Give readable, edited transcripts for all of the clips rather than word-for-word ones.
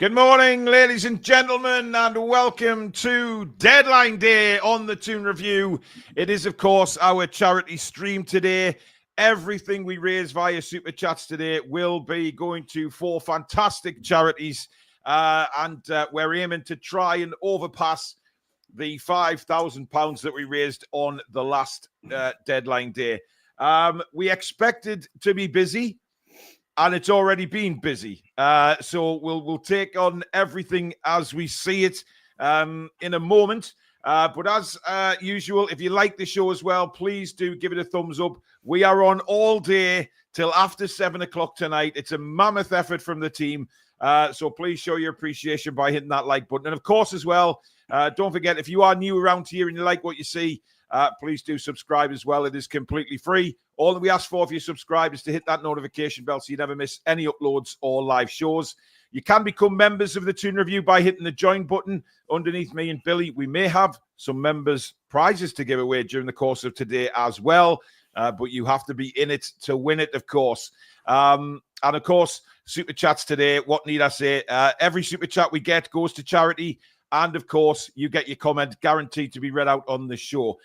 Good morning, ladies and gentlemen, and welcome to Deadline Day on the Toon Review. It is, of course, our charity stream today. Everything we raise via Super Chats today will be going to 4 fantastic charities, and we're aiming to try and overpass the £5,000 that we raised on the last Deadline Day. We expected to be busy, and it's already been busy. So we'll take on everything as we see it in a moment. But as usual, if you like the show as well, please do give it a thumbs up. We are on all day till after 7 o'clock tonight. It's a mammoth effort from the team. So please show your appreciation by hitting that like button. And of course, as well, don't forget, if you are new around here and you like what you see, please do subscribe as well. It is completely free. All that we ask for if you subscribe is to hit that notification bell so you never miss any uploads or live shows. You can become members of the Toon Review by hitting the join button underneath me and Billy. We may have some members' prizes to give away during the course of today as well, but you have to be in it to win it, of course. And of course, Super Chats today, what need I say? Every Super Chat we get goes to charity. And, of course, you get your comment guaranteed to be read out on the show.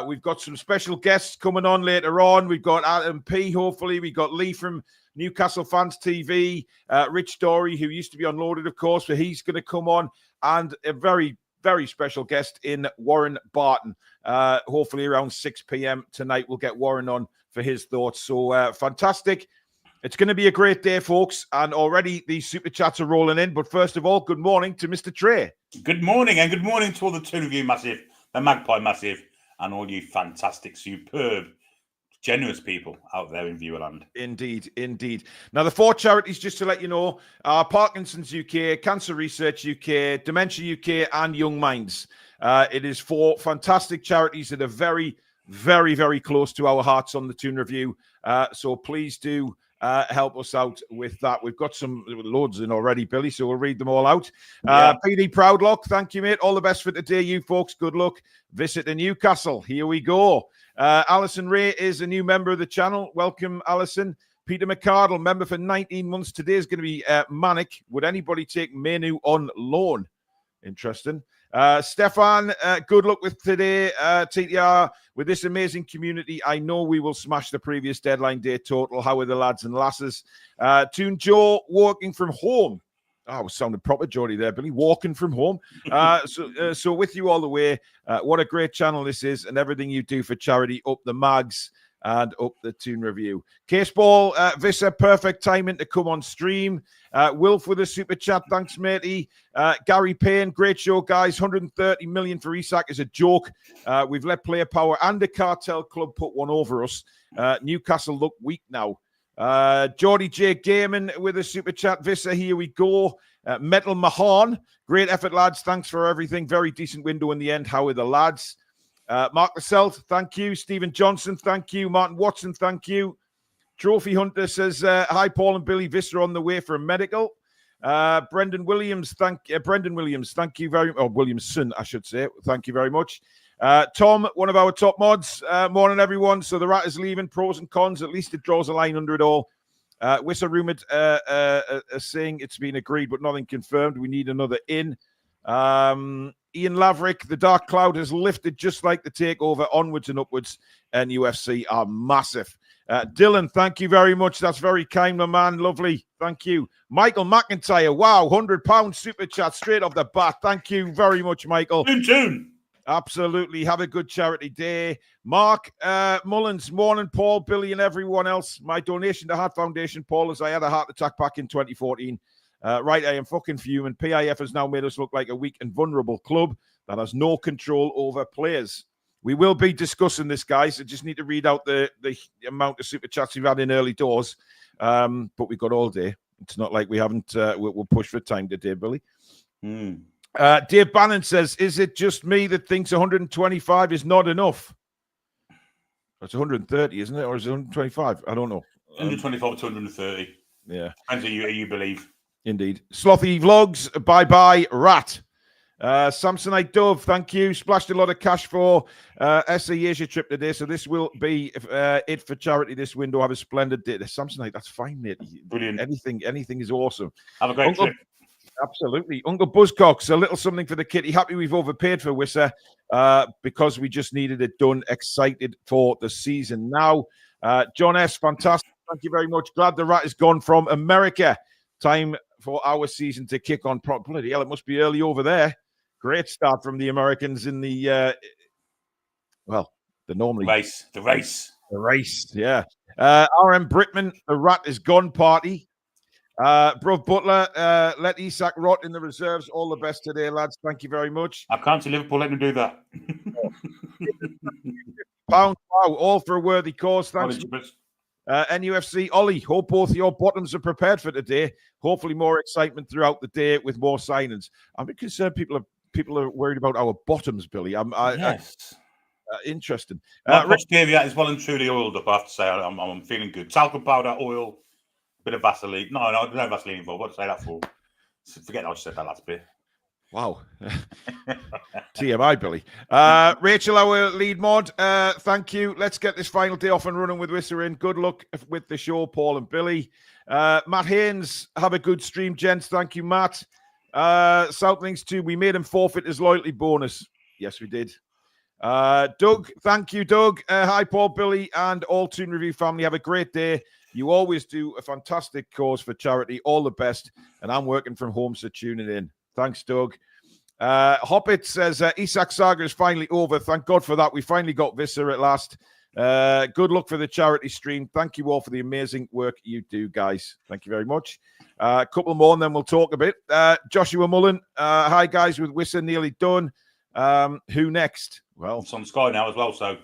We've got some special guests coming on later on. We've got Adam P, hopefully. We've got Lee from Newcastle Fans TV. Rich Story, who used to be unloaded, of course, but he's going to come on. And a very, very special guest in Warren Barton. Hopefully around 6 p.m. tonight, we'll get Warren on for his thoughts. So, fantastic. It's going to be a great day, folks, and already these Super Chats are rolling in. But first of all, good morning to Mr. Trey. Good morning, and good morning to all the Toon Review Massive, the Magpie Massive, and all you fantastic, superb, generous people out there in Viewerland. Indeed, indeed. Now, the 4 charities, just to let you know, are Parkinsons UK, Cancer Research UK, Dementia UK, and Young Minds. It is 4 fantastic charities that are very, very, very close to our hearts on the Toon Review. So please do help us out with that. We've got some loads in already, Billy, so we'll read them all out. PD Proudlock, thank you, mate. All the best for today, you folks. Good luck. Visit the Newcastle. Here we go. Alison Ray is a new member of the channel. Welcome, Alison. Peter McCardle, member for 19 months. Today is going to be manic. Would anybody take Menu on loan? Interesting. Stefan, good luck with today, TTR. With this amazing community, I know we will smash the previous Deadline Day total. How are the lads and lasses? Toon Joe, working from home. Oh, sounded proper, Geordie there, Billy. Walking from home. So with you all the way. What a great channel this is, and everything you do for charity. Up the mags and up the Toon Review. Caseball, Wissa, perfect timing to come on stream. Wilf with a super chat, thanks, matey. Gary Payne, great show, guys. 130 million for Isak is a joke. We've let Player Power and the Cartel Club put one over us. Newcastle look weak now. Geordie J. Gaiman with a super chat. Wissa, here we go. Metal Mahan, great effort, lads. Thanks for everything. Very decent window in the end. How are the lads? Mark Lasselt, thank you. Stephen Johnson, thank you. Martin Watson, thank you. Trophy Hunter says, hi, Paul and Billy. Vista on the way for a medical. Brendan Williams, thank you very much. Oh, Williamson, I should say. Thank you very much. Tom, one of our top mods. Morning, everyone. So the rat is leaving. Pros and cons. At least it draws a line under it all. Wissa rumoured saying it's been agreed, but nothing confirmed. We need another in. Ian Laverick, the dark cloud has lifted just like the takeover, onwards and upwards, and NUFC are massive. Dylan, thank you very much. That's very kind, my man. Lovely. Thank you. Michael McIntyre, wow, £100 super chat straight off the bat. Thank you very much, Michael. Toon. Absolutely. Have a good charity day. Mark Mullins, morning, Paul, Billy, and everyone else. My donation to Heart Foundation, Paul, as I had a heart attack back in 2014. Right, I am fucking fuming. PIF has now made us look like a weak and vulnerable club that has no control over players. We will be discussing this, guys. I just need to read out the amount of super chats we've had in early doors. But we've got all day. It's not like we haven't. We'll push for time today, Billy. Dave Bannon says, is it just me that thinks 125 is not enough? It's 130, isn't it? Or is it 125? I don't know. 125 to 130. Yeah. Depends who you believe. Indeed. Slothy Vlogs, bye-bye, rat. Samsonite Dove, thank you. Splashed a lot of cash for SC Asia trip today, so this will be it for charity this window. Have a splendid day. Samsonite, that's fine, mate. Brilliant. Anything is awesome. Have a great trip. Absolutely. Uncle Buzzcocks, a little something for the kitty. Happy we've overpaid for Wissa because we just needed it done. Excited for the season now. John S., fantastic. Thank you very much. Glad the rat is gone from America. Time for our season to kick on. Bloody hell, it must be early over there. Great start from the Americans in the, the normally... The race. Yeah. RM Brickman, the rat is gone party. Bruv Butler, let Isak rot in the reserves. All the best today, lads. Thank you very much. I can't see Liverpool letting him do that. Pound, wow, all for a worthy cause. Thanks. NUFC, Ollie, hope both your bottoms are prepared for today. Hopefully more excitement throughout the day with more signings. I'm a bit concerned people are worried about our bottoms, Billy. Yes. Interesting. My posterior is well and truly oiled up, I have to say. I'm feeling good. Talcum powder, oil, bit of Vaseline. No Vaseline involved. What did I say that for? Forget I said that last bit. Wow. TMI, Billy. Rachel, our lead mod, thank you. Let's get this final day off and running with Wissa in. Good luck with the show, Paul and Billy. Matt Haynes, have a good stream, gents. Thank you, Matt. Southlinks too. We made him forfeit his loyalty bonus. Yes, we did. Doug, thank you, Doug. Hi, Paul, Billy, and all Toon Review family. Have a great day. You always do a fantastic cause for charity. All the best. And I'm working from home, so tuning in. Thanks, Doug. Hoppit says, Isak saga is finally over. Thank God for that. We finally got Wissa at last. Good luck for the charity stream. Thank you all for the amazing work you do, guys. Thank you very much. A couple more and then we'll talk a bit. Joshua Mullen. Hi, guys, with Wissa nearly done. Who next? Well, it's on Sky now as well, so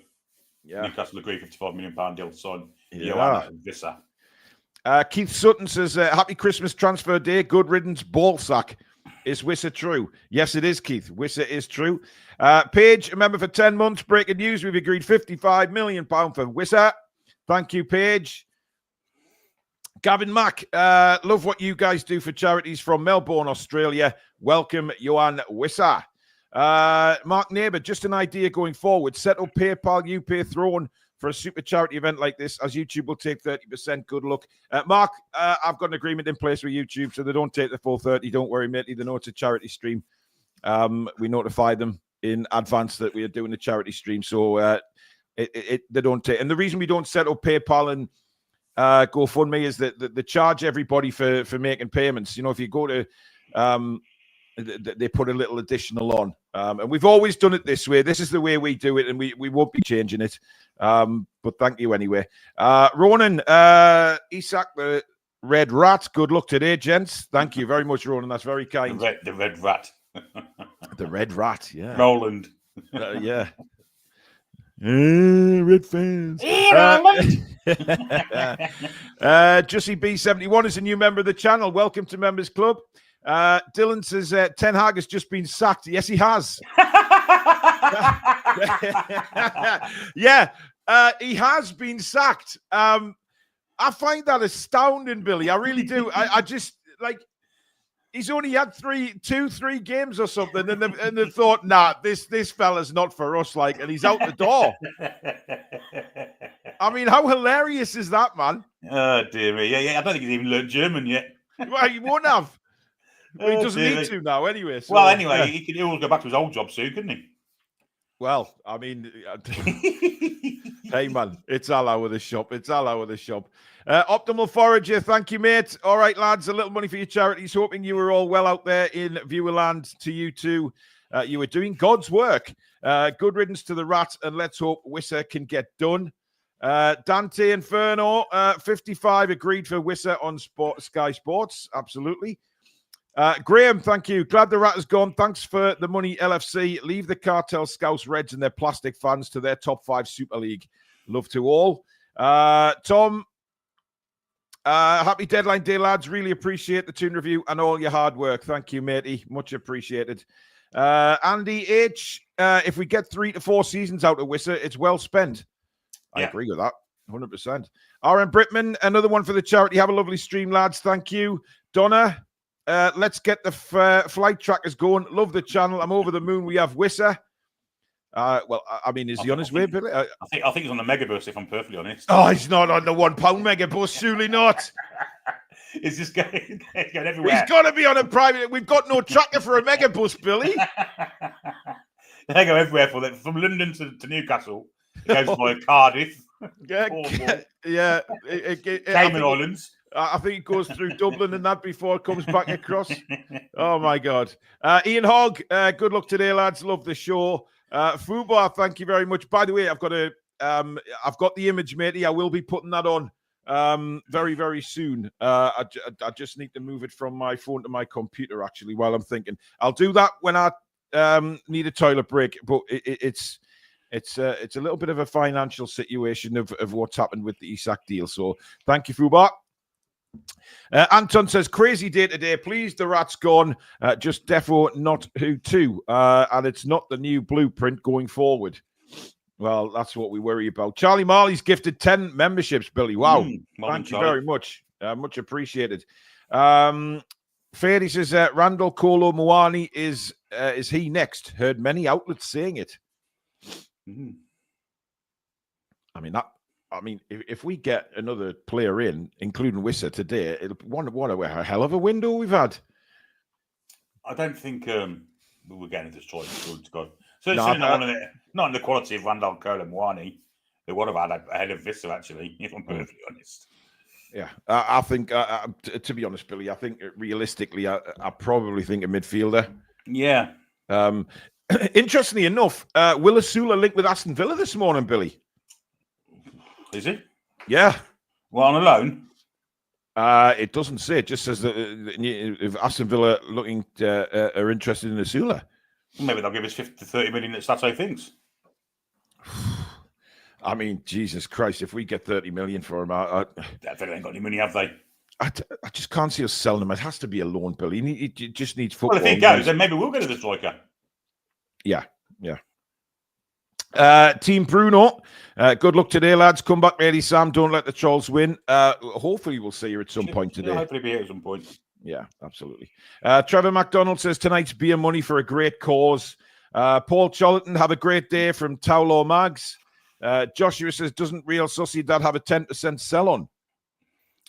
yeah. Newcastle agree £55 million deal to sign Wissa. Keith Sutton says, happy Christmas transfer day. Good riddance, ball sack. Is Wissa true? Yes, it is, Keith. Wissa is true. Paige, a member for 10 months. Breaking news, we've agreed £55 million for Wissa. Thank you, Paige. Gavin Mack, love what you guys do for charities from Melbourne, Australia. Welcome, Johan Wissa. Mark Neighbour, just an idea going forward. Set up PayPal, UPay, Throne for a super charity event like this, as YouTube will take 30%. Good luck. Mark, I've got an agreement in place with YouTube, so they don't take the full 30. Don't worry, matey. They know it's a charity stream. We notify them in advance that we are doing a charity stream, so they don't take. And the reason we don't set up PayPal and GoFundMe is that they charge everybody for making payments. You know, if you go to they put a little additional on. And we've always done it this way. This is the way we do it, and we won't be changing it. But thank you anyway. Ronan, Isak, the Red Rat, good luck today, gents. Thank you very much, Ronan. That's very kind. The Red Rat. The Red Rat, yeah. Roland. Yeah. Red fans. Jussie B71 is a new member of the channel. Welcome to Members Club. Dylan says Ten Hag has just been sacked. Yes, he has. Yeah, he has been sacked. I find that astounding, Billy. I really do. I just like he's only had 3 games or something, and they thought, nah, this fella's not for us. Like, and he's out the door. I mean, how hilarious is that, man? Oh dear me. Yeah. I don't think he's even learned German yet. Well, he won't have. Well, he doesn't need to now, anyway. So, well, anyway, he could always go back to his old job soon, couldn't he? Well, I mean, hey, man, it's all over the shop. It's all over the shop. Optimal Forager, thank you, mate. All right, lads, a little money for your charities. Hoping you were all well out there in Viewerland. To you too. You were doing God's work. Good riddance to the rat, and let's hope Wissa can get done. Dante Inferno, 55, agreed for Wissa on Sky Sports. Absolutely. Graham, thank you. Glad the rat has gone. Thanks for the money, LFC. Leave the cartel Scouse Reds and their plastic fans to their top 5 Super League. Love to all. Tom, happy deadline day, lads. Really appreciate the Toon Review and all your hard work. Thank you, matey. Much appreciated. Andy H, if we get 3 to 4 seasons out of Wissa, it's well spent. I agree with that. 100%. RM Brickman, another one for the charity. Have a lovely stream, lads. Thank you. Donna, let's get the flight trackers going. Love the channel. I'm over the moon. We have Wissa. Well, I mean, is he on his way, Billy? I think he's on the megabus, if I'm perfectly honest. Oh, he's not on the £1 megabus. Surely not. It's just going everywhere. He's got to be on a private. We've got no tracker for a megabus, Billy. They go everywhere for that. From London to Newcastle, it goes via Cardiff. Yeah. Cayman Islands. I think it goes through Dublin and that before it comes back across. Oh my God. Ian Hogg, good luck today, lads. Love the show. Fubar, thank you very much. By the way, I've got the image, matey. I will be putting that on very, very soon. I just need to move it from my phone to my computer, actually, while I'm thinking. I'll do that when I need a toilet break, but it's a little bit of a financial situation of what's happened with the Isak deal. So thank you, Fubar. Anton says, crazy day today. Please, the rat's gone. Just defo not who to. And it's not the new blueprint going forward. Well, that's what we worry about. Charlie Marley's gifted 10 memberships, Billy. Wow. Thank you very much. Much appreciated. Fairy says, Randall Kolo Moani is he next? Heard many outlets saying it. I mean, if we get another player in, including Wissa today, it'll what a hell of a window we've had. I don't think we're getting this choice. So it's not in the quality of Randall Cole and Moani. They would have had ahead of Wissa, actually, if I'm perfectly honest. Yeah, I think, to be honest, Billy, I think realistically, I probably think a midfielder. Yeah. Interestingly enough, Will Asula linked with Aston Villa this morning, Billy. Is it? Yeah. Well, on a loan? It doesn't say. It just says that if Aston Villa are interested in Asula. Maybe they'll give us 50 to 30 million at Sato Things. I mean, Jesus Christ, if we get 30 million for him, they ain't got any money, have they? I just can't see us selling him. It has to be a loan, Billy. He just needs football. Well, if he goes, then maybe we'll go to the striker. Yeah. Team Bruno, good luck today, lads. Come back, matey Sam. Don't let the trolls win. Hopefully, we'll see you at some point today. Hopefully, be here at some point. Yeah, absolutely. Trevor McDonald says tonight's beer money for a great cause. Paul Charlton, have a great day from Towlaw Mags. Joshua says, doesn't Real Sociedad have a 10% sell on?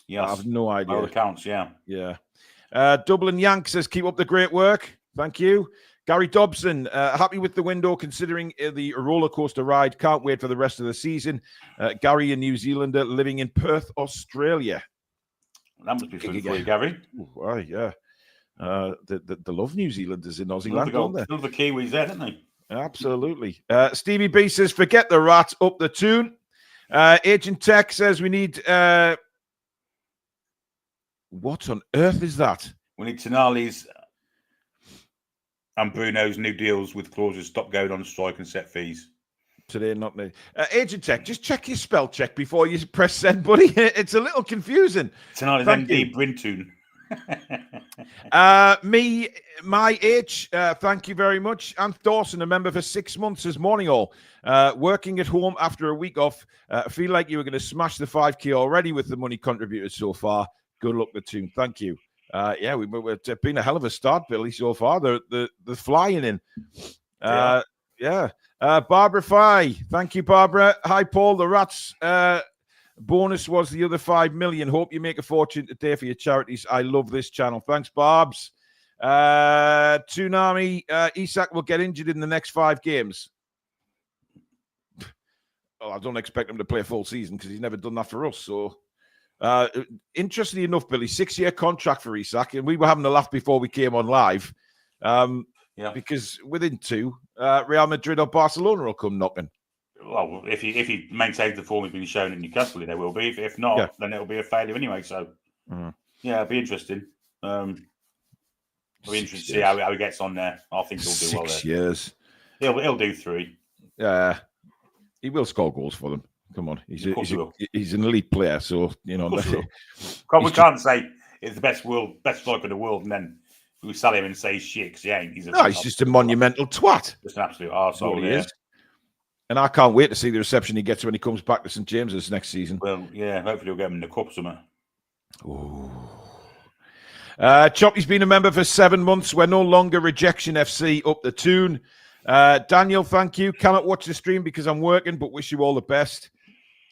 Yes. I have no idea. All accounts, yeah. Yeah. Dublin Yank says, keep up the great work. Thank you. Gary Dobson, happy with the window considering the roller coaster ride. Can't wait for the rest of the season. Gary, a New Zealander living in Perth, Australia. That must be fun for you, Gary. Right, yeah. They love New Zealanders in Aussie land, don't they? Love the Kiwis there, don't they? Absolutely. Stevie B says, forget the rat, up the Toon. Agent Tech says we need... what on earth is that? We need Tonali's and Bruno's new deals with clauses stop going on strike and set fees. Today, not me. Agent Tech, just check your spell check before you press send, buddy. It's a little confusing. Tonali's MD Brintoon. My H, thank you very much. Anth Dawson, a member for 6 months, says morning all. Working at home after a week off. I feel like you were going to smash the 5K already with the money contributed so far. Good luck, the Toon. Thank you. Yeah, we've been a hell of a start, Billy, so far. They're flying in. Yeah. Barbara Fye. Thank you, Barbara. Hi, Paul. The Rats bonus was the other 5 million. Hope you make a fortune today for your charities. I love this channel. Thanks, Barbs. Tsunami. Isak will get injured in the next 5 games. Well, I don't expect him to play a full season because he's never done that for us, so... interestingly enough, Billy, 6-year contract for Isak, and we were having a laugh before we came on live. Because within 2, Real Madrid or Barcelona will come knocking. Well, if he maintains the form he's been shown in Newcastle, there will be. If not, then it'll be a failure anyway. So, it'll be interesting. It'll be interesting to see how he gets on there. I think he'll do well there. 6 years. He'll do 3. Yeah, he will score goals for them. Come on, he's an elite player, so you know. We can't say he's the best striker in the world, and then we sell him and say he's shit because he ain't. He's just a monumental twat. Just an absolute arsehole, he is. And I can't wait to see the reception he gets when he comes back to St James's next season. Well, yeah, hopefully he'll get him in the cup somewhere. Choppy's been a member for 7 months. We're no longer Rejection FC, up the Toon. Daniel, thank you. Cannot watch the stream because I'm working, but wish you all the best.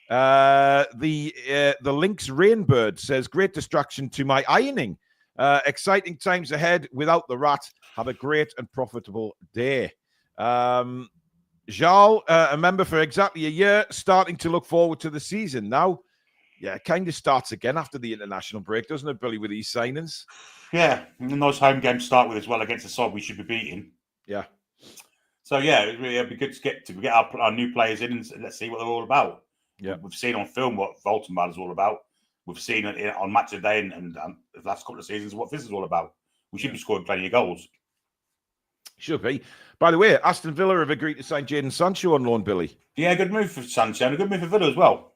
The Lynx Rainbird says, great distraction to my ironing. Exciting times ahead without the rat. Have a great and profitable day. Jarl, a member for exactly a year, starting to look forward to the season now. Yeah, it kind of starts again after the international break, doesn't it, Billy, with these signings? Yeah, and a nice home game to start with as well against the side we should be beating. Yeah. So, yeah, it'd be good to get our new players in and let's see what they're all about. Yeah. We've seen on film what Voltenbad is all about. We've seen on Match of the Day and the last couple of seasons what this is all about. We should be scoring plenty of goals. Should be. By the way, Aston Villa have agreed to sign Jadon Sancho on loan, Billy. Yeah, good move for Sancho and a good move for Villa as well.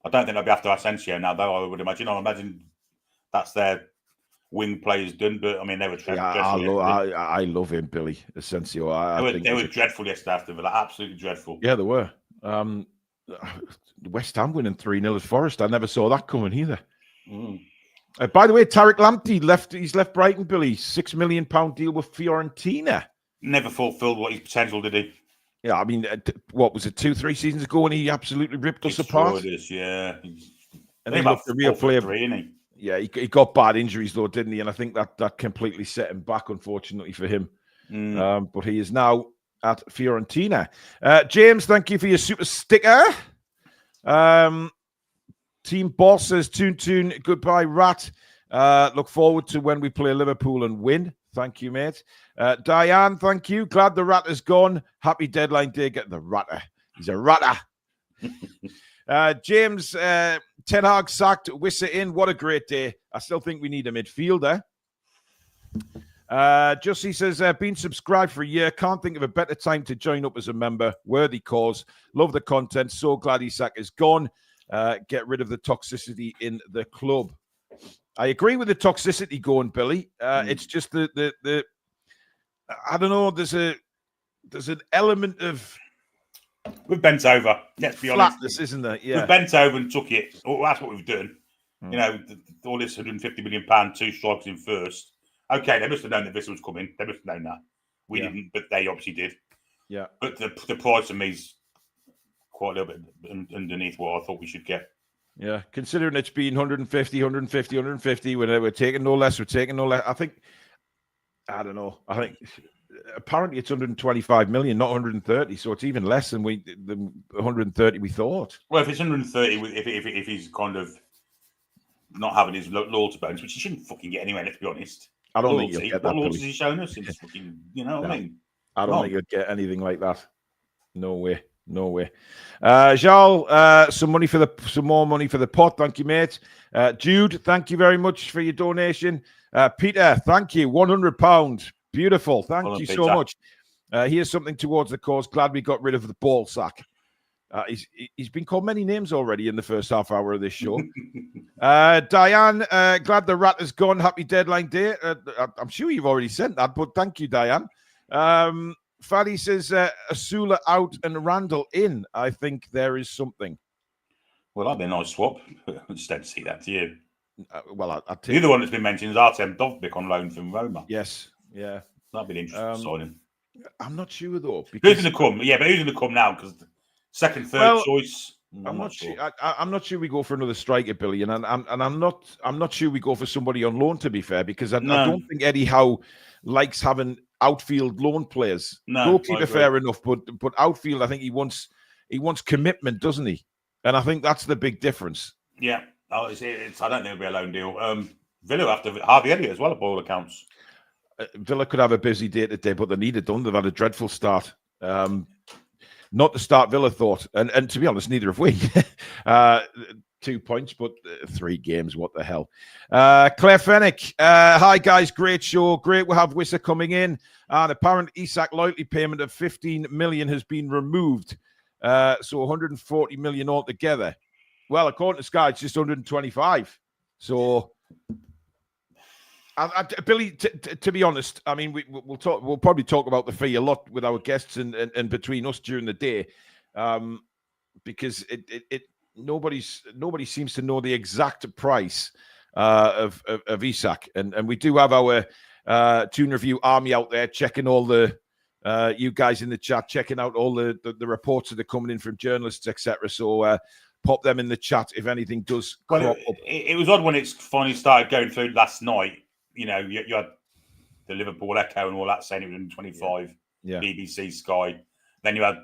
I don't think they'll be after Asensio now, though, I would imagine. I imagine that's their wing players done, but I mean, they were dreadful. I love him, Billy. Asensio. They were dreadful yesterday after Villa, absolutely dreadful. Yeah, they were. West Ham winning 3-0 at Forest. I never saw that coming either. By the way, Tariq Lamptey he's left Brighton, Billy. £6 million deal with Fiorentina. Never fulfilled what his potential, did he? Yeah, I mean, what was it, 2-3 seasons ago when he absolutely ripped us apart? Yeah. And he looked a real player. Yeah, he got bad injuries though, didn't he? And I think that completely set him back, unfortunately for him. But he is now at Fiorentina. James, thank you for your super sticker. Team Boss says, Toon, goodbye, Rat. Look forward to when we play Liverpool and win. Thank you, mate. Diane, thank you. Glad the rat is gone. Happy deadline day. Get the ratter. He's a ratter. James, Ten Hag sacked, Wissa in. What a great day. I still think we need a midfielder. Jussie says, been subscribed for a year. Can't think of a better time to join up as a member. Worthy cause. Love the content. So glad Isak is gone. Get rid of the toxicity in the club. I agree with the toxicity going, Billy. It's just the I don't know. There's an element of we've bent over. Let's be honest. Flatness, isn't there? Yeah, we've bent over and took it. Well, that's what we've done. You know, all this £150 million, 2 strikes in first. Okay, they must have known that this was coming. They must have known that. We didn't, but they obviously did. Yeah. But the price of me is quite a little bit underneath what I thought we should get. Yeah, considering it's been 150, we're taking no less, I think, I don't know. I think apparently it's 125 million, not 130. So it's even less than the 130 we thought. Well, if it's 130, if he's kind of not having his loyalty bonus, which he shouldn't fucking get anyway, let's be honest. I don't think you'll get that. What loyalty has he shown us? Since fucking, you know what I mean? I don't think you'd get anything like that. No way. No way. Jarl, some more money for the pot. Thank you, mate. Jude, thank you very much for your donation. Peter, thank you. £100. Beautiful. Thank you so much. Here's something towards the cause. Glad we got rid of the ball sack. He's been called many names already in the first half hour of this show. Diane, glad the rat is gone. Happy deadline day. I'm sure you've already sent that, but thank you, Diane. Faddy says, Asula out and Randall in. I think there is something. Well, that'd be a nice swap. I just don't see that to you. Well, the other one that's been mentioned is Artem Dovbyk on loan from Roma. Yes, yeah. That'd be an interesting signing. I'm not sure, though. Who's going to come? Yeah, but who's going to come now? Because second, third choice. I'm not sure. I'm not sure we go for another striker, Billy, and I'm not sure we go for somebody on loan. To be fair, because I don't think Eddie Howe likes having outfield loan players. Goalkeeper, fair enough, but outfield, I think he wants commitment, doesn't he? And I think that's the big difference. Yeah, I don't think it'll be a loan deal. Villa after Harvey Elliott as well, by all accounts. Villa could have a busy day today, but they need it done. They've had a dreadful start. Not the start Villa thought, and to be honest, neither have we. 2 points, but 3 games. What the hell? Claire Fennick. Hi, guys. Great show. Great. We'll have Wissa coming in. An apparent Isak loyalty payment of 15 million has been removed. So 140 million altogether. Well, according to Sky, it's just 125. So, Billy, to be honest, I mean, we'll probably talk about the fee a lot with our guests and between us during the day, because nobody seems to know the exact price of Isak, and we do have our Toon Review army out there checking all the you guys in the chat, checking out all the reports that are coming in from journalists, etc. So pop them in the chat if anything does crop up. It was odd when it finally started going through last night. You had the Liverpool Echo and all that saying it was 125, BBC, Sky. Then you had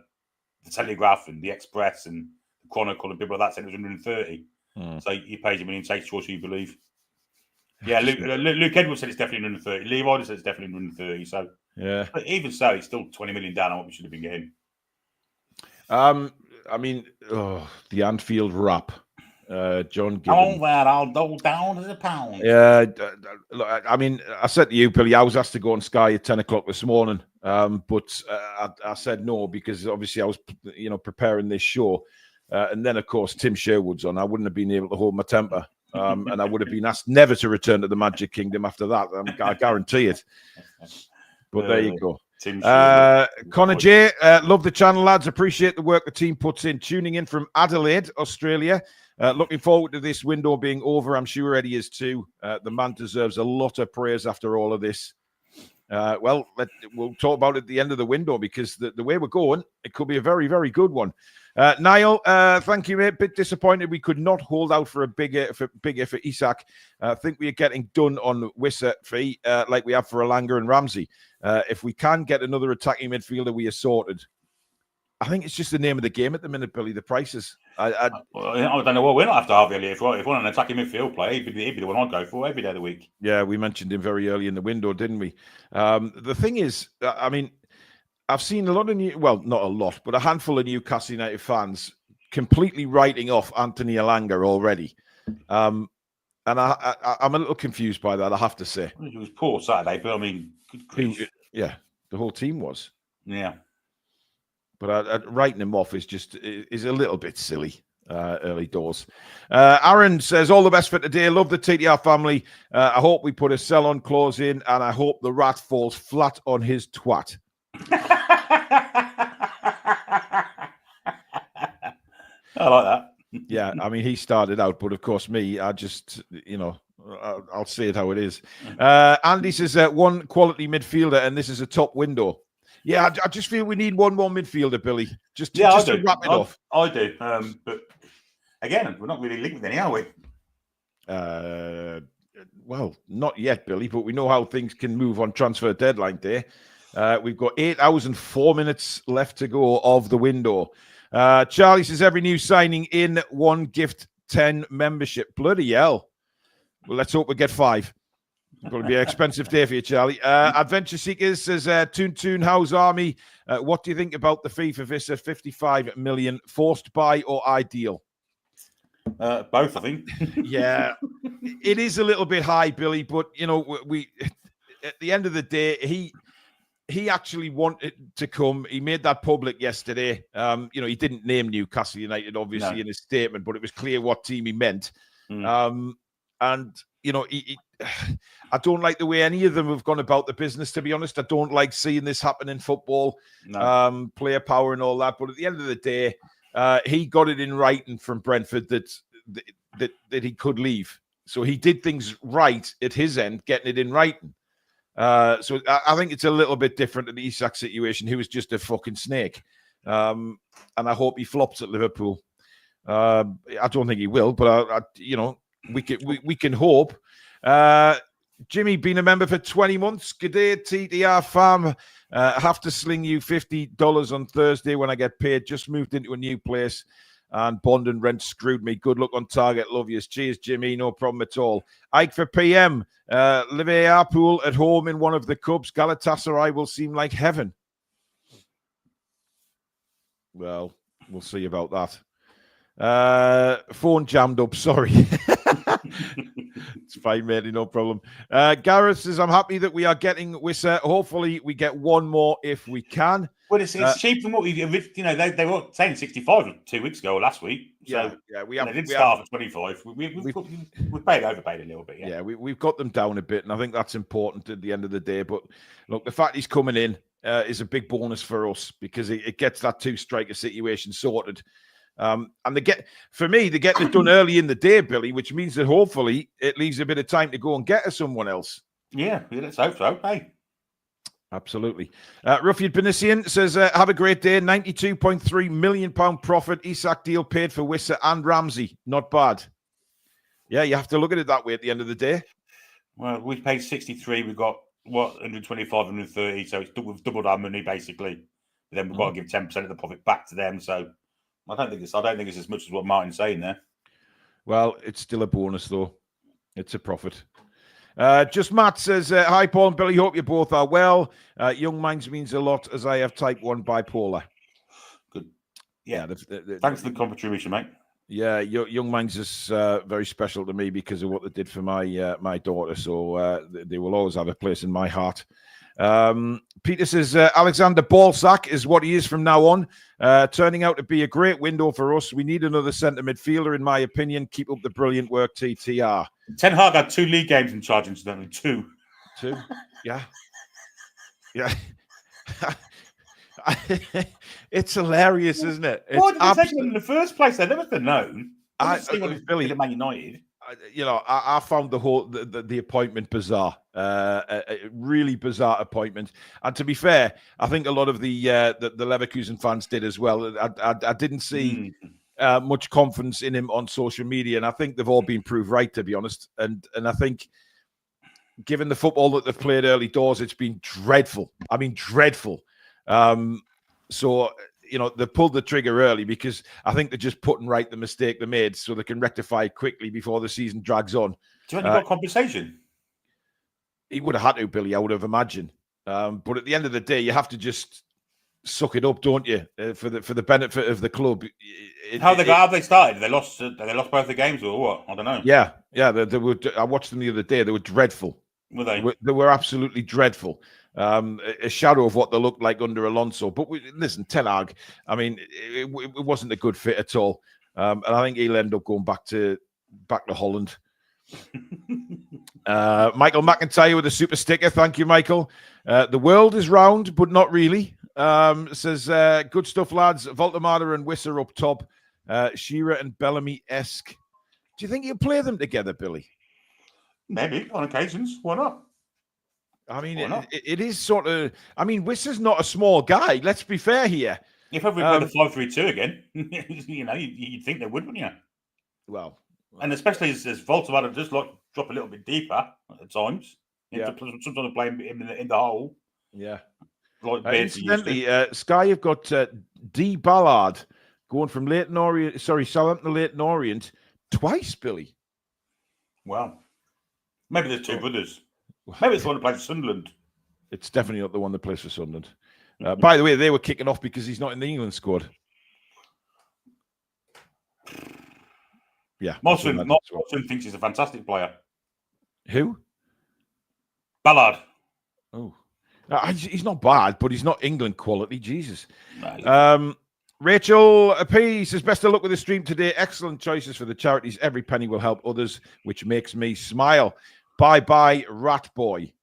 the Telegraph and the Express and the Chronicle and people like that saying it was 130. So you pay your money and take choice who you believe. Yeah, Luke Edwards said it's definitely 130. Lee Ryder said it's definitely 130. So yeah, but even so, it's still 20 million down on what we should have been getting. I mean, the Anfield rap. John Gibbon. I'll go down to the pound. Yeah, I mean, I said to you, Billy, I was asked to go on Sky at 10 o'clock this morning, but I said no because obviously I was, preparing this show, and then of course Tim Sherwood's on. I wouldn't have been able to hold my temper, and I would have been asked never to return to the Magic Kingdom after that. I guarantee it. But there you go. Connor J, love the channel, lads. Appreciate the work the team puts in. Tuning in from Adelaide, Australia. Looking forward to this window being over. I'm sure Eddie is too. The man deserves a lot of praise after all of this. We'll talk about it at the end of the window because the way we're going, it could be a very, very good one. Niall, thank you, mate. Bit disappointed we could not hold out for a bigger for Isak. I think we are getting done on Wissa fee like we have for Alanga and Ramsey. If we can get another attacking midfielder, we are sorted. I think it's just the name of the game at the minute, Billy. The prices. I don't know what we're not after Harvey Elliott. If we want an attacking midfield player, he'd be the one I'd go for every day of the week. Yeah, we mentioned him very early in the window, didn't we? The thing is, I mean, I've seen a lot of not a lot, but a handful of Newcastle United fans completely writing off Anthony Alanga already. And I'm a little confused by that, I have to say. It was poor Saturday, but I mean, the whole team was. Yeah. But writing him off is a little bit silly early doors. Aaron says, all the best for today. Love the TTR family. I hope we put a sell-on clause in, and I hope the rat falls flat on his twat. I like that. Yeah, I mean, he started out, but of course me, I just, I'll say it how it is. Andy says one quality midfielder, and this is a top window. Yeah, I just feel we need one more midfielder, Billy. Just to wrap it off. I do. But again, we're not really linked with any, are we? Well, not yet, Billy, but we know how things can move on transfer deadline day. We've got 8 hours and 4 minutes left to go of the window. Charlie says every new signing in, one gift, 10 membership. Bloody hell. Well, let's hope we get 5. It's going to be an expensive day for you, Charlie. Adventure Seekers says, Toon, how's Army? What do you think about the fee for Wissa? 55 million, forced buy or ideal? Both, I think. Yeah, it is a little bit high, Billy, but, we at the end of the day, he actually wanted to come. He made that public yesterday. He didn't name Newcastle United, obviously, in his statement, but it was clear what team he meant. I don't like the way any of them have gone about the business, to be honest. I don't like seeing this happen in football, player power and all that. But at the end of the day, he got it in writing from Brentford that he could leave. So he did things right at his end, getting it in writing. So I think it's a little bit different in the Isak situation. He was just a fucking snake. And I hope he flops at Liverpool. I don't think he will, but we can hope. Jimmy, been a member for 20 months. Good day, TTR fam. I have to sling you $50 on Thursday when I get paid. Just moved into a new place and bond and rent screwed me. Good luck on target. Love yous. Cheers, Jimmy. No problem at all. Ike for PM. Liverpool at home in one of the Cubs. Galatasaray will seem like heaven. Well, we'll see about that. Phone jammed up. Sorry. It's fine, mate. No problem. Gareth says, I'm happy that we are getting Wissa. Hopefully, we get one more if we can. Well, it's cheaper than what we, they were saying 65 2 weeks ago or last week. So, we have. They did start for 25. We've overpaid a little bit. Yeah, we've got them down a bit, and I think that's important at the end of the day. But look, the fact he's coming in is a big bonus for us because it gets that 2-striker situation sorted. And they get it done early in the day, Billy, which means that hopefully it leaves a bit of time to go and get us someone else. Yeah, let's hope so. Hey, Absolutely. Rufiad Benisian says, have a great day. £92.3 million profit. Isak deal paid for Wissa and Ramsey. Not bad. Yeah, you have to look at it that way at the end of the day. Well, we paid 63. We've got, 125, 130. So we've doubled our money, basically. But then we've got to give 10% of the profit back to them. So I don't think it's as much as what Martin's saying there. Well, it's still a bonus, though. It's a profit. Just Matt says, hi, Paul and Billy. Hope you both are well. Young minds means a lot as I have type 1 bipolar. Good. Yeah. Thanks for the contribution, mate. Yeah, Young Minds is very special to me because of what they did for my daughter. So they will always have a place in my heart. Peter says, Alexander Ballsack is what he is from now on. Turning out to be a great window for us. We need another centre midfielder, in my opinion. Keep up the brilliant work, TTR. Ten Hag had 2 league games in charge, incidentally. 2. Yeah. Yeah. It's hilarious, isn't it? Why did they take him in the first place? They never been known. Billy, at Man United. I found the appointment bizarre, a really bizarre appointment. And to be fair, I think a lot of the Leverkusen fans did as well. I didn't see much confidence in him on social media, and I think they've all been proved right, to be honest. And I think, given the football that they've played early doors, it's been dreadful. I mean, dreadful. So they pulled the trigger early because I think they're just putting right the mistake they made so they can rectify it quickly before the season drags on. Do you think he got compensation? He would have had to, Billy, I would have imagined. But at the end of the day, you have to just suck it up, don't you? For the benefit of the club. How they started? They lost both the games or what? I don't know. Yeah. They were. I watched them the other day. They were dreadful. Were they? They were absolutely dreadful. A shadow of what they looked like under Alonso. But listen, Ten Hag, I mean, it wasn't a good fit at all. And I think he'll end up going back to Holland. Michael McIntyre with a super sticker. Thank you, Michael. The world is round, but not really. Says, good stuff, lads. Voltemada and Wissa up top. Shearer and Bellamy-esque. Do you think you'll play them together, Billy? Maybe, on occasions. Why not? I mean, it is sort of... I mean, Wissa's not a small guy. Let's be fair here. If ever we play the 5-3-2 again, you'd think they would, wouldn't you? Well... And especially as Voltemada does drop a little bit deeper at times. Yeah. Sometimes play him in the hole. Yeah. Incidentally, Sky have got D. Ballard going from Southampton to Leyton Orient twice, Billy. Wow. Maybe there's 2 brothers. Maybe it's the one that plays for Sunderland. It's definitely not the one that plays for Sunderland. By the way, they were kicking off because he's not in the England squad. Yeah. Morrison thinks he's a fantastic player. Who? Ballard. Oh. He's not bad, but he's not England quality. Jesus. No, Rachel P says, best of luck with the stream today. Excellent choices for the charities. Every penny will help others, which makes me smile. Bye-bye, rat boy.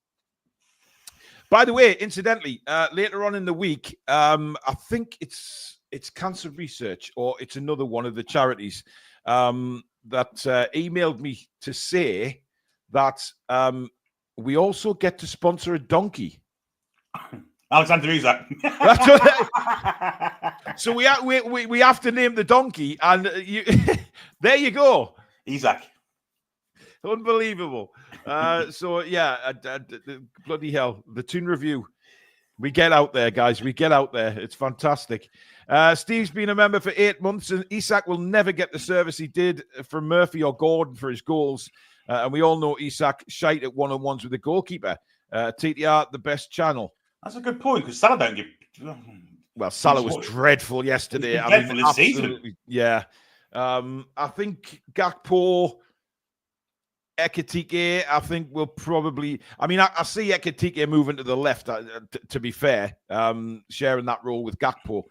By the way, incidentally, later on in the week, I think it's Cancer Research or it's another one of the charities that emailed me to say that we also get to sponsor a donkey. Alexander Isak. So we have to name the donkey, and there you go. Isak. Unbelievable. So yeah, bloody hell, the Toon review. We get out there, guys. We get out there. It's fantastic. Steve's been a member for 8 months, and Isak will never get the service he did from Murphy or Gordon for his goals. And we all know Isak shite at one-on-ones with the goalkeeper. TTR, the best channel. That's a good point, because Salah don't give... Well, Salah was dreadful yesterday. Dreadful this season. Yeah. I think Gakpo, Ekitike, I think will probably... I mean, I see Ekitike moving to the left, to be fair, sharing that role with Gakpo.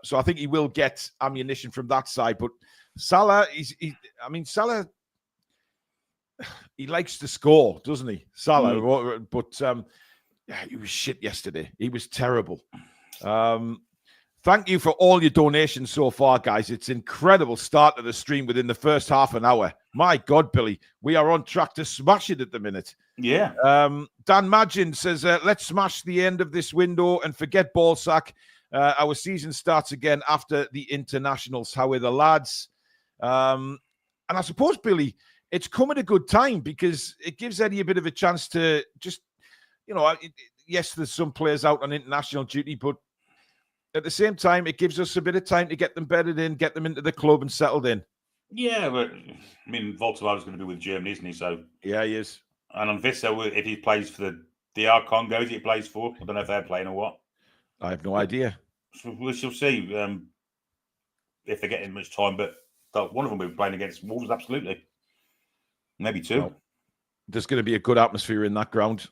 So I think he will get ammunition from that side. But Salah, Salah, he likes to score, doesn't he? Salah. But he was shit yesterday. He was terrible. Thank you for all your donations so far, guys. It's incredible start to the stream within the first half an hour. My God, Billy, we are on track to smash it at the minute. Yeah. Dan Magin says, let's smash the end of this window and forget ballsack. Our season starts again after the internationals. How are the lads? And I suppose, Billy, it's come at a good time because it gives Eddie a bit of a chance to just, yes, there's some players out on international duty, but at the same time, it gives us a bit of time to get them bedded in, get them into the club and settled in. Yeah, but I mean, Voltavaro's going to be with Germany, isn't he? So yeah, he is. And on Wissa, if he plays for the DR Congo, he plays for. I don't know if they're playing or what. I have no idea. So we shall see if they're getting much time. But one of them will be playing against Wolves, absolutely. Maybe two. Well, there's going to be a good atmosphere in that ground.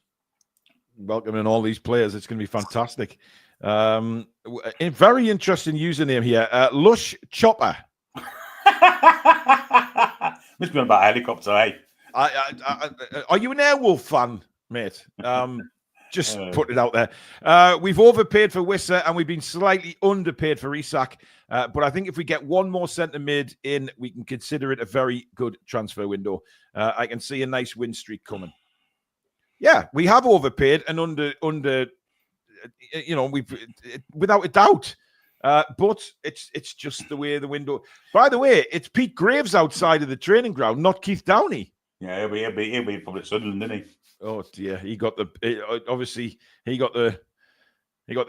Welcoming all these players, it's going to be fantastic. A very interesting username here, Lush Chopper. Must be about a helicopter, eh? Are you an Airwolf fan, mate? Just put it out there. We've overpaid for Wissa and we've been slightly underpaid for Isak. But I think if we get one more centre mid in, we can consider it a very good transfer window. I can see a nice win streak coming. Yeah, we have overpaid and under we've without a doubt. But it's just the way the window. By the way, it's Pete Graves outside of the training ground, not Keith Downey. Yeah, he'll be probably at Sunderland, didn't he? Oh dear, he got the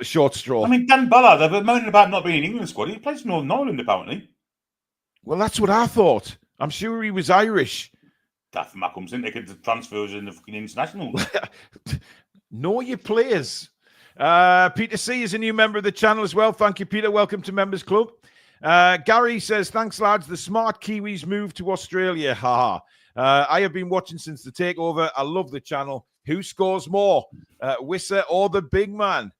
short straw. I mean, Dan Ballard, they're moaning about not being in England squad. He plays for Northern Ireland, apparently. Well, that's what I thought. I'm sure he was Irish. That comes in. They could transfers in the fucking international. Know your players. Peter C is a new member of the channel as well. Thank you, Peter. Welcome to Members Club. Gary says, thanks, lads. The smart Kiwis moved to Australia. Haha. I have been watching since the takeover. I love the channel. Who scores more, Wissa or the big man?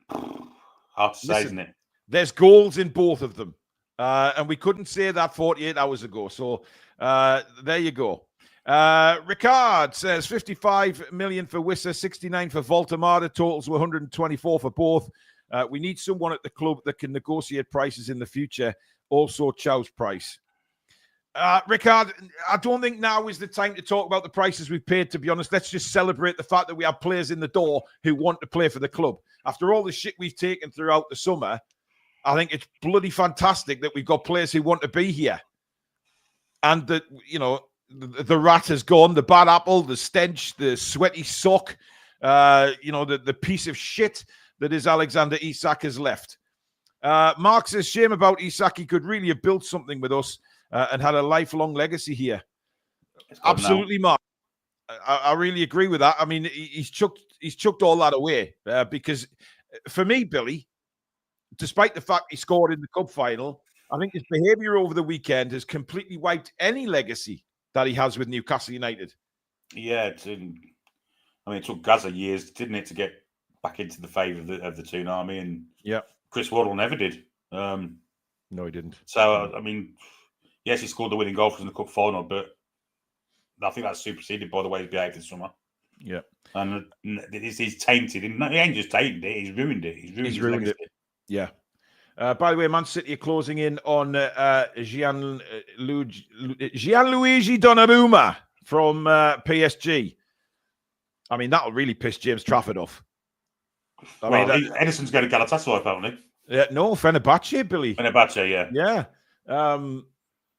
Hard to say, isn't it? There's goals in both of them. And we couldn't say that 48 hours ago. So there you go. Ricard says 55 million for Wissa, 69 for Voltamada. Totals were 124 for both. We need someone at the club that can negotiate prices in the future. Also, Chow's price. Ricard, I don't think now is the time to talk about the prices we've paid, to be honest. Let's just celebrate the fact that we have players in the door who want to play for the club. After all the shit we've taken throughout the summer, I think it's bloody fantastic that we've got players who want to be here. And that, the rat has gone, the bad apple, the stench, the sweaty sock, the piece of shit that is Alexander Isak has left. Mark says, shame about Isak. He could really have built something with us and had a lifelong legacy here. Absolutely, Mark. I really agree with that. I mean, he's chucked all that away because for me, Billy, despite the fact he scored in the cup final, I think his behaviour over the weekend has completely wiped any legacy that he has with Newcastle United. Yeah, it took Gaza years, didn't it, to get back into the favour of the Toon army, and Chris Waddle never did. No, he didn't. So, I mean, yes, he scored the winning goal in the cup final, but I think that's superseded by the way he's behaved this summer. Yeah, and he's tainted. He ain't just tainted it; he's ruined it. He's ruined it. Yeah. By the way, Man City are closing in on Gianluigi Donnarumma from PSG. I mean, that'll really piss James Trafford off. Edison's going to Galatasaray, apparently. No, Fenerbahce, Billy. Fenerbahce, yeah. Yeah.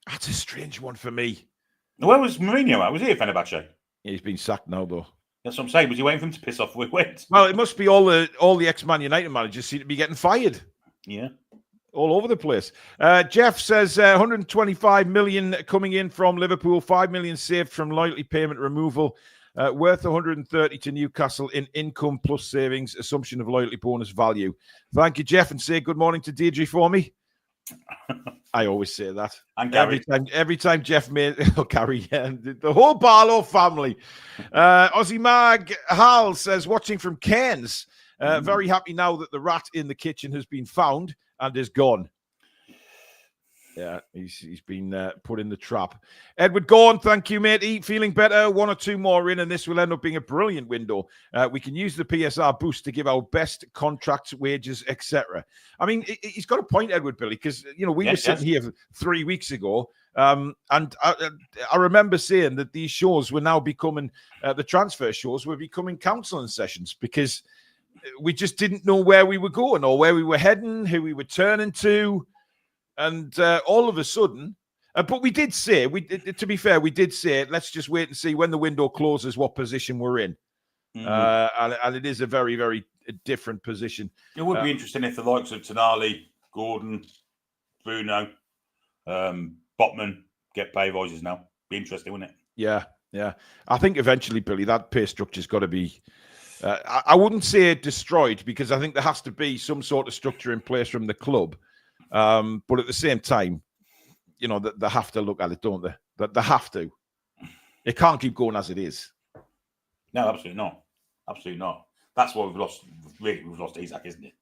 That's a strange one for me. Where was Mourinho at? Was he at Fenerbahce? He's been sacked now, though. That's what I'm saying. Was he waiting for him to piss off where he went? Well, it must be all the ex-Man United managers seem to be getting fired. Yeah. All over the place. Jeff says 125 million coming in from Liverpool, 5 million saved from loyalty payment removal, worth 130 to Newcastle in income plus savings, assumption of loyalty bonus value. Thank you, Jeff, and say good morning to Deirdre for me. I always say that. And Gary. Every time Jeff made Gary, the whole Barlow family. Aussie Mag Hal says, watching from Cairns. Very happy now that the rat in the kitchen has been found and is gone. Yeah, he's been put in the trap. Edward Gorn, thank you, matey. Feeling better. 1 or 2 more in, and this will end up being a brilliant window. We can use the PSR boost to give our best contracts, wages, etc. I mean, he's got a point, Edward, Billy, because we were sitting here 3 weeks ago, and I remember saying that these shows were now becoming the transfer shows were becoming counselling sessions because we just didn't know where we were going or where we were heading, who we were turning to. And all of a sudden, but we did say, to be fair, we did say, let's just wait and see when the window closes what position we're in. And it is a very, very different position. It would be interesting if the likes of Tonali, Gordon, Bruno, Botman get pay rises now. Be interesting, wouldn't it? Yeah. I think eventually, Billy, that pay structure's got to be, I wouldn't say destroyed, because I think there has to be some sort of structure in place from the club. But at the same time, they have to look at it, don't they? That they have to. It can't keep going as it is. No, absolutely not. Absolutely not. That's why we've lost Isak, isn't it?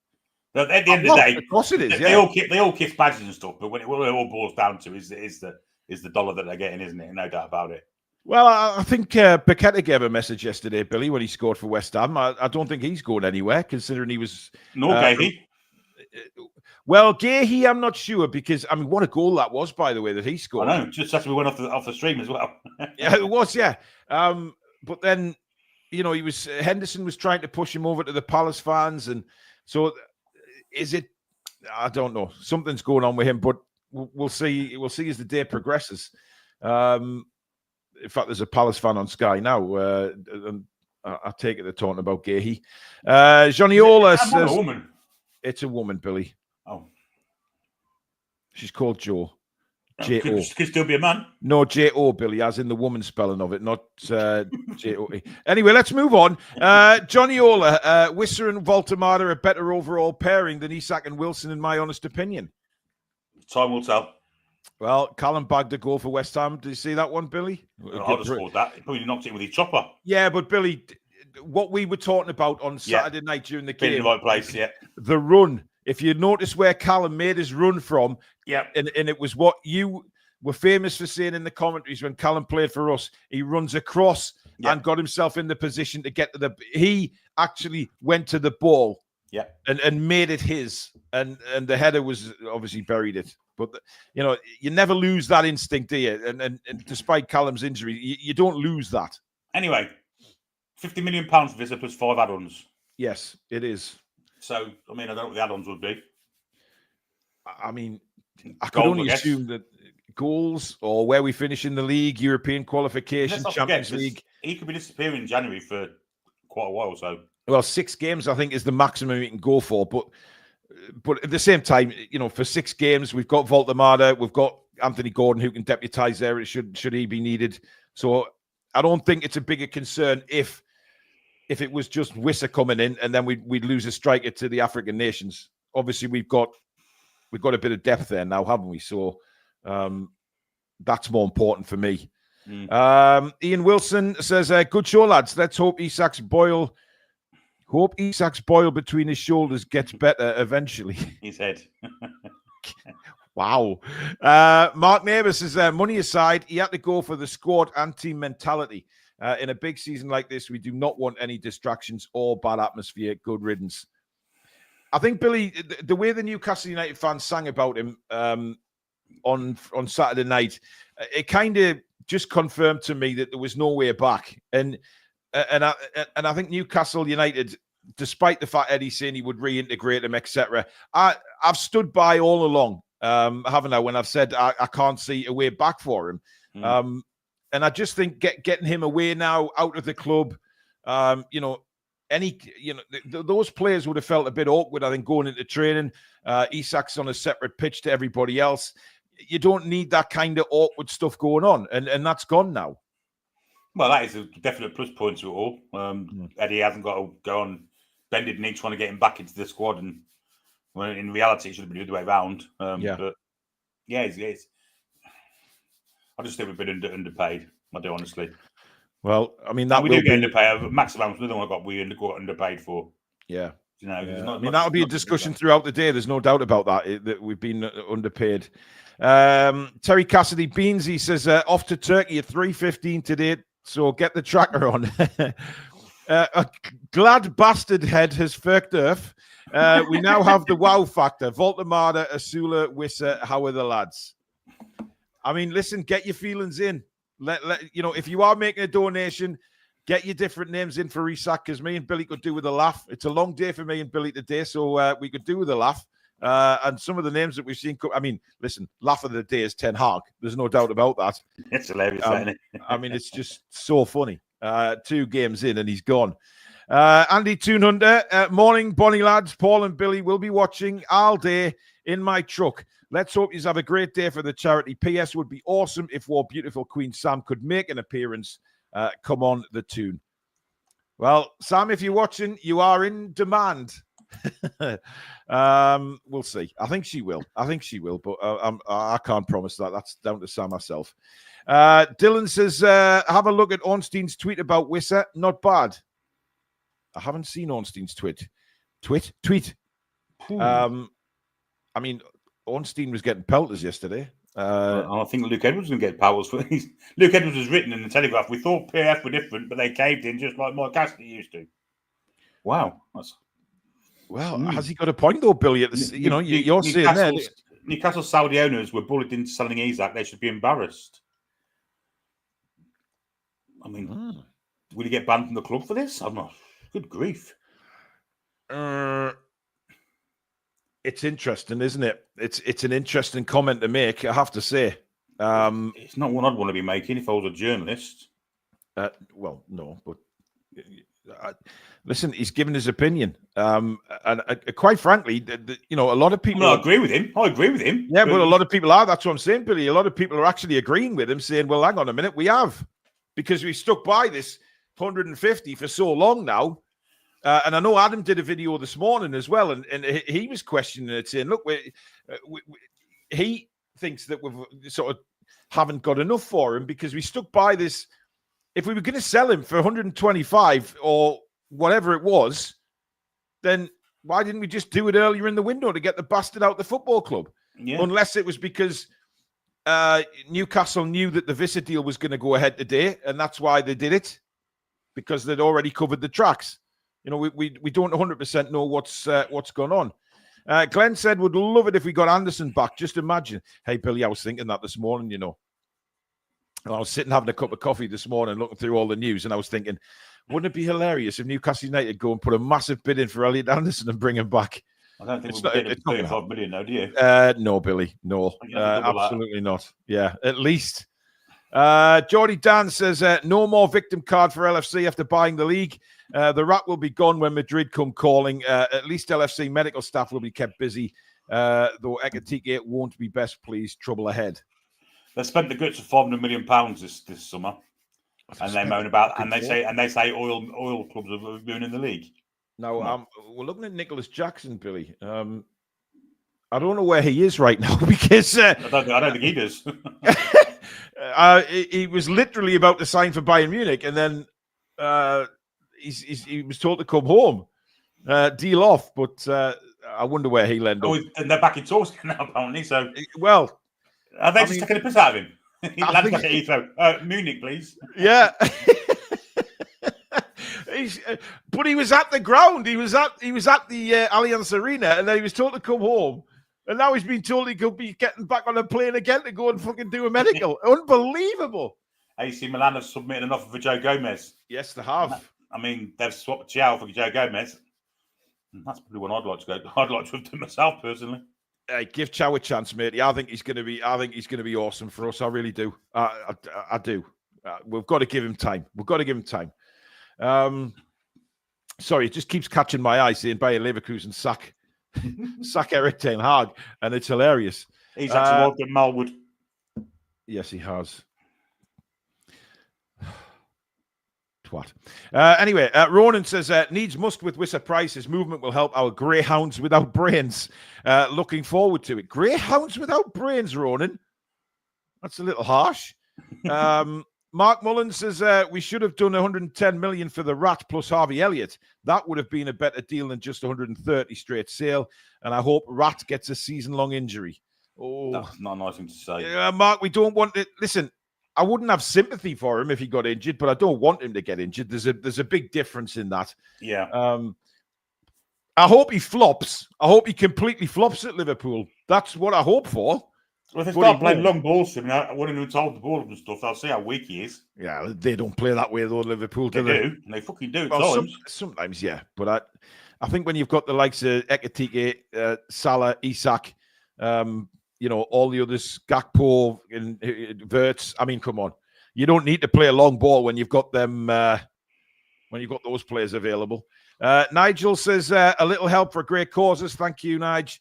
But at the end of the day, of course it is. They all kiss badges and stuff, but what it all boils down to is the dollar that they're getting, isn't it? No doubt about it. Well, I think Paqueta gave a message yesterday, Billy, when he scored for West Ham. I don't think he's going anywhere, considering he was. No, Gahey. Well, Gahey, I'm not sure, because I mean, what a goal that was, by the way, that he scored. I know, just after we went off the stream as well. Yeah, it was, yeah. But then, Henderson was trying to push him over to the Palace fans, and so is it? I don't know. Something's going on with him, but we'll see. We'll see as the day progresses. In fact, there's a Palace fan on Sky now. And I take it they're talking about Gahey. Johnny Ola says, a woman. It's a woman, Billy. Oh. She's called Jo. J-O. Could still be a man. No, J-O, Billy, as in the woman spelling of it, not J-O-E. Anyway, let's move on. Johnny Ola, Wissa and Voltemada are a better overall pairing than Isak and Wilson, in my honest opinion. Time will tell. Well, Callum bagged a goal for West Ham. Did you see that one, Billy? I'd have scored that. He probably knocked it with his chopper. Yeah, but Billy, what we were talking about on Saturday night during the game. In the right place, yeah. The run. If you notice where Callum made his run from, and it was what you were famous for saying in the commentaries when Callum played for us, he runs across and got himself in the position to get to the. He actually went to the ball, and made it his, and the header was obviously buried it. But you never lose that instinct, do you? And despite Callum's injury, you don't lose that. Anyway, £50 million for Visa plus 5 add-ons. Yes, it is. So, I mean, I don't know what the add-ons would be. I mean, I could only assume that goals or where we finish in the league, European qualification, Champions League. He could be disappearing in January for quite a while. So, well, 6 games I think is the maximum we can go for. But at the same time, for 6 games, we've got Voltemada, we've got Anthony Gordon who can deputise there. Should he be needed? So I don't think it's a bigger concern if it was just Wissa coming in and then we'd lose a striker to the African nations. Obviously, we've got a bit of depth there now, haven't we? So that's more important for me. Ian Wilson says, good show, lads. Let's hope Isak's boil between his shoulders gets better eventually. His head. Wow. Mark Neighbour says, money aside, he had to go for the squad and team mentality. In a big season like this, we do not want any distractions or bad atmosphere. Good riddance. I think, Billy, the way the Newcastle United fans sang about him on Saturday night, it kind of just confirmed to me that there was no way back. And I think Newcastle United, despite the fact Eddie saying he would reintegrate him, etc., I've stood by all along, haven't I, when I've said I can't see a way back for him. And I just think getting him away now, out of the club, those players would have felt a bit awkward, I think, going into training. Isak's on a separate pitch to everybody else. You don't need that kind of awkward stuff going on, and that's gone now. Well, that is a definite plus point to it all. Eddie hasn't got to go on bended knee trying to get him back into the squad, and well, in reality, it should have been the other way around. But yeah, it's I just think we've been underpaid. I do, honestly. Well, I mean, we do get underpaid. Max Adams, another one we got underpaid for. Yeah. I mean, that'll be a discussion throughout the day. There's no doubt about that we've been underpaid. Terry Cassidy Beansy says, off to Turkey at 3:15 today, so get the tracker on. A glad bastard head has fucked Earth. We now have the wow factor. Voltamada, Asula, Wissa, how are the lads? I mean, listen, get your feelings in. If you are making a donation, get your different names in for Isak, because me and Billy could do with a laugh. It's a long day for me and Billy today, so we could do with a laugh. And some of the names that we've seen, I mean, listen, laugh of the day is Ten Hag. There's no doubt about that. It's hilarious, isn't it? I mean, it's just so funny. 2 games in and he's gone. Andy Toon Hunter, morning, Bonnie lads. Paul and Billy will be watching all day in my truck. Let's hope you have a great day for the charity. PS would be awesome if our beautiful Queen Sam could make an appearance. Come on, the Toon. Well, Sam, if you're watching, you are in demand. We'll see. I think she will, but I can't promise that. That's down to Sam herself. Dylan says, have a look at Ornstein's tweet about Wissa. Not bad. I haven't seen Ornstein's tweet. I mean, Ornstein was getting pelters yesterday. I think Luke Edwards was going to get pelters. Luke Edwards was written in the Telegraph. We thought PF were different, but they caved in just like Mike Cassidy used to. Wow. Has he got a point though, Billy? You're saying there. Newcastle Saudi owners were bullied into selling Isak. They should be embarrassed. I mean, will he get banned from the club for this? I'm not. Good grief. It's interesting, isn't it? It's an interesting comment to make, I have to say. It's not one I'd want to be making if I was a journalist. Well, no, but listen, he's given his opinion, and quite frankly, a lot of people. I agree with him. Yeah, but a lot of people are. That's what I'm saying, Billy. A lot of people are actually agreeing with him, saying, "Well, hang on a minute, we have," because we stuck by this 150 for so long now. And I know Adam did a video this morning as well, and he was questioning it, saying, "Look, he thinks that we've sort of haven't got enough for him because we stuck by this. If we were going to sell him for 125 or whatever it was, then why didn't we just do it earlier in the window to get the bastard out the football club? Yeah. Unless it was because Newcastle knew that the Wissa deal was going to go ahead today, and that's why they did it, because they'd already covered the tracks." We don't 100% know what's going on. Glenn said, would love it if we got Anderson back. Just imagine. Hey, Billy, I was thinking that this morning, And I was sitting having a cup of coffee this morning, looking through all the news, and I was thinking, wouldn't it be hilarious if Newcastle United go and put a massive bid in for Elliot Anderson and bring him back? I don't think we'll get 35 million, though, do you? No, Billy. No, absolutely not. Yeah, at least. Geordie Dan says, no more victim card for LFC after buying the league. The rat will be gone when Madrid come calling. At least LFC medical staff will be kept busy, though Ekatike won't be best pleased. Trouble ahead. They spent the guts of £500 million this summer, and they moan about and they say oil clubs are ruining the league. Now we're looking at Nicholas Jackson, Billy. I don't know where he is right now because I don't think he does. He was literally about to sign for Bayern Munich, and then he was told to come home, deal off. But I wonder where he'll end up. And they're back in talks now, apparently. So, well, are they just taking a piss out of him? He lands back at Heathrow. Munich, please. Yeah. But he was at the ground. He was at the Allianz Arena, and then he was told to come home. And now he's been told he could be getting back on a plane again to go and fucking do a medical. Unbelievable. AC Milan have submitted an offer for Joe Gomez. Yes, they have. I mean, they've swapped Chiao for Joe Gomez. That's probably one I'd like to go. I'd like to have done myself personally. Give Chow a chance, mate. I think he's going to be awesome for us. I really do. I do. We've got to give him time. Sorry, it just keeps catching my eye saying Bayer Leverkusen sack Eric Ten Hag, and it's hilarious. He's actually worked at Malwood. Yes, he has. Twat. Anyway, Ronan says, needs must with Wissa Price. His movement will help our greyhounds without brains. Looking forward to it. Greyhounds without brains, Ronan? That's a little harsh. Mark Mullen says, we should have done 110 million for the Rat plus Harvey Elliott. That would have been a better deal than just 130 straight sale. And I hope Rat gets a season-long injury. Oh, that's not a nice thing to say. Yeah, Mark, we don't want it. Listen, I wouldn't have sympathy for him if he got injured, but I don't want him to get injured. There's a big difference in that. Yeah. I hope he flops. I hope he completely flops at Liverpool. That's what I hope for. Well, if they start playing long balls to him, I want him to hold the ball and stuff. I'll see how weak he is. Yeah, they don't play that way though, Liverpool. They do. They fucking do at times. Sometimes, yeah. But I think when you've got the likes of Ekitike, Salah, Isak, all the others, Gakpo and Verts. I mean, come on. You don't need to play a long ball when you've got them, when you've got those players available. Nigel says, a little help for great causes. Thank you, Nige.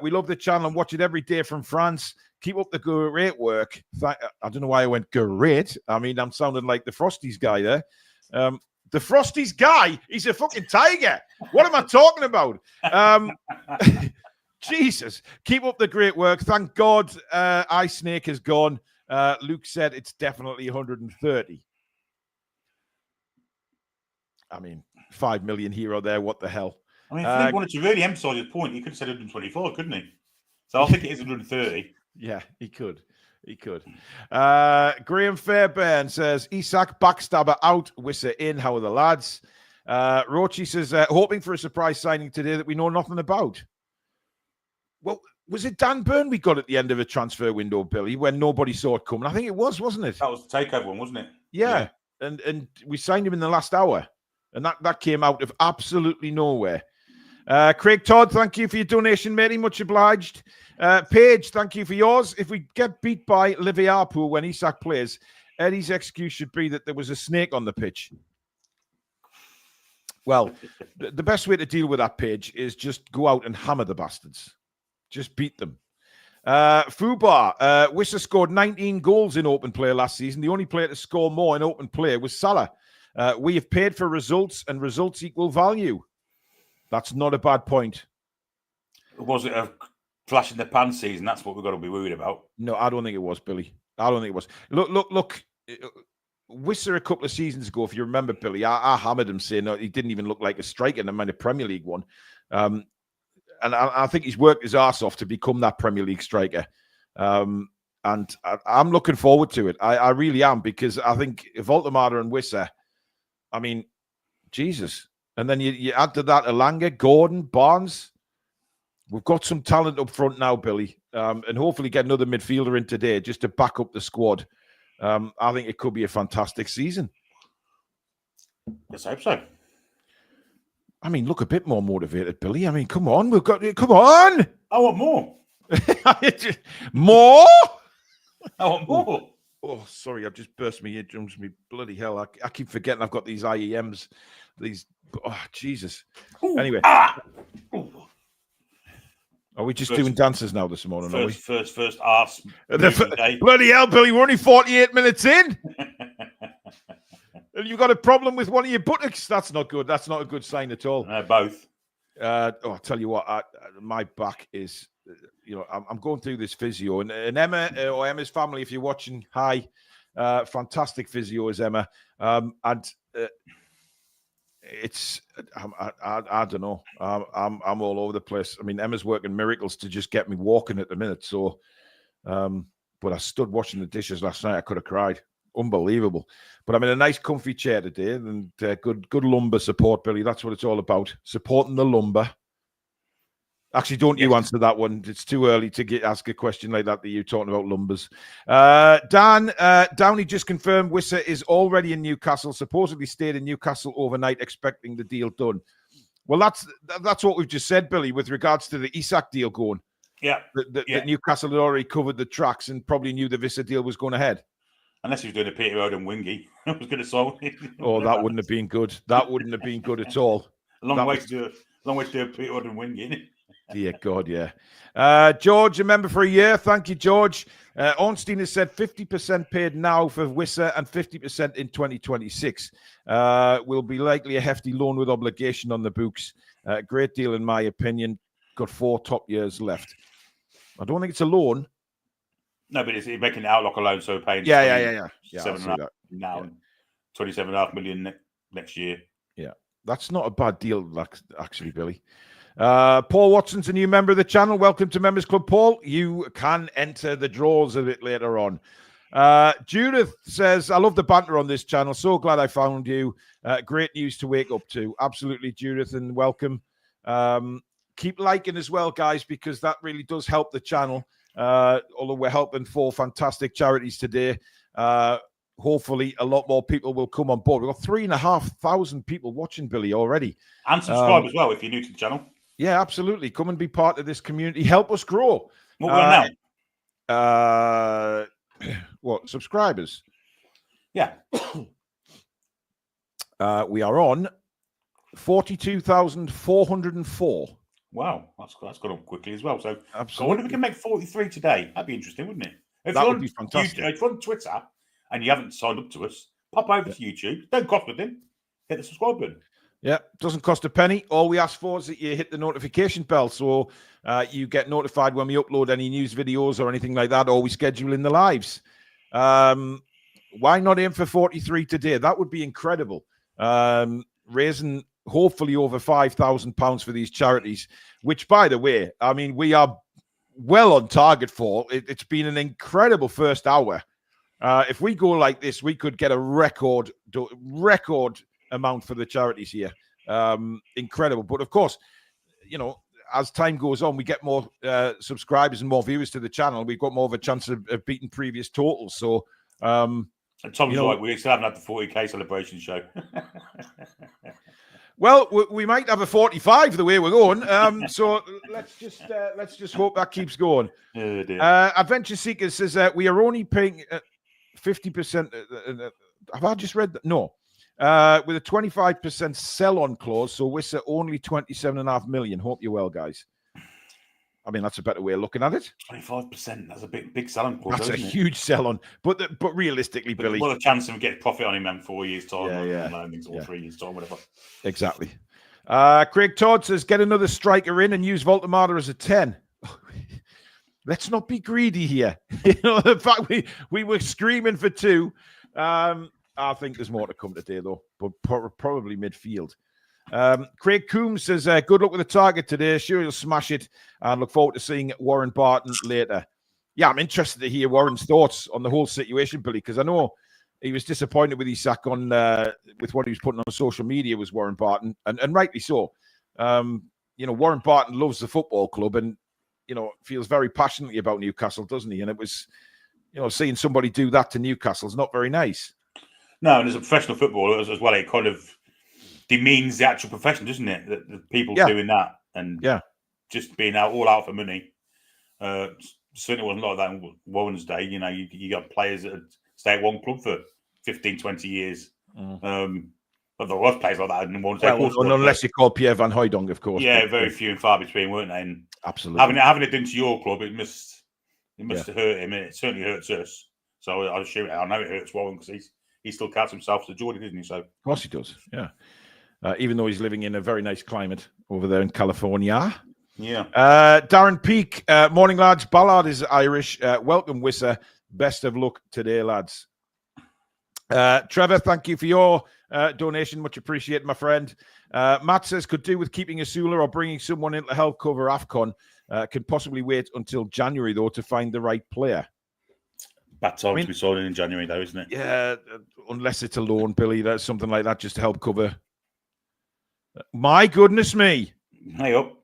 We love the channel and watch it every day from France. Keep up the great work. I don't know why I went great. I mean, I'm sounding like the Frosties guy there. The Frosties guy? He's a fucking tiger. What am I talking about? Jesus. Keep up the great work. Thank God Ice Snake is gone. Luke said it's definitely 130. I mean, 5 million here or there. What the hell? I mean, if he wanted to really emphasise his point, he could have said 124, couldn't he? So I think it is 130. Yeah, he could. He could. Graham Fairbairn says, Isak, backstabber out, Wissa in. How are the lads? Rochi says, hoping for a surprise signing today that we know nothing about. Well, was it Dan Burn we got at the end of a transfer window, Billy, when nobody saw it coming? I think it was, wasn't it? That was the takeover one, wasn't it? Yeah. And we signed him in the last hour. And that came out of absolutely nowhere. Craig Todd, thank you for your donation, matey. Much obliged. Paige, thank you for yours. If we get beat by Liverpool when Isak plays, Eddie's excuse should be that there was a snake on the pitch. Well, the best way to deal with that, Paige, is just go out and hammer the bastards. Just beat them. Fubar, Wissa scored 19 goals in open play last season. The only player to score more in open play was Salah. We have paid for results, and results equal value. That's not a bad point. Was it a flash in the pan season? That's what we've got to be worried about. No, I don't think it was, Billy. I don't think it was. Look. Wissa a couple of seasons ago, if you remember, Billy, I hammered him saying he didn't even look like a striker in the Premier League one. And I think he's worked his arse off to become that Premier League striker. And I'm looking forward to it. I really am, because I think Voltemada and Wissa, I mean, Jesus. And then you add to that Elanga, Gordon, Barnes. We've got some talent up front now, Billy. And hopefully get another midfielder in today just to back up the squad. I think it could be a fantastic season. Let's hope so. I mean, look a bit more motivated, Billy. I mean, come on. Come on. I want more. More? I want more. Oh, sorry. I've just burst my eardrums. Me bloody hell. I keep forgetting I've got these IEMs. Jesus. Ooh, anyway. Are we just doing dances now this morning? First arse. Bloody hell, Billy. We're only 48 minutes in. And you've got a problem with one of your buttocks. That's not good. That's not a good sign at all. Both. I'll tell you what. My back is, I'm going through this physio. And Emma, or Emma's family, if you're watching, hi. Fantastic physio is Emma. It's I don't know. I'm all over the place. I mean, Emma's working miracles to just get me walking at the minute. So, but I stood washing the dishes last night. I could have cried. Unbelievable. But I'm in a nice, comfy chair today, and good lumbar support, Billy. That's what it's all about. Supporting the lumbar. Actually, don't you answer that one. It's too early to ask a question like that you're talking about lumbers. Dan, Downey just confirmed Wissa is already in Newcastle, supposedly stayed in Newcastle overnight, expecting the deal done. Well, that's what we've just said, Billy, with regards to the Isak deal going. Yeah. That Newcastle had already covered the tracks and probably knew the Wissa deal was going ahead. Unless he was doing a Peter Road and Wingy. I was going to solve it. Oh, that wouldn't have been good. That wouldn't have been good at all. A long way to do a Peter Road and Wingy, isn't it? Dear God, yeah. George, a member for a year. Thank you, George. Ornstein has said 50% paid now for Wissa and 50% in 2026. Will be likely a hefty loan with obligation on the books. Great deal, in my opinion. Got 4 top years left. I don't think it's a loan. No, but it's making it out like a loan, so paying yeah. 7.5 now, 27.5 million next year. Yeah, that's not a bad deal, actually, Billy. Paul Watson's a new member of the channel. Welcome to Members Club, Paul. You can enter the draws a bit later on. Judith says, I love the banter on this channel. So glad I found you. Great news to wake up to. Absolutely, Judith, and welcome. Keep liking as well, guys, because that really does help the channel. Although we're helping 4 fantastic charities today. Hopefully, a lot more people will come on board. We've got 3,500 people watching, Billy, already. And subscribe as well if you're new to the channel. Yeah, absolutely. Come and be part of this community. Help us grow. What we're now? What, subscribers? Yeah. We are on 42,404. Wow, that's gone up quickly as well. So absolutely. I wonder if we can make 43 today. That'd be interesting, wouldn't it? That would be fantastic. If you're on Twitter and you haven't signed up to us, pop over to YouTube. Don't cost anything. Hit the subscribe button. Yeah, doesn't cost a penny. All we ask for is that you hit the notification bell so you get notified when we upload any news videos or anything like that, or we schedule in the lives. Why not aim for 43 today? That would be incredible. Raising hopefully over £5,000 for these charities, which, by the way, I mean, we are well on target for. It's been an incredible first hour. If we go like this, we could get a record amount for the charities here. Incredible. But of course, you know, as time goes on, we get more subscribers and more viewers to the channel. We've got more of a chance of beating previous totals. So, and Tom's right, we still haven't had the 40k celebration show. Well, we might have a 45 the way we're going. So let's just hope that keeps going. Oh, dear. Adventure Seeker says we are only paying 50%. Have I just read that? No. With a 25% sell-on clause, so Wissa only 27.5 million. Hope you're well, guys. I mean, that's a better way of looking at it. 25%. That's a big sell-on clause. That's a huge sell-on. But realistically, Billy, what a chance of getting profit on him in 4 years' time, or 3 years' time, whatever. Exactly. Craig Todd says, get another striker in and use Voltamata as a 10. Let's not be greedy here. You know, the fact we were screaming for 2. I think there's more to come today, though, but probably midfield. Craig Coombs says, good luck with the target today. Sure, you'll smash it. And look forward to seeing Warren Barton later. Yeah, I'm interested to hear Warren's thoughts on the whole situation, Billy, because I know he was disappointed with Isak on with what he was putting on social media was Warren Barton, and rightly so. You know, Warren Barton loves the football club and, you know, feels very passionately about Newcastle, doesn't he? And it was, you know, seeing somebody do that to Newcastle is not very nice. No, and as a professional footballer as well, it kind of demeans the actual profession, doesn't it? The people doing that and just being all out for money. Certainly wasn't like that in Warren's day. You know, you got players that stay at one club for 15, 20 years. But there was players like that in Warren's day. Well, unless you call Pierre Van Hooijdonk, of course. Yeah, very few and far between, weren't they? And absolutely. Having it done to your club, it must hurt him, and it certainly hurts us. So I know it hurts Warren because he still counts himself as a Geordie, doesn't he? So, of course he does, yeah. Even though he's living in a very nice climate over there in California. Yeah. Darren Peake, morning, lads. Ballard is Irish. Welcome, Wissa. Best of luck today, lads. Trevor, thank you for your donation. Much appreciated, my friend. Matt says, could do with keeping Asula or bringing someone in to help cover AFCON. Can possibly wait until January, though, to find the right player. Bad time to be signing in January, though, isn't it? Yeah, unless it's a loan, Billy. That's something like that just to help cover. My goodness me. Hey up.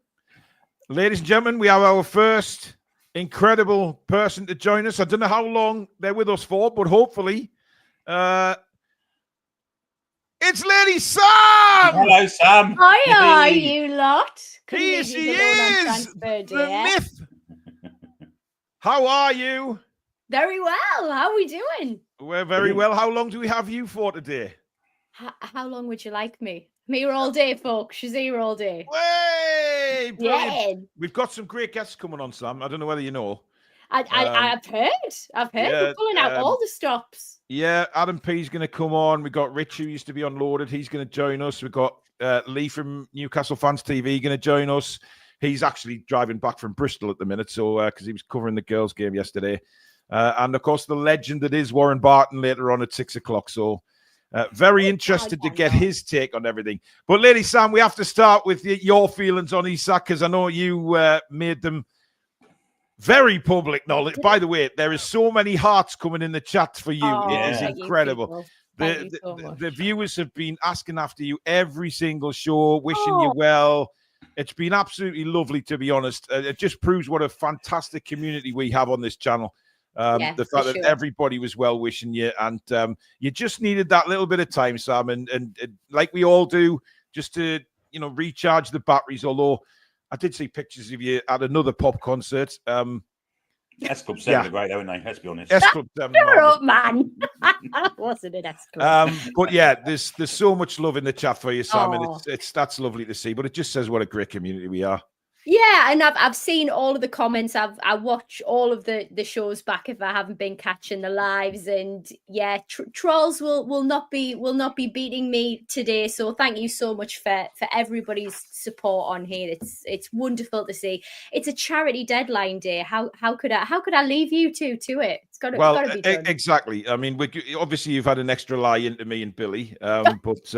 Ladies and gentlemen, we have our first incredible person to join us. I don't know how long they're with us for, but hopefully it's Lady Sam! Hello, Sam. Hiya, you lot. Here she is, the myth. How are you? Very well. How are we doing? We're very well. How long do we have you for today? How long would you like me? I'm here all day, folks. She's here all day. Way! Yeah. We've got some great guests coming on, Sam. I don't know whether you know. I've heard. We're pulling out all the stops. Yeah, Adam P's going to come on. We've got Rich, who used to be unloaded. He's going to join us. We've got Lee from Newcastle Fans TV going to join us. He's actually driving back from Bristol at the minute, so because he was covering the girls' game yesterday. And, of course, the legend that is Warren Barton later on at 6 o'clock. So Very interested to get his take on everything. But Lady Sam, we have to start with your feelings on Isak, because I know you made them very public knowledge. By the way, there is so many hearts coming in the chat for you. It is incredible. The viewers have been asking after you every single show, wishing you well. It's been absolutely lovely, to be honest. It just proves what a fantastic community we have on this channel. The fact that everybody was well wishing you, and you just needed that little bit of time, Sam, and like we all do, just to recharge the batteries. Although I did see pictures of you at another pop concert. S Club 7 are great, haven't they? Let's be honest. S Club 7, man. Wasn't it S Club? But yeah, there's so much love in the chat for you, Sam, and that's lovely to see. But it just says what a great community we are. Yeah, and I've seen all of the comments. I watch all of the shows back if I haven't been catching the lives, and yeah, trolls will not be beating me today. So thank you so much for everybody's support on here. It's wonderful to see. It's a charity deadline day. How could I leave you to it? It's got to be done. Exactly. I mean, obviously you've had an extra lie into me and Billy, but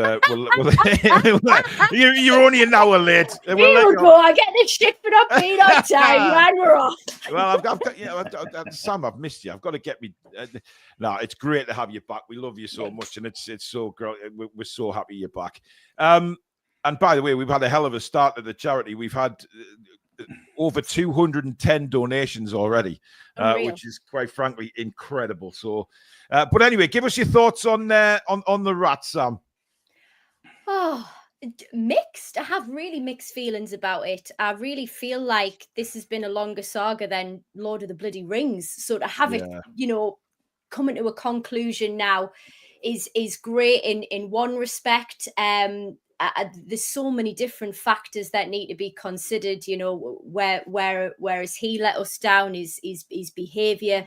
you're only an hour late. Here we go. I get this shit for not being on time, man. We're off. Well, I've got Sam, I've missed you. I've got to get me. No, it's great to have you back. We love you so much, and it's so great. We're so happy you're back. And by the way, we've had a hell of a start to the charity. We've had over 210 donations already, which is quite frankly incredible. So, but anyway, give us your thoughts on the rat, Sam. Oh, mixed. I have really mixed feelings about it. I really feel like this has been a longer saga than Lord of the Bloody Rings. So to have it, coming to a conclusion now is great in one respect. There's so many different factors that need to be considered. Whereas he let us down, his behaviour.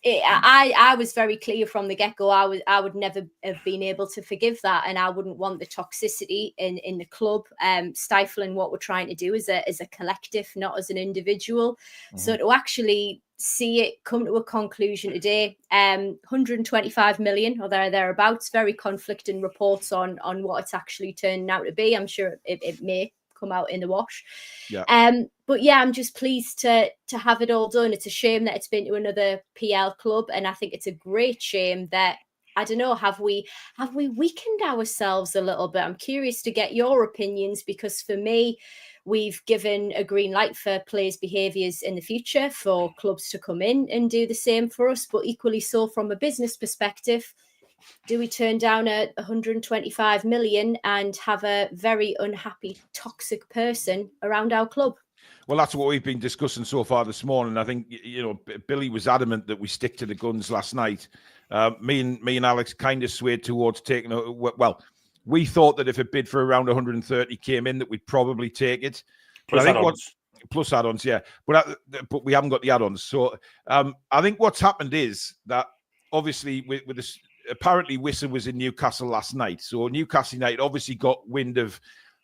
I was very clear from the get-go. I would never have been able to forgive that, and I wouldn't want the toxicity in the club stifling what we're trying to do as a collective, not as an individual. Mm-hmm. So to actually see it come to a conclusion today, 125 million or thereabouts, very conflicting reports on what it's actually turning out to be. I'm sure it may come out in the wash. But yeah, I'm just pleased to have it all done. It's a shame that it's been to another PL club, and I think it's a great shame that, I don't know, have we weakened ourselves a little bit? I'm curious to get your opinions, because for me, we've given a green light for players' behaviours in the future for clubs to come in and do the same for us, but equally so from a business perspective. Do we turn down 125 million and have a very unhappy, toxic person around our club? Well, that's what we've been discussing so far this morning. I think, Billy was adamant that we stick to the guns last night. Me and Alex kind of swayed towards taking we thought that if a bid for around 130 came in, that we'd probably take it. Plus add-ons. Plus add-ons, yeah. But we haven't got the add-ons. So I think what's happened is that obviously with this, apparently Wissa was in Newcastle last night. So Newcastle United obviously got wind of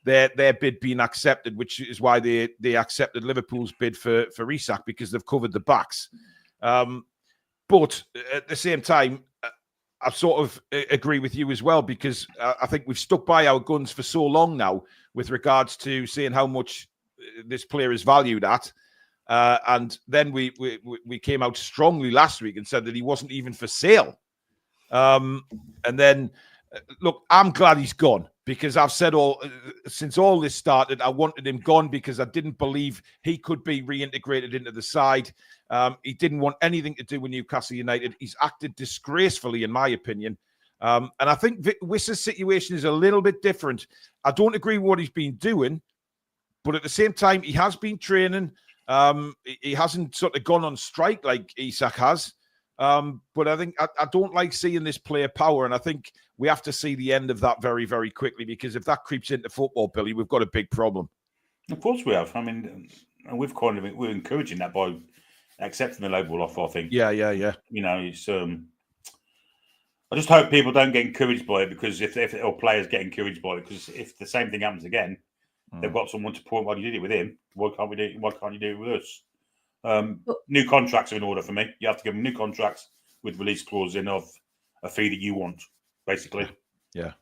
their bid being accepted, which is why they accepted Liverpool's bid for Isak, because they've covered the backs. But at the same time, I sort of agree with you as well, because I think we've stuck by our guns for so long now with regards to saying how much this player is valued at. And then we came out strongly last week and said that he wasn't even for sale. And then, look, I'm glad he's gone, because I've said since all this started, I wanted him gone because I didn't believe he could be reintegrated into the side. He didn't want anything to do with Newcastle United. He's acted disgracefully, in my opinion. And I think Wissa's situation is a little bit different. I don't agree with what he's been doing, but at the same time, he has been training. He hasn't sort of gone on strike like Isak has. But I think I don't like seeing this player power, and I think we have to see the end of that very, very quickly, because if that creeps into football, Billy, we've got a big problem. Of course we have. I mean, we're encouraging that by accepting the low ball offer, I think. Yeah. It's I just hope people don't get encouraged by it, because if players get encouraged by it, because if the same thing happens again, they've got someone to point, why you did it with him, why can't you do it with us? New contracts are in order for me. You have to give them new contracts with release clauses in of a fee that you want. basically. Yeah.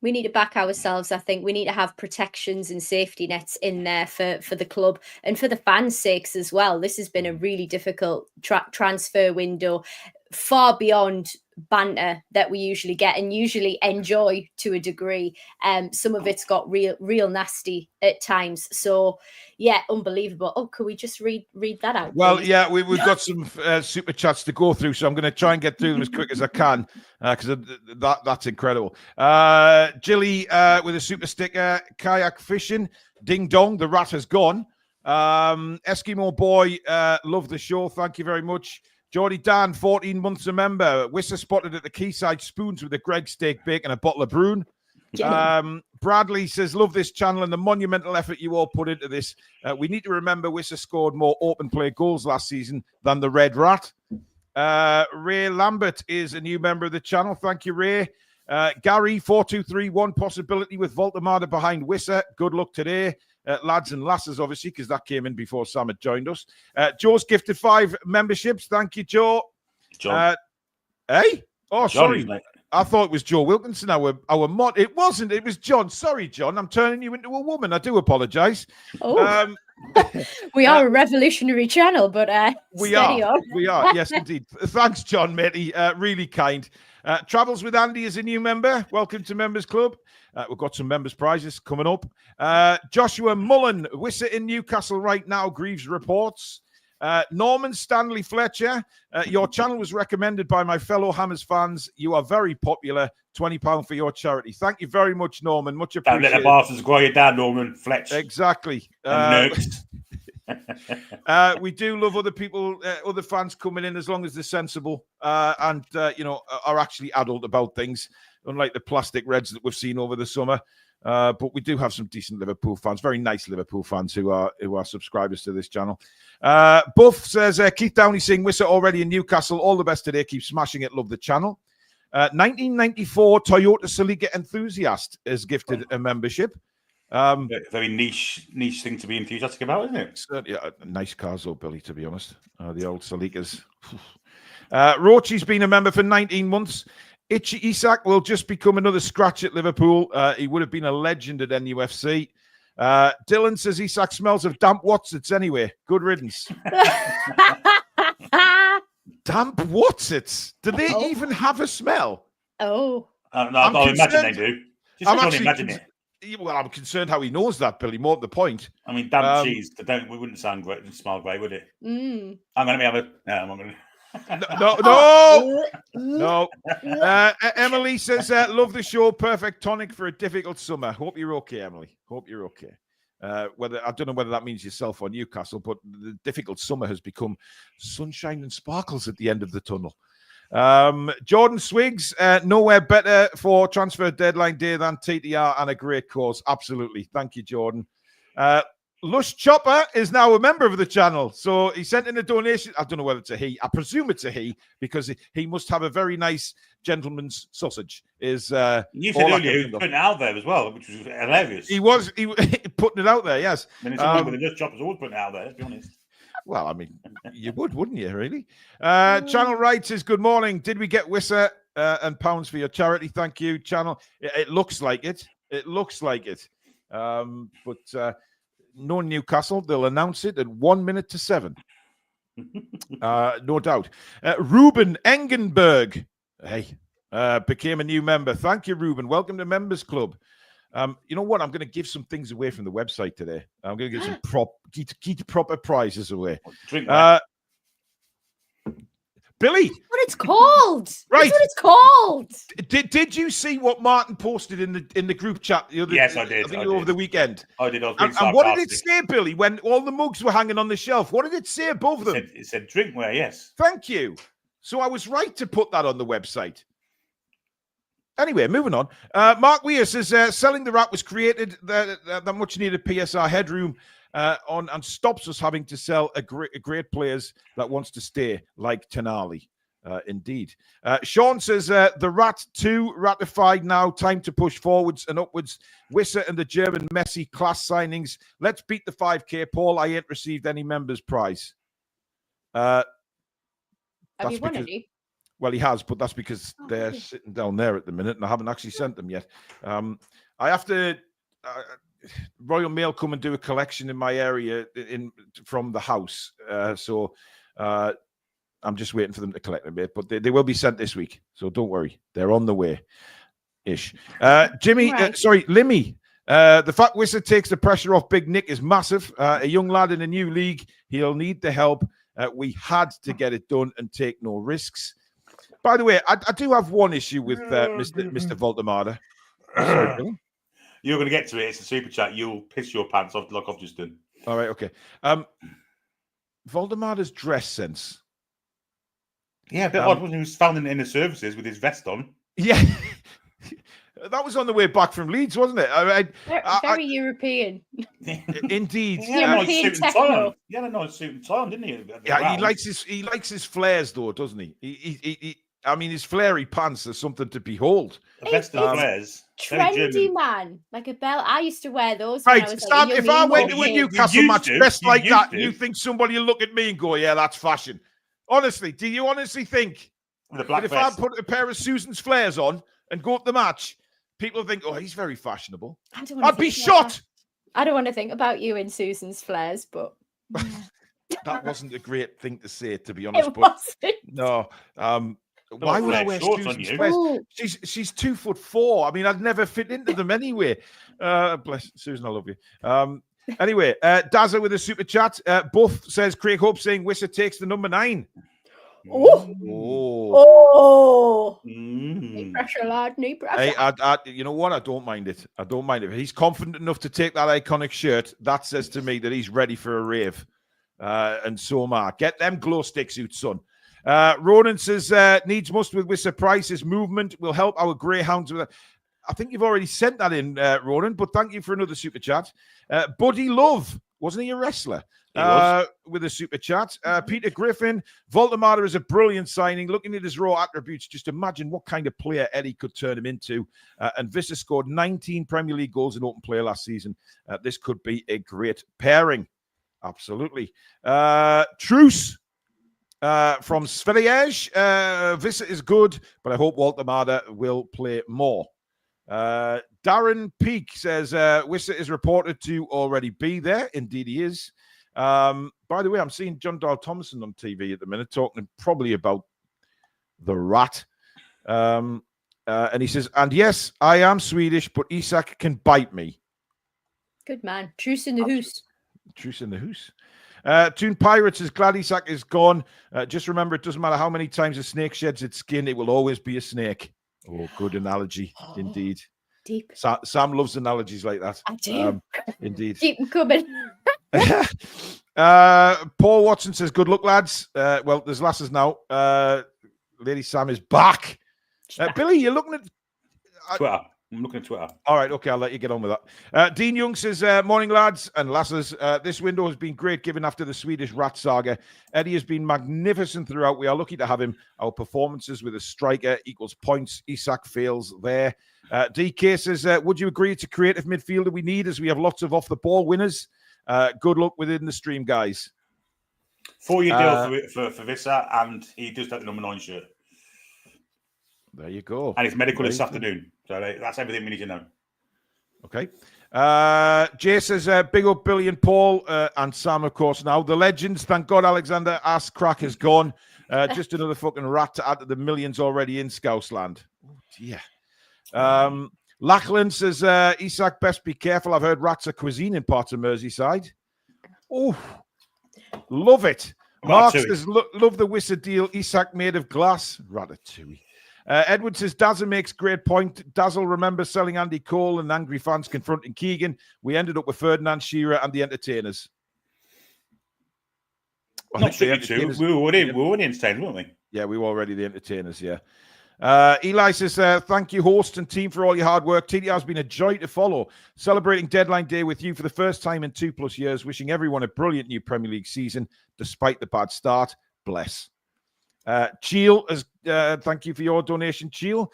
We need to back ourselves. I think we need to have protections and safety nets in there for the club and for the fans' sakes as well. This has been a really difficult transfer window, far beyond banter that we usually get and usually enjoy to a degree. Some of it's got real nasty at times. So yeah, unbelievable. Oh, could we just read that out? Well, please? yeah, we've got some super chats to go through, so I'm going to try and get through them as quick as I can because that's incredible. Jilly with a super sticker, kayak fishing, ding dong, the rat has gone. Eskimo boy, love the show, thank you very much. Geordie Dan, 14 months a member. Wissa spotted at the Quayside Spoons with a Greg steak bake and a bottle of Broon. Bradley says, love this channel and the monumental effort you all put into this. We need to remember Wissa scored more open play goals last season than the Red Rat. Ray Lambert is a new member of the channel. Thank you, Ray. Gary, 4231, possibility with Voltamada behind Wissa. Good luck today. Lads and lasses, obviously, because that came in before Sam had joined us. Joe's gifted 5 memberships. Thank you, Joe. John. Hey? Oh, sorry. Mate. I thought it was Joe Wilkinson, our mod. It wasn't. It was John. Sorry, John. I'm turning you into a woman. I do apologise. Oh. We are a revolutionary channel, but we are. Yes, indeed. Thanks, John, matey. Really kind. Travels with Andy is a new member. Welcome to Members Club. We've got some members' prizes coming up. Joshua Mullen, Wissa in Newcastle right now, Greaves reports. Norman Stanley Fletcher, your channel was recommended by my fellow Hammers fans. You are very popular. £20 for your charity. Thank you very much, Norman. Much appreciated. Don't let the bastards grow you down, Norman Fletcher. Exactly. We do love other people, other fans coming in as long as they're sensible and are actually adult about things, unlike the plastic reds that we've seen over the summer. But we do have some decent Liverpool fans, very nice Liverpool fans who are subscribers to this channel. Buff says, Keith Downey saying, Wissa already in Newcastle. All the best today. Keep smashing it. Love the channel. 1994 Toyota Celica enthusiast is gifted a membership. Very niche thing to be enthusiastic about, isn't it? Yeah, nice cars though, Billy, to be honest. The old Celicas. Rochi's been a member for 19 months. Itchy Isak will just become another scratch at Liverpool. He would have been a legend at NUFC. Dylan says Isak smells of damp Watsits anyway. Good riddance. Damp Watsits? Do they even have a smell? Oh. No, I imagine they do. Just can't imagine it. Well, I'm concerned how he knows that, Billy. More to the point. I mean, damp cheese. We wouldn't sound great. It smell great, would it? Mm. I'm going to have a. No, I'm not going to. No. Emily says, love the show. Perfect tonic for a difficult summer. Hope you're okay, Emily. Hope you're okay. I don't know whether that means yourself or Newcastle, but the difficult summer has become sunshine and sparkles at the end of the tunnel. Jordan Swiggs, nowhere better for transfer deadline day than TTR and a great cause. Absolutely. Thank you, Jordan. Lush Chopper is now a member of the channel. So he sent in a donation. I don't know whether it's a he. I presume it's a he because he must have a very nice gentleman's sausage. You said earlier he was putting it out there as well, which was hilarious. He was putting it out there, yes. I mean, the Lush Chopper's always putting it out there, let's be honest. Well, I mean, you would, wouldn't you, really? Channel Right says, good morning. Did we get Wissa and pounds for your charity? Thank you, Channel. It looks like it. It looks like it. But no Newcastle. They'll announce it at 1:07. No doubt. Ruben Engenberg, became a new member. Thank you, Ruben. Welcome to Members Club. You know what? I'm going to give some things away from the website today. I'm going to give some proper prizes away. Drink that. Billy, what it's called? Right, that's what it's called. Did you see what Martin posted in the group chat? Yes, I did. I think over the weekend. I did. And what did it say, Billy? When all the mugs were hanging on the shelf, what did it say above them? It said drinkware. Yes. Thank you. So I was right to put that on the website. Anyway, moving on. Mark Weir says, selling the rat was created that much needed PSR headroom and stops us having to sell a great players that wants to stay, like Tenali. Indeed. Sean says, the Rat 2 ratified now. Time to push forwards and upwards. Wissa and the German Messi class signings. Let's beat the 5K. Paul, I ain't received any members' prize. Have you won any? Well, he has, but that's because they're sitting down there at the minute, and I haven't actually sent them yet. I have to. Royal Mail come and do a collection in my area from the house, so I'm just waiting for them to collect them. But they will be sent this week, so don't worry, they're on the way. Ish. Jimmy, Right. Sorry, Limmy. The fact Wissa takes the pressure off Big Nick is massive. A young lad in a new league, he'll need the help. We had to get it done and take no risks. By the way, I do have one issue with Mr. Voldemar. Sorry, Bill. You're going to get to it. It's a super chat. You'll piss your pants off like I've just done. All right, okay. Voldemar's dress sense. Yeah, a bit odd when he was found in the services with his vest on. Yeah. That was on the way back from Leeds, wasn't it? Very European. Indeed. He had a nice suit and tie on. He had a nice suit and tie on, didn't he? Yeah, he likes his flares though, doesn't he? I mean, his flary pants are something to behold. A vest and flares. Trendy man, like a belt. I used to wear those. Right, If I went to a Newcastle match dressed like that, you think somebody will look at me and go, "Yeah, that's fashion." Honestly, do you honestly think that if I put a pair of Susan's flares on and go up the match, people think, "Oh, he's very fashionable"? I'd be shot. I don't want to think about you in Susan's flares, but that wasn't a great thing to say, to be honest. It wasn't. No. Why would I wear Susan's flares? She's 2'4". I mean, I'd never fit into them anyway. Bless Susan, I love you. Anyway, Dazza with a super chat. Buff says Craig Hope saying Wissa takes the number 9. No pressure, lad. No pressure. Hey, you know what? I don't mind it. He's confident enough to take that iconic shirt. That says to me that he's ready for a rave. And so am I. Get them glow sticks out, son. Ronan says needs must with Wissa Price. His movement will help our greyhounds with that. I think you've already sent that in, Ronan, but thank you for another super chat. Buddy Love, wasn't he a wrestler? With a super chat. Peter Griffin, Voldemar is a brilliant signing. Looking at his raw attributes, just imagine what kind of player Eddie could turn him into. And Wissa scored 19 Premier League goals in open play last season. This could be a great pairing. Absolutely. Truce. From Sveriges, Wissa is good, but I hope Voldemar will play more. Darren Peake says Wissa is reported to already be there. Indeed, he is. By the way, I'm seeing John Dahl Thompson on TV at the minute talking probably about the rat. And he says, and yes, I am Swedish, but Isak can bite me. Good man. Truce in the hoose. Truce in the hoose. Toon Pirates is glad Isak is gone. Just remember, it doesn't matter how many times a snake sheds its skin, it will always be a snake. Oh, good analogy, indeed. Deep. Sam loves analogies like that. I do. Indeed. Keep them coming. Paul Watson says, good luck, lads. Well, there's lasses now. Lady Sam is back. Billy, you're looking at... Twitter. I'm looking at Twitter. All right, okay, I'll let you get on with that. Dean Young says, morning, lads and lasses. This window has been great given after the Swedish rat saga. Eddie has been magnificent throughout. We are lucky to have him. Our performances with a striker equals points. Isak fails there. DK says, would you agree it's a creative midfielder we need as we have lots of off-the-ball winners? Good luck within the stream, guys. 4-year deal for Wissa, and he does take the number 9 shirt. There you go. And it's medical this afternoon. So that's everything we need to know. Okay. Jay says, big up Billy and Paul and Sam, of course, now. The legends, thank God Alexander Ass Crack is gone. Just another fucking rat to add to the millions already in Scousland. Oh, dear. Lachlan says, Isak, best be careful. I've heard rats are cuisine in parts of Merseyside. Oh, love it. Mark says, love the Wissa deal. Isak made of glass. Ratatouille. Edward says, Dazzle makes great point. Dazzle remembers selling Andy Cole and angry fans confronting Keegan. We ended up with Ferdinand Shearer and the entertainers. Not strictly true. We were already entertained, weren't we? Yeah, we were already the entertainers, yeah. Eli says, thank you, host and team, for all your hard work. TDR has been a joy to follow. Celebrating deadline day with you for the first time in 2+ years. Wishing everyone a brilliant new Premier League season, despite the bad start. Bless. Cheel, thank you for your donation, Cheel.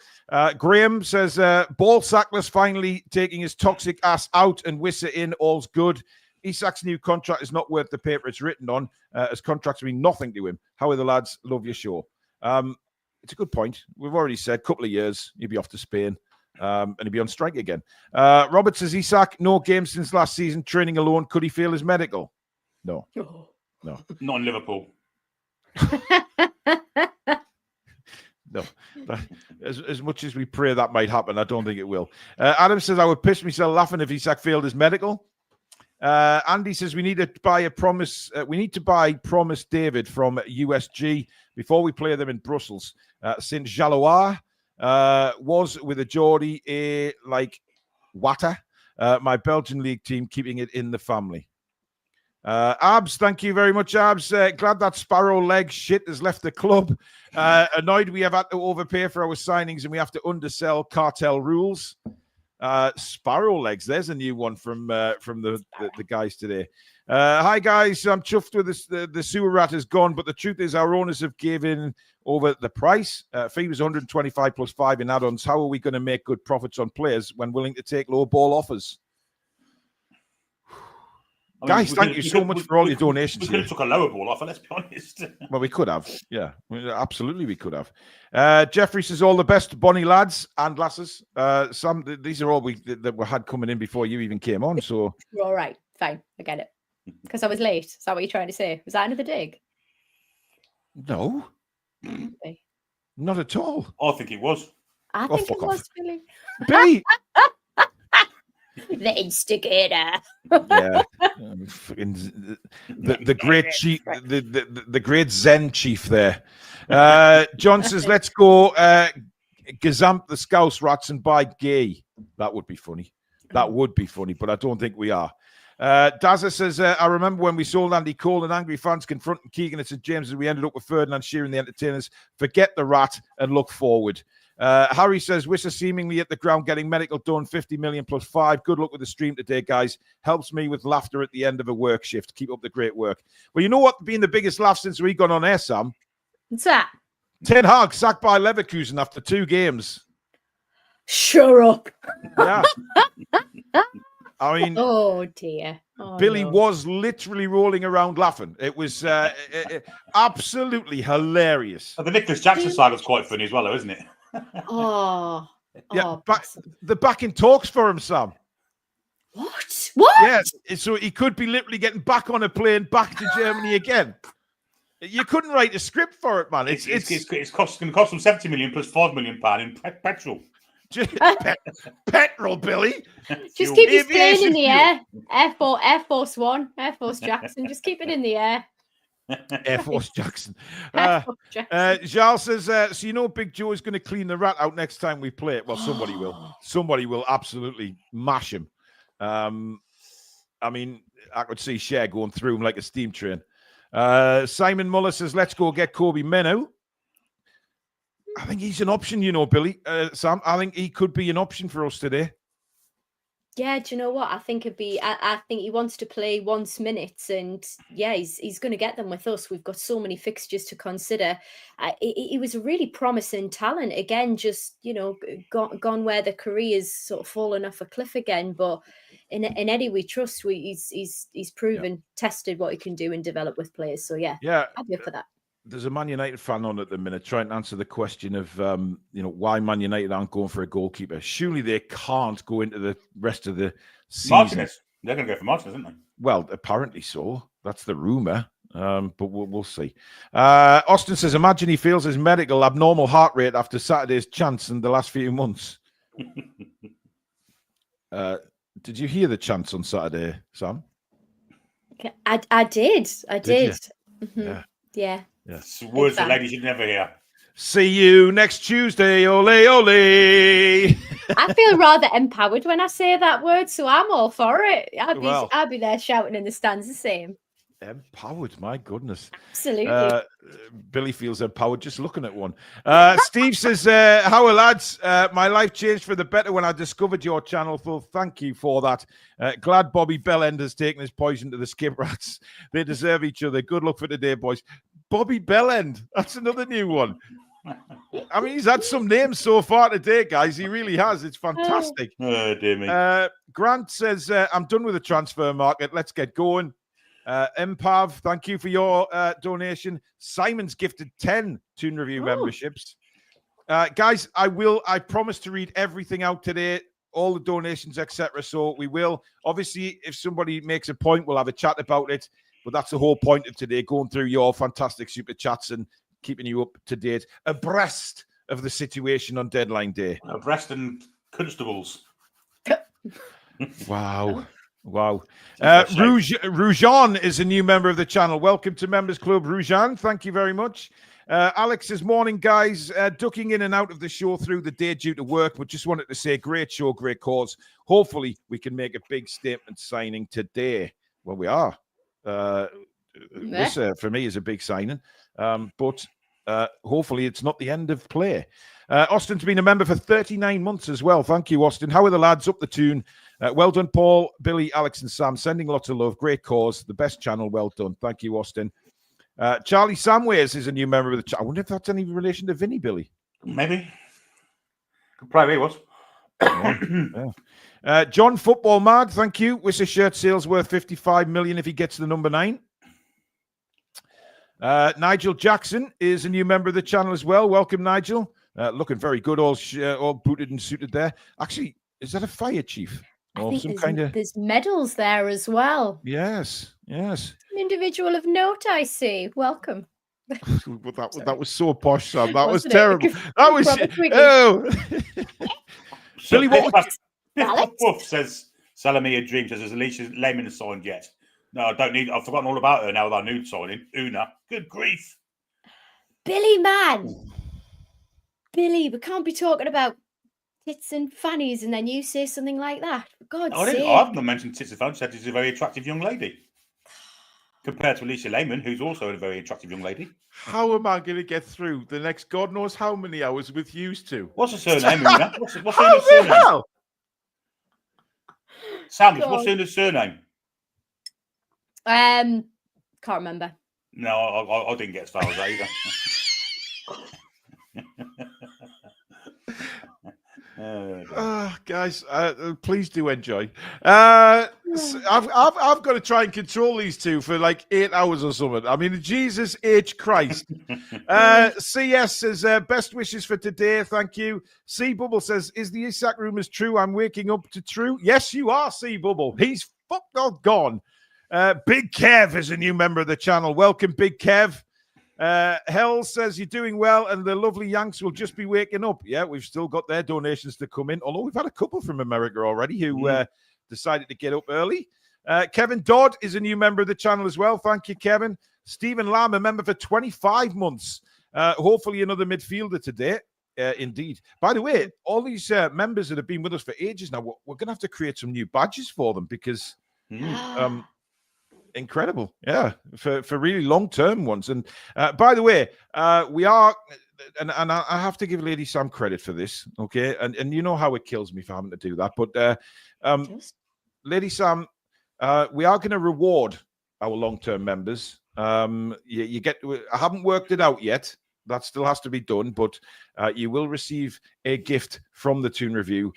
Graham says, ball sackless finally taking his toxic ass out and Wissa in, all's good. Isak's new contract is not worth the paper it's written on, as contracts mean nothing to him. How are the lads? Love your show. it's a good point. We've already said a couple of years, he'd be off to Spain. And he'd be on strike again. Robert says, Isak, no games since last season, training alone. Could he fail his medical? No. No. Not in Liverpool. No. As much as we pray that might happen, I don't think it will. Adam says, I would piss myself laughing if Isak failed his medical. Andy says, we need to buy Promise David from USG before we play them in Brussels. Saint Jalois. Was with a Geordie like Wata, my Belgian league team, keeping it in the family. Abs, thank you very much, Abs. Glad that Sparrow leg shit has left the club. Annoyed we have had to overpay for our signings and we have to undersell cartel rules. Sparrow legs, there's a new one from the guys today. Hi guys, I'm chuffed with this. The sewer rat is gone, but the truth is our owners have given over the price. Fee was 125 plus 5 in add-ons. How are we going to make good profits on players when willing to take low ball offers? Guys, thank you so much for all your donations. We could have took a lower ball offer, let's be honest. Well, we could have. Yeah, absolutely we could have. Jeffrey says, all the best, Bonnie lads and lasses. These are all that we had coming in before you even came on. So you're all right. Fine. I get it. Because I was late. Is that what you're trying to say? Was that another dig? No. Okay. Not at all. I think it was. I think it was, Billy. Billy! The instigator. Yeah. The great chief, the great Zen chief there. John says, let's go gazamp the Scouse rats and buy gay. That would be funny. That would be funny, but I don't think we are. Dazza says, I remember when we sold Andy Cole and angry fans confronting Keegan at St James's, we ended up with Ferdinand Shearing, the entertainers. Forget the rat and look forward. Harry says, Wissa seemingly at the ground getting medical done, 50 million plus 5. Good luck with the stream today, guys. Helps me with laughter at the end of a work shift. Keep up the great work. Well, you know what? Being the biggest laugh since we got on air, Sam? What's that? Ten Hag sacked by Leverkusen after 2 games. Shut up. Yeah. I mean, oh dear. Oh, Billy no. was literally rolling around laughing. It was absolutely hilarious. The Nicholas Jackson side was quite funny as well, though, isn't it? Oh. Yeah, they're back in talks for him, Sam. What? What? Yeah, so he could be literally getting back on a plane back to Germany again. You couldn't write a script for it, man. It's going to cost them 70 million plus £5 million in petrol. Petrol, Billy. Just keep his plane in the air. Air Force One, Air Force Jackson. Just keep it in the air. Air Force Jackson. Giles says, so you know Big Joe is going to clean the rat out next time we play it. Well, somebody will. Somebody will absolutely mash him. I mean, I could see Cher going through him like a steam train. Simon Muller says, let's go get Kobe Menu. I think he's an option, you know, Billy. Sam, I think he could be an option for us today. Yeah, do you know what? I think I think he wants to play once minutes, and yeah, he's going to get them with us. We've got so many fixtures to consider. He was a really promising talent. Again, just gone where the career's sort of fallen off a cliff again. But in Eddie, we trust. He's proven, tested what he can do and develop with players. So yeah, I'd be up for that. There's a Man United fan on at the minute trying to answer the question of, why Man United aren't going for a goalkeeper. Surely they can't go into the rest of the season. Martinez. They're going to go for Martinez, aren't they? Well, apparently so. That's the rumour, but we'll see. Austin says, imagine he feels his medical abnormal heart rate after Saturday's chants in the last few months. Did you hear the chants on Saturday, Sam? I did. Mm-hmm. Yeah. Yes. Words that ladies should never hear. See you next Tuesday, ole ole. I feel rather empowered when I say that word, so I'm all for it. I'll be there shouting in the stands the same. Empowered, my goodness. Absolutely. Billy feels empowered just looking at one. Steve says, how are lads? My life changed for the better when I discovered your channel, Phil. Thank you for that. Glad Bobby Bellend has taken his poison to the skip rats. They deserve each other. Good luck for today, boys. Bobby Bellend. That's another new one. I mean, he's had some names so far today, guys. He really has. It's fantastic. Oh, dear me. Grant says, I'm done with the transfer market. Let's get going. Empav, thank you for your donation. Simon's gifted 10 Toon Review memberships. Guys, I promise to read everything out today, all the donations, etc. So we will. Obviously, if somebody makes a point, we'll have a chat about it. But that's the whole point of today, going through your fantastic super chats and keeping you up to date, abreast of the situation on deadline day. Abreast and constables. Wow. Rujan is a new member of the channel. Welcome to Members Club, Rujan. Thank you very much. Alex says, morning, guys. Ducking in and out of the show through the day due to work, but just wanted to say, great show, great cause. Hopefully, we can make a big statement signing today. Well, we are. This, for me, is a big signing. But hopefully, it's not the end of play. Austin's been a member for 39 months as well. Thank you, Austin. How are the lads? Up the Toon. Well done, Paul, Billy, Alex, and Sam. Sending lots of love. Great cause. The best channel. Well done. Thank you, Austin. Charlie Samways is a new member of the channel. I wonder if that's any relation to Vinny, Billy. Maybe. Probably was. Yeah. John Football Mad, thank you. Wissa shirt sales worth 55 million if he gets the number 9. Nigel Jackson is a new member of the channel as well. Welcome, Nigel. Looking very good, all booted and suited there. Actually, is that a fire chief? Or some kind of... There's medals there as well. Yes. An individual of note, I see. Welcome. that was so posh, Sam. That was terrible. That was... Oh. Billy, what Wolf says, Salamia Dream says, has Alicia Lehman signed yet? No, I don't need... I've forgotten all about her now with our nude signing. Una. Good grief. Billy, man. Billy, we can't be talking about tits and fannies and then you say something like that. For God's sake. I've not mentioned tits and fannies. She's a very attractive young lady. Compared to Alicia Lehman, who's also a very attractive young lady. How am I going to get through the next God knows how many hours with you two? What's her surname, Una? What's her surname? Hell? Sam, what's Una's surname? Can't remember. No, I didn't get as far as that either. Guys, please do enjoy. I've got to try and control these two for like 8 hours or something. I mean, Jesus H. Christ. CS says, best wishes for today. Thank you. C Bubble says, is the Isak rumours true? I'm waking up to true. Yes, you are, C Bubble. He's fucked all gone. Big Kev is a new member of the channel. Welcome, Big Kev. Hell says you're doing well and the lovely Yanks will just be waking up. Yeah, we've still got their donations to come in, although we've had a couple from America already who decided to get up early. Kevin Dodd is a new member of the channel as well. Thank you, Kevin. Stephen Lamb, a member for 25 months. Hopefully another midfielder today. Indeed. By the way, all these members that have been with us for ages now, we're going to have to create some new badges for them because... incredible, yeah, for really long-term ones. And by the way, we are, and I have to give Lady Sam credit for this, okay? And you know how it kills me for having to do that, but Lady Sam, we are going to reward our long-term members. You get, I haven't worked it out yet. That still has to be done, but you will receive a gift from the Toon Review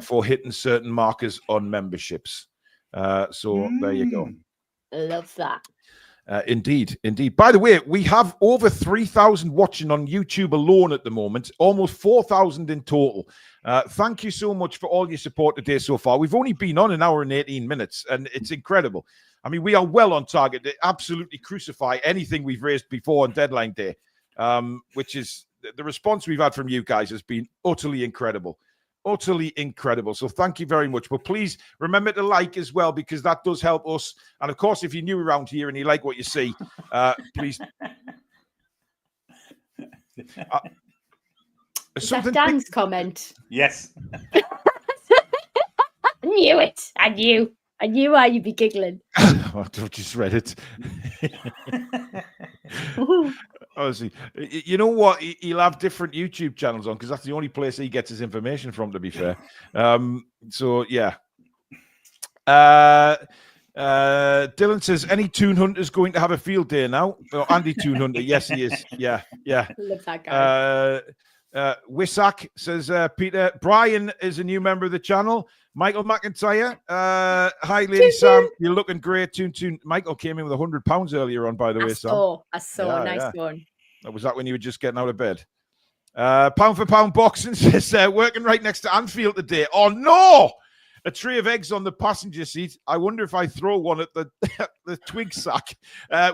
for hitting certain markers on memberships. So there you go. Love that. Indeed. By the way, we have over 3,000 watching on YouTube alone at the moment, almost 4,000 in total. Thank you so much for all your support today so far. We've only been on 1 hour and 18 minutes, and it's incredible. I mean, we are well on target to absolutely crucify anything we've raised before on deadline day, which is the response we've had from you guys has been utterly incredible. Utterly incredible. So thank you very much. But please remember to like as well, because that does help us. And of course, if you're new around here and you like what you see, please. Is that Dan's comment? Yes. I knew it. I knew why you'd be giggling. I've just read it. Honestly, you know what? He'll have different YouTube channels on because that's the only place he gets his information from, to be fair. So, yeah. Dylan says, any Toon Hunter's going to have a field day now? Oh, Andy Toon Hunter. Yes, he is. Yeah. Love that guy. Wissak says, Peter. Brian is a new member of the channel. Michael McIntyre. Hi, Lady Sam. You're looking great. Toon. Michael came in with £100 earlier on, by the way, Sam. I saw. Nice one. Was that when you were just getting out of bed? Pound for pound boxing says working right next to Anfield today. Oh no! A tray of eggs on the passenger seat. I wonder if I throw one at the the twig sack,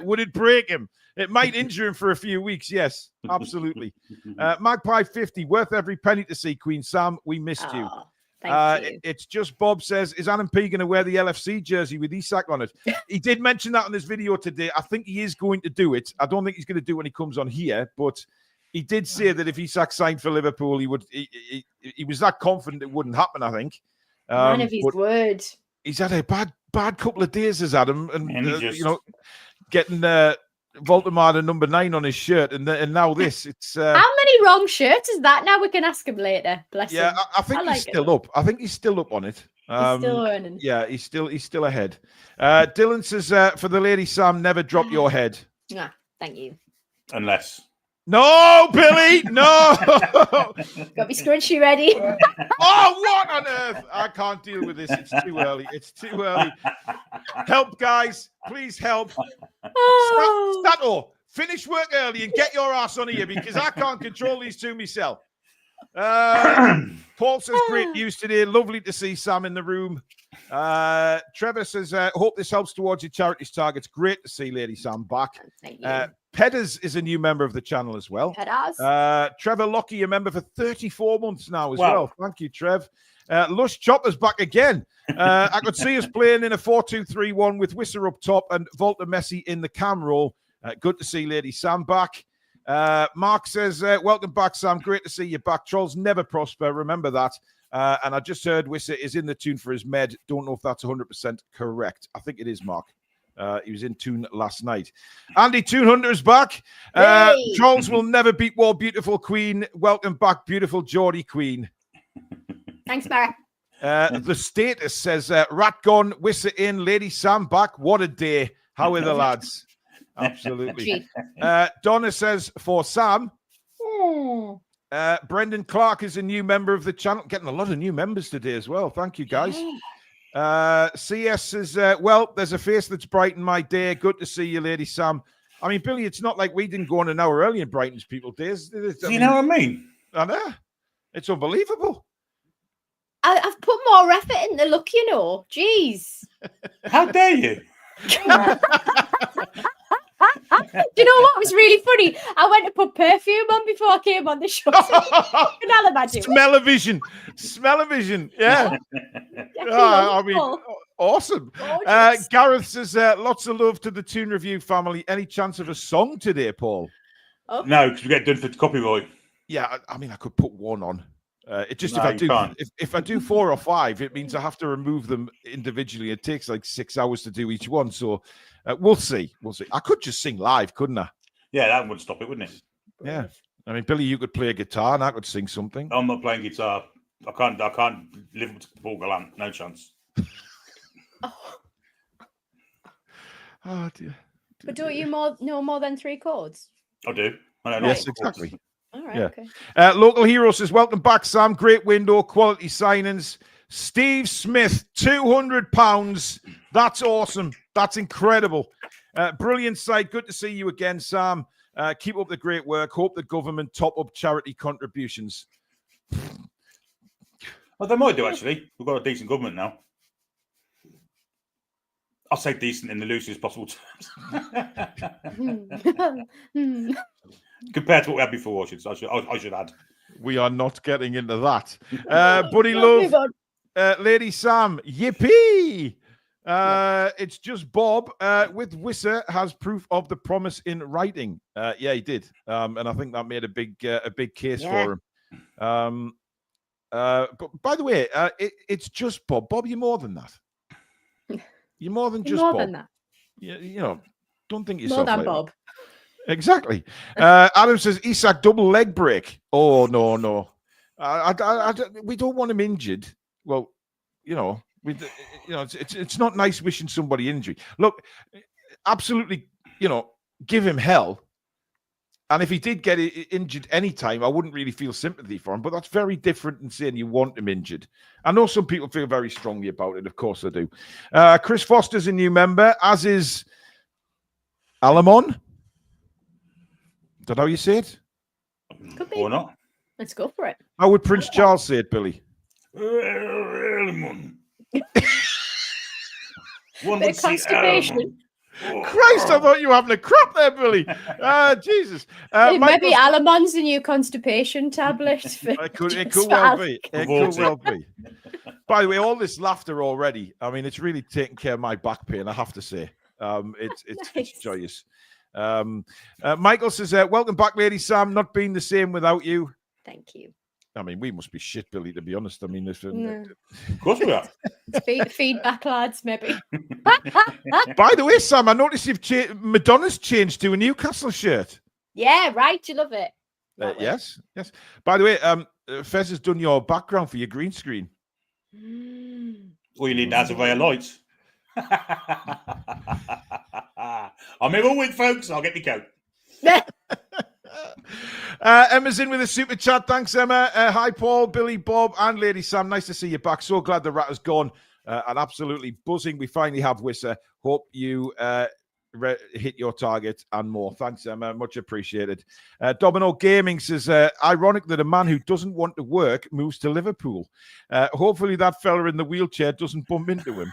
would it break him? It might injure him for a few weeks. Yes, absolutely. Magpie 50, worth every penny to see Queen Sam. We missed you. Thank you. It's just Bob says, is Adam P going to wear the LFC jersey with Isak on it? He did mention that in this video today. I think he is going to do it. I don't think he's going to do it when he comes on here, but he did say that if Isak signed for Liverpool, he would. He was that confident it wouldn't happen, I think. Man of his word. He's had a bad couple of days, as Adam, and getting Voldemort and number 9 on his shirt, and now this. It's how many wrong shirts is that? Now we can ask him later. Bless him. I think he's still up. I think he's still up on it. He's still earning. Yeah, he's still ahead. Dylan says for the lady Sam, never drop your head. Thank you. Unless. No, Billy, no. Got to be scrunchy ready. Oh, what on earth? I can't deal with this. It's too early. It's too early. Help, guys. Please help. Stato, finish work early and get your ass on here because I can't control these two myself. Paul says, great news today. Lovely to see Sam in the room. Trevor says, hope this helps towards your charities targets. Great to see Lady Sam back. Thank you. Pedders is a new member of the channel as well. Trevor Lockie, a member for 34 months now as well. Thank you, Trev. Lush Chopper's back again. I could see us playing in a 4-2-3-1 with Wissa up top and Volta Messi in the cam role. Good to see Lady Sam back. Mark says, welcome back, Sam. Great to see you back. Trolls never prosper. Remember that. And I just heard Wissa is in the Toon for his med. Don't know if that's 100% correct. I think it is, Mark. He was in Toon last night. Andy Toon Hunter is back. Trolls will never beat War Beautiful Queen. Welcome back, beautiful Geordie Queen. Thanks, Barry. The status says, Rat gone, Wissa in, Lady Sam back. What a day. How are the lads? Absolutely. Donna says, for Sam. Brendan Clark is a new member of the channel. Getting a lot of new members today as well. Thank you, guys. CS says, well, there's a face that's brightened my day. Good to see you, Lady Sam. I mean, Billy, it's not like we didn't go on an hour early and brightens people's days. You know what I mean? I know. It's unbelievable. I've put more effort in the look, you know. Jeez. How dare you? Do you know what was really funny? I went to put perfume on before I came on the show. Can imagine? Smell-o-vision. Smell-o-vision. Yeah. I mean, awesome. Gareth says, lots of love to the Toon Review family. Any chance of a song today, Paul? No, because we get done for copyright. Yeah, I mean, I could put one on. It just if I do 4 or 5, it means I have to remove them individually. It takes like 6 hours to do each one. So we'll see. We'll see. I could just sing live, couldn't I? Yeah, that would stop it, wouldn't it? Yeah. I mean, Billy, you could play a guitar and I could sing something. I'm not playing guitar. I can't live up to Paul Gallant. No chance. Oh dear. But don't you know more than 3 chords? I do. I know yes, exactly. All right, yeah. Okay. Local Hero says, welcome back, Sam. Great window, quality signings. Steve Smith, £200. That's awesome. That's incredible. Brilliant site. Good to see you again, Sam. Keep up the great work. Hope the government top up charity contributions. Well, they might do, actually. We've got a decent government now. I'll say decent in the loosest possible terms. Compared to what we had before, I should add. We are not getting into that. Buddy Love, Lady Sam, yippee! It's just Bob with Wissa has proof of the promise in writing. Yeah, he did, and I think that made a big case for him. But by the way, it's just Bob. Bob, you're more than that. You're more than just Bob. Than that. You know, don't think yourself more than like Bob. That. Exactly. Adam says Isak double leg break. Oh no. We don't want him injured. Well, it's not nice wishing somebody injury. Look, absolutely, give him hell. And if he did get injured anytime, I wouldn't really feel sympathy for him. But that's very different than saying you want him injured. I know some people feel very strongly about it. Of course I do. Chris Foster's a new member, as is Alamon. Is that how you say it? Could be. Or not. Let's go for it. How would Prince Charles say it, Billy? One Bit of constipation. Christ, I thought you were having a crap there, Billy. Jesus. Maybe Alamon's a new constipation tablet. It could well be. It could well be. By the way, all this laughter already, I mean, it's really taking care of my back pain, I have to say. It's joyous. Michael says, welcome back, Lady Sam. Not being the same without you. Thank you. I mean, we must be shit, Billy, to be honest. I mean, of course we are. Feedback, lads, maybe. By the way, Sam, I noticed Madonna's changed to a Newcastle shirt. Yeah, right. You love it. Yes. By the way, Fez has done your background for your green screen. All you need now is a ray of lights. I'm here with folks. I'll get me coat. Emma's in with a super chat. Thanks, Emma. Hi, Paul, Billy, Bob, and Lady Sam. Nice to see you back. So glad the rat has gone and absolutely buzzing. We finally have Wissa. Hope you hit your target and more. Thanks, Emma. Much appreciated. Domino Gaming says, ironic that a man who doesn't want to work moves to Liverpool. Hopefully that fella in the wheelchair doesn't bump into him.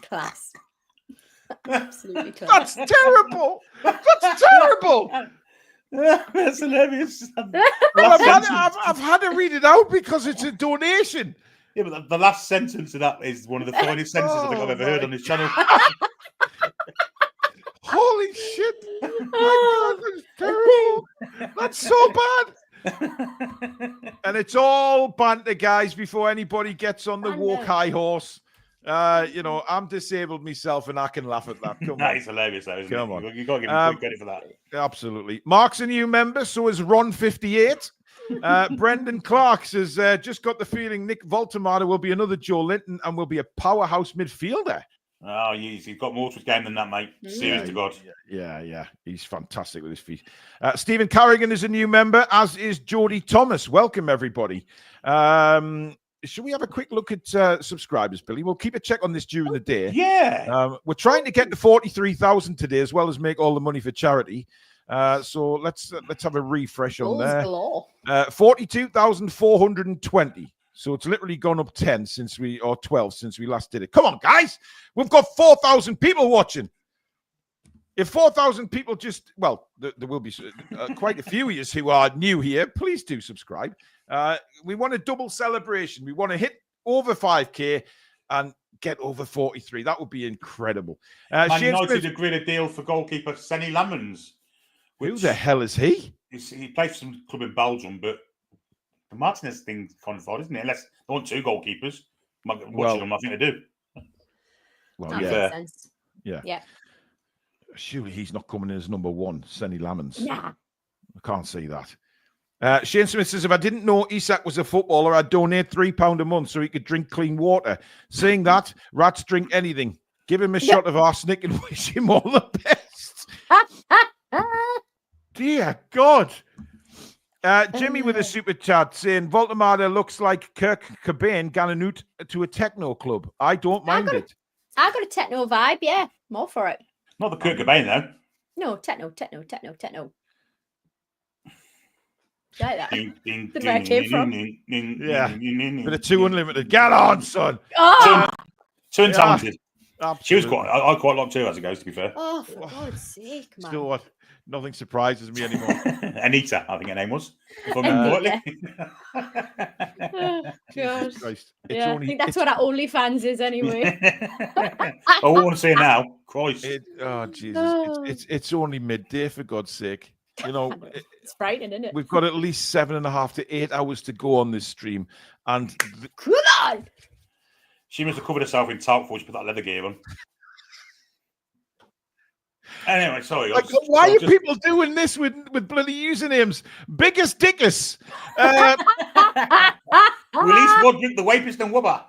Class. Absolutely class. That's terrible. That's terrible. That's hilarious. I've had to read it out because it's a donation. Yeah, but the last sentence of that is one of the funniest sentences I think I've ever heard on this channel. Holy shit. My God, that's terrible. That's so bad. And it's all banter, guys, before anybody gets on the walk high horse. I'm disabled myself and I can laugh at that. That is hilarious, though, isn't it? Come on. You've got to give him credit for that. Absolutely. Mark's a new member, so is Ron58. Brendan Clark says, just got the feeling Nick Voltemada will be another Joe Linton and will be a powerhouse midfielder. Oh, he's got more to his game than that, mate. Serious to God. Yeah. He's fantastic with his feet. Stephen Carrigan is a new member, as is Jody Thomas. Welcome, everybody. Should we have a quick look at subscribers, Billy? We'll keep a check on this during the day. Yeah. We're trying to get to 43,000 today, as well as make all the money for charity. So let's have a refresh on there. 42,420. So it's literally gone up 10 or 12 since we last did it. Come on, guys. We've got 4,000 people watching. If 4,000 people there will be quite a few of you who are new here. Please do subscribe. We want a double celebration. We want to hit over 5K and get over 43. That would be incredible. Man United agreed a deal for goalkeeper Senny Lamans. Who the hell is he? He plays for some club in Belgium, but the Martinez thing's kind of odd, isn't it? Unless they want two goalkeepers. Watching them, I think they do. Well, that makes sense. Yeah. Surely he's not coming in as number one, Senny Lamans. Nah. I can't see that. Shane Smith says, if I didn't know Isak was a footballer, I'd donate £3 a month so he could drink clean water. Saying that, rats drink anything. Give him a shot of arsenic and wish him all the best. Dear God. Jimmy with a super chat saying, Voltemada looks like Kurt Cobain going to a techno club. I don't mind it. I got a techno vibe, yeah. More for it. Not the Kurt Cobain, though. No, techno. Like that. That's where I came from. Yeah. Bit of Two Unlimited. Get on, son. Oh! Too talented. Absolutely. She was I quite like her as it goes, to be fair. Oh, for God's sake, man. Still what? Nothing surprises me anymore. Anita, I think her name was. If I Anita. remember Oh, God. Christ. I think that's what our OnlyFans is anyway. I want to see it now. Christ. Jesus. It's only midday, for God's sake. You know, it's frightening, isn't it? We've got at least 7.5 to 8 hours to go on this stream. And come on! She must have covered herself in talc before she put that leather gear on. Anyway, sorry. Why are people doing this with bloody usernames? Biggest Dickus. Release Roderick the Wapist and Wubba.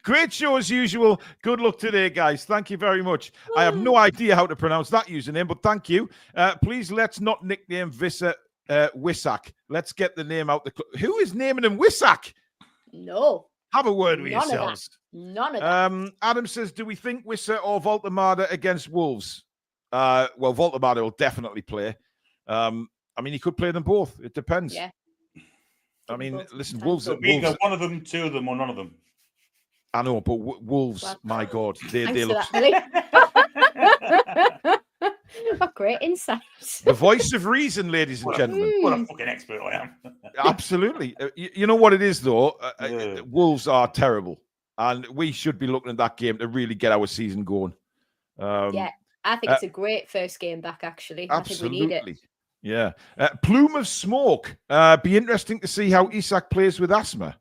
Great show as usual. Good luck today, guys. Thank you very much. I have no idea how to pronounce that username, but thank you. Please let's not nickname Wissa Wissak. Let's get the name out. Who is naming him Wissak? No. Have a word with yourselves. None of that. Adam says, do we think Wissa or Voltemada against Wolves? Well, Voltemada will definitely play. I mean, he could play them both. It depends. Yeah. I mean, listen, Wolves. Either one of them, two of them, or none of them. I know, but Wolves, well, my God, they look. What great insight. The voice of reason, ladies and gentlemen. What a fucking expert I am. Absolutely. You know what it is, though? Wolves are terrible. And we should be looking at that game to really get our season going. Yeah, I think it's a great first game back, actually. Absolutely. I think we need it. Yeah. Plume of smoke. Be interesting to see how Isak plays with asthma.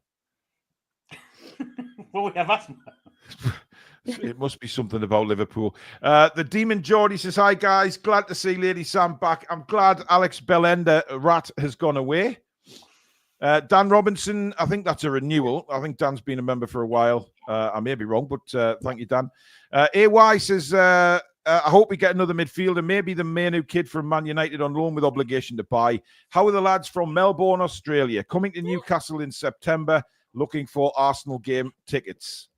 Well, we have asthma. It must be something about Liverpool. The Demon Geordie says, hi, guys. Glad to see Lady Sam back. I'm glad Alex Bellender, Rat, has gone away. Dan Robinson, I think that's a renewal. I think Dan's been a member for a while. I may be wrong, but thank you, Dan. AY says, I hope we get another midfielder, maybe the Manu kid from Man United on loan with obligation to buy. How are the lads from Melbourne, Australia? Coming to Newcastle in September, looking for Arsenal game tickets.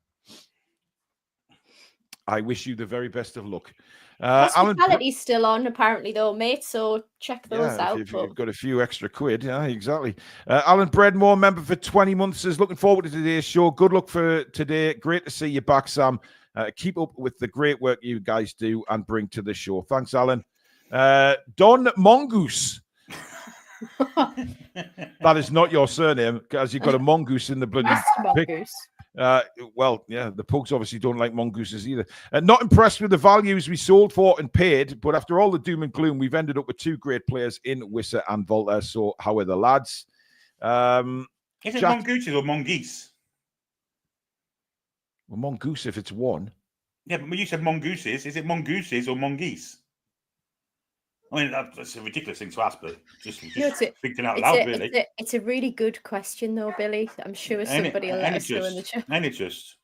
I wish you the very best of luck. Hospitality's still on, apparently, though, mate. So check those out. If you've got a few extra quid, yeah, exactly. Alan Bredmore, member for 20 months, says, looking forward to today's show. Good luck for today. Great to see you back, Sam. Keep up with the great work you guys do and bring to the show. Thanks, Alan. Don Mongoose. That is not your surname, because you've got a mongoose in the bloody mongoose. Well, yeah, the Pugs obviously don't like mongooses either. Not impressed with the values we sold for and paid, but after all the doom and gloom, we've ended up with two great players in Wissa and Volta. So how are the lads? Is it mongooses or mongeese? Well, mongoose if it's one. Yeah, but you said mongooses. Is it mongooses or mongeese? I mean, that's a ridiculous thing to ask, but just thinking out loud, really. It's a really good question, though, Billy. I'm sure somebody will let us know in the chat. And it's just...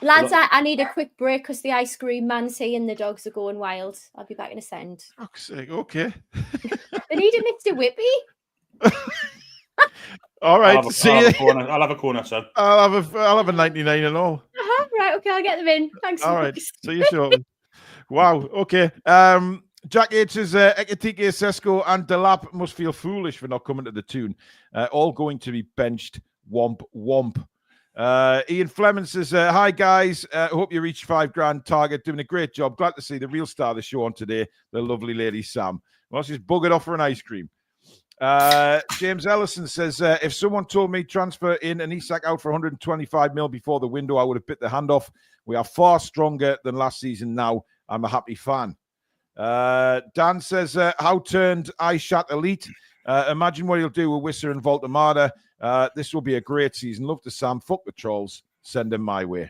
lads, I need a quick break because the ice cream man's here and the dogs are going wild. I'll be back in a second. Okay. They need a Mr. Whippy. All right, I'll have a corner, so. I'll have a 99 and all. Right, okay, I'll get them in. Thanks. All right, see you shortly. Wow, okay. Jack H says, Ekatike, Sesko and Delap must feel foolish for not coming to the Toon. All going to be benched. Womp, womp. Ian Fleming says, hi, guys. Hope you reached $5,000 target. Doing a great job. Glad to see the real star of the show on today, the lovely lady Sam. Well, she's buggered off for an ice cream. James Ellison says, if someone told me transfer in an Isak out for 125 mil before the window, I would have bit the hand off. We are far stronger than last season now. I'm a happy fan. Dan says, how turned Isak elite? Imagine what he'll do with Wissa and Voltemada. This will be a great season. Love to Sam. Fuck the trolls. Send him my way.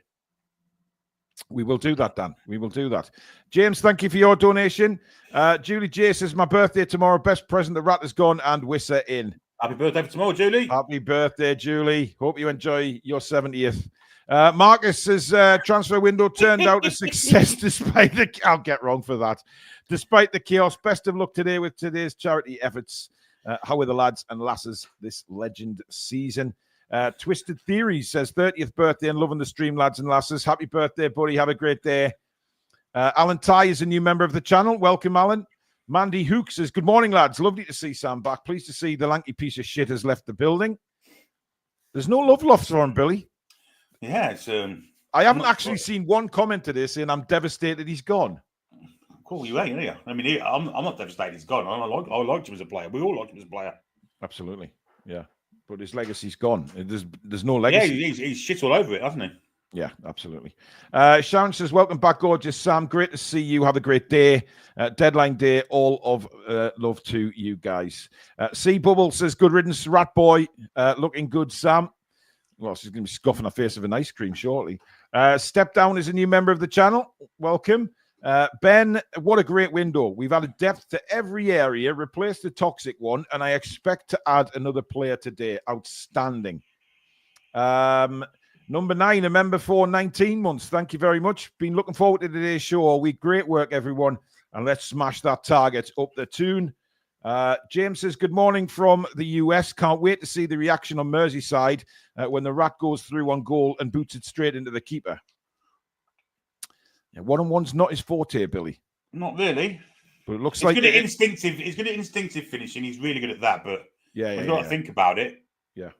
We will do that, Dan. We will do that. James, thank you for your donation. Julie J says, my birthday tomorrow. Best present, the rat is gone and Wissa in. Happy birthday for tomorrow, Julie. Happy birthday, Julie. Hope you enjoy your 70th. Marcus says, transfer window turned out a success despite the... I'll get wrong for that. Despite the chaos. Best of luck today with today's charity efforts. How are the lads and lasses this legend season? Twisted Theories says, 30th birthday and loving the stream, lads and lasses. Happy birthday, buddy. Have a great day. Alan Ty is a new member of the channel. Welcome, Alan. Mandy Hook says, good morning, lads. Lovely to see Sam back. Pleased to see the lanky piece of shit has left the building. There's no love lost for him, Billy. Yeah, it's... I haven't actually seen one comment to this saying I'm devastated he's gone. Cool, you ain't, are you? I mean, I'm not devastated he's gone. I liked him as a player. We all liked him as a player. Absolutely, yeah. But his legacy's gone. There's no legacy. Yeah, he's shit all over it, hasn't he? Yeah, absolutely. Sharon says, welcome back, gorgeous Sam. Great to see you. Have a great day. Deadline day. All of love to you guys. C Bubble says, good riddance, rat boy. Looking good, Sam. Well, she's going to be scoffing her face of an ice cream shortly. Step Down is a new member of the channel. Welcome. Ben, what a great window. We've added depth to every area, replaced the toxic one, and I expect to add another player today. Outstanding. Number 9, a member for 19 months. Thank you very much. Been looking forward to today's show all week. Great work, everyone. And let's smash that target up the Toon. James says, good morning from the US. Can't wait to see the reaction on Merseyside when the rat goes through on goal and boots it straight into the keeper. Yeah, one-on-one's not his forte, Billy. Not really. But it looks he's like good at instinctive. He's good at instinctive finishing. He's really good at that. But you've got to think about it. Yeah.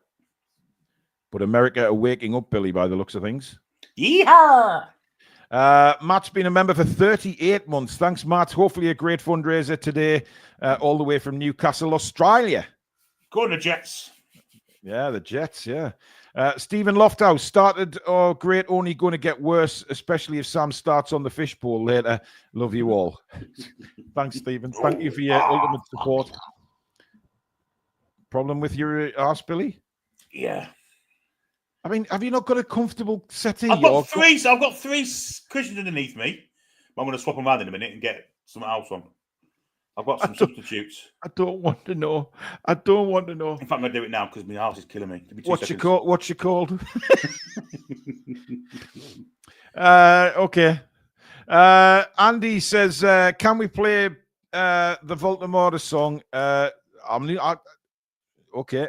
But America are waking up, Billy, by the looks of things. Yeehaw! Matt's been a member for 38 months. Thanks, Matt. Hopefully a great fundraiser today, all the way from Newcastle, Australia. Go on, the Jets. Yeah, the Jets, yeah. Stephen Lofthouse started, great, only going to get worse, especially if Sam starts on the fishbowl later. Love you all. Thanks, Stephen. Thank you for your ultimate support. Problem with your arse, Billy? Yeah. I mean, have you not got a comfortable settee? I've got three cushions underneath me. I'm going to swap them around in a minute and get something else on. I've got some substitutes. I don't want to know. I don't want to know. In fact, I'm going to do it now because my house is killing me. What's your called? Okay. Andy says, can we play the Voldemort song? Okay,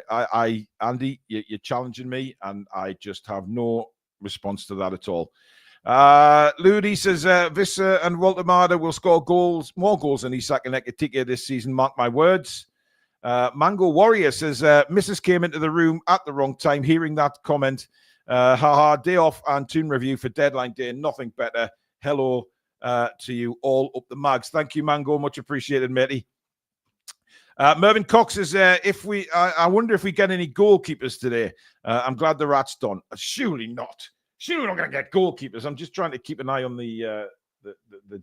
Andy, you're challenging me, and I just have no response to that at all. Ludi says, Wissa and Waldemar will score more goals than Isak and Ekitike this season, mark my words. Mango Warrior says, Mrs. came into the room at the wrong time, hearing that comment. Haha, day off and Toon review for deadline day, nothing better. Hello to you all up the mags. Thank you, Mango, much appreciated, matey. Mervyn Cox says, I wonder if we get any goalkeepers today. I'm glad the rat's done. Surely not. Surely we're not going to get goalkeepers. I'm just trying to keep an eye on the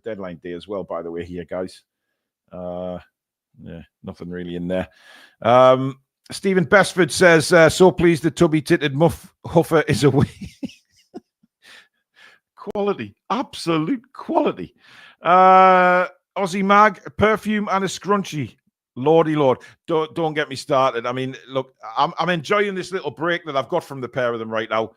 deadline day as well, by the way, here, guys. Yeah, nothing really in there. Stephen Bestford says, so pleased the tubby-titted huffer is away. Quality. Absolute quality. Aussie Mag, perfume and a scrunchie. Lordy Lord, don't get me started. I mean, look, I'm enjoying this little break that I've got from the pair of them right now.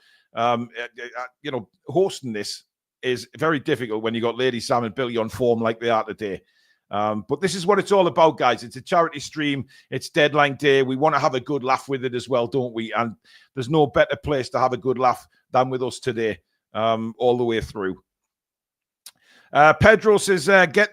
Hosting this is very difficult when you got Lady Sam and Billy on form like they are today. But this is what it's all about, guys. It's a charity stream. It's deadline day. We want to have a good laugh with it as well, don't we? And there's no better place to have a good laugh than with us today, all the way through. Pedro says, get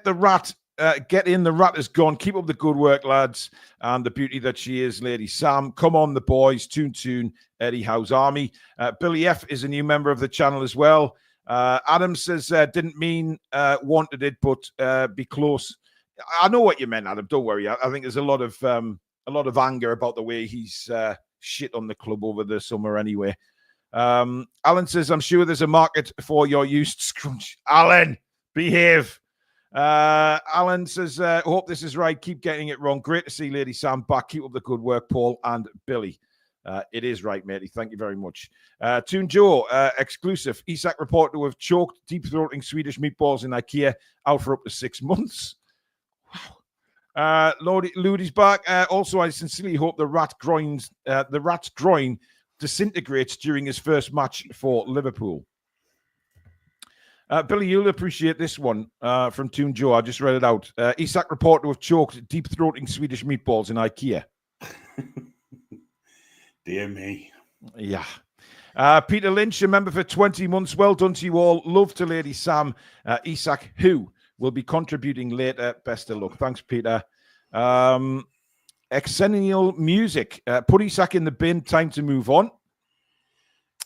in, the rat is gone. Keep up the good work, lads. And the beauty that she is, Lady Sam. Come on, the boys. Toon, Eddie Howe's Army. Billy F is a new member of the channel as well. Adam says, didn't mean wanted it, but be close. I know what you meant, Adam. Don't worry. I think there's a lot of anger about the way he's shit on the club over the summer anyway. Alan says, I'm sure there's a market for your used scrunch. Alan, behave. Alan says, hope this is right. Keep getting it wrong. Great to see Lady Sam back. Keep up the good work, Paul and Billy. It is right, matey. Thank you very much. Toon Joe, exclusive. Isak reported to have choked deep-throating Swedish meatballs in IKEA, out for up to 6 months. Wow. Ludi's back. Also, I sincerely hope the rat's groin disintegrates during his first match for Liverpool. Billy, you'll appreciate this one from Toon Joe. I just read it out. Isak reported to have choked deep-throating Swedish meatballs in IKEA. Dear me. Yeah. Peter Lynch, a member for 20 months. Well done to you all. Love to Lady Sam. Isak, who will be contributing later. Best of luck. Thanks, Peter. Exennial Music. Put Isak in the bin. Time to move on.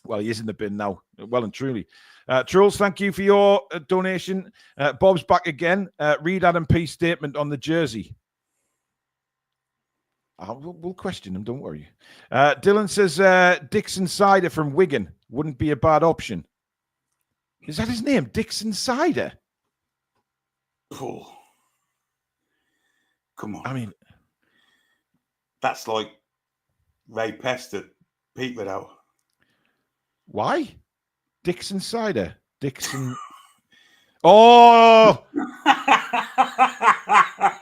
Well, he is in the bin now. Well and truly. Trolls, thank you for your donation. Bob's back again. Read Adam P's statement on the jersey. We'll question him, don't worry. Dylan says, Dixon Cider from Wigan wouldn't be a bad option. Is that his name? Dixon Cider? Oh. Come on. I mean, that's like Ray Pest at Pete without. Why? Dixon Cider. Dixon. Oh!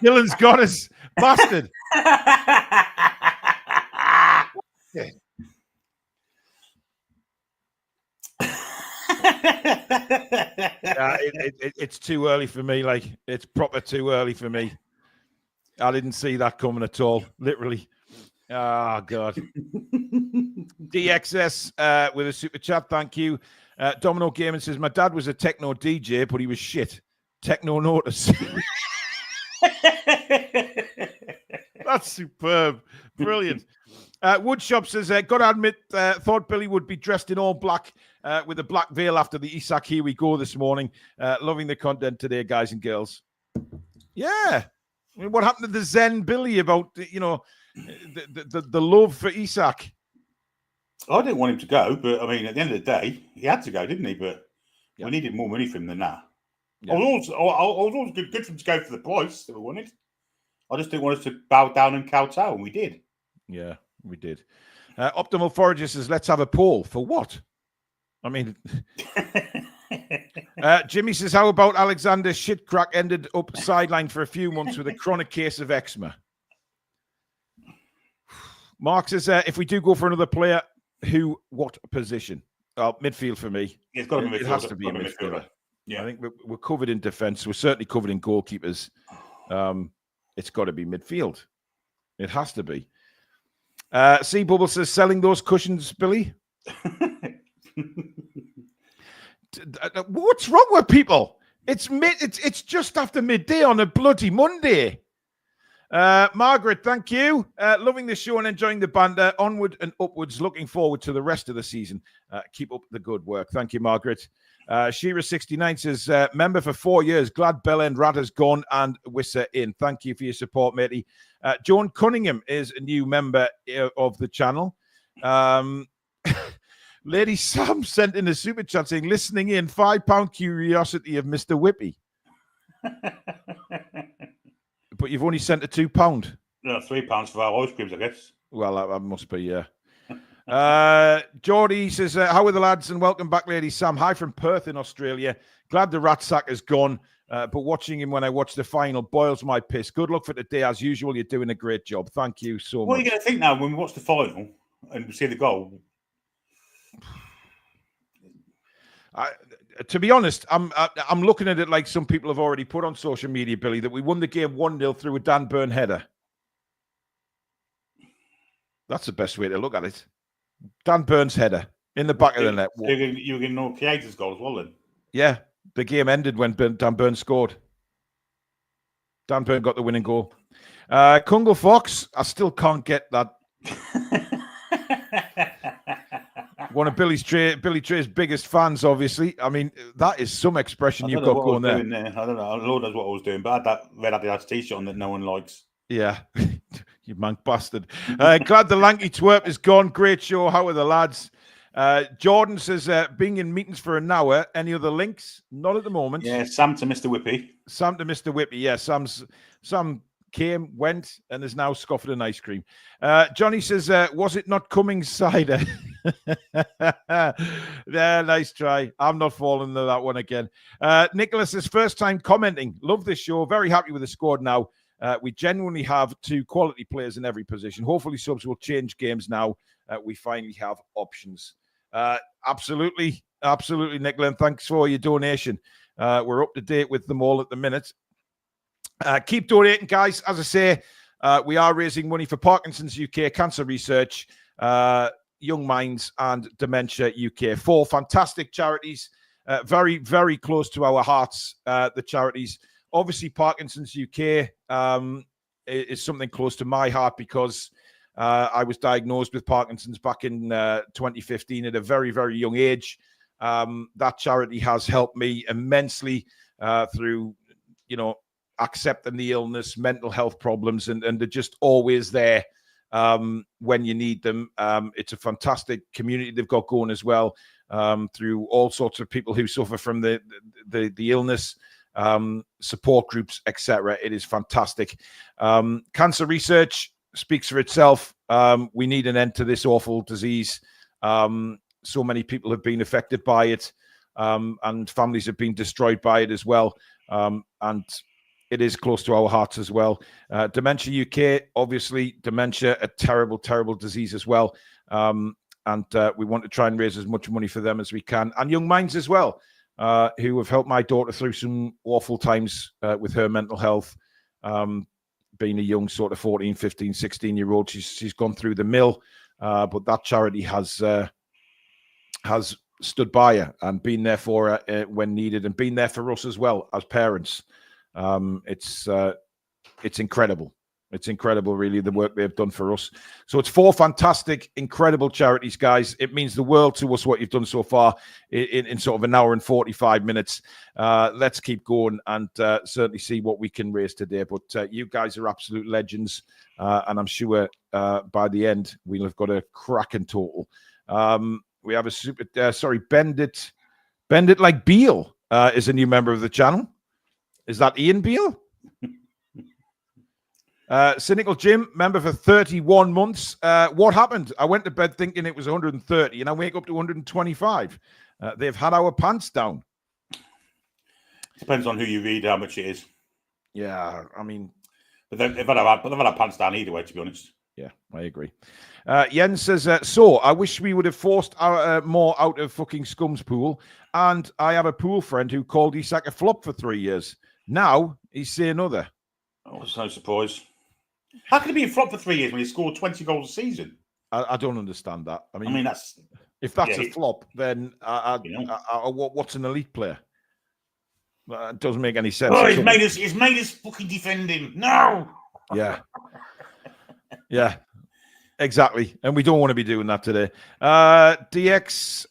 Dylan's got us. Bastard. Yeah. It's too early for me. Like, it's proper too early for me. I didn't see that coming at all. Literally. Oh, God. DXS with a super chat. Thank you. Domino Gaming says, my dad was a techno DJ, but he was shit. Techno notice. That's superb. Brilliant. Woodshop says, got to admit, thought Billy would be dressed in all black with a black veil after the Isak Here We Go this morning. Loving the content today, guys and girls. Yeah. I mean, what happened to the Zen Billy about, the love for Isak? I didn't want him to go, but I mean, at the end of the day, he had to go, didn't he? But we needed more money from him than that. Yeah. I was always good for him to go for the price that we wanted. I just didn't want us to bow down and kowtow, and we did. Yeah, we did. Optimal Forager says, let's have a poll. For what? I mean, Jimmy says, how about Alexander Shitcrack ended up sidelined for a few months with a chronic case of eczema? Mark says, if we do go for another player, what position? Midfield for me. It's got to be midfielder. It has to be a midfielder. Yeah. I think we're covered in defence. We're certainly covered in goalkeepers. It's got to be midfield. It has to be. C Bubble says, selling those cushions, Billy. What's wrong with people? It's just after midday on a bloody Monday. Margaret, thank you. Loving the show and enjoying the banter. Onward and upwards. Looking forward to the rest of the season. Keep up the good work. Thank you, Margaret. Shira69 says, member for 4 years. Glad Bell End Rat has gone and Wissa in. Thank you for your support, matey. Joan Cunningham is a new member of the channel. Lady Sam sent in a super chat saying, listening in, £5 curiosity of Mr. Whippy. But you've only sent a £2. No, £3 for our ice creams, I guess. Well, that must be, yeah. Geordie says, how are the lads? And welcome back, Lady Sam. Hi from Perth in Australia. Glad the rat sack is gone. But watching him when I watch the final boils my piss. Good luck for today. As usual, you're doing a great job. Thank you so much. What are you going to think now when we watch the final and we see the goal? To be honest, I'm looking at it like some people have already put on social media, Billy, that we won the game 1-0 through a Dan Burn header. That's the best way to look at it. Dan Burn's header in the back of the net. You were getting all Keita's goal as well then? Yeah, the game ended when Dan Burn scored. Dan Burn got the winning goal. Kungle Fox, I still can't get that. One of Billy Trey's biggest fans, obviously. I mean, that is some expression you've got going there. I don't know. Lord knows what I was doing, but I had that red Adidas t-shirt on that no one likes. Yeah, you mank bastard. Glad the lanky twerp is gone. Great show. How are the lads? Jordan says, being in meetings for an hour. Any other links? Not at the moment. Yeah, Sam to Mr. Whippy. Sam to Mr. Whippy. Yeah, Sam came, went, and is now scoffing an ice cream. Johnny says, was it not Cummings cider? Yeah, nice try. I'm not falling into that one again. Nicholas is first time commenting. Love this show. Very happy with the squad now. We genuinely have 2 quality players in every position. Hopefully subs will change games now. We finally have options. Absolutely, Nicola, and thanks for your donation. We're up to date with them all at the minute. Keep donating, guys. As I say, we are raising money for Parkinsons UK, cancer research, Young Minds, and Dementia UK. 4 fantastic charities, very, very close to our hearts, the charities. Obviously, Parkinsons UK is something close to my heart because I was diagnosed with Parkinson's back in 2015 at a very, very young age. That charity has helped me immensely through, accepting the illness, mental health problems, and they're just always there when you need them. It's a fantastic community they've got going as well, through all sorts of people who suffer from the illness, support groups, etc. It is fantastic. Cancer research speaks for itself. We need an end to this awful disease. So many people have been affected by it, and families have been destroyed by it as well. And it is close to our hearts as well. Dementia UK, obviously, dementia, a terrible, terrible disease as well. And we want to try and raise as much money for them as we can. And Young Minds as well, who have helped my daughter through some awful times with her mental health. being a young sort of 14, 15, 16-year-old. She's gone through the mill, but that charity has stood by her and been there for her when needed, and been there for us as well as parents. It's incredible. It's incredible, really, the work they've done for us. So it's 4 fantastic, incredible charities, guys. It means the world to us what you've done so far in sort of an hour and 45 minutes. Let's keep going and certainly see what we can raise today. But you guys are absolute legends, and I'm sure by the end we'll have got a cracking total. We have a Bend It Like Beale is a new member of the channel. Is that Ian Beale? Cynical Jim, member for 31 months. What happened? I went to bed thinking it was 130 and I wake up to 125. They've had our pants down. Depends on who you read, how much it is. Yeah, I mean... But they've had our pants down either way, to be honest. Yeah, I agree. Jens says, so I wish we would have forced our, more out of fucking Scum's pool. And I have a pool friend who called Isak a flop for 3 years. Now he's saying other. Oh, it's no surprise. How can it be a flop for 3 years when he scored 20 goals a season? I don't understand that. I mean that's... If that's a flop, then what's an elite player? It doesn't make any sense. Oh, he's made us fucking defend him. No! Yeah. Yeah, exactly. And we don't want to be doing that today. DXS,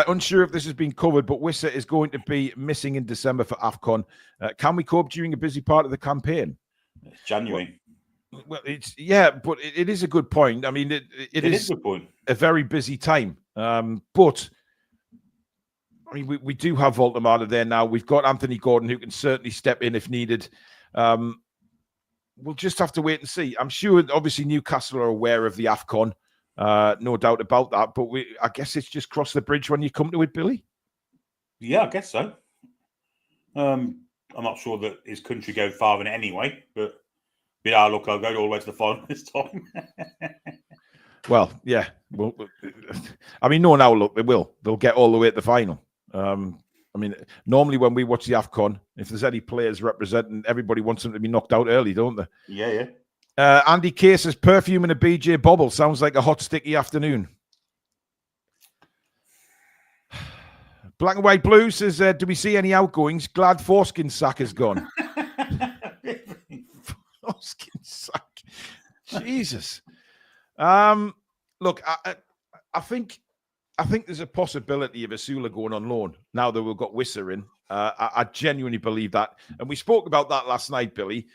unsure if this has been covered, but Wissa is going to be missing in December for AFCON. Can we cope during a busy part of the campaign? It's January. Well, but it is a good point. I mean, it is a good point. A very busy time. But I mean, we do have Voldemort there now. We've got Anthony Gordon who can certainly step in if needed. We'll just have to wait and see. I'm sure, obviously, Newcastle are aware of the AFCON. No doubt about that. But I guess it's just cross the bridge when you come to it, Billy. Yeah, I guess so. I'm not sure that his country go far in it anyway, but look, I'll go all the way to the final this time. Well, yeah. Well, I mean, no, now look, they will. They'll get all the way to the final. I mean, normally when we watch the AFCON, if there's any players representing, everybody wants them to be knocked out early, don't they? Yeah. Andy K says, perfume and a BJ bobble. Sounds like a hot, sticky afternoon. Black and White Blue says, do we see any outgoings? Glad foreskin sack is gone. Foreskin sack. Jesus. Look, I think there's a possibility of Asula going on loan now that we've got Wissa in. I genuinely believe that. And we spoke about that last night, Billy.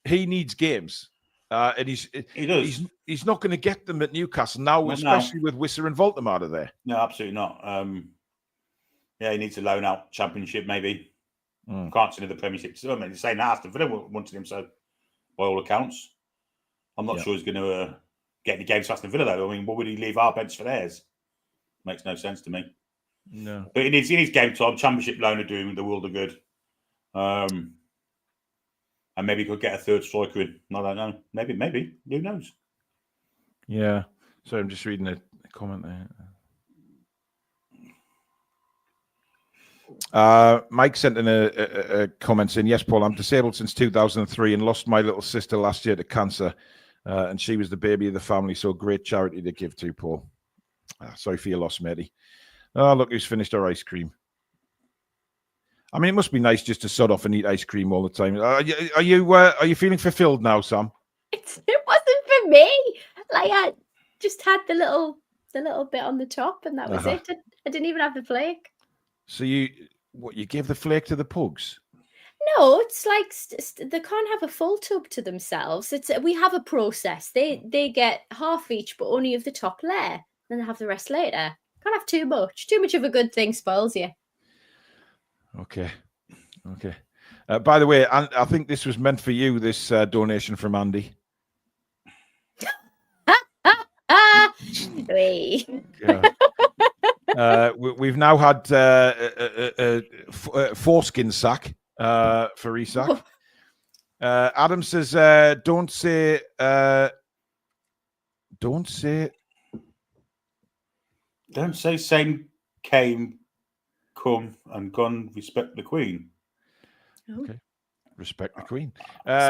He needs games. And he's not going to get them at Newcastle now, especially with Wissa and Voldemort there. No, absolutely not. He needs to loan out Championship, maybe. Can't see the Premiership. I mean, saying that Aston Villa wanted him, so by all accounts. I'm not sure he's going to get any games for Aston Villa, though. I mean, what would he leave our bench for theirs? Makes no sense to me. No. But he needs game time. Championship loan are doing the world of good. And maybe he could get a third striker in. I don't know. Maybe. Who knows? Yeah. So I'm just reading a comment there. Mike sent in a comment saying, yes, Paul, I'm disabled since 2003 and lost my little sister last year to cancer. And she was the baby of the family. So great charity to give to, Paul. Sorry for your loss, matey. Oh, look who's finished our ice cream. I mean, it must be nice just to sod off and eat ice cream all the time. Are you feeling fulfilled now, Sam? It wasn't for me. Like, I just had the little bit on the top, and that was it. I didn't even have the flake. So you gave the flake to the pugs? No, it's like they can't have a full tub to themselves. We have a process. They get half each, but only of the top layer. Then they have the rest later. Can't have too much. Too much of a good thing spoils you. Okay. By the way, I think this was meant for you, this donation from Andy. We've now had a foreskin sack for Isak. Adam says, don't say same came, come, and gone, respect the Queen. Okay. Respect the Queen.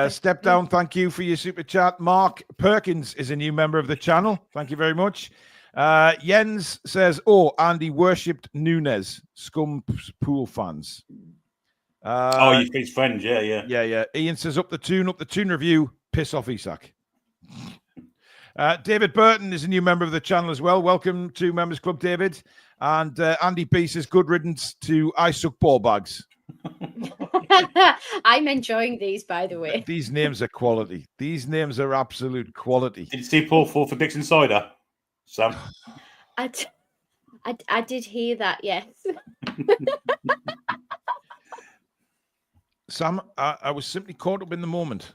Step down. Thank you for your super chat. Mark Perkins is a new member of the channel. Thank you very much. Jens says, "Oh, Andy worshipped Nunes. Scum pool fans." His friend. Yeah. Ian says, "Up the Toon review. Piss off, Isak." David Burton is a new member of the channel as well. Welcome to Members Club, David. And Andy B says, "Good riddance to I suck ball bags." I'm enjoying these, by the way. These names are quality. These names are absolute quality. Did you see Paul fall for Dixon Cider, Sam? I did hear that, yes. Sam, I was simply caught up in the moment.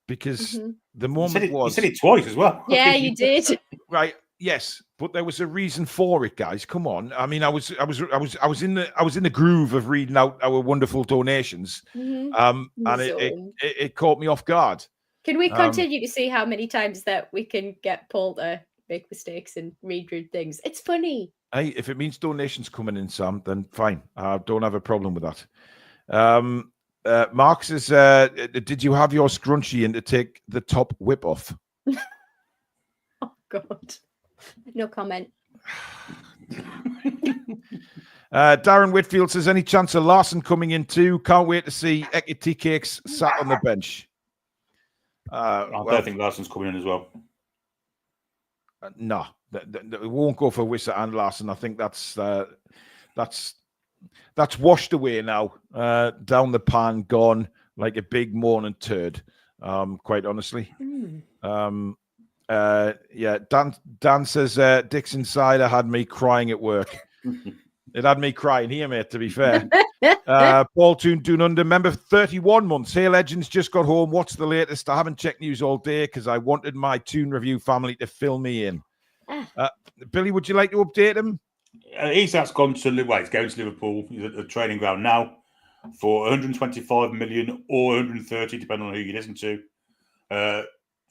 Because the moment you was... said it twice as well. Yeah, you did. Right. Yes, but there was a reason for it, guys. Come on. I mean, I was in the groove of reading out our wonderful donations, and it caught me off guard. Can we continue to see how many times that we can get Paul to make mistakes and read rude things? It's funny. Hey, if it means donations coming in, Sam, then fine. I don't have a problem with that. Mark says, "Did you have your scrunchie in to take the top whip off?" Oh God. No comment. Darren Whitfield says, "Any chance of Larson coming in too? Can't wait to see Ekiti Cakes sat on the bench." I don't think Larson's coming in as well. No, we won't go for Wissa and Larson. I think that's washed away now, down the pan, gone like a big mourning turd. Quite honestly. Dan says, "Dixon Cider had me crying at work." It had me crying here, mate, to be fair. Paul Toon under, member 31 months. "Hey, legends, just got home. What's the latest? I haven't checked news all day because I wanted my Toon review family to fill me in." Billy, would you like to update him? Isak's gone to he's going to Liverpool. He's at the training ground now for 125 million or 130, depending on who you listen to.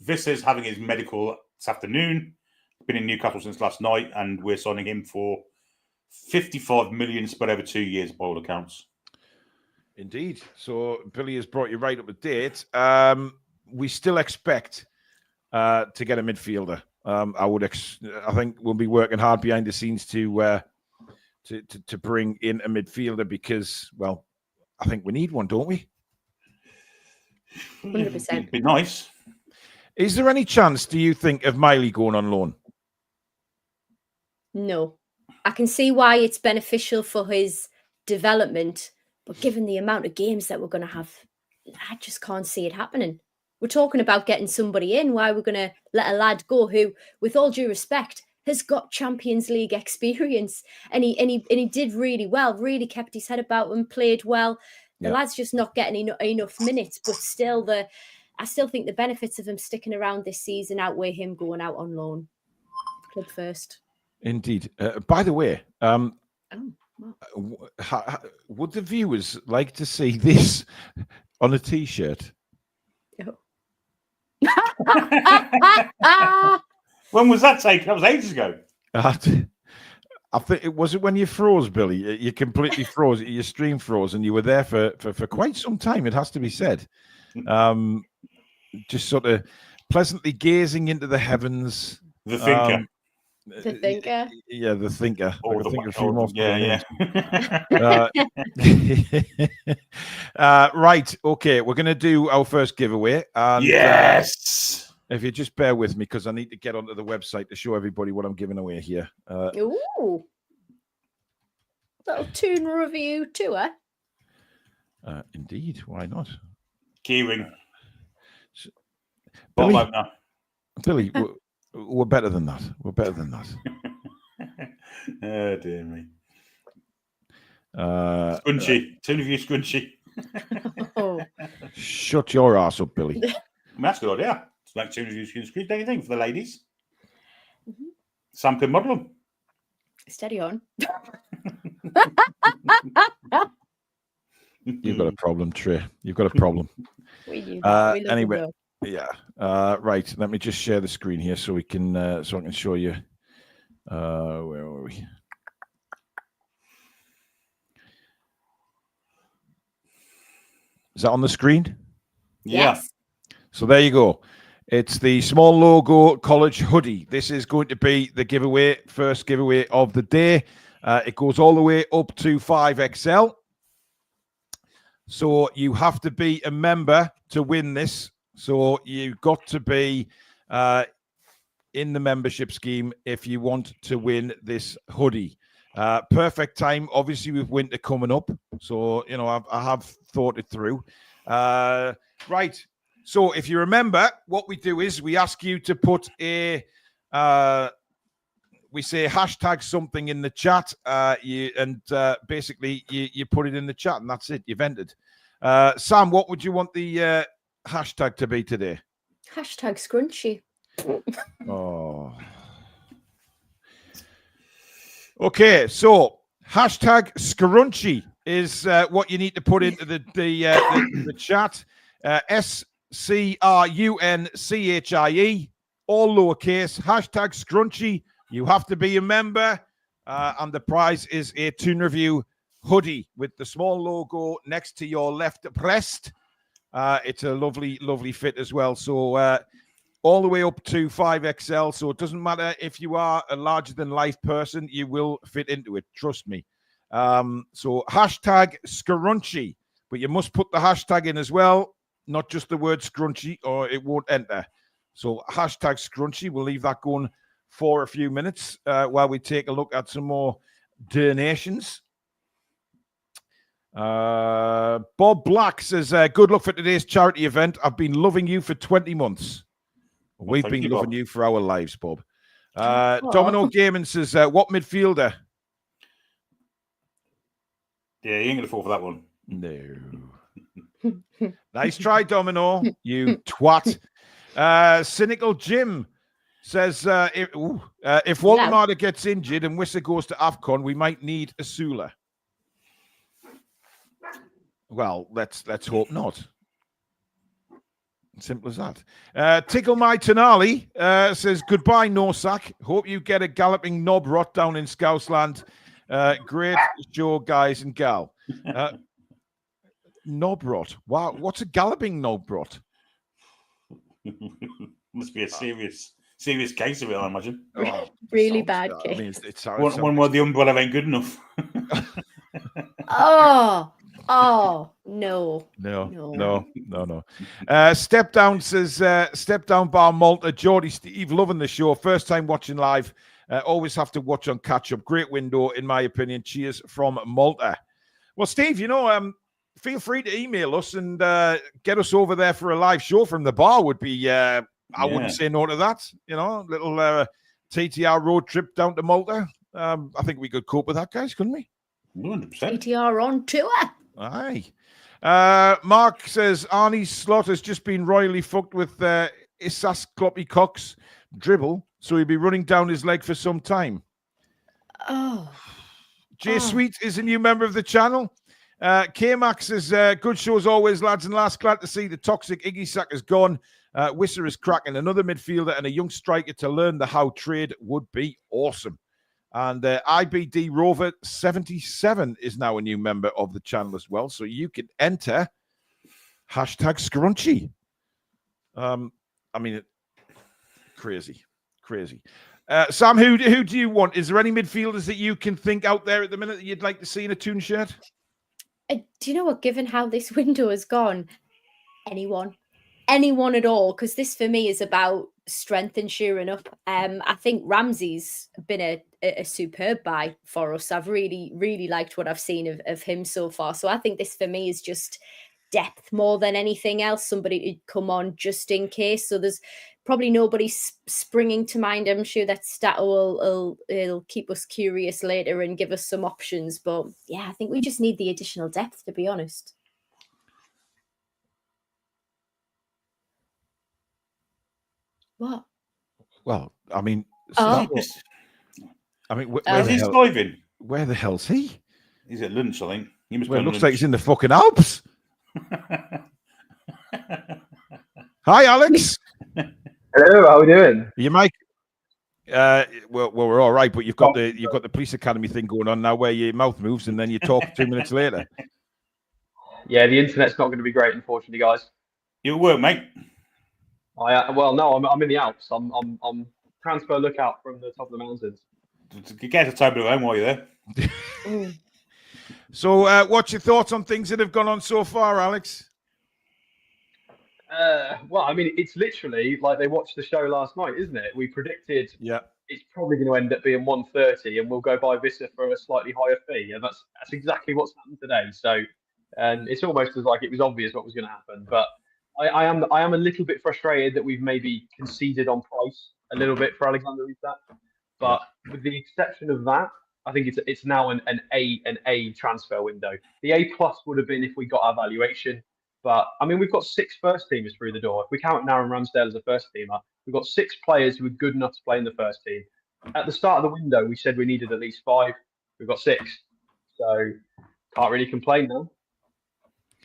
Vissa's having his medical this afternoon. Been in Newcastle since last night, and we're signing him for 55 million spread over 2 years by all accounts. Indeed. So Billy has brought you right up to date. We still expect to get a midfielder. I think we'll be working hard behind the scenes to bring in a midfielder because, well, I think we need one, don't we? 100%. It'd be nice. Is there any chance, do you think, of Miley going on loan? No. I can see why it's beneficial for his development, but given the amount of games that we're going to have, I just can't see it happening. We're talking about getting somebody in. Why we're going to let a lad go who, with all due respect, has got Champions League experience, and he did really well. Really kept his head about him, played well. The lad's just not getting enough minutes, but still, I still think the benefits of him sticking around this season outweigh him going out on loan. Club first. Indeed. By the way, would the viewers like to see this on a T-shirt? When was that taken? That was ages ago. I think it was when you froze, Billy. You completely froze. Your stream froze, and you were there for quite some time. It has to be said. Just sort of pleasantly gazing into the heavens. The thinker. The thinker. Yeah, the thinker. Right. Okay, we're going to do our first giveaway. And, yes. If you just bear with me, because I need to get onto the website to show everybody what I'm giving away here. Ooh. Little Toon review tour. Indeed. Why not? Keyring. Billy, we're better than that. We're better than that. Oh, dear me. Scrunchy. Toon review scrunchy. Shut your ass up, Billy. That's a good idea. It's like Toon review scrunchy. Don't you think, for the ladies? Sam can model them. Steady on. You've got a problem, Trey. You've got a problem. Anyway, yeah. Right. Let me just share the screen here so we can so I can show you. Where are we? Is that on the screen? Yeah. Yes. So there you go. It's the small logo college hoodie. This is going to be the giveaway, first giveaway of the day. It goes all the way up to 5XL. So you have to be a member to win this. So you've got to be in the membership scheme if you want to win this hoodie. Perfect time, obviously, with winter coming up. So, you know, I have thought it through. Right. So if you remember, what we do is we ask you to put a... we say hashtag something in the chat, basically you put it in the chat, and that's it. You've entered. Sam, what would you want the hashtag to be today? Hashtag scrunchy. Oh. Okay, so hashtag scrunchy is what you need to put into the chat. SCRUNCHIE, all lowercase. Hashtag scrunchy. You have to be a member, and the prize is a Toon Review hoodie with the small logo next to your left breast. It's a lovely, lovely fit as well. So all the way up to 5XL. So it doesn't matter if you are a larger-than-life person, you will fit into it. Trust me. So hashtag scrunchy, but you must put the hashtag in as well, not just the word scrunchy, or it won't enter. So hashtag scrunchy. We'll leave that going for a few minutes while we take a look at some more donations. Bob Black says, good luck for today's charity event. I've been loving you for 20 months. We've been loving you for our lives, Bob. Domino Gaming says, what midfielder? Yeah, you ain't going to fall for that one. No. Nice try, Domino, you twat. Cynical Jim says, if Waldemar gets injured and Wissa goes to AFCON, we might need a Sula. Well, let's hope not. Simple as that. Tickle My Tenali says, goodbye, Nosak. Hope you get a galloping knob rot down in Scousland. Great show, guys and gal. Knob rot. Wow, what's a galloping knob rot? Must be a serious case of it, I imagine. Oh, really bad case. I mean, it's one where the umbrella ain't good enough. Oh, no. Step Down says, Step Down Bar Malta. Geordie Steve, loving the show. First time watching live. Always have to watch on catch up. Great window, in my opinion. Cheers from Malta. Well, Steve, you know, feel free to email us and get us over there for a live show from the bar. Would be, I wouldn't say no to that. You know, little TTR road trip down to Malta. I think we could cope with that, guys, couldn't we? 100%. TTR on tour. Aye. Mark says Arnie's slot has just been royally fucked with Isak's Kloppy Cox dribble, so he'll be running down his leg for some time. Jay Sweet is a new member of the channel. K-Max says, good show as always, lads and lads. Glad to see the toxic Isak is gone. Wissa is cracking. Another midfielder and a young striker to learn the how trade would be awesome. And IBD Rover 77 is now a new member of the channel as well. So you can enter hashtag scrunchy. I mean, crazy. Sam, who do you want? Is there any midfielders that you can think out there at the minute that you'd like to see in a Toon shirt? Do you know what? Given how this window has gone, anyone at all, because this for me is about strength and shoring up. I think Ramsey's been a superb buy for us. I've really liked what I've seen of him so far. So I think this for me is just depth more than anything else. Somebody who'd come on just in case. So there's probably nobody springing to mind. I'm sure that stat will keep us curious later and give us some options. But yeah, I think we just need the additional depth, to be honest. What? Well, I mean, where the hell's he? He's at lunch, I think. He must it looks like he's in the fucking Alps. Hi, Alex. Hello, how are we doing? You Mike? Well, we're all right, but you've got the police academy thing going on now, where your mouth moves and then you talk 2 minutes later. Yeah, the internet's not going to be great, unfortunately, guys. It'll work, mate. Well, no, I'm in the Alps. I'm transfer lookout from the top of the mountains. Get a table at home while you're there. So, what's your thoughts on things that have gone on so far, Alex? Well, I mean, it's literally like they watched the show last night, isn't it? We predicted it's probably going to end up being 130, and we'll go buy Wissa for a slightly higher fee, and that's exactly what's happened today. So, it's almost as like it was obvious what was going to happen. But I am a little bit frustrated that we've maybe conceded on price a little bit for Alexander Isak. But with the exception of that, I think it's now an A transfer window. The A+ would have been if we got our valuation. But I mean, we've got 6 first teamers through the door. If we count Aaron Ramsdale as a first teamer, we've got 6 players who are good enough to play in the first team. At the start of the window, we said we needed at least 5. We've got 6, so can't really complain now.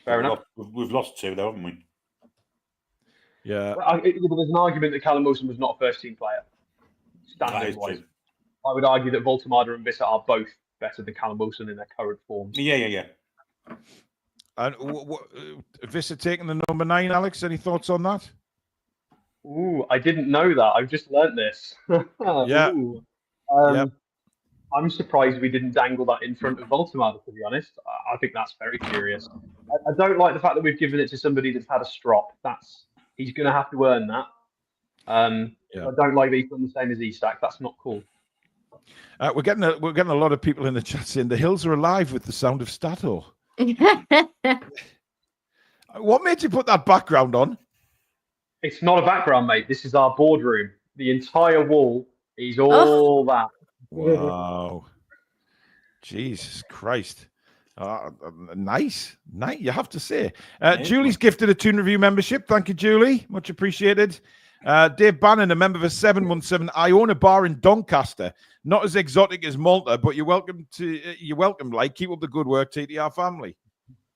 Fair enough. We've lost 2, though, haven't we? Yeah. Well, there's an argument that Callum Wilson was not a first team player. Standard-wise, I would argue that Voltemada and Wissa are both better than Callum Wilson in their current form. Yeah. And Wissa taking the number 9, Alex. Any thoughts on that? Ooh, I didn't know that. I've just learnt this. Yeah. I'm surprised we didn't dangle that in front of Voltemada, to be honest. I think that's very curious. I don't like the fact that we've given it to somebody that's had a strop. He's going to have to earn that. I don't like that he's done the same as Isak. That's not cool. We're getting a lot of people in the chat saying the hills are alive with the sound of Stato. What made you put that background on? It's not a background, mate. This is our boardroom. The entire wall is all that. Wow. Jesus Christ. Nice. You have to say. Julie's gifted a Toon Review membership. Thank you, Julie. Much appreciated. Dave Bannon, a member for 717. I own a bar in Doncaster. Not as exotic as Malta, but you're welcome. Like, keep up the good work, TTR family.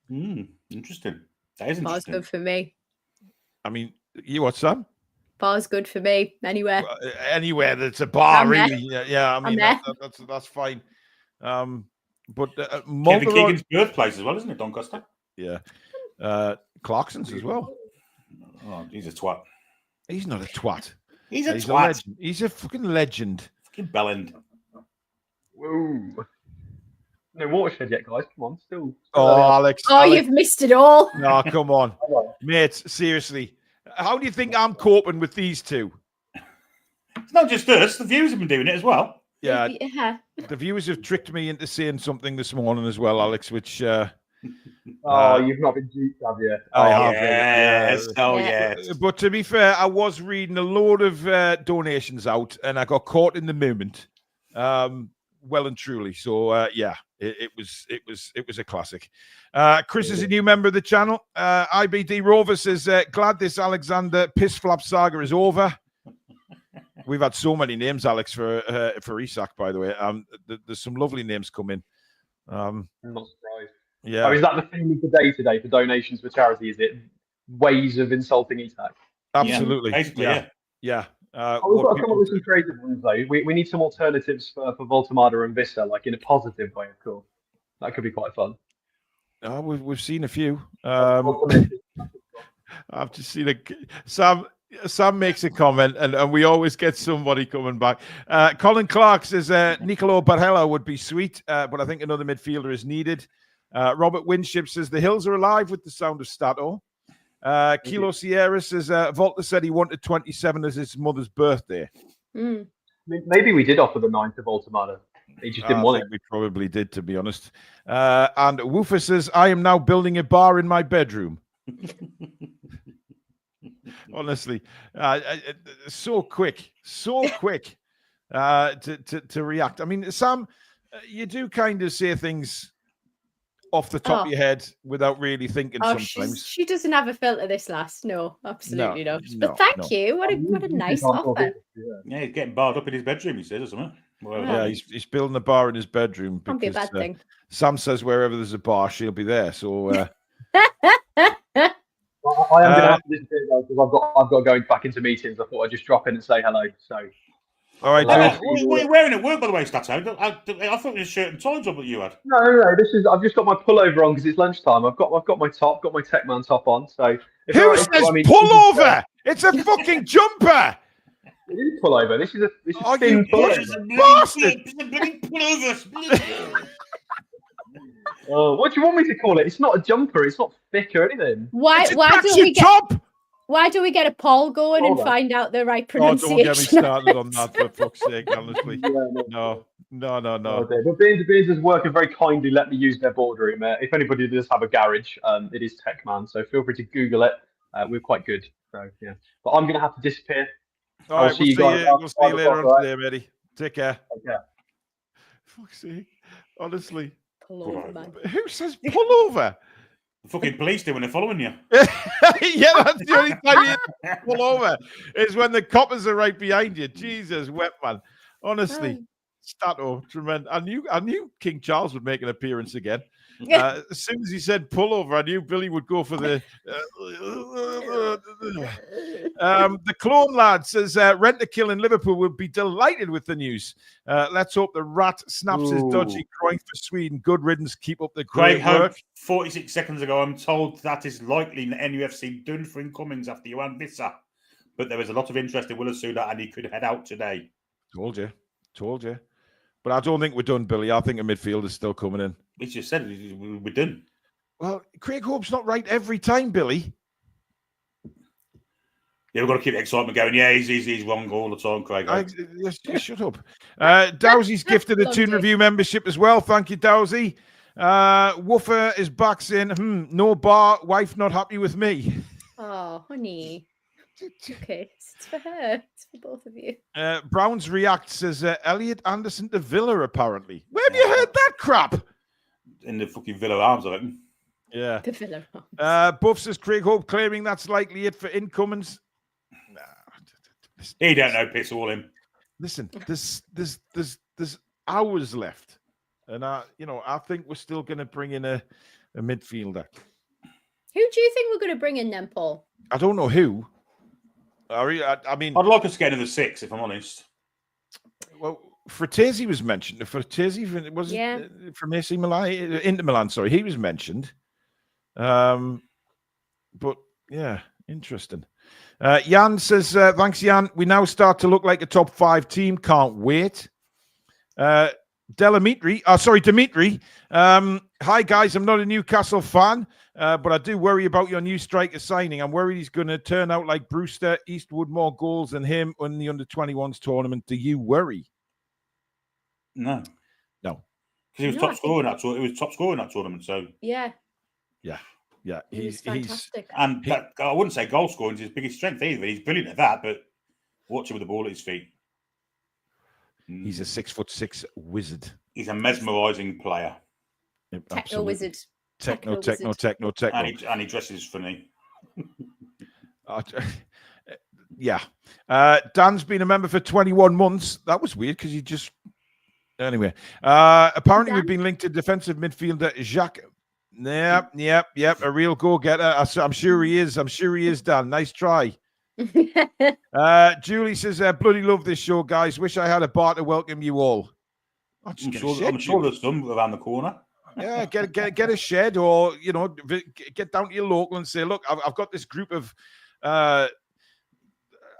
Interesting. That is interesting. Bar's good for me. I mean, you what, Sam? Bar's good for me. Anywhere. Anywhere that's a bar, really. Yeah. I mean, that's fine. But Kevin Keegan's birthplace as well, isn't it, Doncaster? Yeah. Clarkson's as well. Oh, he's a twat. He's not a twat. He's a twat. He's a fucking legend. Fucking bellend. Whoa. No watershed yet, guys. Come on. Still Alex. You've missed it all. No, come on. Mate, seriously. How do you think I'm coping with these two? It's not just us. The viewers have been doing it as well. Yeah. The viewers have tricked me into saying something this morning as well, Alex, which... you've not been duped, have you? I have. Yes. Yes. But to be fair, I was reading a load of donations out, and I got caught in the moment, well and truly. So it was a classic. Chris is a new member of the channel. IBD Rover says, glad this Alexander piss flap saga is over. We've had so many names, Alex, for Isak, by the way. There's some lovely names coming. I'm not surprised. Yeah. Is that the theme of the day today for donations for charity? Is it ways of insulting Isak? Absolutely. Yeah, basically, yeah. We've got to come up with some creative ones, though. We need some alternatives for Voltemada and Wissa, like in a positive way, of course. That could be quite fun. We've seen a few. I've just seen Sam makes a comment, and we always get somebody coming back. Colin Clark says Nicolo Barella would be sweet, but I think another midfielder is needed. Robert Winship says the hills are alive with the sound of Stato. Kilo Sierra says Volta said he wanted 27 as his mother's birthday. Maybe we did offer the 9 to Voltemada. He just didn't want it. We probably did, to be honest. And Woofer says, I am now building a bar in my bedroom. Honestly, so quick to react. I mean, Sam, you do kind of say things off the top of your head without really thinking sometimes. She doesn't have a filter, this lass. No, absolutely not. But thank you. What a nice offer. Yeah, he's getting barred up in his bedroom, he says, or something. Yeah, he's building a bar in his bedroom. Can't be a bad thing. Sam says wherever there's a bar, she'll be there. So I am going to have to disappear, though, because I've got to go back into meetings. I thought I'd just drop in and say hello. So All right, dude. What are you wearing at work, by the way, Stato? I thought it was a shirt and tie job that you had. No. I've just got my pullover on because it's lunchtime. I've got my top, got my Techman top on. So who says pullover? It's a fucking jumper. It is pullover. This is Oh, thin pullover. It's a bloody pullover. What do you want me to call it? It's not a jumper. It's not thick or anything. Why don't we get a poll going and find out the right pronunciation? Oh, don't get me started on that, for fuck's sake, honestly. No. But Beans has worked and very kindly let me use their boardroom. If anybody does have a garage, it is Techman, so feel free to Google it. We're quite good. So yeah. But I'm going to have to disappear. All right, we'll see you later on today, Eddie. Take care. Fuck's sake. Honestly. Pullover, man. Who says pullover? The fucking police do when they're following you. Yeah, that's the only time you pull over is when the coppers are right behind you. Jesus, wet man. Honestly, Stato, tremendous. I knew King Charles would make an appearance again. As soon as he said pullover, I knew Billy would go for the. The Clone Lad says Rent-A-Kill in Liverpool will be delighted with the news. Let's hope the rat snaps his dodgy groin for Sweden. Good riddance. Keep up the great work. 46 seconds ago, I'm told that is likely NUFC done for incomings after Johan Wissa. But there was a lot of interest in Willa and he could head out today. Told you. But I don't think we're done, Billy. I think a midfield is still coming in. He just said we're done. Well, Craig Hope's not right every time, Billy. Yeah, we've got to keep the excitement going. Yeah, he's wrong all the time, Craig. Shut up. Dowsy's gifted a Toon Review membership as well. Thank you, Dowsy. Woofer is back saying, no bar, wife not happy with me. Oh, honey. Okay, it's for her. It's for both of you. Browns React says Elliot Anderson to Villa, apparently. Where have you heard that crap? In the fucking Villa Arms, I reckon. Yeah. The Villa Arms. Buff says Craig Hope claiming that's likely it for incomings. He don't know, piss all him. Listen, there's hours left. And I think we're still gonna bring in a midfielder. Who do you think we're gonna bring in then, Paul? I don't know who. I mean, I'd like us to get another 6, if I'm honest. Well, Fratesi was mentioned. Fratesi was from AC Milan, Inter Milan. Sorry, he was mentioned. But yeah, interesting. Jan says, "Thanks, Jan. We now start to look like a top 5 team. Can't wait." Dimitri. Hi guys, I'm not a Newcastle fan. But I do worry about your new striker signing. I'm worried he's going to turn out like Brewster, Eastwood, more goals than him in the under-21s tournament. Do you worry? No. Because he was top scorer in that tournament. He was top scorer in that tournament. So yeah. He's fantastic. And I wouldn't say goal scoring is his biggest strength either. He's brilliant at that, but watch him with the ball at his feet. He's a 6'6" wizard. He's a mesmerising player. Techno wizard. Techno. And he dresses funny. Yeah. Dan's been a member for 21 months. That was weird because he just... Anyway. Apparently we've been linked to defensive midfielder Jacques. Yep. A real go-getter. I'm sure he is. Dan. Nice try. Julie says, bloody love this show, guys. Wish I had a bar to welcome you all. I'm sure there's some around the corner. Yeah, get a shed, or get down to your local and say, look, I've got this group of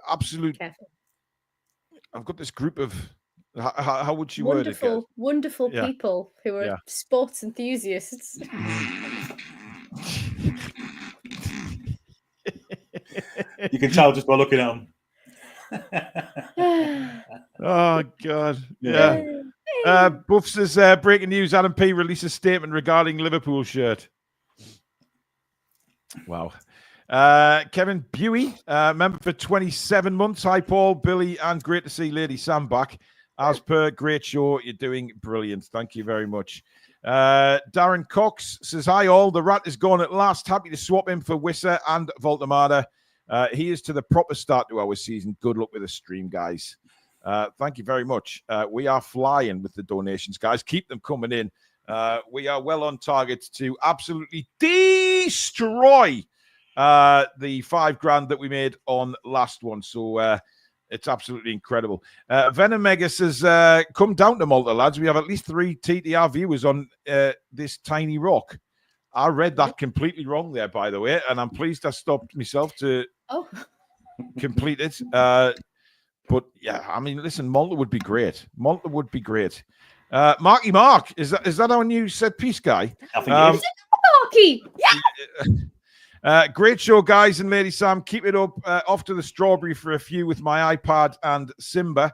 absolute. Careful. I've got this group of how would you word it? Wonderful people who are sports enthusiasts. You can tell just by looking at them. Oh God, yeah. Buff says, breaking news, Adam P released a statement regarding Liverpool shirt. Wow. Kevin Buey, member for 27 months. Hi, Paul, Billy, and great to see Lady Sam back. As per, great show. You're doing brilliant. Thank you very much. Darren Cox says, hi, all. The rat is gone at last. Happy to swap him for Wissa and Voltemada. He is to the proper start to our season. Good luck with the stream, guys. Thank you very much. We are flying with the donations, guys. Keep them coming in. We are well on target to absolutely destroy the $5,000 that we made on last one. So It's absolutely incredible. Venom Mega says, come down to Malta, lads. We have at least 3 TTR viewers on this tiny rock. I read that completely wrong there, by the way, and I'm pleased I stopped myself to complete it. But yeah, I mean, listen, Malta would be great. Malta would be great. Marky Mark, is that our new set piece guy? I think it is. Marky, yeah. Great show, guys and Lady Sam. Keep it up. Off to the Strawberry for a few with my iPad and Simba,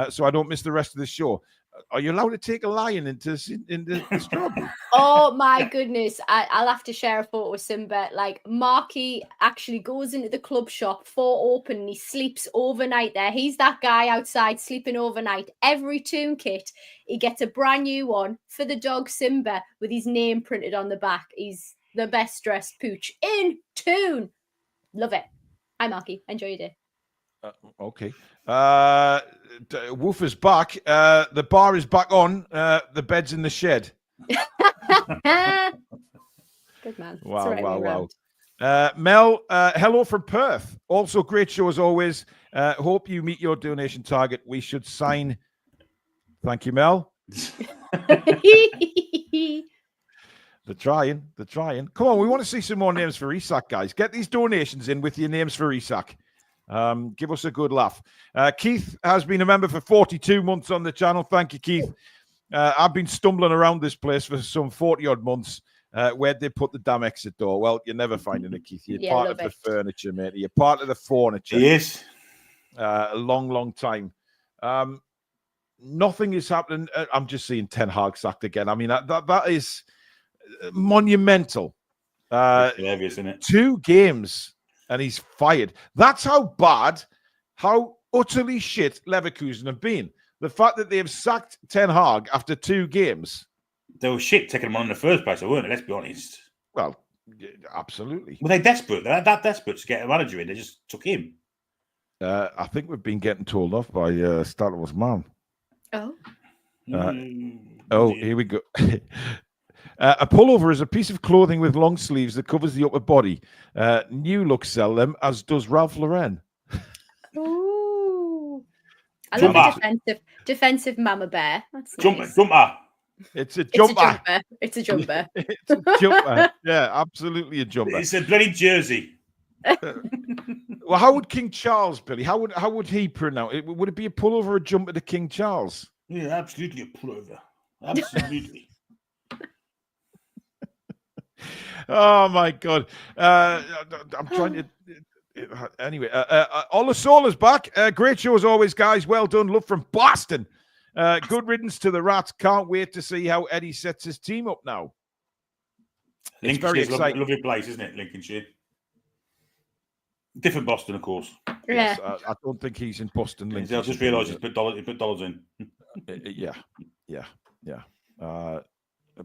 so I don't miss the rest of the show. Are you allowed to take a lion into the Strawberry? Oh my goodness. I'll have to share a photo with Simba. Like, Marky actually goes into the club shop for open and he sleeps overnight there. He's that guy outside sleeping overnight. Every Toon kit, he gets a brand new one for the dog Simba with his name printed on the back. He's the best dressed pooch in Toon. Love it. Hi, Marky. Enjoy your day. Okay. Woofer's back. The bar is back on. The bed's in the shed. Good man. Wow. Mel, hello from Perth. Also, great show as always. Hope you meet your donation target. We should sign. Thank you, Mel. They're trying. Come on, we want to see some more names for Isak, guys. Get these donations in with your names for Isak. Give us a good laugh. Keith has been a member for 42 months on the channel. Thank you, Keith. I've been stumbling around this place for some 40-odd months. Where'd they put the damn exit door? Well, you're never finding it, Keith. You're part of the furniture, mate. You're part of the furniture. He is. A long time. Nothing is happening. I'm just seeing Ten Hag sacked again. I mean, that is monumental. Hilarious, isn't it? 2 games and he's fired. That's how bad, how utterly shit Leverkusen have been. The fact that they have sacked Ten Hag after 2 games. They were shit taking him on in the first place, weren't they? Let's be honest. Well, absolutely. Were they desperate? They're that desperate to get a manager in. They just took him. I think we've been getting told off by Stadler's mum. Oh. Here we go. A pullover is a piece of clothing with long sleeves that covers the upper body. New Look sell them, as does Ralph Lauren. Ooh. I love the defensive mama bear. That's nice. Jumper. It's a jumper. It's a jumper. It's a jumper. Yeah, absolutely a jumper. It's a bloody jersey. Well, how would King Charles, Billy? How would he pronounce it? Would it be a pullover or a jumper to King Charles? Yeah, absolutely a pullover. Absolutely. Oh my God! I'm trying to. Anyway, Olasola's back. Great show as always, guys. Well done. Love from Boston. Good riddance to the Rats. Can't wait to see how Eddie sets his team up now. It's very exciting. Lovely place, isn't it, Lincolnshire? Different Boston, of course. Yes, I don't think he's in Boston. I just realised he put dollars in. Yeah.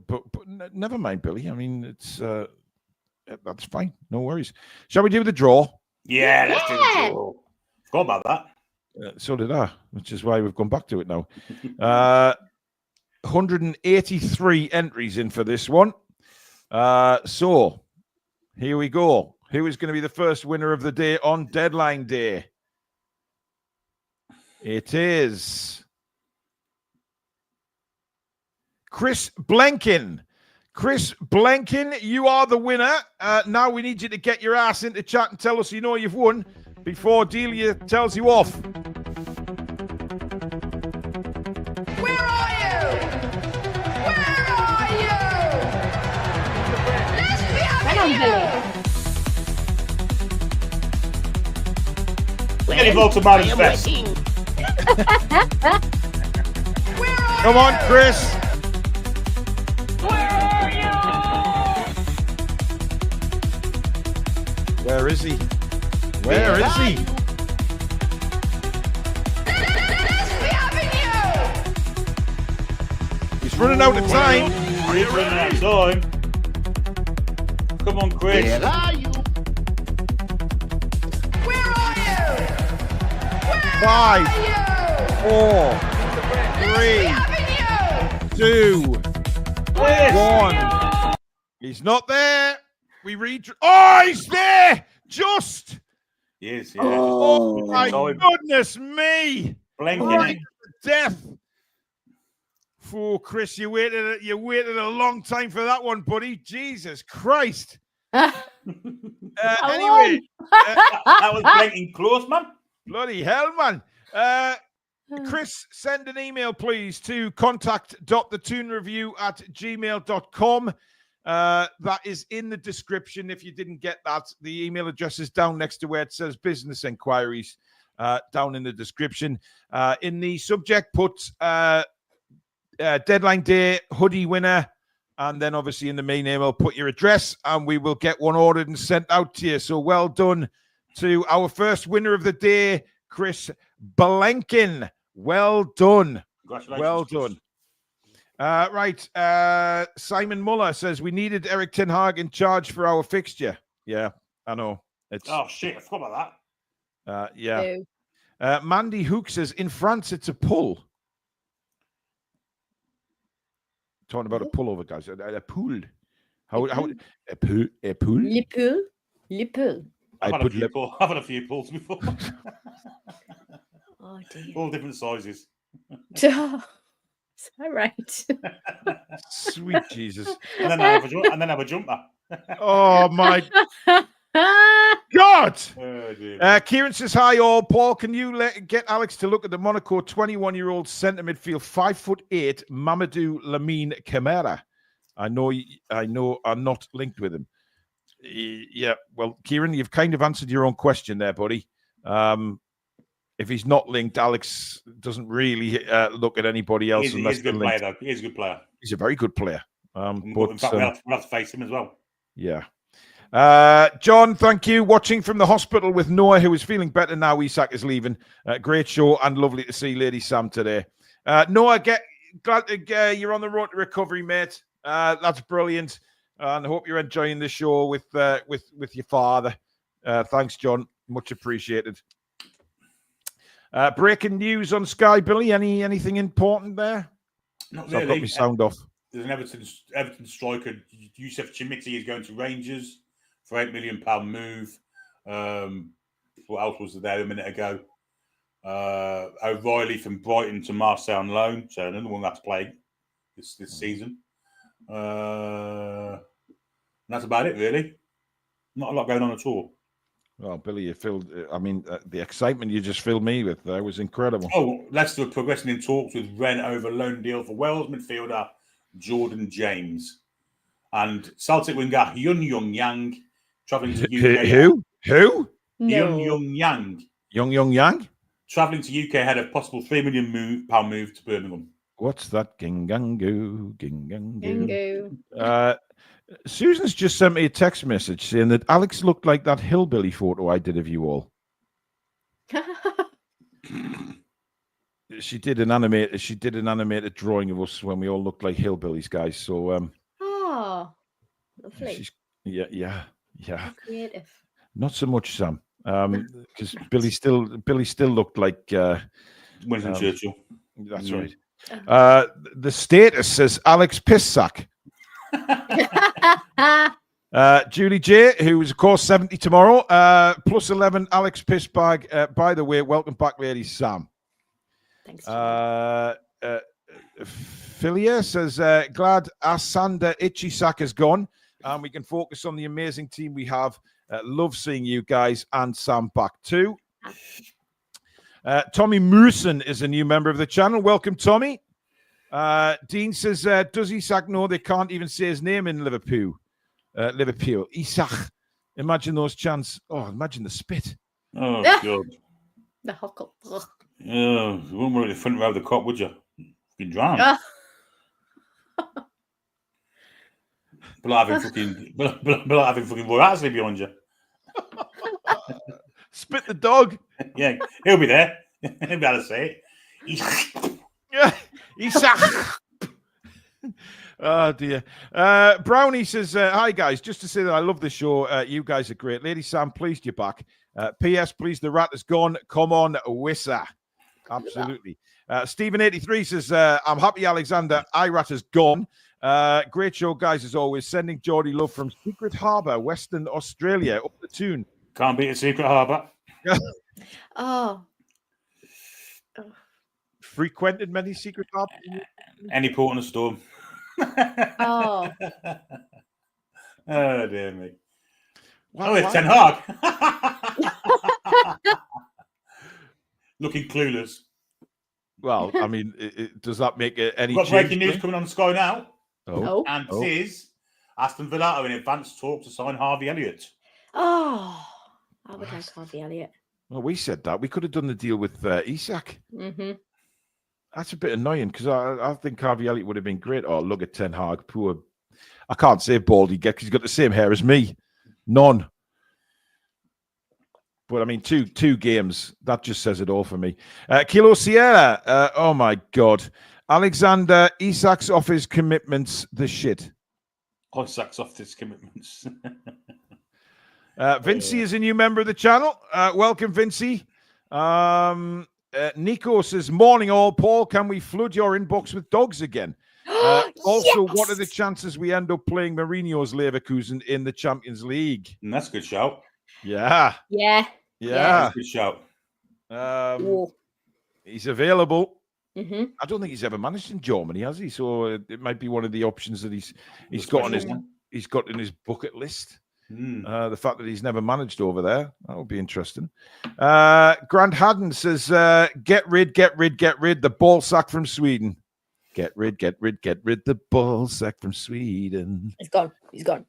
But never mind, Billy. I mean, it's that's fine. No worries. Shall we do the draw? Yeah, let's do the draw. Forgot about that. So did I, which is why we've gone back to it now. 183 entries in for this one. So here we go. Who is going to be the first winner of the day on deadline day? It is Chris Blenkin. Chris Blenkin, you are the winner. Now we need you to get your ass into chat and tell us you know you've won before Delia tells you off. Where are you? Where are you? Let's be having you! Get involved to Martin's Fest. Come on, Chris. Where is he? Where is he? He's running out of time. He's running out of time. Come on, Chris. Where are you? Where are you? 5, 4, 3, 2, 1. He's not there. We read. Oh, he's there! Just He is. Yeah. Oh, Just my time. goodness me! Blinking. Right to death. Oh, Chris, you waited a long time for that one, buddy. Jesus Christ. Anyway, that was blinking close, man. bloody hell, man. Chris, send an email, please, to contact.thetoonreview@gmail.com. That is in the description. If you didn't get that, the email address is down next to where it says business enquiries, down in the description. In the subject, put deadline day, hoodie winner, and then obviously in the main email, put your address, and we will get one ordered and sent out to you. So well done to our first winner of the day, Chris Blanken. Well done. Congratulations. Well done. Right. Simon Muller says we needed Eric Ten Hag in charge for our fixture. Yeah, I know. Oh, shit. I forgot about that. Yeah. Mandy Hook says in France, it's a pull. Talking about a pullover, guys. A pool. How a pool? A pool? Le pool. Le pool. I've had a few pulls before. Oh dear. All different sizes. Is that right? Sweet Jesus. And then I have a jumper. Oh my God. Oh, dear. Kieran says hi all. Paul, can you get Alex to look at the Monaco 21-year-old centre midfield 5'8" Mamadou Lamine Camara? I know I'm not linked with him. Yeah, well, Kieran, you've kind of answered your own question there, buddy. If he's not linked, Alex doesn't really look at anybody else. He's a good player, though. He's a good player. He's a very good player. But in fact, we'll have to face him as well. Yeah. John, thank you. Watching from the hospital with Noah, who is feeling better now. Isak is leaving. Great show and lovely to see Lady Sam today. Noah, glad you're on the road to recovery, mate. That's brilliant. And I hope you're enjoying the show with your father. Thanks, John. Much appreciated. Breaking news on Sky, Billy. Anything important there? Not so really. I've got my sound off. There's an Everton striker, Youssef Chimiti, is going to Rangers for £8 million move. What else was there a minute ago? O'Reilly from Brighton to Marseille on loan, so another one that's played this season. And that's about it, really. Not a lot going on at all. Well, Billy, you filled. I mean, the excitement you just filled me with there was incredible. Oh, Leicester are progressing in talks with Rennes over loan deal for Wales midfielder Jordan James and Celtic winger Yun Young Yang travelling to UK. Who? Yun Young Yang. Young Yang travelling to UK ahead of possible £3 million move to Birmingham. What's that? Gingango. Susan's just sent me a text message saying that Alex looked like that hillbilly photo I did of you all. She did an animated drawing of us when we all looked like hillbillies, guys. So oh, lovely. Yeah. How creative. Not so much Sam. Because Billy still looked like Winston Churchill. That's right. The status says Alex Pissack. Julie J, who is of course 70 tomorrow, plus 11 Alex Pissbag. By the way, welcome back, lady Sam. Thanks. Philia says glad Asanda Ichisak is gone and we can focus on the amazing team we have. Love seeing you guys and Sam back too. Tommy Mooson is a new member of the channel. Welcome, Tommy. Dean says, does Isak know they can't even say his name in Liverpool? Isak. Imagine those chants. Oh, imagine the spit. Oh, God. The huckle. Yeah, you wouldn't worry the front row of the cop, would you? You'd be drowned. But having fucking Roy Astley behind you. Spit the dog. Yeah, he'll be there. He'll be able to say it. Yeah, Isak. Oh dear. Brownie says, hi guys, just to say that I love the show. You guys are great. Lady Sam, pleased you're back. P.S. Please, the rat is gone. Come on, Wissa. Absolutely. Stephen83 says, I'm happy Alexander Irat is gone. Great show, guys, as always. Sending Geordie love from Secret Harbour, Western Australia, up the Toon. Can't beat a Secret Harbour. Oh. Frequented many secret pubs? Any port in a storm. Oh. Oh, dear me. Well, it's Ten Hag. Looking clueless. Well, I mean, does that make any We've got breaking change? news coming on Sky now. Oh. And it is Aston Villa are in advanced talk to sign Harvey Elliott. Oh. I would like Harvey Elliott. Well, we said that. We could have done the deal with Isak. Mm-hmm. That's a bit annoying because I think Harvey Elliott would have been great. Oh, look at Ten Hag. Poor. I can't say baldy get because he's got the same hair as me. None. But I mean, two games. That just says it all for me. Kilo Sierra. Oh my God. Alexander Isak's off his commitments. The shit. Isak's off his commitments. Vincey is a new member of the channel. Welcome, Vincey. Nico says, morning all. Paul, can we flood your inbox with dogs again? Also, what are the chances we end up playing Mourinho's Leverkusen in the Champions League? That's a good shout. Yeah. Yeah. That's a good shout. He's available. Mm-hmm. I don't think he's ever managed in Germany, has he? So it might be one of the options that he's got on his bucket list. The fact that he's never managed over there, that would be interesting. Grant Haddon says, get rid the ball sack from Sweden. Get rid the ball sack from Sweden. He's gone.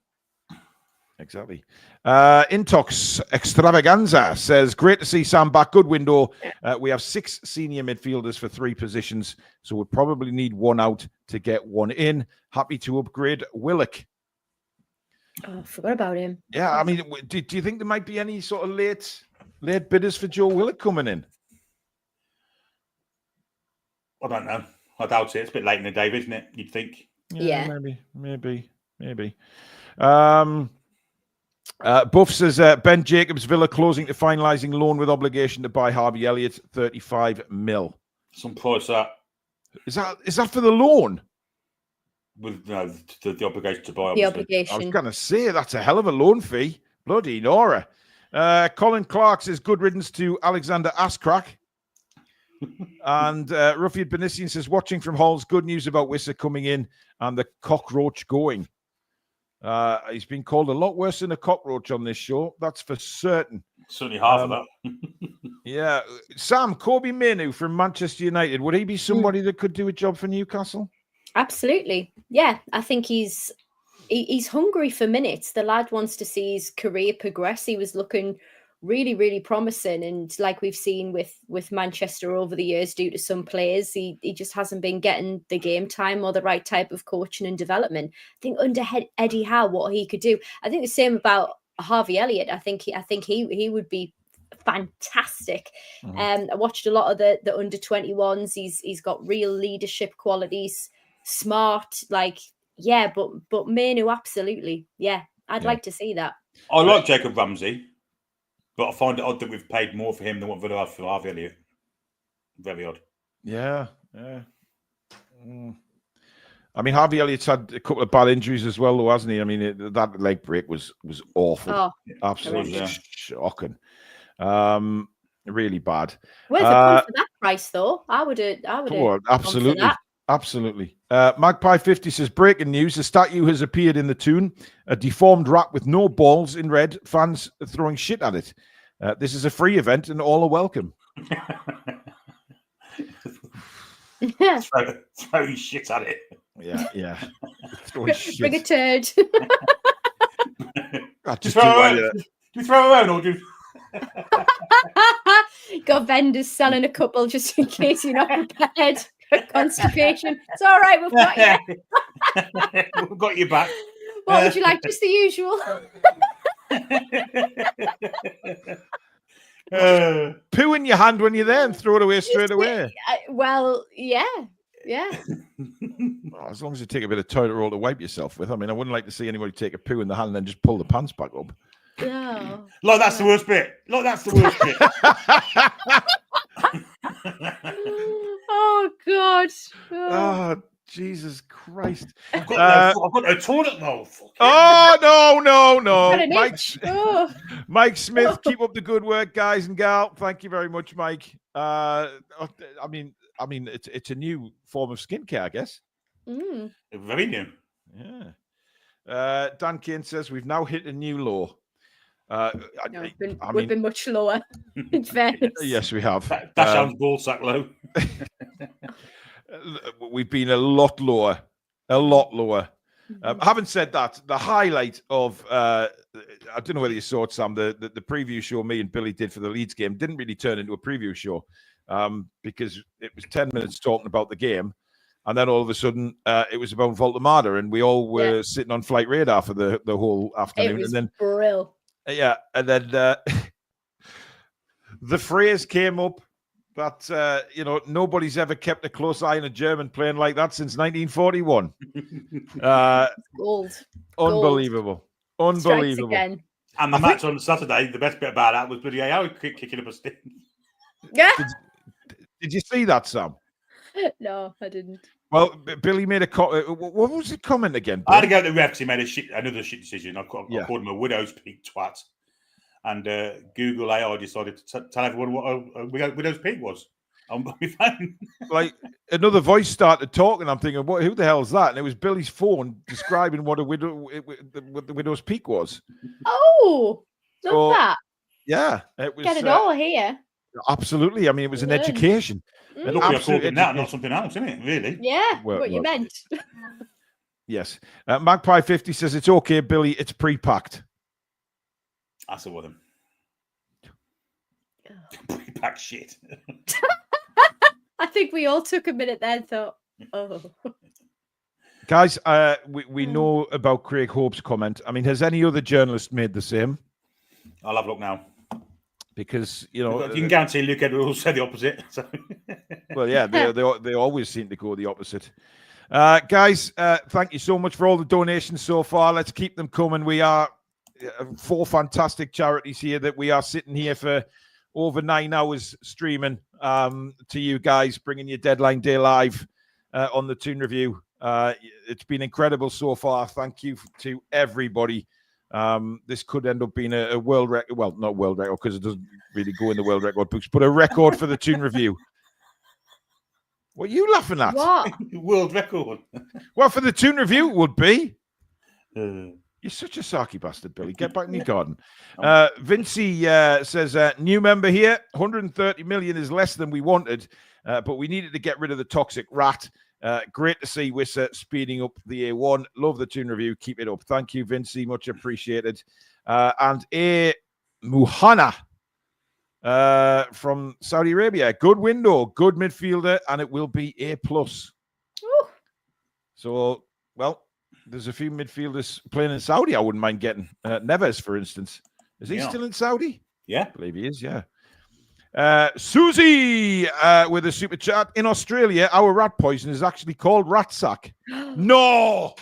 Exactly. Intox Extravaganza says, great to see Sam back. Good window. We have 6 senior midfielders for 3 positions, so we'll probably need one out to get one in. Happy to upgrade Willock. Oh, I forgot about him. Yeah, I mean, do you think there might be any sort of late bidders for Joe Willock coming in? I don't know. I doubt it. It's a bit late in the day, isn't it? You'd think. Yeah. Maybe. Buff says, Ben Jacobs, Villa closing to finalising loan with obligation to buy Harvey Elliott, 35 mil. Some price that. Is that for the loan? With the obligation to buy. The obviously. obligation. I was going to say, that's a hell of a loan fee. Bloody Nora. Colin Clark says, good riddance to Alexander Ascrack. And Rufiad Benissian says, watching from Halls, good news about Wissa coming in and the cockroach going. He's been called a lot worse than a cockroach on this show. That's for certain. Certainly half of that. Yeah. Sam, Kobe Mainoo from Manchester United. Would he be somebody that could do a job for Newcastle? Absolutely. Yeah. I think he's hungry for minutes. The lad wants to see his career progress. He was looking really, really promising. And like we've seen with Manchester over the years, due to some players, he just hasn't been getting the game time or the right type of coaching and development. I think under Eddie Howe, what he could do. I think the same about Harvey Elliott. I think he would be fantastic. I watched a lot of the under 21s. He's got real leadership qualities, smart, but Mainoo, absolutely. Yeah. I'd like to see that. I like Jacob Ramsey. But I find it odd that we've paid more for him than what Villa have for Harvey Elliott. Very odd. Yeah. I mean, Harvey Elliott's had a couple of bad injuries as well, though, hasn't he? I mean, that leg break was awful. Oh, absolutely shocking. Really bad. Worth a punt for that price, though. I would absolutely. Absolutely. Magpie 50 says, breaking news, a statue has appeared in the Toon, a deformed rat with no balls in red, fans throwing shit at it. This is a free event and all are welcome. Throwing shit at it. Yeah. Bring a turd. Do you throw it or do Got vendors selling a couple just in case you're not prepared. Constipation. It's all right. We've got you. We've got you back. What would you like? Just the usual. Poo in your hand when you're there and throw it away straight away. Well, yeah. Well, as long as you take a bit of toilet roll to wipe yourself with. I mean, I wouldn't like to see anybody take a poo in the hand and then just pull the pants back up. No. Like that's the worst bit. Oh God. Oh, Jesus Christ. I've got no toilet roll. Oh, no. Mike Smith, keep up the good work, guys and gal. Thank you very much, Mike. I mean, it's a new form of skincare, I guess. Very new. Yeah. Dan Kane says we've now hit a new low. We've been much lower, in fairness. Yes, we have. That sounds ballsack low. We've been a lot lower. Having said that, the highlight of I don't know whether you saw it, Sam, the preview show me and Billy did for the Leeds game didn't really turn into a preview show because it was 10 minutes talking about the game, and then all of a sudden it was about Voltamada, and we all were sitting on flight radar for the whole afternoon. It was and then brilliant. Yeah, and then the phrase came up that nobody's ever kept a close eye on a German plane like that since 1941. Gold. Unbelievable. Again. And the match on Saturday, the best bit about that was bloody AO kicking up a stick. Yeah. Did you see that, Sam? No, I didn't. Well, Billy made a what was the comment again? I had to go to the refs. He made another shit decision. I called him a widow's peak twat. And Google AI decided to tell everyone what a widow's peak was on my phone. Like another voice started talking. I'm thinking, who the hell is that? And it was Billy's phone describing what what the widow's peak was. Oh, love that. Yeah, it was. Get it all here. Absolutely. I mean, it was an education. Luckily, I called him that, not something else, isn't it? Really? Yeah. What you meant. Yes. Magpie 50 says it's okay, Billy. It's pre-packed. That's all of them. Pre-packed shit. I think we all took a minute there and thought, oh. Guys, we know about Craig Hope's comment. I mean, has any other journalist made the same? I'll have a look now. Because, you can guarantee Luke Edwards will say the opposite. So. Well, yeah, they always seem to go the opposite. Guys, thank you so much for all the donations so far. Let's keep them coming. We are 4 fantastic charities here that we are sitting here for over 9 hours streaming to you guys, bringing you Deadline Day live on the Toon Review. It's been incredible so far. Thank you to everybody. This could end up being a world record. Well, not world record because it doesn't really go in the world record books, but a record for the Toon Review. What are you laughing at? What? World record. Well, for the Toon Review, it would be. You're such a sarky bastard, Billy. Get back in your garden. Vincy says, new member here. 130 million is less than we wanted, but we needed to get rid of the toxic rat. Great to see Wissa speeding up the A1. Love the Toon Review. Keep it up. Thank you, Vincy. Much appreciated. And A. Muhana from Saudi Arabia. Good window, good midfielder, and it will be A+. So, well, there's a few midfielders playing in Saudi I wouldn't mind getting. Neves, for instance. Is he still in Saudi? Yeah. I believe he is, yeah. Susie with a super chat. In Australia, our rat poison is actually called rat sack. No!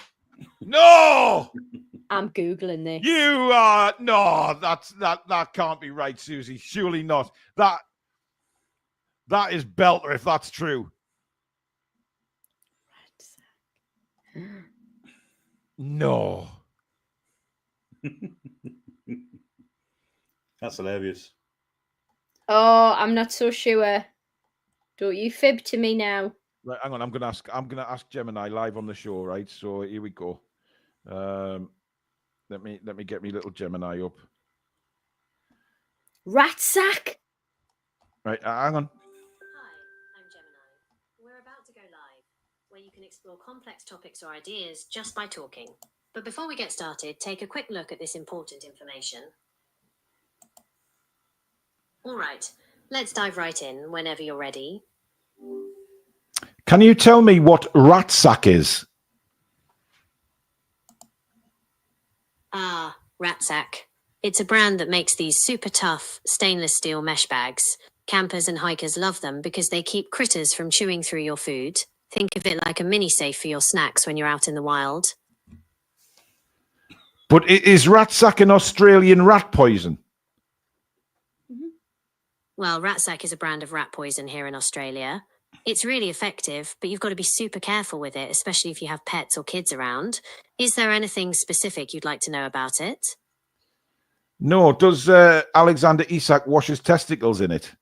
I'm Googling this. You are no, that can't be right, Susie. Surely not. That is belter if that's true. No. That's hilarious. Oh, I'm not so sure. Don't you fib to me now. Right, hang on. I'm gonna ask Gemini live on the show, right? So here we go. Let me get me little Gemini up. Rat sack. Right, hang on. Hi, I'm Gemini. We're about to go live, where you can explore complex topics or ideas just by talking. But before we get started, take a quick look at this important information. All right, let's dive right in whenever you're ready. Can you tell me what rat sack is? Ah, Ratsack. It's a brand that makes these super tough stainless steel mesh bags. Campers and hikers love them because they keep critters from chewing through your food. Think of it like a mini safe for your snacks when you're out in the wild. But is rat sack an Australian rat poison? Well, Ratsack is a brand of rat poison here in Australia. It's really effective, but you've got to be super careful with it, especially if you have pets or kids around. Is there anything specific you'd like to know about it? No. Does Alexander Isak wash his testicles in it?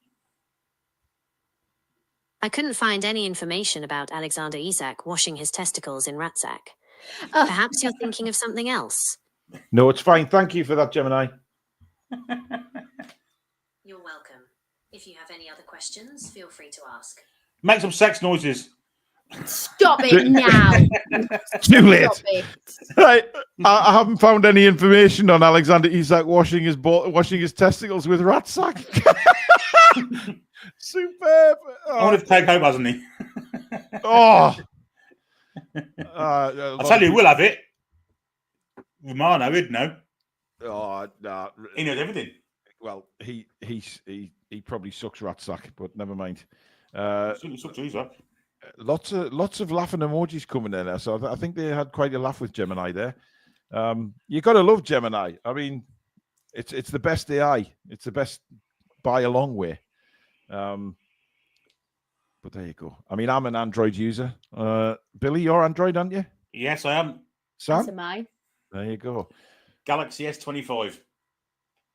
I couldn't find any information about Alexander Isak washing his testicles in Ratsack. Oh. Perhaps you're thinking of something else. No, it's fine. Thank you for that, Gemini. You're welcome. If you have any other questions, feel free to ask. Make some sex noises. Stop it now. Too late. Stop it. Right. I haven't found any information on Alexander Isak washing his testicles with Ratsack. Superb. I wonder if Take Hope hasn't he? Oh. I'll tell you, we'll have it. Romano, he'd know. Oh, no. He knows everything. Well, he probably sucks Ratsack, but never mind. Lots of laughing emojis coming in there, so I think they had quite a laugh with Gemini there. You got to love Gemini. I mean, it's the best AI. It's the best by a long way. But there you go. I mean, I'm an Android user. Billy, you're Android, aren't you? Yes, I am. Sam? So am I. There you go. Galaxy S25.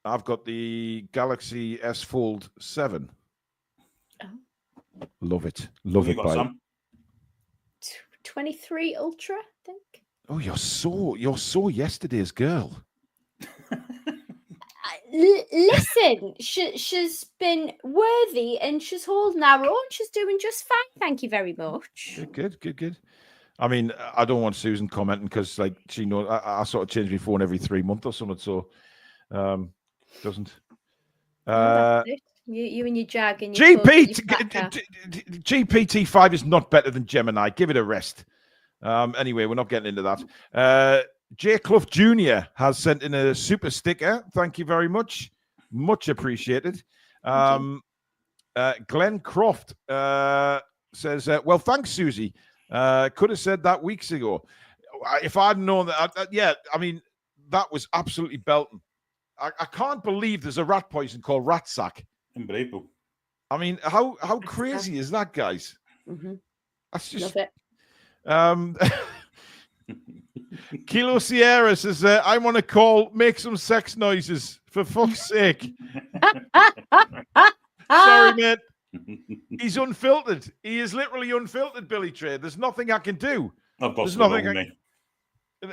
I've got the Galaxy S Fold 7. Oh. Love it. Love it. Got Sam? 23 Ultra, I think. Oh, you're so yesterday's girl. Listen, she's been worthy and she's holding our own. She's doing just fine. Thank you very much. Good. I mean, I don't want Susan commenting because, like, she knows I sort of change my phone every 3 months or something, so doesn't. You and your Jag and your GPT-5 is not better than Gemini. Give it a rest. Anyway, we're not getting into that. J. Clough Jr. has sent in a super sticker. Thank you very much. Much appreciated. Glenn Croft says, well, thanks, Susie. Could have said that weeks ago. If I'd known that, yeah, I mean, that was absolutely belting. I can't believe there's a rat poison called Ratsack. Unbelievable. I mean, how crazy is that, guys? Mm-hmm. That's just... Love it. Kilo Sierra says, I want to call, make some sex noises, for fuck's sake. Sorry, mate. He's unfiltered. He is literally unfiltered, Billy Trade. There's nothing I can do. There's nothing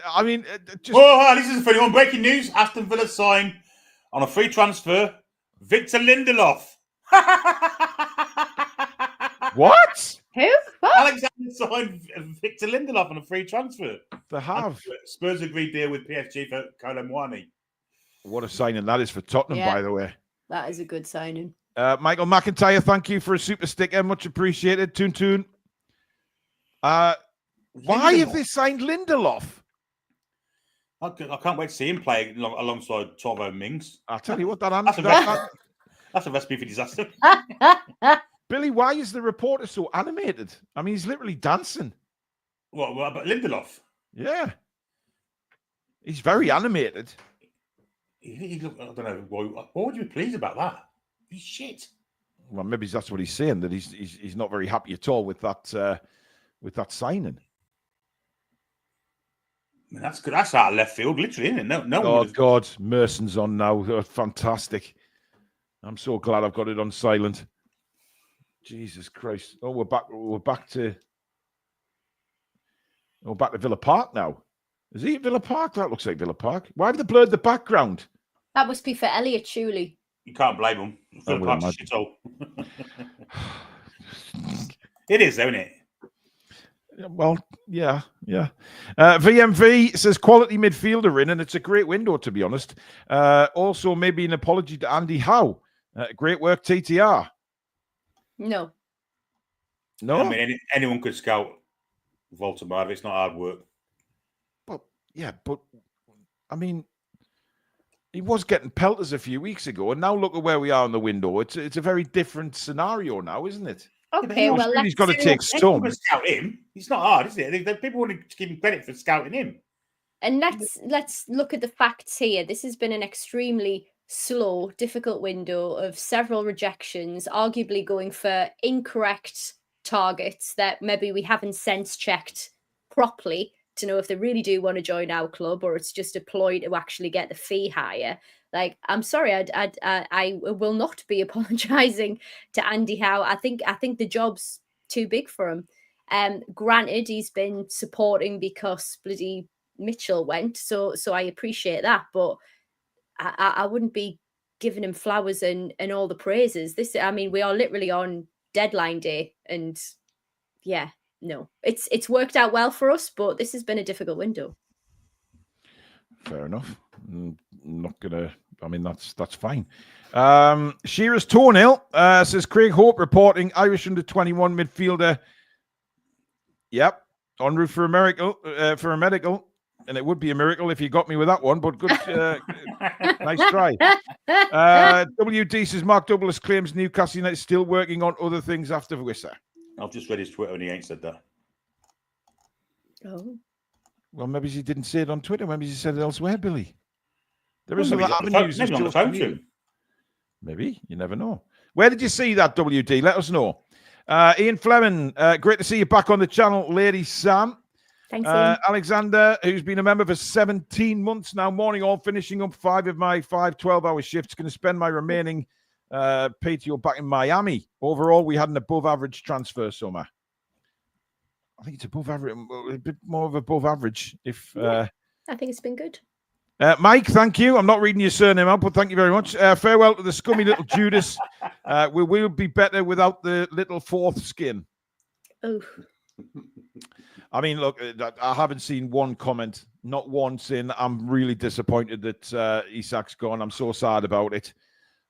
I mean, just... Oh, this is a funny one. Breaking news. Aston Villa signed on a free transfer Victor Lindelof. What? Who? What? Alexander signed Victor Lindelof on a free transfer. They have. Spurs agreed deal with PSG for Kolo Muani. What a signing that is for Tottenham, by the way. That is a good signing. Michael McIntyre, thank you for a super sticker. Much appreciated. Toon. Why have they signed Lindelof? I can't wait to see him play alongside Torvo Mings. I'll tell you what, that's a recipe for disaster. Billy, why is the reporter so animated? I mean, he's literally dancing. What about Lindelof? Yeah. He's very animated. I don't know. Why would you be pleased about that? He's shit. Well, maybe that's what he's saying, that he's not very happy at all with that signing. I mean, that's good. That's out of left field, literally, isn't it? No. Oh God, Merson's on now. Oh, fantastic. I'm so glad I've got it on silent. Jesus Christ! Oh, we're back to Villa Park now. Is he at Villa Park? That looks like Villa Park. Why have they blurred the background? That must be for Elliot Chuley. You can't blame him. Villa Park's a shithole. It is, though, isn't it? Well, yeah. VMV says quality midfielder in, and it's a great window, to be honest. Also, maybe an apology to Andy Howe. Great work, TTR. No. I mean, anyone could scout Voltemar. It's not hard work. But I mean, he was getting pelters a few weeks ago, and now look at where we are in the window. It's a very different scenario now, isn't it? Okay, well, he's got to take Stone. Scout him. It's not hard, is it? People want to give him credit for scouting him. And let's look at the facts here. This has been an extremely slow, difficult window of several rejections, arguably going for incorrect targets that maybe we haven't sense checked properly to know if they really do want to join our club or it's just a ploy to actually get the fee higher. Like, I'm sorry, I will not be apologising to Andy Howe. I think the job's too big for him. Granted, he's been supporting because bloody Mitchell went, so I appreciate that, but I wouldn't be giving him flowers and all the praises. We are literally on deadline day, and yeah, no, it's worked out well for us, but this has been a difficult window. Fair enough. Not gonna. I mean, that's fine. Shearer's toenail says Craig Hope reporting Irish under-21 midfielder. Yep, en route for a miracle, and it would be a miracle if you got me with that one. But good, nice try. WD says Mark Douglas claims Newcastle United still working on other things after Wissa. I've just read his Twitter and he ain't said that. Oh. Well, maybe he didn't say it on Twitter. Maybe he said it elsewhere, Billy. There is Maybe other avenues. maybe on the phone to him. Maybe. You never know. Where did you see that, WD? Let us know. Ian Fleming, great to see you back on the channel, Lady Sam. Thanks, Ian. Alexander, who's been a member for 17 months now, morning all, finishing up 5 of my 5 12-hour shifts. Going to spend my remaining PTO back in Miami. Overall, we had an above-average transfer summer. I think it's above average, a bit more of above average. I think it's been good. Mike, thank you. I'm not reading your surname out, but thank you very much. Farewell to the scummy little Judas. We will be better without the little fourth skin. Oh. I mean, look, I haven't seen one comment, not one saying I'm really disappointed that Isak's gone. I'm so sad about it.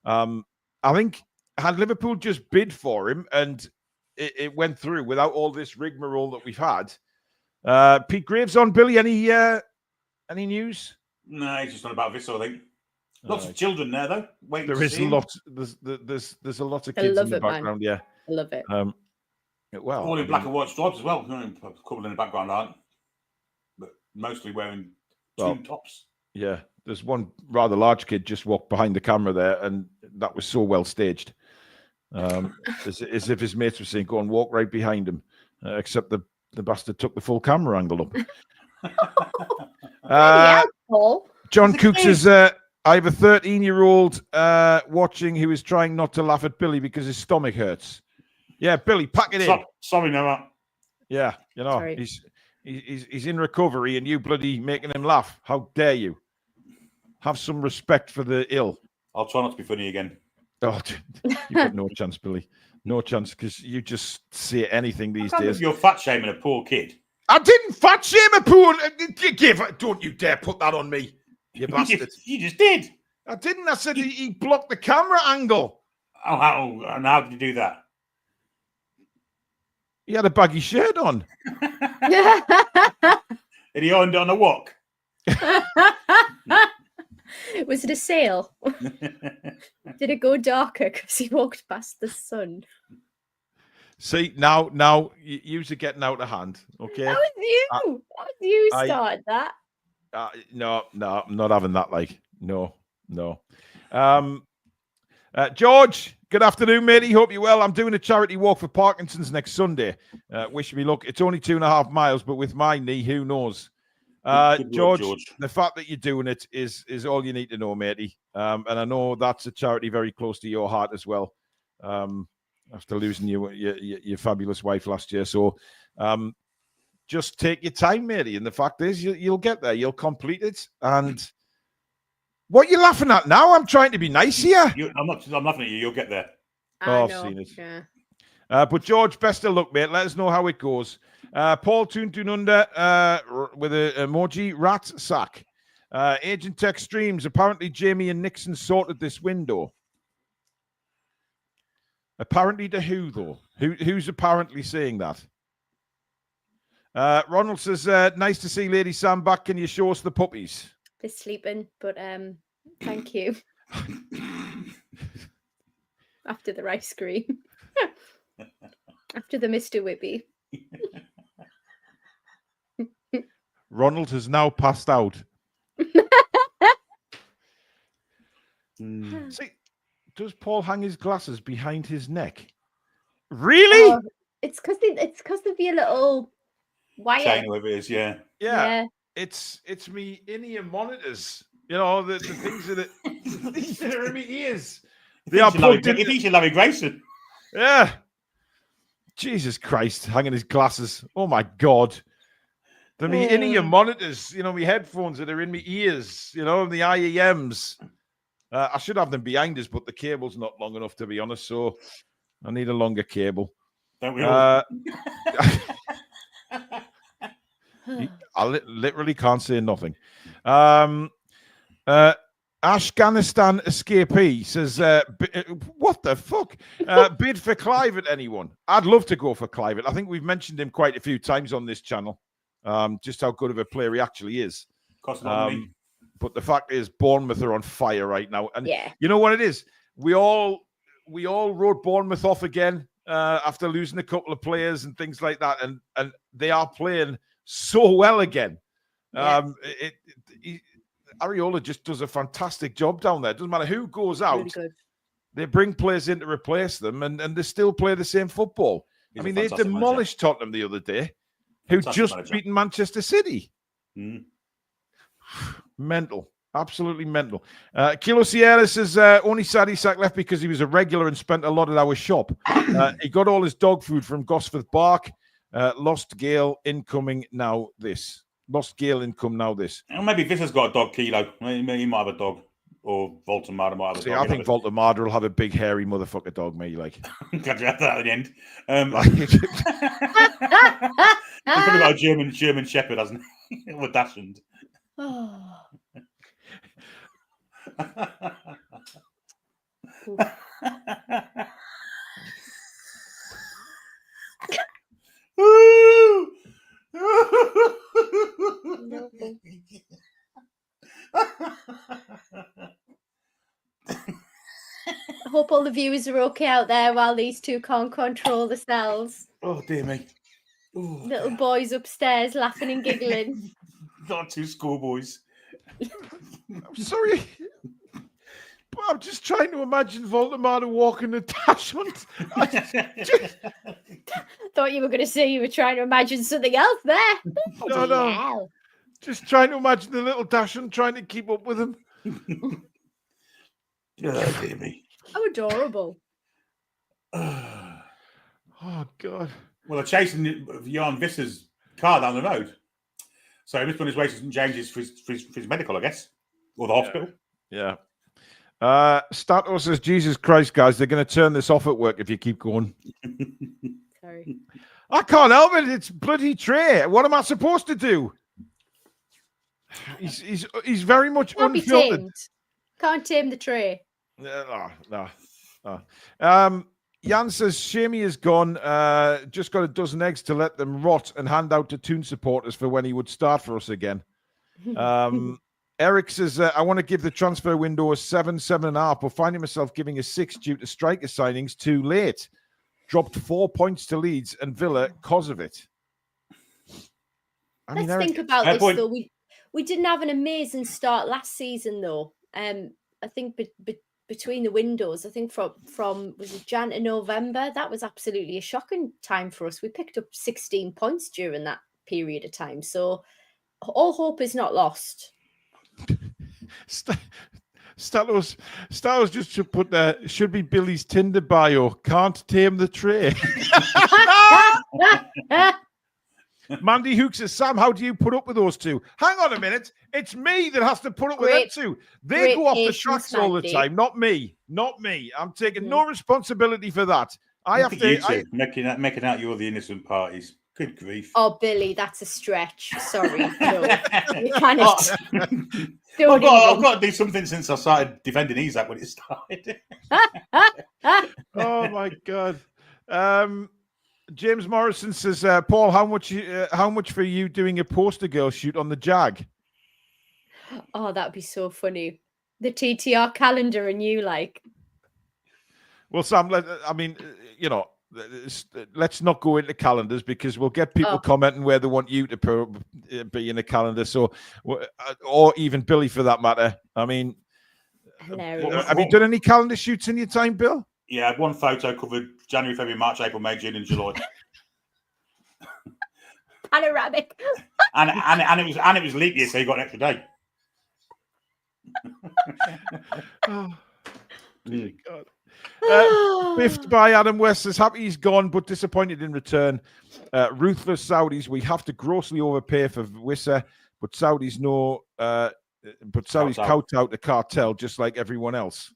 I think had Liverpool just bid for him and it went through without all this rigmarole that we've had. Pete Graves on, Billy. Any news? No, he's just on about Wissa, I think. Lots of children there, though. There is a lot. There's a lot of kids in the background. Man. Yeah, I love it. Well, all in black and white stripes as well. A couple in the background aren't, but mostly wearing Toon tops. Yeah, there's one rather large kid just walked behind the camera there, and that was so well staged. As if his mates were saying, "Go and walk right behind him," except the bastard took the full camera angle up. John Cook says, "I have a 13-year-old watching who is trying not to laugh at Billy because his stomach hurts." Yeah, Billy, pack it in. Sorry, Noah. Yeah, you know he's in recovery, and you bloody making him laugh. How dare you? Have some respect for the ill. I'll try not to be funny again. Oh, you've got no chance, Billy. No chance, because you just say anything these days. You're fat shaming a poor kid. I didn't fat shame a poor. Don't you dare put that on me, you bastard. You just did. I didn't. I said he blocked the camera angle. Oh, how did you do that? He had a baggy shirt on. And he owned it on a walk. Was it a sale? Did it go darker because he walked past the sun? See, now you are getting out of hand. Okay, that was you. That was you who started that. No, I'm not having that. Like, no. George, good afternoon, matey. Hope you're well. I'm doing a charity walk for Parkinsons next Sunday. Wish me luck. It's only 2.5 miles, but with my knee, who knows? George, the fact that you're doing it is all you need to know, matey. And I know that's a charity very close to your heart as well. After losing your fabulous wife last year, so just take your time, matey. And the fact is, you'll get there. You'll complete it. And what are you laughing at now? I'm trying to be nice here. I'm laughing at you. You'll get there. I've seen it. Yeah. But George, best of luck, mate. Let us know how it goes. Paul Toon under with an emoji rat sack. Agent Tech streams. Apparently, Jamie and Nixon sorted this window. Apparently to who, though? Who's apparently saying that? Ronald says, nice to see Lady Sam back. Can you show us the puppies? They're sleeping, but thank you. After the ice cream. After the Mr. Whippy. Ronald has now passed out. See, does Paul hang his glasses behind his neck? Really? It's because of your little wire. Chain, whatever it is, yeah. It's me in-ear monitors. You know, the things that are in my ears. They are plugged in. It thinks you're Larry Grayson. Yeah. Jesus Christ, hanging his glasses. Oh my God. They're me in-ear monitors, you know, my headphones that are in my ears, you know, the IEMs. I should have them behind us, but the cable's not long enough, to be honest, so I need a longer cable. Don't we all? I literally can't say nothing. Afghanistan escapee says, what the fuck? Bid for Clivett, anyone? I'd love to go for Clivett. I think we've mentioned him quite a few times on this channel, just how good of a player he actually is. But the fact is, Bournemouth are on fire right now. And you know what it is? We all wrote Bournemouth off again after losing a couple of players and things like that. And they are playing so well again. Areola just does a fantastic job down there. Doesn't matter who goes out, they bring players in to replace them, and they still play the same football. I mean, they demolished Tottenham the other day, who just beaten Manchester City. Mental. Absolutely mental. Kilo Sierra says, only sad Isak left because he was a regular and spent a lot at our shop. He got all his dog food from Gosforth Bark. Lost Gale incoming now this. Lost Gale income now this. Well, maybe Vissa's got a dog, Kilo. He might have a dog. Or Voltamada might have a dog. I think Voltamada will have a big, hairy motherfucker dog, mate. Like. Glad you had that at the end. He's probably got a German Shepherd, hasn't he? Or Dachshund. I hope all the viewers are okay out there while these two can't control themselves. Oh, dear me. Ooh. Little boys upstairs laughing and giggling. Got two schoolboys. I'm sorry. But I'm just trying to imagine Voldemort walking the dash hunt. Thought you were going to say you were trying to imagine something else there. No. Just trying to imagine the little dash hunt trying to keep up with him. Oh, dear me. How adorable. Oh, God. Well, they're chasing Jan Vissa's car down the road. So he must be on his way to St James's for his medical, I guess. Or the hospital. Yeah. Stato says, Jesus Christ, guys, they're going to turn this off at work if you keep going. Sorry. I can't help it. It's bloody Trey. What am I supposed to do? He's very much unfiltered. Can't tame the Trey. No. Jan says, Shamey is gone. Just got a dozen eggs to let them rot and hand out to Toon supporters for when he would start for us again. Eric says, I want to give the transfer window a 7.5, but finding myself giving a 6 due to striker signings too late. Dropped 4 points to Leeds and Villa because of it. Let's think about this, though. We didn't have an amazing start last season, though. I think between the windows, I think from was it Jan to November, that was absolutely a shocking time for us. We picked up 16 points during that period of time. So all hope is not lost. Stalos just should put should be Billy's Tinder bio. Can't tame the Trey. Mandy Hook says, Sam, how do you put up with those two? Hang on a minute. It's me that has to put up with them too. They go off the tracks all the time, not me. Not me. I'm taking no responsibility for that. I have to making out you're the innocent parties. Good grief. Oh, Billy, that's a stretch. Sorry. No, you cannot. I've got to do something since I started defending Isak when it started. Oh, my God. James Morrison says, Paul, how much for you doing a poster girl shoot on the Jag? Oh, that'd be so funny. The TTR calendar and you like. Well, Sam, let's not go into calendars because we'll get people commenting where they want you to be in a calendar. So, or even Billy for that matter. I mean, have you done any calendar shoots in your time, Bill? Yeah, I had one photo covered January, February, March, April, May, June, and July. panoramic. and it was leap year, so you got an extra day. Oh, dear God. Biffed by Adam West says happy he's gone, but disappointed in return. Ruthless Saudis, we have to grossly overpay for Wissa, but Saudis know. But Saudis count out the cartel just like everyone else.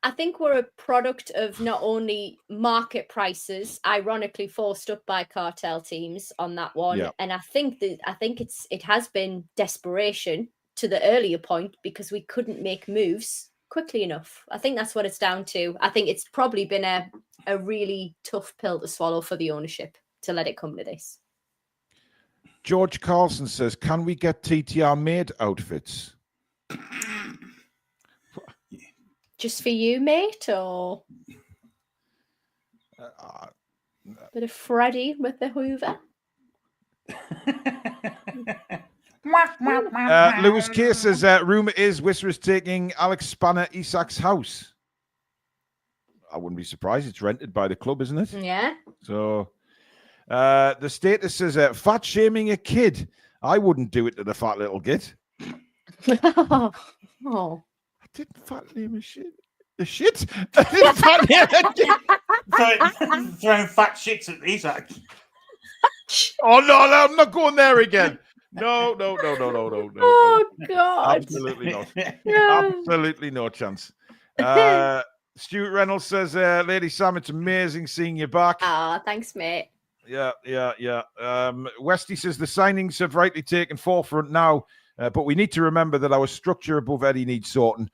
I think we're a product of not only market prices, ironically forced up by cartel teams on that one, and I think it has been desperation to the earlier point because we couldn't make moves quickly enough. I think that's what it's down to. I think it's probably been a really tough pill to swallow for the ownership to let it come to this. George Carlson says, can we get TTR made outfits? Just for you, mate, or bit of Freddy with the Hoover? Lewis K says, rumour is Wissa is taking Alex Spanner Isak's house. I wouldn't be surprised. It's rented by the club, isn't it? Yeah. So... the status says fat shaming a kid. I wouldn't do it to the fat little git. Oh. I didn't fat name a shit. The shit? I didn't fat name a kid. Throwing fat shits at Isak. Oh no, I'm not going there again. No. Oh God. Absolutely not. Absolutely no chance. Stuart Reynolds says, Lady Sam, it's amazing seeing you back. Ah, thanks, mate. Yeah. Westy says the signings have rightly taken forefront now, but we need to remember that our structure above Eddie needs sorting.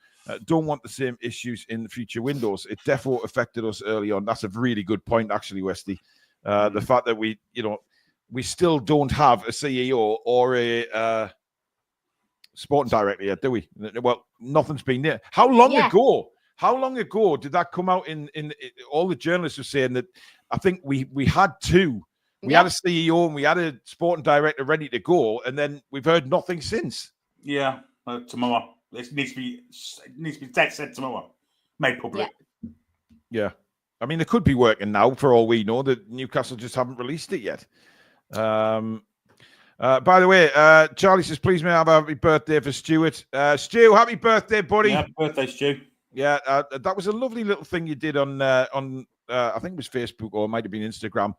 Don't want the same issues in the future windows. It definitely affected us early on. That's a really good point, actually, Westy. The fact that we still don't have a CEO or a sporting director yet, do we? Well, nothing's been there. How long ago? How long ago did that come out? In all the journalists were saying that. I think we had two. We had a CEO and we had a sporting director ready to go, and then we've heard nothing since. Yeah, tomorrow. It needs to be said tomorrow. Made public. Yeah. I mean, it could be working now for all we know. That Newcastle just haven't released it yet. By the way, Charlie says, please may I have a happy birthday for Stuart. Stu, happy birthday, buddy. Happy birthday, Stu. Yeah, that was a lovely little thing you did on I think it was Facebook or it might have been Instagram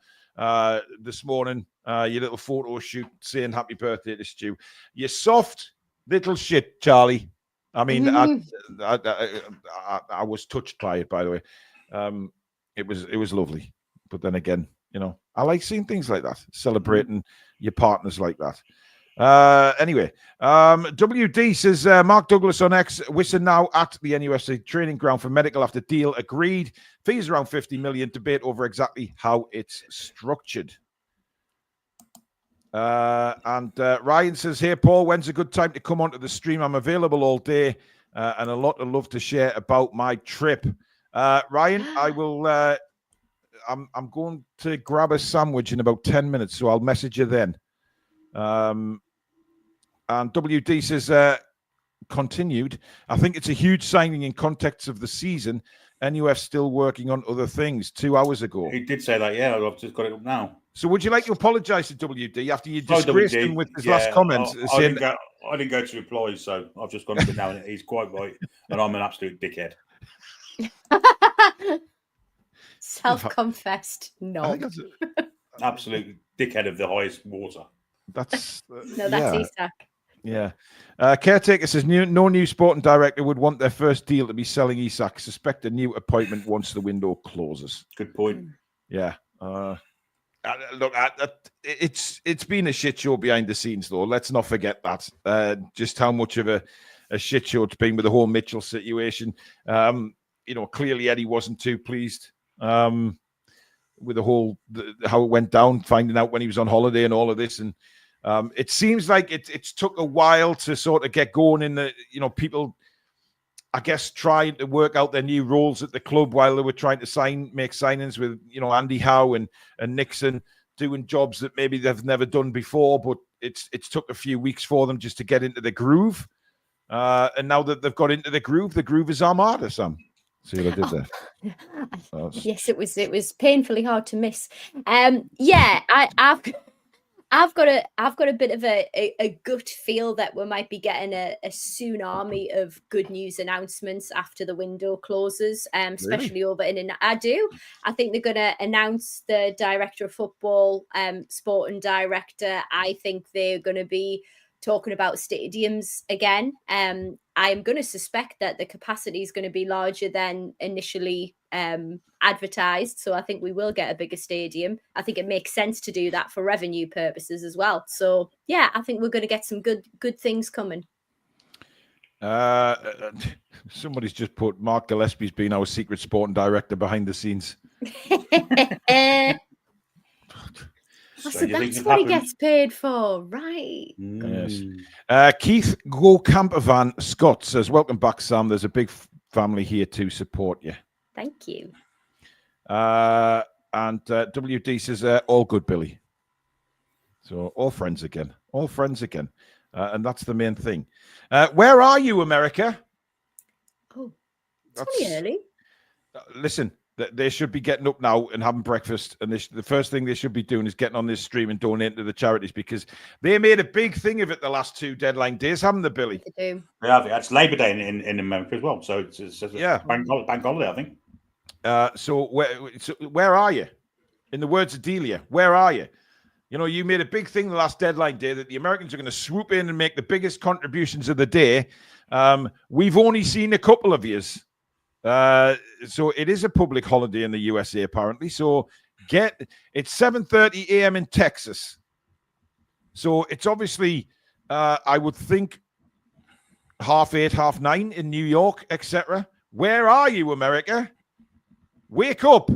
this morning. Your little photo shoot saying happy birthday to Stu. You soft little shit, Charlie. I mean, I was touched by it, by the way. It was lovely. But then again, I like seeing things like that, celebrating your partners like that. Anyway, WD says Mark Douglas on X, Wissa now at the NUFC training ground for medical after deal agreed. Fees around 50 million. Debate over exactly how it's structured. And Ryan says, hey, Paul, when's a good time to come onto the stream? I'm available all day and a lot of love to share about my trip. Ryan, I will. I'm going to grab a sandwich in about 10 minutes, so I'll message you then. And WD says, continued, I think it's a huge signing in context of the season. NUF still working on other things 2 hours ago. He did say that, yeah. I've just got it up now. So would you like to apologise to WD after you disgraced him with his last comment? I didn't go to replies, so I've just gone up and down it. He's quite right, and I'm an absolute dickhead. Self-confessed, no. Absolute dickhead of the highest water. That's Isak. Yeah. Caretaker says no new sporting director would want their first deal to be selling Isak. Suspect a new appointment once the window closes. Good point. Yeah. Look, it's been a shit show behind the scenes, though. Let's not forget that. Just how much of a shit show it's been with the whole Mitchell situation. Clearly Eddie wasn't too pleased with the whole how it went down, finding out when he was on holiday and all of this. And it seems like it's took a while to sort of get going in the, people, I guess, trying to work out their new roles at the club while they were trying to make signings with, Andy Howe and Nixon doing jobs that maybe they've never done before, but it's took a few weeks for them just to get into the groove. And now that they've got into the groove is Armada, Sam. See what I did there? Yes, it was painfully hard to miss. I've I've got a bit of a gut feel that we might be getting a tsunami of good news announcements after the window closes, especially over in. I think they're going to announce the director of football, sporting director. I think they're going to be talking about stadiums again. I'm going to suspect that the capacity is going to be larger than initially advertised. So I think we will get a bigger stadium. I think it makes sense to do that for revenue purposes as well. So yeah, I think we're going to get some good things coming. Somebody's just put Mark Gillespie's been our secret sporting director behind the scenes. So that's what he gets paid for, right? Yes. Keith Go Campervan Scott says, welcome back, Sam. There's a big family here to support you. Thank you. And WD says, all good, Billy. So all friends again. All friends again. And that's the main thing. Where are you, America? Oh, it's pretty early. Listen. They should be getting up now and having breakfast, and the first thing they should be doing is getting on this stream and donating to the charities, because they made a big thing of it the last 2 deadline days, haven't they, Billy? They do. They have. It's Labour Day in America as well, so it's bank holiday, I think. So where are you? In the words of Delia, where are you? You know, you made a big thing the last deadline day that the Americans are going to swoop in and make the biggest contributions of the day. We've only seen a couple of yous. So it is a public holiday in the USA, apparently. So it's 7:30 a.m. in Texas. So it's obviously, I would think, 8:30, 9:30 in New York, etc. Where are you, America? Wake up.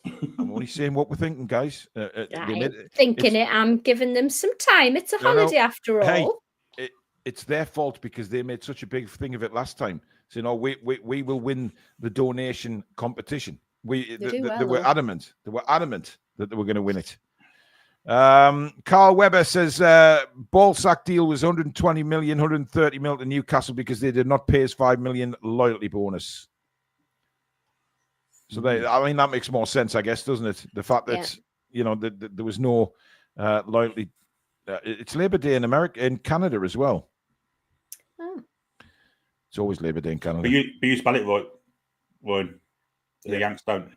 I'm only saying what we're thinking, guys. I'm giving them some time. It's a holiday after all. Hey, it's their fault because they made such a big thing of it last time. So, you know, we will win the donation competition. They were adamant. They were adamant that they were going to win it. Carl Webber says ball sack deal was 120 million, 130 million to Newcastle because they did not pay us 5 million loyalty bonus. So that makes more sense, I guess, doesn't it? The fact that you know that there was no loyalty. It's Labor Day in America, in Canada as well. Oh. It's always Labor Day in Canada. But you spell it right, Ryan. The Yanks don't.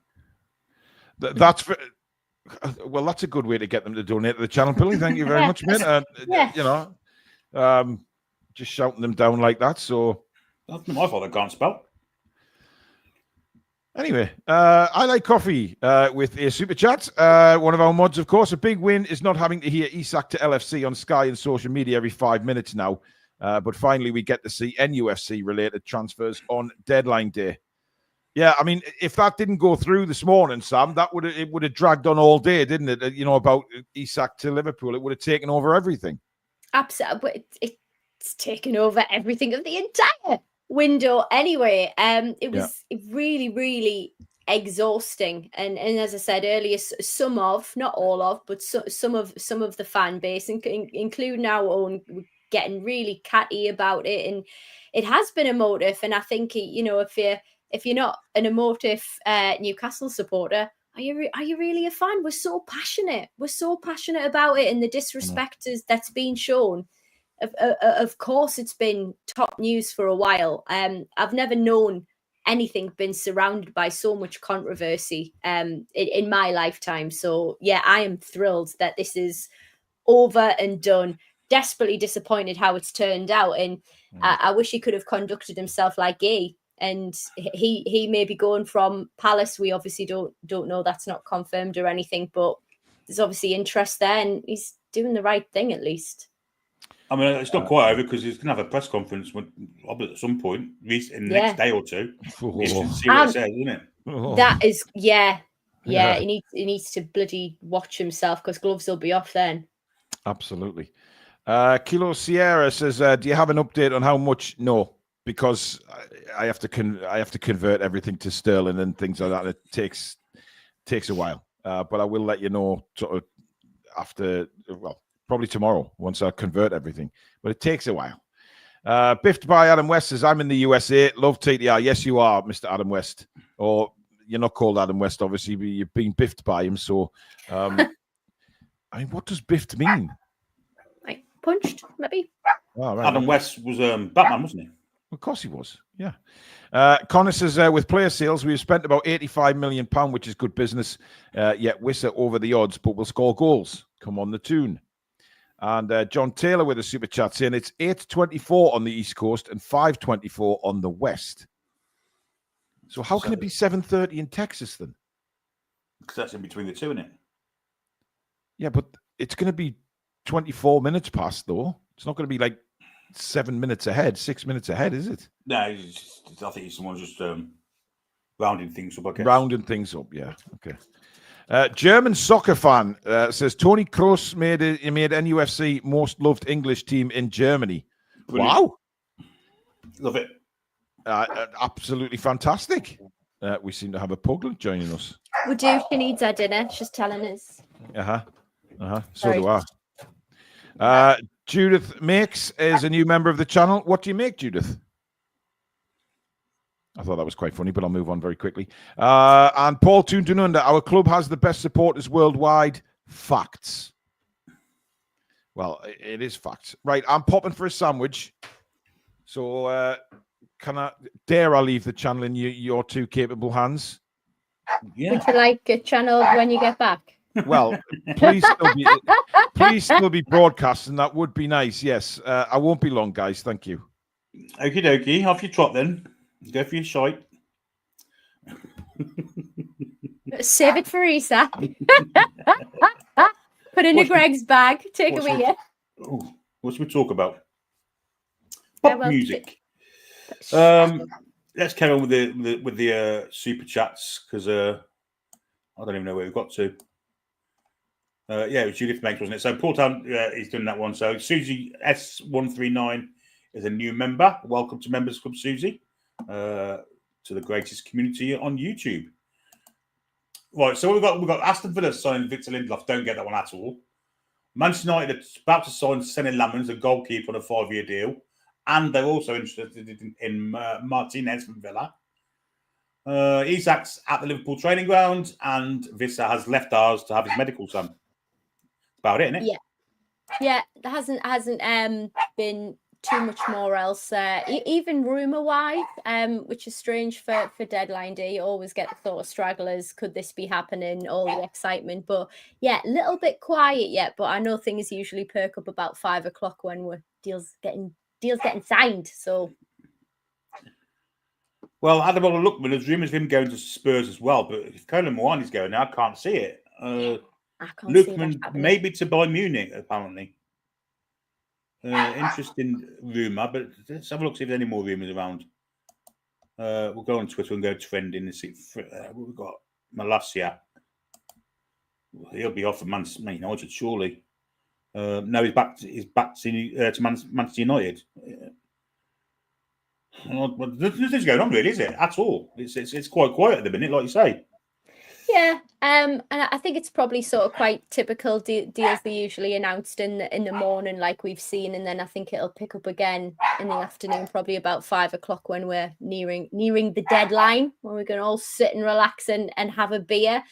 That's a good way to get them to donate to the channel, Billy. Thank you very much, mate. You know, just shouting them down like that. So that's my fault. I can't spell. Anyway, I like coffee with a super chat. One of our mods, of course. A big win is not having to hear Isak to LFC on Sky and social media every 5 minutes now. But finally, we get to see NUFC related transfers on deadline day. Yeah, I mean, if that didn't go through this morning, Sam, it would have dragged on all day, didn't it? You know, about Isak to Liverpool, it would have taken over everything. Absolutely, it's taken over everything of the entire window. Anyway, it was really, really exhausting, and as I said earlier, some of, not all of, but some of the fan base, including our own, getting really catty about it, and it has been emotive. And I think, you know, if you're not an emotive Newcastle supporter, are you really a fan? We're so passionate about it, and the disrespect that's been shown. Of course, it's been top news for a while. I've never known anything been surrounded by so much controversy in my lifetime. So yeah, I am thrilled that this is over and done. Desperately disappointed how it's turned out, and I wish he could have conducted himself like Gay. And he may be going from Palace. We obviously don't know. That's not confirmed or anything, but there's obviously interest there, and he's doing the right thing at least. I mean, it's not quite over because he's going to have a press conference at some point in the next day or two. He's going to see what it says, isn't it? That is, yeah. He needs to bloody watch himself because gloves will be off then. Absolutely. Kilo Sierra says, "Do you have an update on how much?" No, because I have to convert everything to sterling and things like that. It takes a while, but I will let you know sort of after. Well, probably tomorrow once I convert everything, but it takes a while. Biffed by Adam West says, "I'm in the USA. Love TTR." Yes, you are, Mr. Adam West, or you're not called Adam West, obviously, but you've been biffed by him. So. I mean, what does biffed mean? Like punched, maybe. Oh, right. Adam West was Batman, wasn't he? Of course he was. Yeah. Connor says, with player sales, we've spent about £85 million, which is good business. Yet Wissa over the odds, but we'll score goals. Come on, the Toon. And John Taylor with a super chat saying it's 8:24 on the East Coast and 5:24 on the West. So how can it be 7:30 in Texas then? Because that's in between the two, isn't it? Yeah, but it's going to be 24 minutes past, though. It's not going to be like 7 minutes ahead, 6 minutes ahead, is it? No, I think someone's just rounding things up, I guess. Rounding things up, yeah. Okay. German soccer fan says Tony Kroos made NUFC most loved English team in Germany. Brilliant. Wow. Love it. Absolutely fantastic. We seem to have a puglet joining us. We do. She needs her dinner. She's telling us. So Sorry. do I. Judith Makes is a new member of the channel. What do you make, Judith? I thought that was quite funny, but I'll move on very quickly. And Paul Toon Under, our club has the best supporters worldwide. Facts. Well, it is facts. Right, I'm popping for a sandwich. So I leave the channel in your two capable hands? Yeah. Would you like a channel when you get back? Well, please still be broadcasting. That would be nice. Yes, I won't be long, guys. Thank you. Okie dokie. Off your trot then. Go for your shite. Save it for Isak. Put in a Greg's bag. Take away here. What should we talk about? Pop music. Let's carry on with the super chats because I don't even know where we've got to. It was Judith Banks, wasn't it? So Paul Town is doing that one. So Susie S139 is a new member. Welcome to Members Club, Susie. To the greatest community on YouTube. Right, so we've got Aston Villa signing Victor Lindelof. Don't get that one at all. Manchester United are about to sign Senna Lamans, a goalkeeper, on a 5-year deal, and they're also interested in Martinez from Villa. Isak's at the Liverpool training ground, and Wissa has left ours to have his medical done. That's about it, isn't it? Yeah. There hasn't been too much more else. Even rumour-wise, which is strange for deadline day. You always get the thought of stragglers. Could this be happening? All the excitement, but yeah, a little bit quiet yet. But I know things usually perk up about 5 o'clock when we're deals getting signed. So, well, Adam Lookman, there's rumours of him going to Spurs as well. But if Colin Mwani's going now, I can't see it. I can't Lookman see that maybe to Bayern Munich apparently. Interesting rumour, but let's have a look see if there's any more rumours around. We'll go on Twitter and go trending and see what we've got. Malasia. He'll be off for Man United, surely. No, he's back to Manchester United. Nothing's going on really, is it? At all. It's quite quiet at the minute, like you say. Yeah, and I think it's probably sort of quite typical deals they usually announced in the morning, like we've seen, and then I think it'll pick up again in the afternoon, probably about 5 o'clock when we're nearing the deadline, when we're going to all sit and relax and have a beer.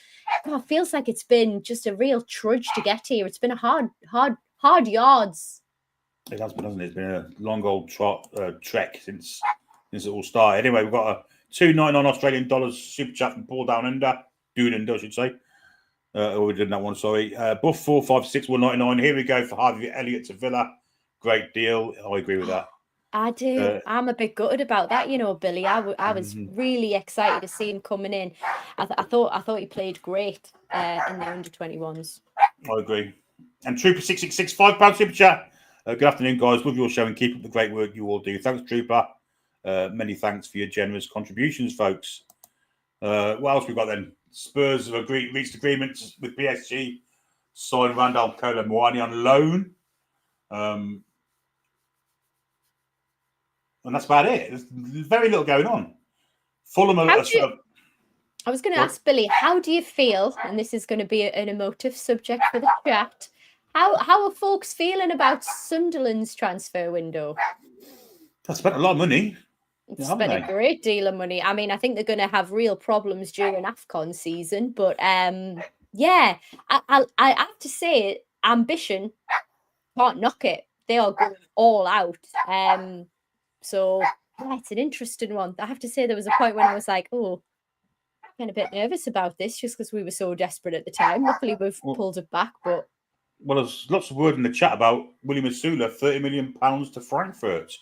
God, it feels like it's been just a real trudge to get here. It's been a hard yards. It has been, hasn't it? It's been a long old trek since it all started. Anyway, we've got a $2.99 Australian dollars super chat from Paul Down Under. Doon Under, I should say. We did that one, sorry. Buff 456199. Here we go for Harvey Elliott to Villa. Great deal. I agree with that. I do. I'm a bit gutted about that, Billy. I was really excited to see him coming in. I thought he played great in the under-21s. I agree. And Trooper 666, £5 super chat. Good afternoon, guys. Love your show and keep up the great work you all do. Thanks, Trooper. Many thanks for your generous contributions, folks. What else we got then? Spurs have reached agreements with PSG, signed Randall Kolo Muani on loan. And that's about it. There's very little going on. Fulham are... I was going to ask Billy, how do you feel, and this is going to be an emotive subject for the chat, how are folks feeling about Sunderland's transfer window? They spent a lot of money. Spent a great deal of money. I mean, I think they're going to have real problems during AFCON season. But, I have to say, ambition, can't knock it. They are going all out. So yeah, it's an interesting one. I have to say, there was a point when I was like, oh, I'm getting a bit nervous about this, just because we were so desperate at the time. Luckily, we've pulled it back. But there's lots of word in the chat about William Asula, £30 million to Frankfurt.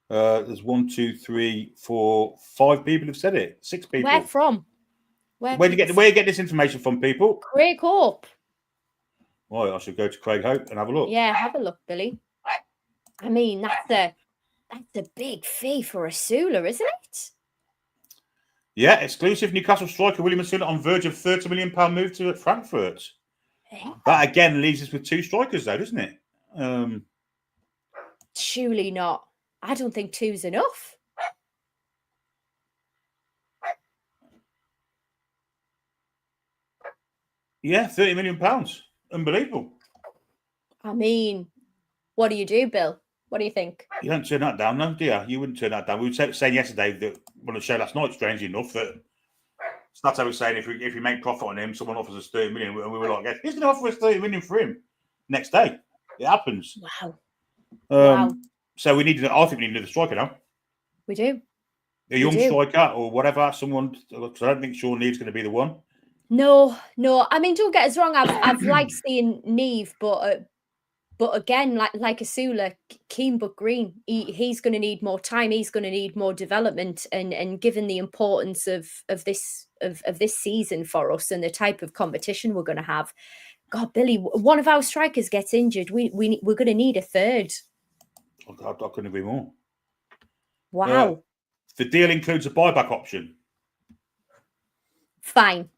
There's 1, 2, 3, 4, 5 people have said it. 6 people. Where from? Where do you get this information from, people? Craig Hope. Right, I should go to Craig Hope and have a look. Yeah, have a look, Billy. I mean, that's a big fee for Asula, isn't it? Yeah, exclusive Newcastle striker William Asula on verge of £30 million move to Frankfurt. Yeah. That again leaves us with 2 strikers, though, doesn't it? Surely not. I don't think 2's enough. Yeah, £30 million. Unbelievable. I mean, what do you do, Bill? What do you think? You don't turn that down, no, do you? You wouldn't turn that down. We were saying yesterday that on the show last night, strangely enough, that Snato was saying if we make profit on him, someone offers us 30 million, and we were like, he's going to offer us 30 million for him. Next day, it happens. Wow. Wow. So I think we need another striker now. We do. A young striker or whatever, someone. Because I don't think Sean Neve's going to be the one. No. I mean, don't get us wrong. I've liked seeing Neve, but again, like Asula, keen but green. He's going to need more time. He's going to need more development. And given the importance of this season for us and the type of competition we're going to have, God, Billy, one of our strikers gets injured, we're going to need a third. I couldn't agree more. Wow. The deal includes a buyback option. Fine.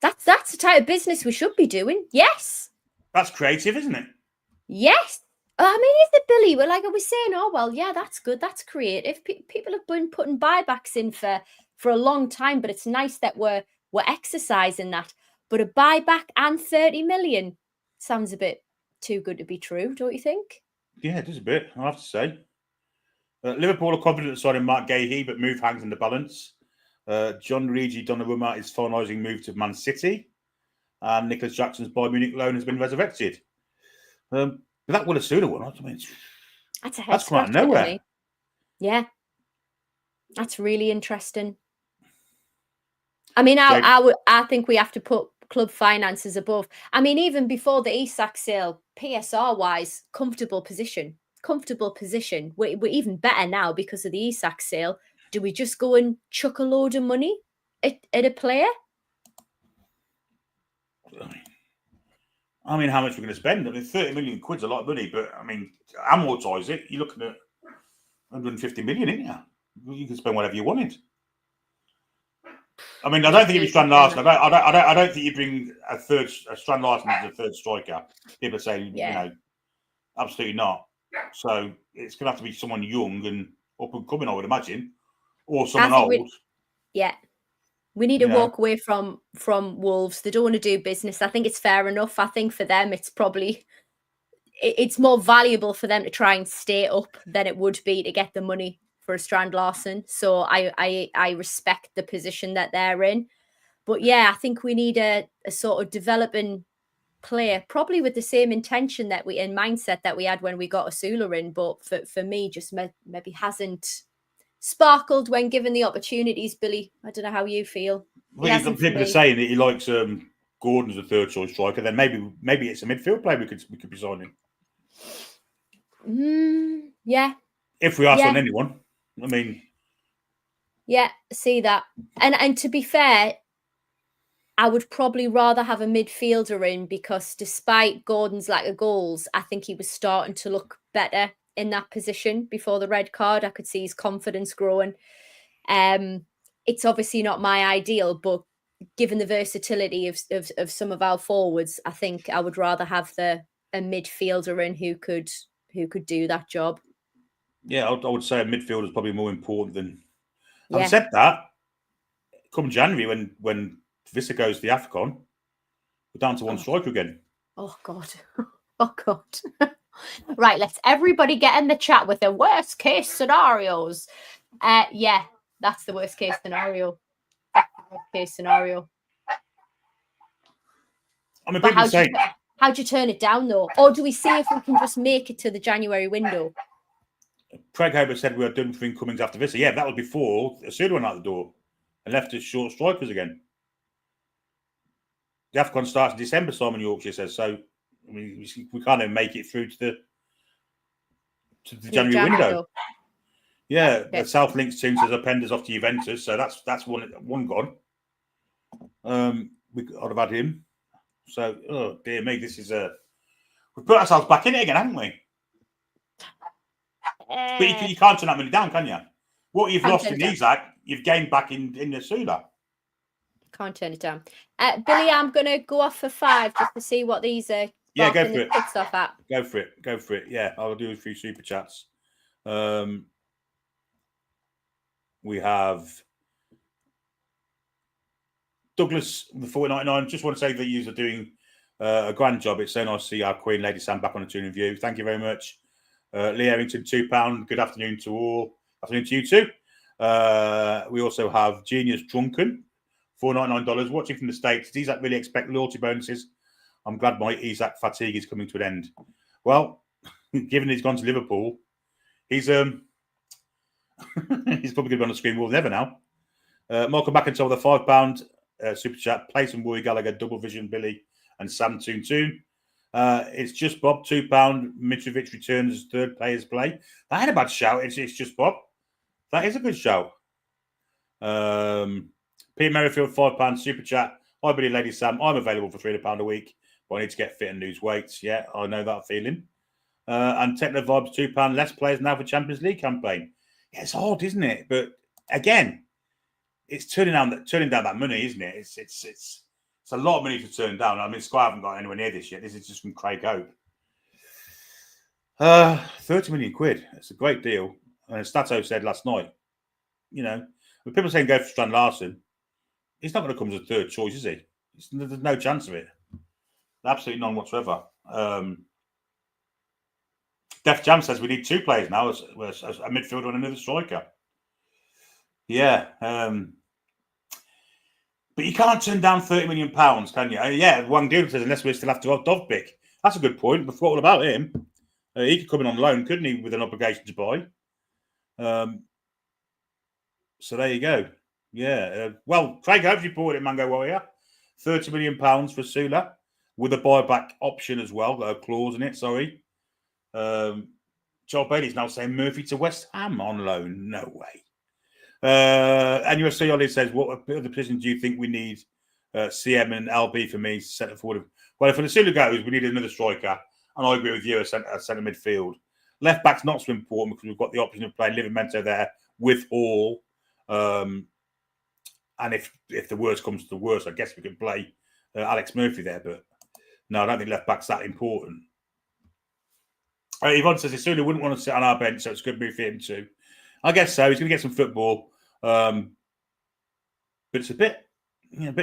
That's the type of business we should be doing. Yes. That's creative, isn't it? Yes. I mean, is it, Billy? Well, like I was saying, oh, well, yeah, that's good. That's creative. People have been putting buybacks in for a long time, but it's nice that we're exercising that. But a buyback and 30 million sounds a bit too good to be true, don't you think? Yeah, it is a bit, I have to say. Liverpool are confident of signing Mark Gahey, but move hangs in the balance. John Regi Donnarumma is finalising move to Man City. And Nicholas Jackson's Bayern Munich loan has been resurrected. But that Will Asula one, I mean, that's come out of nowhere. Yeah. That's really interesting. I mean, I think we have to put club finances above. I mean, even before the Isak sale, PSR-wise, comfortable position. We're even better now because of the Isak sale. Do we just go and chuck a load of money at a player? I mean, how much we're going to spend? I mean, 30 million quid's a lot of money, but I mean, amortise it. You're looking at 150 million, ain't you? You can spend whatever you wanted. I mean, I don't think it'd be Strand Larsen. I don't think you bring a Strand Larsen as a third striker. People say, you know, absolutely not. So it's going to have to be someone young and up and coming, I would imagine, or someone old. We need to walk away from Wolves. They don't want to do business. I think it's fair enough. I think for them, it's more valuable for them to try and stay up than it would be to get the money for a Strand Larsen. So I respect the position that they're in. But yeah, I think we need a sort of developing player, probably with the same intention mindset that we had when we got Asula in. But for me, just maybe hasn't sparkled when given the opportunities. Billy, I don't know how you feel. Well, people are saying that he likes Gordon as a third choice striker. Then maybe it's a midfield player we could be signing. Yeah. If we ask on anyone, I mean. Yeah, see that. And to be fair, I would probably rather have a midfielder in, because despite Gordon's lack of goals, I think he was starting to look better in that position before the red card. I could see his confidence growing. It's obviously not my ideal, but given the versatility of some of our forwards, I think I would rather have a midfielder in who could do that job. Yeah, I would say a midfielder is probably more important than. Having said that, come January when Wissa goes to the AFCON, we're down to one striker again. Oh God. Oh God. Right, let's everybody get in the chat with the worst case scenarios. Yeah, that's the worst case scenario. That's the worst case scenario. I mean, people say, How do you turn it down though? Or do we see if we can just make it to the January window? Craig Hober said we were done for incomings after Vista. Yeah, that was before Asula went out the door and left us short strikers again. The AFCON starts in December, Simon Yorkshire says. So I mean, we can't even make it through to the January window. Yeah, the South Links team says Oppenda's off to Juventus, so that's one gone. I'd have had him. So, oh dear me, this is we've put ourselves back in it again, haven't we? But you can't turn that money down, can you? What you've lost in Isak, you've gained back in the Sula. Can't turn it down. Billy, I'm going to go off for 5 just to see what these are. Yeah, go for it. Off at. Go for it. Yeah, I'll do a few super chats. We have Douglas, the 499. Just want to say that you are doing a grand job. It's so nice to see our Queen Lady Sam back on the Toon Review. Thank you very much. Lee Errington, £2. Good afternoon to all. Afternoon to you too. We also have Genius Drunken, $499. Watching from the States. Does Isak really expect loyalty bonuses? I'm glad my Isak fatigue is coming to an end. Well, given he's gone to Liverpool, he's probably going to be on the screen more than ever now. Malcolm McIntyre with a £5 super chat. Play some Roy Gallagher, Double Vision Billy, and Sam Toon. It's just Bob, £2. Mitrovic returns as third players play. I had a bad shout. It's just Bob. That is a good shout. Pete Merrifield, £5 super chat. Hi, Billy, Lady Sam. I'm available for £300 a week, but I need to get fit and lose weight. Yeah, I know that feeling. And Techno Vibes, £2. Less players now for Champions League campaign. Yeah, it's hard, isn't it? But again, it's turning down that money, isn't it? It's a lot of money to turn down. I mean, Sky haven't got anywhere near this yet. This is just from Craig Hope. 30 million quid. It's a great deal. And as Stato said last night, you know, when people saying go for Strand Larson, he's not going to come as a third choice, is he? There's no chance of it. Absolutely none whatsoever. Def Jam says we need 2 players now as a midfielder and another striker. Yeah. But you can't turn down £30 million, can you? Yeah, Wang Deal says unless we still have to have Dovbik. That's a good point. We forgot all about him. He could come in on loan, couldn't he, with an obligation to buy? So there you go. Yeah. Well, Craig Hope reported it, Mango Warrior. £30 million for Sula with a buyback option as well. A clause in it, sorry. Joel Bailey's now saying Murphy to West Ham on loan. No way. NUFC Ollie says, what other positions do you think we need? CM and LB for me, centre forward. Well, if the Sula goes, we need another striker. And I agree with you, a centre midfield. Left back's not so important because we've got the option of playing Livramento there with Hall. And if the worst comes to the worst, I guess we could play Alex Murphy there. But no, I don't think left back's that important. Yvonne says Sula wouldn't want to sit on our bench, so it's a good move for him too. I guess so. He's going to get some football. But it's a bit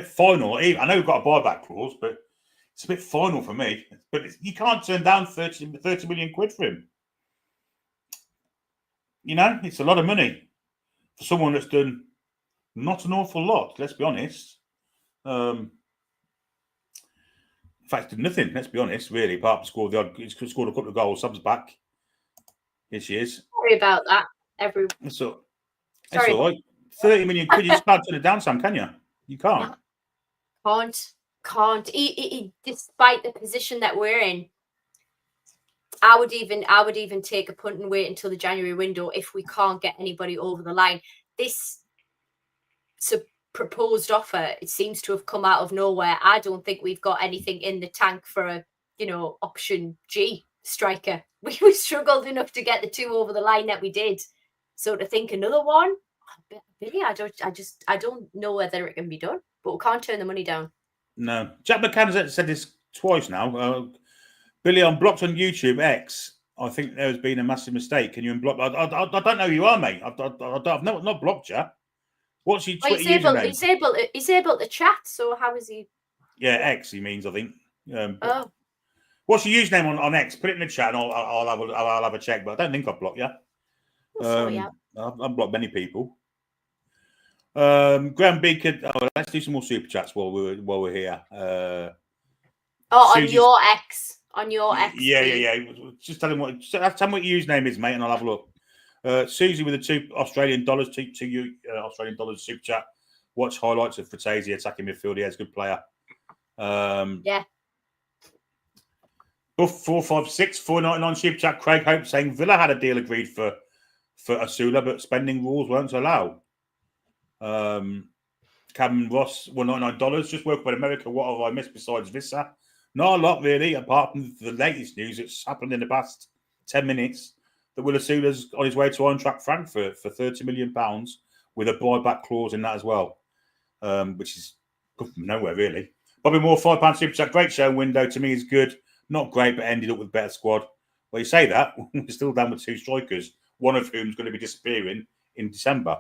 final. I know we've got a buyback clause, but it's a bit final for me. But you can't turn down 30 million quid for him. You know, it's a lot of money for someone that's done not an awful lot, let's be honest. In fact, did nothing, let's be honest, really, apart from he's scored a couple of goals, subs back. Here she is. Sorry about that, everyone. It's all right. 30 million quid, you just can't turn it down, Sam, can you? You can't. No. Can't. Despite the position that we're in, I would even take a punt and wait until the January window if we can't get anybody over the line. This proposed offer, it seems to have come out of nowhere. I don't think we've got anything in the tank for a, option G striker. We struggled enough to get the 2 over the line that we did. So to think another one, Billy, I don't know whether it can be done, but we can't turn the money down. No. Jack McCann said this twice now. Billy, I'm blocked on YouTube X. I think there has been a massive mistake. Can you unblock? I don't know who you are, mate. I've not blocked you. What's your Twitter username? He's able to chat. So how is he? Yeah, X. He means, I think. What's your username on X? Put it in the chat, and I'll have a check. But I don't think I've blocked you. I've blocked many people. Graham Beacon. Let's do some more super chats while we're here. Oh, Susie's, on your X. Yeah. Just tell him what your username is, mate, and I'll have a look. Susie with the $2 Australian dollars, Australian dollars super chat. Watch highlights of Fratesi attacking midfield. He's a good player. Yeah. Buff 456 499 super chat. Craig Hope saying Villa had a deal agreed for Asula, but spending rules won't allow. Cameron Ross $199. Just woke up in America. What have I missed besides Wissa? Not a lot, really, apart from the latest news that's happened in the past 10 minutes. That Will Asula's on his way to Eintracht Frankfurt for £30 million with a buyback clause in that as well, which is good from nowhere, really. Bobby Moore, £5 super chat. Great show window. To me, is good. Not great, but ended up with a better squad. Well, you say that. We're still down with 2 strikers, one of whom is going to be disappearing in December.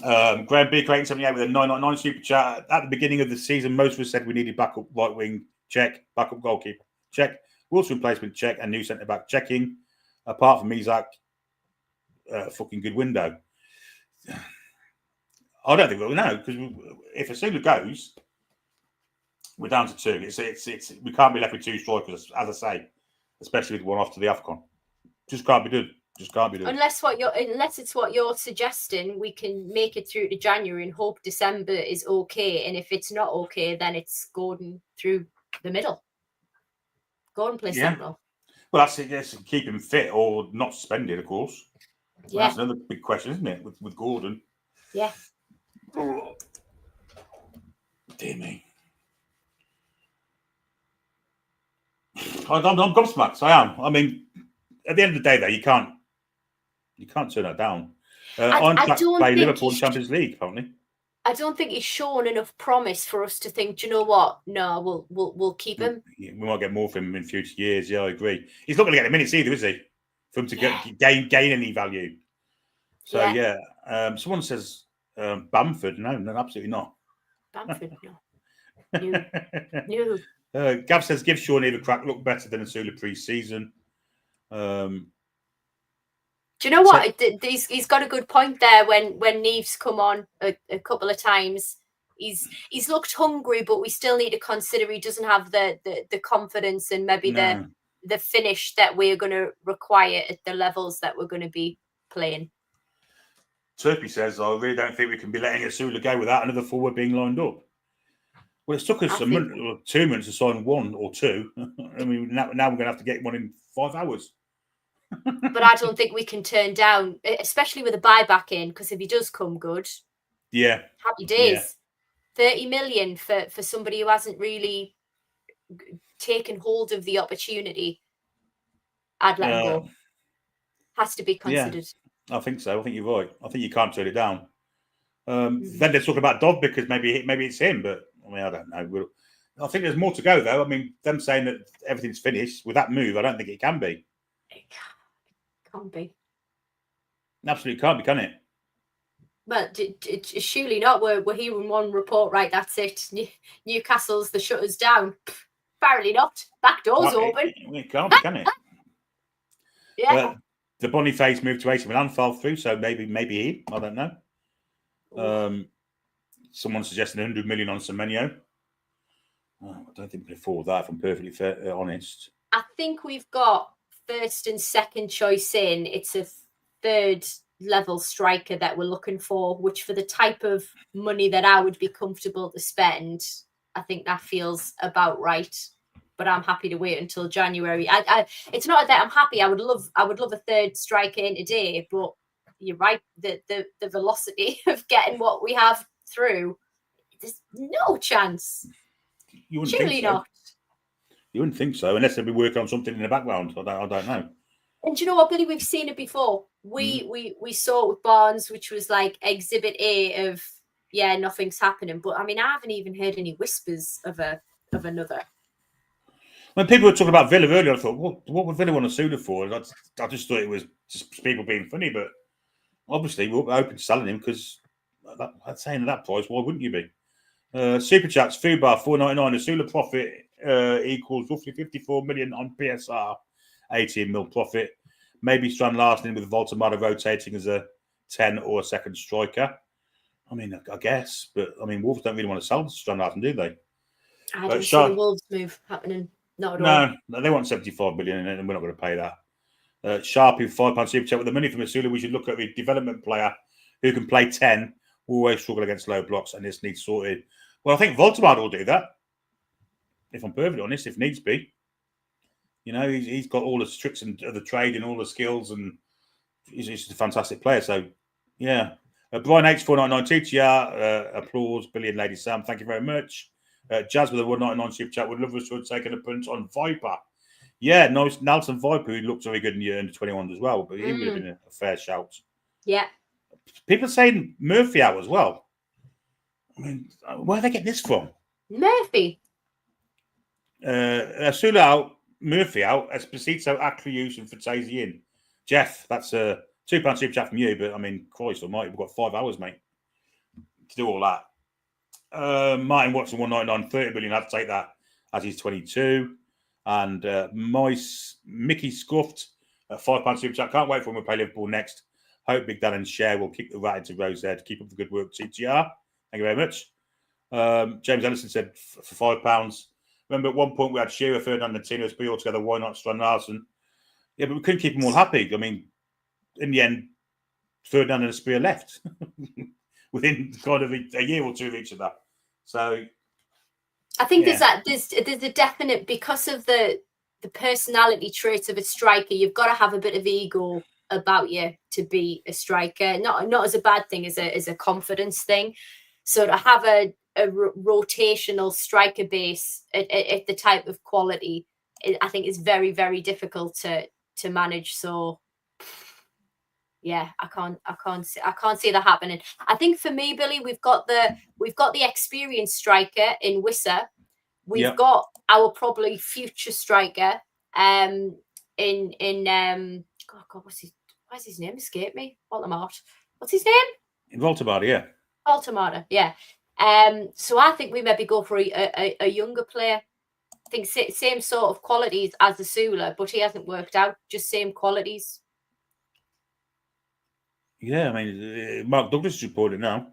Graham B. Creighton 78 with a 999 super chat. At the beginning of the season, most of us said we needed backup right wing, check. Backup goalkeeper, check. Wilson replacement, check. And new centre back, checking. Apart from Isak, fucking good window. I don't think we'll know, because if Asula goes, we're down to 2. It's we can't be left with 2 strikers, as I say, especially with one off to the AFCON. Just can't be done. Unless it's what you're suggesting, we can make it through to January and hope December is okay. And if it's not okay, then it's Gordon through the middle. Gordon plays central. Well, that's it. Yes, keep him fit or not suspended, of course. Yeah, that's another big question, isn't it? With Gordon. Yeah. Oh, dear me. I'm gobsmacked. I am. I mean, at the end of the day, though, you can't turn that down. On track to play Liverpool in Champions League, apparently. I don't think he's shown enough promise for us to think, do you know what? No, we'll keep him. We might get more from him in future years. Yeah, I agree. He's not going to get the minutes either, is he? For him to gain any value. So someone says Bamford. No, absolutely not. Bamford, no. No. Gav says give Sean Eve a crack. Look better than Asula pre-season. Do you know what? He's got a good point there. When Neve's come on a couple of times, he's looked hungry, but we still need to consider he doesn't have the confidence and maybe the finish that we're going to require at the levels that we're going to be playing. Turpy says, I really don't think we can be letting Asula go without another forward being lined up. Well, it's took us 2 minutes to sign 1 or 2. I mean, now we're going to have to get one in 5 hours. But I don't think we can turn down, especially with a buyback in, because if he does come good, happy days. 30 million for somebody who hasn't really taken hold of the opportunity. I'd let him go. Has to be considered. Yeah, I think so. I think you're right. I think you can't turn it down. Then they're talking about Dodd because maybe it's him, but I mean, I don't know. I think there's more to go, though. I mean, them saying that everything's finished with that move, I don't think it can be. It can't be. Absolutely can't be, can it? Well, it's surely not. We're hearing one report, right? That's it. Newcastle's the shutters down. Apparently not. Back doors open. It can't be, can it? Yeah. The Boniface moved to AC Milan fell through, so maybe he. I don't know. Someone suggesting 100 million on Semenyo. I don't think we can afford that, if I'm perfectly honest. I think we've got first and second choice in. It's a third level striker that we're looking for, which for the type of money that I would be comfortable to spend, I think that feels about right. But I'm happy to wait until January. It's not that I'm happy. I would love a third striker in today, but you're right. The velocity of getting what we have through, there's no chance. You wouldn't Surely think so. not. You wouldn't think so, unless they'd be working on something in the background. I don't know. And do you know what, Billy? We've seen it before. We saw it with Barnes, which was like exhibit A of nothing's happening. But I mean, I haven't even heard any whispers of another. When people were talking about Villa earlier, I thought, what would Villa want to sue them for? I just thought it was just people being funny. But obviously, we're open to selling him because saying at that price, why wouldn't you be? Super chats, Fubar 499. Asula profit equals roughly 54 million on PSR, 18 mil profit. Maybe Strand Larsen with Voltamada rotating as a 10 or a second striker. I mean, I guess, but I mean, Wolves don't really want to sell Strand Larsen, do they? I don't see the Wolves move happening. Not at all. No, they want 75 million, and we're not going to pay that. Sharpie, £5 super chat. With the money from Asula, we should look at the development player who can play 10. We always struggle against low blocks, and this needs sorted. Well, I think Voltemade will do that. If I'm perfectly honest, if needs be. You know, he's got all the tricks of the trade and all the skills, and he's just a fantastic player. So, yeah. Brian H499 TTR, applause, Billy and Lady Sam. Thank you very much. Jazz with a 199 super chat. Would love us to have taken a punch on Viper. Yeah, nice. Nelson Viper, who looked very good in the under 21 as well, but he would have been a fair shout. Yeah. People are saying Murphy out as well. I mean, where are they getting this from? Murphy. Asula out, Murphy out, Esposito, Akrius, and Fatasi in. Jeff, that's a £2 super chat from you, but I mean, Christ almighty, we've got 5 hours, mate, to do all that. Martin Watson, 199, 30 million, I'd take that as he's 22. And Mickey Scuffed, £5 super chat. Can't wait for when we play Liverpool next. Hope Big Dan and Cher will kick the rat into Rose there to keep up the good work, TTR. Thank you very much. James Ellison said for £5. Remember at one point we had Shearer, Ferdinand and Tino Spear all together. Why not Strand Larson? Yeah, but we couldn't keep them all happy. I mean, in the end, Ferdinand and Spear left within kind of a year or two of each other. So I think there's a definite, because of the personality traits of a striker, you've got to have a bit of ego about you to be a striker. Not as a bad thing, as a confidence thing. So to have a rotational striker base at the type of quality, I think is very, very difficult to manage. So yeah, I can't see that happening. I think for me, Billy, we've got the experienced striker in Wissa. We've got our probably future striker God, why's his name escaped me? Voldemort. What's his name? Voltemade, yeah. Voltemade, yeah. So I think we maybe go for a younger player. I think same sort of qualities as the Sula, but he hasn't worked out. Just same qualities. Yeah, I mean, Mark Douglas is reporting now.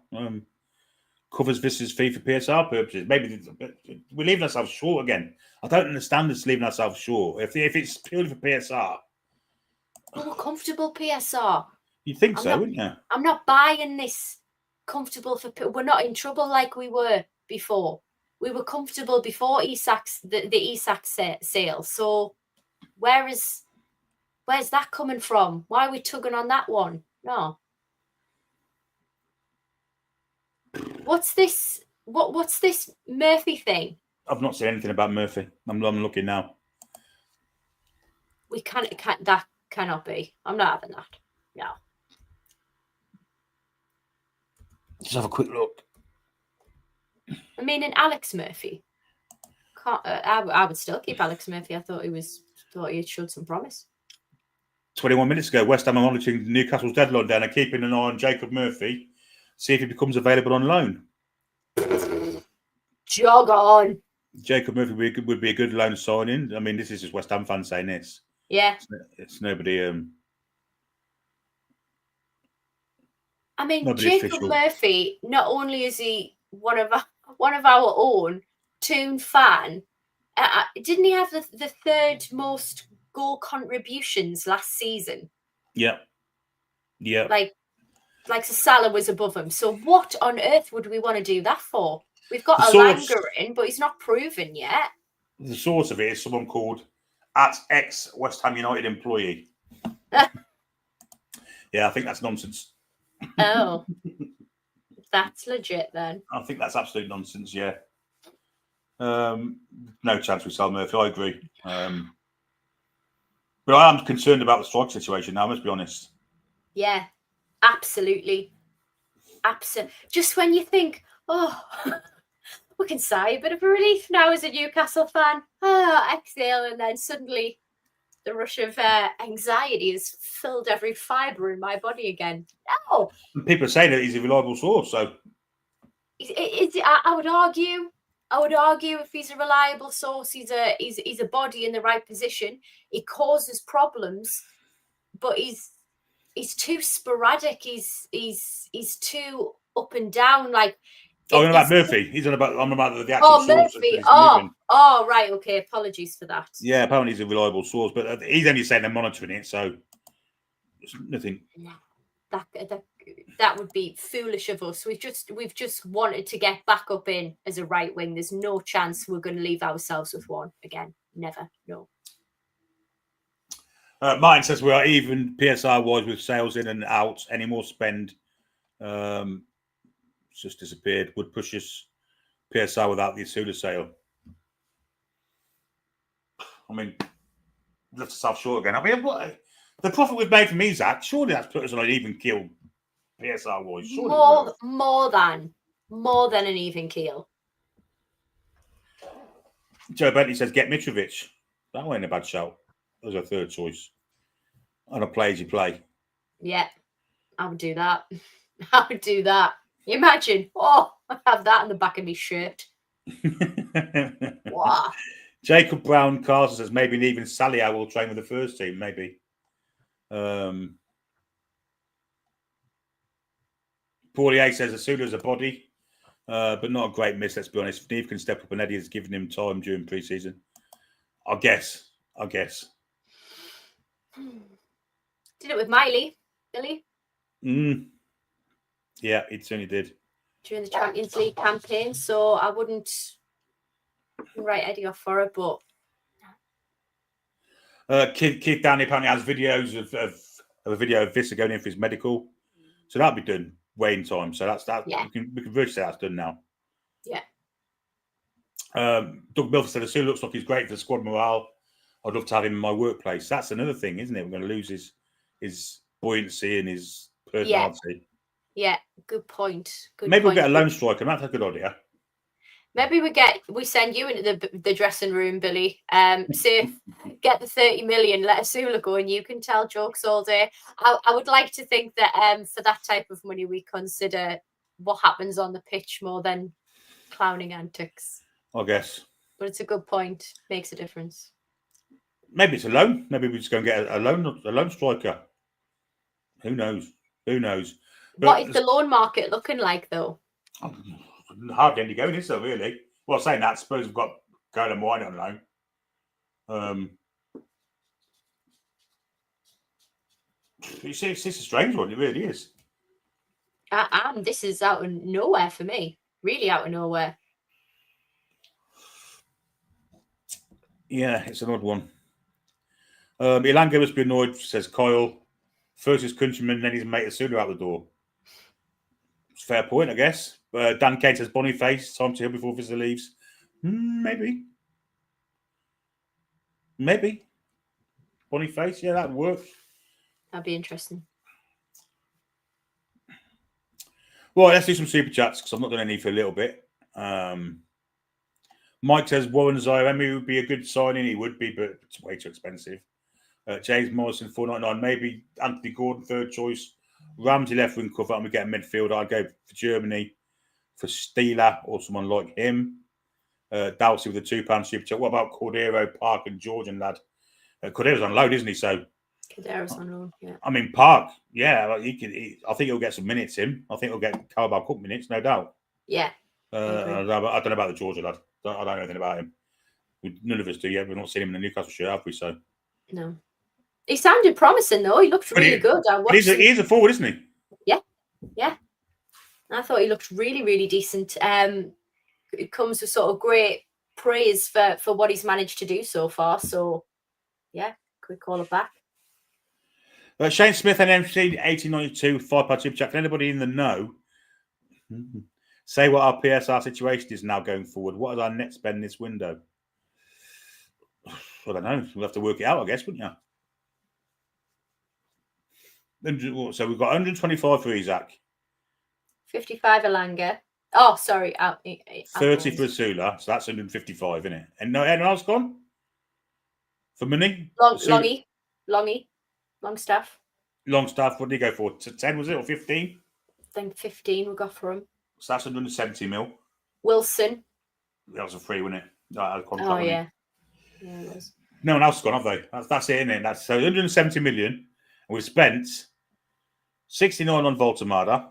Covers Vissa's fee for PSR purposes. Maybe we're leaving ourselves short again. I don't understand this leaving ourselves short. If it's purely for PSR. Oh, comfortable PSR. You'd think so, wouldn't you? I'm not buying this comfortable for. We're not in trouble like we were before. We were comfortable before Isak's the Isak sale. So where's that coming from? Why are we tugging on that one? No. What's this? What's this Murphy thing? I've not seen anything about Murphy. I'm looking now. We can't. That cannot be. I'm not having that. No. Just have a quick look. I mean, and Alex Murphy. I would still keep Alex Murphy. I thought he had showed some promise. 21 minutes ago, West Ham are monitoring Newcastle's deadline down and keeping an eye on Jacob Murphy. See if he becomes available on loan. Jog on. Jacob Murphy would be a good loan signing. I mean, this is just West Ham fans saying this. Yeah. It's nobody. I mean, Jacob official. Murphy. Not only is he one of our own Toon fan, didn't he have the third most goal contributions last season? Yeah. Yeah. Like Salah was above him. So what on earth would we want to do that for? We've got Alanga in, but he's not proven yet. The source of it is someone called @ex West Ham United employee. Yeah, I think that's nonsense. Oh, that's legit then. I think that's absolute nonsense. Yeah. No chance we sell Murphy. I agree. But I am concerned about the strike situation now. I must be honest. Yeah. Absolutely. Just when you think, oh, we can sigh a bit of a relief now as a Newcastle fan. Exhale, and then suddenly the rush of anxiety has filled every fibre in my body again. No. And people are saying that he's a reliable source, so I would argue if he's a reliable source, he's a body in the right position. He causes problems, but he's too sporadic. He's too up and down. Like Oh, you're on about Murphy. He's on about. I'm about the actual Oh, source. Murphy. Oh, right. Okay. Apologies for that. Yeah, apparently he's a reliable source, but he's only saying they're monitoring it, so it's nothing. That would be foolish of us. We've just wanted to get back up in as a right wing. There's no chance we're going to leave ourselves with one again. Never. No. Martin says we are even PSR wise with sales in and out. Any more spend it's just disappeared. Would push us PSR without the Asula sale. I mean, let's start short again. I mean, what the profit we've made from Isak, surely that's put us on an even keel PSR wise. More than an even keel. Joe Bentley says get Mitrovic. That wasn't a bad shout. That was a third choice. On a play as you play. Yeah, I would do that. I would do that. Imagine, I'd have that in the back of my shirt. Wow. Jacob Brown Carson says maybe even Salia will train with the first team. Maybe. Paulie A says Asula's a body, but not a great miss. Let's be honest. If Neve can step up and Eddie has given him time during pre-season. I guess. Did it with Miley, Billy. Yeah, it certainly did. During the Champions League campaign, so I wouldn't write Eddie off for it, but... Keith Downey apparently has videos of a video of Wissa going in for his medical. So that'll be done way in time. So that's that. Yeah. We can virtually say that's done now. Yeah. Doug Milford said, Asula looks like he's great for the squad morale. I'd love to have him in my workplace. That's another thing, isn't it? We're going to lose his buoyancy and his personality. Yeah, good point. Maybe we'll get a lone striker. That's a good idea. Maybe we send you into the dressing room, Billy. Say, get the 30 million, let Asula go, and you can tell jokes all day. I would like to think that for that type of money, we consider what happens on the pitch more than clowning antics. I guess. But it's a good point. Makes a difference. Maybe it's a loan. Maybe we just go and get a loan striker. Who knows? But what is the loan market looking like, though? Hardly any going, is there, really? Well, saying that, I suppose we've got Goal and Wine on loan. It's a strange one. It really is. This is out of nowhere for me. Really out of nowhere. Yeah, it's an odd one. Ilanga must be annoyed, says Kyle. First his countryman, then his mate Asula out the door. It's a fair point, I guess. Dan Kane says Boniface, time to heal before Wissa leaves. Maybe. Boniface, yeah, that'd work. That'd be interesting. Well, let's do some super chats because I've not done any for a little bit. Mike says Warren Zairemi would be a good signing. He would be, but it's way too expensive. James Morrison, 499. Maybe Anthony Gordon, third choice. Ramsey left wing cover, and we get a midfielder. I'd go for Germany for Steeler or someone like him. Dowsey with a £2 super chat. What about Cordero, Park, and Georgian lad? Cordero's on loan, isn't he? So Cordero's on loan. Yeah. I mean, Park. Yeah, I think he'll get some minutes. I think he'll get Carabao Cup minutes, no doubt. Yeah. I don't know about the Georgia lad. I don't know anything about him. None of us do yet. We've not seen him in the Newcastle shirt, have we? So no. He sounded promising, though. He looked really good. He's a forward, isn't he? Yeah. I thought he looked really, really decent. It comes with sort of great praise for what he's managed to do so far. So, yeah, quick call it back. Shane Smith, NMC 1892, £5 super chat. Can anybody in the know say what our PSR situation is now going forward? What is our net spend this window? I don't know. We'll have to work it out, I guess, wouldn't you? So we've got 125 for Isak. 55 Elanga. Oh, sorry. 30 for Asula. So that's 155, isn't it? And anyone else gone? For money? Longstaff. Longstaff, what did he go for? 10, was it? Or 15? I think 15 we got for him. So that's 170 mil. Wilson. That was a free, wasn't it? Oh, yeah. Yeah, it was. No one else has gone, have they? That's it, isn't it? That's so 170 million. And we've spent 69 on Voltamada.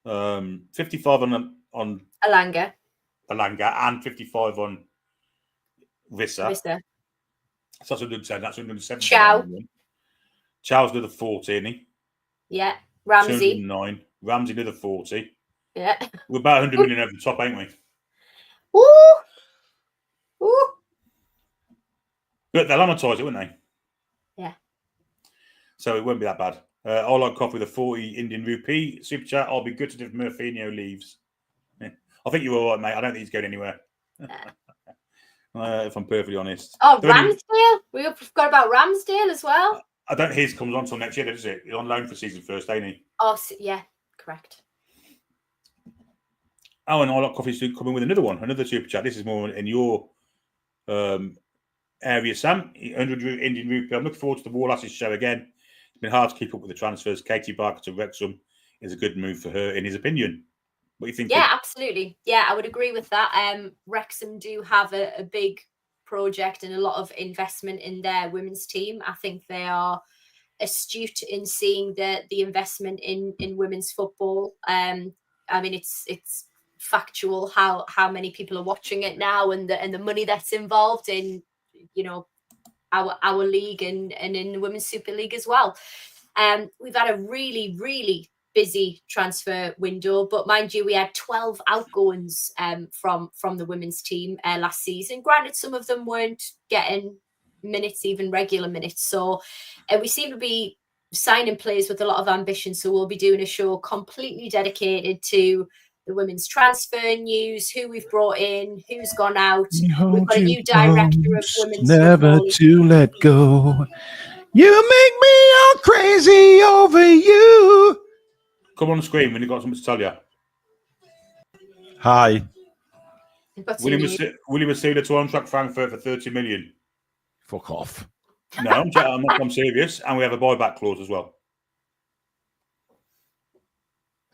55 on Alanga. and 55 on Wissa. Wissa. So that's 110. That's 170. Chow. Chow's another 40, isn't he? Yeah. Ramsey. 209. Ramsey another 40. Yeah. We're about 100 million over the top, ain't we? Ooh. Ooh. But they'll amortise it, won't they? Yeah. So it won't be that bad. I like coffee with a 40 Indian rupee super chat. I'll be gutted if Murphinho leaves. Yeah. I think you're all right, mate. I don't think he's going anywhere. If I'm perfectly honest. Oh, Ramsdale. We forgot about Ramsdale as well. I don't think his comes on till next year, does it? He's on loan for season first, ain't he? Oh, yeah. Correct. Oh, and I like coffee's coming with another one, another super chat. This is more in your area, Sam. 100 Indian rupee. I'm looking forward to the Warlasses show again. It's been hard to keep up with the transfers. Katie Barker to Wrexham is a good move for her, in his opinion. What do you think? Yeah, absolutely. Yeah, I would agree with that. Wrexham do have a big project and a lot of investment in their women's team. I think they are astute in seeing the investment in women's football. I mean, it's factual how many people are watching it now, and the money that's involved in, you know, our league and in the Women's Super League as well. We've had a really, really busy transfer window, but mind you, we had 12 outgoings from the women's team last season. Granted, some of them weren't getting minutes, even regular minutes. So we seem to be signing players with a lot of ambition. So we'll be doing a show completely dedicated to the women's transfer news, who we've brought in, who's gone out. We've got a new director of women's never football. To let go. You make me all crazy over you. Come on the screen when you've got something to tell you. Hi. William Masula to on-track Frankfurt for 30 million. Fuck off. No, I'm serious. And we have a buyback clause as well.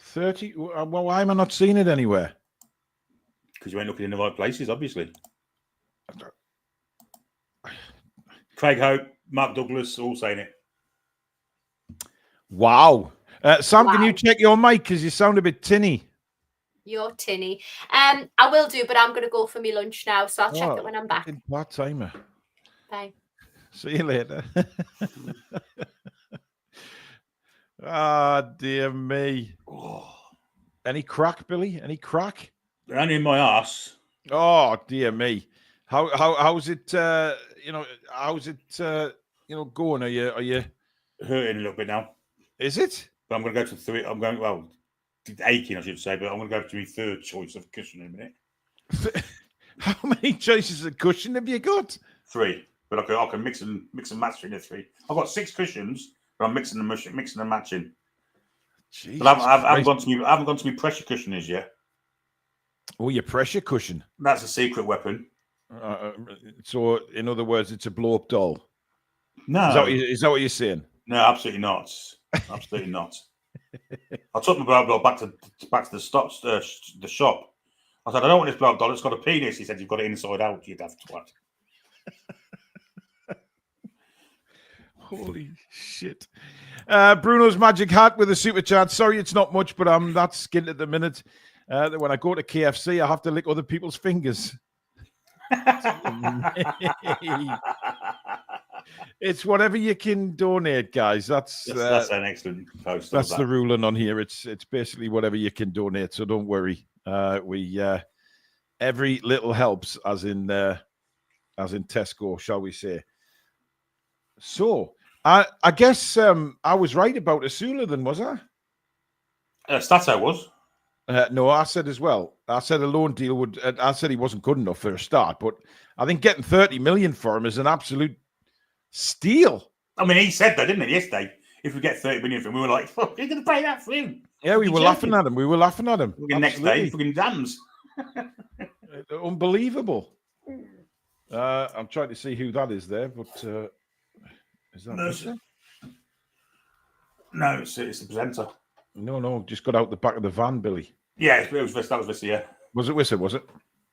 30? Well, why am I not seeing it anywhere? Because you ain't looking in the right places, obviously. Craig Hope, Mark Douglas, all saying it. Wow. Sam, Wow. Can you check your mic? Because you sound a bit tinny. You're tinny. I will do, but I'm going to go for my lunch now, so I'll check it when I'm back. Part-timer. Bye. See you later. Ah, dear me. Oh. Any crack, Billy? Any crack? Only in my ass. Oh, dear me. How's it? How's it? Going? Are you hurting a little bit now? Is it? But I'm going to go to 3. I'm going aching, I should say. But I'm going to go to my third choice of cushion in a minute. How many choices of cushion have you got? 3. But I can mix and match between the 3. I've got 6 cushions, but I'm mixing and matching. Jesus, but I haven't gone to my pressure cushion as yet. Oh, your pressure cushion. That's a secret weapon. So, in other words, it's a blow-up doll. No, is that what you're saying? No, absolutely not. Absolutely not. I took my blow-up doll back to the shop. I said, I don't want this blow-up doll. It's got a penis. He said, you've got it inside out. You'd have twat. Holy shit. Bruno's Magic Hat with a super chat. Sorry, it's not much, but I'm that skint at the minute that when I go to KFC, I have to lick other people's fingers. It's whatever you can donate, guys. That's an excellent post. That's the ruling on here. It's basically whatever you can donate, so don't worry. We every little helps, as in Tesco, shall we say. So, I guess I was right about Asula then, was I? Stato was. No, I said as well. I said a loan deal would. I said he wasn't good enough for a start, but I think getting 30 million for him is an absolute steal. I mean, he said that, didn't he, yesterday? If we get 30 million for him, we were like, "Fuck, you're going to pay that for him?" Yeah, we were laughing at him. We were laughing at him. Next day, fucking dams. Unbelievable. I'm trying to see who that is there, but is that Wissa? No, it's the presenter. No, just got out the back of the van, Billy. Yeah, it was Wissa. That was Wissa, yeah. Was it Wissa, was it?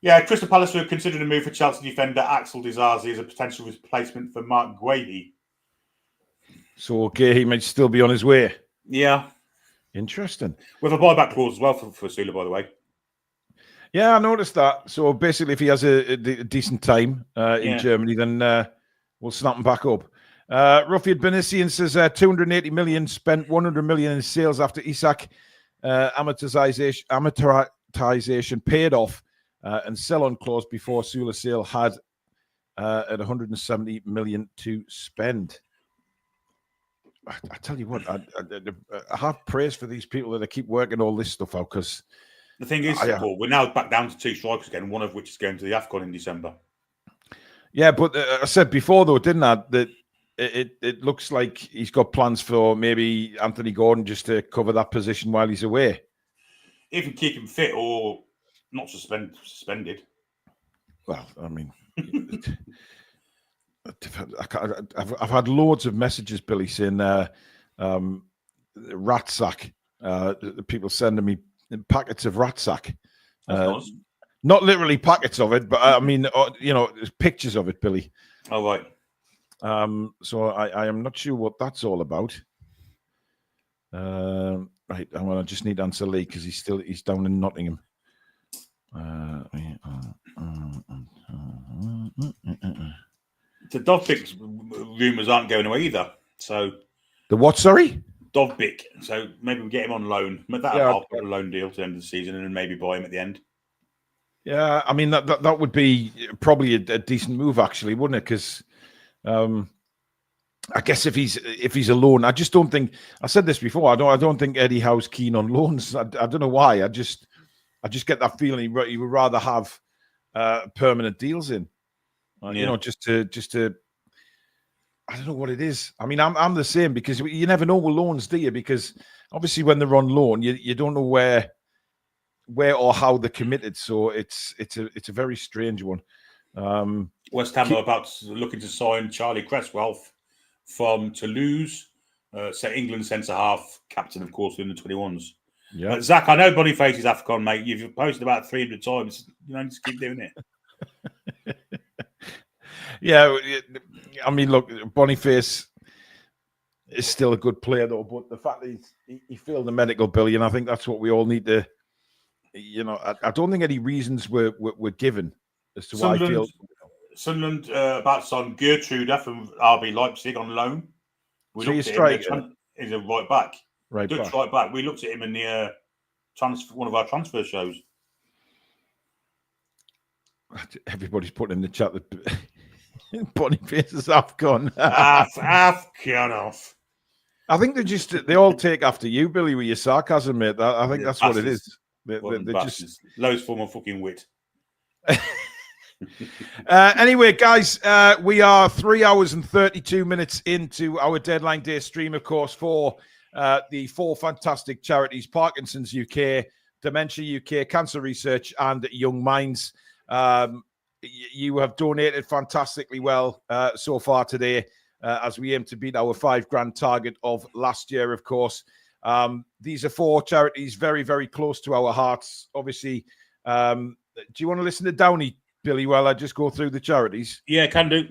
Yeah, Crystal Palace were considering a move for Chelsea defender Axel Disasi as a potential replacement for Mark Guehi. So, okay, he might still be on his way. Yeah. Interesting. With a buyback clause as well for Sula, by the way. Yeah, I noticed that. So basically, if he has a decent time in Germany, then we'll snap him back up. Rufiad Benisian says 280 million spent 100 million in sales after Isak amortization paid off and sell-on clause before Sula sale had at 170 million to spend. I tell you what, I have praise for these people that keep working all this stuff out, because the thing is, Paul, we're now back down to 2 strikers again, one of which is going to the AFCON in December. Yeah, but I said before, though, didn't I, that it looks like he's got plans for maybe Anthony Gordon just to cover that position while he's away. If you keep him fit or not suspended. Well, I mean, I've had loads of messages, Billy, saying rat sack. People sending me packets of rat sack. Nice. Not literally packets of it, but I mean, there's pictures of it, Billy. Oh, right. So I am not sure what that's all about. Right, I just need to answer Lee because he's down in Nottingham. The Dovbik rumours aren't going away either. So the what? Sorry, Dovbik. So maybe we get him on loan. I'll put a loan deal to the end of the season and then maybe buy him at the end. Yeah, I mean that would be probably a decent move, actually, wouldn't it? Because I guess if he's a loan, I just don't think. I said this before. I don't think Eddie Howe's keen on loans. I don't know why. I just get that feeling he would rather have permanent deals in. Just to. I don't know what it is. I mean, I'm the same, because you never know with loans, do you? Because obviously when they're on loan, you don't know where or how they're committed. So it's a very strange one. West Ham are looking to sign Charlie Cresswell from Toulouse, England centre half, captain, of course, in the 21s. Yeah, Zach, I know Boniface is AFCON, mate. You've posted about 300 times. Just keep doing it. Yeah, I mean, look, Boniface is still a good player, though. But the fact that he failed the medical bill, I think that's what we all need to. I don't think any reasons were given as to why I feel. Sunderland about to sign Gertrude from RB Leipzig on loan. We looked at him. He's a right back. Right back. We looked at him in the one of our transfer shows. Everybody's putting in the chat that Boniface is AFCON. AFCON off. I think they all take after you, Billy, with your sarcasm, mate. I think that's what it is. They're just loads for my fucking wit. Anyway, guys, we are 3 hours and 32 minutes into our deadline day stream, of course, for the 4 fantastic charities: Parkinsons UK, Dementia UK, Cancer Research, and Young Minds. You have donated fantastically well so far today, as we aim to beat our £5,000 target of last year, of course. These are 4 charities very, very close to our hearts. Obviously, do you want to listen to Downey, Billy, while I just go through the charities? Yeah, can do.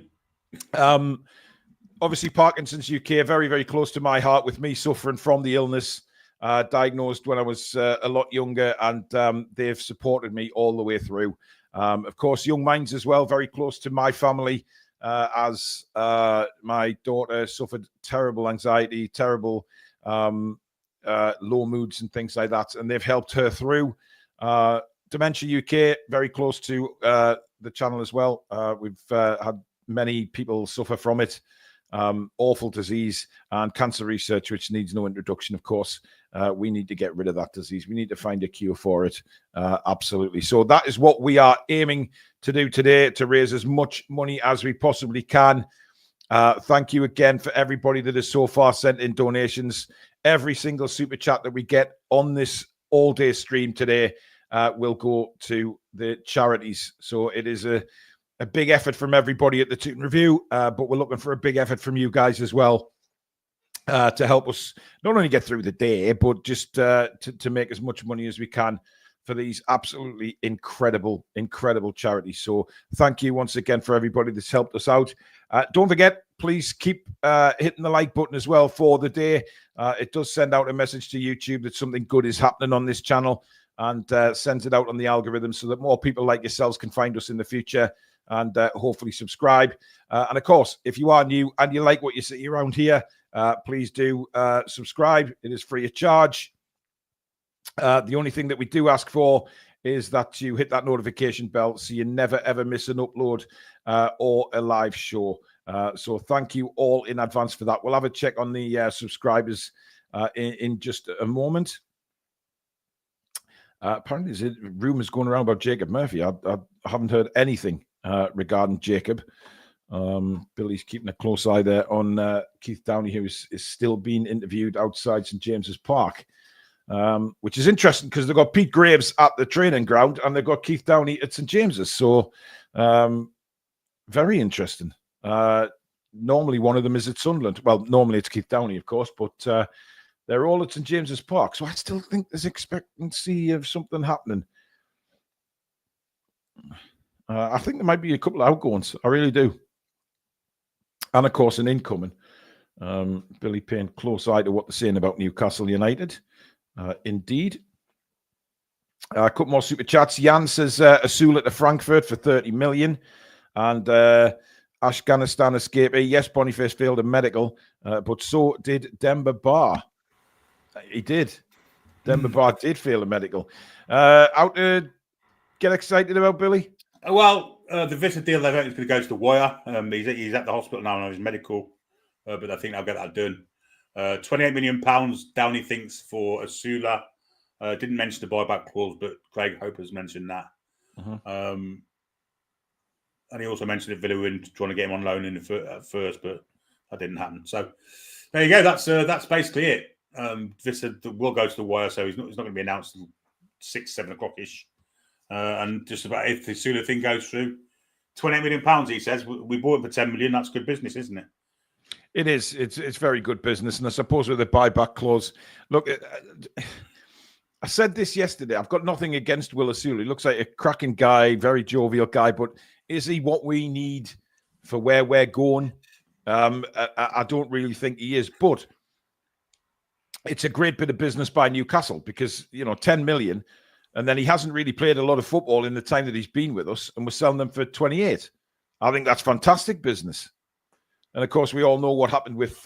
Obviously, Parkinsons UK, very, very close to my heart, with me suffering from the illness, diagnosed when I was a lot younger, and they've supported me all the way through. Of course, Young Minds as well, very close to my family, as my daughter suffered terrible anxiety, terrible low moods and things like that, and they've helped her through. Dementia UK, very close to the channel as well. We've had many people suffer from it. Awful disease. And Cancer Research, which needs no introduction, of course. We need to get rid of that disease. We need to find a cure for it. Absolutely. So that is what we are aiming to do today, to raise as much money as we possibly can. Thank you again for everybody that has so far sent in donations. Every single super chat that we get on this all-day stream today will go to the charities. So it is a big effort from everybody at the Toon Review, but we're looking for a big effort from you guys as well, to help us not only get through the day, but just to make as much money as we can for these absolutely incredible charities. So thank you once again for everybody that's helped us out. Don't forget, please keep hitting the like button as well for the day. It does send out a message to YouTube that something good is happening on this channel, and sends it out on the algorithm so that more people like yourselves can find us in the future and hopefully subscribe. And of course, if you are new and you like what you see around here, please do subscribe. It is free of charge. The only thing that we do ask for is that you hit that notification bell so you never ever miss an upload or a live show. So thank you all in advance for that. We'll have a check on the subscribers in just a moment. Apparently there's rumours going around about Jacob Murphy. I haven't heard anything regarding Jacob. Billy's keeping a close eye there on Keith Downey, who is still being interviewed outside St James's Park, which is interesting because they've got Pete Graves at the training ground and they've got Keith Downey at St James's. So very interesting. Normally one of them is at Sunderland. Well, normally it's Keith Downey, of course, but they're all at St James's Park. So I still think there's expectancy of something happening. I think there might be a couple of outgoings. I really do. And, of course, an incoming. Billy paying close eye to what they're saying about Newcastle United. Indeed. A couple more super chats. Jan says Asula to Frankfurt for 30 million. And Afghanistan escapee. Yes, Boniface failed a medical, but so did Demba Ba. He did. Demba Ba did fail a medical. Out to get excited about, Billy? Well, the Wissa deal, they think it's going to go to the wire. He's at the hospital now on his medical, but I think they'll get that done. £28 million Downey thinks for Asula. Didn't mention the buyback clause, but Craig Hope has mentioned that. And he also mentioned that Villa were trying to get him on loan at first, but that didn't happen. So there you go. That's basically it. Wissa will go to the wire, so he's not going to be announced until 6-7 o'clock ish. And just about if the Asula thing goes through, £28 million, he says. We bought him for 10 million. That's good business, isn't it? It is. It's very good business. And I suppose with the buyback clause, look, I said this yesterday. I've got nothing against Will Asula. He looks like a cracking guy, very jovial guy. But is he what we need for where we're going? I don't really think he is. But it's a great bit of business by Newcastle because, 10 million. And then he hasn't really played a lot of football in the time that he's been with us. And we're selling them for 28. I think that's fantastic business. And, of course, we all know what happened with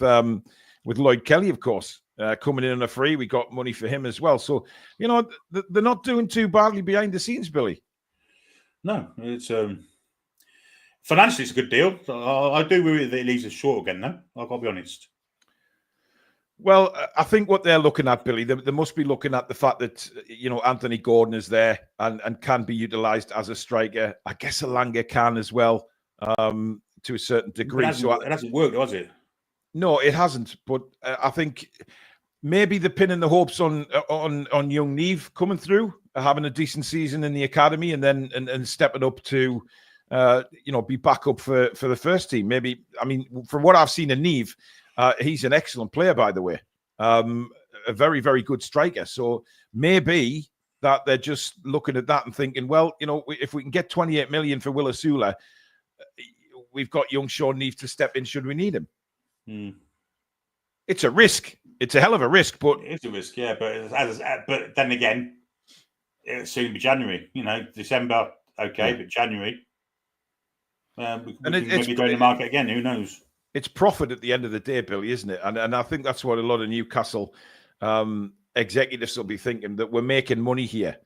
Lloyd Kelly, of course, coming in on a free. We got money for him as well. So, they're not doing too badly behind the scenes, Billy. No, it's financially, it's a good deal. I do worry that it leaves us short again, though. I've got to be honest. Well, I think what they're looking at, Billy, they must be looking at the fact that, Anthony Gordon is there and can be utilised as a striker. I guess Alanga can as well, to a certain degree. It hasn't worked, has it? No, it hasn't. But I think maybe the pin and the hopes on young Neve coming through, having a decent season in the academy, and then and stepping up to, be back up for the first team. Maybe, from what I've seen in Neve, he's an excellent player, by the way. A very, very good striker. So maybe that they're just looking at that and thinking, well, if we can get 28 million for Will Asula, we've got young Sean Neve to step in should we need him. It's a risk. It's a hell of a risk, but it's a risk, yeah. But then again, it'll soon be January. December, okay, but January, we maybe go in the market again. Who knows? It's profit at the end of the day, Billy, isn't it? And I think that's what a lot of Newcastle executives will be thinking, that we're making money here.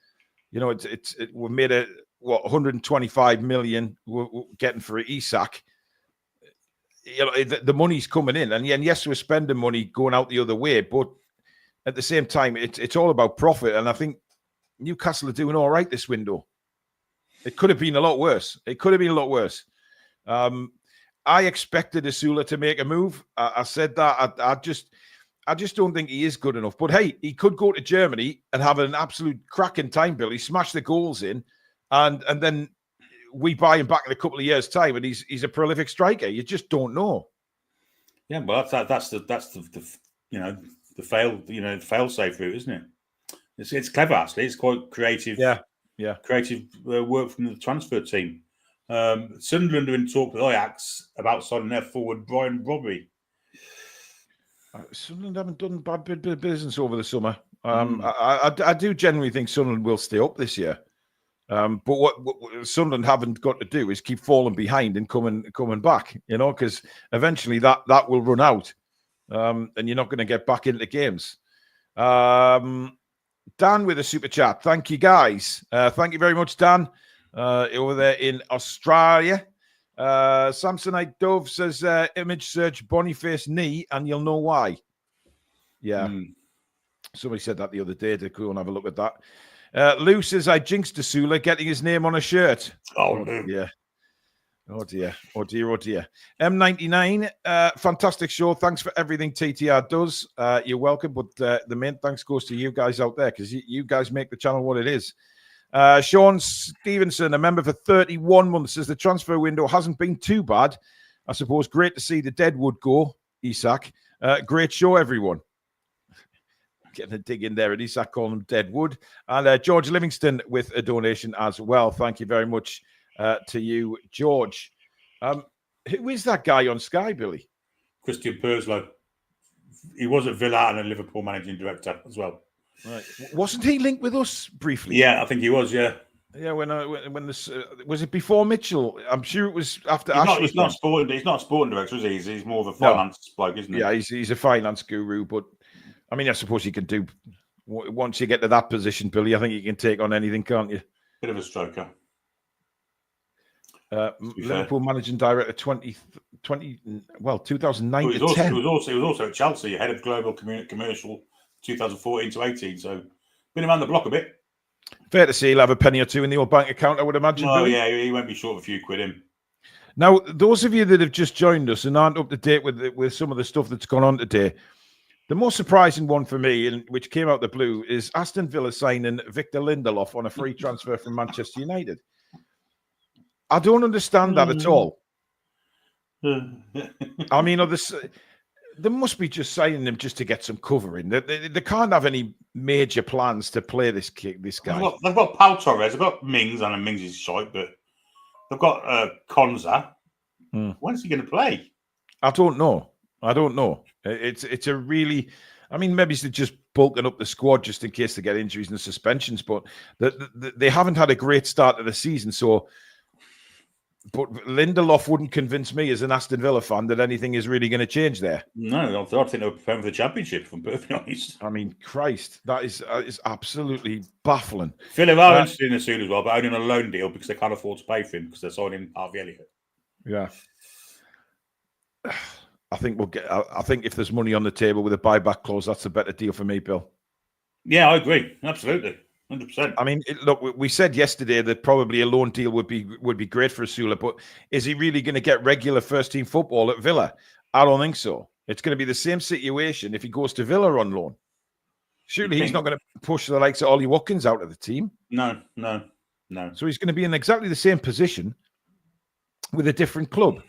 We've made 125 million we're getting for Isak. The money's coming in, and yes, we're spending money going out the other way, but at the same time, it's all about profit. And I think Newcastle are doing all right this window. It could have been a lot worse. I expected Asula to make a move. I said that. I just don't think he is good enough. But hey, he could go to Germany and have an absolute cracking time, Billy, smash the goals in, and then we buy him back in a couple of years' time, and he's a prolific striker. You just don't know. Yeah, well, that's the fail safe route, isn't it? It's clever actually. It's quite creative. Yeah. Creative work from the transfer team. Sunderland are in talk with Ajax about signing their forward Brian Robbie. Sunderland haven't done bad bit of business over the summer. I do genuinely think Sunderland will stay up this year. But what Sunderland haven't got to do is keep falling behind and coming back, because eventually that will run out, and you're not going to get back into games. Dan with a super chat. Thank you, guys. Thank you very much, Dan, over there in Australia. Samsonite Dove says, image search Boniface knee and you'll know why. Yeah. Somebody said that the other day to go and have a look at that. Lou says, I jinxed Asula getting his name on a shirt. Oh, no. Yeah. Oh, dear. Oh, dear. Oh, dear. M99, fantastic show. Thanks for everything TTR does. You're welcome. But the main thanks goes to you guys out there because you guys make the channel what it is. Sean Stevenson, a member for 31 months, says the transfer window hasn't been too bad. I suppose great to see the Deadwood go, Isak. Great show, everyone. Getting a dig in there, and Isak calling them Deadwood. And George Livingston with a donation as well. Thank you very much to you, George. Who is that guy on Sky, Billy? Christian Purslow. He was at Villa and a Liverpool managing director as well. Right. Wasn't he linked with us briefly? Yeah, I think he was, yeah. Yeah, when this was it before Mitchell? I'm sure it was after Ash. He's not a sporting director, is he? He's more of a finance bloke, isn't he? Yeah, he's a finance guru, but I mean, I suppose he can do once you get to that position, Billy. I think you can take on anything, can't you? Bit of a stroker. Liverpool managing director 2009 well, to 10. He was also at Chelsea, head of global commercial 2014 to 18. So been around the block a bit. Fair to say he'll have a penny or two in the old bank account, I would imagine. Oh, yeah, he won't be short of a few quid in. Now, those of you that have just joined us and aren't up to date with some of the stuff that's gone on today, the most surprising one for me, and which came out the blue, is Aston Villa signing Victor Lindelof on a free transfer from Manchester United. I don't understand that at all. I mean, they must be just signing him just to get some cover in. They can't have any major plans to play this guy. They've got Pau Torres, they've got Mings, and Mings is shite, but they've got Konza. When's he going to play? I don't know. It's a really, I mean, maybe they're just bulking up the squad just in case they get injuries and suspensions, but they haven't had a great start to the season. So, but Lindelof wouldn't convince me as an Aston Villa fan that anything is really going to change there. No, I think they're preparing for the Championship, if I'm perfectly honest. I mean, Christ, that is absolutely baffling. Philip are interested in Asula as well, but only on a loan deal because they can't afford to pay for him because they're signing Harvey Elliott. Yeah. I think if there's money on the table with a buyback clause, that's a better deal for me, Bill. Yeah, I agree. Absolutely. 100%. I mean, look, we said yesterday that probably a loan deal would be great for Asula, but is he really going to get regular first-team football at Villa? I don't think so. It's going to be the same situation if he goes to Villa on loan. Surely he's not going to push the likes of Ollie Watkins out of the team. No. So he's going to be in exactly the same position with a different club.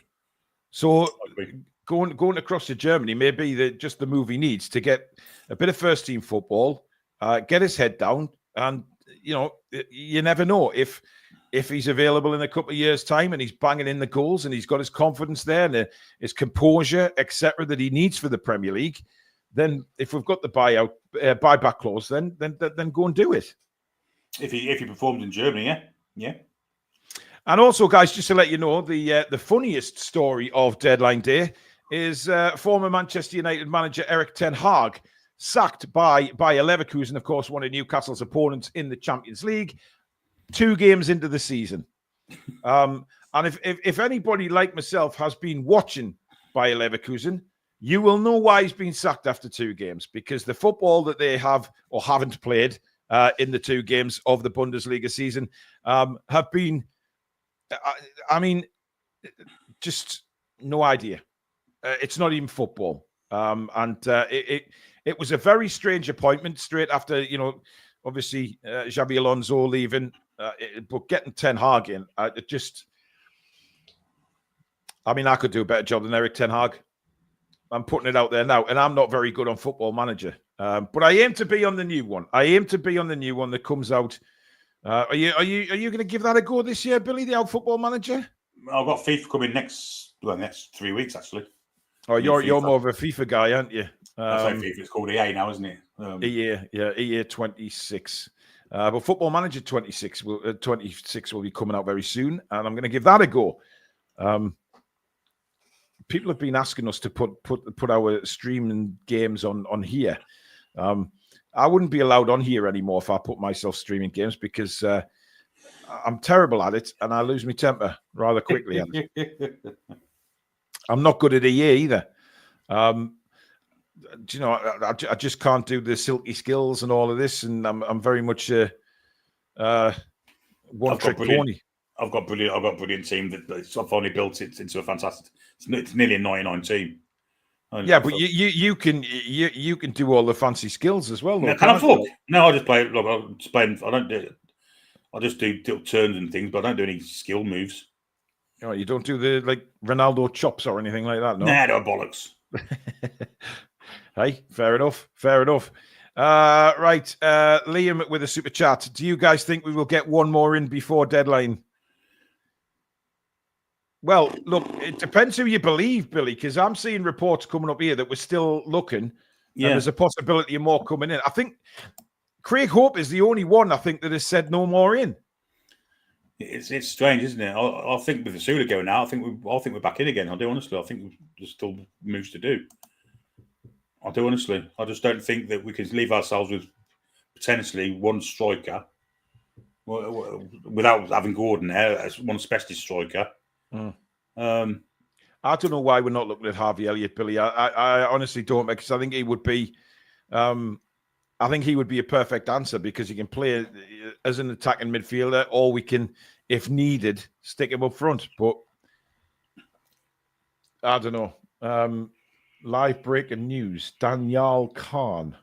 So going across to Germany may be just the move he needs to get a bit of first-team football, get his head down, and you never know if he's available in a couple of years' time and he's banging in the goals and he's got his confidence there and his composure, etc., that he needs for the Premier League. Then, if we've got the buyback clause, then go and do it. If he performed in Germany, yeah. And also, guys, just to let you know, the funniest story of deadline day is former Manchester United manager Erik ten Hag sacked by Bayer Leverkusen, of course, one of Newcastle's opponents in the Champions League, 2 games into the season. And if anybody like myself has been watching Bayer Leverkusen, you will know why he's been sacked after 2 games, because the football that they have or haven't played in the 2 games of the Bundesliga season have been, I mean, just no idea. It's not even football. It was a very strange appointment straight after, obviously Xabi Alonso leaving, but getting Ten Hag in, I could do a better job than Erik ten Hag. I'm putting it out there now, and I'm not very good on Football Manager, but I aim to be on the new one. I aim to be on the new one that comes out Are you going to give that a go this year, Billy, the Out Football Manager? I've got FIFA coming next 3 weeks actually. Oh, you're more of a FIFA guy, aren't you? I say FIFA. It's called EA now, isn't it? EA 26. But Football Manager 26 will be coming out very soon, and I'm going to give that a go. People have been asking us to put our streaming games on here. I wouldn't be allowed on here anymore if I put myself streaming games because I'm terrible at it and I lose my temper rather quickly at it. I'm not good at EA either. Do you know, I just can't do the silky skills and all of this, and I'm very much one-trick pony. I've got brilliant team that I've finally built it into a fantastic. It's nearly a 99 team. Yeah, but you can do all the fancy skills as well. Can I talk? No, I just play. Look, I don't do. I just do turns and things, but I don't do any skill moves. Oh, you don't do the Ronaldo chops or anything like that, no? Nah, no bollocks. Hey, fair enough. Right, Liam with a super chat. Do you guys think we will get one more in before deadline? Well, look, it depends who you believe, Billy, because I'm seeing reports coming up here that we're still looking. Yeah. And there's a possibility of more coming in. I think Craig Hope is the only one, I think, that has said no more in. It's strange, isn't it? I think with the Sula going out, I think we're back in again. I do, honestly. I think there's still moves to do. I do, honestly. I just don't think that we can leave ourselves with potentially one striker without having Gordon there as one specialist striker. I don't know why we're not looking at Harvey Elliott, Billy. I honestly don't, because I think he would be a perfect answer because he can play as an attacking midfielder, or we can, if needed, stick him up front. But I don't know. Live breaking news: Daniel Khan.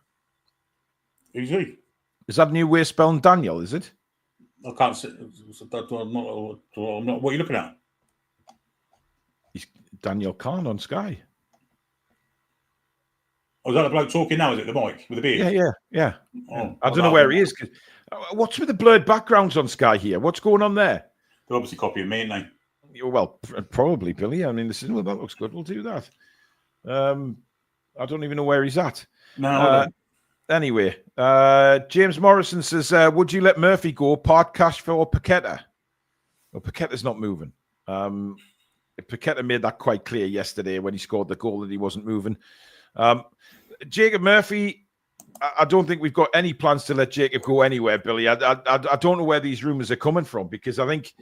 Who's he? Is that a new way of spelling Daniel? Is it? I can't see. I'm not. What are you looking at? He's Daniel Khan on Sky. Oh, is that the bloke talking now? Is it the mic with the beard? Yeah. Oh, I don't know where he is. What's with the blurred backgrounds on Sky here? What's going on there? They're obviously copying me, aren't they? Well, probably, Billy. I mean, well, that looks good. We'll do that. I don't even know where he's at. No. Anyway, James Morrison says, would you let Murphy go part cash for Paqueta? Well, Paqueta's not moving. Paqueta made that quite clear yesterday when he scored the goal that he wasn't moving. Jacob Murphy, I don't think we've got any plans to let Jacob go anywhere, Billy. I don't know where these rumours are coming from, because I think,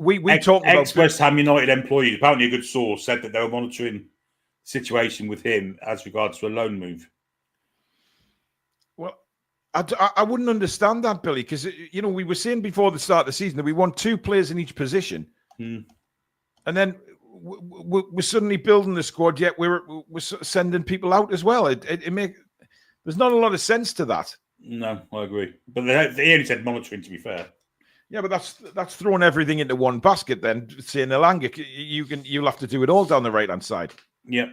we talked about... West Ham United employees, apparently a good source, said that they were monitoring the situation with him as regards to a loan move. Well, I wouldn't understand that, Billy, because, we were saying before the start of the season that we want two players in each position. And then we're suddenly building the squad, yet we're sending people out as well. There's not a lot of sense to that. No, I agree. But they only said monitoring, to be fair. Yeah, but that's throwing everything into one basket then, saying Elanga, you'll have to do it all down the right-hand side. Yeah.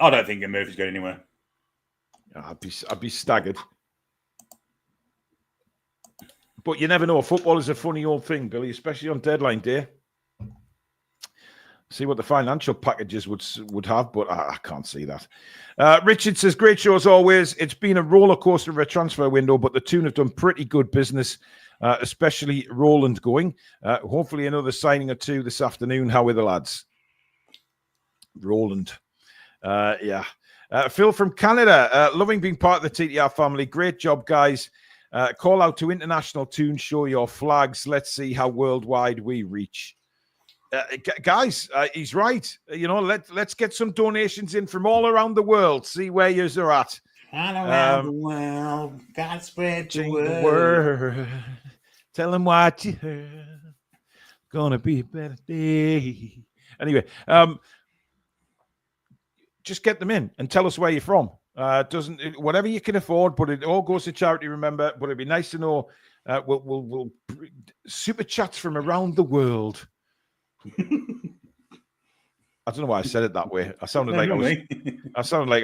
I don't think Murphy's going anywhere. I'd be staggered. But you never know. Football is a funny old thing, Billy, especially on deadline day. See what the financial packages would have, but I can't see that. Richard says, great show as always. It's been a roller coaster of a transfer window, but the Toon have done pretty good business, especially Roland going. Hopefully another signing or two this afternoon. How are the lads? Roland. Yeah. Phil from Canada. Loving being part of the TTR family. Great job, guys. Call out to International Toon. Show your flags. Let's see how worldwide we reach. Guys, he's right. Let's get some donations in from all around the world. See where yous are at. All around the world, God spread the word. Tell them what you heard. Gonna be a better day. Anyway, just get them in and tell us where you're from. Whatever you can afford, but it all goes to charity. Remember, but it'd be nice to know. We'll super chats from around the world. I don't know why I said it that way. I sounded like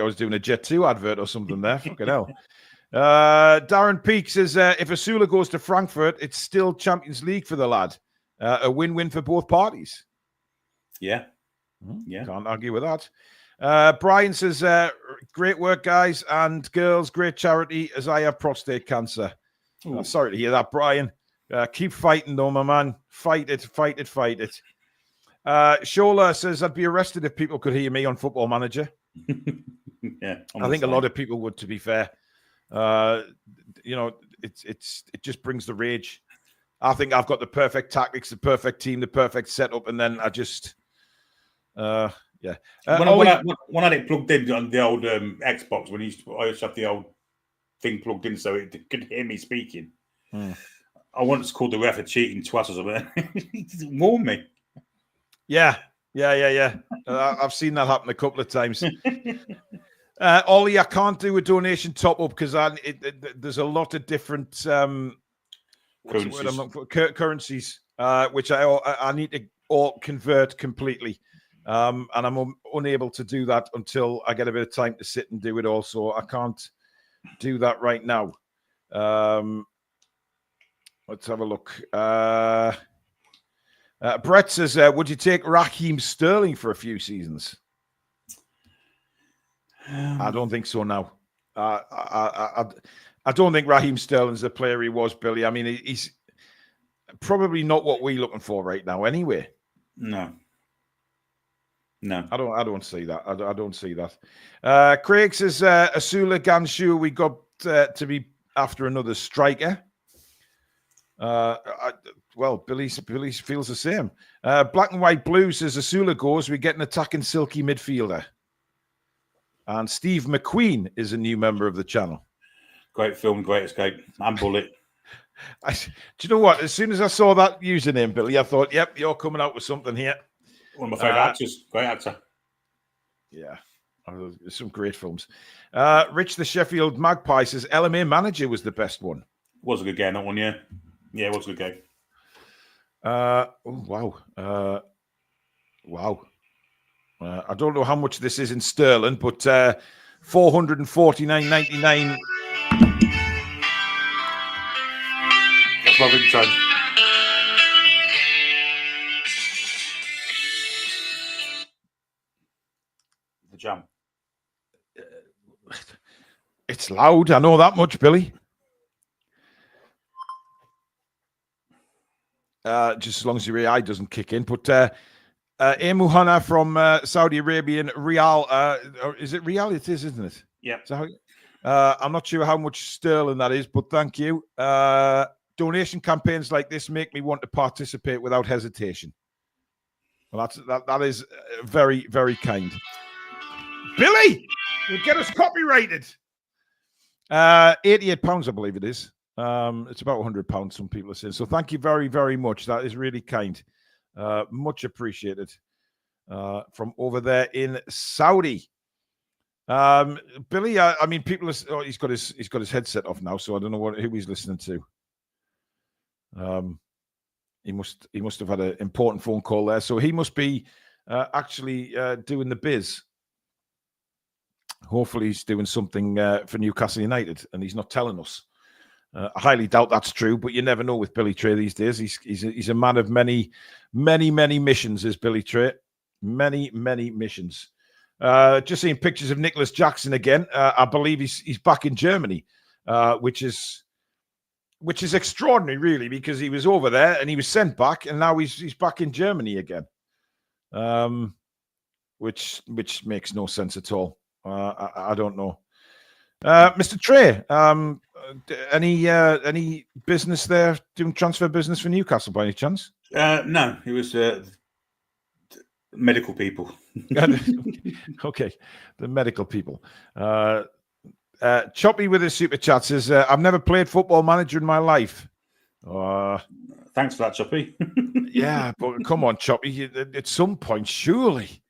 I was doing a Jet 2 advert or something there. Fucking hell. Darren Peake says, if Asula goes to Frankfurt, it's still Champions League for the lad. A win-win for both parties. Yeah. Yeah. Can't argue with that. Brian says, great work, guys and girls. Great charity, as I have prostate cancer. Sorry to hear that, Brian. Keep fighting, though, my man. Fight it, fight it, fight it. Shola says, I'd be arrested if people could hear me on Football Manager. Yeah, I think a lot of people would, to be fair. It just brings the rage. I think I've got the perfect tactics, the perfect team, the perfect setup, and then I just, when I had it plugged in on the old Xbox, I used to have the old thing plugged in so it could hear me speaking. I once called the ref a cheating twat or something. He warned me. Yeah. I've seen that happen a couple of times. Ollie, I can't do a donation top up because there's a lot of different currencies, which I need to all convert completely, and I'm unable to do that until I get a bit of time to sit and do it all. So I can't do that right now. Let's have a look. Brett says, would you take Raheem Sterling for a few seasons? I don't think so now. I don't think Raheem Sterling's the player he was, Billy. I mean, he's probably not what we're looking for right now anyway. No. I don't see that. I don't see that. Craig says, Asula Ganshu, we got to be after another striker. Well, Billy feels the same. Black and White Blue says, Asula goes, we get an attacking silky midfielder. And Steve McQueen is a new member of the channel. Great film, great escape. And Bullet. Do you know what? As soon as I saw that username, Billy, I thought, yep, you're coming out with something here. One of my favourite actors. Great actor. Yeah. Some great films. Rich the Sheffield Magpie says, LMA Manager was the best one. Was a good game, that one, yeah. Yeah, it was a good game. Wow. Wow. I don't know how much this is in sterling, but $449.99. That's my ringtone. The jam. It's loud. I know that much, Billy. Just as long as your AI doesn't kick in. But Emuhana from Saudi Arabian Real. Is it Real? It is, isn't it? Yeah. So, I'm not sure how much sterling that is, but thank you. Donation campaigns like this make me want to participate without hesitation. Well, that is very, very kind. Billy, you'll get us copyrighted. £88, I believe it is. It's about £100, some people are saying. So thank you very, very much. That is really kind. Much appreciated from over there in Saudi. Billy, I mean, people are, he's got his headset off now, so I don't know who he's listening to. He must have had an important phone call there, so he must be actually doing the biz. Hopefully, he's doing something for Newcastle United, and he's not telling us. I highly doubt that's true, but you never know with Billy Trey these days. He's a man of many missions, is Billy Trey. Many missions. Just seeing pictures of Nicholas Jackson again. I believe he's back in Germany, which is extraordinary, really, because he was over there and he was sent back, and now he's back in Germany again, which makes no sense at all. I don't know. Mr. Trey, any business there doing transfer business for Newcastle by any chance? No, it was medical people. Okay, the medical people. Choppy with his super chat says, I've never played Football Manager in my life. Thanks for that, Choppy. Yeah, but come on, Choppy. At some point, surely.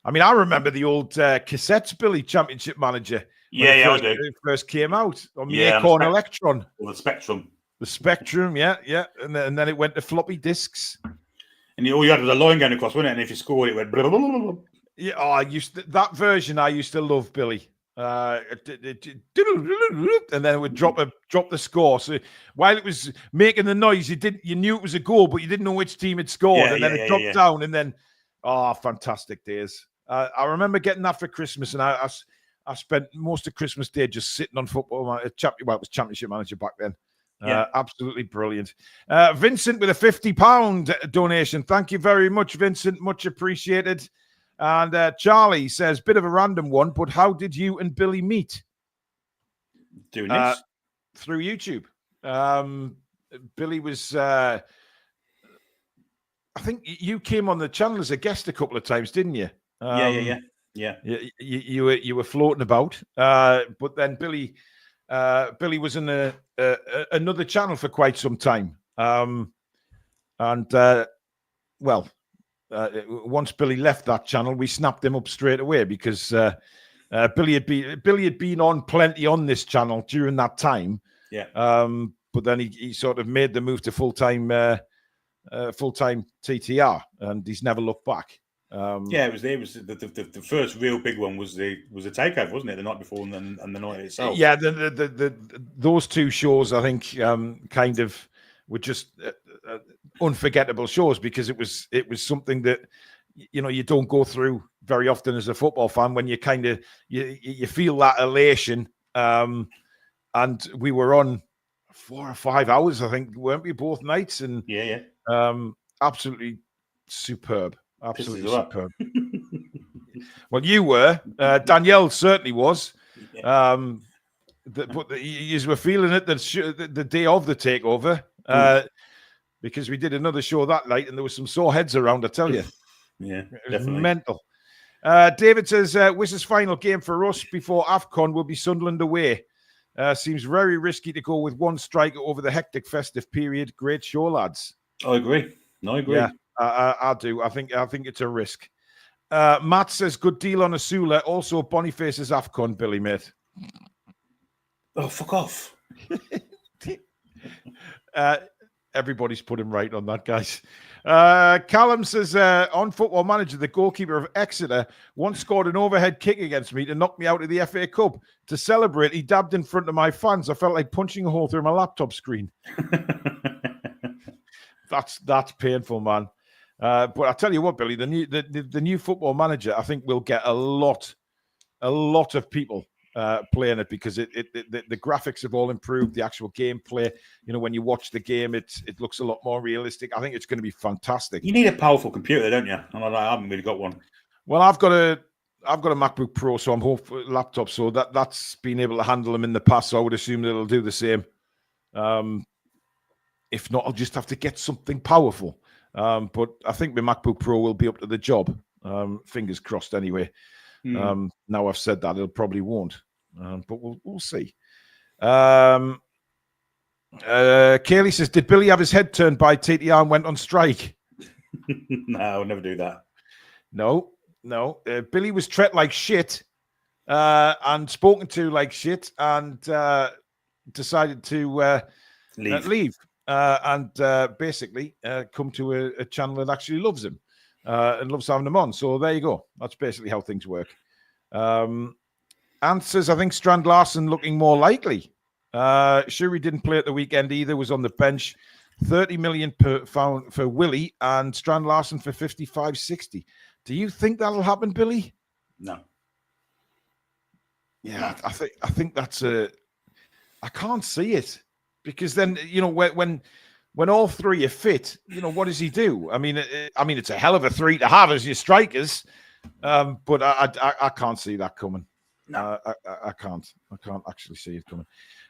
I mean, I remember the old cassettes, Billy, Championship Manager. I do. It first came out on the Acorn Electron. Or the Spectrum. The Spectrum, yeah. And then it went to floppy disks. And all you had was a line going across, wasn't it? And if you scored, it went blah, blah, blah, blah. Yeah, that version I used to love, Billy. and then it would drop the score. So while it was making the noise, you knew it was a goal, but you didn't know which team had scored. And then it dropped down, and then fantastic days. I remember getting that for Christmas, and I spent most of Christmas Day just sitting on football. It was Championship Manager back then. Absolutely brilliant. Vincent with a £50 donation. Thank you very much, Vincent. Much appreciated. And Charlie says, bit of a random one, but how did you and Billy meet? Doing this? Through YouTube. Billy was, I think you came on the channel as a guest a couple of times, didn't you? Yeah. You were floating about. But then Billy was in another channel for quite some time. Once Billy left that channel, we snapped him up straight away because Billy had been on plenty on this channel during that time. Yeah. But then he sort of made the move to full-time TTR, and he's never looked back. It was the first real big one was the takeover, wasn't it? The night before and the night itself. Yeah, those two shows I think kind of were just unforgettable shows because it was something that you don't go through very often as a football fan when you kind of you feel that elation. And we were on 4 or 5 hours, I think, weren't we, both nights? And absolutely superb. Absolutely superb. Well, you were. Danielle certainly was. But you were feeling it the day of the takeover because we did another show that night and there was some sore heads around, I tell you. Yeah, it was definitely. Mental. David says, Wissa's final game for us before AFCON will be Sunderland away. Seems very risky to go with one striker over the hectic festive period. Great show, lads. I agree. No, I agree. Yeah, I do. I think it's a risk. Matt says, good deal on Asula. Also, Boniface's AFCON, Billy, mate. Oh, fuck off. Everybody's put him right on that, guys. Callum says, on Football Manager, the goalkeeper of Exeter once scored an overhead kick against me to knock me out of the FA Cup. To celebrate, he dabbed in front of my fans. I felt like punching a hole through my laptop screen. That's painful, man. But I tell you what, Billy, the new Football Manager, I think, will get a lot of people playing it because the graphics have all improved, the actual gameplay. When you watch the game, it looks a lot more realistic. I think it's going to be fantastic. You need a powerful computer, don't you? And I haven't really got one. Well, I've got a MacBook Pro, so I'm hopeful laptop, so that's been able to handle them in the past. So I would assume that it'll do the same. If not, I'll just have to get something powerful. But I think my MacBook Pro will be up to the job. Fingers crossed, anyway. Now I've said that, it probably won't, but we'll see. Kaylee says, did Billy have his head turned by TTR and went on strike? No, I'll never do that. No. Billy was treated like shit and spoken to like shit and decided to leave and basically come to a channel that actually loves him. And loves having them on. So there you go. That's basically how things work. Ant says, I think Strand Larson looking more likely. Shuri didn't play at the weekend either, was on the bench. 30 million pound for Willie and Strand Larson for 55-60. Do you think that'll happen, Billy? No. Yeah, I think that's I can't see it. Because then, when all three are fit, what does he do? I mean, it's a hell of a three to have as your strikers, but I can't see that coming. No, I can't actually see it coming.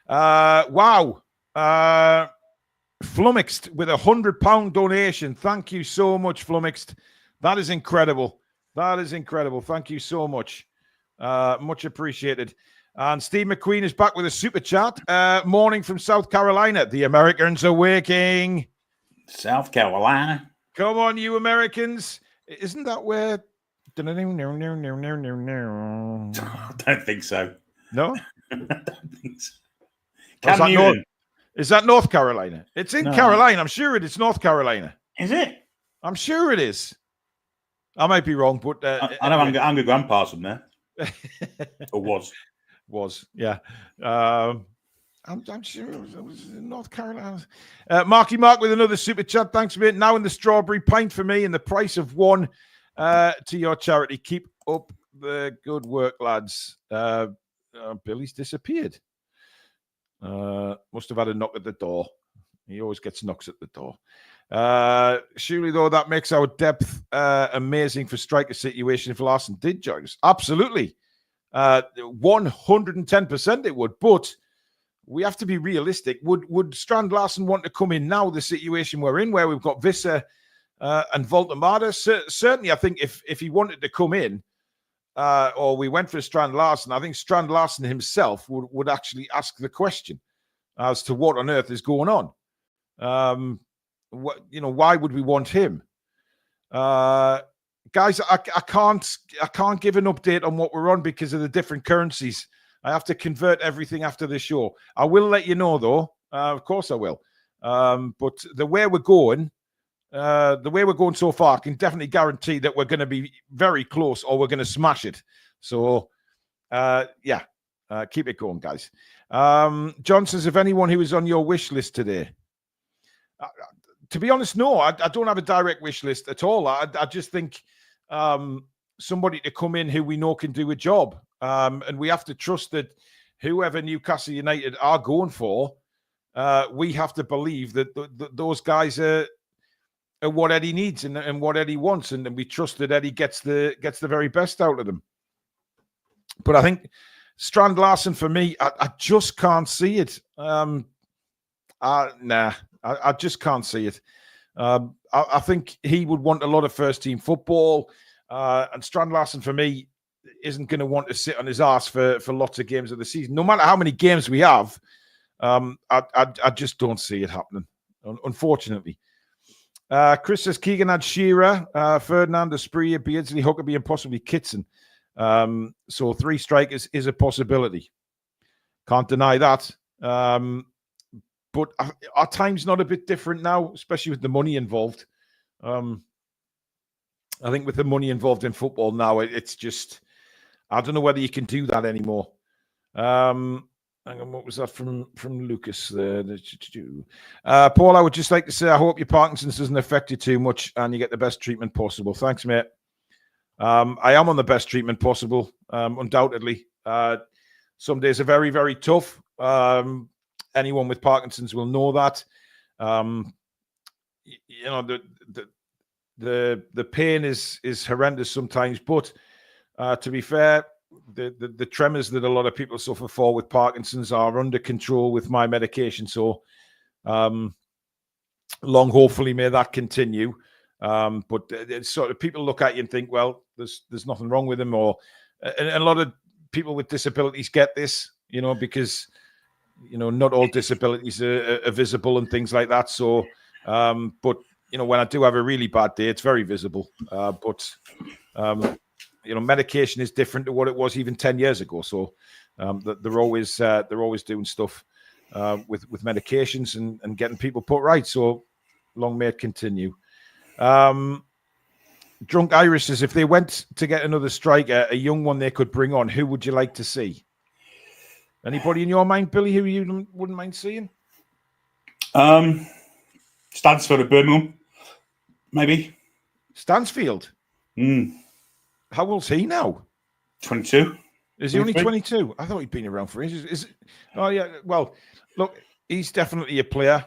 Wow, Flummoxed with £100 donation. Thank you so much, Flummoxed. That is incredible. Thank you so much. Much appreciated. And Steve McQueen is back with a super chat. Morning from South Carolina. The Americans are waking. South Carolina. Come on, you Americans. Isn't that where... I don't think so. No? I don't think so. Is that North Carolina? It's in Carolina. I'm sure it is North Carolina. Is it? I'm sure it is. I might be wrong, but... I know Angry Grandpa's from there. Or was. Was, yeah. I'm sure it was in North Carolina. Marky Mark with another super chat. Thanks, mate. Now in the strawberry pint for me and the price of one to your charity. Keep up the good work, lads. Billy's disappeared. Must have had a knock at the door. He always gets knocks at the door. Surely, though, that makes our depth amazing for striker situation if Larson did join us. Absolutely. 110% it would. But we have to be realistic. Would Strand Larson want to come in now, the situation we're in, where we've got Wissa and Voltemada? Certainly, I think if he wanted to come in, or we went for Strand Larson, I think Strand Larson himself would actually ask the question as to what on earth is going on. Why would we want him? Guys, I can't give an update on what we're on because of the different currencies. I have to convert everything after the show. I will let you know, though. Of course I will. But the way we're going so far, I can definitely guarantee that we're going to be very close or we're going to smash it. So, keep it going, guys. John says, if anyone who is on your wish list today, to be honest, no, I don't have a direct wish list at all. I just think somebody to come in who we know can do a job. And we have to trust that whoever Newcastle United are going for, we have to believe that those guys are what Eddie needs and what Eddie wants. And we trust that Eddie gets the very best out of them. But I think Strand Larson, for me, I just can't see it. I just can't see it. I think he would want a lot of first-team football. And Strand Larson, for me, isn't going to want to sit on his arse for lots of games of the season. No matter how many games we have, I just don't see it happening, unfortunately. Chris says Keegan had Shearer, Ferdinand, Asprilla, Beardsley, Huckabee, and possibly Kitson. So 3 strikers is a possibility. Can't deny that. But our time's not a bit different now, especially with the money involved. I think with the money involved in football now, it's just, I don't know whether you can do that anymore. Hang on, what was that from Lucas? Paul, I would just like to say, I hope your Parkinson's doesn't affect you too much and you get the best treatment possible. Thanks, mate. I am on the best treatment possible, undoubtedly. Some days are very, very tough. Anyone with Parkinson's will know that. The pain is horrendous sometimes, but to be fair, the tremors that a lot of people suffer for with Parkinson's are under control with my medication. So long, hopefully, may that continue. But it's sort of people look at you and think, well, there's nothing wrong with them, and a lot of people with disabilities get this, because not all disabilities are visible and things like that. So, but when I do have a really bad day, it's very visible. But medication is different to what it was even 10 years ago. So, they're always doing stuff with medications and getting people put right. So, long may it continue. Drunk Irish says, if they went to get another striker, a young one they could bring on, who would you like to see? Anybody in your mind, Billy, who you wouldn't mind seeing? Stansfield of Birmingham, maybe. Stansfield? How old's he now? 22. Is he only 22? I thought he'd been around for ages. Oh, yeah. Well, look, he's definitely a player.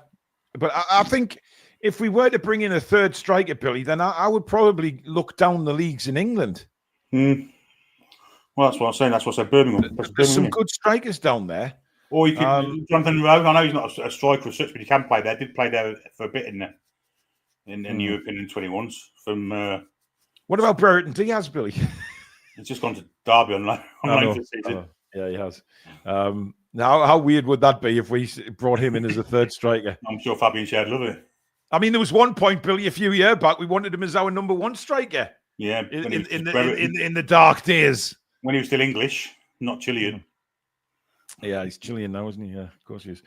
But I think if we were to bring in a third striker, Billy, then I would probably look down the leagues in England. Well, that's what I'm saying. That's what I said, Birmingham. There's some good strikers down there. Or you can Jonathan Rowe. I know he's not a striker as such, but he can play there. Did play there for a bit in European 21s. What about Brereton Diaz, Billy? He's just gone to Derby on loan for the season. Yeah, he has. Now, how weird would that be if we brought him in as a third striker? I'm sure Fabian Shared love it. I mean, there was one point, Billy, a few years back, we wanted him as our number 1 striker. Yeah, in the dark days. When he was still English, not Chilean. Yeah, he's Chilean now, isn't he? Yeah, of course he is.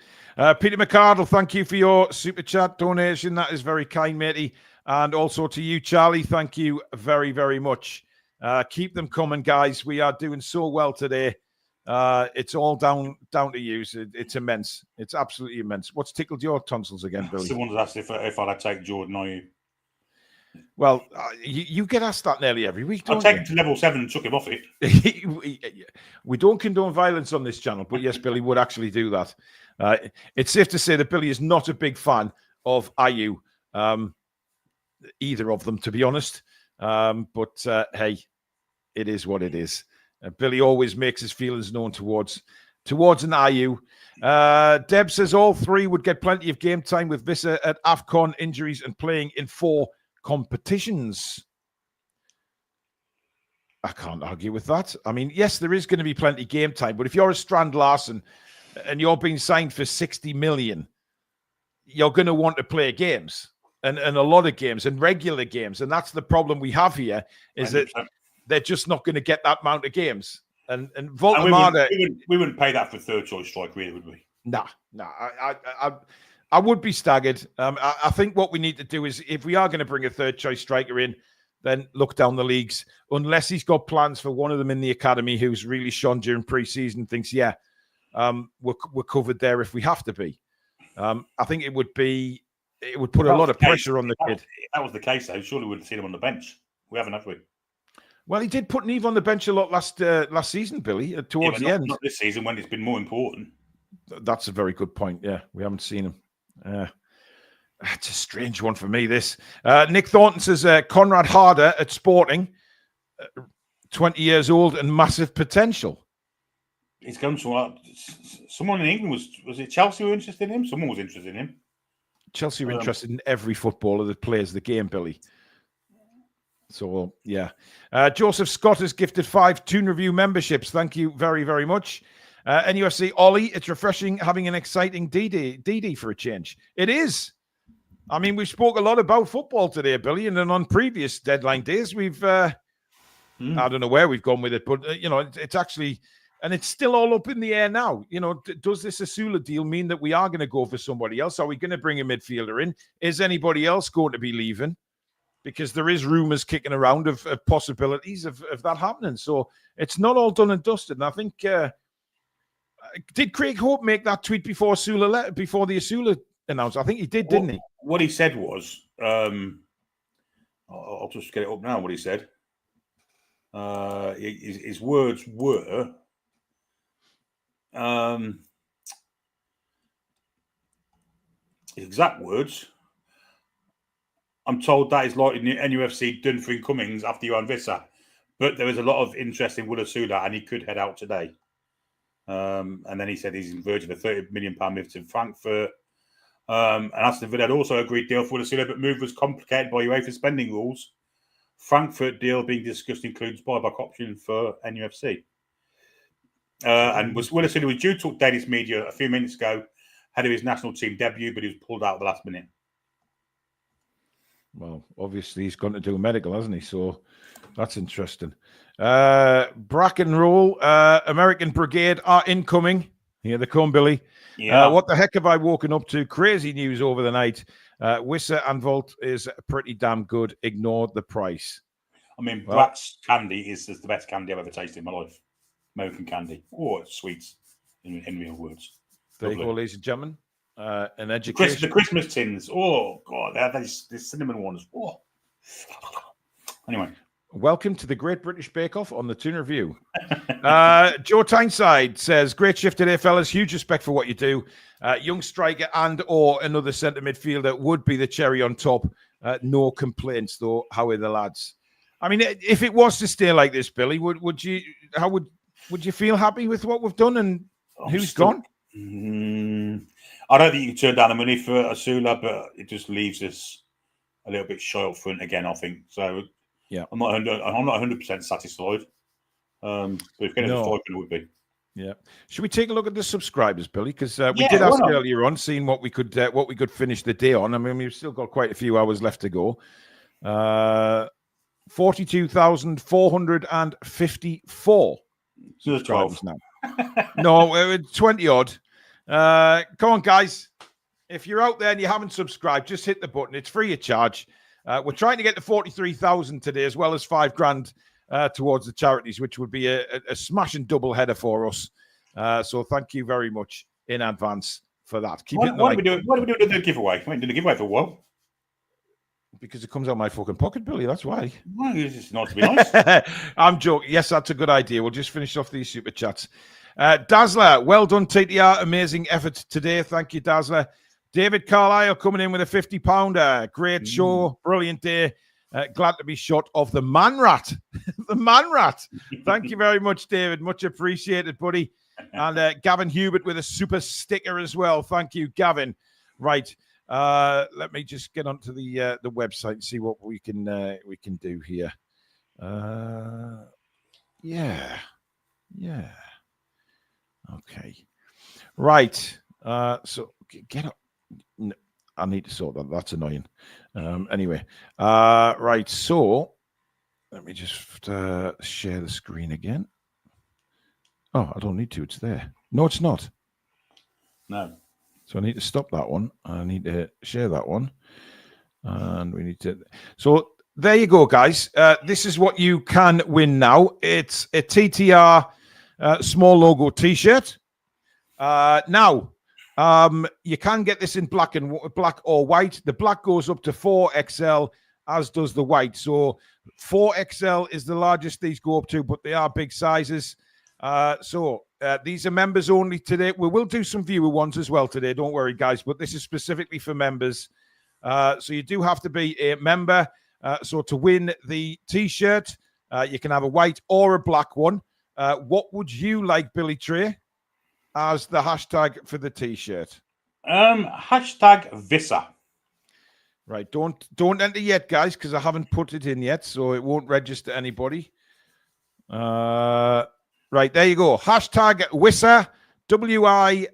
Peter McCardle, thank you for your super chat donation. That is very kind, matey. And also to you, Charlie, thank you very, very much. Keep them coming, guys. We are doing so well today. It's all down to you. It's immense. It's absolutely immense. What's tickled your tonsils again, Billy? Someone's asked if I'd take Jordan, are you? Well, you get asked that nearly every week, don't I'll take him to level 7 and chuck him off it. We don't condone violence on this channel, but yes, Billy would actually do that. It's safe to say that Billy is not a big fan of IU, either of them, to be honest. But hey, it is what it is. Billy always makes his feelings known towards an IU. Deb says all three would get plenty of game time with Wissa at AFCON, injuries and playing in 4 competitions. I can't argue with that. I mean, yes, there is going to be plenty of game time, but if you're a Strand Larsen and you're being signed for 60 million, you're going to want to play games and a lot of games and regular games. And that's the problem we have here is 100%. That they're just not going to get that amount of games. And Voltemada... we wouldn't pay that for third choice strike, really, would we? Nah. I would be staggered. I think what we need to do is, if we are going to bring a third choice striker in, then look down the leagues. Unless he's got plans for one of them in the academy who's really shone during pre-season, thinks, yeah, we're covered there if we have to be. I think it would put a lot of pressure on the kid. That was the case, though. Surely we'd have seen him on the bench. We haven't, have we? Well, he did put Neve on the bench a lot last season, Billy, towards the end. Not this season, when it's been more important. That's a very good point. Yeah, we haven't seen him. It's a strange one for me, this. Nick Thornton says Conrad Harder at Sporting, 20 years old and massive potential. He's come to someone in England. Was it Chelsea who were interested in him? Someone was interested in him. Chelsea were interested in every footballer that plays the game, Billy. So, yeah. Joseph Scott has gifted 5 Toon Review memberships. Thank you very, very much. NUFC Ollie, it's refreshing having an exciting DD for a change. It is. I mean, we spoke a lot about football today, Billy, and then on previous deadline days, we've, I don't know where we've gone with it, but, it's actually, and it's still all up in the air now. Does this Asula deal mean that we are going to go for somebody else? Are we going to bring a midfielder in? Is anybody else going to be leaving? Because there is rumours kicking around of possibilities of that happening. So it's not all done and dusted. And I think, did Craig Hope make that tweet before the Asula announced? I think he did, didn't he? What he said was, I'll just get it up now, what he said. His words were, his exact words, I'm told that is likely NUFC done for incomings after Johan Wissa, but there is a lot of interest in Will Asula and he could head out today. And then he said he's in verge of a £30 million move to Frankfurt. And Aston Villa had also agreed deal for Will Asula, but move was complicated by UEFA spending rules. Frankfurt deal being discussed includes buyback option for NUFC. And Will Asula was due to talk Danish media a few minutes ago, ahead of his national team debut, but he was pulled out at the last minute. Well, obviously he's gone to do a medical, hasn't he? So that's interesting. Bracken Roll, American Brigade are incoming. Here they come, Billy. Yeah. What the heck have I woken up to? Crazy news over the night. Wissa and Volt is pretty damn good. Ignore the price. I mean, Brat's candy is the best candy I've ever tasted in my life. American candy. Oh, it's sweet in real words. There you go, ladies and gentlemen. An education. The Christmas tins. Oh, God. The cinnamon ones. Oh. Anyway. Welcome to the Great British Bake Off on the Toon Review. Joe Tyneside says, great shift today, fellas. Huge respect for what you do. Young striker and or another centre midfielder would be the cherry on top. No complaints, though. How are the lads? I mean, if it was to stay like this, Billy, would you feel happy with what we've done and who's gone? I don't think you can turn down the money for Asula, but it just leaves us a little bit shy up front again, I think. So yeah, I'm not 100% satisfied. But if getting a 5 would be. Yeah. Should we take a look at the subscribers, Billy? Because we did ask earlier on, seeing what we could finish the day on. I mean, we've still got quite a few hours left to go. 42,454 subscribers now. No, 20 odd. Come on, guys. If you're out there and you haven't subscribed, just hit the button. It's free of charge. We're trying to get to 43,000 today, as well as $5,000 towards the charities, which would be a smashing double header for us. So thank you very much in advance for that. What are we doing the giveaway? We ain't doing a giveaway for a while. Because it comes out of my fucking pocket, Billy. That's why. Well, it's nice to be nice. I'm joking. Yes, that's a good idea. We'll just finish off these super chats. Dazzler, well done, TTR. Amazing effort today. Thank you, Dazzler. David Carlisle coming in with a £50. Great show. Brilliant day. Glad to be shot of the man rat. The man rat. Thank you very much, David. Much appreciated, buddy. And Gavin Hubert with a super sticker as well. Thank you, Gavin. Right. Let me just get onto the website and see what we can do here. Yeah. Okay. Right. So get up. No, I need to sort that. That's annoying. Anyway. Right. So let me just share the screen again. Oh, I don't need to. It's there. No, it's not. No. So I need to stop that one. I need to share that one. And we need to... So there you go, guys. This is what you can win now. It's a TTR small logo T-shirt. Now, you can get this in black or white. The black goes up to 4XL, as does the white. So 4XL is the largest these go up to, but they are big sizes. These are members only today. We will do some viewer ones as well today. Don't worry, guys. But this is specifically for members. So you do have to be a member. So to win the T-shirt, you can have a white or a black one. What would you like, Billy Trey, as the hashtag for the T-shirt? Hashtag Wissa. Right. Don't enter yet, guys, because I haven't put it in yet, so it won't register anybody. Right, there you go. Hashtag Wissa, WISSA,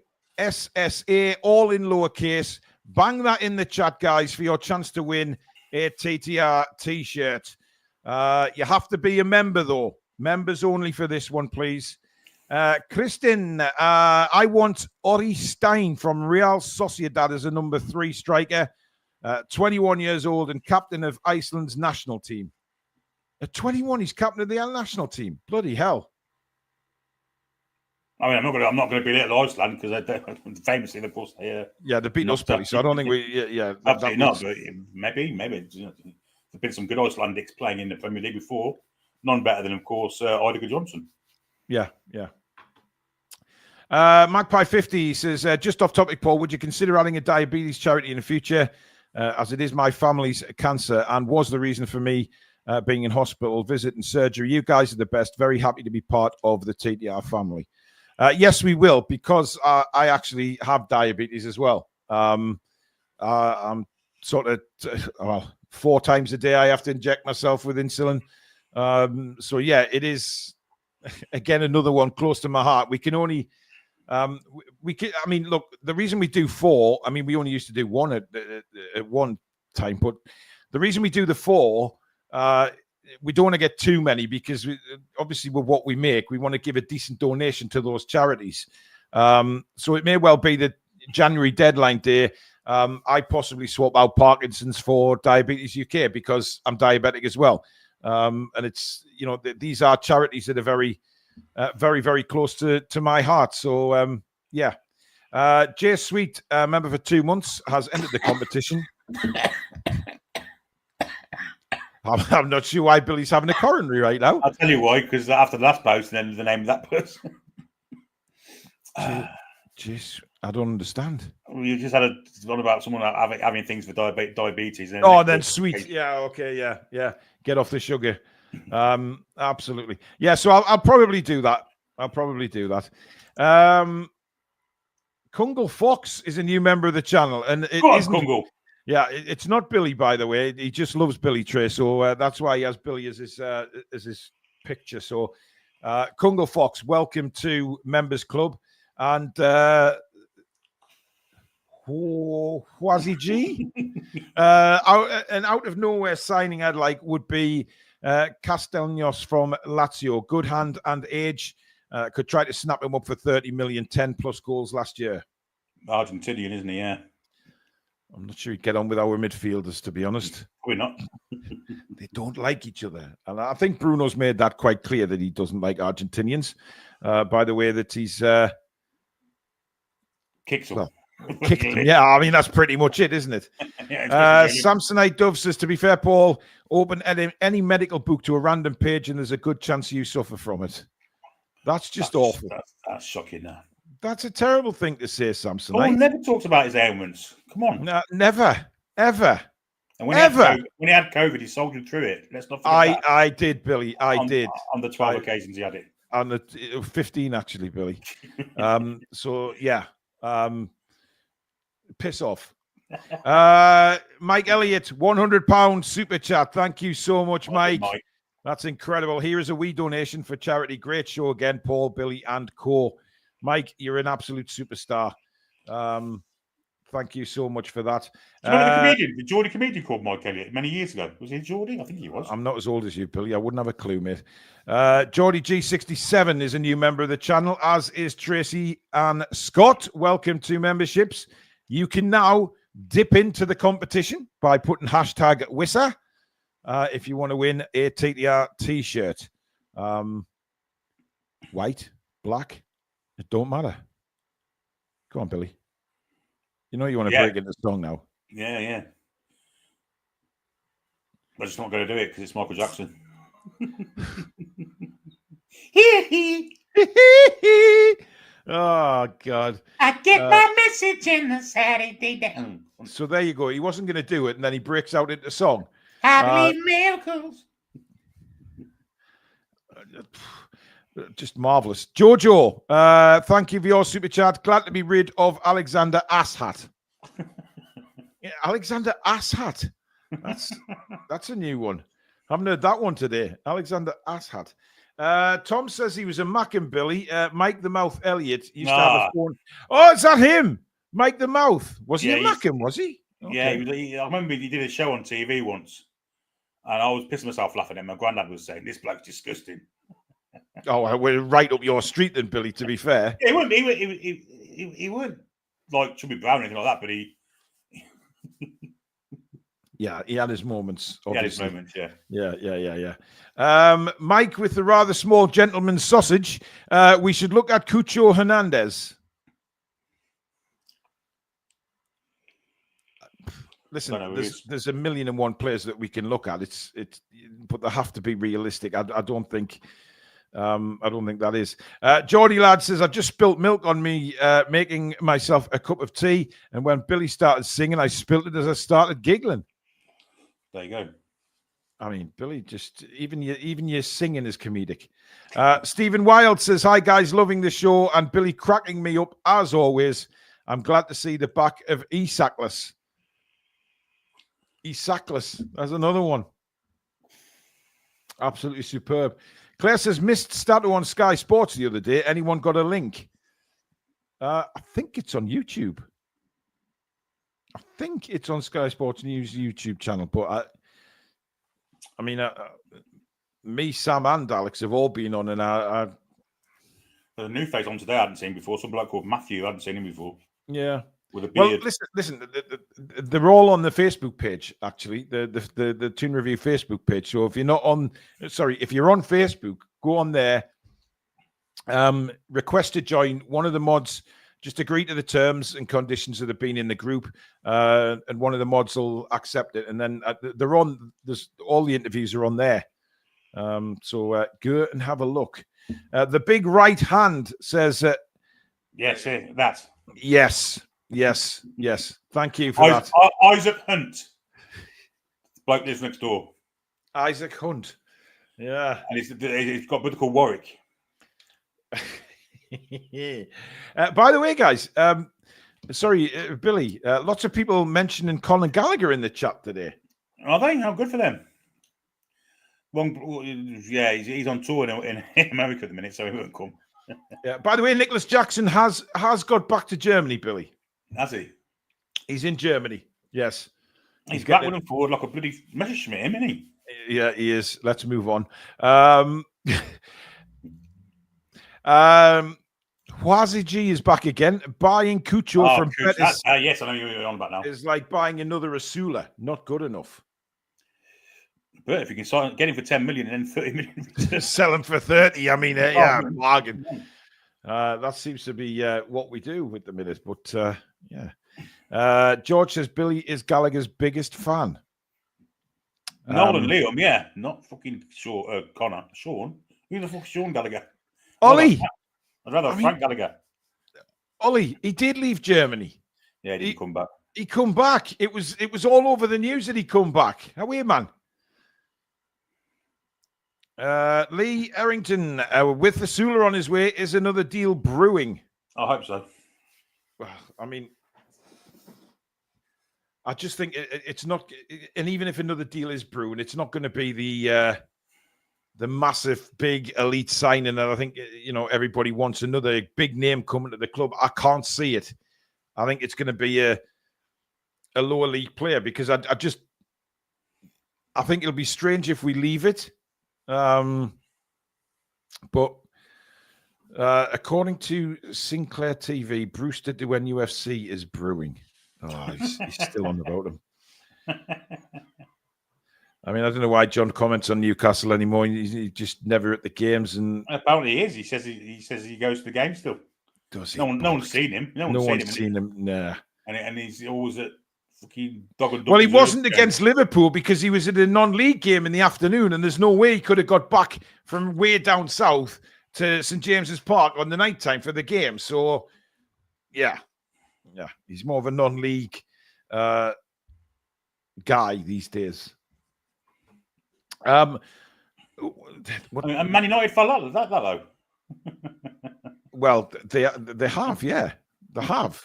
all in lowercase. Bang that in the chat, guys, for your chance to win a TTR T-shirt. You have to be a member, though. Members only for this one, please. Kristen, I want Ori Stein from Real Sociedad as a number 3 striker. 21 years old and captain of Iceland's national team. At 21, he's captain of the national team. Bloody hell. I mean, I'm not going to be at Iceland because famously, of course, they beat us, Billy. So I don't think absolutely not. But maybe there's been some good Icelandics playing in the Premier League before. None better than, of course, Idager Johnson. Yeah. Magpie 50 says, just off topic, Paul, would you consider adding a diabetes charity in the future, as it is my family's cancer and was the reason for me being in hospital, visit and surgery? You guys are the best. Very happy to be part of the TTR family. Yes, we will, because I actually have diabetes as well. I'm sort of, 4 times a day I have to inject myself with insulin. So, yeah, it is, again, another one close to my heart. We can only, look, the reason we do 4, we only used to do 1 at one time, but the reason we do the 4, we don't want to get too many because obviously with what we make, we want to give a decent donation to those charities. So it may well be that January deadline day, I possibly swap out Parkinsons for Diabetes UK because I'm diabetic as well. And it's, these are charities that are very, very close to my heart. So, Jay Sweet, member for 2 months, has entered the competition. I'm not sure why Billy's having a coronary right now. I'll tell you why, because after the last post, then the name of that person. Jeez, I don't understand. You just had a one about someone having things for diabetes. And then sweet. Yeah, okay, yeah. Get off the sugar. Absolutely. Yeah, so I'll probably do that. Kungle Fox is a new member of the channel. And it isn't Kungle. Yeah, it's not Billy, by the way. He just loves Billy Trey, so that's why he has Billy as his picture. So, Kungle Fox, welcome to Members Club, and Wazzy G. An out of nowhere signing I'd like would be Castellanos from Lazio. Good hand and age. Could try to snap him up for 30 million, 10 plus goals last year. Argentinian, isn't he? Yeah. I'm not sure he'd get on with our midfielders, to be honest. We're not. They don't like each other. And I think Bruno's made that quite clear that he doesn't like Argentinians by the way that he's Kicks them. Well, kicked him. Yeah, I mean, that's pretty much it, isn't it? Samsonite Dove says, to be fair, Paul, open any medical book to a random page and there's a good chance you suffer from it. That's just awful. That's shocking now. That's a terrible thing to say, Samsonite. Paul never talks about his ailments. Come on. No, never, ever. And when he had COVID, he soldiered through it. Let's not forget that. I did, Billy. I did. On the 12 occasions he had it. On the 15, actually, Billy. So, yeah. Piss off. Mike Elliott, £100 super chat. Thank you so much, Mike. That's incredible. Here is a wee donation for charity. Great show again, Paul, Billy, and co. Mike, you're an absolute superstar. Thank you so much for that. The Geordie comedian called Mike Elliott many years ago. Was he Geordie? I think he was. I'm not as old as you, Billy. I wouldn't have a clue, mate. Geordie G67 is a new member of the channel, as is Tracy and Scott. Welcome to memberships. You can now dip into the competition by putting hashtag Wissa if you want to win a TTR t-shirt. White, black, it don't matter. Go on, Billy. You know you want to break into song now. Yeah. I'm just not going to do it because it's Michael Jackson. Oh, God. I get my message in the Saturday day. So there you go. He wasn't going to do it, and then he breaks out into song. I believe miracles. Just marvellous. Jojo, thank you for your super chat. Glad to be rid of Alexander Asshat. Yeah, Alexander Asshat. That's a new one. Haven't heard that one today. Alexander Asshat. Tom says he was a Mac and Billy. Mike the Mouth Elliott used to have a phone. Oh, is that him? Mike the Mouth. Was he a Mackin, was he? Okay. Yeah, I remember he did a show on TV once. And I was pissing myself laughing at him. My granddad was saying, this bloke's disgusting. Oh, we're right up your street then, Billy, to be fair. Yeah, he wouldn't like Chubby Brown or anything like that, but he... Yeah, he had his moments, obviously. He had his moments, yeah. Mike with the rather small gentleman's sausage. We should look at Cucho Hernandez. Listen, there's a million and one players that we can look at. But they have to be realistic. I don't think that is. Geordie Lad says, I've just spilt milk on me making myself a cup of tea. And when Billy started singing, I spilt it as I started giggling. There you go. I mean, Billy, just even your singing is comedic. Stephen Wild says, hi, guys, loving the show. And Billy cracking me up as always. I'm glad to see the back of Isakless. Isakless. That's another one. Absolutely superb. Claire says, missed Stato on Sky Sports the other day. Anyone got a link? I think it's on YouTube. I think it's on Sky Sports News YouTube channel. But I mean, me, Sam, and Alex have all been on, and there's a new face on today I hadn't seen before. Some bloke called Matthew. I hadn't seen him before. Yeah. With a beard. Well, listen. They're all on the Facebook page. Actually, the Toon Review Facebook page. So if you're on Facebook, go on there. Request to join. One of the mods, just agree to the terms and conditions that have been in the group, and one of the mods will accept it. And then they're on. There's all the interviews are on there. So go and have a look. The big right hand says, "Yes, that. Yes. Thank you for that. Isak Hunt. Bloke lives next door. Isak Hunt. Yeah. And he's got a brother called Warwick. By the way, guys, Billy, lots of people mentioning Conor Gallagher in the chat today. Are they? How good for them. He's on tour in America at the minute, so he won't come. Yeah. By the way, Nicholas Jackson has got back to Germany, Billy. Has he? He's in Germany. Yes. He's backwards and forward like a bloody Messerschmitt, isn't he? Yeah, he is. Let's move on. Wazi G is back again. Buying Cucho from Betis. Yes, I know you're on about now. It's like buying another Asula. Not good enough. But if you can get him for 10 million and then 30 million, sell him for 30. I mean, yeah, bargain. That seems to be what we do with the minute. But yeah, George says Billy is Gallagher's biggest fan. Nolan Liam, yeah, not fucking Connor. Sean, who the fuck's Sean Gallagher? Ollie. I'd rather have Frank Gallagher. Ollie, he did leave Germany. Yeah, he didn't come back. He come back. It was all over the news that he come back. How are you, man? Lee Errington, with the Sula on his way, is another deal brewing? I hope so. Well, I mean, I just think it's not, and even if another deal is brewing, it's not going to be the massive, big elite signing that I think, everybody wants another big name coming to the club. I can't see it. I think it's going to be a lower league player because I think it'll be strange if we leave it. But according to Sinclair TV, Brewster to NUFC is brewing. Oh, he's still on about him. I mean, I don't know why John comments on Newcastle anymore. He's just never at the games, and apparently he is. He says he goes to the game still. Does he? No one's seen him. No one's seen him. Nah. And he's always at fucking dog and duck. Well, he wasn't against Liverpool because he was at a non-league game in the afternoon, and there's no way he could have got back from way down south to St James's Park on the night time for the game. So, yeah, he's more of a non-league guy these days. And Man United fell out of that though. Well, they have, yeah, they have.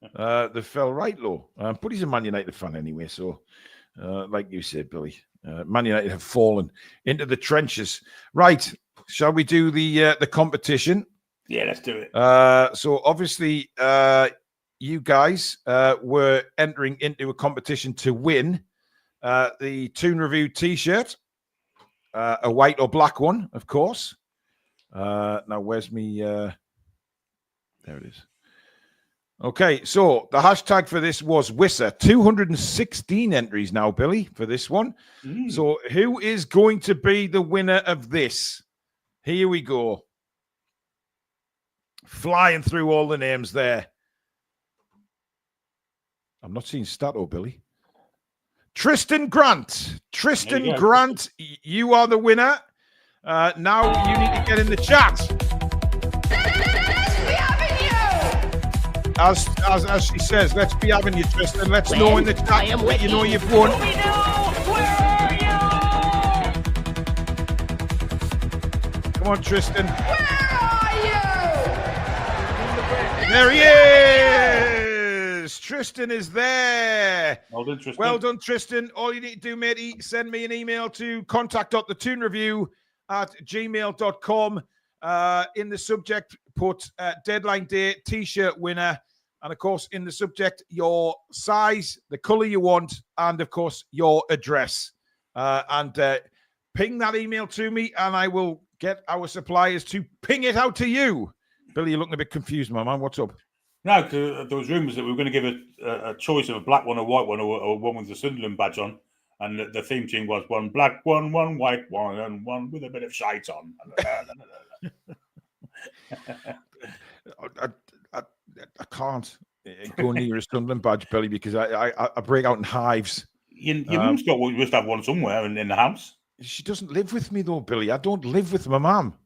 They fell right low. But he's a Man United fan anyway, so like you said, Billy, Man United have fallen into the trenches. Right, shall we do the competition? Yeah, let's do it. So obviously, you guys were entering into a competition to win the Toon Review T-shirt, a white or black one, of course. Now, where's me? There it is. Okay, so the hashtag for this was Wissa. 216 entries now, Billy, for this one. So who is going to be the winner of this? Here we go. Flying through all the names there. I'm not seeing Stato, Billy. Tristan Grant. Tristan Grant, you are the winner. Now you need to get in the chat. As she says, let's be having you, Tristan. Let's know in the chat that you know you've won. Come on, Tristan. Where are you? There he is. Tristan is there. Well done, Tristan. Well done, Tristan. All you need to do, matey, send me an email to contact.thetoonreview@gmail.com. In the subject, put deadline day T-shirt winner. And, of course, in the subject, your size, the color you want, and, of course, your address. And ping that email to me, and I will get our suppliers to ping it out to you. Billy, you're looking a bit confused, my man. What's up? No, because there was rumours that we were going to give a choice of a black one, a white one, or one with the Sunderland badge on. And the theme tune was one black one, one white one, and one with a bit of shite on. I can't go near a Sunderland badge, Billy, because I break out in hives. Your mum's must have one somewhere in the house. She doesn't live with me, though, Billy. I don't live with my mum.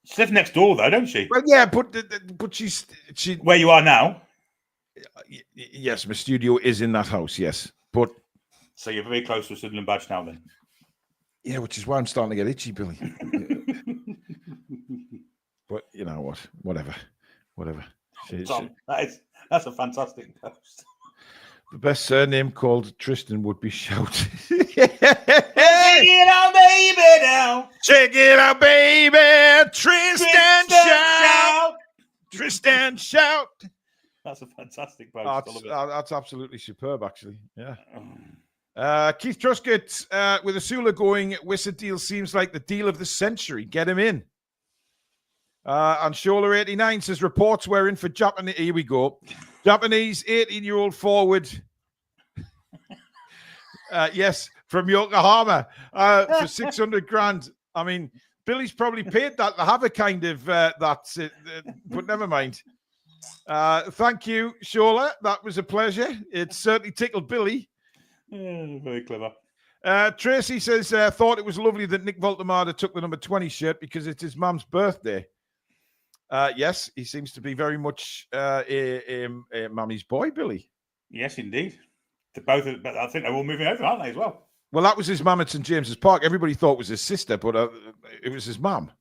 She lives next door, though, don't she? Well, yeah, but she where you are now. Yes, my studio is in that house. Yes, but so you're very close to a Sunderland badge now, then. Yeah, which is why I'm starting to get itchy, Billy. But you know what? Whatever. Tom, that's a fantastic post. The best surname called Tristan would be Shout. Check it out, baby, now. Check it out, baby. Tristan Shout. Tristan Shout. That's a fantastic post. That's absolutely superb, actually. Yeah. Keith Truscott with a Sula going, Wissa deal seems like the deal of the century. Get him in. And Shola89 says reports were in for Japanese. Here we go. Japanese 18-year-old forward. Yes, from Yokohama for 600 grand. I mean, Billy's probably paid that to have a kind of that's it, but never mind. Thank you, Shola. That was a pleasure. It certainly tickled Billy. Very clever. Tracy says, thought it was lovely that Nick Voltemada took the number 20 shirt because it's his mum's birthday. Yes, he seems to be very much a mummy's boy, Billy. Yes, indeed. But I think they're all moving over, aren't they, as well? Well, that was his mum at St. James's Park. Everybody thought it was his sister, but it was his mum.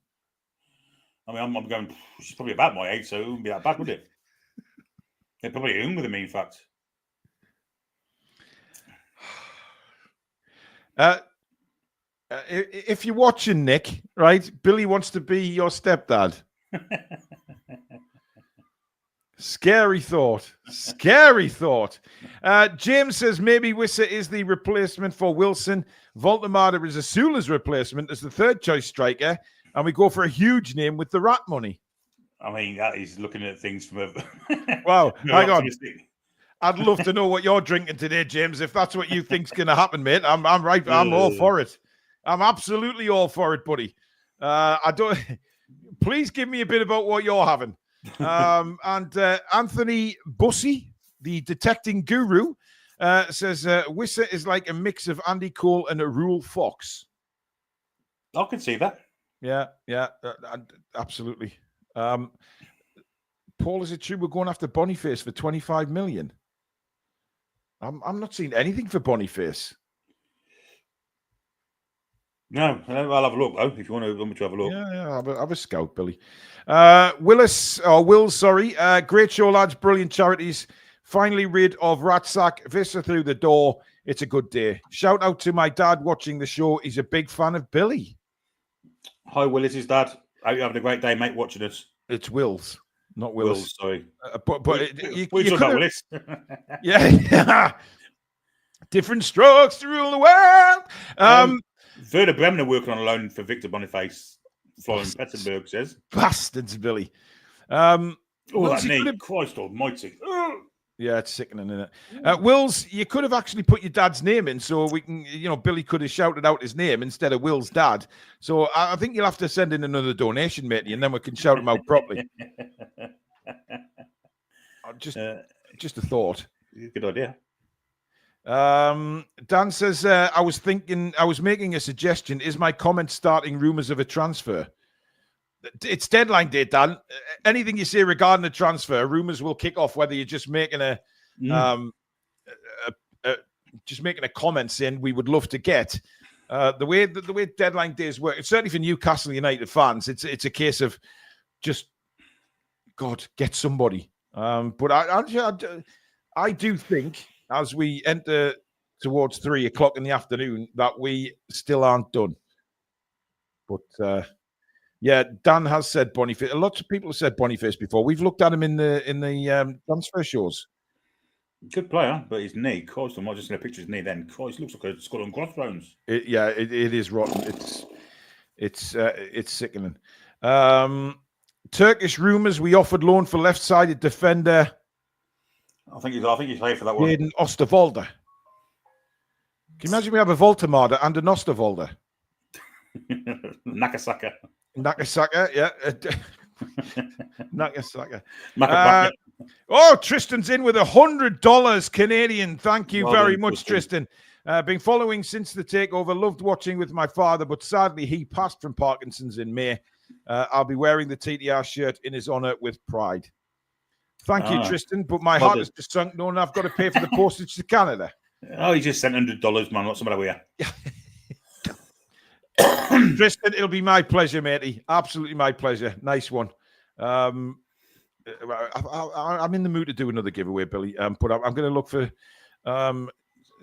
I mean, I'm going, she's probably about my age, so it wouldn't be that bad, would it? They're probably younger than me, in fact. If you're watching, Nick, right, Billy wants to be your stepdad. Scary thought. Scary thought. James says maybe Wissa is the replacement for Wilson. Voltemada is Asula's replacement as the third choice striker. And we go for a huge name with the rat money. I mean, that is looking at things from a... Wow, hang on. I'd love to know what you're drinking today, James. If that's what you think's going to happen, mate, I'm right. I'm all for it. I'm absolutely all for it, buddy. I don't... Please give me a bit about what you're having. And Anthony Bussey, the detecting guru, says Wissa is like a mix of Andy Cole and a Rule Fox. I can see that. Yeah, absolutely. Paul, is it true we're going after Boniface for 25 million? I'm not seeing anything for Boniface. No, I'll have a look though. If you want to have a look, yeah, have a scout, Billy. Will, sorry. Great show, lads. Brilliant charities. Finally rid of Ratsack. Vista through the door. It's a good day. Shout out to my dad watching the show. He's a big fan of Billy. Hi, Will. It's his dad. Hope you're having a great day, mate, watching us. It's Will's, not Willis. Will's, sorry. You could have Willis. Yeah. Different strokes to rule the world. Werder Bremen are working on a loan for Victor Boniface. Florian Pettenberg says. Bastards, Billy. That knee. Christ almighty. Yeah, it's sickening, isn't it? Wills, you could have actually put your dad's name in so we can, Billy could have shouted out his name instead of Will's dad. So I think you'll have to send in another donation, matey, and then we can shout him out properly. Just a thought. Good idea. Dan says, I was making a suggestion. Is my comment starting rumours of a transfer? It's deadline day, Dan. Anything you say regarding a transfer, rumours will kick off. Whether you're just making a comment saying we would love to get the way deadline days work. It's certainly for Newcastle United fans. It's a case of just God get somebody. But I do think as we enter towards 3 o'clock in the afternoon that we still aren't done. But yeah, Dan has said Boniface. Lots of people have said Boniface before. We've looked at him in the transfer shows. Good player, but his knee, Christ, I might just seen a picture of his knee then. Christ, looks like a skull and crossbones. It is rotten. It's sickening. Turkish rumours, we offered loan for left-sided defender. I think he's played for that one. Jaden Osterwolder. Can you imagine we have a Voltemada and an Osterwolder? Nakasaka, yeah. Nakasaka. Tristan's in with $100 Canadian. Thank you very much, Tristan. Been following since the takeover. Loved watching with my father, but sadly he passed from Parkinson's in May. I'll be wearing the TTR shirt in his honour with pride. Thank you, Tristan, but my heart has just sunk knowing I've got to pay for the postage to Canada. Oh, he just sent $100, man. What's the matter with you? Tristan, it'll be my pleasure, matey. Absolutely my pleasure. Nice one. I'm in the mood to do another giveaway, Billy. But I'm going to look for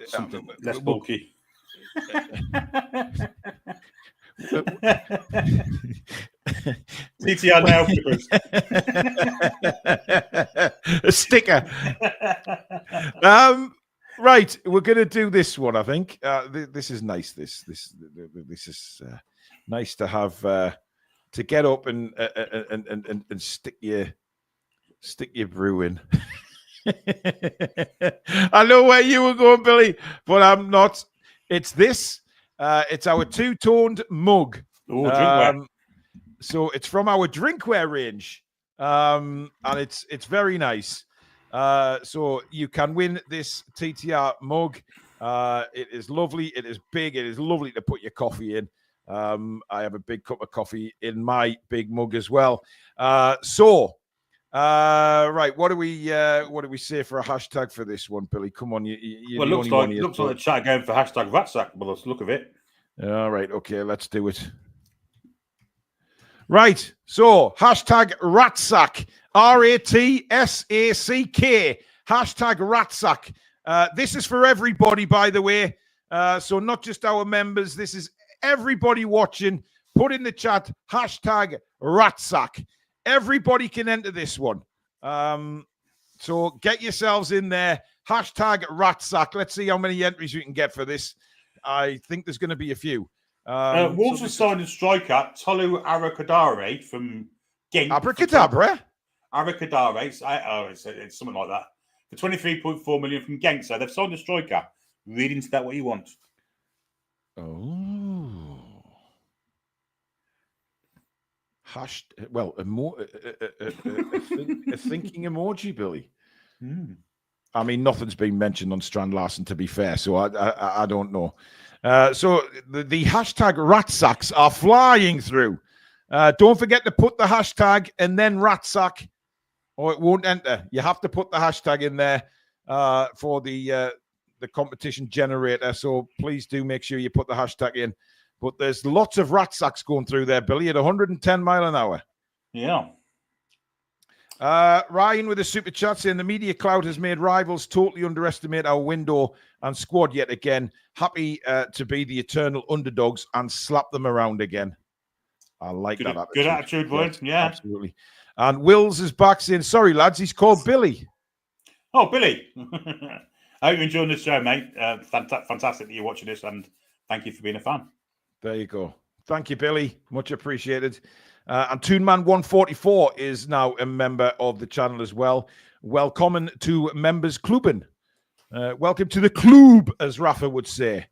something less bulky. TTR nail clippers. A sticker. Right, we're going to do this one. I think this is nice. This is nice to have to get up and stick your brew in. I know where you were going, Billy, but I'm not. It's this. It's our two-toned mug. Oh, drinkware. So it's from our drinkware range, and it's very nice. So you can win this TTR mug. It is lovely. It is big. It is lovely to put your coffee in. I have a big cup of coffee in my big mug as well. Right, what do we say for a hashtag for this one, Billy? Come on, well, looks like the chat going for hashtag Ratsack. By the look of it. All right, okay, let's do it. Right, so hashtag Ratsack, RATSACK, hashtag Ratsack. This is for everybody, by the way. So not just our members. This is everybody watching. Put in the chat hashtag Ratsack. Everybody can enter this one. So get yourselves in there. Hashtag Ratsack. Let's see how many entries we can get for this. I think there's going to be a few. Wolves have signed a striker, Tolu Arakadare from Genk. Abracadabra? Arakadare. It's something like that. For 23.4 million from Genk. So they've signed a striker. Read into that what you want. Oh. Well, a thinking emoji, Billy. I mean, nothing's been mentioned on Strand Larson, to be fair, so I don't know. So the hashtag Ratsacks are flying through. Don't forget to put the hashtag and then Ratsack, or it won't enter. You have to put the hashtag in there for the competition generator. So please do make sure you put the hashtag in. But there's lots of Ratsacks going through there, Billy, at 110 mile an hour. Yeah. Ryan with a super chat saying the media cloud has made rivals totally underestimate our window and squad yet again. Happy to be the eternal underdogs and slap them around again. I like that attitude. Good attitude, boys. Yeah. Absolutely. And Wills is back saying, sorry, lads, he's called Billy. Oh, Billy. I hope you're enjoying the show, mate. Fantastic that you're watching this, and thank you for being a fan. There you go. Thank you, Billy. Much appreciated. And Toonman144 is now a member of the channel as well. Welcome to Members Clubben. Welcome to the club, as Rafa would say.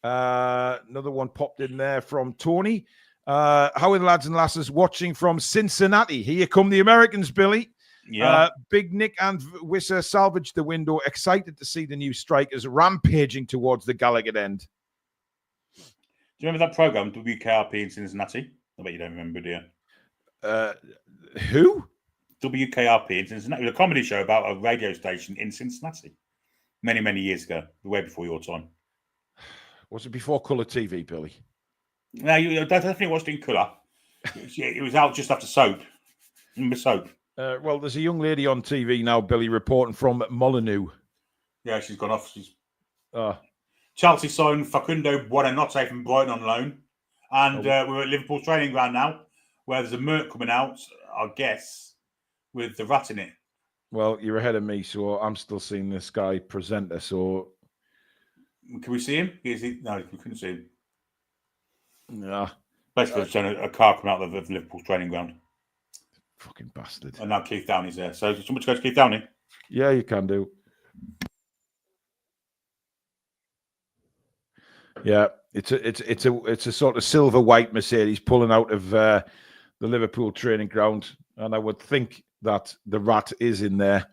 Another one popped in there from Tony. How are the lads and lasses watching from Cincinnati? Here come the Americans, Billy. Yeah. Big Nick and Wissa salvaged the window. Excited to see the new strikers rampaging towards the Gallagher end. Do you remember that program, WKRP in Cincinnati? I bet you don't remember, do you? Who? WKRP in Cincinnati. It was a comedy show about a radio station in Cincinnati many, many years ago, way before your time. Was it before colour TV, Billy? No, I definitely watched it in colour. It was out just after Soap. Remember Soap? Well, there's a young lady on TV now, Billy, reporting from Molyneux. Yeah, she's gone off. Chelsea signed Facundo Buonanotte from Brighton on loan. And we're at Liverpool training ground now, where there's a Merc coming out, I guess, with the rat in it. Well, you're ahead of me, so I'm still seeing this guy presenter, so... Can we see him? No, we couldn't see him. Yeah. Basically, there's showing a car coming out of Liverpool training ground. Fucking bastard. And now Keith Downey's there. So, somebody go to Keith Downey? Yeah, you can do. Yeah, it's a sort of silver white Mercedes pulling out of the Liverpool training ground, and I would think that the rat is in there.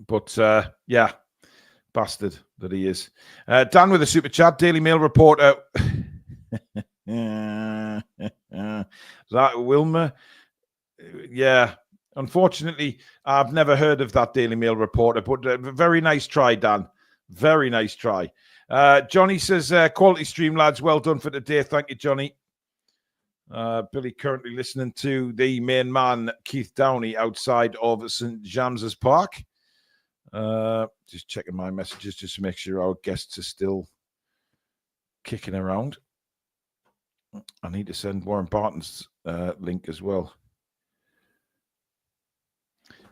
But yeah, bastard that he is. Dan with a super chat, Daily Mail reporter. Is that Wilmer? Yeah. Unfortunately, I've never heard of that Daily Mail reporter, but very nice try, Dan. Very nice try. Johnny says, quality stream, lads. Well done for today. Thank you, Johnny. Billy currently listening to the main man, Keith Downey, outside of St. James's Park. Just checking my messages just to make sure our guests are still kicking around. I need to send Warren Barton's link as well.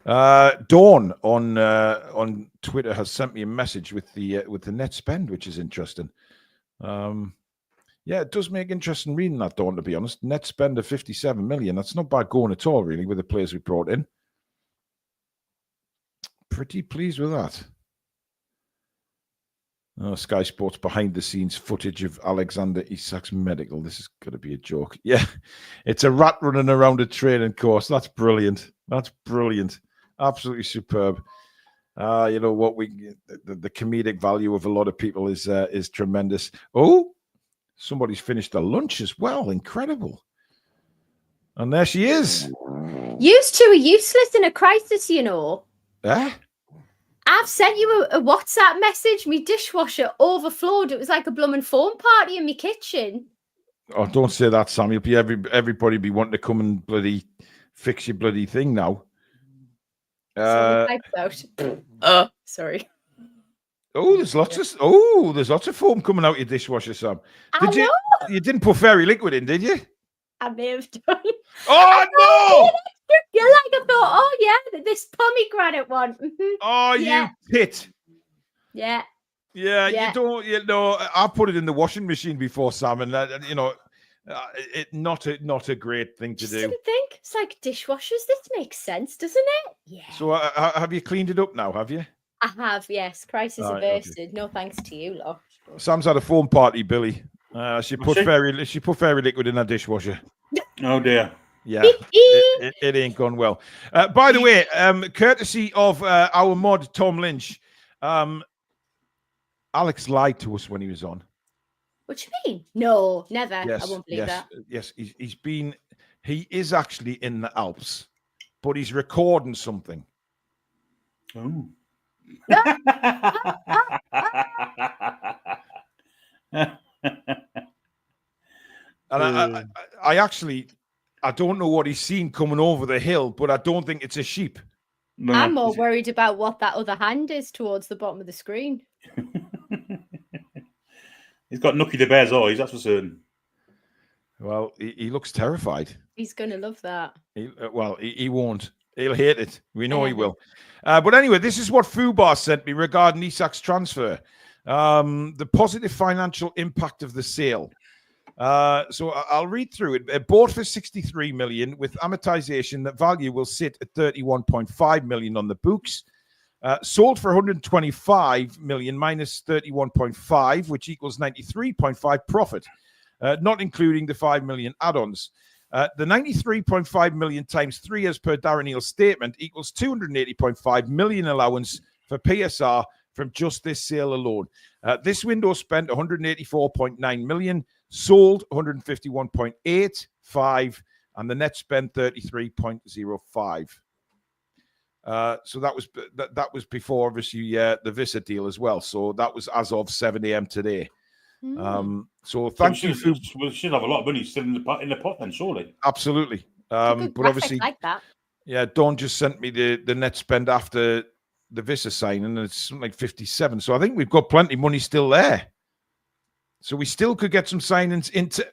Dawn on Twitter has sent me a message with the net spend, which is interesting. Yeah, it does make interesting reading that, Dawn, to be honest. Net spend of 57 million. That's not bad going at all, really, with the players we brought in. Pretty pleased with that. Oh, Sky Sports behind the scenes footage of Alexander Isak's medical. This is going to be a joke. Yeah, it's a rat running around a training course. That's brilliant. That's brilliant. Absolutely superb. You know what? The comedic value of a lot of people is tremendous. Oh, somebody's finished their lunch as well. Incredible. And there she is. Used to are useless in a crisis, you know. Eh? I've sent you a WhatsApp message. My dishwasher overflowed. It was like a blooming foam party in my kitchen. Oh, don't say that, Sam. You'll be everybody be wanting to come and bloody fix your bloody thing now. Sorry. Oh, there's lots of foam coming out your dishwasher, Sam. You didn't put fairy liquid in, did you? I may have done. Oh no! You're like, I thought, oh yeah, this pomegranate one. Oh, yeah. You pit. Yeah. Yeah, you don't. You know, I put it in the washing machine before, Sam, and you know, not a great thing to do. Didn't think it's like dishwashers. This makes sense, doesn't it? Yeah. So, have you cleaned it up now? Have you? I have. Yes. Crisis averted. Okay. No thanks to you, lot. Sam's had a foam party, Billy. She put fairy liquid in her dishwasher. Oh dear. Yeah, it ain't gone well. By the way, courtesy of our mod Tom Lynch, Alex lied to us when he was on. What do you mean? No, never. Yes, I won't believe that. Yes, he is actually in the Alps, but he's recording something. Oh. And I don't know what he's seen coming over the hill, but I don't think it's a sheep. No, I'm more worried about what that other hand is towards the bottom of the screen. He's got Nookie the Bear's eyes, that's for certain. Well, he looks terrified. He's going to love that. He won't. He'll hate it. We know he will. But anyway, this is what Fubar sent me regarding Isak's transfer. The positive financial impact of the sale. So I'll read through it. Bought for 63 million with amortization. That value will sit at 31.5 million on the books. Sold for 125 million minus 31.5, which equals 93.5 profit, not including the 5 million add-ons. The 93.5 million times 3 as per Darren Neal's statement equals 280.5 million allowance for PSR from just this sale alone. This window spent 184.9 million, sold 151.85, and the net spend 33.05. So that was before, obviously, the Wissa deal as well. So that was as of 7 a.m. today. So thank you. We should have a lot of money still in the pot then, surely. Absolutely. But obviously, like that. Yeah, Dawn just sent me the net spend after the Wissa signing, and it's something like 57. So I think we've got plenty of money still there. So we still could get some signings into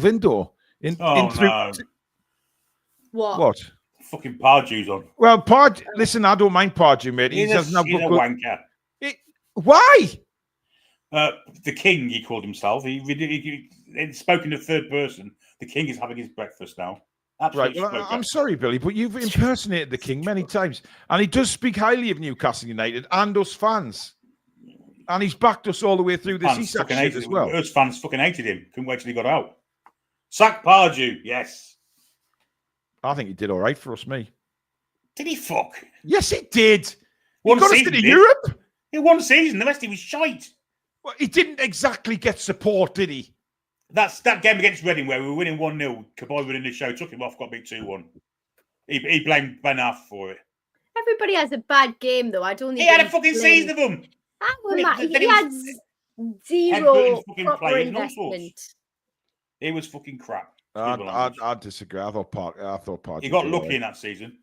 window. What? Fucking Pardew's on. Well, listen, I don't mind Pardew, mate. He's a wanker. Why? The king, he called himself. He spoke in the third person. The king is having his breakfast now. Absolutely. Right. Well, I'm sorry, Billy, but you've impersonated the king many times. And he does speak highly of Newcastle United and us fans. And he's backed us all the way through this Isak shit as well. Us fans fucking hated him. Couldn't wait till he got out. Sack Pardew, yes. I think he did all right for us, me. Did he fuck? Yes, he did. He got us to Europe. In one season. The rest he was shite. Well, he didn't exactly get support, did he? That game against Reading where we were winning 1-0. Kabay winning the show, took him off, got beat 2-1. He blamed Ben Aff for it. Everybody has a bad game, though. I don't think he had a fucking season of them. He had zero proper investment. It was fucking crap. I disagree. I thought Park. He got lucky in that season.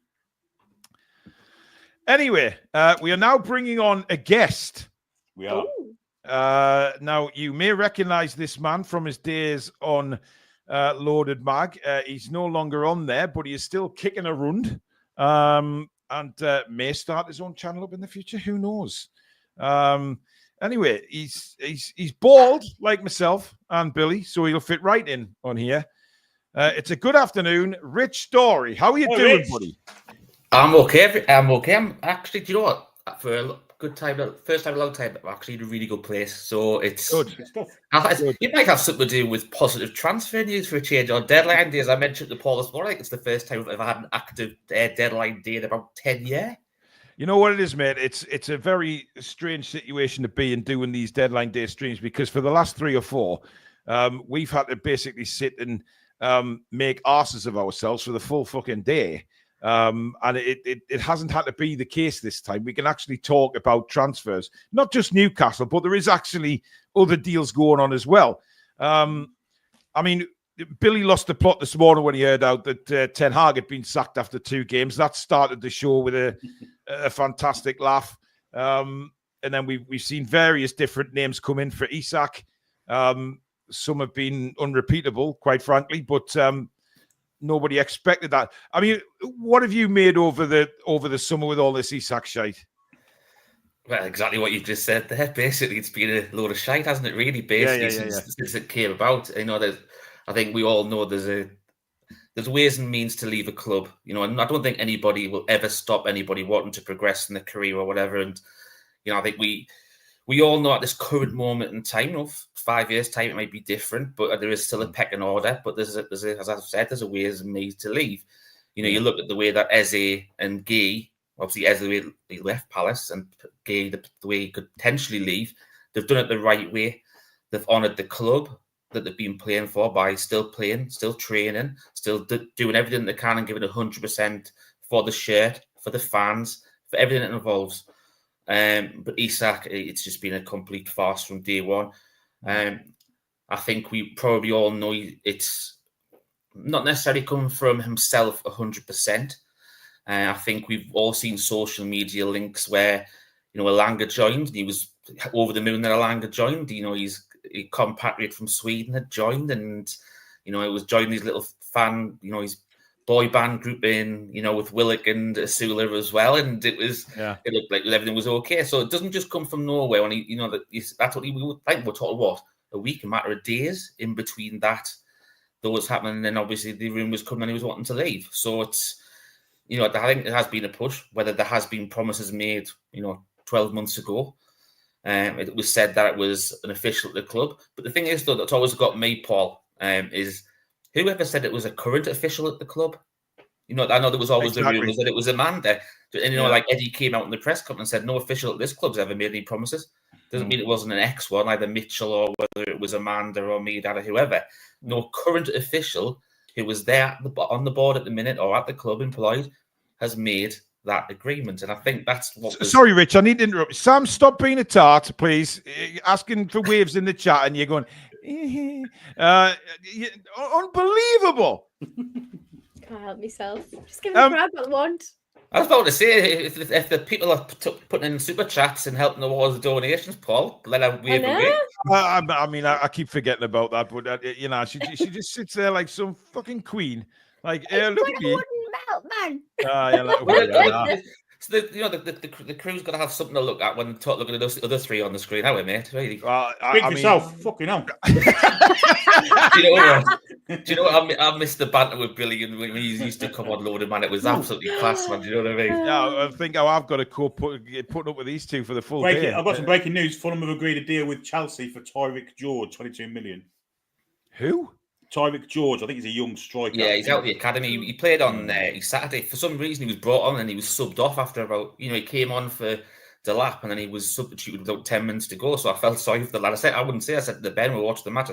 Anyway, we are now bringing on a guest. We are. Now, you may recognize this man from his days on Loaded Mag. He's no longer on there, but he is still kicking around and may start his own channel up in the future. Who knows? Anyway, he's bald like myself and Billy, so he'll fit right in on here. It's a good afternoon, Rich Story. How are you doing, Rich. buddy? I'm okay. I'm actually. Do you know what? For a good time, first time in a long time, I'm actually in a really good place. So it's Good. Good stuff. It might have something to do with positive transfer news for a change on deadline day. As I mentioned to Paul this morning, it's the first time I've ever had an active deadline day in about 10 years. You know what it is, mate? It's a very strange situation to be in doing these deadline day streams, because for the last 3 or 4, we've had to basically sit and make arses of ourselves for the full fucking day. And it hasn't had to be the case this time. We can actually talk about transfers, not just Newcastle, but there is actually other deals going on as well. I mean, Billy lost the plot this morning when he heard out that Ten Hag had been sacked after 2 games. That started the show with a fantastic laugh. And then we've seen various different names come in for Isak. Some have been unrepeatable, quite frankly, but nobody expected that. I mean, what have you made over the summer with all this Isak shite? Well, exactly what you just said there. Basically, it's been a load of shite, hasn't it? Really, basically, since it came about. You know, I think we all know there's ways and means to leave a club. You know, and I don't think anybody will ever stop anybody wanting to progress in their career or whatever. And you know, I think we all know at this current moment in time, you know, 5 years' time it might be different, but there is still a pecking order. But there's as I've said, there's a ways and means to leave. You know, you look at the way that Eze and Guy, obviously Eze the way he left Palace, and Guy the way he could potentially leave. They've done it the right way. They've honoured the club that they've been playing for by still playing, still training, still doing everything they can and giving 100% for the shirt, for the fans, for everything it involves. But Isak, it's just been a complete farce from day one. I think we probably all know it's not necessarily coming from himself 100%. I think we've all seen social media links where, you know, Elanga joined. He was over the moon that Elanga joined. You know, he's a compatriot from Sweden had joined, and you know, it was joining his little fan, you know, his boy band group in, you know, with Willock and Asula as well, and it looked like everything was okay. So it doesn't just come from nowhere. And you know, that's what we would think. We're talking a week, a matter of days in between that was happening, and then obviously the rumours coming and he was wanting to leave. So it's, you know, I think it has been a push. Whether there has been promises made, you know, 12 months ago. It was said that it was an official at the club. But the thing is, though, that's always got me, Paul, is whoever said it was a current official at the club? You know, I know there was always the rumours that it was Amanda. And, you know, like Eddie came out in the press conference and said no official at this club's ever made any promises. Doesn't mean it wasn't an ex-one, either Mitchell or whether it was Amanda or Meadad or whoever. No current official who was there on the board at the minute or at the club employed has made that agreement, and I think that's what. Sorry, Rich, I need to interrupt. Sam, stop being a tart, please. Asking for waves in the chat, and you're going, unbelievable. Can't help myself. Just give me a grab at the wand. I was about to say, if the people are putting in super chats and helping towards the donations, Paul, let her wave away. I mean, I keep forgetting about that, but you know, she just sits there like some fucking queen. Like, look at me. So the crew's got to have something to look at when looking at those other 3 on the screen, haven't we, mate? Really. Speak for yourself. Fucking hell. Do you know what? I missed the banter with Billy and when he used to come on loaded, man. It was absolutely class, man. Do you know what I mean? Yeah, I think I've got to putting up with these 2 for the full day. I've got some breaking news. Fulham have agreed a deal with Chelsea for Tyreek George, 22 million. Who? Tyreek George, I think he's a young striker. Yeah, he's out of the academy. He played on Saturday. For some reason, he was brought on and he was subbed off after about, you know, he came on for Delap and then he was substituted about 10 minutes to go. So I felt sorry for the lad. I said to the Ben, we watched the match.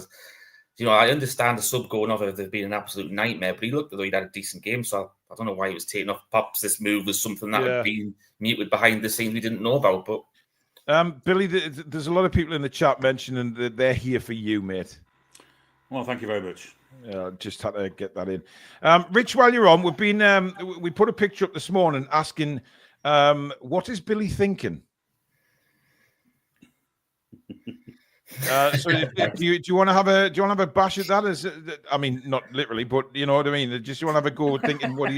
You know, I understand the sub going off if they've been an absolute nightmare, but he looked as though he'd had a decent game. So I don't know why he was taken off. Perhaps this move was something that had been muted behind the scenes we didn't know about. But Billy, there's a lot of people in the chat mentioning that they're here for you, mate. Well, thank you very much. Just had to get that in. Rich, while you're on, we put a picture up this morning asking, what is Billy thinking? So do you want to have a bash at that? I mean, not literally, but you know what I mean. Just you want to have a go thinking what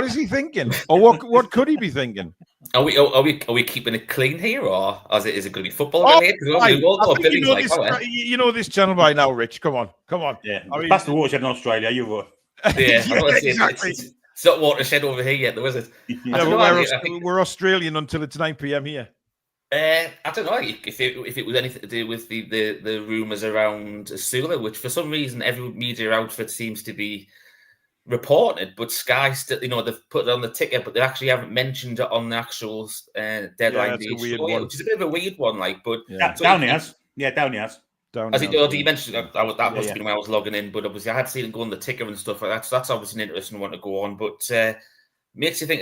is he thinking, or what could he be thinking? Are we keeping it clean here, or is it going to be football related? You know this channel by now, Rich. Come on. Yeah, that's the watershed in Australia. You were. Yeah, exactly. It's not watershed over here yet, though, is it? Yeah, we're Australian until it's 9 p.m. here. I don't know if it was anything to do with the rumours around Sula, which for some reason every media outfit seems to be reported, but Sky still, they've put it on the ticket, but they actually haven't mentioned it on the actual deadline day show, which is a bit of a weird one. Downey has. As you mentioned, that must have been when I was logging in, but obviously I had seen it go on the ticker and stuff like that. So that's obviously an interesting one to go on. But makes you think: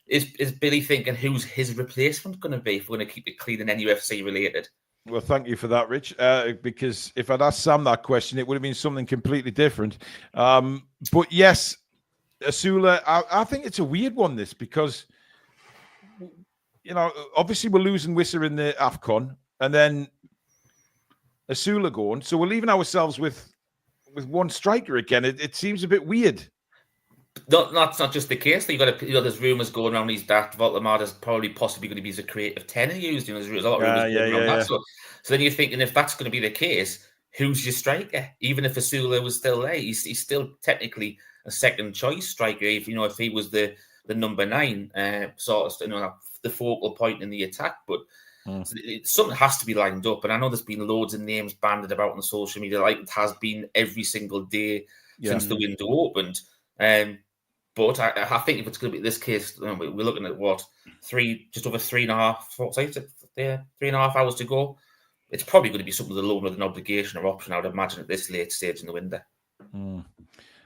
is Billy thinking who's his replacement going to be if we're going to keep it clean and NUFC related? Well, thank you for that, Rich. Because if I'd asked Sam that question, it would have been something completely different. But yes, Asula, I think it's a weird one. This because obviously we're losing Wissa in the AFCON, and then Asula going, so we're leaving ourselves with one striker again. It seems a bit weird. That's not just the case. You got there's rumours going around that Voltamada's probably possibly going to be as a creative 10 used. There's a lot of rumours going around that. So then you're thinking, if that's going to be the case, who's your striker? Even if Asula was still there, he's still technically a second choice striker. If he was the number 9, the focal point in the attack, but. Something has to be lined up, and I know there's been loads of names banded about on social media, like it has been every single day since the window opened. But I think if it's going to be this case, we're looking at just over 3.5 hours to go. It's probably going to be something with a loan with an obligation or option, I would imagine, at this late stage in the window.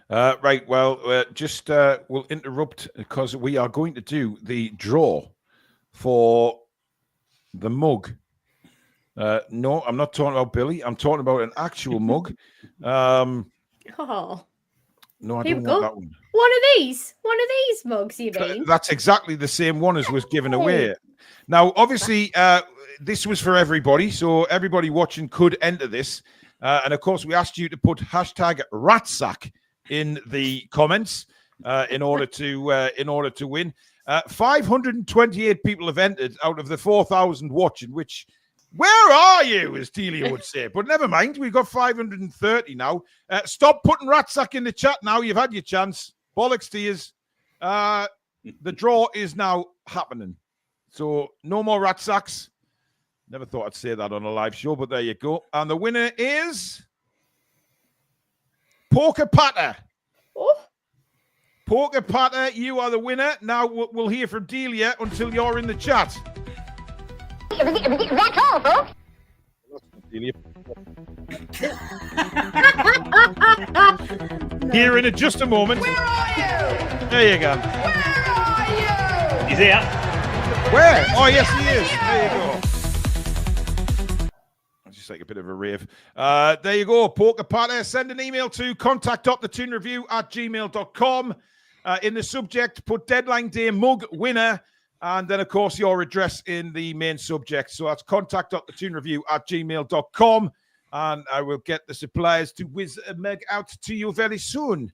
Right. Well, we'll interrupt because we are going to do the draw for the mug. No, I'm not talking about Billy. I'm talking about an actual mug. No, I don't want that one. One of these mugs, you mean? That's exactly the same one as was given away. Now, obviously, this was for everybody, so everybody watching could enter this. And of course, we asked you to put hashtag Ratsack in the comments in order to win. 528 people have entered out of the 4,000 watching, which, where are you, as Delia would say. But never mind, we've got 530 now. Stop putting Ratsack in the chat now. You've had your chance. Bollocks to yous. The draw is now happening. So no more Ratsacks. Never thought I'd say that on a live show, but there you go. And the winner is Poker Patter. Oh. Poker Patter, you are the winner. Now we'll hear from Delia until you're in the chat. That's all, folks. Delia. Here in just a moment. Where are you? There you go. Where are you? He's here. Where? Oh, yes, he is. There you go. Just like a bit of a rave. There you go. Poker Patter. Send an email to contact.thetoonreview@gmail.com. In the subject, put deadline day mug winner, and then, of course, your address in the main subject. So that's contact.thetoonreview@gmail.com, and I will get the suppliers to whiz a mug out to you very soon.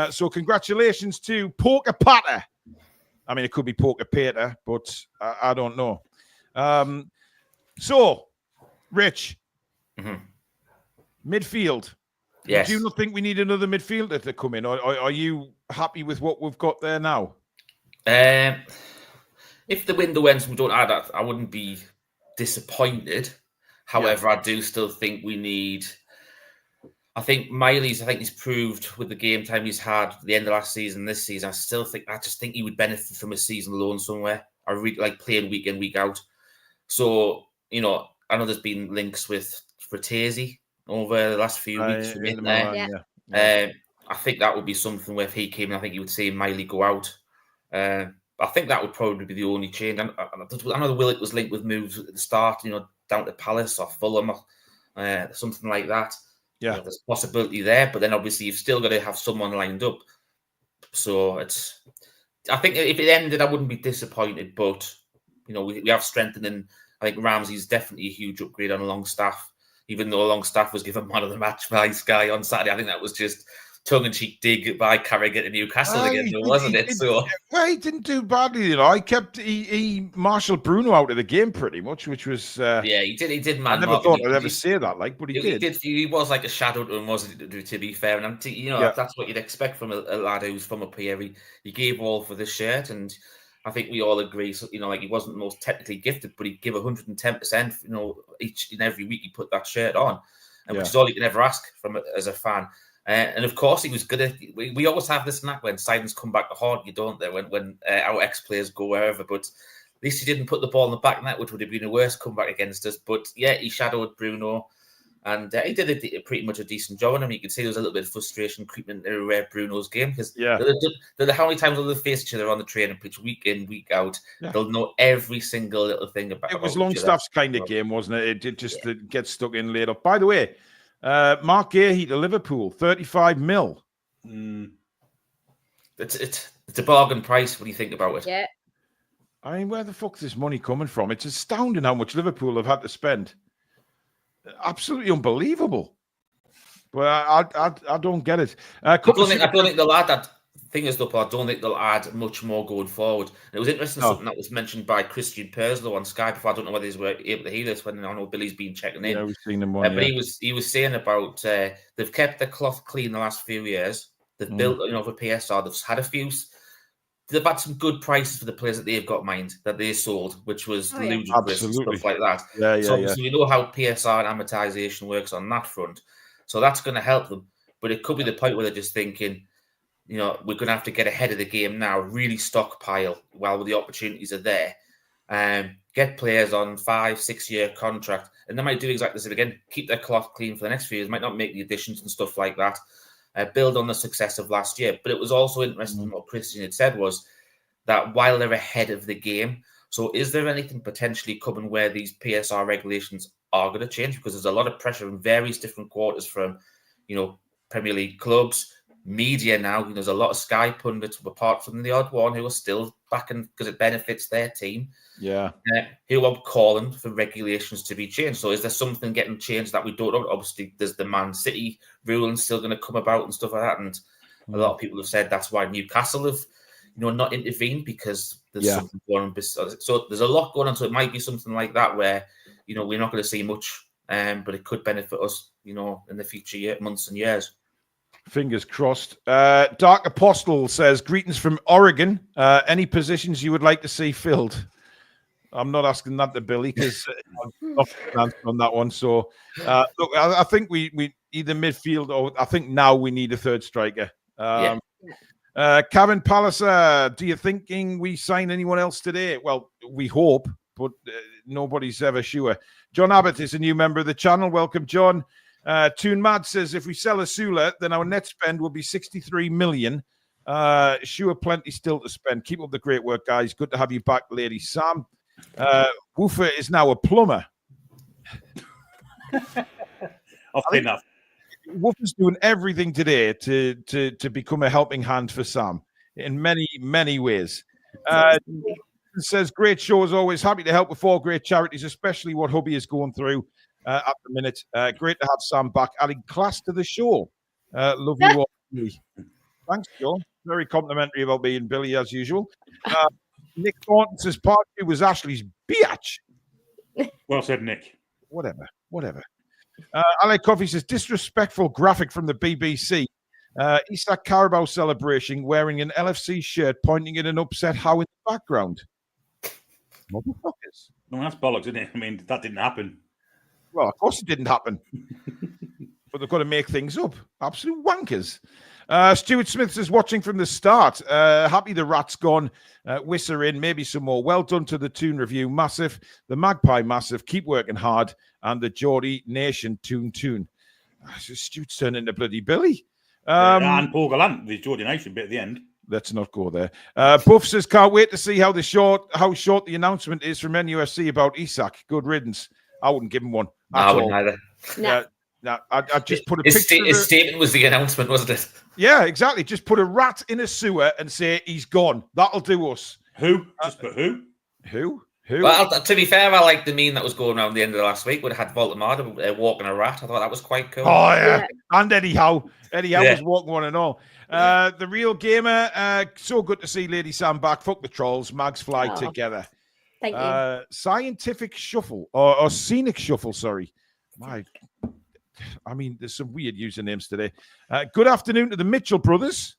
So congratulations to Poker Patter. I mean, it could be Poker Pater, but I don't know. So, Rich, midfield. Yes. Do you not think we need another midfielder to come in, or are you happy with what we've got there now? If the window ends and we don't add that, I wouldn't be disappointed. However, I do still think we need. I think he's proved with the game time he's had at the end of last season, this season. I just think he would benefit from a season loan somewhere. I really like playing week in, week out. So, I know there's been links with Fratesi over the last few weeks from in there. I think that would be something where if he came in, I think you would see Miley go out. I think that would probably be the only change. I know the Willock was linked with moves at the start, down to Palace or Fulham or something like that. Yeah, there's a possibility there, but then obviously you've still got to have someone lined up. So I think if it ended, I wouldn't be disappointed. But we have strengthening I think Ramsey's definitely a huge upgrade on Longstaff, even though Longstaff was given man of the match by Sky on Saturday. I think that was just tongue-in-cheek dig by Carragher to Newcastle again, wasn't it? Well, he didn't do badly, you know. He marshalled Bruno out of the game pretty much, which was he did. Man, I never thought I'd ever say that, but he did. He was like a shadow to him, wasn't it? To be fair, and that's what you'd expect from a lad who's from up here. He gave all for the shirt, and I think we all agree. So, like he wasn't the most technically gifted, but he'd give 110%. Each and every week he put that shirt on, and which is all you can ever ask from as a fan. And of course, he was good at. We always have this knack when signings come back to haunt you, don't they? When our ex-players go wherever. But at least he didn't put the ball in the back net, which would have been a worse comeback against us. But yeah, he shadowed Bruno, and he did pretty much a decent job on him. You can see there was a little bit of frustration creeping into Bruno's game because how many times will they face each other on the training pitch week in, week out? Yeah. They'll know every single little thing about it. It was Longstaff's kind of game, wasn't it? It did just get stuck in later. By the way, Mark Gahey to Liverpool, 35 mil. It's a bargain price when you think about it. Yeah. I mean, where the fuck's this money coming from? It's astounding how much Liverpool have had to spend. Absolutely unbelievable. But I don't get it. I don't think they'll add that thing is up. I don't think they'll add much more going forward. It was interesting something that was mentioned by Christian Perslow on Sky before. I don't know whether he's able to hear this when I know Billy's been checking in. Yeah, we've seen him but he was saying about they've kept the cloth clean the last few years. They've built for PSR. They've had a few. They've had some good prices for the players that they've got mined that they sold, which was ludicrous and stuff like that. So we know how PSR and amortization works on that front. So that's going to help them. But it could be the point where they're just thinking, we're going to have to get ahead of the game now, really stockpile while the opportunities are there. Get players on 5-6 year contract. And they might do exactly this again, keep their cloth clean for the next few years, might not make the additions and stuff like that. Build on the success of last year. But it was also interesting what Christian had said was that while they're ahead of the game, so is there anything potentially coming where these PSR regulations are going to change? Because there's a lot of pressure in various different quarters from, Premier League clubs, media now. There's a lot of Sky pundits, apart from the odd one, who are still backing because it benefits their team. Yeah. Who are calling for regulations to be changed. So is there something getting changed that we don't know? Obviously, there's the Man City ruling still going to come about and stuff like that. And a lot of people have said that's why Newcastle have, not intervened because there's something going on. So there's a lot going on. So it might be something like that where, we're not going to see much, but it could benefit us, in the future months and years. Fingers crossed. Dark Apostle says, greetings from Oregon. Any positions you would like to see filled? I'm not asking that to Billy because I'm not on that one. So, look, I think we either midfield or I think now we need a third striker. Kevin Palliser, do you thinking we sign anyone else today? Well, we hope, but nobody's ever sure. John Abbott is a new member of the channel. Welcome, John. Toon Mad says, if we sell Asula, then our net spend will be 63 million. Sure, plenty still to spend. Keep up the great work, guys. Good to have you back, Lady Sam. Woofer is now a plumber. I've enough. Woofer's doing everything today to become a helping hand for Sam in many, many ways. Says, great show as always. Happy to help with 4 great charities, especially what hubby is going through at the minute. Great to have Sam back, adding class to the show. Love you all. Thanks, Joe. Very complimentary about being Billy, as usual. Nick Thornton says, part 2 was Ashley's biatch. Well said, Nick. Whatever. Alec Coffey says, disrespectful graphic from the BBC. Isak Carabao celebration wearing an LFC shirt pointing at an upset Howe in the background. Motherfuckers. Well, that's bollocks, isn't it? I mean, that didn't happen. Well, of course it didn't happen. But they've got to make things up. Absolute wankers. Stuart Smith says, watching from the start. Happy the rat's gone. Wissa in, maybe some more. Well done to the Toon review. Massive. The Magpie massive. Keep working hard. And the Geordie Nation Toon. Stuart's turned into bloody Billy. And Paul Gallant, the Geordie Nation bit at the end. Let's not go there. Buff says, can't wait to see how short the announcement is from NUFC about Isak. Good riddance. I wouldn't give him one. I wouldn't either. No, I just put a picture. His statement was the announcement, wasn't it? Yeah, exactly. Just put a rat in a sewer and say he's gone. That'll do us. Who? Just put who? Who? Who? Well, to be fair, I like the meme that was going around the end of the last week where it had Voldemort walking a rat. I thought that was quite cool. Oh, yeah. And Eddie Howe. Eddie Howe Yeah. was walking one and all. The Real Gamer, so good to see Lady Sam back. Fuck the trolls. Mags fly together. Thank you. Scientific Shuffle, or Scenic Shuffle, sorry. There's some weird usernames today. Good afternoon to the Mitchell brothers.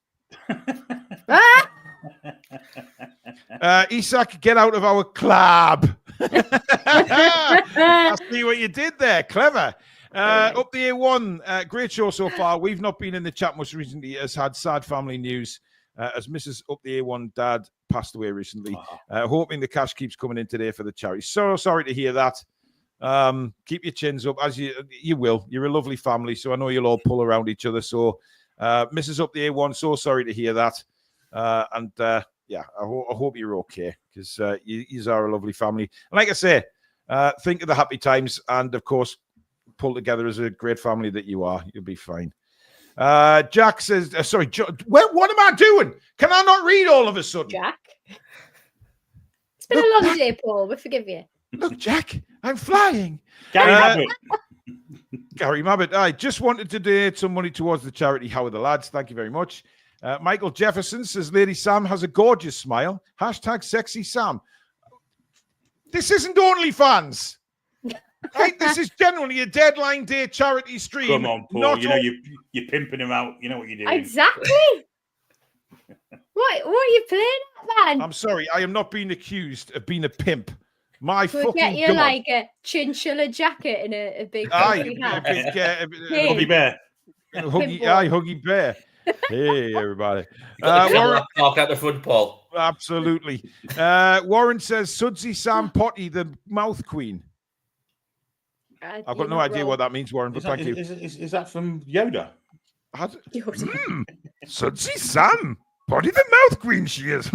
Isak, get out of our club. I see what you did there. Clever. Up the A1, great show so far. We've not been in the chat much recently. Has had sad family news as Mrs. Up the A1 dad passed away recently. Hoping the cash keeps coming in today for the charity. So sorry to hear that. Keep your chins up as you will. You're a lovely family, so I know you'll all pull around each other. So Mrs. Up the A1, so sorry to hear that. I hope you're okay, because you are a lovely family. And like I say, think of the happy times, and of course, pull together as a great family that you are. You'll be fine. Jack says, what am I doing? Can I not read all of a sudden? Jack? It's been a long day, Paul. We forgive you. Look, Jack, I'm flying. Gary Mabbott, I just wanted to donate some money towards the charity. How are the lads? Thank you very much. Michael Jefferson says, Lady Sam has a gorgeous smile. # sexy Sam. This isn't OnlyFans. Right? This is generally a deadline day charity stream. Come on, Paul. You're pimping him out. You know what you're doing. Exactly. What are you playing at, man? I'm sorry. I am not being accused of being a pimp. My We'll fucking get you God. like a chinchilla jacket and a big Huggy bear. Huggy bear. Hey, everybody. Warren, talk out the front, Paul. Absolutely. Warren says, Sudsy Sam Potty, the mouth queen. I've got no idea what that means, Warren, but thank you. Is that from Yoda? Sudsy Sam Potty, the mouth queen she is.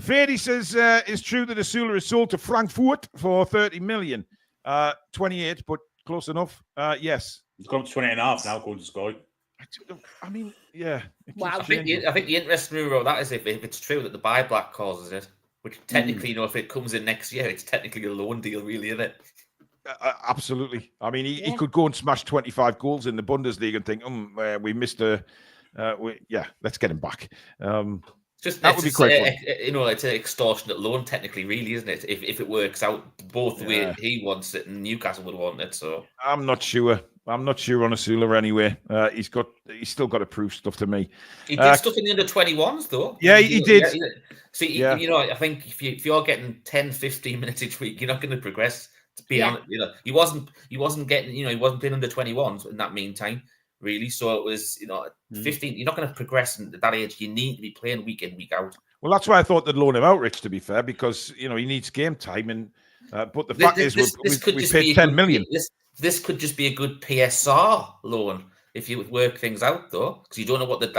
Fady says, it's true that Asula is sold to Frankfurt for 30 million. 28, but close enough. Yes. It's gone to 20 and a half now, according to Sky. I mean, yeah. Wow. I think the interesting rumor about that is if it's true that the buyback causes it, which technically, if it comes in next year, it's technically a loan deal, really, isn't it? Absolutely. I mean, he could go and smash 25 goals in the Bundesliga and think, we missed let's get him back. That would be quite fun. It's an extortionate loan, technically, really, isn't it? If it works out both the way he wants it and Newcastle would want it. So I'm not sure. On Asula anyway. He's still got to prove stuff to me. He did stuff in the under-21s, though. Yeah, he did. See, I think if you're getting 10, 15 minutes each week, you're not going to progress. To be honest, he wasn't getting, he wasn't playing under-21s in that meantime, really. So it was, 15. You're not going to progress at that age. You need to be playing week in, week out. Well, that's why I thought they'd loan him out, Rich, to be fair, because he needs game time. And but the fact is, we paid 10 million. This could just be a good PSR loan if you would work things out, though, because you don't know what the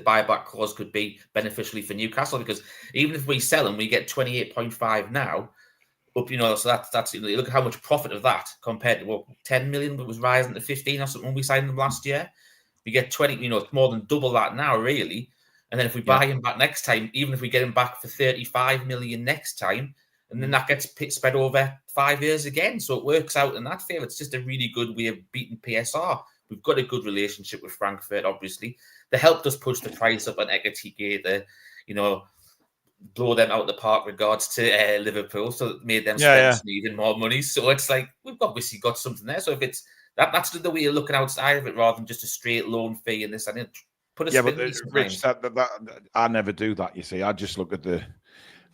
buyback clause could be beneficially for Newcastle. Because even if we sell him, we get 28.5 now. Up, so that's look at how much profit of that compared to 10 million that was rising to 15 or something when we signed them last year. We get 20, it's more than double that now, really. And then if we buy him back next time, even if we get him back for 35 million next time, and then that gets spread over 5 years again. So it works out in that favour. It's just a really good way of beating PSR. We've got a good relationship with Frankfurt, obviously. They helped us push the price up on Ekatike, blow them out of the park regards to Liverpool. So it made them spend even more money. So it's like, we've obviously got something there. So if it's that's the way you're looking outside of it rather than just a straight loan fee and this. I didn't put a Rich, I never do that, you see. I just look at the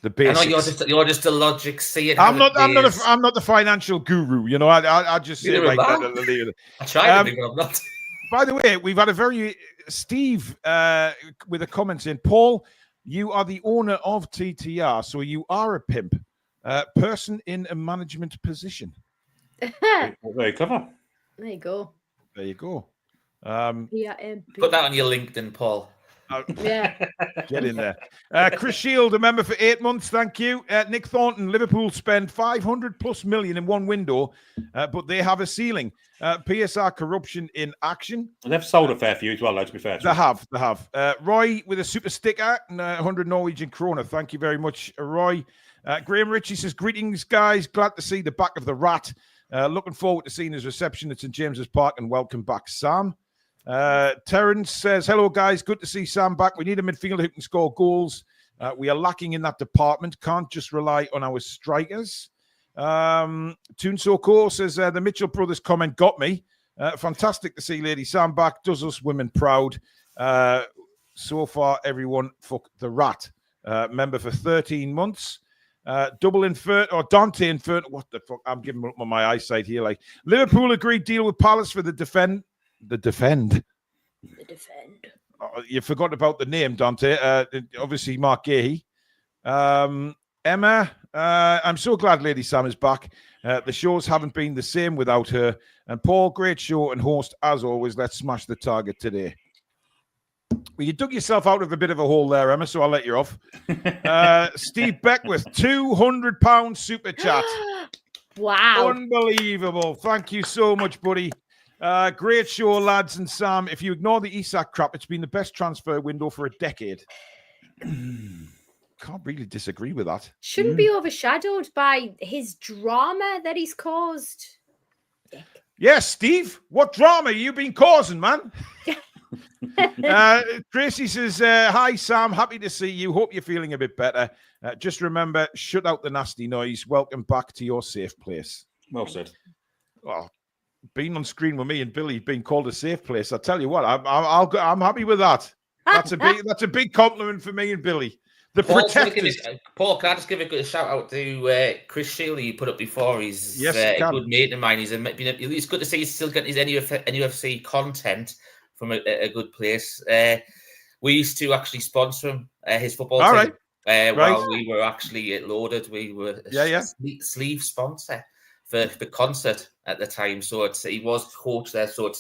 basics. I know you're just a logic seeing. I'm not the financial guru, I just say like that. I try to be, but I'm not. By the way, we've had a very Steve with a comment in, Paul, you are the owner of TTR, so you are a pimp, person in a management position. Very clever. There you go. There you go. Put that on your LinkedIn, Paul. Yeah. Get in there. Chris Shield, a member for 8 months. Thank you. Nick Thornton, Liverpool spend 500+ million in one window, but they have a ceiling. PSR corruption in action. They've sold a fair few as well, though, to be fair. They have. Roy with a super sticker, 100 Norwegian kroner. Thank you very much, Roy. Graham Ritchie says, greetings, guys. Glad to see the back of the rat. Looking forward to seeing his reception at St. James's Park, and welcome back, Sam. Terence says, hello, guys. Good to see Sam back. We need a midfielder who can score goals. We are lacking in that department. Can't just rely on our strikers. Toon Soko says, the Mitchell brothers comment got me. Fantastic to see Lady Sam back. Does us women proud. So far, everyone, fuck the rat. Member for 13 months. Double Infert or Dante Infert. What the fuck? I'm giving up on my eyesight here. Like, Liverpool agreed deal with Palace for the defend. Oh, you forgot about the name, Dante. Obviously, Mark Gahey. Emma, I'm so glad Lady Sam is back. The shows haven't been the same without her. And Paul, great show and host as always. Let's smash the target today. Well, you dug yourself out of a bit of a hole there, Emma, so I'll let you off. Steve Beckwith, £200 super chat. Wow. Unbelievable. Thank you so much, buddy. Great show, lads. And Sam, if you ignore the Isak crap, it's been the best transfer window for a decade. Can't really disagree with that. Shouldn't be overshadowed by his drama that he's caused. Yes, Steve. What drama you been causing, man? Tracy says, hi, Sam. Happy to see you. Hope you're feeling a bit better. Just remember, shut out the nasty noise. Welcome back to your safe place. Well said. Well, being on screen with me and Billy being called a safe place, I tell you what, I'm happy with that. That's a big compliment for me and Billy. The protectors. Paul, can I just give a shout out to Chris Shealy, you put up before? He's a good mate of mine. It's good to see he's still getting his NUFC content from a good place. We used to actually sponsor him, his football team. While we were actually Loaded, we were a sleeve sponsor for the concert at the time. So he was coach there. So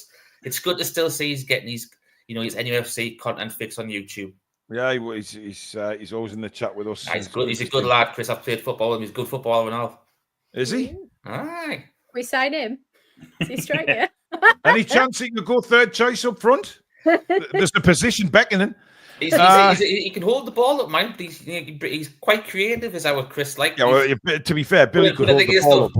it's good to still see he's getting his NUFC content fixed on YouTube. Yeah, he's always in the chat with us. He's good. He's a good lad, Chris. I've played football with him. He's a good footballer and all. Is he? Aye. We sign him. Is he striker? Any chance he could go third choice up front? There's the position beckoning. He can hold the ball up, man. He's quite creative, is our Chris. Like, to be fair, Billy could hold the ball up,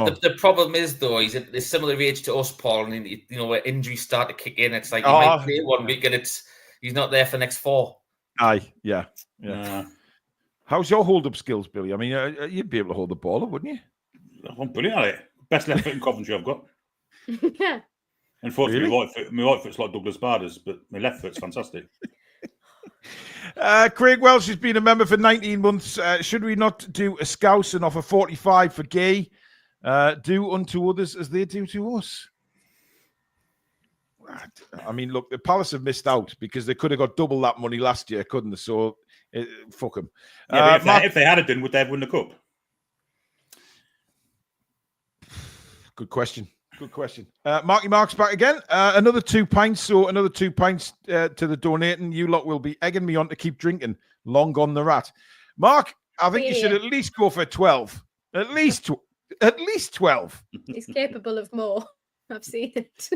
but the problem is though, he's a similar age to us, Paul, and where injuries start to kick in. It's like he might play 1 week and he's not there for the next 4. Aye, yeah. How's your hold-up skills, Billy? I mean, you'd be able to hold the ball up, wouldn't you? I'm brilliant at it. Best left foot in Coventry I've got. Yeah. Unfortunately, my right foot's like Douglas Bader's, but my left foot's fantastic. Craig Welsh has been a member for 19 months. Should we not do a scouse and offer 45 for Gay? Do unto others as they do to us. I mean, look, the Palace have missed out because they could have got double that money last year, couldn't they? So, fuck them. Yeah, if they had done, would they have won the cup? Good question. Marky Mark's back again. Another 2 pints. So another 2 pints to the donating. You lot will be egging me on to keep drinking. Long gone the rat. Mark, I think you should at least go for 12. At least 12. He's capable of more. I've seen it.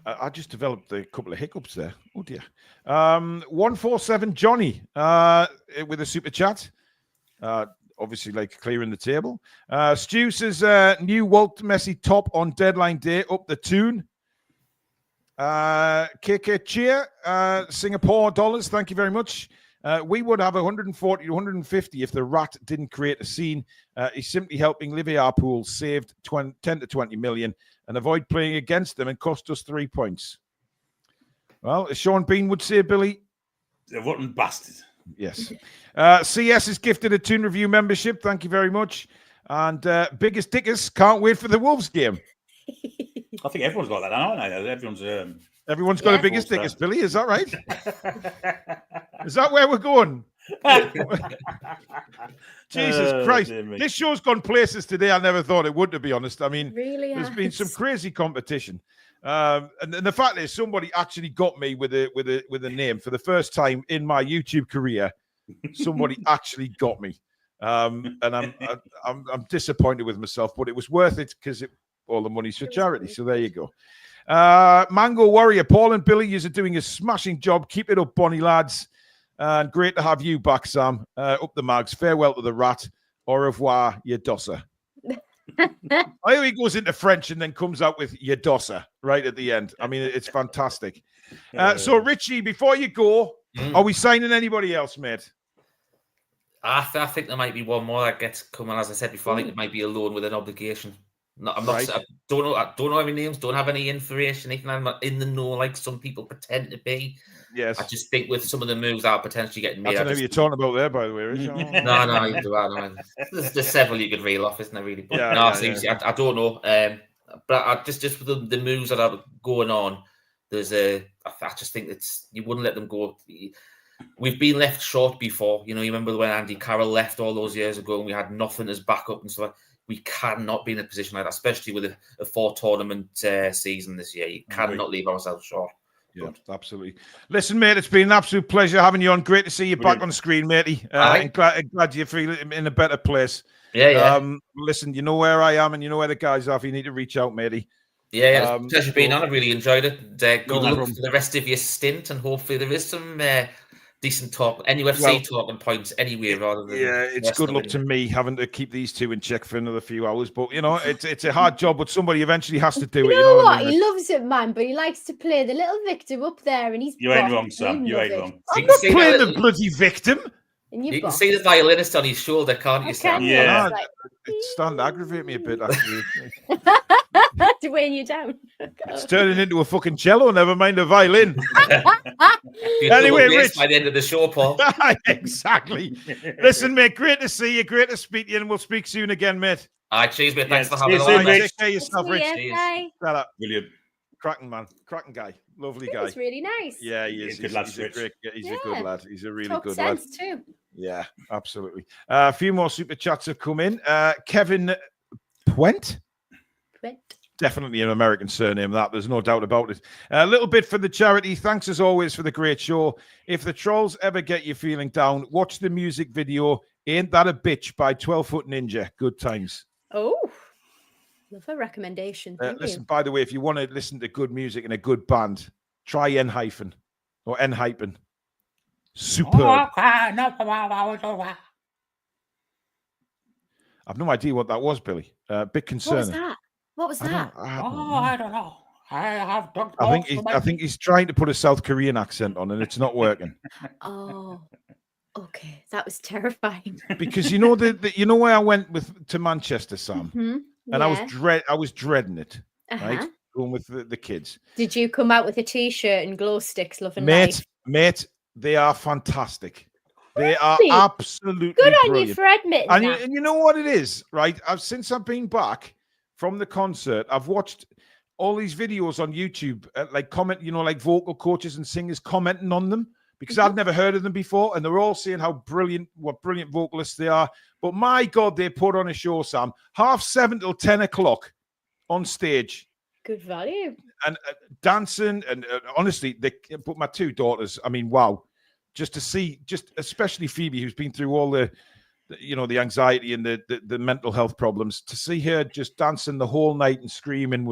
I just developed a couple of hiccups there. Oh dear. 147 Johnny with a super chat. Obviously, like clearing the table. Stu says new Walt Messi top on deadline day up the Toon. KK Cheer, Singapore dollars. Thank you very much. We would have 140 to 150 if the rat didn't create a scene. He's simply helping Liverpool saved 10 to 20 million and avoid playing against them and cost us 3 points. Well, as Sean Bean would say, Billy. A rotten bastard. Yes. CS is gifted a Toon Review membership. Thank you very much. And Biggest Dickus can't wait for the Wolves game. I think everyone's got that, aren't they? Everyone's got a Biggest Dickus, Billy. Is that right? Is that where we're going? Jesus Christ. This show's gone places today I never thought it would, to be honest. I mean, there's been some crazy competition. And the fact is somebody actually got me with a name for the first time in my YouTube career. Somebody actually got me. And I'm disappointed with myself, but it was worth it because all the money's for charity. So there you go. Mango Warrior, Paul and Billy, you are doing a smashing job. Keep it up, Bonnie lads. And great to have you back, Sam. Up the mags. Farewell to the rat. Au revoir, Yadosa. I think he goes into French and then comes out with Yadosa right at the end. I mean, it's fantastic. So, Richie, before you go, are we signing anybody else, mate? I think there might be one more that gets coming. As I said before, I think it might be a loan with an obligation. No, I'm not. Right. I don't know any names. Don't have any information. I'm not in the know like some people pretend to be. Yes. I just think with some of the moves that are potentially getting made. I don't know who you're talking about there, by the way, Richie. No. There's several you could reel off, isn't there? Really, but I don't know. But I just with the moves that are going on, I just think it's you wouldn't let them go. We've been left short before. You remember when Andy Carroll left all those years ago, and we had nothing as backup and stuff. We cannot be in a position like that, especially with a 4-tournament season this year. You cannot leave ourselves short. Yeah, absolutely. Listen, mate, it's been an absolute pleasure having you on. Great to see you back on screen, matey. And glad you feel in a better place. Yeah. Listen, you know where I am and you know where the guys are if you need to reach out, matey. Yeah, it's a pleasure being on. I really enjoyed it. Good luck for the rest of your stint, and hopefully there is some decent talk, NUFC talking points anyway, rather than it's good luck to me having to keep these two in check for another few hours. But it's a hard job, but somebody eventually has to do it. You know what? He loves it, man, but he likes to play the little victim up there, and he's you ain't wrong, Sam. You ain't wrong. I'm not playing the bloody victim. You can see the violinist on his shoulder, can't you, Sam? Yeah, it's starting to aggravate me a bit, actually. To weigh you down. It's turning into a fucking cello, never mind a violin. Anyway, Rich, by the end of the show, Paul. Exactly. Listen, mate, great to see you, great to speak to you, and we'll speak soon again, mate. All right, cheers, mate. Thanks for having me. Take care of yourself, Rich. Brilliant. Cracking, man. Cracking guy. Lovely guy. He's really nice. Yeah, he is. He's a good lad. He's a really good lad. Too. Yeah, absolutely. A few more super chats have come in. Kevin Puent? Definitely an American surname, that. There's no doubt about it. A little bit for the charity. Thanks, as always, for the great show. If the trolls ever get you feeling down, watch the music video Ain't That a Bitch by 12 Foot Ninja. Good times. Oh, love a recommendation. Listen, by the way, if you want to listen to good music and a good band, try N-Hyphen or N-Hyphen. Superb. I've no idea what that was, Billy. Bit concerning. What was that? I don't know. I think he's trying to put a South Korean accent on, and it's not working. Oh, okay, that was terrifying. Because you know where I went to Manchester, Sam, and I was dreading it, right? Going with the kids. Did you come out with a T-shirt and glow sticks, loving mate? They are fantastic. They are absolutely good on brilliant. You for admitting that. And you know what it is, right? Since I've been back from the concert, I've watched all these videos on YouTube, like vocal coaches and singers commenting on them, because I'd never heard of them before, and they're all saying what brilliant vocalists they are. But my God, they put on a show, Sam. 7:30 till 10 o'clock on stage. Good value. And dancing, and honestly, but my two daughters, I mean, wow. Just to see, especially Phoebe, who's been through all the anxiety and the mental health problems, to see her just dancing the whole night and screaming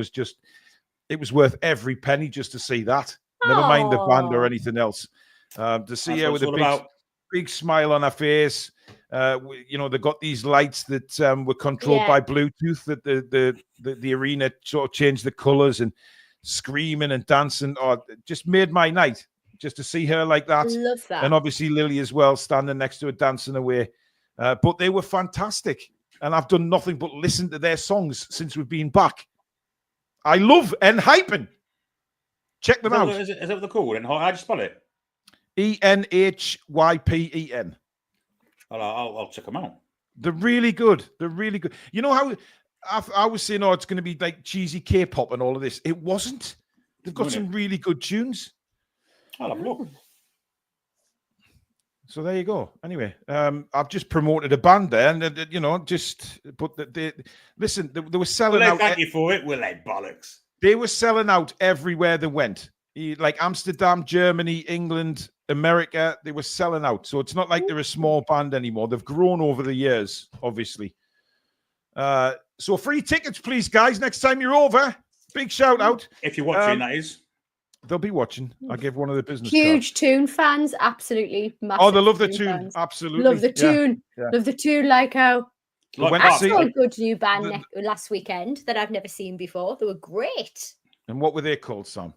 it was worth every penny just to see that. Never mind the band or anything else. To see her with a big smile on her face. They got these lights that were controlled by Bluetooth, that the arena sort of changed the colors, and screaming and dancing. Oh, it just made my night. Just to see her like that. Love that. And obviously Lily as well, standing next to her, dancing away. But they were fantastic. And I've done nothing but listen to their songs since we've been back. I love N-Hypen. Check them out. Is that what they're called? How'd you spell it? ENHYPEN. I'll check them out. They're really good. You know how I was saying, it's going to be like cheesy K-pop and all of this. It wasn't. They've got some really good tunes. I'll have a look. So there you go. Anyway, I've just promoted a band there, and listen. They were selling out. Thank you for it. Will they bollocks? They were selling out everywhere they went. Like Amsterdam, Germany, England, America. They were selling out. So it's not like they're a small band anymore. They've grown over the years, obviously. So free tickets, please, guys. Next time you're over, big shout out. If you're watching, that is. They'll be watching. I gave one of the business huge cards. Toon fans, absolutely massive. Oh, they love the Toon, absolutely. Love the Toon. Yeah. Love the Toon, like how I saw a good new band last weekend that I've never seen before. They were great. And what were they called, Sam?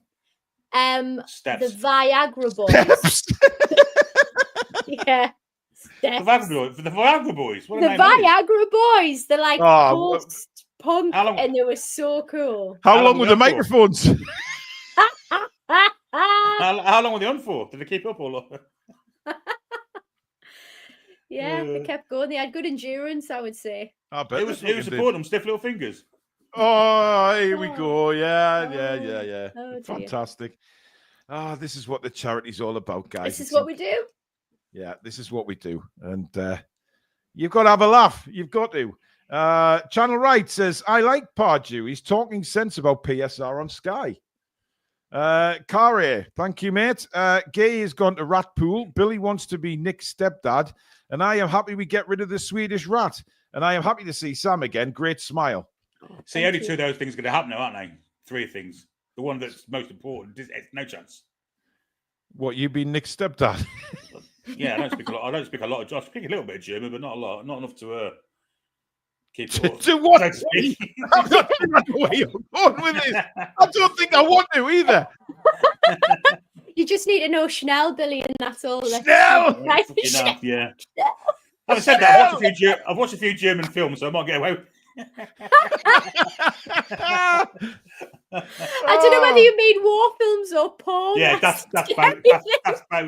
The Viagra Boys. Yeah. Steps. The Viagra Boys. What the Viagra Boys. They're like post-punk, and they were so cool. How long were the microphones? How long were they on for? Did they keep up all over? Yeah, they kept going. They had good endurance, I would say. I bet it was supporting them, stiff little fingers. Oh, here we go. Yeah. Oh, fantastic. This is what the charity's all about, guys. This is what we do. Yeah, this is what we do. And you've got to have a laugh. You've got to. Channel Right says, I like Pardew. He's talking sense about PSR on Sky. Kare, thank you, mate. Gay has gone to Rat Pool. Billy wants to be Nick's stepdad. And I am happy we get rid of the Swedish rat. And I am happy to see Sam again. Great smile. See, only two of those things are going to happen now, aren't they? Three things. The one that's most important, no chance. What, you be Nick's stepdad? Yeah, I don't speak a lot. I speak a little bit of German, but not a lot. Not enough to keep it. To what? I'm not the way you're going with this. I don't think I want to either. You just need to know Schnell, Billy, and that's all. Schnell! Enough, yeah. Having said that, I've watched a few German films, so I might get away with I don't know whether you mean war films or porn. Yeah, that's about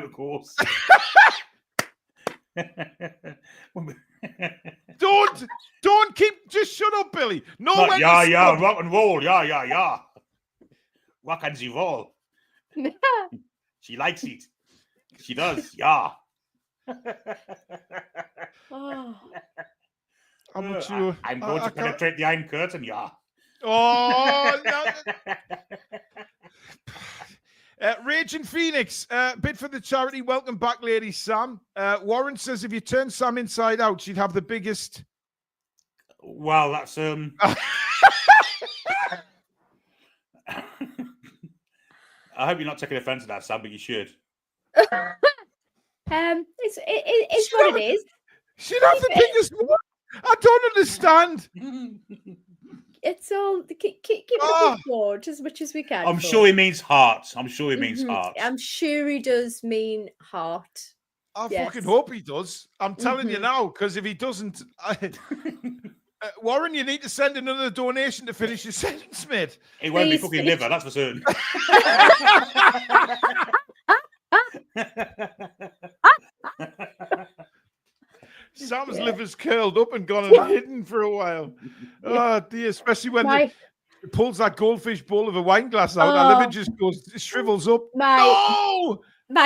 of course. Don't just shut up, Billy. No, rock and roll, yeah. Rock and roll. She likes it. She does, yeah. I'm not sure. I'm going to penetrate the Iron Curtain, yeah. Oh, no. Raging Phoenix, bid for the charity. Welcome back, lady Sam. Warren says if you turn Sam inside out, she'd have the biggest. Well, that's I hope you're not taking offense to that, Sam, but you should. It's what it is. She'd have the biggest one. I don't understand. It's all keep it forward as much as we can. I'm sure he means heart. I'm sure he does mean heart. I fucking hope he does. I'm telling you now, because if he doesn't, Warren, you need to send another donation to finish your sentence, mate. It won't be fucking liver, that's for certain. Sam's liver's curled up and gone and hidden for a while. Oh dear, especially when he pulls that goldfish bowl of a wine glass out, our liver just shrivels up. My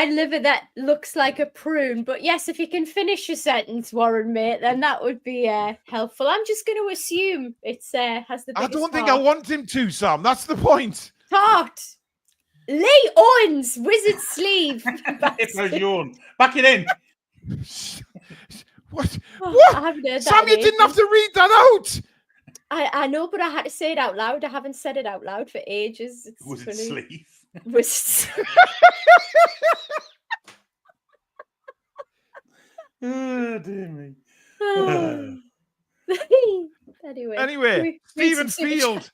liver that looks like a prune. But yes, if you can finish your sentence, Warren, mate, then that would be helpful. I'm just going to assume it's has the biggest I don't think I want him to, Sam. That's the point. Heart. Lee Owens, wizard sleeve. Back it in. What? I haven't heard that. Sam, you didn't have to read that out. I know, but I had to say it out loud. I haven't said it out loud for ages. Wizard sleeve. Oh, dear me. Anyway, Stephen Field,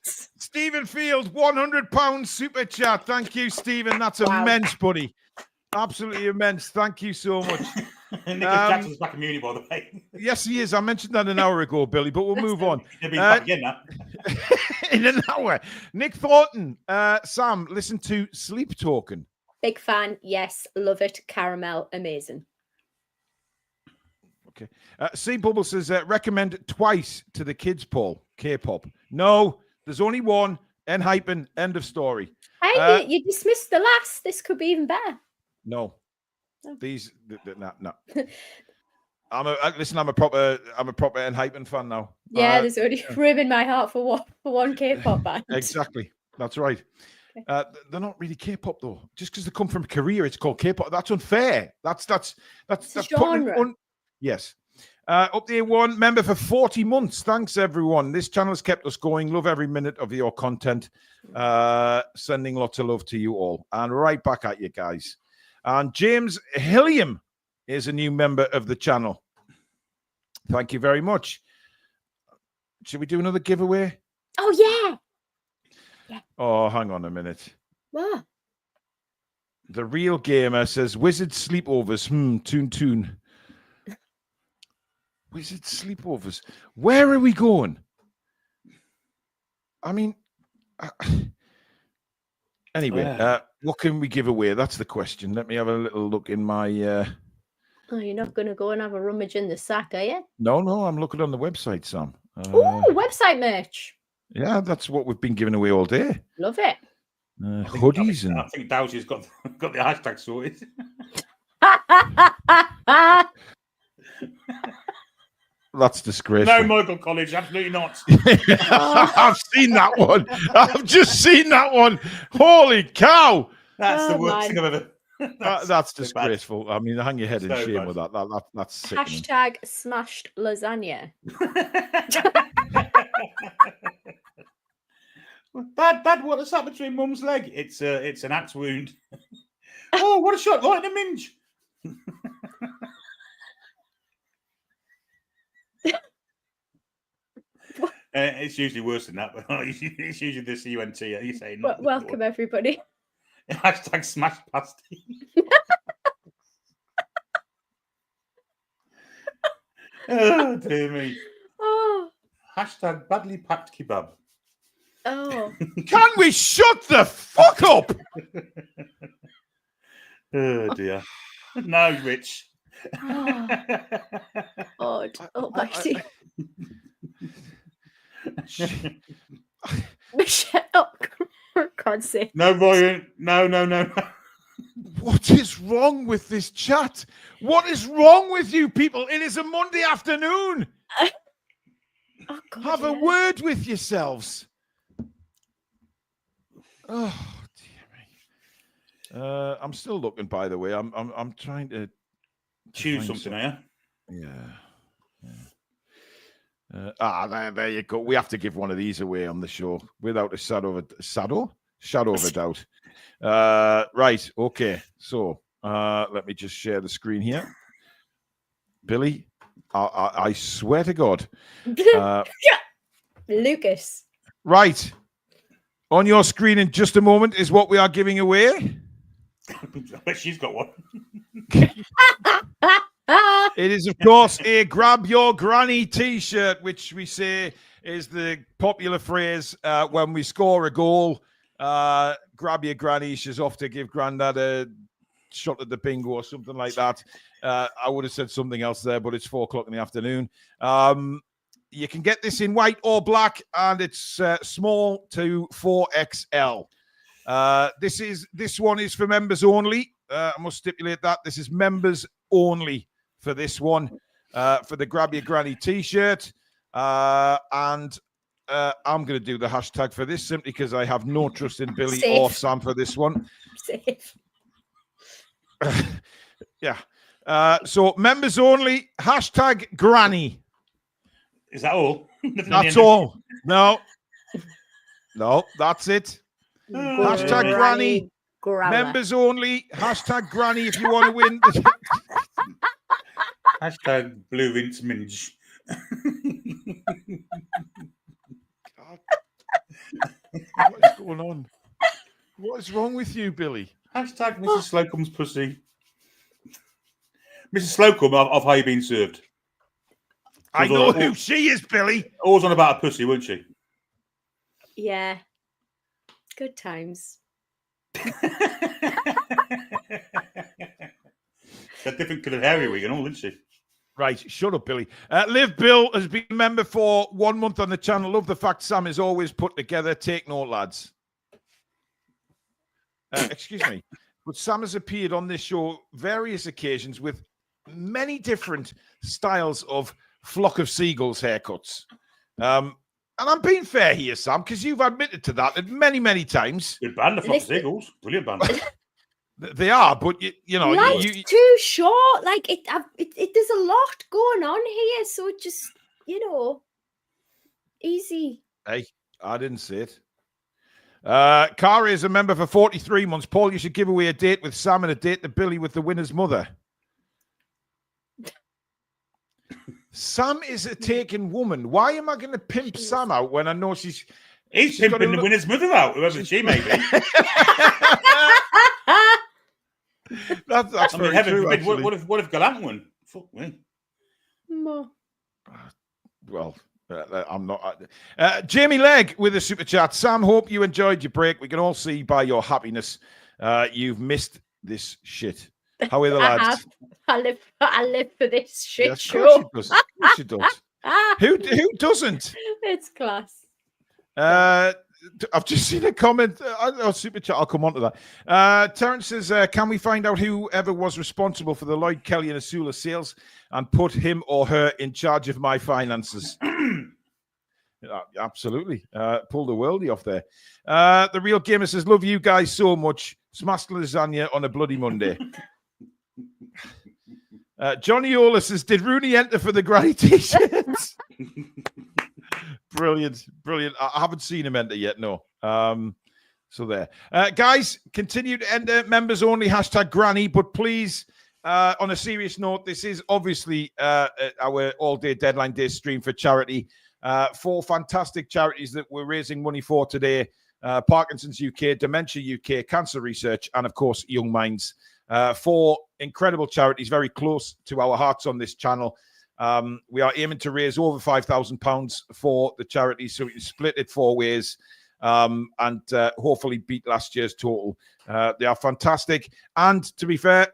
£100 super chat. Thank you, Stephen. That's immense, buddy. Absolutely immense. Thank you so much. Nick Jackson's back in uni, by the way. Yes, he is. I mentioned that an hour ago, Billy, but we'll move on. He'll be back again now. In an hour. Nick Thornton, Sam, listen to Sleep Talking. Big fan. Yes, love it. Caramel, amazing. Okay. C Bubble says recommend twice to the kids, Paul. K-pop. No, there's only one. N-hyphen, end of story. Hey, you dismissed the last. This could be even better. No. These no. I'm a proper N-hyphen fan now. Yeah, there's only room in my heart for one K-pop band. Exactly. That's right. Okay. They're not really K-pop though. Just because they come from Korea, it's called K-pop. That's unfair. That's genre. Yes. Up there, one member for 40 months. Thanks, everyone. This channel has kept us going. Love every minute of your content. Sending lots of love to you all. And right back at you guys. And James Hilliam is a new member of the channel. Thank you very much. should we do another giveaway? Oh, yeah. Oh, hang on a minute. What? The Real Gamer says, Wizard sleepovers. Toon. Wizard sleepovers. Where are we going? I mean, anyway, what can we give away? That's the question. Let me have a little look in my... Oh, you're not going to go and have a rummage in the sack, are you? No, I'm looking on the website, Sam. Oh, website merch. Yeah, that's what we've been giving away all day. Love it. Hoodies and... I think Dowsy's got the hashtag sorted. That's disgraceful. No, Michael College, absolutely not. I've seen that one. I've just seen that one. Holy cow! That's the worst thing I've ever. That's disgraceful. I mean, hang your head in shame with that. That's sickening. Hashtag smashed lasagna. Dad, what's that between Mum's leg? It's an axe wound. Oh, what a shot! Right in the minge. It's usually worse than that, but it's usually the CUNT. You say welcome everybody. Hashtag smash pasty. Oh dear me. Oh. Hashtag badly packed kebab. Oh. Can we shut the fuck up? Oh dear. No, Rich. Oh. God almighty. Shut up. For God's sake. No, Ryan. No. What is wrong with this chat? What is wrong with you people? It is a Monday afternoon. Oh, God, have a word with yourselves. Oh dear me. I'm still looking, by the way. I'm trying to choose something, are you? Yeah. There you go. We have to give one of these away on the show without a shadow of a doubt. Right. Okay. So let me just share the screen here. Billy, I swear to God. Lucas. Right. On your screen in just a moment is what we are giving away. I bet she's got one. It is, of course, a Grab Your Granny t-shirt, which we say is the popular phrase when we score a goal. Grab your granny. She's off to give Grandad a shot at the bingo or something like that. I would have said something else there, but it's 4:00 in the afternoon. You can get this in white or black, and it's small to 4XL. This one is for members only. I must stipulate that this is members only for this one, for the Grab Your Granny t-shirt. And I'm going to do the hashtag for this simply because I have no trust in Billy or Sam for this one. Safe. Yeah. So members only, hashtag Granny. Is that all? That's all. No, that's it. Hashtag Granny. Members only, hashtag Granny if you want to win. Hashtag Blue Rinse Minge. What is going on? What is wrong with you, Billy? Hashtag Mrs. Slocum's pussy. Mrs. Slocum, of how you been served? I know who she is, Billy. Always on about a pussy, weren't she? Yeah. Good times. A different colour hairy wig and all, isn't she? Right, shut up, Billy. Liv Bill has been a member for 1 month on the channel. Love the fact Sam is always put together. Take note, lads. Excuse me. But Sam has appeared on this show various occasions with many different styles of flock of seagulls haircuts. And I'm being fair here, Sam, because you've admitted to that many, many times. Good band, the flock of seagulls. Brilliant band. They are, but you know, life's too short. Like it, there's a lot going on here, so just easy. Hey, I didn't say it. Kari is a member for 43 months. Paul, you should give away a date with Sam and a date to Billy with the winner's mother. Sam is a taken woman. Why am I going to pimp Sam out when I know she's pimping the winner's mother out, whoever she may be. That's very true. What if Gallant won? Fuck me. Well, I'm not. Jamie Legg with a super chat. Sam, hope you enjoyed your break. We can all see by your happiness you've missed this shit. How are the lads? I live for this shit Yes, show. Of course she does. Who doesn't? It's class. I've just seen a comment. Super chat. I'll come on to that. Terence says, "Can we find out whoever was responsible for the Lloyd Kelly and Asula sales and put him or her in charge of my finances?" Absolutely. Pull the worldie off there. The Real Gamer says, "Love you guys so much. Smashed lasagna on a bloody Monday." Johnny Ola says, "Did Rooney enter for the granny t-shirts?" Brilliant. I haven't seen him enter yet, no. So there. Guys, continue to enter members only #granny, but please, on a serious note, this is obviously our all-day deadline day stream for charity. 4 fantastic charities that we're raising money for today. Parkinsons UK, Dementia UK, Cancer Research, and of course, Young Minds. 4 incredible charities, very close to our hearts on this channel. We are aiming to raise over £5,000 for the charities, so we can split it 4 ways and hopefully beat last year's total. They are fantastic. And to be fair,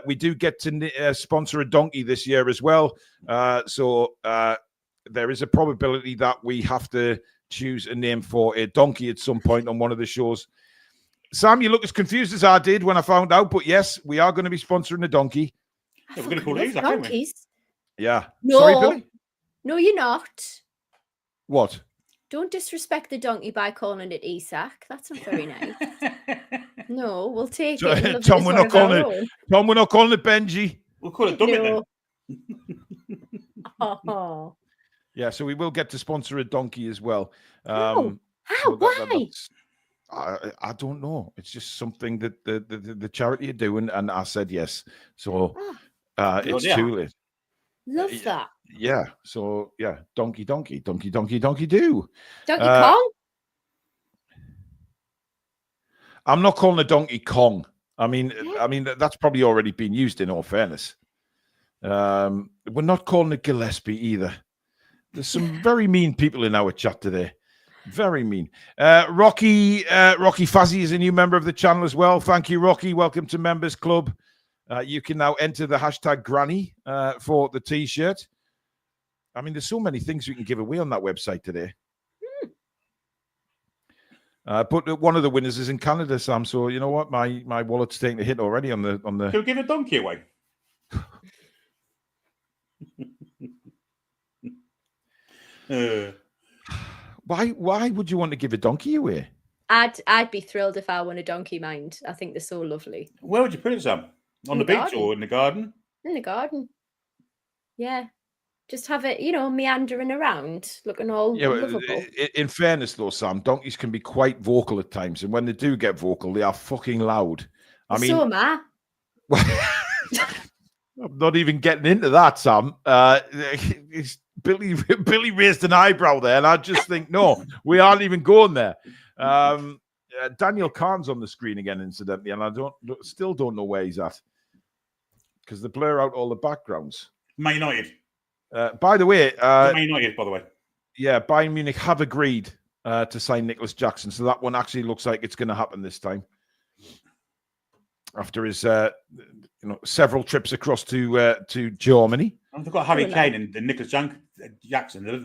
we do get to sponsor a donkey this year as well. So there is a probability that we have to choose a name for a donkey at some point on one of the shows. Sam, you look as confused as I did when I found out, but yes, we are going to be sponsoring a donkey. Yeah, we're going to call it Isak, aren't we? Yeah. No. Sorry, Billy? No, you're not. What? Don't disrespect the donkey by calling it Isak. That's not very nice. No, we'll take it. Tom, we're not calling it. Tom, we're not calling it Benji. We'll call it Dummit then. Oh. Yeah, so we will get to sponsor a donkey as well. How? So Why? I don't know. It's just something that the charity are doing, and I said yes. So it's too late. Love that. Yeah. So yeah, donkey do. Donkey Kong. I'm not calling it Donkey Kong. I mean that's probably already been used. In all fairness, we're not calling it Gillespie either. There's some very mean people in our chat today. Very mean. Rocky Fuzzy is a new member of the channel as well. Thank you, Rocky. Welcome to Members Club. You can now enter the #granny for the t-shirt. I mean, there's so many things we can give away on that website today. But one of the winners is in Canada, Sam. So you know what? My wallet's taking a hit already on the. Can we give a donkey away? Why would you want to give a donkey away? I'd be thrilled if I won a donkey mind. I think they're so lovely. Where would you put it, Sam? On the beach or in the garden? In the garden. Yeah. Just have it, meandering around, looking all lovable. In fairness, though, Sam, donkeys can be quite vocal at times, and when they do get vocal, they are fucking loud. So am I. I'm not even getting into that, Sam. Billy raised an eyebrow there, and I just think, no, we aren't even going there. Daniel Kahn's on the screen again, incidentally, and I still don't know where he's at because they blur out all the backgrounds. Man United. By the way, Man United, by the way. Yeah, Bayern Munich have agreed to sign Nicholas Jackson, so that one actually looks like it's going to happen this time. After his several trips across to Germany. And they've got Harry Kane and Nicholas Jackson. They're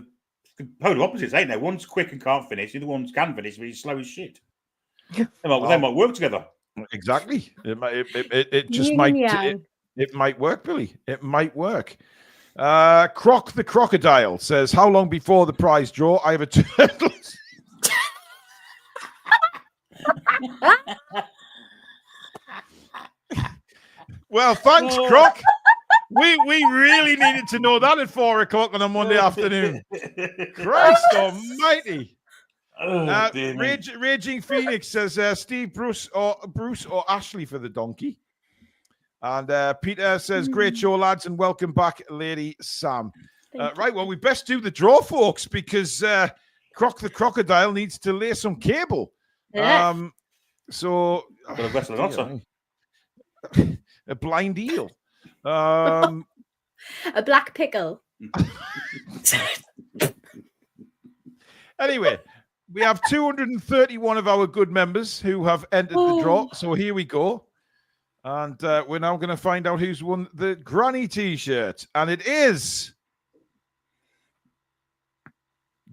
the polar opposites, ain't they? One's quick and can't finish, the other one's can finish, but he's slow as shit. They might work together. Exactly. It just might. It might work, Billy. It might work. Croc the Crocodile says, "How long before the prize draw? I have a turtle." Well, thanks, Croc. We really needed to know that at 4 o'clock on a Monday afternoon. Christ almighty. Raging Phoenix says Steve Bruce or Ashley for the donkey. And Peter says, "Great show, lads, and welcome back, Lady Sam." Right, well, we best do the draw, folks, because Croc the Crocodile needs to lay some cable. Yeah. So a blind eel. A black pickle. Anyway, we have 231 of our good members who have entered the draw. So here we go. And we're now going to find out who's won the Granny T-shirt. And it is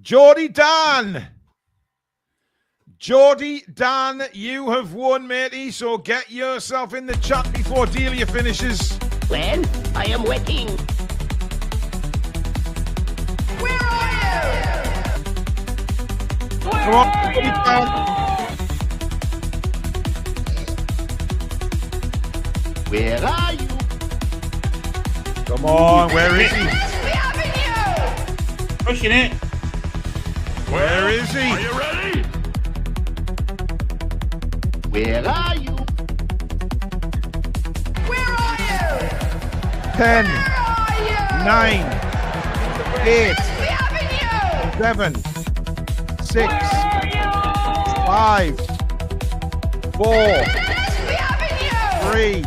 Geordie Dan. Geordie Dan, you have won, matey. So get yourself in the chat before Delia finishes. When I am waiting. Where are you? Come on, Geordie Dan. Where are you? Come on, where is he? We having you. Pushing it. Where is he? Are you ready? Where are you? Where are you? 10, Where are you? 9, 8, We having you. 7, 6, 5, 4, We having you. 3,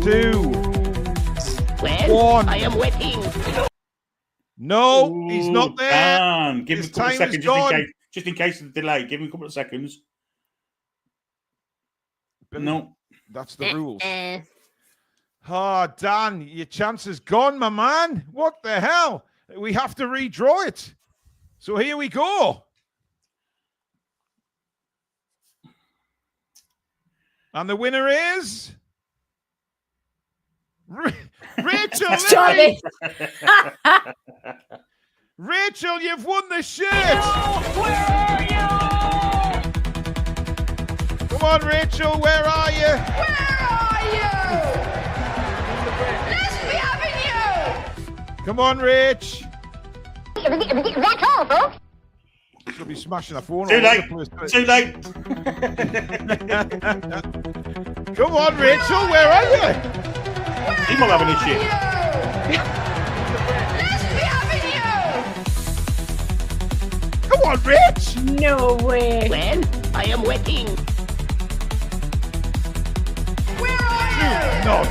2, When 1. I am waiting. No, he's not there. Dan. Give him His a couple of time is seconds gone. just in case of the delay. Give him a couple of seconds. No. That's the rules. Oh, Dan, your chance is gone, my man. What the hell? We have to redraw it. So here we go. And the winner is Rachel. Johnny. Rachel, you've won the shirt. Where are you? Come on, Rachel, where are you? Where are you? We having you. Come on, Rach. That's all, folks. She'll be smashing her phone. Too all late. over the place. Too late. Come on, Rachel, where are you? He might have an issue. We having you. Come on, Rich. No way. When I am waiting. Where are you? Not.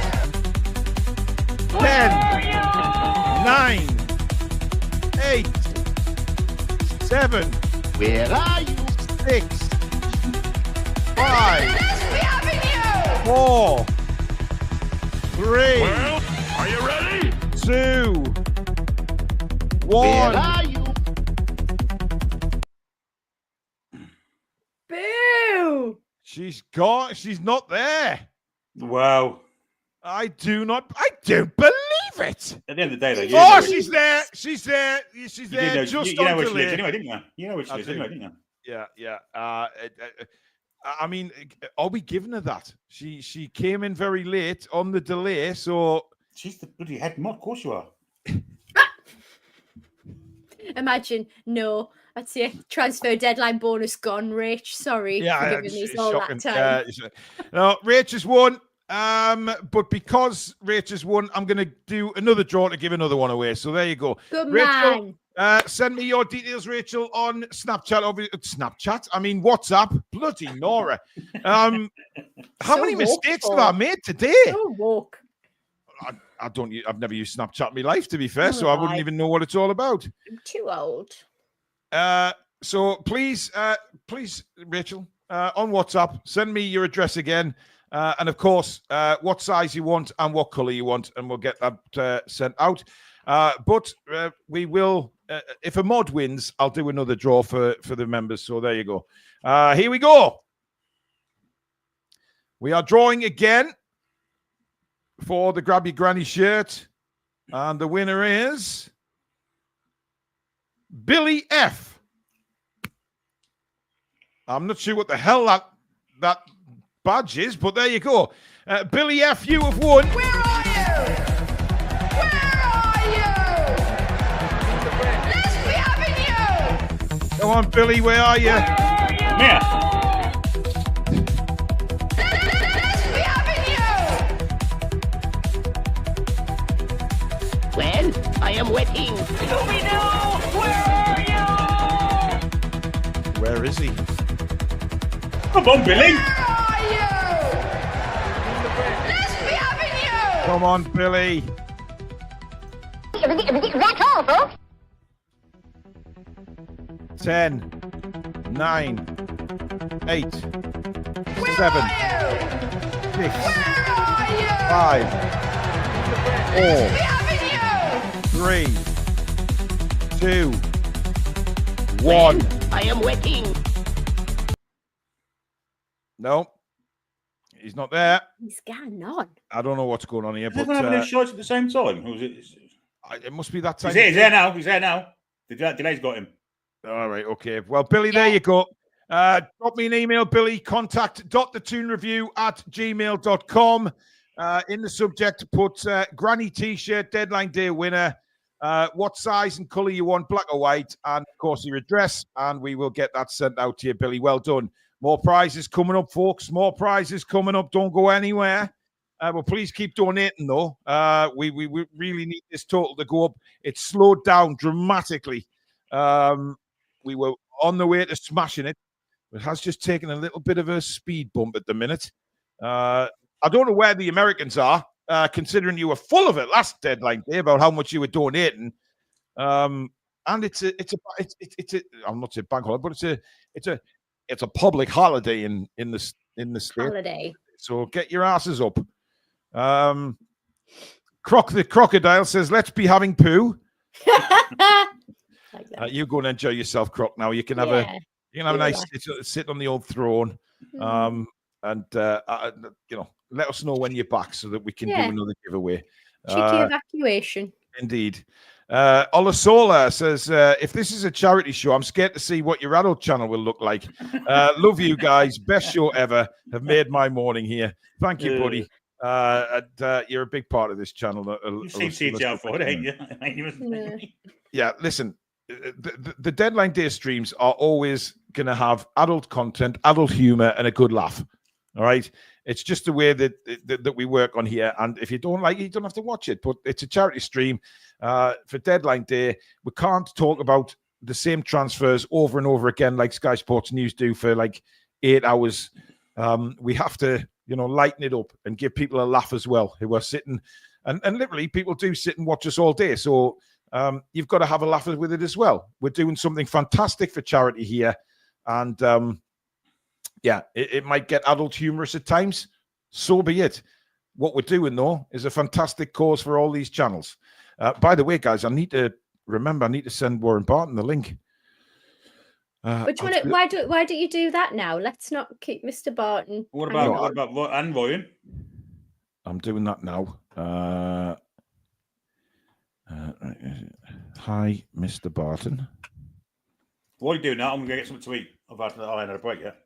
10, 9, 8, 7, Where are you? 6, 5, We having you. 4, 3, Are you ready? 2, Where 1. are you? Boo. She's gone. She's not there. Wow. I don't believe it. At the end of the day, though, you Oh, know, she's there. She's there. She's you there. know, Just you know on where she lives delay. anyway, didn't you? You know where she I lives do. anyway, didn't you? Yeah. I mean, are we giving her that? She came in very late on the delay, so She's the bloody head mod. Of course you are. Imagine, no, that's it. Transfer deadline bonus gone, Rach. Sorry for giving these all shocking. that time. No, Rach has won. But because Rach has won, I'm going to do another draw to give another one away. So there you go. Good Rachel, man. send me your details, Rachel, on Snapchat. Snapchat? I mean, WhatsApp. Bloody Nora. How So many mistakes woke, have I made today? So woke. I've never used Snapchat in my life, to be fair, so I Neither wouldn't have I. even know what it's all about. I'm too old. So please, Rachel, on WhatsApp, send me your address again. And of course, what size you want and what color you want, and we'll get that sent out. But we will, if a mod wins, I'll do another draw for the members. So there you go. Here we go. We are drawing again for the Grab Your Granny shirt. And the winner is Billy F. I'm not sure what the hell that badge is, but there you go. Billy F, you have won. Where are you? Where are you? We having you. Come on, Billy, where are you? Come here. We having you. When I am is he? Come on, Billy. Where are you? Let's be having you. Come on, Billy. That's all, folks. 10, 9, 8, 7, 6, Where are you? 5, 4, Be having you. 3, 2, 1. I am waiting. No, he's not there. He's going on. I don't know what's going on here, Is everyone but having their shots at the same time? Or was it? it must be that time. He's there now. He's there now. The delay's got him. All right, okay. Well, Billy, there you go. Drop me an email, Billy, contact.thetoonreview@gmail.com. In the subject, put Granny T-shirt, deadline day winner, what size and colour you want, black or white, and of course your address, and we will get that sent out to you, Billy. Well done. More prizes coming up, folks. More prizes coming up. Don't go anywhere. Well, please keep donating, though. We really need this total to go up. It's slowed down dramatically. We were on the way to smashing it. It has just taken a little bit of a speed bump at the minute. I don't know where the Americans are, considering you were full of it last deadline day about how much you were donating. And it's a I'm not saying bank holiday, but it's a public holiday in the state. Holiday. So get your asses up. Croc the crocodile says, "Let's be having poo." You go and enjoy yourself, Croc. Now you can have a nice sit on the old throne, and let us know when you're back so that we can do another giveaway. Cheeky evacuation. Indeed. Olasola says, if this is a charity show, I'm scared to see what your adult channel will look like. Love you guys. Best show ever. Have made my morning here. Thank you, buddy. You're a big part of this channel. You've seen CTL for it, ain't you? Yeah, listen. The deadline day streams are always going to have adult content, adult humor, and a good laugh. All right, it's just the way that we work on here. And if you don't like it, you don't have to watch it. But it's a charity stream for deadline day. We can't talk about the same transfers over and over again like Sky Sports News do for like 8 hours. We have to, lighten it up and give people a laugh as well who are sitting. And literally, people do sit and watch us all day. So you've got to have a laugh with it as well. We're doing something fantastic for charity here. And it might get adult humorous at times. So be it. What we're doing, though, is a fantastic cause for all these channels. By the way, guys, I need to send Warren Barton the link. Which one? Why don't you do that now? Let's not keep Mr. Barton. What about Ryan? I'm doing that now. Hi, Mr. Barton. What are you doing now? I'm going to get something to eat. I've had a break yet.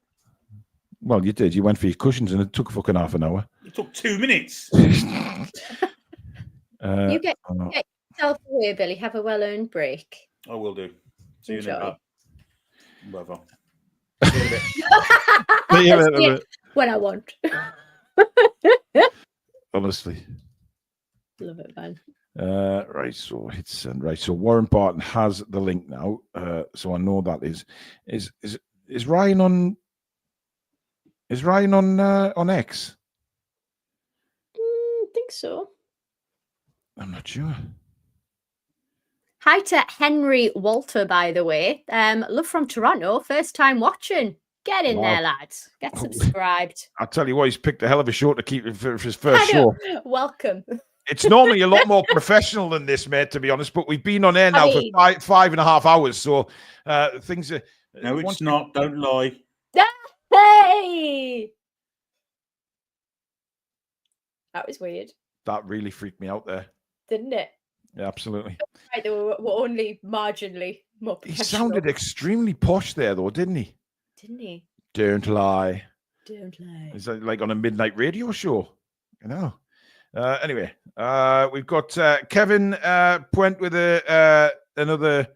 Well, you did. You went for your cushions and it took fucking half an hour. It took 2 minutes. You get yourself away, Billy. Have a well-earned break. I will do. See you in a bit. Whatever. When I want. Honestly. Love it, man. Right, so hit send. Right, so Warren Barton has the link now. So I know that is Ryan on. Is Ryan on X? I think so. I'm not sure. Hi to Henry Walter, by the way. Love from Toronto. First time watching. Get in there, lads. Get subscribed. I'll tell you what, he's picked a hell of a show to keep it for his first show. Welcome. It's normally a lot more professional than this, mate, to be honest, but we've been on air now for 5.5 hours, so things are... No, it's not. Don't lie. Hey! That was weird. That really freaked me out there. Didn't it? Yeah, absolutely. Right, they were only marginally more He sounded extremely posh there, though, didn't he? Didn't he? Don't lie. Don't lie. Is that like on a midnight radio show? Anyway, we've got Kevin Puent with another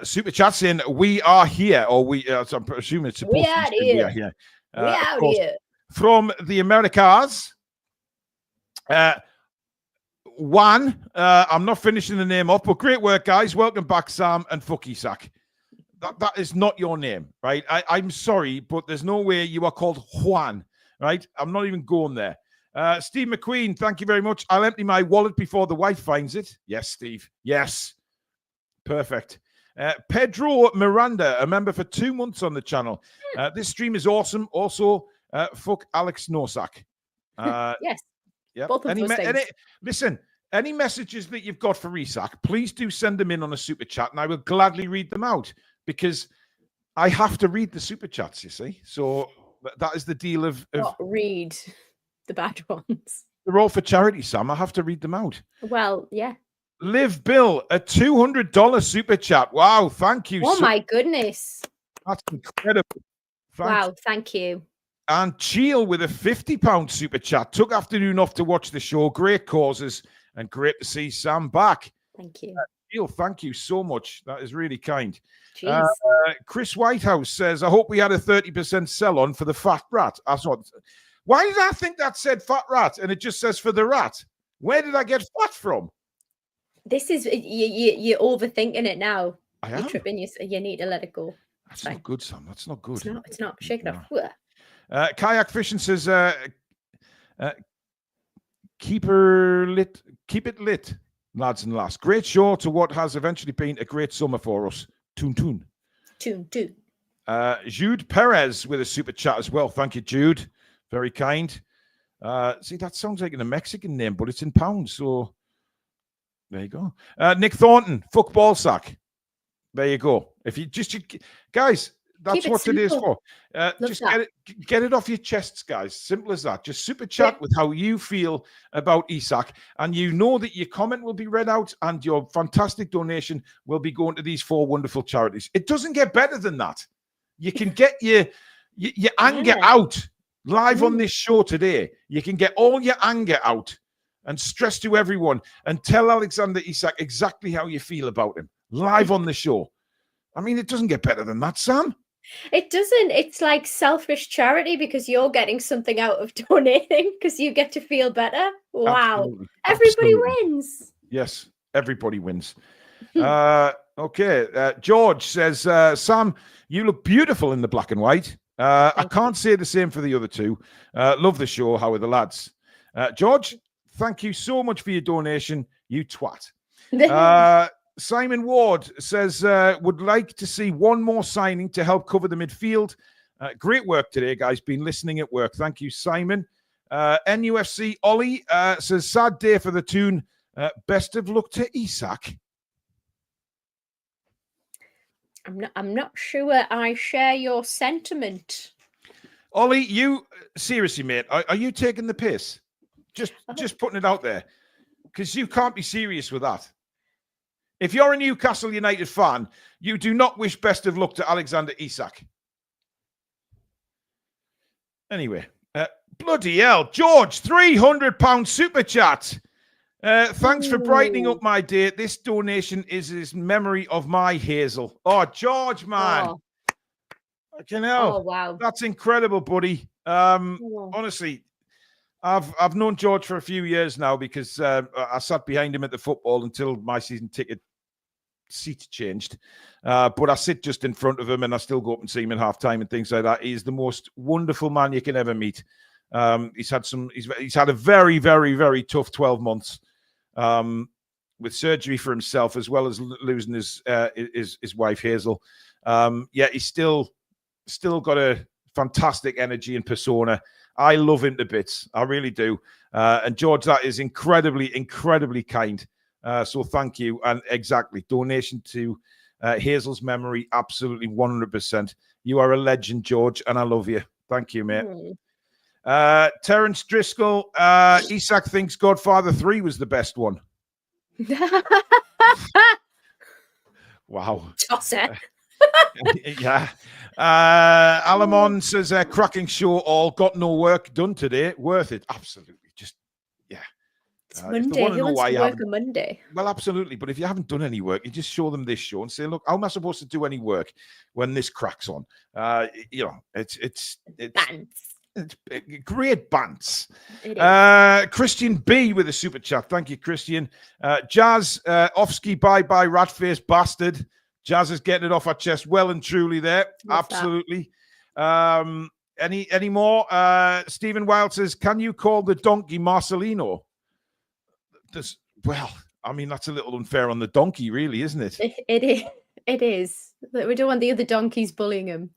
super chat saying, we are here, or so I'm assuming it's supposed to be we are here. We out here. From the Americas. I'm not finishing the name off, but great work, guys. Welcome back, Sam and fuck Isak. that is not your name, right? I'm sorry, but there's no way you are called Juan, right? I'm not even going there. Steve McQueen, thank you very much. I'll empty my wallet before the wife finds it. Yes, Steve. Yes. Perfect. Pedro Miranda, a member for 2 months on the channel. This stream is awesome. Also, fuck Alex Nosak. Yes. Yeah. Both of those things. Listen, any messages that you've got for Isak, please do send them in on a super chat, and I will gladly read them out because I have to read the super chats. You see, so that is the deal of not read the bad ones. They're all for charity, Sam. I have to read them out. Well, yeah. Liv Bill, a $200 super chat. Wow, thank you. Oh my goodness, that's incredible. Wow, thank you. And Cheel with a £50 super chat. Took afternoon off to watch the show. Great causes and great to see Sam back. Thank you. Cheel, thank you so much. That is really kind. Jeez. Chris Whitehouse says, I hope we had a 30% sell on for the fat rat. I thought, why did I think that said fat rat and it just says for the rat? Where did I get fat from? This is, you're overthinking it now. I am. You're tripping. You need to let it go. That's not good, Sam. That's not good. It's not. Shake it off. Kayak Fishing says, keep it lit, lads and lass. Great show to what has eventually been a great summer for us. Toon. Jude Perez with a super chat as well. Thank you, Jude. Very kind. See, that sounds like a Mexican name, but it's in pounds. So there you go. Nick Thornton, fuck ball sack. There you go. If you guys, that's what it is for. Just get it off your chests, guys. Simple as that. Just super chat with how you feel about Isak, and you know that your comment will be read out and your fantastic donation will be going to these 4 wonderful charities. It doesn't get better than that. You can get your anger out live on this show today. You can get all your anger out and stress to everyone and tell Alexander Isak exactly how you feel about him live on the show. I mean, it doesn't get better than that, Sam. It doesn't. It's like selfish charity because you're getting something out of donating because you get to feel better. Wow. Everybody wins. Yes, everybody wins. Okay. George says, Sam, you look beautiful in the black and white. I can't say the same for the other two. Love the show. How are the lads? George, thank you so much for your donation. You twat. Simon Ward says, would like to see one more signing to help cover the midfield. Great work today, guys. Been listening at work. Thank you, Simon. NUFC Ollie says, sad day for the Toon. Best of luck to Isak. I'm not sure I share your sentiment. Ollie, you seriously, mate, are you taking the piss? Just putting it out there. Because you can't be serious with that. If you're a Newcastle United fan, you do not wish best of luck to Alexander Isak. Anyway, bloody hell. George, £300 super chat. Thanks for brightening up my day. This donation is in memory of my Hazel. Oh, George, man. Fucking hell. Oh, wow. That's incredible, buddy. Honestly, I've known George for a few years now because I sat behind him at the football until my season ticket seat changed. But I sit just in front of him and I still go up and see him in halftime and things like that. He's the most wonderful man you can ever meet. He's had a very, very, very tough 12 months with surgery for himself as well as losing his wife Hazel. He's still got a fantastic energy and persona. I love him to bits. I really do. And George, that is incredibly, incredibly kind. So thank you. And exactly, donation to Hazel's memory, absolutely 100%. You are a legend, George, and I love you. Thank you, mate. Terence Driscoll, Isak thinks Godfather 3 was the best one. Wow. Toss it. Yeah. Alamon says, cracking show all. Got no work done today. Worth it. Absolutely. Just, yeah. It's Monday. Who wants to work on Monday? Well, absolutely. But if you haven't done any work, you just show them this show and say, look, how am I supposed to do any work when this cracks on? It's great bants. Christian B with a super chat. Thank you, Christian. Jazz, Ofsky, bye-bye, rat-faced bastard. Jazz is getting it off our chest well and truly there. Love Absolutely. Any more? Stephen Wild says, can you call the donkey Marcelino? Well, I mean, that's a little unfair on the donkey, really, isn't it? It is. It is. We don't want the other donkeys bullying him.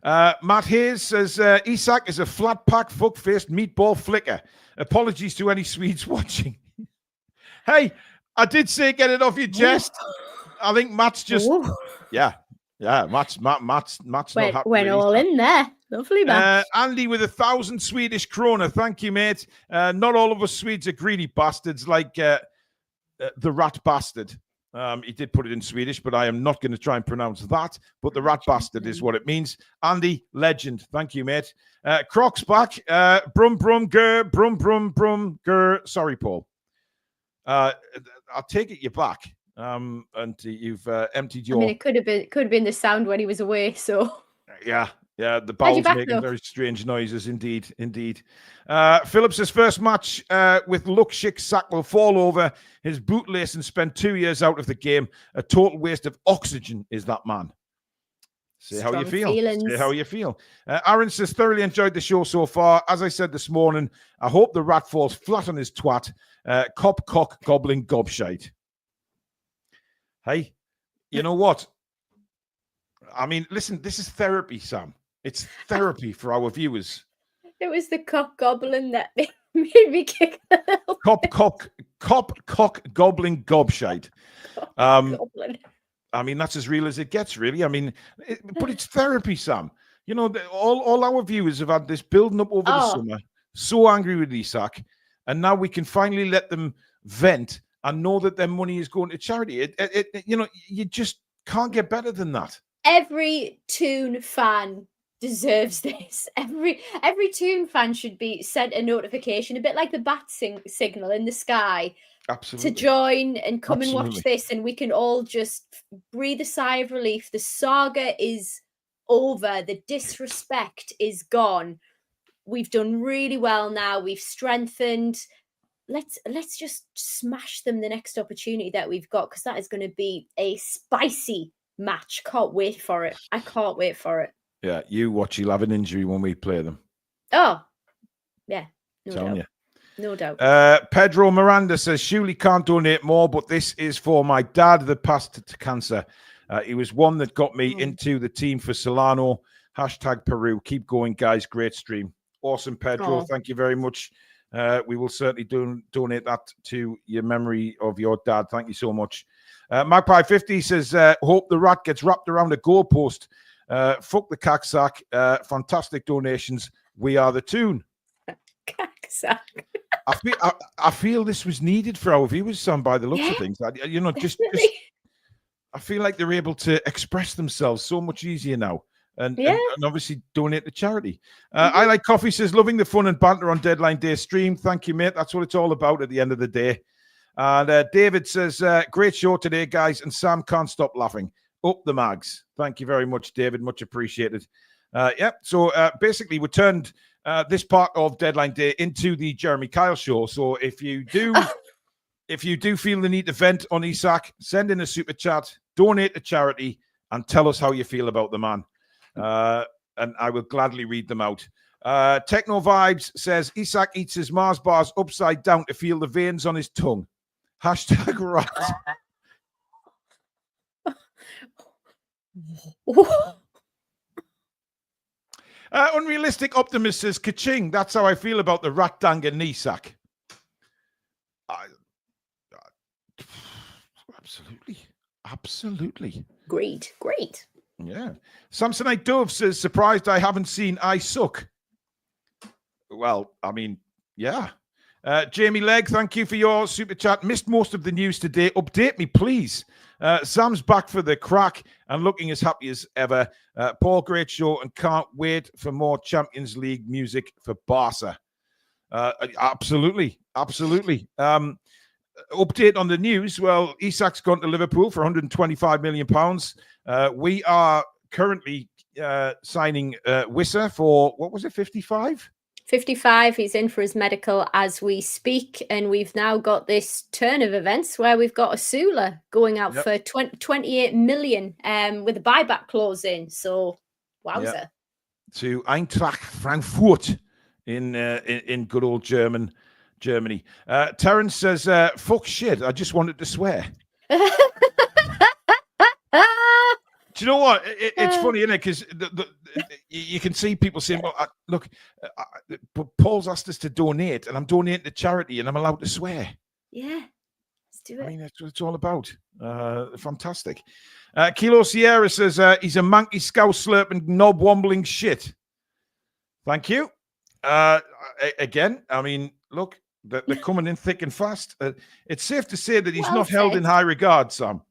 Matt Hayes says, Isak is a flat-pack, fuck-faced meatball flicker. Apologies to any Swedes watching. Hey, I did say get it off your chest. I think Matt's just... Ooh. Yeah, Matt's not happy. Went all in there. Lovely, Matt. Andy with 1,000 Swedish krona. Thank you, mate. Not all of us Swedes are greedy bastards like the rat bastard. He did put it in Swedish, but I am not going to try and pronounce that. But the rat bastard is what it means. Andy, legend. Thank you, mate. Croc's back. Brum, brum, grr. Brum, brum, brum, grr. Sorry, Paul. I'll take it you're back. And you've emptied your... I mean, it could have been the sound when he was away, so... Yeah, the bowels making very strange noises, indeed. Phillips's first match with Lukshik Sak will fall over his bootlace and spend 2 years out of the game. A total waste of oxygen is that man. Say how you feel. Say how you feel. Aaron says, thoroughly enjoyed the show so far. As I said this morning, I hope the rat falls flat on his twat. Cop, cock, gobbling, gobshite. Hey, you know what? I mean, listen, this is therapy, Sam. It's therapy for our viewers. It was the cock goblin that made me kick a little Cop, cock, gobbling, gobshite. goblin. I mean, that's as real as it gets, really. I mean, but it's therapy, Sam. You know, all our viewers have had this building up over the summer, so angry with Isak, and now we can finally let them vent and know that their money is going to charity. You know, you just can't get better than that. Every Toon fan deserves this. Every Toon fan should be sent a notification, a bit like the bat signal in the sky. Absolutely. To join and come and watch this, and we can all just breathe a sigh of relief. The saga is over. The disrespect is gone. We've done really well now. We've strengthened. Let's just smash them the next opportunity that we've got, because that is going to be a spicy match. Can't wait for it. I can't wait for it. Yeah, you watch. You'll have an injury when we play them. Oh, yeah. No Telling doubt. No doubt. Pedro Miranda says, surely can't donate more, but this is for my dad that passed to cancer. He was one that got me into the team for Solano. Hashtag Peru. Keep going, guys. Great stream. Awesome, Pedro. Thank you very much. We will certainly donate that to your memory of your dad. Thank you so much. Magpie 50 says, hope the rat gets wrapped around a goalpost. Fuck the cacksack. Fantastic donations. We are the Toon. Cacksack. I feel this was needed for our viewers, Sam, by the looks of things. You know, just I feel like they're able to express themselves so much easier now. And obviously donate to charity. I Like Coffee says, loving the fun and banter on Deadline Day stream. Thank you, mate. That's what it's all about at the end of the day. And David says, great show today, guys. And Sam can't stop laughing. Up the mags. Thank you very much, David. Much appreciated. So basically we turned this part of Deadline Day into the Jeremy Kyle show. So if you do feel the need to vent on Isak, send in a super chat, donate to charity, and tell us how you feel about the man. And I will gladly read them out. Techno Vibes says, Isak eats his Mars bars upside down to feel the veins on his tongue. Hashtag rat. Unrealistic Optimist says, ka-ching. That's how I feel about the rat dang and Isak. Absolutely. Great. Yeah. Samsonite Dove says, surprised I haven't seen I Suck. Well, I mean, yeah. Jamie Legg, thank you for your super chat. Missed most of the news today. Update me, please. Sam's back for the crack and looking as happy as ever. Paul, great show, and can't wait for more Champions League music for Barca. Absolutely. Update on the news. Well, Isak's gone to Liverpool for £125 million. We are currently signing Wissa for, what was it, 55? 55, he's in for his medical as we speak, and we've now got this turn of events where we've got Asula going out for 28 million with a buyback clause in. So, wowza. To Eintracht Frankfurt in good old Germany. Terence says, fuck shit, I just wanted to swear. Do you know what? It's funny, isn't it? Because you can see people saying, well, look, Paul's asked us to donate, and I'm donating to charity, and I'm allowed to swear. Yeah, let's do it. I mean, that's what it's all about. Fantastic. Kilo Sierra says, he's a manky scout slurping, knob wombling shit. Thank you. Again, I mean, look, they're coming in thick and fast. It's safe to say that he's not held in high regard, Sam.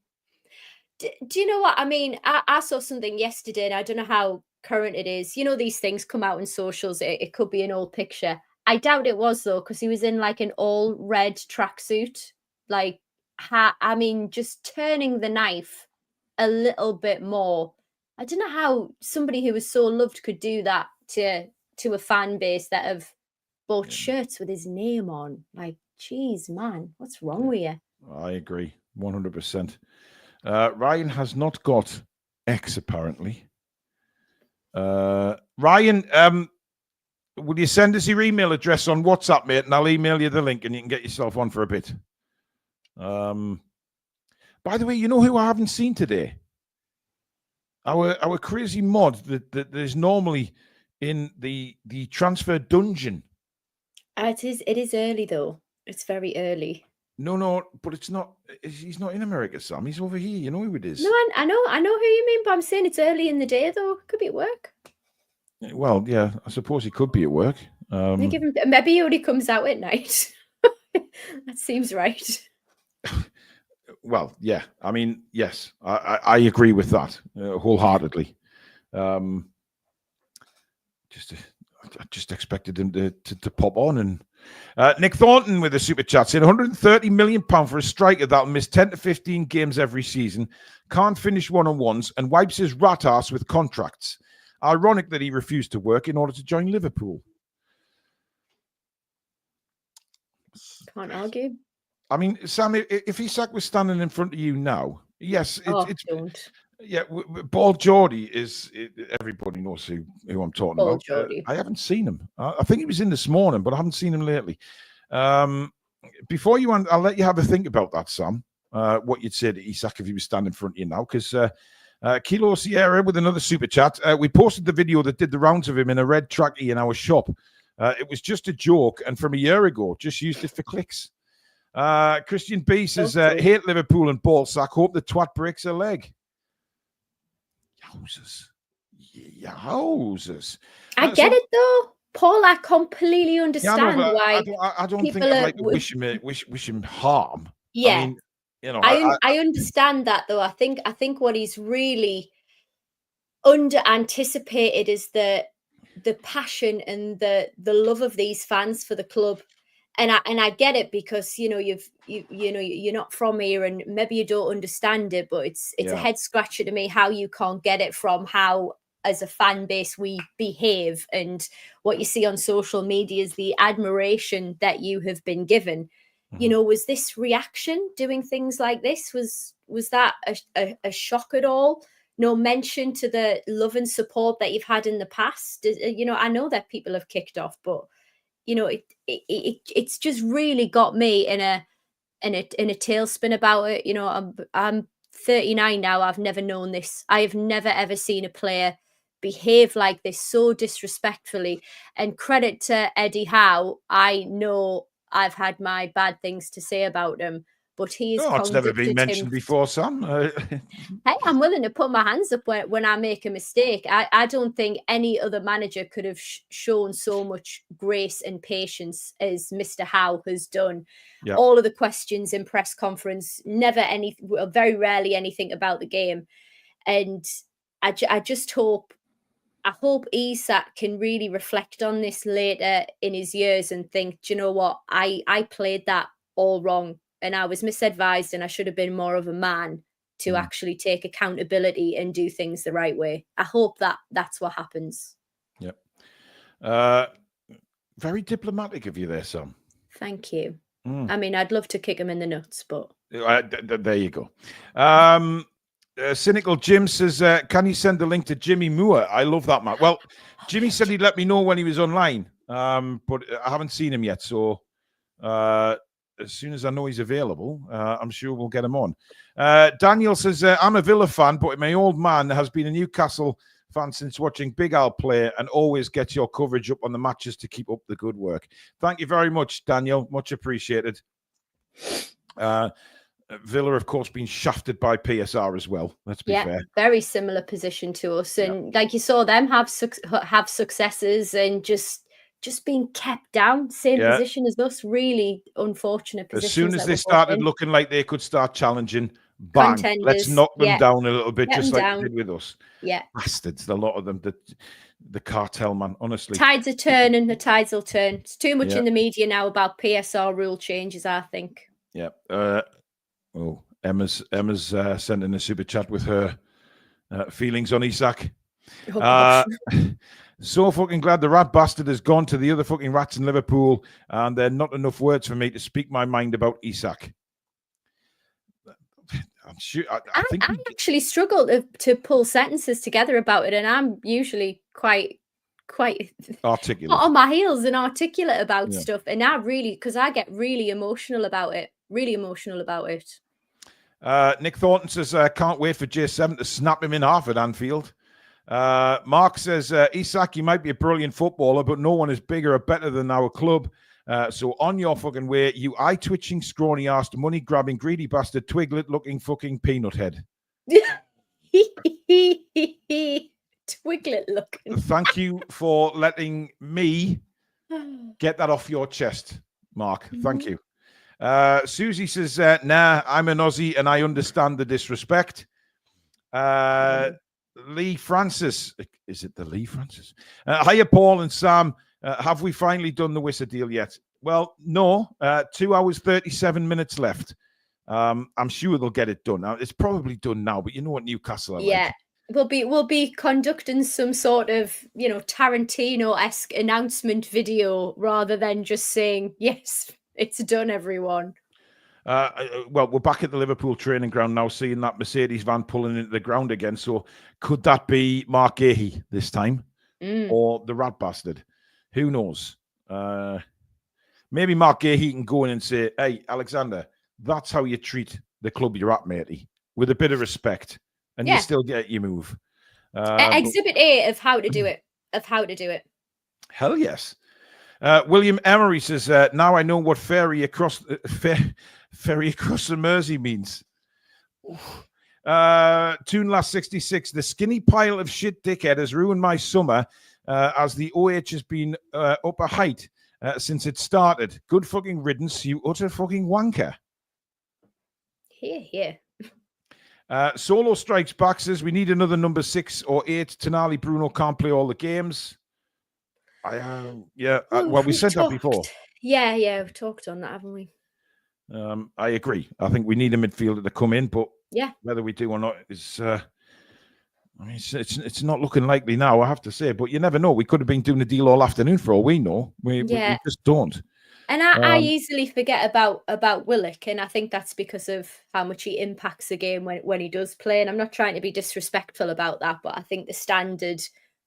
Do you know what I mean? I saw something yesterday, and I don't know how current it is. You know, these things come out in socials. It could be an old picture. I doubt it was, though, because he was in like an all red tracksuit. Like, I mean, just turning the knife a little bit more. I don't know how somebody who was so loved could do that to a fan base that have bought shirts with his name on. Like, geez, man, what's wrong with you? I agree, 100%. Ryan has not got X, apparently. Ryan, will you send us your email address on WhatsApp, mate, and I'll email you the link, and you can get yourself on for a bit. By the way, you know who I haven't seen today? Our crazy mod that is normally in the transfer dungeon. It is early, though. It's very early. No, but it's not. He's not in America, Sam. He's over here. You know who it is. No, I know who you mean, but I'm saying it's early in the day, though. Could be at work. Well, yeah, I suppose he could be at work. Maybe he only comes out at night. That seems right. Well, yeah. I mean, yes, I agree with that wholeheartedly. I just expected him to pop on. And Nick Thornton with a super chat saying £130 million for a striker that'll miss 10 to 15 games every season, can't finish one-on-ones, and wipes his rat ass with contracts. Ironic that he refused to work in order to join Liverpool. Can't argue. I mean, Sam, if Isak was standing in front of you now, yes, don't. Yeah, Ball Geordie is. Everybody knows who I'm talking about. I haven't seen him. I think he was in this morning, but I haven't seen him lately. Before you, I'll let you have a think about that, Sam. What you'd say to Isak if he was standing in front of you now, because Kilo Sierra with another super chat. We posted the video that did the rounds of him in a red trackie in our shop. It was just a joke, and from a year ago, just used it for clicks. Christian B says, hate Liverpool and ballsack. Hope the twat breaks a leg. Yowzers. I get it, though. Paul, I completely understand why. I don't think I'd like to wish him harm. Yeah. I mean, you know, I understand that, though. I think what he's really under anticipated is the passion and the love of these fans for the club. And I get it, because you know you're not from here and maybe you don't understand it, but it's a head scratcher to me how you can't get it from how as a fan base we behave, and what you see on social media is the admiration that you have been given. Mm-hmm. You know, was this reaction doing things like this? Was that a shock at all? No mention to the love and support that you've had in the past. You know, I know that people have kicked off, but you know, it's just really got me in a tailspin about it. You know, I'm 39 now. I've never known this. I have never ever seen a player behave like this so disrespectfully. And credit to Eddie Howe. I know I've had my bad things to say about him, but he's it's never been mentioned before, Sam. Hey, I'm willing to put my hands up when I make a mistake. I don't think any other manager could have shown so much grace and patience as Mr. Howe has done. Yep. All of the questions in press conference, very rarely anything about the game. And I just hope Isak can really reflect on this later in his years and think, do you know what? I played that all wrong. And I was misadvised, and I should have been more of a man to actually take accountability and do things the right way. I hope that's what happens. Yep. Very diplomatic of you there, Sam. Thank you. I mean, I'd love to kick him in the nuts, but there you go. Cynical Jim says, "Can you send the link to Jimmy Moore?" I love that man. Well, Jimmy said he'd let me know when he was online, but I haven't seen him yet. So as soon as I know he's available, I'm sure we'll get him on. Daniel says, "I'm a Villa fan, but my old man has been a Newcastle fan since watching Big Al play and always gets your coverage up on the matches to keep up the good work." Thank you very much, Daniel. Much appreciated. Villa, of course, being shafted by PSR as well. Let's be fair. Very similar position to us, and like you saw them have successes and just being kept down, same position as us. Really unfortunate position. As soon as they started looking like they could start challenging, bang, contenders. Let's knock them down a little bit, Get just them like down. they did with us. Yeah, bastards, a lot of them. The cartel, man. Honestly, tides are turning. The tides will turn. It's too much in the media now about PSR rule changes, I think. Yeah. Emma's sent in a super chat with her feelings on Isak. So fucking glad the rat bastard has gone to the other fucking rats in Liverpool, and there are not enough words for me to speak my mind about Isak. I'm sure. I think I actually struggle to pull sentences together about it, and I'm usually quite articulate, on my heels and articulate about stuff. And I really, because I get really emotional about it. Really emotional about it. Nick Thornton says, "Can't wait for J7 to snap him in half at Anfield." Mark says, "Isak, you might be a brilliant footballer, but no one is bigger or better than our club. So on your fucking way, you eye-twitching, scrawny-arsed, money-grabbing, greedy bastard, twiglet-looking fucking peanut head." Twiglet looking. Thank you for letting me get that off your chest, Mark. Thank you. Susie says, "Nah, I'm an Aussie and I understand the disrespect." Lee Francis, is it the Lee Francis? Hiya, Paul and Sam. Have we finally done the Wissa deal yet? Well, no. 2 hours 37 minutes left. I'm sure they'll get it done. Now, it's probably done now, but you know what Newcastle are like. We'll be conducting some sort of, Tarantino-esque announcement video rather than just saying, "Yes, it's done, everyone." Well, we're back at the Liverpool training ground now, seeing that Mercedes van pulling into the ground again. So could that be Mark Gahey this time? Or the rat bastard? Who knows? Maybe Mark Gahey can go in and say, "Hey, Alexander, that's how you treat the club you're at, matey, with a bit of respect. And you still get your move." Exhibit A of how to do it. Hell yes. William Emery says, "Now I know what ferry across the Mersey means." Toon last 66. "The skinny pile of shit dickhead has ruined my summer as the OH has been up a height since it started. Good fucking riddance, you utter fucking wanker." Here. Solo Strikes Back says, "We need another number 6 or 8. Tonali Bruno can't play all the games." Well, we said that before. Yeah, we've talked on that, haven't we? I agree. I think we need a midfielder to come in, but yeah, whether we do or not is, it's not looking likely now, I have to say. But you never know. We could have been doing a deal all afternoon for all we know. We just don't. And I easily forget about Willock, and I think that's because of how much he impacts the game when he does play. And I'm not trying to be disrespectful about that, but I think the standard,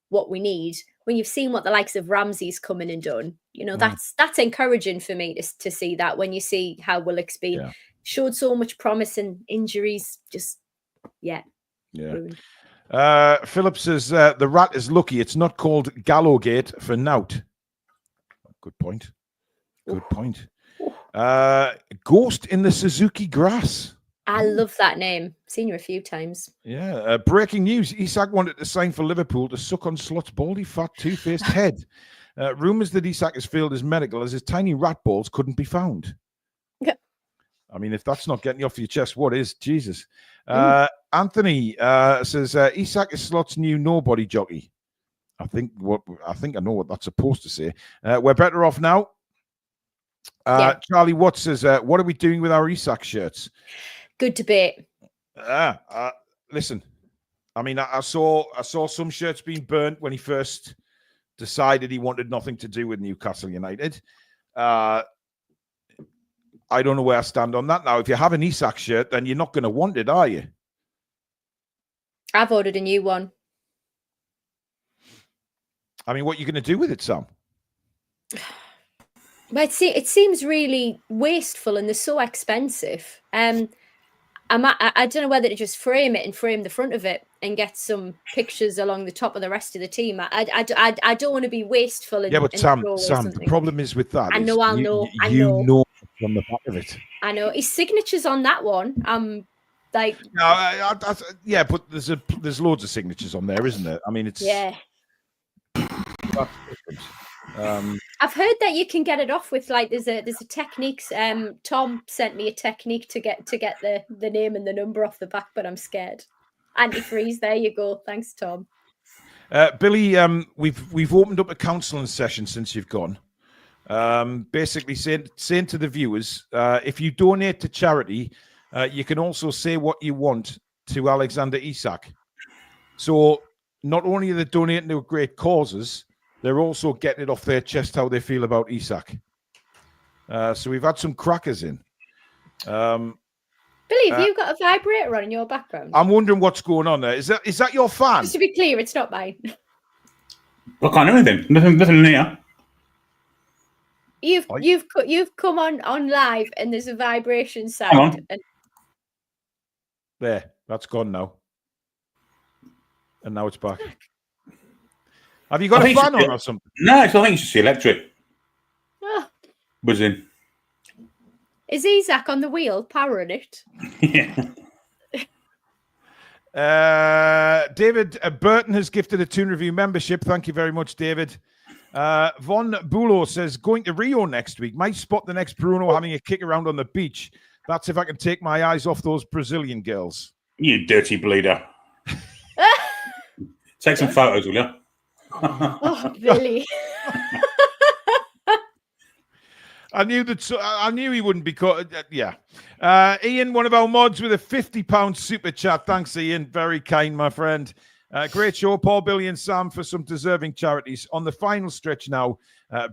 what we need, when you've seen what the likes of Ramsey's come in and done, that's encouraging for me to see that. When you see how Willock's been showed so much promise and injuries, just ruined. Philip says, "The rat is lucky it's not called Gallowgate for nout." Good point. Good point. Ghost in the Suzuki Grass. I love that name. Seen you a few times. Yeah. Breaking news. Isak wanted to sign for Liverpool to suck on Slot's baldy, fat, two-faced head. Rumours that Isak has failed his medical as his tiny rat balls couldn't be found. I mean, if that's not getting you off your chest, what is? Jesus. Anthony says, "Isak is Slot's new nobody jockey." I think I know what that's supposed to say. We're better off now. Charlie Watts says, "What are we doing with our Isak shirts?" Good debate. Listen, I mean, I saw some shirts being burnt when he first decided he wanted nothing to do with Newcastle United. I don't know where I stand on that now. If you have an Isak shirt, then you're not going to want it, are you? I've ordered a new one. I mean, what are you going to do with it, Sam? But it seems really wasteful and they're so expensive. I don't know whether to just frame it and frame the front of it and get some pictures along the top of the rest of the team. I don't want to be wasteful. And, yeah, but Sam, the problem is with that. I know. You know from the back of it. I know his signature's on that one. Like no, yeah, but there's loads of signatures on there, isn't there? I mean, it's yeah. That's different. I've heard that you can get it off with like there's a technique. Tom sent me a technique to get the name and the number off the back, but I'm scared. Antifreeze, there you go. Thanks, Tom. Billy, we've opened up a counselling session since you've gone. Basically saying to the viewers, if you donate to charity, you can also say what you want to Alexander Isak. So not only are they donating to great causes, they're also getting it off their chest how they feel about Isak. So we've had some crackers in. Billy, have you got a vibrator on in your background? I'm wondering what's going on there. Is that your fan? Just to be clear, it's not mine. I can't do anything. Nothing near. You've come on live and there's a vibration sound. And... There, that's gone now. And now it's back. Have you got a fan on or something? No, I think it's just the electric. Oh. Buzzing. Is Isak on the wheel powering it? Yeah. David Barton has gifted a Toon Review membership. Thank you very much, David. Von Bulo says, going to Rio next week. Might spot the next Bruno having a kick around on the beach. That's if I can take my eyes off those Brazilian girls. You dirty bleeder. Take some photos, will you? Oh, Billy. I knew he wouldn't be caught. Yeah. Ian, one of our mods with a £50 super chat. Thanks, Ian. Very kind, my friend. Great show, Paul, Billy and Sam, for some deserving charities. On the final stretch now,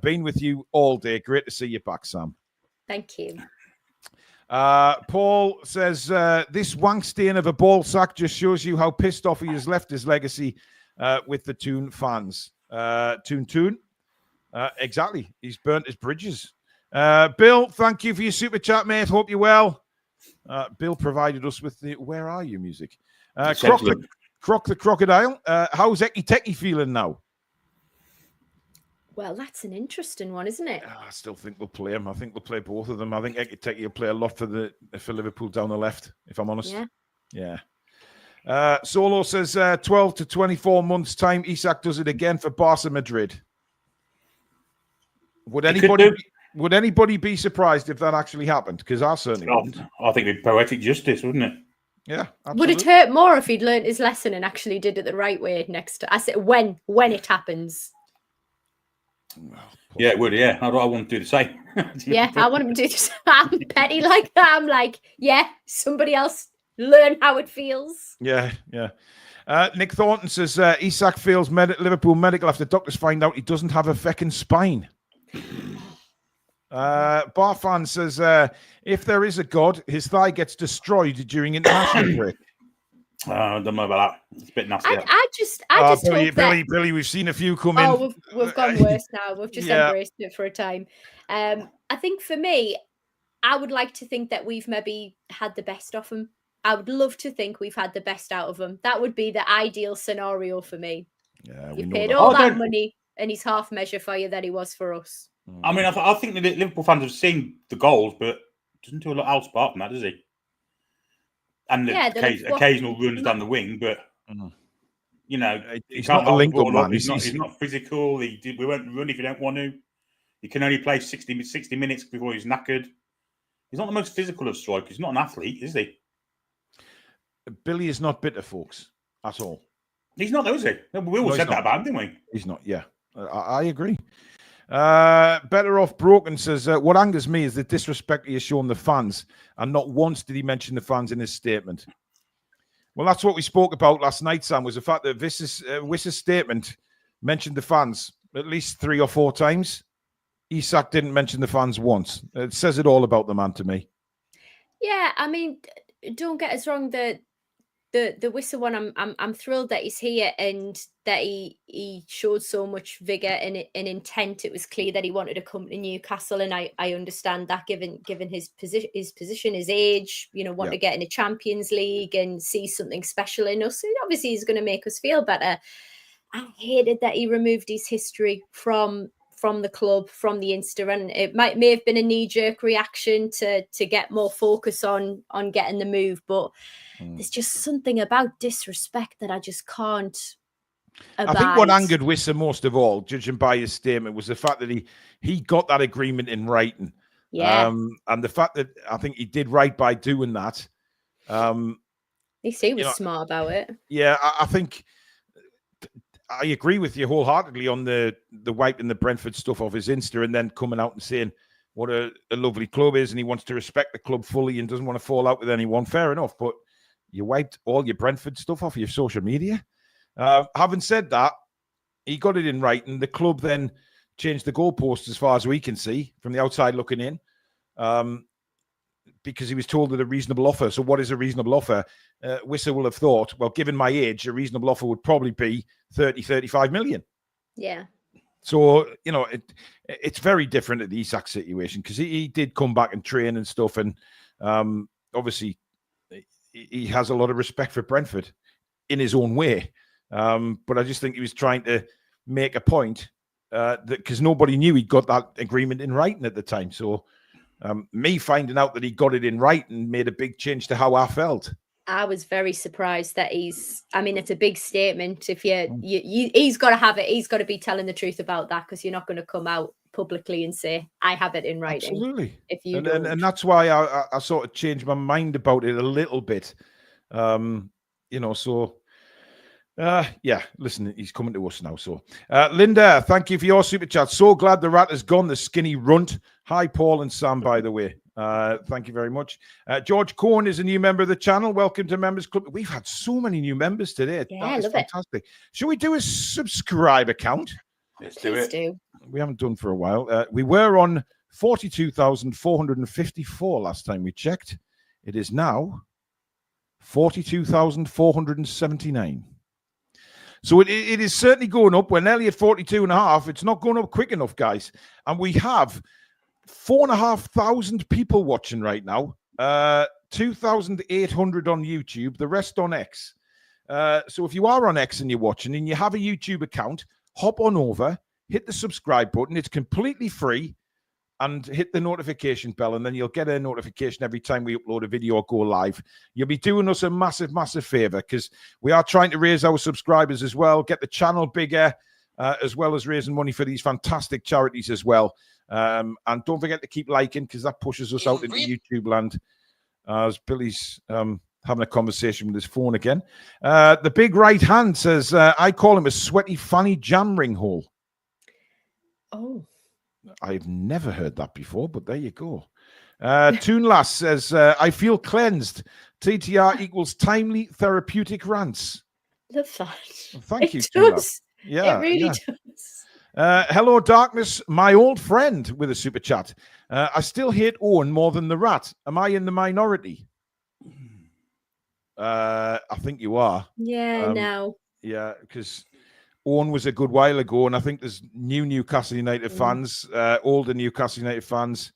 been with you all day. Great to see you back, Sam. Thank you. Paul says, this wank stain of a ball sack just shows you how pissed off he has left his legacy with the Toon fans. Toon. Exactly. He's burnt his bridges. Bill, thank you for your super chat, mate. Hope you're well. Bill provided us with the Where Are You music. Croc the Crocodile. How's Eki Teki feeling now? Well, that's an interesting one, isn't it? I still think we'll play him. I think we'll play both of them. I think Eki Teki will play a lot for Liverpool down the left, if I'm honest. Yeah. Solo says 12 to 24 months' time, Isak does it again for Barca Madrid. Would anybody be surprised if that actually happened? Because I certainly wouldn't. I think it'd be poetic justice, wouldn't it? Yeah, absolutely. Would it hurt more if he'd learned his lesson and actually did it the right way next to? I said when it happens. Yeah, it would. Yeah, I want to do the same. Yeah, I want him to do the same. I'm petty like that. I'm like, yeah, somebody else learn how it feels. Yeah. Nick Thornton says Isak fails Liverpool medical after doctors find out he doesn't have a feckin' spine. Barfan says if there is a God, his thigh gets destroyed during international break. I don't know about that. It's a bit nasty. I just hope Billy, we've seen a few come in. Oh, we've gone worse now. We've just embraced it for a time. I think for me, I would like to think that we've maybe had the best of him. I would love to think we've had the best out of him. That would be the ideal scenario for me. Yeah, you paid all that money and he's half measure for you than he was for us. I mean, I think the Liverpool fans have seen the goals, but doesn't do a lot else apart from that, does he? And the occasional runs down the wing, but you know, he's not a lingo man. He's not physical. We won't run if you don't want to. He can only play 60 minutes before he's knackered. He's not the most physical of strikers. He's not an athlete, is he? Billy is not bitter, folks, at all. He's not, though, is he? We all said that about him, didn't we? He's not. Yeah, I agree. Better Off Broken says, what angers me is the disrespect he has shown the fans, and not once did he mention the fans in his statement. Well, that's what we spoke about last night, Sam, was the fact that Wissa's statement mentioned the fans at least 3 or 4 times. Isak didn't mention the fans once. It says it all about the man to me. Yeah, I mean, don't get us wrong. The Wissa one, I'm thrilled that he's here and that he showed so much vigor and intent. It was clear that he wanted to come to Newcastle, and I understand that given his position, his age, want to get in a Champions League and see something special in us. So obviously he's going to make us feel better. I hated that he removed his history from the club, from the Insta, and it may have been a knee-jerk reaction to get more focus on getting the move, but there's just something about disrespect that I just can't abide. I think what angered Wissa most of all, judging by his statement, was the fact that he got that agreement in writing. Yeah. And the fact that I think he did right by doing that. He was smart about it. Yeah, I think I agree with you wholeheartedly on the wiping the Brentford stuff off his Insta and then coming out and saying what a lovely club is and he wants to respect the club fully and doesn't want to fall out with anyone. Fair enough, but you wiped all your Brentford stuff off your social media. Having said that, he got it in writing. The club then changed the goalposts as far as we can see from the outside looking in, because he was told that a reasonable offer. So what is a reasonable offer? Wissa will have thought, well, given my age, a reasonable offer would probably be 30, 35 million. Yeah. So, it's very different at the Isak situation because he did come back and train and stuff. And obviously, he has a lot of respect for Brentford in his own way. But I just think he was trying to make a point that because nobody knew he'd got that agreement in writing at the time. So me finding out that he got it in writing made a big change to how I felt. I was very surprised that it's a big statement. If he's got to have it, he's got to be telling the truth about that because you're not going to come out publicly and say, I have it in writing. Absolutely. If you and that's why I sort of changed my mind about it a little bit. Listen, he's coming to us now. So, Linda, thank you for your super chat. So glad the rat has gone, the skinny runt. Hi, Paul and Sam, by the way. Thank you very much. George Cohen is a new member of the channel. Welcome to Members Club. We've had so many new members today. Yeah, that is love fantastic. Shall we do a subscribe account? Let's do it. We haven't done for a while. We were on 42,454 last time we checked. It is now 42,479. So it is certainly going up. We're nearly at 42.5. It's not going up quick enough, guys. And we have 4,500 people watching right now. 2,800 on YouTube. The rest on X. So if you are on X and you're watching and you have a YouTube account, hop on over, hit the subscribe button. It's completely free. And hit the notification bell, and then you'll get a notification every time we upload a video or go live. You'll be doing us a massive, massive favor because we are trying to raise our subscribers as well, get the channel bigger, as well as raising money for these fantastic charities as well. And don't forget to keep liking because that pushes us out into YouTube land. As Billy's having a conversation with his phone again. The big right hand says, I call him a sweaty fanny jam ring hole. Oh. I've never heard that before, but there you go. Toon Lass says, I feel cleansed. TTR equals timely therapeutic rants. Love that. Thank you, Toon Lass. Yeah, it really does. Hello, Darkness, my old friend with a super chat. I still hate Owen more than the rat. Am I in the minority? I think you are. Yeah, no. Yeah, because Owen was a good while ago, and I think there's new Newcastle United fans, older Newcastle United fans.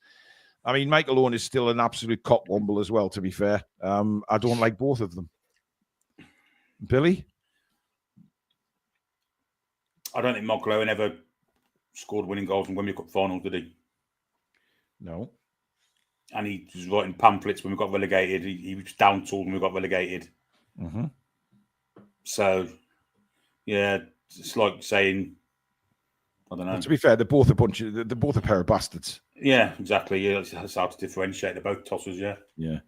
I mean, Michael Owen is still an absolute cockwomble as well, to be fair. I don't like both of them. Billy? I don't think Michael Owen ever scored winning goals in Wembley Cup finals, did he? No. And he was writing pamphlets when we got relegated. He was down tools when we got relegated. Mm-hmm. So, yeah, it's like saying, I don't know. To be fair, they're both a pair of bastards. Yeah, exactly. Yeah, that's how to differentiate. They're both tossers, yeah. Yeah.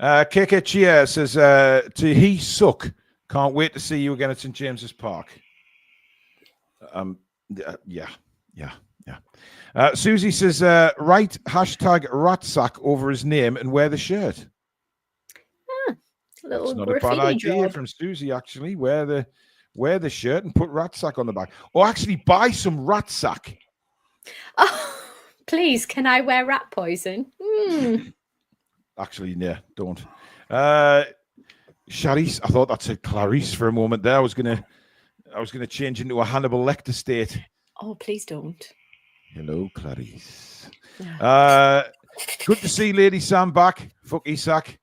KK Chia says, to he suck. Can't wait to see you again at St. James's Park. Yeah. Susie says, write hashtag ratsack over his name and wear the shirt. It's not a bad idea from Susie, actually. Wear the wear the shirt and put rat sack on the back. Or actually buy some rat sack. Oh, please, can I wear rat poison? Actually, yeah, don't. Charities. I thought that said Clarice for a moment there. I was gonna change into a Hannibal Lecter state. Oh, please don't. Hello, Clarice. Good to see Lady Sam back. Fuck Isak.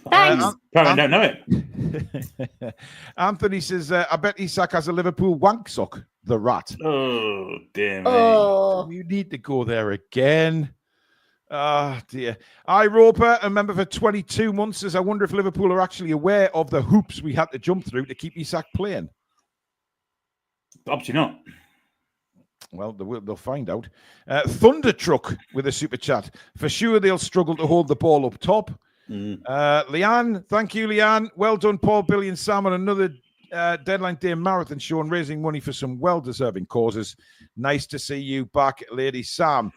Thanks. Probably don't know it. Anthony says, I bet Isak has a Liverpool wank sock, the rat. Oh, dear me. Oh, You need to go there again. Ah, dear. I, Roper, a member for 22 months, says, I wonder if Liverpool are actually aware of the hoops we had to jump through to keep Isak playing. Obviously not. Well, they'll find out. Thunder Truck with a super chat. For sure, they'll struggle to hold the ball up top. Leanne, thank you, Leanne. Well done, Paul, Billy, and Sam on another Deadline Day marathon show and raising money for some well-deserving causes. Nice to see you back, Lady Sam.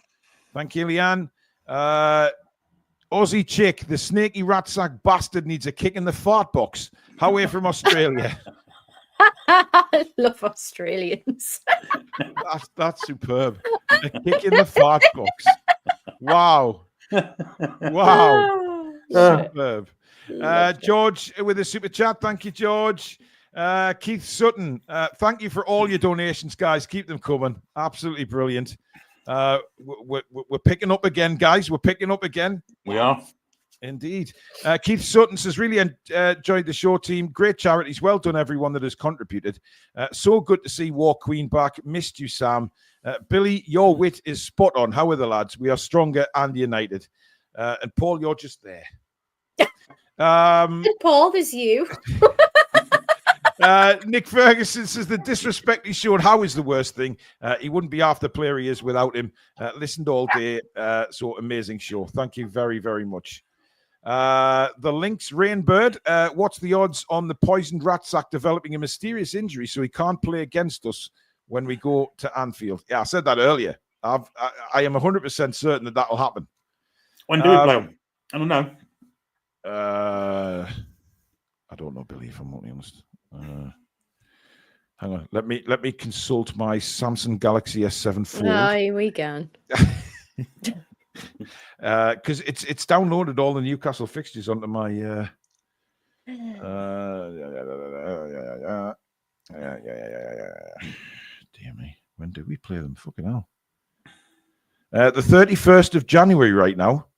Thank you, Leanne. Aussie chick, the snaky rat sack bastard needs a kick in the fart box. How are you from Australia? I love Australians. That's superb. A kick in the fart box. Wow. Wow. Superb. George with a super chat. Thank you, George. Keith Sutton, thank you for all your donations, guys. Keep them coming. Absolutely brilliant. We're picking up again, guys. We're picking up again. We are. Indeed. Keith Sutton says, really enjoyed the show, team. Great charities. Well done, everyone that has contributed. So good to see War Queen back. Missed you, Sam. Billy, your wit is spot on. How are the lads? We are stronger and united. And Paul, you're just there. Paul, there's you. Nick Ferguson says the disrespect he showed How is the worst thing. He wouldn't be half the player he is without him. Listened all day. So amazing show. Thank you very, very much. The links, Rainbird. What's the odds on the poisoned rat sack developing a mysterious injury so he can't play against us when we go to Anfield? Yeah, I said that earlier. I am 100% certain that will happen. When do we play him? I don't know. I don't know, Billy, if I'm not honest. Hang on. Let me consult my Samsung Galaxy S7 Fold. Oh, here we go. Because it's downloaded all the Newcastle fixtures onto my Dear me, when do we play them? Fucking hell. The 31st of January right now.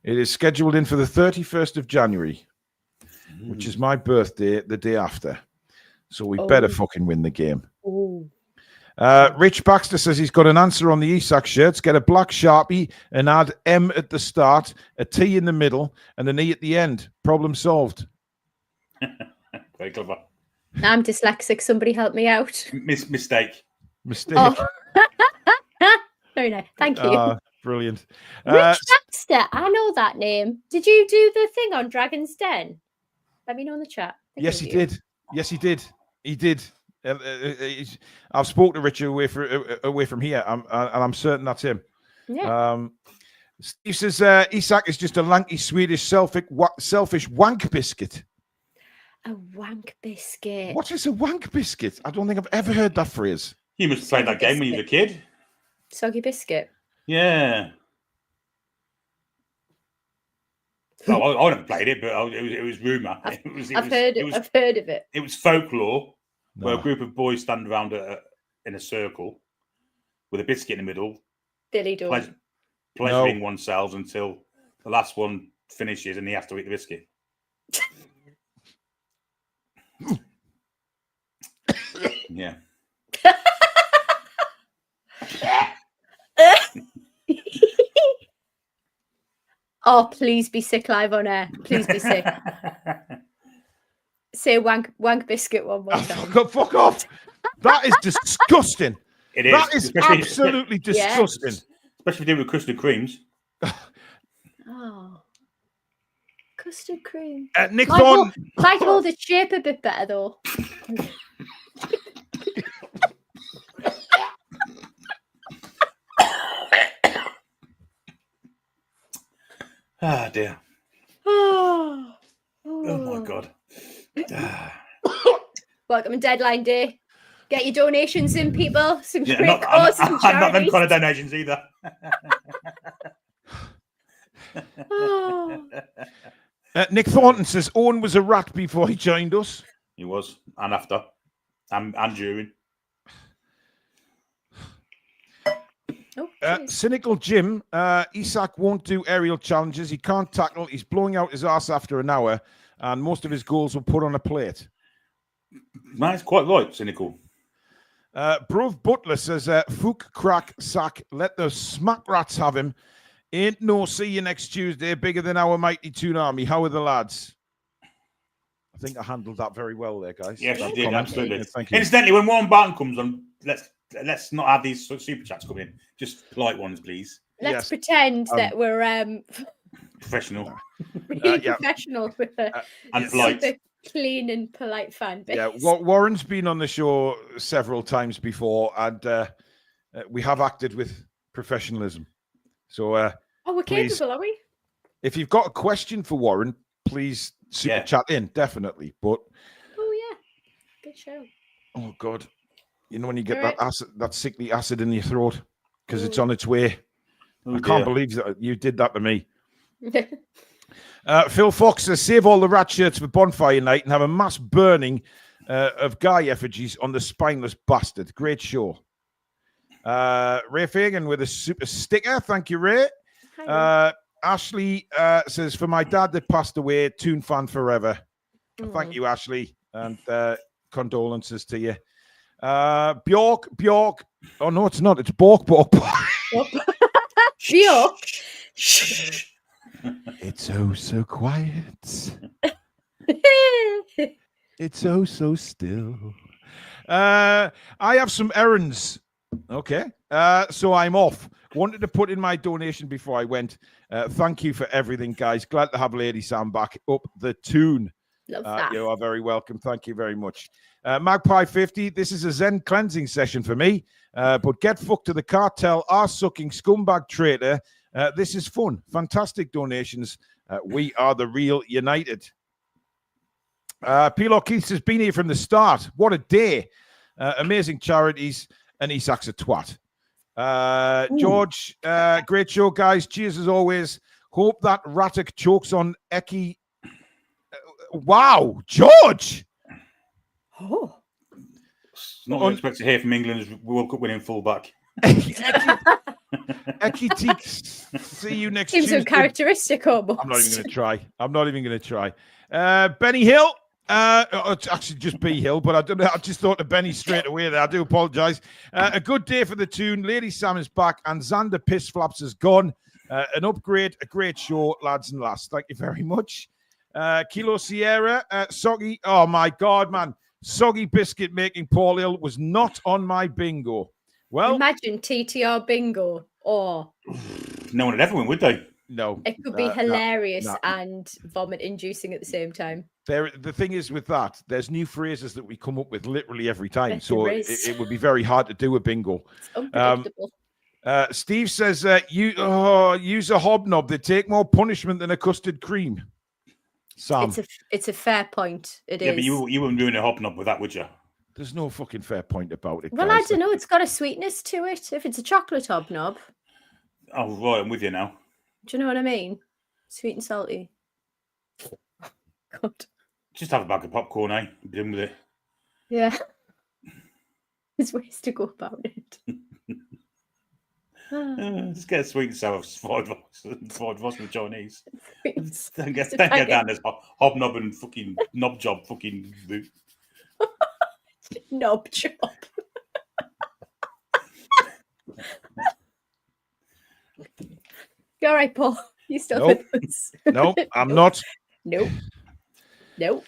It is scheduled in for the 31st of January, which is my birthday the day after. So we better fucking win the game. Rich Baxter says he's got an answer on the Isak shirts. Get a black Sharpie and add M at the start, a T in the middle, and an E at the end. Problem solved. Very clever. I'm dyslexic. Somebody help me out. Mistake. Oh. Very nice. Thank you. Brilliant. Rich Baxter. I know that name. Did you do the thing on Dragon's Den? Let me know in the chat. Yes, he did. Yes, he did. He did. I've spoken to Richard away from here, and I'm certain that's him. Yeah. Steve says Isak is just a lanky Swedish selfish wank biscuit. A wank biscuit. What is a wank biscuit? I don't think I've ever heard that phrase. You must have played that game when you were a kid. Soggy biscuit. Yeah. Well, I haven't played it, but it was rumour. I've heard of it. It was folklore, where a group of boys stand around in a circle with a biscuit in the middle, Billy Dawn. pleasuring oneself until the last one finishes and he has to eat the biscuit. Yeah. Oh, please be sick live on air. Please be sick. Say wank biscuit one more time. Fuck off. That is disgusting. It is. That is absolutely disgusting. Especially if you do it with custard creams. Oh. Custard cream. Nick Thornton. Might hold its shape a bit better, though. Ah, dear. Oh my God. Welcome to Deadline Day. Get your donations in, people. Some great not, causes and I'm not them charities. kind of donations either. Oh. Nick Thornton says Owen was a rat before he joined us. He was, and after, and during. Cynical Jim, Isak won't do aerial challenges. He can't tackle. He's blowing out his ass after an hour, and most of his goals were put on a plate. That's quite right, Cynical. Bruv Butler says, Fook, crack, sack, let the smack rats have him. Ain't no see you next Tuesday, bigger than our mighty Toon army. How are the lads? I think I handled that very well there, guys. Yes, you did, absolutely. Thank you. Incidentally, when Warren Barton comes on, let's not have these super chats coming in. Just polite ones, please. Let's pretend that we're professional. really professional with and polite. Clean and polite fan base. Yeah, Warren's been on the show several times before, and we have acted with professionalism. So, we're capable, are we? If you've got a question for Warren, please super chat in, definitely. But good show. Oh God, you know when you get that sickly acid in your throat because it's on its way. I can't believe that you did that to me. Phil Fox says, save all the rat shirts for bonfire night and have a mass burning of Guy effigies on the spineless bastard. Great show. Ray Fagan with a super sticker. Thank you, Ray. Ashley says, for my dad that passed away, Toon fan forever. Thank you, Ashley. And condolences to you. Bjork. Oh, no, it's not. It's Bork. Bjork. It's oh so quiet. It's oh so still. I have some errands. Okay. So I'm off. Wanted to put in my donation before I went. Thank you for everything, guys. Glad to have Lady Sam back up the Toon. Love that. You are very welcome. Thank you very much. Magpie 50, this is a Zen cleansing session for me. But get fucked to the cartel, arse-sucking scumbag traitor. This is fun. Fantastic donations. We are the real United. P-Lock Keith has been here from the start. What a day. Amazing charities. And Isak's a twat. George, great show, guys. Cheers as always. Hope that Rattick chokes on Eki. Wow, George. Oh. Not what I expect to hear from England's World Cup winning fullback. Eki, see you next Tuesday. Seems uncharacteristic almost. I'm not even going to try. Benny Hill. It's actually just B Hill, but I don't know. I just thought of Benny straight away there. I do apologise. A good day for the Toon. Lady Sam is back, and Xander Pissflaps is gone. An upgrade, a great show, lads and lass. Thank you very much. Kilo Sierra, Soggy. Oh my God, man! Soggy biscuit making Paul Hill was not on my bingo. Well, imagine TTR bingo. Oh, no one would ever win, would they? No, it could be hilarious and vomit-inducing at the same time. The thing is with that, there's new phrases that we come up with literally every time, so it would be very hard to do a bingo. It's unpredictable. Steve says, use a hobnob. They take more punishment than a custard cream. Sam. It's a fair point. It is. Yeah, but you wouldn't ruin a hobnob with that, would you? There's no fucking fair point about it. Well, guys. I don't know. It's got a sweetness to it. If it's a chocolate hobnob. Oh, right. I'm with you now. Do you know what I mean? Sweet and salty. God. Just have a bag of popcorn, eh? Be done with it. Yeah. There's ways to go about it. Just get a sweet and sour fried rice with Chinese. Don't get down this hobnob and fucking knob job fucking route. Knob job. All right, Paul. You still with us? No, I'm not. Nope. That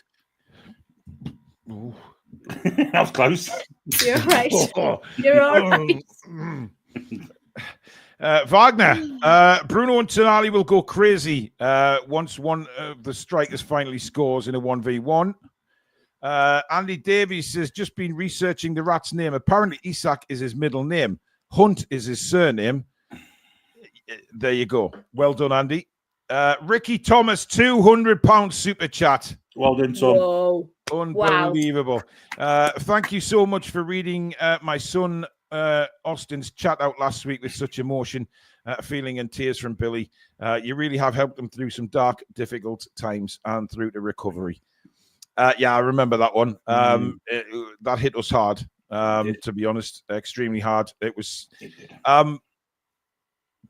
was close. You're right. You're all right. Wagner, Bruno and Tonali will go crazy once one of the strikers finally scores in a 1v1. Andy Davies says, just been researching the rat's name. Apparently, Isak is his middle name. Hunt is his surname. There you go. Well done, Andy. Ricky Thomas, £200 super chat. Well done, son. Whoa. Unbelievable. Thank you so much for reading my son Austin's chat out last week with such emotion, feeling and tears from Billy. You really have helped him through some dark, difficult times and through to recovery. Yeah, I remember that one. That hit us hard, to be honest, extremely hard. It was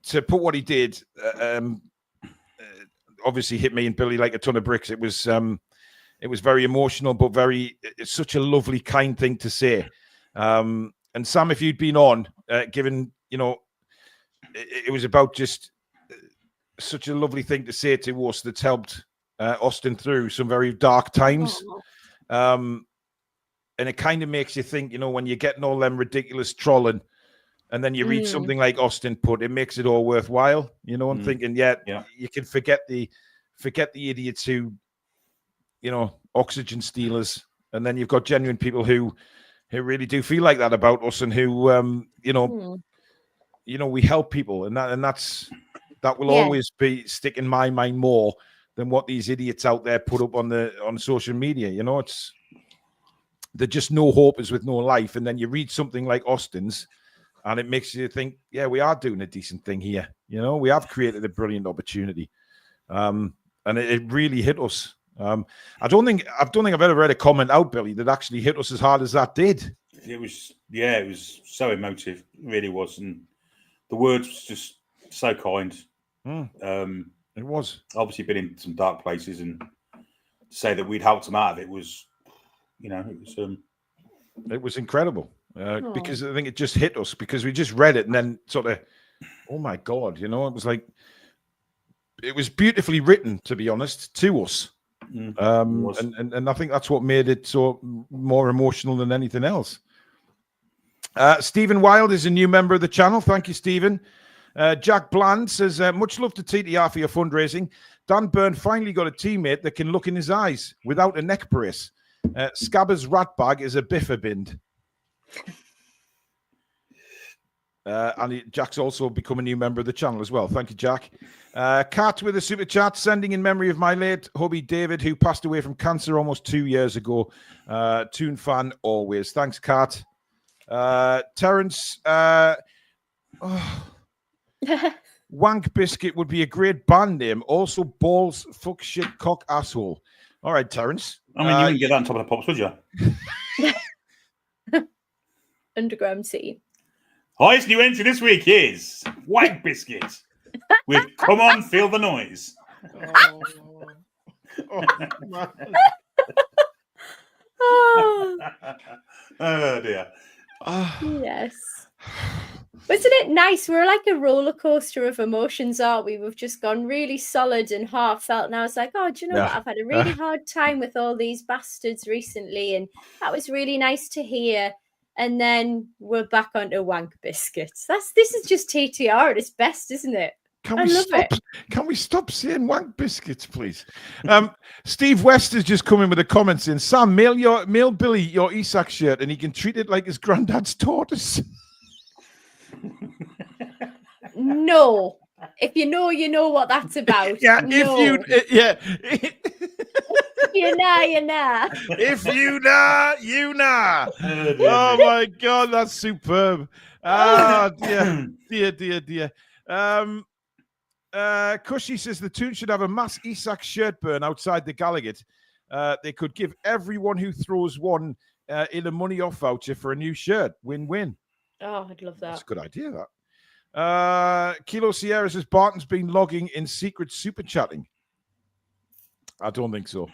to put what he did, obviously hit me and Billy like a ton of bricks. It was very emotional, but it's such a lovely, kind thing to say. And Sam, if you'd been on, given, it was about just such a lovely thing to say to us that's helped Austin through some very dark times. And it kind of makes you think, when you're getting all them ridiculous trolling and then you read something like Austin put, it makes it all worthwhile, I'm thinking, you can forget the idiots who, oxygen stealers. And then you've got genuine people who really do feel like that about us and who, we help people. And that will always stick in my mind more than what these idiots out there put up on social media. They're just no hope is with no life. And then you read something like Austin's and it makes you think, yeah, we are doing a decent thing here. We have created a brilliant opportunity. And it really hit us. I don't think I've ever read a comment out, Billy, that actually hit us as hard as that did. It was so emotive. It really was. And the words was just so kind. It was obviously been in some dark places, and to say that we'd helped him out of it was, it was incredible because I think it just hit us because we just read it and then sort of, oh my God, it was like, it was beautifully written, to be honest, to us. And I think that's what made it so more emotional than anything else. Stephen Wild is a new member of the channel. Thank you, Stephen. Jack Bland says, much love to TTR for your fundraising. Dan Byrne finally got a teammate that can look in his eyes without a neck brace. Scabber's rat bag is a biffa bind. And Jack's also become a new member of the channel as well. Thank you, Jack. Kat with a super chat, sending in memory of my late hubby David, who passed away from cancer almost 2 years ago. Toon fan always. Thanks, Kat. Terence, Wank Biscuit would be a great band name. Also, balls, fuck, shit, cock, asshole. All right, Terence. I mean, you wouldn't get that on top of the pops, would you? Underground City. Highest new entry this week is Wank Biscuit with Come On, Feel the Noise. Oh dear. Yes. Wasn't it nice? We're like a roller coaster of emotions, aren't we? We've just gone really solid and heartfelt. And I was like, oh, do you know what? I've had a really hard time with all these bastards recently. And that was really nice to hear. And then we're back onto Wank Biscuits. This is just TTR at its best, isn't it? I love it. Can we stop saying Wank Biscuits, please? Steve West has just come in with a comment saying, Sam, mail Billy your Isak shirt and he can treat it like his granddad's tortoise. No. If you know what that's about. Yeah, no. if you know. If you know, you know. Oh my God, that's superb. Oh dear. Cushy says the Toon should have a mass Isak shirt burn outside the Gallagher. They could give everyone who throws one in a money off voucher for a new shirt. Win-win. Oh, I'd love that. That's a good idea, that. Kilo Sierra says Barton's been logging in secret super chatting. I don't think so.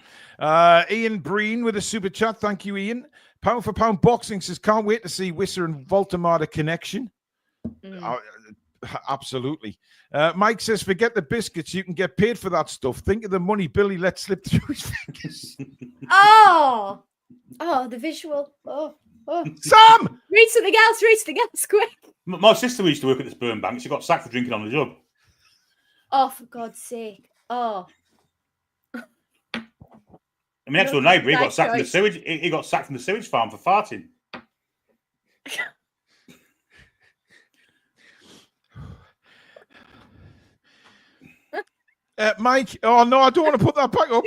Ian Breen with a super chat. Thank you, Ian. Pound for Pound Boxing says, can't wait to see Wissa and Voltamada connection. Absolutely. Mike says, forget the biscuits. You can get paid for that stuff. Think of the money Billy let slip through his fingers. Oh, the visual. Oh. Sam! Read something else, quick. My sister used to work at this burn bank. She got sacked for drinking on the job. Oh, for God's sake. Oh. I mean, next door neighbour, he got sacked from the sewage. He got sacked from the sewage farm for farting. Mike, oh no, I don't want to put that back up.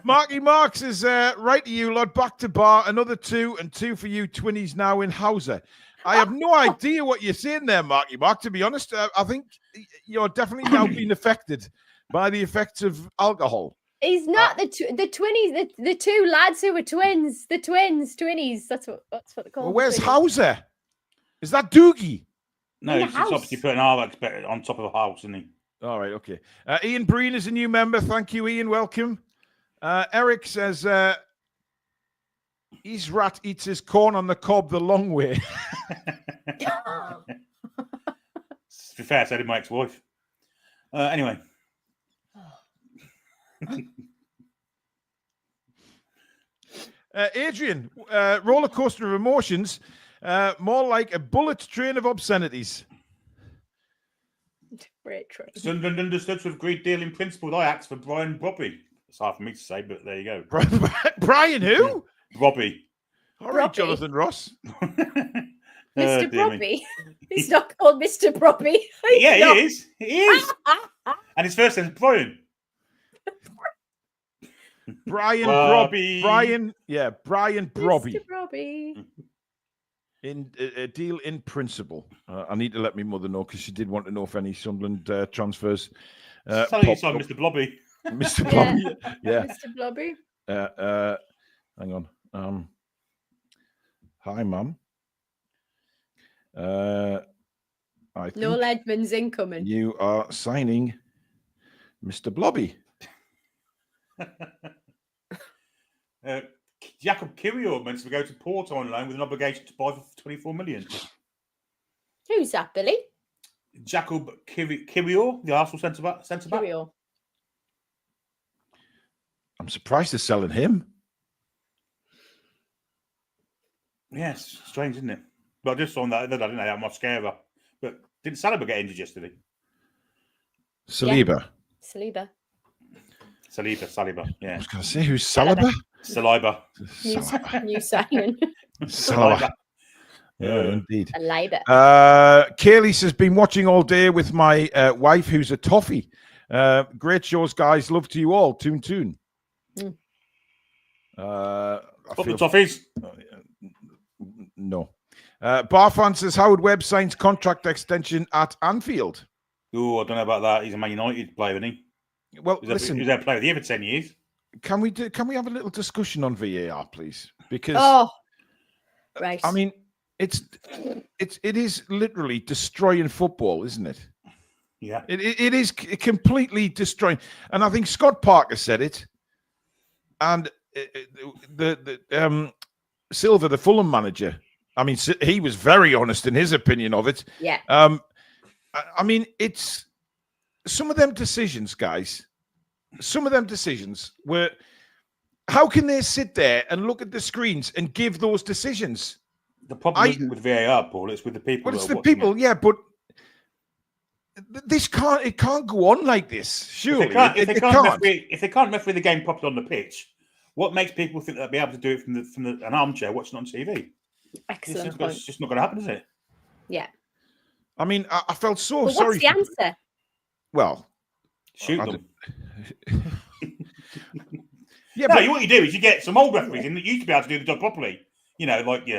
Marky Marks is right to you, lot. Back to bar, another 2 and 2 for you, twinnies now in Hauser. I have no idea what you're saying there, Marky Mark. To be honest, I think you're definitely now being affected by the effects of alcohol. He's not the twinnies, the 2 lads who were twins, the twinnies. That's what they're called. Well, where's Hauser? Is that Doogie? No, it's obviously putting Alex on top of a house, isn't he? All right, okay. Ian Breen is a new member. Thank you, Ian. Welcome. Eric says his rat eats his corn on the cob the long way. To be fair, so did my ex-wife. Anyway. Adrian, roller coaster of emotions, more like a bullet train of obscenities. Sunderland understood with great deal in principle. I asked for Brian Bobby. It's hard for me to say, but there you go. Brian who? Bobby. All right, Jonathan Ross. Mr. Bobby. He's not called Mr. Bobby. Yeah, he is. He is. And his first name is Brian. Brian Brobby. Brian Brobby. Mr. Brobby. In a deal in principle. I need to let my mother know because she did want to know if any Sunderland transfers. Tell you son, Mr. Blobby. Mr. Blobby. Yeah. Mr. Blobby. Hang on. Hi, Mum. I think Noel Edmonds incoming. You are signing Mr. Blobby. Jacob Kiwior meant to go to Porto on loan with an obligation to buy for 24 million. Who's that, Billy? Jacob Kiwior, the Arsenal centre back. Kiwior. I'm surprised they're selling him. Yes, strange, isn't it? But I just saw that. I didn't know how much Mascara. But didn't Saliba get injured yesterday? Saliba. Yeah. Saliba. Yeah. I was going to say, who's Saliba? Saliba. New signing. Saliba. Yeah, indeed. Saliba. Kaylee has been watching all day with my wife, who's a toffee. Great shows, guys. Love to you all. Toon. Toffees? No. Barton says Howard Webb signs contract extension at Anfield. Oh, I don't know about that. He's a Man United player, isn't he? Well, he listen. He was a player here for 10 years. Can we have a little discussion on VAR, please? Because right. I mean, it is literally destroying football, isn't it? Yeah. It is completely destroying. And I think Scott Parker said it. And the Silva, the Fulham manager, I mean, he was very honest in his opinion of it. Yeah. I mean, it's some of them decisions, guys. Some of them decisions were, how can they sit there and look at the screens and give those decisions? The problem isn't with VAR, Paul. It's with the people. Well, it's the people, yeah, but it can't go on like this. Surely, if they can't referee the game properly on the pitch, what makes people think they'll be able to do it from an armchair watching on TV? Excellent. It's just not going to happen, is it? Yeah. I mean, I felt so but sorry. What's the answer? Well, shoot them. Yeah, no, what you do is you get some old referees in that used to be able to do the job properly. You know, like who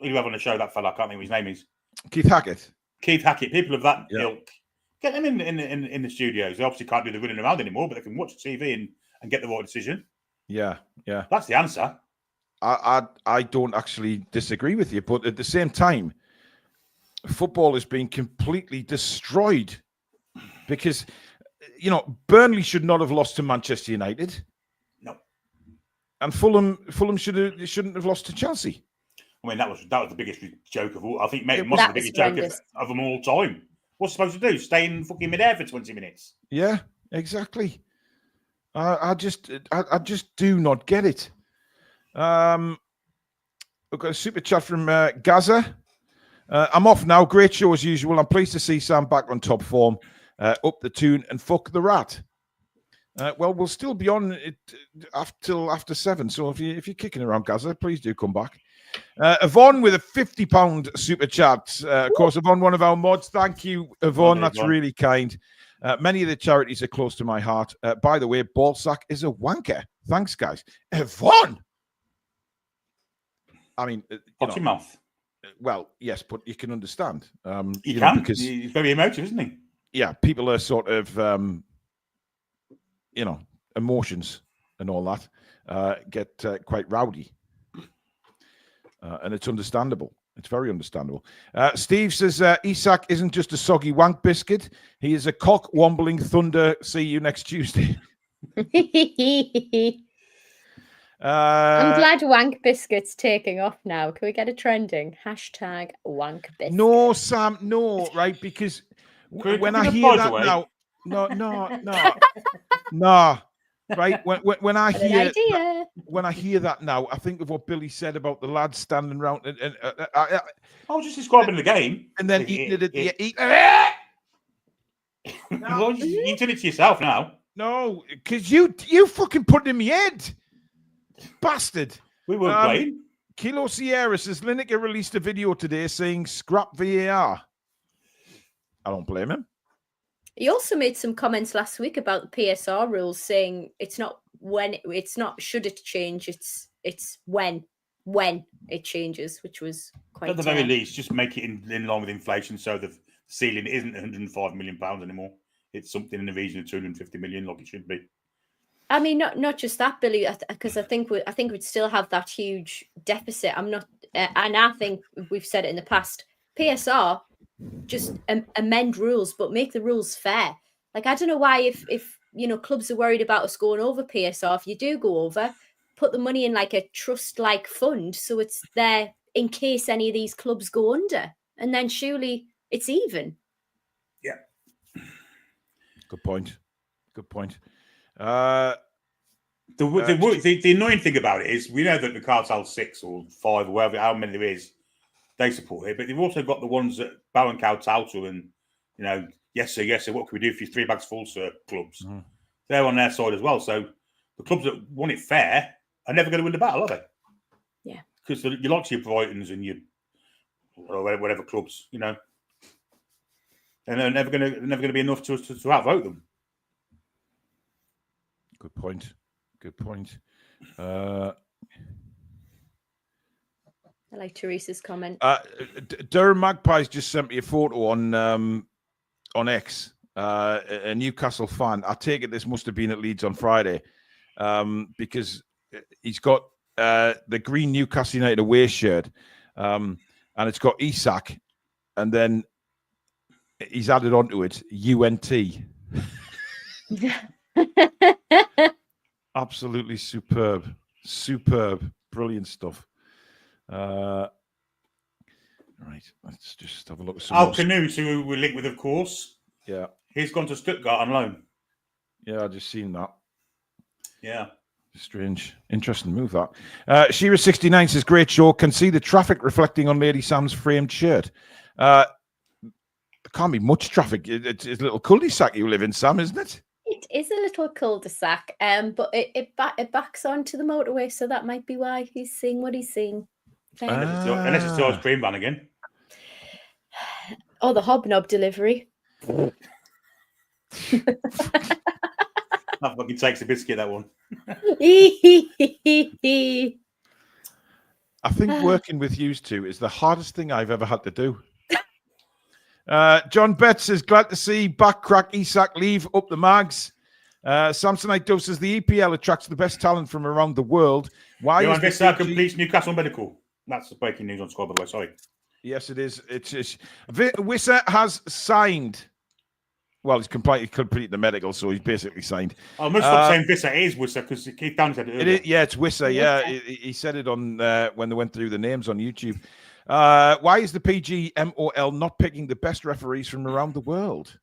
do you have on the show? That fella, I can't think what his name is. Keith Hackett. People of that ilk. Get them in the studios. They obviously can't do the running around anymore, but they can watch TV and get the right decision. Yeah. That's the answer. I don't actually disagree with you, but at the same time, football is being completely destroyed because, Burnley should not have lost to Manchester United. No. And Fulham shouldn't have lost to Chelsea. I mean, that was the biggest joke of all. I think maybe it must be the biggest joke of them all time. What's supposed to do? Stay in fucking midair for 20 minutes? Yeah, exactly. I just do not get it. We've got a super chat from Gaza. I'm off now. Great show as usual. I'm pleased to see Sam back on top form. Up the Toon and fuck the rat. Well, we'll still be on it till after 7. So if you're kicking around Gaza, please do come back. Yvonne with a £50 super chat. Of course, Yvonne, one of our mods. Thank you, Yvonne. That's really kind. Many of the charities are close to my heart. By the way, Ballsack is a wanker. Thanks, guys. Yvonne! I mean... What's your mouth? Well, yes, but you can understand. You can, because he's very emotive, isn't he? Yeah, people are sort of, emotions and all that get quite rowdy. And it's understandable. It's very understandable. Steve says, Isak isn't just a soggy wank biscuit. He is a cock-wombling thunder. See you next Tuesday. I'm glad wank biscuit's taking off now. Can we get a trending? Hashtag wank biscuit. No, Sam, no, right? Because when I hear that now... No. Right, when I hear that now, I think of what Billy said about the lads standing around and I was just describing the game, and then eating it. Well, you did it to yourself now. No, because you fucking put it in my head, bastard. We weren't playing. Kilo Sierra says Lineker released a video today saying scrap VAR. I don't blame him. He also made some comments last week about the PSR rules, saying it's not should it change, it's when it changes, which was quite. At the very least, just make it in line with inflation, so the ceiling isn't £105 million anymore. It's something in the region of 250 million, like it should be. I mean, not just that, Billy, because I think we'd still have that huge deficit. And I think we've said it in the past. PSR. Just amend rules, but make the rules fair. Like, I don't know why if clubs are worried about us going over PSR, if you do go over, put the money in like a trust-like fund so it's there in case any of these clubs go under, and then surely it's even. Yeah. Good point. The annoying thing about it is we know that the Cartel 6 or 5 or how many there is, they support it, but they've also got the ones that bow and kowtow to and, yes sir, what can we do for you? 3 bags full, sir, clubs. Mm. They're on their side as well. So the clubs that want it fair are never going to win the battle, are they? Yeah. Because you like your Brightons and your whatever clubs, and they're never going to be enough to outvote them. Good point. I like Teresa's comment. Durham Magpies just sent me a photo on X. A Newcastle fan. I take it this must have been at Leeds on Friday, because he's got the green Newcastle United away shirt, and it's got Isak, and then he's added onto it UNT. Absolutely superb, brilliant stuff. Right, let's just have a look at some. Al Canoes, who we're linked with, of course. Yeah, he's gone to Stuttgart on loan. Yeah, I just seen that. Yeah, strange, interesting move that. Shira69 says, "Great show. Can see the traffic reflecting on Lady Sam's framed shirt." There can't be much traffic. It's a little cul-de-sac you live in, Sam, isn't it? It is a little cul-de-sac, but it backs onto the motorway, so that might be why he's seeing what he's seeing. Unless it's George cream van again. Or the hobnob delivery. That fucking takes a biscuit, that one. I think working with you two is the hardest thing I've ever had to do. John Betts says, glad to see back crack Isak leave up the mags. Samsonite Dove says the EPL attracts the best talent from around the world. Why is Wissa completes Newcastle Medical? That's the breaking news on Squad, by the way. Sorry. Yes, it is. It's Wissa has signed. Well, he's completed the medical, so he's basically signed. I must stop saying Wissa. It is Wissa because Keith Down said it earlier. Yeah, it's Wissa. Yeah, he said it on when they went through the names on YouTube. Why is the PGMOL not picking the best referees from around the world?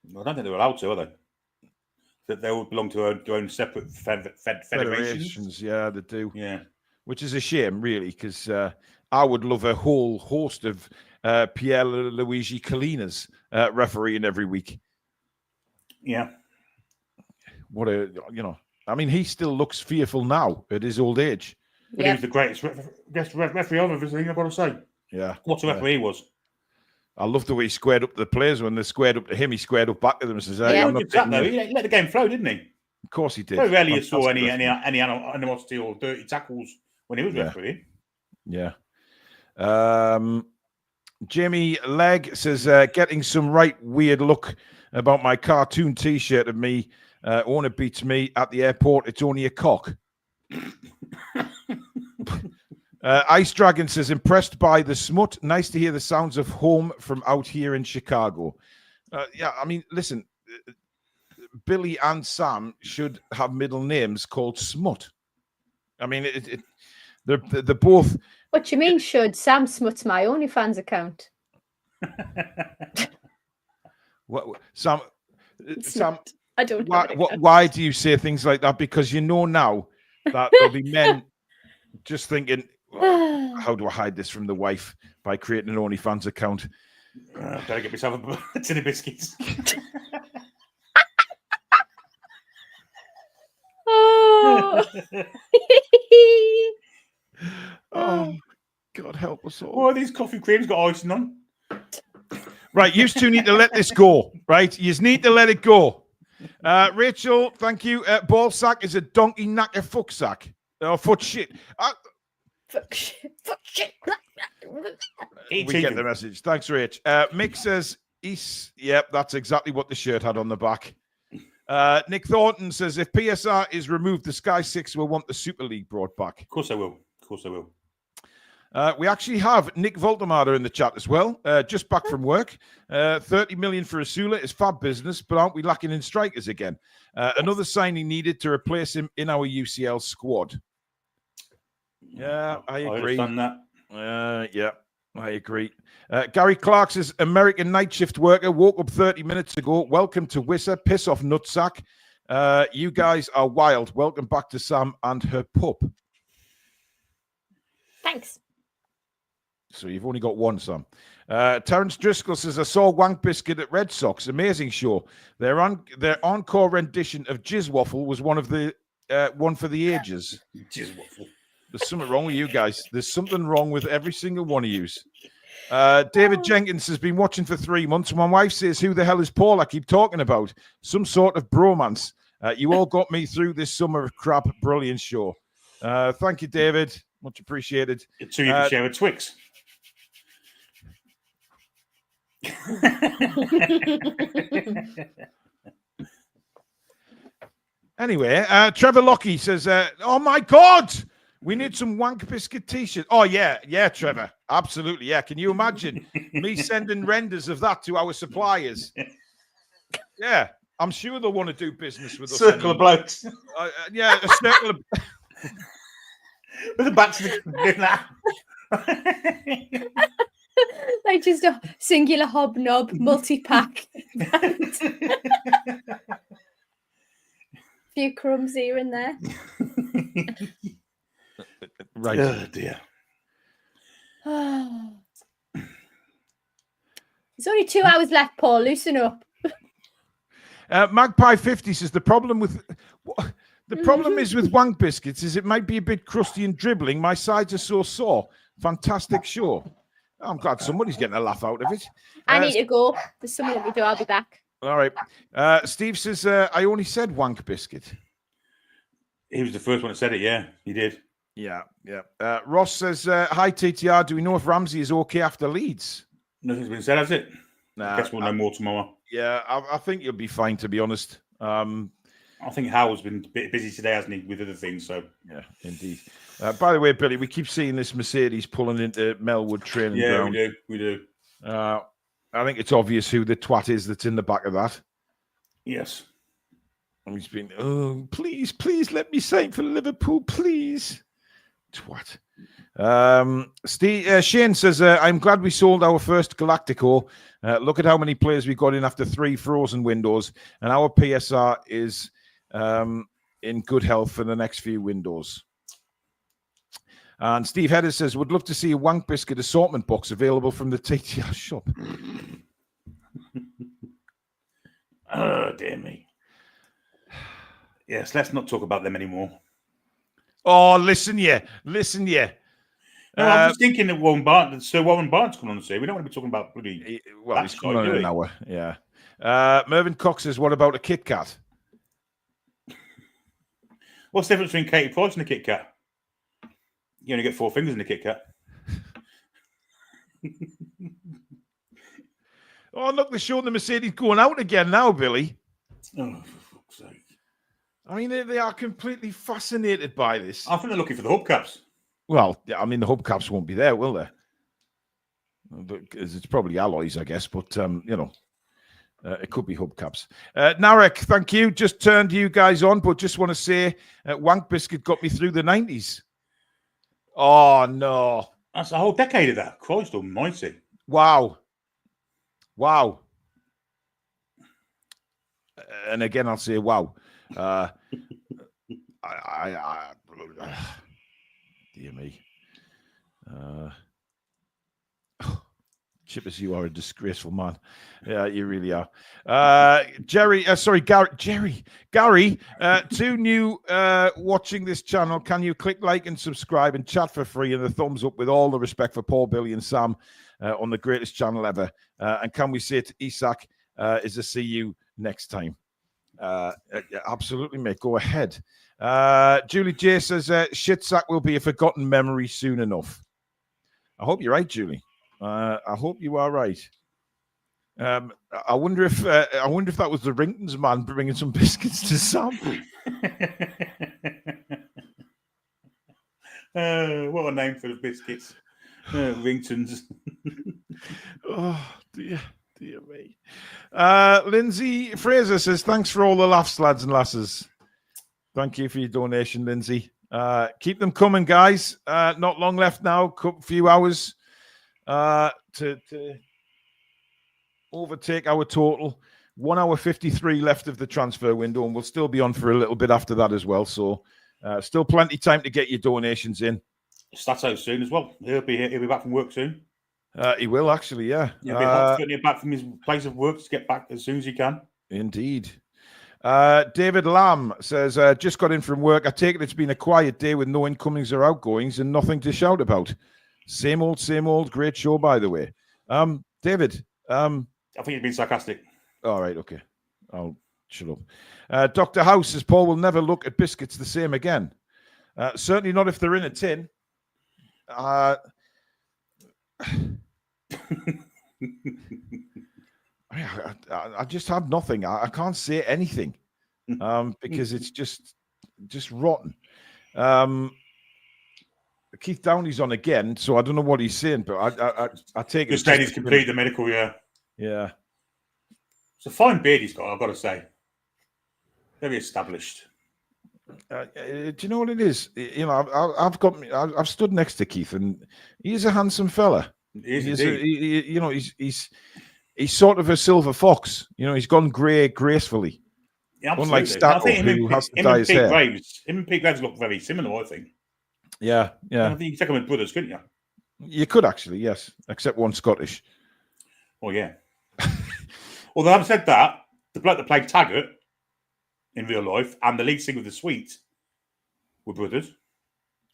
I don't think they're allowed to, are they? That they would belong to their own separate federations. Yeah, they do. Yeah, which is a shame, really, because I would love a whole host of Pierluigi Collina's refereeing every week. Yeah. What I mean, he still looks fearful now at his old age. But he was the greatest referee I've ever seen, I've got to say. Yeah. What a referee he was. I love the way he squared up to the players. When they squared up to him, he squared up back to them and says, "Hey, yeah, I'm not taking though. He let the game flow, didn't he? Of course he did. Very rarely you saw any animosity or dirty tackles when he was refereeing. Yeah. Jamie Legg says, getting some right weird look about my cartoon T-shirt of me. Owner beats me at the airport. It's only a cock. Ice Dragon says, impressed by the smut. Nice to hear the sounds of home from out here in Chicago. Yeah, I mean, listen, Billy and Sam should have middle names called Smut. I mean, they're both. What you mean, should? Sam Smut's my OnlyFans account. What, Sam? Sam, I don't know. Why do you say things like that? Because you know now that there'll be men just thinking, how do I hide this from the wife by creating an OnlyFans account? Better get myself a tin of biscuits. Oh, God help us all. Oh, these coffee creams got icing on. Right, you two need to let this go, right? You need to let it go. Rachel, thank you. Ball sack is a donkey knacker fuck sack. Or foot shit. Fuck shit. Fuck shit. We get the message. Thanks, Rach. Mick says, yep, that's exactly what the shirt had on the back. Nick Thornton says, if PSR is removed, the Sky Six will want the Super League brought back. Of course I will. Of course I will. We actually have Nick Voltemada in the chat as well, just back from work. 30 million for Asula is fab business, but aren't we lacking in strikers again? Another signing needed to replace him in our UCL squad. Yeah, I agree. I understand that. Yeah, I agree. Gary Clark says, American night shift worker, woke up 30 minutes ago. Welcome to Wissa. Piss off, nutsack. You guys are wild. Welcome back to Sam and her pup. Thanks. So you've only got one, Sam. Terence Driscoll says, I saw Wank Biscuit at Red Sox. Amazing show. Their encore rendition of Jizz Waffle was one for the ages. Jizz Waffle. There's something wrong with you guys. There's something wrong with every single one of you. David Jenkins has been watching for 3 months. My wife says, who the hell is Paul I keep talking about? Some sort of bromance. You all got me through this summer of crap. Brilliant show. Thank you, David. Much appreciated. So you can share a Twix. Anyway, Trevor Lockie says, oh my God, we need some Wank Biscuit t-shirts. Oh, yeah, Trevor. Absolutely, yeah. Can you imagine me sending renders of that to our suppliers? Yeah, I'm sure they'll want to do business with us. Circle of blokes. Yeah, a circle of... With the back to the... Like just a singular hobnob multi-pack. Few crumbs here and there. Right. Oh dear. There's only 2 hours left, Paul. Loosen up. Magpie 50 says the problem is with Wank Biscuits is it might be a bit crusty and dribbling. My sides are so sore. Fantastic show. I'm glad somebody's getting a laugh out of it. I need to go. There's something to do. I'll be back. All right. Steve says, I only said Wank Biscuit. He was the first one that said it, yeah. He did. Yeah. Ross says, hi, TTR. Do we know if Ramsey is okay after Leeds? Nothing's been said, has it? Nah, I guess we'll know more tomorrow. Yeah, I think you'll be fine, to be honest. I think Howell's been a bit busy today, hasn't he, with other things? So yeah, indeed. By the way, Billy, we keep seeing this Mercedes pulling into Melwood training ground. Yeah, we do. I think it's obvious who the twat is that's in the back of that. Yes. And he's been, oh, please let me sign for Liverpool, please. Twat. Shane says, I'm glad we sold our first Galactico. Look at how many players we got in after 3 frozen windows, and our PSR is in good health for the next few windows. And Steve Hedder says, would love to see a Wank Biscuit assortment box available from the TTR shop. Oh, dear me. Yes, let's not talk about them anymore. Oh, listen, yeah. No, I'm just thinking of Warren Barton. So Warren Barton's coming on the scene. We don't want to be talking about bloody. Well, he's coming on in an hour. Yeah. Mervyn Cox says, "What about a Kit Kat?" What's the difference between Katie Price and a Kit Kat? You only get 4 fingers in a Kit Kat. Oh, look, they're showing the Mercedes going out again now, Billy. Oh, for fuck's sake. I mean, they are completely fascinated by this. I think they're looking for the hubcaps. Well, I mean, the hubcaps won't be there, will they? Because it's probably alloys, I guess, but, it could be hubcaps. Narek, thank you. Just turned you guys on, but just want to say Wank Biscuit got me through the 90s. Oh, no. That's a whole decade of that. Christ almighty. Wow. And again, I'll say wow. Dear me. Chippers, you are a disgraceful man. Yeah, you really are. Gary, to new watching this channel, can you click like and subscribe and chat for free and the thumbs up with all the respect for Paul, Billy and Sam on the greatest channel ever? And can we say to Isak, is to see you next time? Absolutely, mate. Go ahead. Julie J says, shit sack will be a forgotten memory soon enough. I hope you're right, Julie. I hope you are right. I wonder if that was the Ringtons man bringing some biscuits to Sam. What a name for the biscuits. Ringtons. Oh, dear me. Lindsay Fraser says, thanks for all the laughs, lads and lasses. Thank you for your donation, Lindsay. Keep them coming, guys. Not long left now. Few hours to overtake our total. 1 hour 53 left of the transfer window, and we'll still be on for a little bit after that as well. So still plenty of time to get your donations in. Starts out soon as well. He'll be back from work soon. He will actually, yeah. He'll be back from his place of work to get back as soon as he can. Indeed. David Lamb says, just got in from work. I take it it's been a quiet day with no incomings or outgoings and nothing to shout about. Same old. Great show, by the way. David. I think he's been sarcastic. All right, okay. I'll shut up. Dr. House says, Paul will never look at biscuits the same again. Certainly not if they're in a tin. I just have nothing. I can't say anything because it's just rotten. Keith Downey's on again, so I don't know what he's saying, but I take it. Just saying he's completed the medical, yeah. Yeah. It's a fine beard he's got, I've got to say. Very established. Do you know what it is? You know, I've stood next to Keith, and he's a handsome fella. He's sort of a silver fox. You know, he's gone grey gracefully. Yeah, unlike Stackle, who has to dye his hair. Him and Pete Graves look very similar, I think. Yeah. I think you could take them as brothers, couldn't you? You could actually, yes, except one Scottish. Oh, yeah. Although having said that, the bloke that played Taggart in real life and the lead singer of The Sweet were brothers.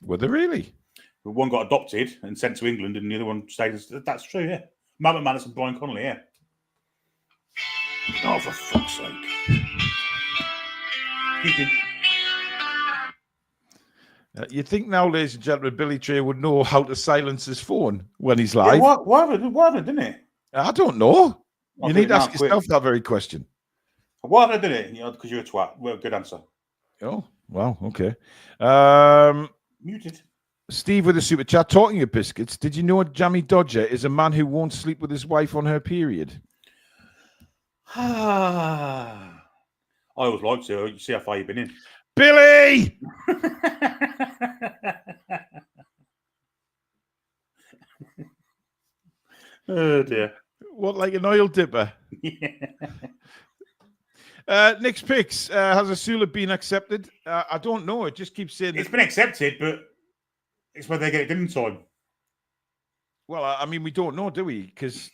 Were they really? One got adopted and sent to England, and the other one stayed. That's true, yeah. Matt McManus and Brian Connolly, yeah. Oh, for fuck's sake. You'd think now, ladies and gentlemen, Billy Trey would know how to silence his phone when he's live. Yeah, why didn't it? I don't know. You need to ask yourself that very question. Why have I done it? You know, because you're a twat. Well, good answer. Oh, wow. Okay. Muted. Steve with a super chat. Talking of biscuits, did you know Jamie Dodger is a man who won't sleep with his wife on her period? I always like to. You see how far you've been in. Billy! Oh, dear. What, like an oil dipper? Yeah. Nick's picks. Has Asula been accepted? I don't know. It just keeps saying... It's been accepted, but it's whether they get it done in time. Well, I mean, we don't know, do we? Because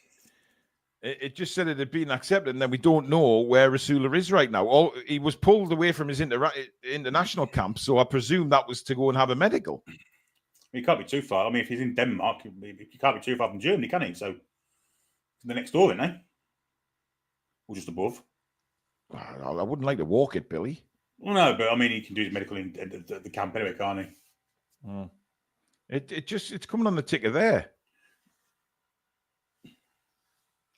it just said it had been accepted, and then we don't know where Asula is right now. He was pulled away from his international camp, so I presume that was to go and have a medical. He can't be too far. I mean, if he's in Denmark, he can't be too far from Germany, can he? So the next door, isn't he? Or just above. I wouldn't like to walk it, Billy. Well, no, but I mean, he can do his medical in the camp anyway, can't he? Mm. It's coming on the ticker there.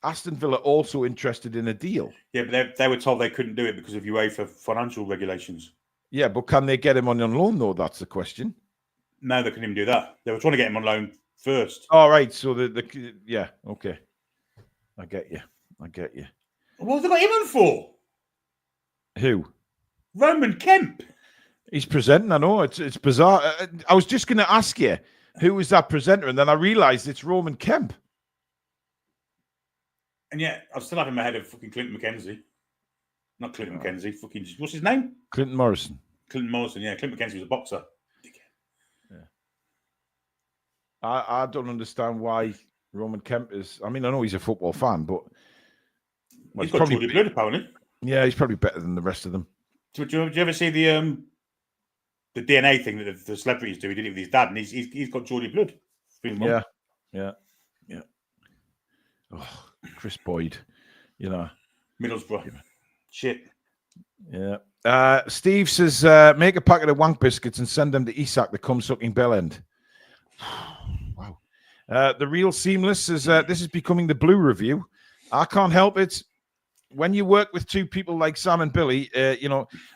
Aston Villa also interested in a deal. Yeah, but they were told they couldn't do it because of UEFA financial regulations. Yeah, but can they get him on loan, though? That's the question. No, they couldn't even do that. They were trying to get him on loan first. All right, so yeah, okay. I get you. What have they got him on for? Who? Roman Kemp. He's presenting, I know. It's bizarre. I was just going to ask you, who was that presenter? And then I realised it's Roman Kemp. And yet, I still have in my head of fucking Clinton McKenzie. Not Clinton McKenzie. Fucking, what's his name? Clinton Morrison. Clinton Morrison, yeah. Clinton McKenzie was a boxer. Yeah. I don't understand why Roman Kemp is... I mean, I know he's a football fan, but... Well, he's got Geordie blood, apparently. Yeah, he's probably better than the rest of them. Do you ever see the DNA thing that the celebrities do? He did it with his dad, and he's got Geordie blood. Yeah. Oh, Chris Boyd, Middlesbrough. Yeah. Shit. Yeah. Steve says, make a packet of wank biscuits and send them to Isak, the cum-sucking bellend. Wow. The Real Seamless says, this is becoming the Blue Review. I can't help it. When you work with two people like Sam and Billy,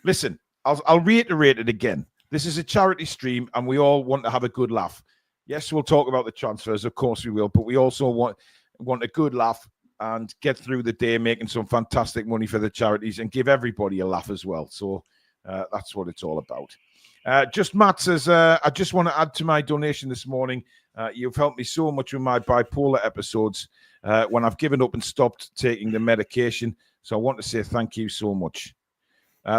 listen, I'll reiterate it again. This is a charity stream and we all want to have a good laugh. Yes, we'll talk about the transfers. Of course we will. But we also want a good laugh and get through the day making some fantastic money for the charities and give everybody a laugh as well. So that's what it's all about. Just Matt says, I just want to add to my donation this morning. You've helped me so much with my bipolar episodes when I've given up and stopped taking the medication. So I want to say thank you so much.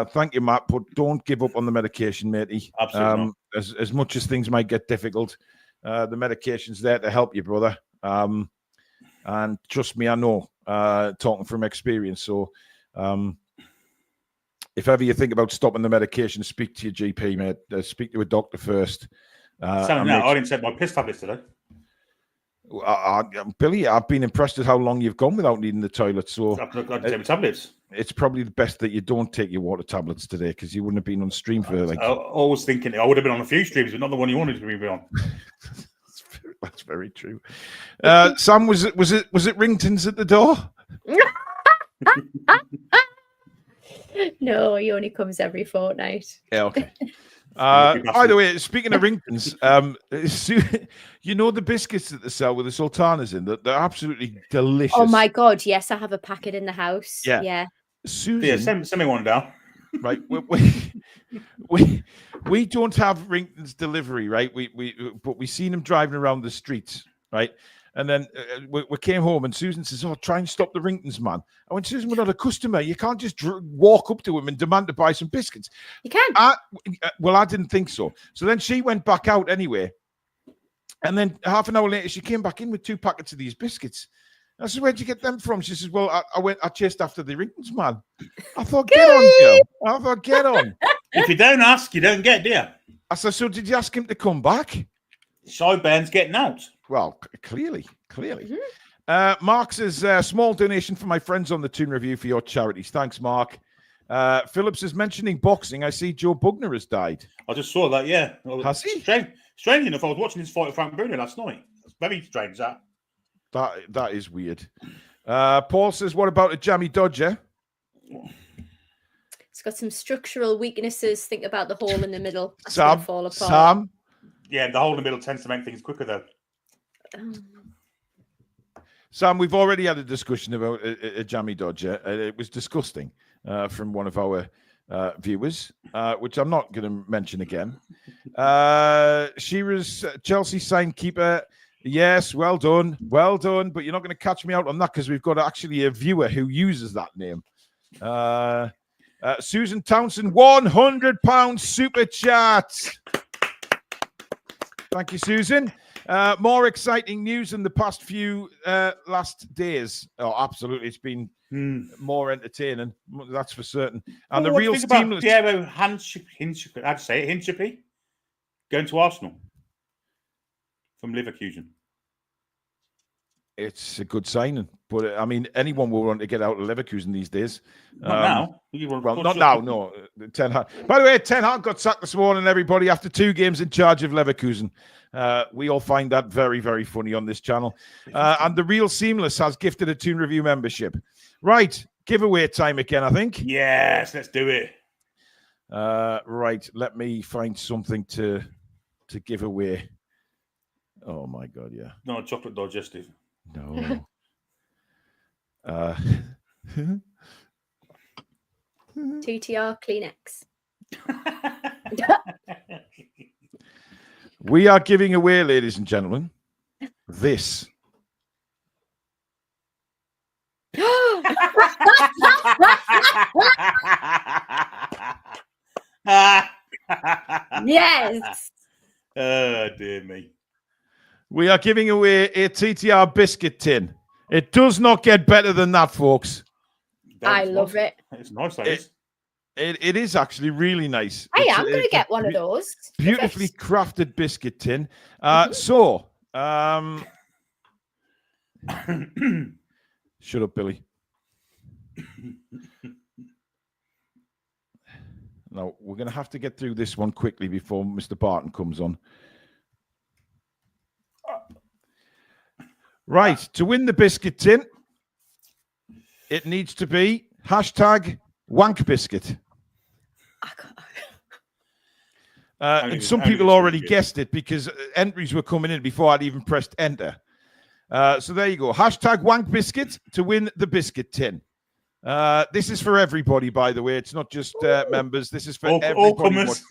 Thank you, Matt, but don't give up on the medication, matey. Absolutely not. As much as things might get difficult, the medication's there to help you, brother. And trust me, I know, talking from experience. So if ever you think about stopping the medication, speak to your GP, mate. Speak to a doctor first. I didn't take my piss tablets today. Billy, I've been impressed at how long you've gone without needing the toilet. So I've got to take my tablets. It's probably the best that you don't take your water tablets today because you wouldn't have been on stream for I was thinking I would have been on a few streams, but not the one you wanted to be on. That's very true. Sam, was it ringtones at the door? No, he only comes every fortnight. Yeah, okay. By the way, speaking of ringtones, the biscuits that they sell with the sultanas in, they're absolutely delicious. Oh my God, yes, I have a packet in the house. Yeah. Susan, send me one down. Right, we don't have ringtones delivery, right? But we seen them driving around the streets, right? And then we came home and Susan says, "Oh, try and stop the ringtones, man." I went, "Susan, we're not a customer. You can't just walk up to him and demand to buy some biscuits." You can. I didn't think so. So then she went back out anyway. And then half an hour later, she came back in with 2 packets of these biscuits. I said, "Where'd you get them from?" She says, "Well, I chased after the ringtones, man." I thought, get on, girl. I thought, get on. If you don't ask, you don't get, do you? I said, "So did you ask him to come back?" Sideburns getting out. Well, clearly. Mm-hmm. Mark says, small donation for my friends on the Toon Review for your charities. Thanks, Mark. Phillips is mentioning boxing. I see Joe Bugner has died. I just saw that, yeah. Has he? Strange enough, I was watching his fight with Frank Bruno last night. It's very strange, that. That is weird. Paul says, what about a jammy Dodger? It's got some structural weaknesses. Think about the hole in the middle. That's Sam, gonna fall apart. Sam. Yeah, the hole in the middle tends to make things quicker, though. Sam, we've already had a discussion about a jammy Dodger. It was disgusting from one of our viewers, which I'm not going to mention again. Shearer's Chelsea signed keeper. Yes, well done. But you're not going to catch me out on that because we've got actually a viewer who uses that name. Susan Townsend, £100 super chat. Thank you, Susan. More exciting news in the past few last days. Oh, absolutely. It's been more entertaining. That's for certain. And the real steam... Piero Hinchapie, I'd say it, Hinchapie, going to Arsenal. from Leverkusen. It's a good signing, but I mean, anyone will want to get out of Leverkusen these days. Not now. Well, not now. No, Ten Hag. By the way, Ten Hag got sacked this morning. Everybody, after 2 games in charge of Leverkusen, we all find that very, very funny on this channel. And the Real Seamless has gifted a Toon Review membership. Right, giveaway time again, I think. Yes, let's do it. Right, let me find something to give away. Oh my God, yeah. No, chocolate digestive. No. 2TR Kleenex. We are giving away, ladies and gentlemen, this. Yes. Oh, dear me. We are giving away a TTR biscuit tin. It does not get better than that, folks. I love it. It's nice, that is. It is actually really nice. I am going to get one of those. Beautifully crafted biscuit tin. So, shut up, Billy. Now, we're going to have to get through this one quickly before Mr. Barton comes on. Right, to win the biscuit tin, it needs to be #WankBiscuit. And some people already guessed it because entries were coming in before I'd even pressed enter. So there you go. #WankBiscuit to win the biscuit tin. This is for everybody, by the way. It's not just members. This is for everybody. All comers.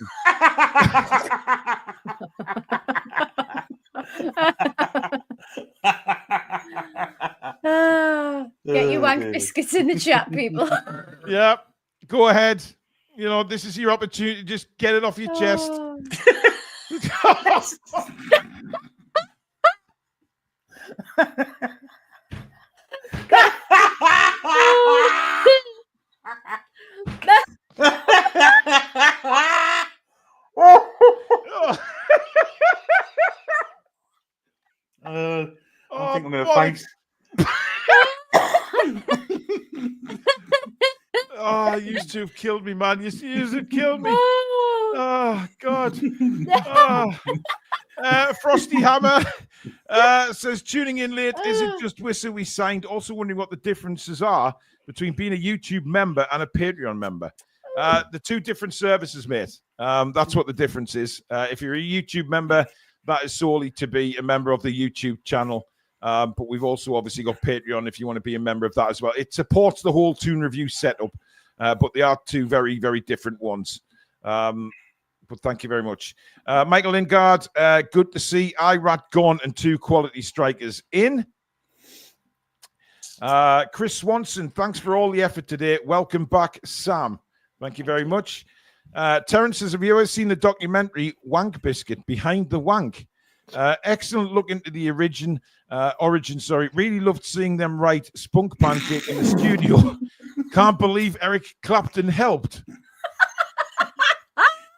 Get your wank biscuits in the chat, people. Yeah, go ahead. You know, this is your opportunity. Just get it off your chest. I think I'm going to faint. Oh, you used to have killed me, man. You used to have killed me. Oh, God. Frosty Hammer says, tuning in late. Is it just Wissa we signed? Also wondering what the differences are between being a YouTube member and a Patreon member. The 2 different services, mate. That's what the difference is. If you're a YouTube member, that is solely to be a member of the YouTube channel. But we've also obviously got Patreon if you want to be a member of that as well. It supports the whole Toon Review setup, but they are 2 very, very different ones. But thank you very much. Michael Lingard, good to see. Irat gone and 2 quality strikers in. Chris Swanson, thanks for all the effort today. Welcome back, Sam. Thank you very much. Terence says, have you ever seen the documentary Wank Biscuit, Behind the Wank? Excellent look into the origin. Really loved seeing them write Spunk Pancake in the studio. Can't believe Eric Clapton helped.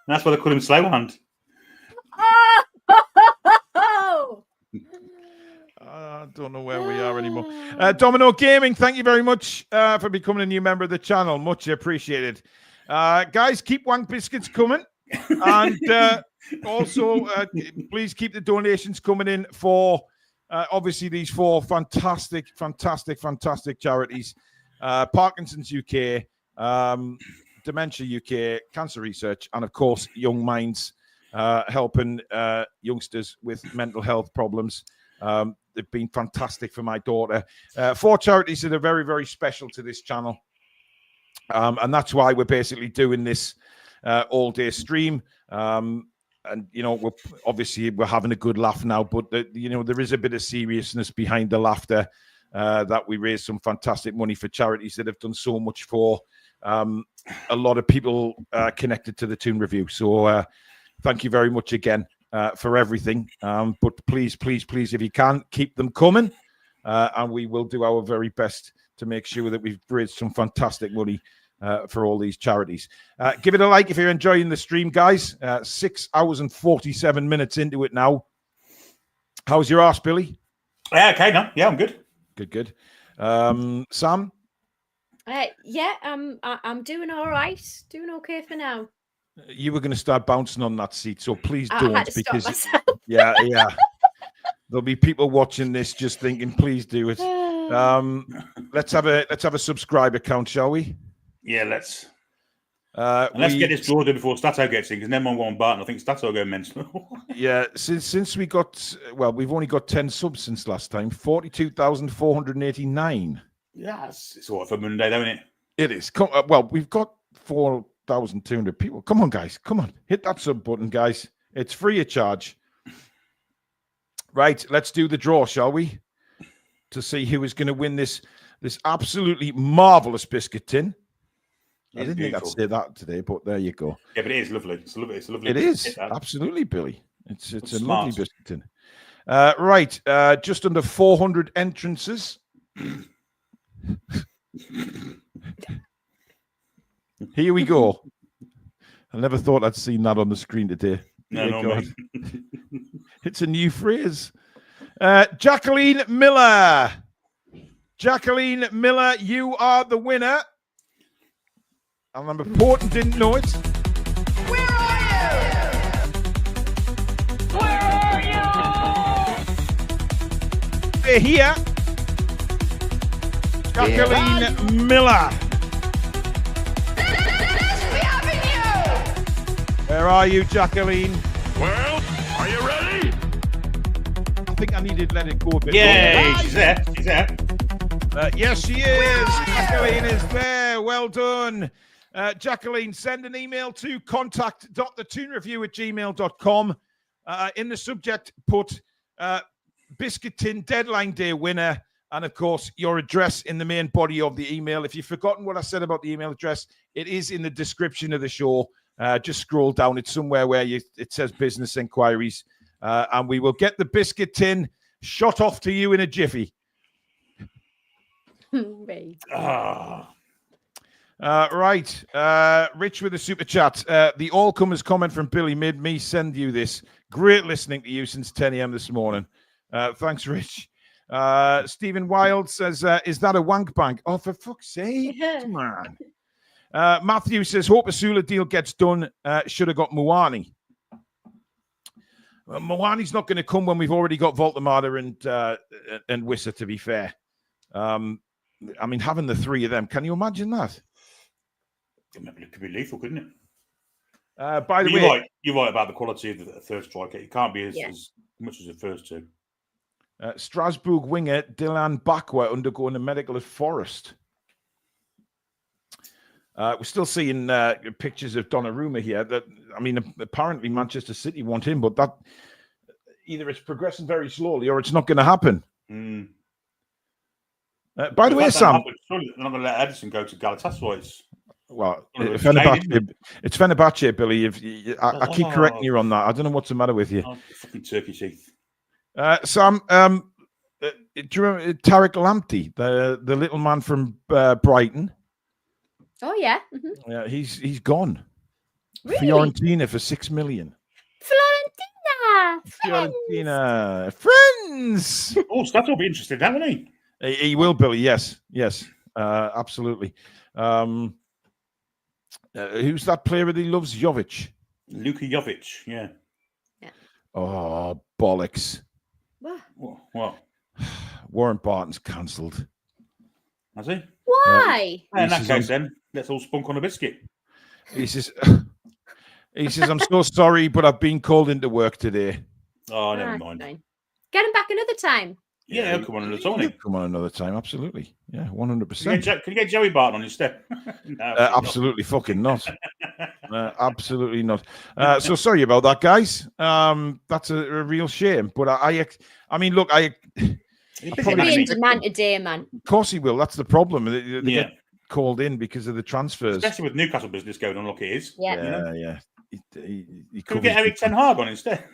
That's why they call him Slow Hand. I don't know where we are anymore. Domino Gaming, thank you very much for becoming a new member of the channel. Much appreciated. Guys, keep Wank Biscuits coming. And also, please keep the donations coming in for obviously these 4 fantastic charities. Parkinsons UK, Dementia UK, Cancer Research, and of course, Young Minds, helping youngsters with mental health problems. They've been fantastic for my daughter. 4 charities that are very, very special to this channel. And that's why we're basically doing this all-day stream. And, you know, we're having a good laugh now, but, you know, there is a bit of seriousness behind the laughter that we raise some fantastic money for charities that have done so much for a lot of people connected to the Toon Review. So thank you very much again for everything. But please, if you can, keep them coming. And we will do our very best to make sure that we've raised some fantastic money for all these charities. Give it a like if you're enjoying the stream, guys. 6 hours and 47 minutes into it now. How's your arse, Billy? Yeah, okay, no. Yeah, I'm good. Good. Sam? Yeah, I'm doing all right. Doing okay for now. You were going to start bouncing on that seat, so please I don't. had to stop Because myself. yeah. There'll be people watching this just thinking, please do it. Let's have a subscriber count, shall we? Yeah, let's. And let's get this draw done before Stato gets in, because then on one Barton, I think Stato will go mental. Yeah, since we got, well, we've only got 10 subs since last time. 42,489. Yeah, it's all right for Monday, though, isn't it? It is. Well, we've got 4,200 people. Come on, guys. Come on. Hit that sub button, guys. It's free of charge. Right, let's do the draw, shall we? To see who is going to win this absolutely marvellous biscuit tin. I didn't think I'd say that today, but there you go. Yeah, but it is lovely. It's lovely. It is. Absolutely, Billy. It's a lovely biscuit tin. Right, just under 400 entrances. Here we go. I never thought I'd seen that on the screen today. No, It's a new phrase. Jacqueline Miller. Jacqueline Miller, you are the winner. I remember Barton didn't know it. Where are you? They're here. Jacqueline Miller. Where are you, Jacqueline? Well, are you ready? I think I needed to let it go a bit. Yay, she's there. She's there. Yes, she is. Jacqueline is there. Well done. Jacqueline, send an email to contact.thetoonreview@gmail.com. In the subject, put biscuit tin deadline day winner, and of course your address in the main body of the email. If you've forgotten what I said about the email address, it is in the description of the show. Just scroll down. It's somewhere where it says business enquiries, and we will get the biscuit tin shot off to you in a jiffy. Right. Rich with a super chat. The all-comers comment from Billy made me send you this. Great listening to you since 10 a.m. this morning. Thanks, Rich. Stephen Wild says, is that a wank bank? Oh, for fuck's sake. Come on. Matthew says, hope a Sula deal gets done. Should have got Muani. Well, Muani's not going to come when we've already got Voltamada and Wissa, to be fair. I mean, having the three of them, can you imagine that? It could be lethal, couldn't it? By the way, you're right about the quality of the third striker. It can't be as much as the first two. Strasbourg winger Dylan Bakwa undergoing a medical at Forest. We're still seeing pictures of Donnarumma here. That, I mean, apparently Manchester City want him, but that either it's progressing very slowly or it's not going to happen. By the way, Sam, they're not going to let Edison go to Galatasaray. Well, it's Fenerbahce, Billy. I keep correcting you on that. I don't know what's the matter with you. Oh, fucking turkey teeth. Sam, do you remember Tariq Lamptey, the little man from Brighton? Oh yeah. Yeah, he's gone. Really? Fiorentina for $6 million. Fiorentina, friends. Oh, so that'll be interesting, won't he? He will, Billy. Yes, absolutely. Who's that player that he loves? Jovic. Luka Jovic, yeah. Oh, bollocks. What? Warren Barton's cancelled. Has he? Why? In that case, then, let's all spunk on a biscuit. He says, I'm so sorry, but I've been called into work today. Oh, never mind. Fine. Get him back another time. Yeah, come on another time. Come on another time, absolutely. Yeah, 100%. Can you get Joey Barton on instead? No, absolutely fucking not. Absolutely not. So sorry about that, guys. That's a real shame. But I mean, look, He'll be in demand today, man. Of course he will. That's the problem. They get called in because of the transfers. Especially with Newcastle business going on, look, it is. Yeah. He could get Eric Ten Hag on instead.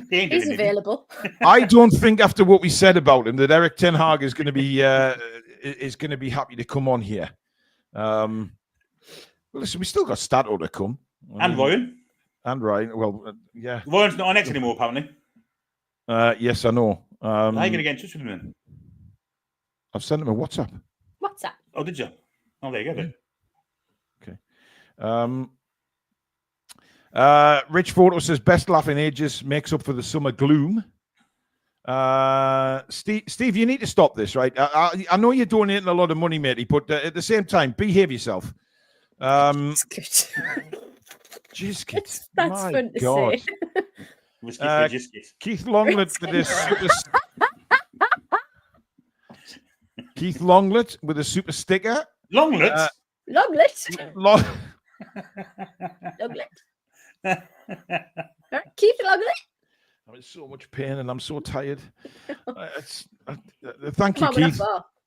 He's available. I don't think after what we said about him that Eric Ten Hag is going to be happy to come on here. Well, listen, we still got Stato to come and Ryan. And Ryan. Well, yeah. Ryan's not on X anymore, apparently. Yes, I know. How are you going to get in touch with him then? I've sent him a WhatsApp. WhatsApp. Oh, did you? Oh, there you go. Okay. Rich Photo says best laugh in ages, makes up for the summer gloom. Steve, you need to stop this, right? I know you're donating a lot of money, matey, but at the same time, behave yourself. That's good. Jiskit. That's My fun to God. say. Keith Longlet with his super. Keith Longlet with a super sticker. Longlet. Longlet. Longlet. Keith Longlet. I'm in so much pain and I'm so tired. Thank you, Keith.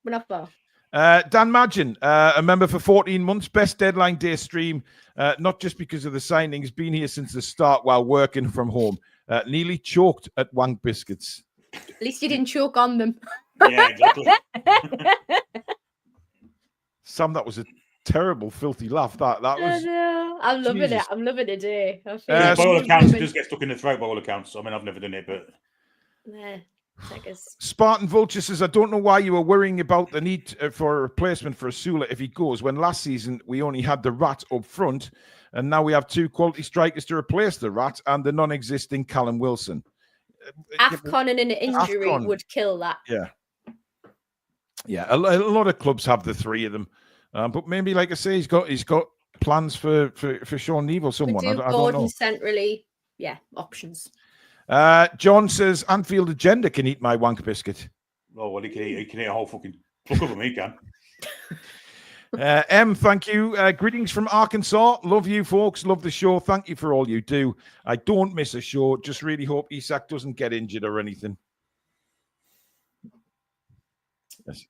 We're not far. Dan Madgen, a member for 14 months, best deadline day stream, not just because of the signings, been here since the start while working from home. Nearly choked at Wank Biscuits. At least you didn't choke on them. Yeah, exactly. Sam, that was a terrible, filthy laugh. That was. I'm loving it. I'm loving it, eh? By all accounts, it does get stuck in the throat. By all accounts, I mean, I've never done it, but. Spartan Vulture says, I don't know why you were worrying about the need for a replacement for Asula if he goes, when last season we only had the Rat up front, and now we have 2 quality strikers to replace the Rat and the non-existing Callum Wilson. AFCON and an injury would kill that. Yeah. A lot of clubs have the 3 of them, but maybe, like I say, he's got plans for Sean Neave or someone. I don't know. Centrally, options. John says Anfield Agenda can eat my wank biscuit. Oh well, he can eat a whole fucking pluck of them. He can. M, thank you. Greetings from Arkansas. Love you, folks. Love the show. Thank you for all you do. I don't miss a show. Just really hope Isak doesn't get injured or anything. Yes.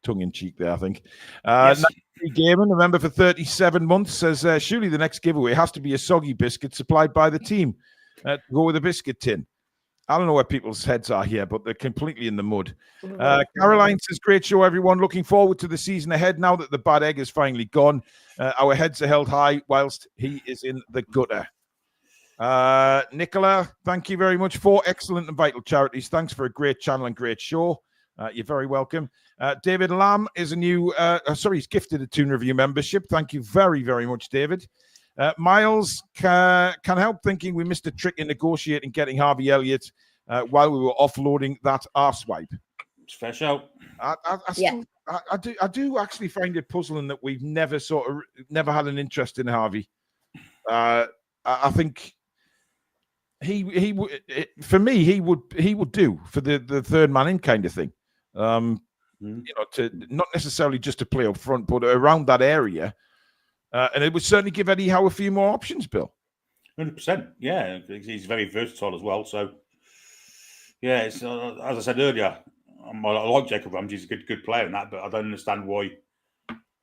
Tongue in cheek there, I think. Yes. Gaiman, a member for 37 months, says surely the next giveaway has to be a soggy biscuit supplied by the team. Go with a biscuit tin. I don't know where people's heads are here, but they're completely in the mud. Caroline says, great show, everyone. Looking forward to the season ahead now that the bad egg is finally gone. Our heads are held high whilst he is in the gutter. Nicola, thank you very much. 4 excellent and vital charities. Thanks for a great channel and great show. You're very welcome. David Lamb is a new, he's gifted a Toon Review membership. Thank you very, very much, David. Miles can help thinking we missed a trick in negotiating getting Harvey Elliott while we were offloading that arsewipe. It's fair show. I do actually find it puzzling that we've never had an interest in Harvey. I think he would, for me, he would do for the third man in kind of thing. To not necessarily just to play up front, but around that area. And it would certainly give Eddie Howe a few more options, Bill. 100%. Yeah, he's very versatile as well. So, yeah, it's, as I said earlier, I like Jacob Ramsey. He's a good player in that, but I don't understand why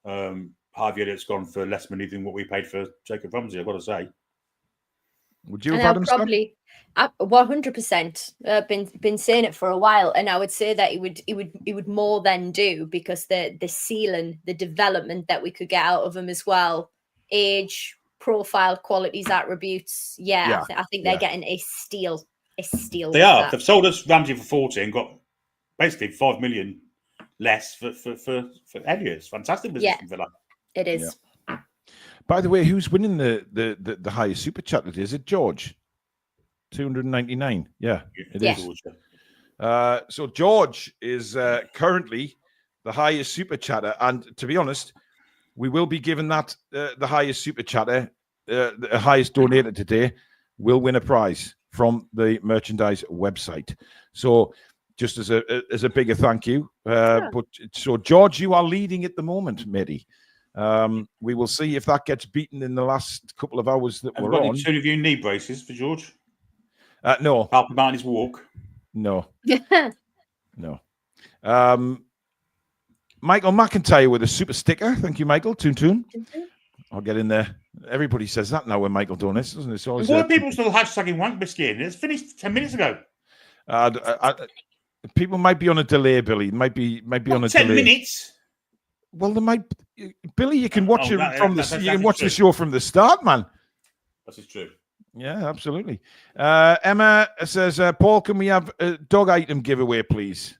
Harvey Elliott's gone for less money than what we paid for Jacob Ramsey, I've got to say. Would you have had him? Probably 100%. Been saying it for a while, and I would say that it would more than do, because the ceiling, the development that we could get out of him as well, age, profile, qualities, attributes. I think they're getting a steal. They are. They've sold us Ramsey for 40 and got basically 5 million less for Elliott. It's fantastic business for Villa. It is. Yeah. By the way, who's winning the highest super chat today? Is it George? 299. Yeah, it is. So George is currently the highest super chatter, and to be honest, we will be given that the highest super chatter, the highest donator today, will win a prize from the merchandise website. So just as a bigger thank you. But so George, you are leading at the moment, matey. We will see if that gets beaten in the last couple of hours that we're on. Two of you knee braces for George? No. Help him out his walk? No. No. Michael McIntyre with a super sticker. Thank you, Michael. Toon. I'll get in there. Everybody says that now when Michael donates, doesn't it? It's always, why are people still hashtagging Wank Biscuit? It's finished 10 minutes ago. People might be on a delay, Billy. Might be on a 10 delay. 10 minutes? Well, there might, Billy. You can watch the show from the start, man. That is true. Yeah, absolutely. Emma says, Paul, can we have a dog item giveaway, please?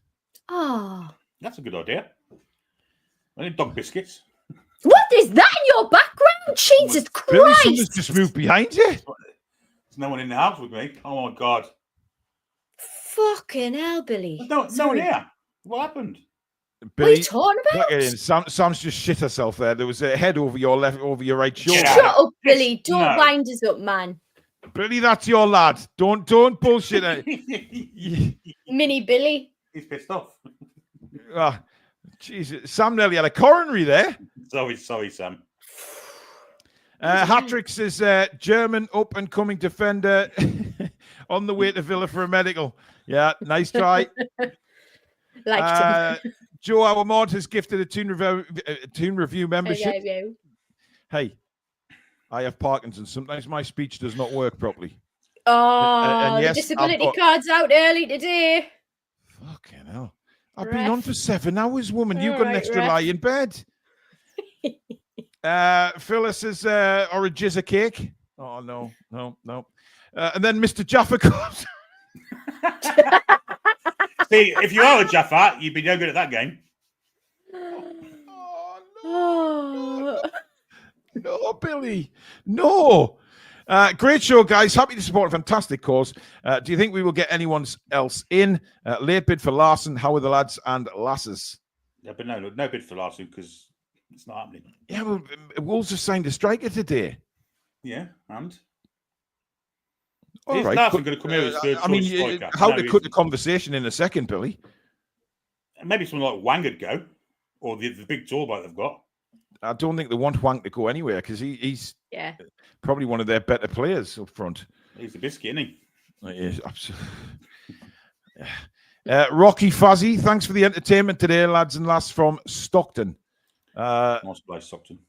Oh, that's a good idea. I need dog biscuits. What is that in your background? Jesus Christ! Billy, someone's just moved behind you. There's no one in the house with me. Oh my God! Fucking hell, Billy. No one here. What happened? Billy, what are you talking about? Sam's just shit herself there. There was a head over your right shoulder. Shut up, Billy. Don't wind us up, man. Billy, that's your lad. Don't bullshit it. Mini Billy. He's pissed off. Oh, Jesus. Sam nearly had a coronary there. Sorry, Sam. Hattrick says, German up-and-coming defender on the way to Villa for a medical. Yeah, nice try. Liked him. Joe, our mod, has gifted a Toon Review membership. Hey, I have Parkinson's. Sometimes my speech does not work properly. Oh, yes, the disability card's out early today. Fucking hell. I've been on for 7 hours, woman. You've got an extra lie in bed. Phyllis says, or a jizzer cake. Oh, no. And then Mr. Jaffa comes. See, if you are a Jaffa, you'd be no good at that game. No, Billy. No. Great show, guys. Happy to support a fantastic cause. Do you think we will get anyone else in? Late bid for Larson. How are the lads and lasses? Yeah, but no bid for Larson because it's not happening. Yeah, well, Wolves have signed a striker today. Yeah, and? All right. Larson going to come here as third choice striker. How to cut the conversation in a second, Billy? Maybe someone like Wang would go, or the big tall bike they've got. I don't think they want Wang to go anywhere because he's probably one of their better players up front. He's the biscuit, isn't he? He is, absolutely. Rocky Fuzzy, thanks for the entertainment today, lads and lass from Stockton. Nice place, Stockton.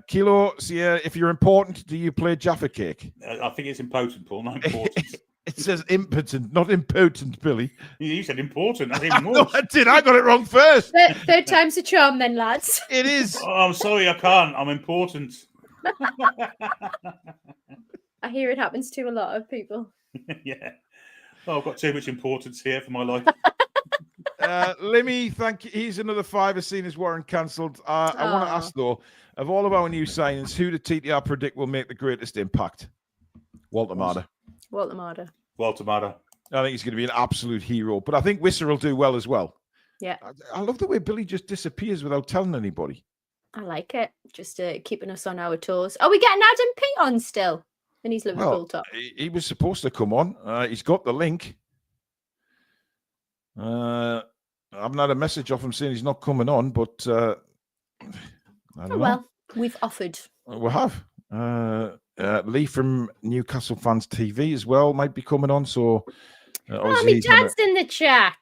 Kilo, if you're important, do you play Jaffa Cake? I think it's impotent, Paul, not important. It says impotent, not impotent, Billy. You said important. That's even worse. No, I did. I got it wrong first. Third time's a charm then, lads. It is. Oh, I'm sorry, I can't. I'm important. I hear it happens to a lot of people. Yeah. Oh, I've got too much importance here for my life. Limmy, thank you. He's another $5 seen his warrant cancelled. I want to ask, though, of all of our new signings, who the TTR predict will make the greatest impact? Walter Marder. Walter Marder. I think he's going to be an absolute hero. But I think Wissa will do well as well. Yeah. I love the way Billy just disappears without telling anybody. I like it. Just keeping us on our toes. Are we getting Adam P on still? And he's Liverpool top. He was supposed to come on. He's got the link. I haven't had a message off him saying he's not coming on, but I don't know. Well, we've offered. We have. Lee from Newcastle Fans TV as well might be coming on. So, my dad's in the chat.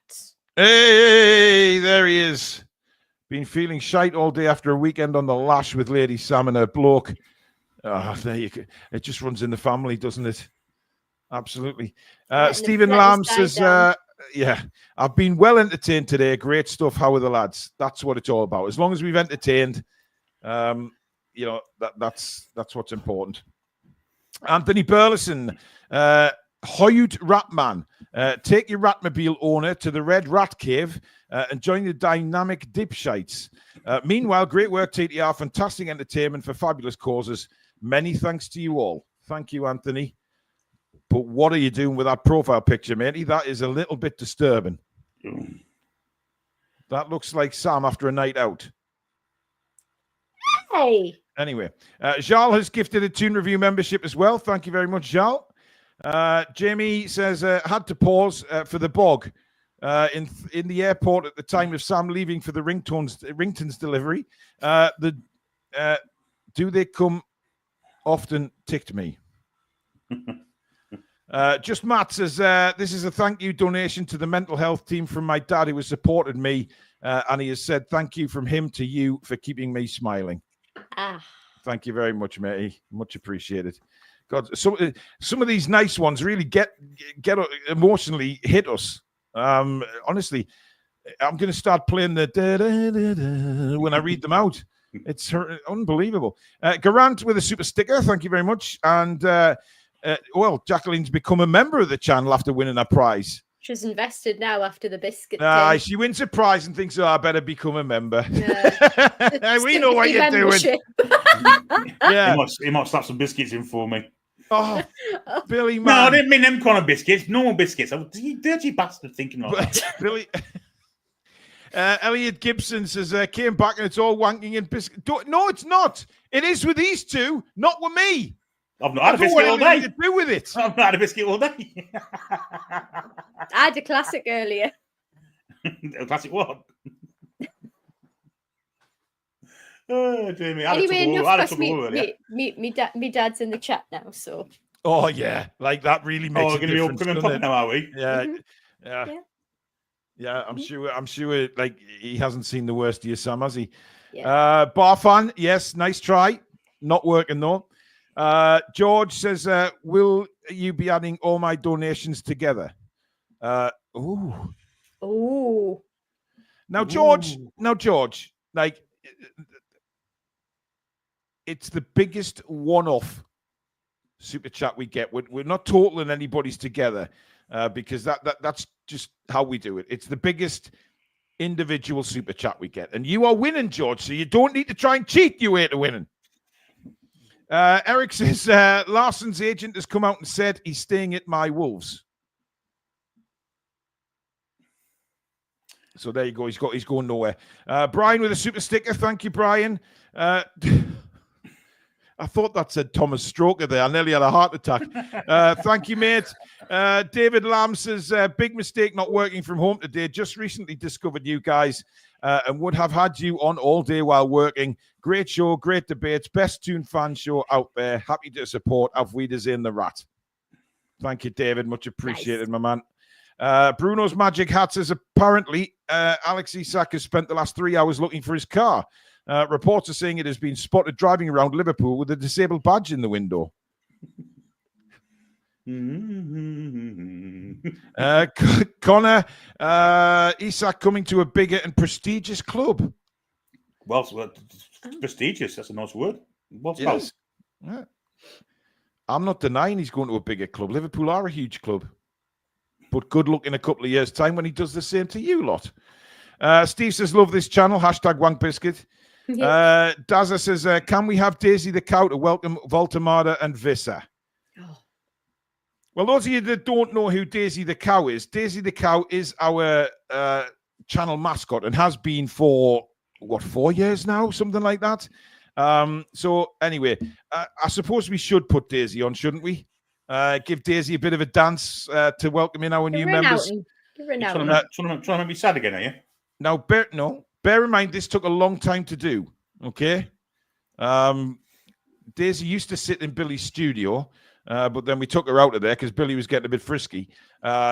Hey, there he is. Been feeling shite all day after a weekend on the lash with Lady Sam and her bloke. There you go. It just runs in the family, doesn't it? Absolutely. Stephen Lamb says, I've been well entertained today. Great stuff. How are the lads? That's what it's all about. As long as we've entertained, that's what's important. Anthony Burleson, Hoyud Ratman, take your Ratmobile owner to the Red Rat Cave and join the dynamic dipshites. Meanwhile, great work, TTR. Fantastic entertainment for fabulous causes. Many thanks to you all. Thank you, Anthony. But what are you doing with that profile picture, matey? That is a little bit disturbing. That looks like Sam after a night out. Hey. Anyway, Jal has gifted a Toon Review membership as well. Thank you very much, Jal. Jamie says, had to pause for the bog in the airport at the time of Sam leaving for the ringtones delivery. Do they come often? Ticked me. Just Matt says, this is a thank you donation to the mental health team from my dad who has supported me. And he has said, thank you from him to you for keeping me smiling. Thank you very much, matey. Much appreciated. God, some of these nice ones really get emotionally hit us. Honestly, I'm going to start playing the da-da-da-da when I read them out. It's unbelievable. Garant with a super sticker. Thank you very much. And well, Jacqueline's become a member of the channel after winning a prize. She's invested now after the biscuit. She wins a prize and thinks, I better become a member. Yeah. We know what you're doing. Yeah. He might slap some biscuits in for me. Oh, Billy, man. No, I didn't mean them kind of biscuits. Normal biscuits. You dirty bastard thinking like that. Billy. Elliot Gibson says, came back and it's all wanking and biscuit. No, it's not. It is with these two, not with me. I've not had a biscuit all day. To do with it. I've not had a biscuit all day. I had a classic earlier. A classic what? Oh, dear me. Anyway, enough me dad's in the chat now, so. Oh, yeah. Like, that really makes a difference. We're going to be all coming up now, are we? Yeah. Mm-hmm. Yeah, I'm sure, like, he hasn't seen the worst of you, Sam, has he? Yeah. Barfan, yes, nice try. Not working, though. George says, will you be adding all my donations together? Ooh. Now, George, like, it's the biggest one-off super chat we get. We're not totaling anybody's together because that's just how we do it. It's the biggest individual super chat we get. And you are winning, George, so you don't need to try and cheat your way to winning. Eric says, Larson's agent has come out and said he's staying at my Wolves. So there you go. He's going nowhere. Brian with a super sticker. Thank you, Brian. I thought that said Thomas Stroker there. I nearly had a heart attack. Thank you, mate. David Lamb says, big mistake not working from home today. Just recently discovered you guys and would have had you on all day while working. Great show, great debates, best Toon fan show out there. Happy to support. Auf Wiedersehen, the rat. Thank you, David. Much appreciated, my man. Bruno's Magic Hat says, apparently, Alex Isak has spent the last 3 hours looking for his car. Reports are saying it has been spotted driving around Liverpool with a disabled badge in the window. Connor, Isak coming to a bigger and prestigious club. Well, prestigious, that's a nice word. Yes. Yeah. I'm not denying he's going to a bigger club. Liverpool are a huge club. But good luck in a couple of years' time when he does the same to you lot. Steve says, love this channel. Hashtag Wank Biscuit. Dazza says, can we have Daisy the cow to welcome Voltamada and Wissa? Oh. Well, those of you that don't know who Daisy the cow is, Daisy the cow is our channel mascot and has been for, 4 years now? Something like that. So anyway, I suppose we should put Daisy on, shouldn't we? Give Daisy a bit of a dance to welcome in our new members. Trying to make me sad again, are you? Now, bear in mind, this took a long time to do, okay? Daisy used to sit in Billy's studio, but then we took her out of there because Billy was getting a bit frisky.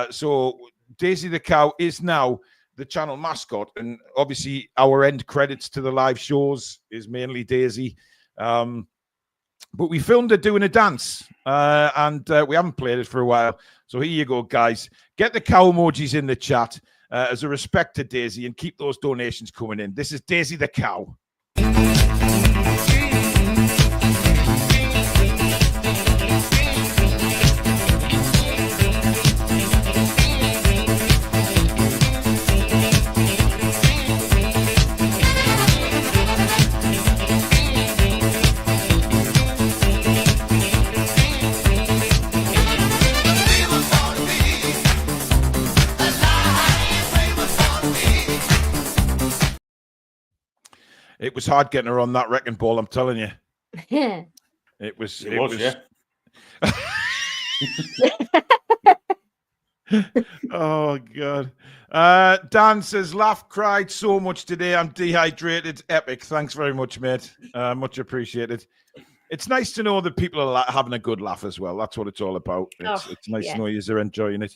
So Daisy the cow is now the channel mascot, and obviously our end credits to the live shows is mainly Daisy. But we filmed her doing a dance, and we haven't played it for a while. So here you go, guys. Get the cow emojis in the chat as a respect to Daisy and keep those donations coming in. This is Daisy the cow. It was hard getting her on that wrecking ball, I'm telling you. It was. Yeah. Oh, God. Dan says, laugh, cried so much today. I'm dehydrated. Epic. Thanks very much, mate. Much appreciated. It's nice to know that people are having a good laugh as well. That's what it's all about. It's nice to know you're enjoying it.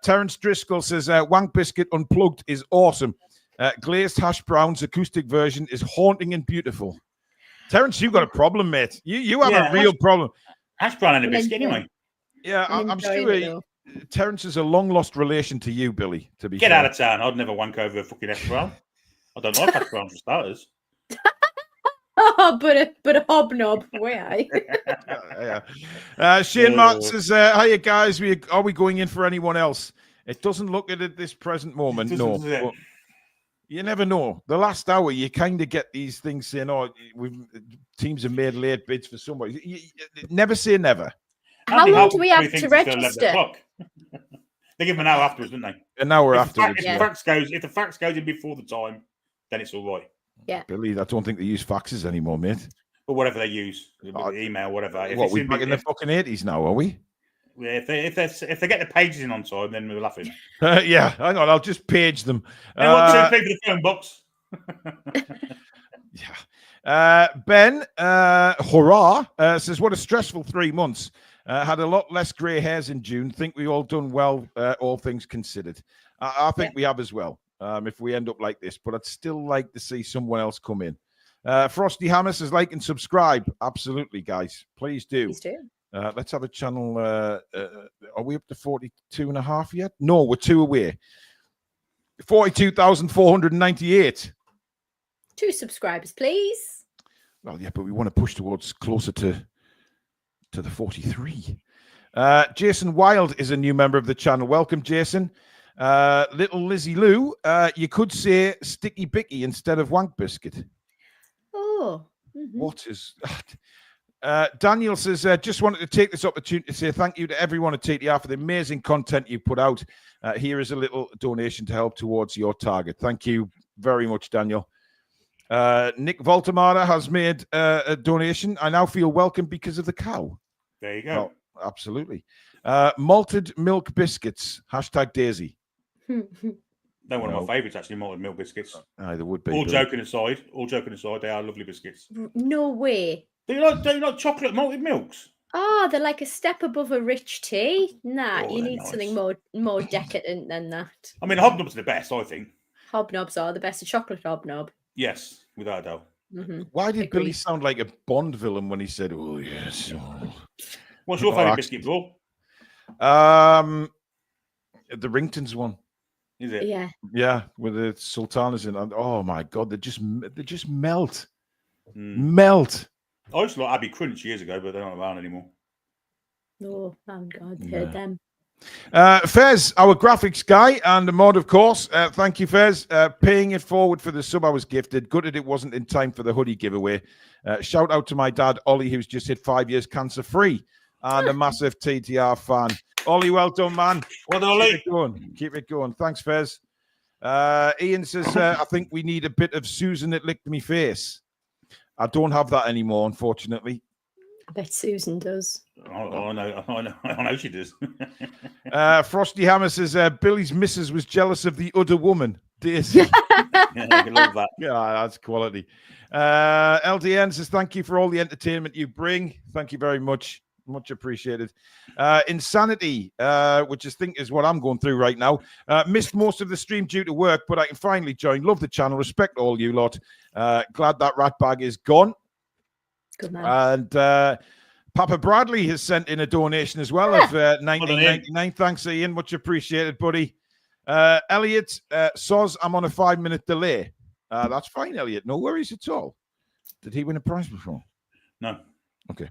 Terence Driscoll says, Wank Biscuit Unplugged is awesome. Glazed hash browns acoustic version is haunting and beautiful. Terence, you've got a problem, mate. You have a real problem. Hash brown and a biscuit, anyway. Yeah, I'm sure Terence is a long lost relation to you, Billy. To be Get out of town. I'd never wank over a fucking hash brown. I don't like hash browns for starters. but a hobnob. Where? Shane Martin says, "Hiya guys, are we going in for anyone else?" It doesn't look at this present moment. No, but you never know. The last hour, you kind of get these things saying, "Oh, teams have made late bids for somebody." You never say never. How long do we have to register? They give them an hour afterwards, don't they? An hour afterwards. If the fax goes in before the time, then it's all right. Yeah. Billy, I don't think they use faxes anymore, mate. But whatever they use, email, whatever. We're back in the fucking 80s now, are we? Yeah, if they get the pages in on time, then we're laughing. Yeah, hang on, I'll just page them. They want 2 people the phone box. Yeah. Ben, hurrah, says, what a stressful 3 months. Had a lot less grey hairs in June. Think we all done well, all things considered. I think we have as well, if we end up like this. But I'd still like to see someone else come in. Frosty Hammer says, like and subscribe. Absolutely, guys. Please do. Please do. Let's have a channel. Are we up to 42.5 yet? No, we're 2 away. 42,498. 2 subscribers, please. Well, yeah, but we want to push towards closer to the 43. Jason Wild is a new member of the channel. Welcome, Jason. Little Lizzie Lou, you could say Sticky Bicky instead of Wank Biscuit. Oh. What is that? Daniel says, just wanted to take this opportunity to say thank you to everyone at TTR for the amazing content you put out. Here is a little donation to help towards your target. Thank you very much, Daniel. Nick Voltamara has made a donation. I now feel welcome because of the cow. There you go. Oh, absolutely. Malted milk biscuits. # Daisy. They're one of my favourites, actually, malted milk biscuits. They would be. All joking aside, they are lovely biscuits. No way. Do you like chocolate malted milks? Oh, they're like a step above a rich tea. Nah, you need nice. something more decadent than that. I mean, hobnobs are the best, I think. Hobnobs are the best. A chocolate hobnob. Yes, without a doubt. Why did Billy sound like a Bond villain when he said, "Oh yes"? What's your favourite biscuit, bro? The Ringtons one. Is it? Yeah. Yeah, with the sultanas in. Oh my god, they just melt. Melt. I used to like Abbey Crunch years ago, but they're not around anymore. Oh, thank God, heard them. Fez, our graphics guy and the mod, of course. Thank you, Fez. Paying it forward for the sub I was gifted. Gutted it wasn't in time for the hoodie giveaway. Shout out to my dad, Ollie, who's just hit 5 years cancer-free and a massive TTR fan. Ollie, well done, man. Well done, Ollie. Keep it going. Keep it going. Thanks, Fez. Ian says, I think we need a bit of Susan that licked me face. I don't have that anymore, unfortunately. I bet Susan does. I know she does. Frosty Hammer says, Billy's missus was jealous of the other woman. Daisy. Yeah, I love that. Yeah, that's quality. LDN says, thank you for all the entertainment you bring. Thank you very much. Much appreciated. Insanity, which I think is what I'm going through right now. Missed most of the stream due to work, but I can finally join. Love the channel. Respect all you lot. Glad that rat bag is gone. Good man. And Papa Bradley has sent in a donation as well of 19.99. Thanks, Ian. Much appreciated, buddy. Elliot, Soz, I'm on a 5-minute delay. That's fine, Elliot. No worries at all. Did he win a prize before? No. Okay.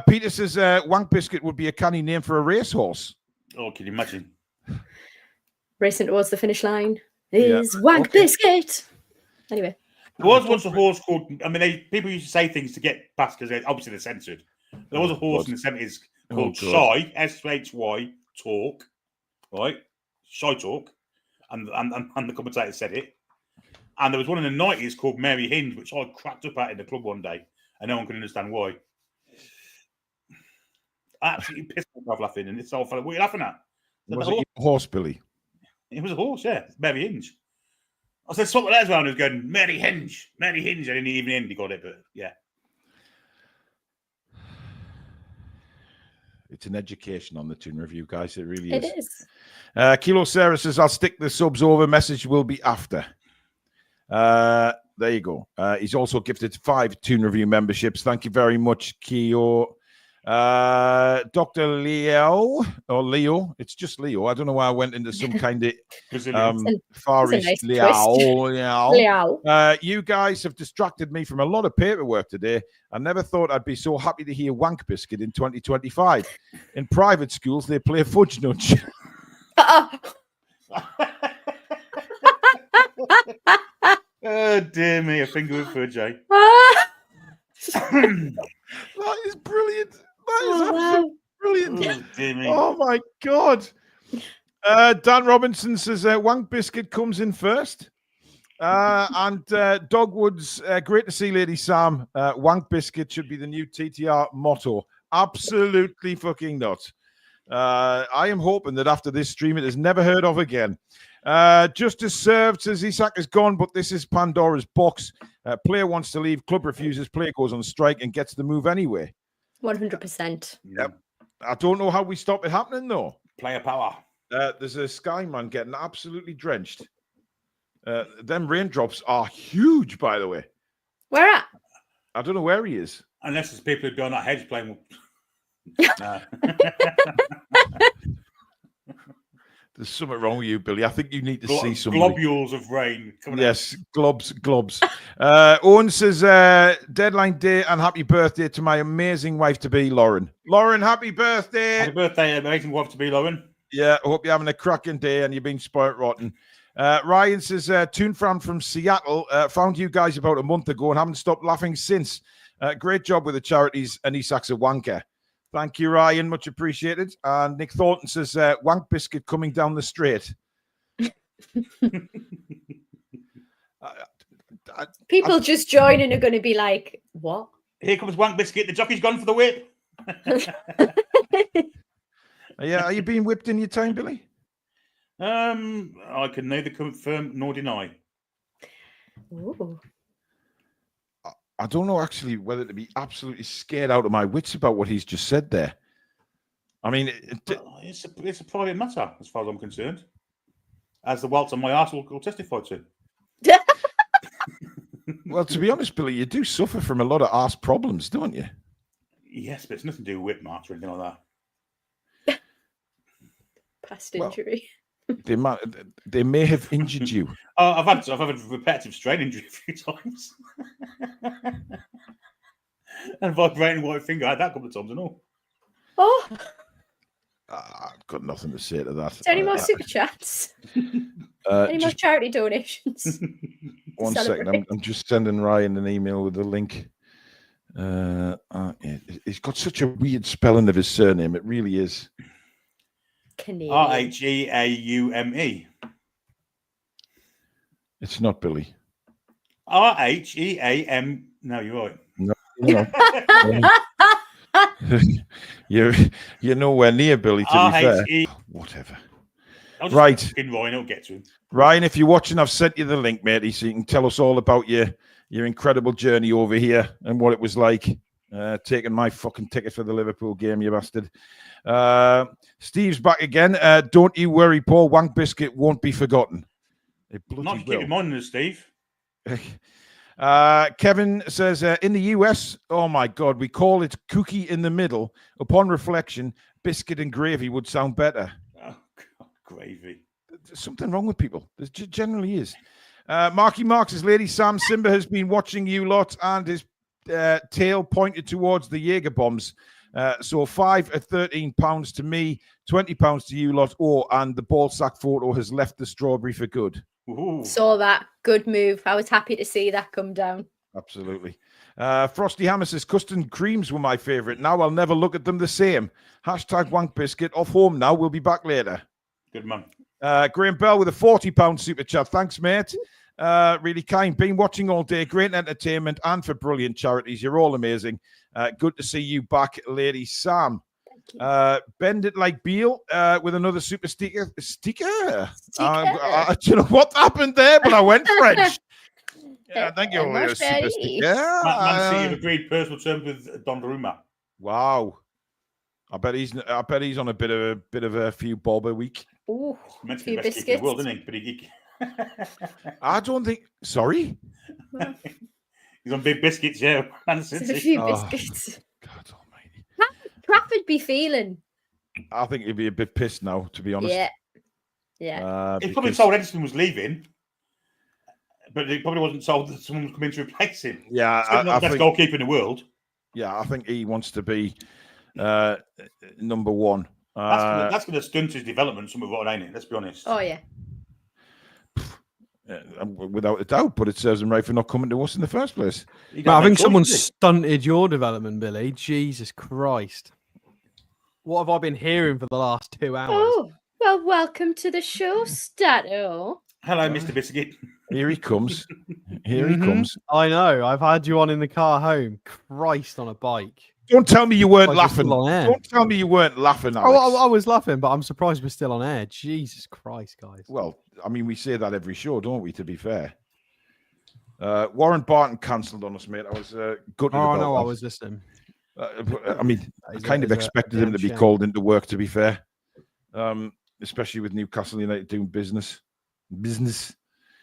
Peter says Wank Biscuit would be a canny name for a racehorse. Oh, can you imagine? Racing towards the finish line is Wank Biscuit. Anyway. There was once a horse called, I mean, people used to say things to get past because obviously they're censored. There was a horse in the 70s called Shy, S-H-Y, Talk, right? Shy Talk. And the commentator said it. And there was one in the 90s called Mary Hinge, which I cracked up at in the club one day. And no one could understand why. I absolutely pissed myself laughing. And this old fella, what are you laughing at? Was it a horse, Billy? It was a horse, yeah. Mary Hinge. I said, swap the letters around. He was going, Mary Hinge. Mary Hinge. I didn't even end. He got it, but yeah. It's an education on the Toon Review, guys. It really is. It is. Kilo Sarah says, I'll stick the subs over. Message will be after. There you go. He's also gifted 5 Toon Review memberships. Thank you very much, Keo. Dr. Leo, it's just Leo. I don't know why I went into some kind of Far East Leo. You guys have distracted me from a lot of paperwork today. I never thought I'd be so happy to hear Wank Biscuit in 2025. In private schools, they play fudge nudge. Oh dear me, a finger with fudge, eh? That is brilliant. That is absolutely brilliant. Oh, dear me. Oh my God. Dan Robinson says Wank Biscuit comes in first. And Dogwood's great to see Lady Sam. Wank Biscuit should be the new TTR motto. Absolutely fucking not. I am hoping that after this stream it is never heard of again. Justice served, says Isak is gone, but this is Pandora's box. Player wants to leave, club refuses, player goes on strike and gets the move anyway. 100%. Yep. I don't know how we stop it happening though. Player power. There's a Skyman getting absolutely drenched. Them raindrops are huge, by the way. Where at? I don't know where he is. Unless there's people who go on that hedge playing. There's something wrong with you, Billy. I think you need to see some globules of rain. Yes, globs. Owen says, deadline day and happy birthday to my amazing wife-to-be, Lauren. Lauren, happy birthday. Happy birthday, amazing wife-to-be, Lauren. Yeah, I hope you're having a cracking day and you've been spoilt rotten. Ryan says, Toon from Seattle, found you guys about a month ago and haven't stopped laughing since. Great job with the charities and Isak's a wanker. Thank you, Ryan. Much appreciated. And Nick Thornton says, Wank Biscuit coming down the straight. People just joining are going to be like, what? Here comes Wank Biscuit. The jockey's gone for the whip. Yeah, are you being whipped in your time, Billy? I can neither confirm nor deny. Ooh. I don't know actually whether to be absolutely scared out of my wits about what he's just said there. I mean, it's a private matter as far as I'm concerned, as the welts on my arse will testify to. Well, to be honest, Billy, you do suffer from a lot of arse problems, don't you? Yes, but it's nothing to do with whip marks or anything like that. Past injury. They may have injured you. I've had a repetitive strain injury a few times, and vibrating white finger. I had that a couple of times and all. Oh, I've got nothing to say to that. Any more super chats? Any more charity donations? One second, I'm just sending Ryan an email with the link. He's got such a weird spelling of his surname. It really is. Rheaume. It's not Billy. Rheam. No, you're right. No. You're nowhere near Billy, to be fair. Whatever. Right. Ryan, I'll get to him. Ryan, if you're watching, I've sent you the link, matey, so you can tell us all about your incredible journey over here and what it was like taking my fucking ticket for the Liverpool game, you bastard. Steve's back again. Don't you worry, Paul. Wank Biscuit won't be forgotten. It bloody keep in mind, Steve. Kevin says, in the US, oh my God, we call it cookie in the middle. Upon reflection, biscuit and gravy would sound better. Oh, God, gravy. There's something wrong with people. There generally is. Marky Mark says, Lady Sam, Simba has been watching you lot and his tail pointed towards the Jaeger bombs. So 5 at £13 to me, £20 to you lot. And the ball sack photo has left the strawberry for good. Ooh. Saw that. Good move. I was happy to see that come down. Absolutely. Frosty Hammer says, custard creams were my favourite. Now I'll never look at them the same. Hashtag Wank Biscuit. Off home now. We'll be back later. Good man. Graham Bell with a £40 super chat. Thanks, mate. Really kind. Been watching all day. Great entertainment and for brilliant charities. You're all amazing. Good to see you back, Lady Sam. Bend it like Beale with another super sticker. I don't know what happened there, but I went French. Yeah, thank you. Man City have agreed personal terms with Donnarumma. Wow. I bet he's on a bit of a few bob a week. Ooh, meant to be the best kicker in the world, isn't he? But he I don't think. Sorry. He's on big biscuits, yeah. Man City. A few biscuits. God almighty. What'd he be feeling? I think he'd be a bit pissed now, to be honest. Yeah. He probably told Edison was leaving, but he probably wasn't told that someone was coming to replace him. Yeah, He's not the best goalkeeper in the world. Yeah, I think he wants to be number one. That's going to stunt his development, some of what, ain't it? Let's be honest. Oh, yeah. Without a doubt, but it serves him right for not coming to us in the first place. I think someone stunted your development, Billy. Jesus Christ. What have I been hearing for the last 2 hours? Oh, well, welcome to the show, Stato. Hello, Mr. Biscuit. Here he comes. Here he comes. I know. I've had you on in the car home. Christ, on a bike. Don't tell me you weren't laughing. Don't tell me you weren't laughing, Alex. Oh, I was laughing, but I'm surprised we're still on air. Jesus Christ, guys. Well, I mean, we say that every show, don't we, to be fair? Warren Barton cancelled on us, mate. I was gutted about no, that. I was listening. I mean, I kind of expected him to be called into work, to be fair. Especially with Newcastle United doing business.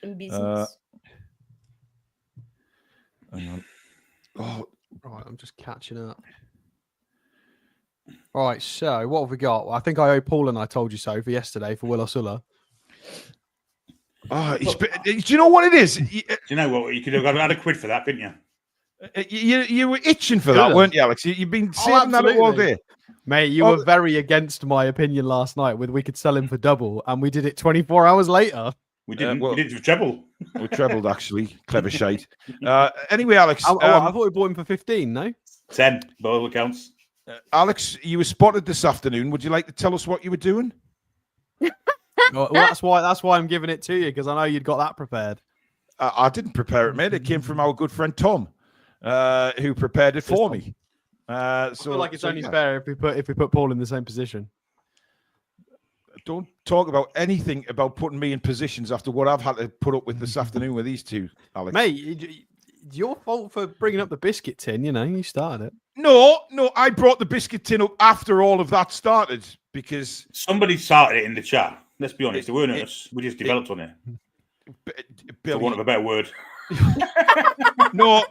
Hang on. Oh, right, I'm just catching up. All right, so what have we got? Well, I think I owe Paul and I told you so for yesterday for Will O'Sullivan. Oh, do you know what it is? Do you know what? You could have got had £1 for that, didn't you? You were itching for that, weren't you, Alex? You've been saying that all day. Mate, you were very against my opinion last night with we could sell him for double, and we did it 24 hours later. We didn't. We did it for treble. We trebled, actually. Clever shite. Anyway, Alex. I thought we bought him for 15, no? 10, by all accounts. Alex, you were spotted this afternoon. Would you like to tell us what you were doing? Well, that's why I'm giving it to you, because I know you'd got that prepared. I didn't prepare it, mate. It came from our good friend Tom, who prepared it for me. I feel like it's only fair if we put Paul in the same position. Don't talk about anything about putting me in positions after what I've had to put up with this afternoon with these two, Alex. Mate, it's your fault for bringing up the biscuit tin. You know, you started it. No, I brought the biscuit tin up after all of that started because somebody started it in the chat. Let's be honest, it weren't us. We just developed on it. For want of a better word. No,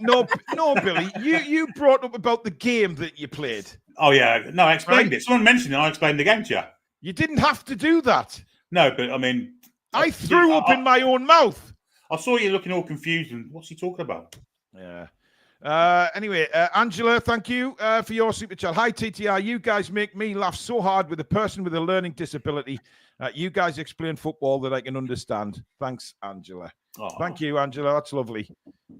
Billy. You brought up about the game that you played. Oh yeah, no, I explained it. Someone mentioned it. I explained the game to you. You didn't have to do that. No, but I mean, I threw up in my own mouth. I saw you looking all confused. And what's he talking about? Yeah. Anyway, Angela, thank you for your super chat. Hi, TTR. You guys make me laugh so hard with a person with a learning disability. You guys explain football that I can understand. Thanks, Angela. Oh. Thank you, Angela. That's lovely.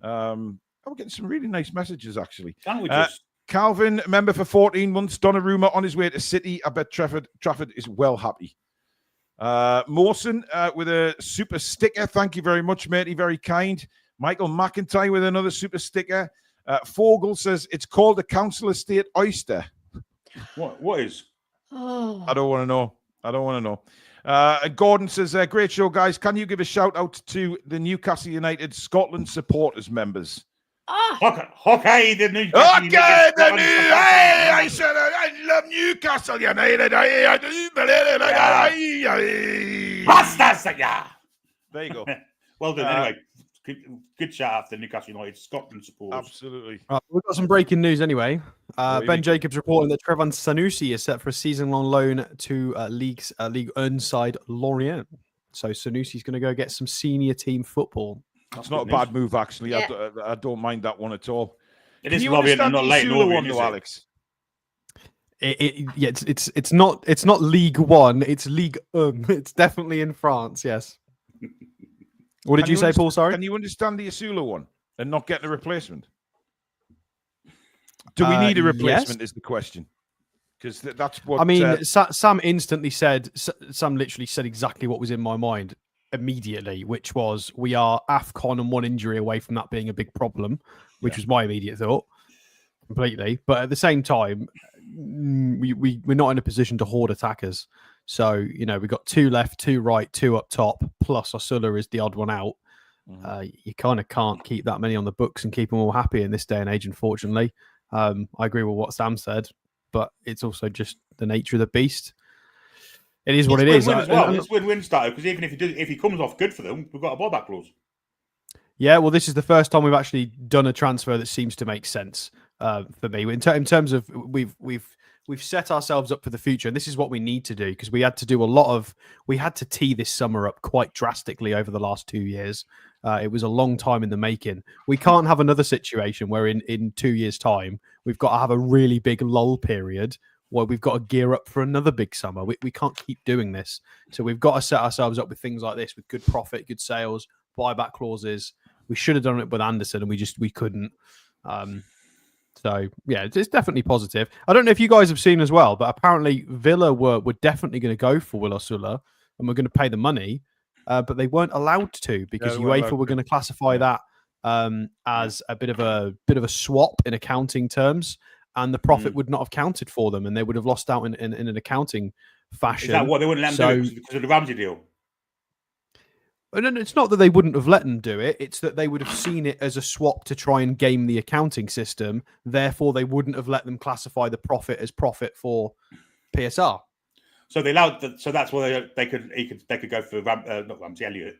I'm getting some really nice messages, actually. Can't we just... Calvin, member for 14 months. Donnarumma on his way to City. I bet Trafford is well happy. Mawson with a super sticker. Thank you very much, matey. Very kind. Michael McIntyre with another super sticker. Fogel says it's called a council estate oyster. What is? Oh. I don't want to know. Gordon says, great show, guys. Can you give a shout out to the Newcastle United Scotland supporters members? Okay, the New. Hey, I said I love Newcastle United. I do believe it. Bastards, There you go. Well done. Anyway, good shout out to Newcastle United Scotland supporters. Absolutely. Right, we've got some breaking news anyway. Ben Jacobs reporting that Trevan Sanusi is set for a season-long loan to Ligue 1 side Lorient. So Sanusi's going to go get some senior team football. That's not a bad move, actually. Yeah. I don't mind that one at all. It is Lorient and not Leighton Orient, though, Alex. It's not League One. It's Ligue 1. It's definitely in France. Yes. What did you say, Paul? Sorry. Can you understand the Asula one and not get the replacement? Do we need a replacement? Yes. Is the question. Because that's what I mean. Sam instantly said. Sam literally said exactly what was in my mind immediately, which was we are AFCON and one injury away from that being a big problem, which was my immediate thought completely. But at the same time, we're not in a position to hoard attackers. So, you know, we've got 2 left, 2 right, 2 up top, plus Osula is the odd one out. You kind of can't keep that many on the books and keep them all happy in this day and age, unfortunately. I agree with what Sam said, but it's also just the nature of the beast. It is what it is. It's win-win style, because even if he comes off good for them, we've got a buyback clause. Yeah, well, this is the first time we've actually done a transfer that seems to make sense for me. In terms of we've we've set ourselves up for the future, and this is what we need to do, because we had to tee this summer up quite drastically over the last 2 years. It was a long time in the making. We can't have another situation where in 2 years' time we've got to have a really big lull period where we've got to gear up for another big summer. We can't keep doing this. So we've got to set ourselves up with things like this, with good profit, good sales, buyback clauses. We should have done it with Anderson, and we couldn't. So yeah, it's definitely positive. I don't know if you guys have seen as well, but apparently Villa were definitely going to go for Will Osula and we're going to pay the money, but they weren't allowed to because UEFA were going to classify that as a bit of a swap in accounting terms, and the profit would not have counted for them, and they would have lost out in an accounting fashion. Is that what they wouldn't let them do because of the Ramsey deal? No, it's not that they wouldn't have let them do it. It's that they would have seen it as a swap to try and game the accounting system. Therefore, they wouldn't have let them classify the profit as profit for PSR. So they allowed. So that's why they could go for not Ramsey, Elliott,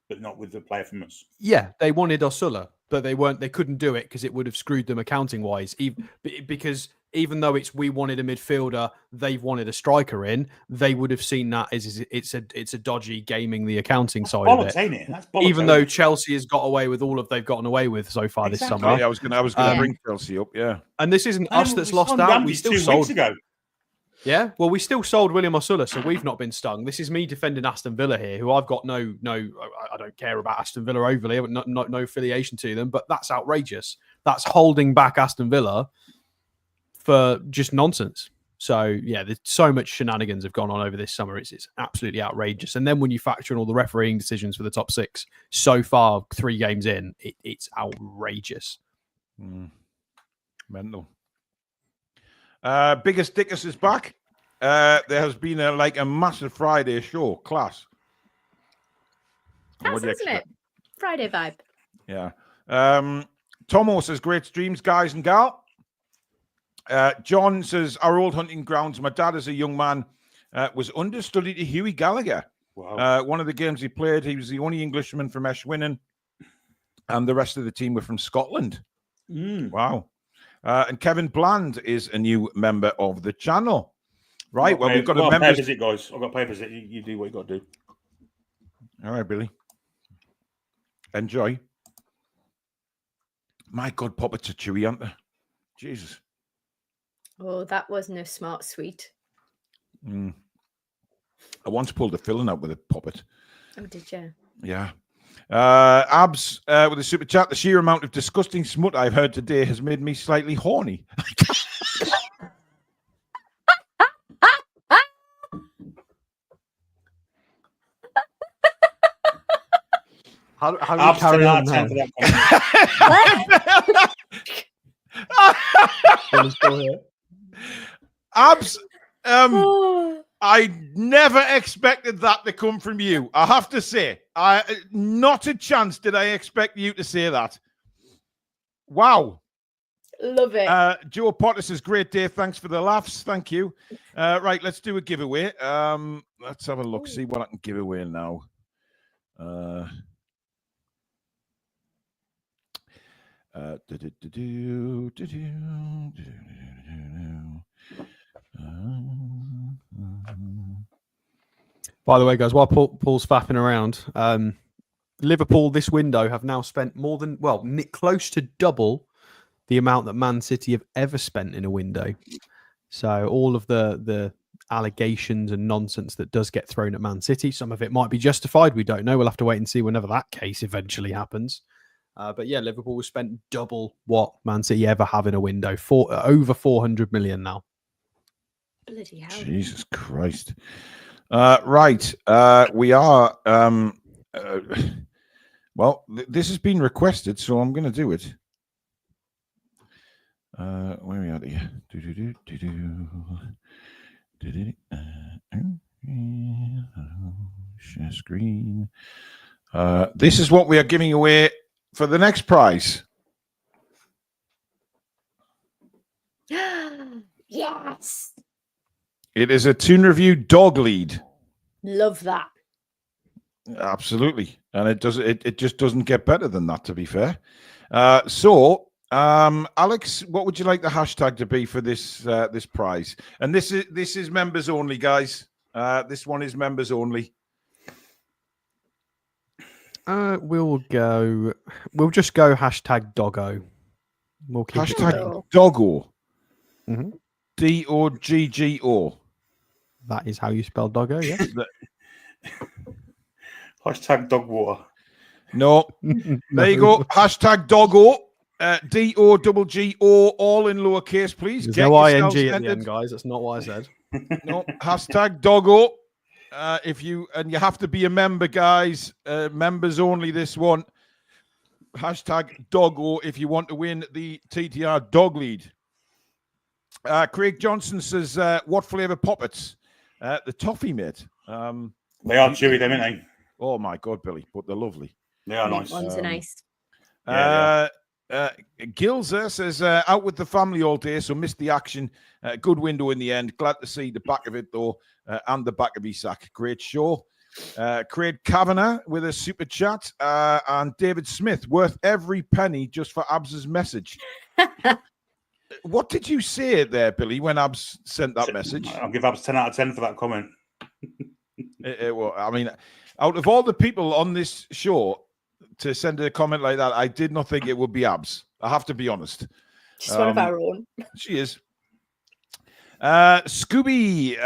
but not with the player from us. Yeah, they wanted Osula, but they couldn't do it because it would have screwed them accounting wise. Because even though we wanted a midfielder, they've wanted a striker in, they would have seen that as it's a dodgy gaming the accounting side of it. Ain't it? That's bollocks, even though Chelsea has got away with all of they've gotten away with so far this summer. Yeah, I was going to bring Chelsea up. Yeah, and this isn't us that's lost out. We still 2 sold. weeks ago. Yeah, well, we still sold William Osula, so we've not been stung. This is me defending Aston Villa here, who I've got I don't care about Aston Villa overly, no affiliation to them, but that's outrageous. That's holding back Aston Villa for just nonsense. So yeah, there's so much shenanigans have gone on over this summer. It's absolutely outrageous. And then when you factor in all the refereeing decisions for the top 6 so far, 3 games in, it's outrageous. Mental. Biggest Dickus is back. There has been a massive Friday show. Class. That's, isn't it? Friday vibe. Yeah. Tomo says, great streams, guys and gal. John says, our old hunting grounds. My dad, as a young man, was understudy to Hughie Gallagher. Wow. One of the games he played, he was the only Englishman from Eschwinnon, and the rest of the team were from Scotland. Wow. And Kevin Bland is a new member of the channel. Right. Well, we've got a member visit, guys. I've got to pay a visit. You do what you got to do. All right, Billy. Enjoy. My God, puppets are chewy, aren't they? Jesus. Oh, that wasn't a smart sweet. I once pulled a filling out with a puppet. Oh, did you? Yeah. Abs with a super chat. The sheer amount of disgusting smut I've heard today has made me slightly horny. How do you carry on now? Abs, I never expected that to come from you. I have to say, not a chance did I expect you to say that. Wow. Love it. Joe Potter says, great day. Thanks for the laughs. Thank you. Right, let's do a giveaway. Let's have a look, see what I can give away now. By the way, guys, while Paul's faffing around, Liverpool this window have now spent close to double the amount that Man City have ever spent in a window. So all of the allegations and nonsense that does get thrown at Man City, some of it might be justified. We don't know. We'll have to wait and see whenever that case eventually happens. But yeah, Liverpool has spent double what Man City ever have in a window. Over 400 million now. Bloody hell. Jesus Christ. Right. We are... well, this has been requested, so I'm going to do it. Where are we at here? Share screen. This is what we are giving away for the next prize. Yes. It is a Toon Review dog lead. Love that. Absolutely. And it just doesn't get better than that, to be fair. So Alex, what would you like the hashtag to be for this this prize? And this is members only, guys. This one is members only. We'll just go hashtag doggo. We'll keep hashtag doggo. Mm-hmm. DOGGO. That is how you spell doggo, yes. Hashtag dog water. No. There you go. Hashtag doggo. DOGGO, all in lowercase, please. There's no ing at the end, guys. That's not what I said. No. Hashtag doggo. You have to be a member, guys. Members only, this one. Hashtag doggo if you want to win the TTR dog lead. Craig Johnson says, what flavour poppets? The toffee, mate. They are chewy, them, aren't they? Oh, my God, Billy. But they're lovely. They are nice. Ones are nice. Gilzer says, out with the family all day, so missed the action. Good window in the end. Glad to see the back of it, though, and the back of Isak. Great show. Craig Kavanagh with a super chat. And David Smith, worth every penny just for Abs's message. What did you say there, Billy, when Abs sent that message? I'll give Abs 10 out of 10 for that comment. Well, I mean, out of all the people on this show to send a comment like that, I did not think it would be Abs. I have to be honest. She's one of our own. She is. Scooby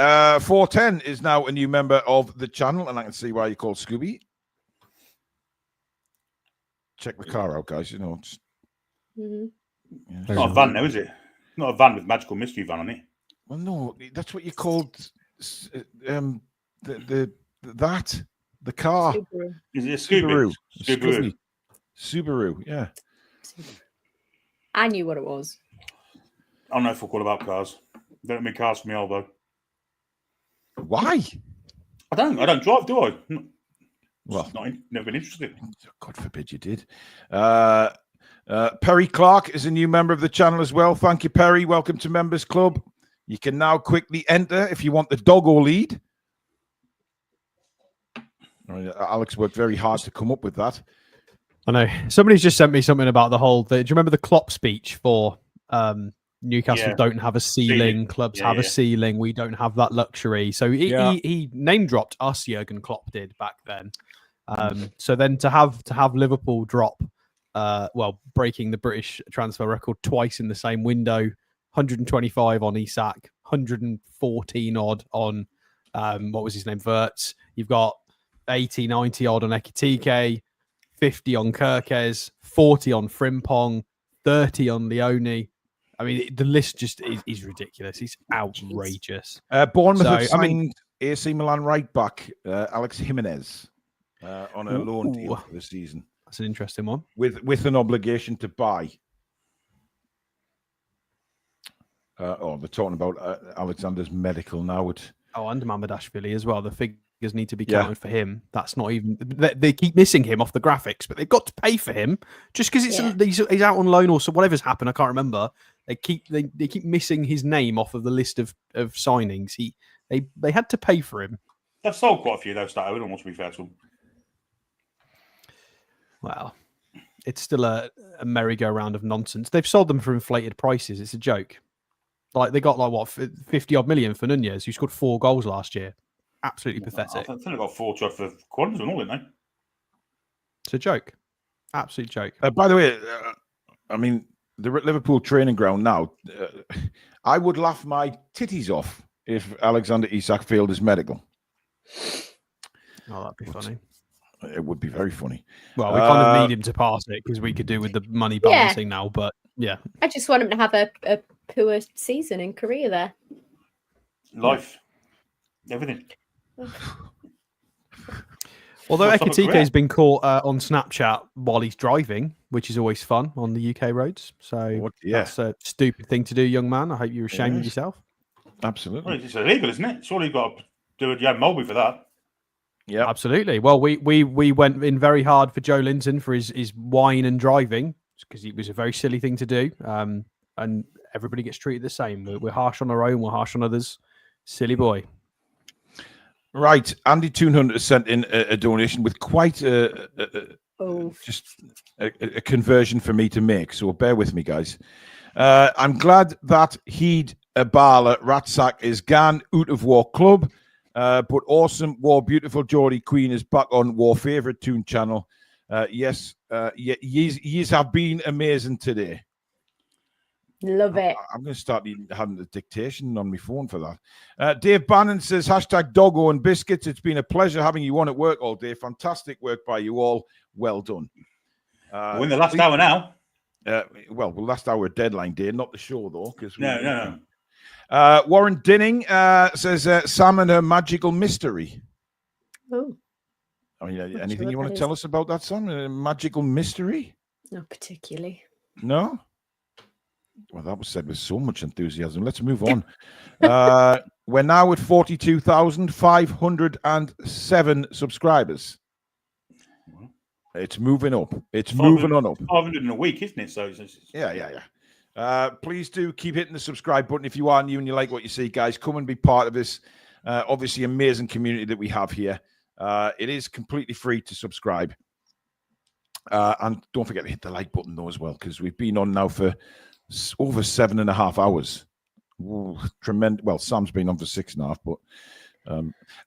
410 is now a new member of the channel, and I can see why you call Scooby. Check the car out, guys. You know, it's It's not a van, though, is it? Not a van with magical mystery van on it. Well, no, that's what you called the car. Subaru. Is it a Subaru? Subaru, yeah. I knew what it was. I don't know if we'll call about cars. Don't make cars for me, elbow. Why? I don't drive, do I? Well, never been interested. God forbid you did. Perry Clark is a new member of the channel as well. Thank you, Perry. Welcome to Members Club. You can now quickly enter if you want the doggo lead. Alex worked very hard to come up with that. I know. Somebody's just sent me something about the whole... do you remember the Klopp speech for Newcastle don't have a ceiling, clubs have a ceiling, we don't have that luxury. So he name-dropped us, Jurgen Klopp did back then. So then to have Liverpool drop, breaking the British transfer record twice in the same window, 125 on Isak, 114 odd on, what was his name, Wirtz. You've got 80, 90 odd on Ekitike, 50 on Kirkes, 40 on Frimpong, 30 on Leone. I mean, the list just is ridiculous. It's outrageous. Bournemouth have signed AC Milan right back, Alex Jimenez, on a loan deal for the season. That's an interesting one. With an obligation to buy. They're talking about Alexander's medical now. And Mamadashvili as well. The figures need to be counted for him. That's not even... They keep missing him off the graphics, but they've got to pay for him. Just because he's out on loan or so whatever's happened, I can't remember. They keep missing his name off of the list of signings. They had to pay for him. They've sold quite a few, though, Stato. We don't want to be fair to them. Well, it's still a merry-go-round of nonsense. They've sold them for inflated prices. It's a joke. Like they got 50-odd million for Nunez, who scored 4 goals last year. Absolutely pathetic. I think they got 4 for Quads and all, didn't they? It's a joke. Absolute joke. By the way, I mean, the Liverpool training ground now, I would laugh my titties off if Alexander Isak failed his medical. Oh, that'd be funny. It would be very funny. Well, we kind of need him to pass it because we could do with the money balancing now, but yeah. I just want him to have a poor season in Korea there. Life. Everything. Although Ekitike has been caught on Snapchat while he's driving, which is always fun on the UK roads. So that's a stupid thing to do, young man. I hope you're ashamed of yourself. Absolutely. Well, it's illegal, isn't it? Surely you've got to do a Mulby for that. Yeah, absolutely. Well, we went in very hard for Joe Linton for his wine and driving because it was a very silly thing to do. And everybody gets treated the same. We're harsh on our own. We're harsh on others. Silly boy. Right. Andy Toon has sent in a donation with quite a just a conversion for me to make. So bear with me, guys. I'm glad that Heed Abala Ratsack is gone out of War Club, but awesome War Beautiful Geordie Queen is back on War Favorite Toon channel. Yes, yous have been amazing today. Love it. I'm going to start having the dictation on my phone for that. Dave Bannon says, #Doggo and Biscuits. It's been a pleasure having you on at work all day. Fantastic work by you all. Well done. We're in the last hour now. Well, last hour deadline day, not the show, though. No. Warren Dinning says, Sam and her magical mystery. Oh. I mean, anything you want to tell us about that, Sam? A magical mystery? Not particularly. No? Well, that was said with so much enthusiasm. Let's move on. We're now at 42,507 subscribers. It's moving up. It's moving on up. 500 in a week, isn't it? So yeah. Please do keep hitting the subscribe button if you are new and you like what you see, guys. Come and be part of this obviously amazing community that we have here. It is completely free to subscribe. And don't forget to hit the like button though as well, because we've been on now for over 7.5 hours. Ooh, tremendous. Well, Sam's been on for 6.5, but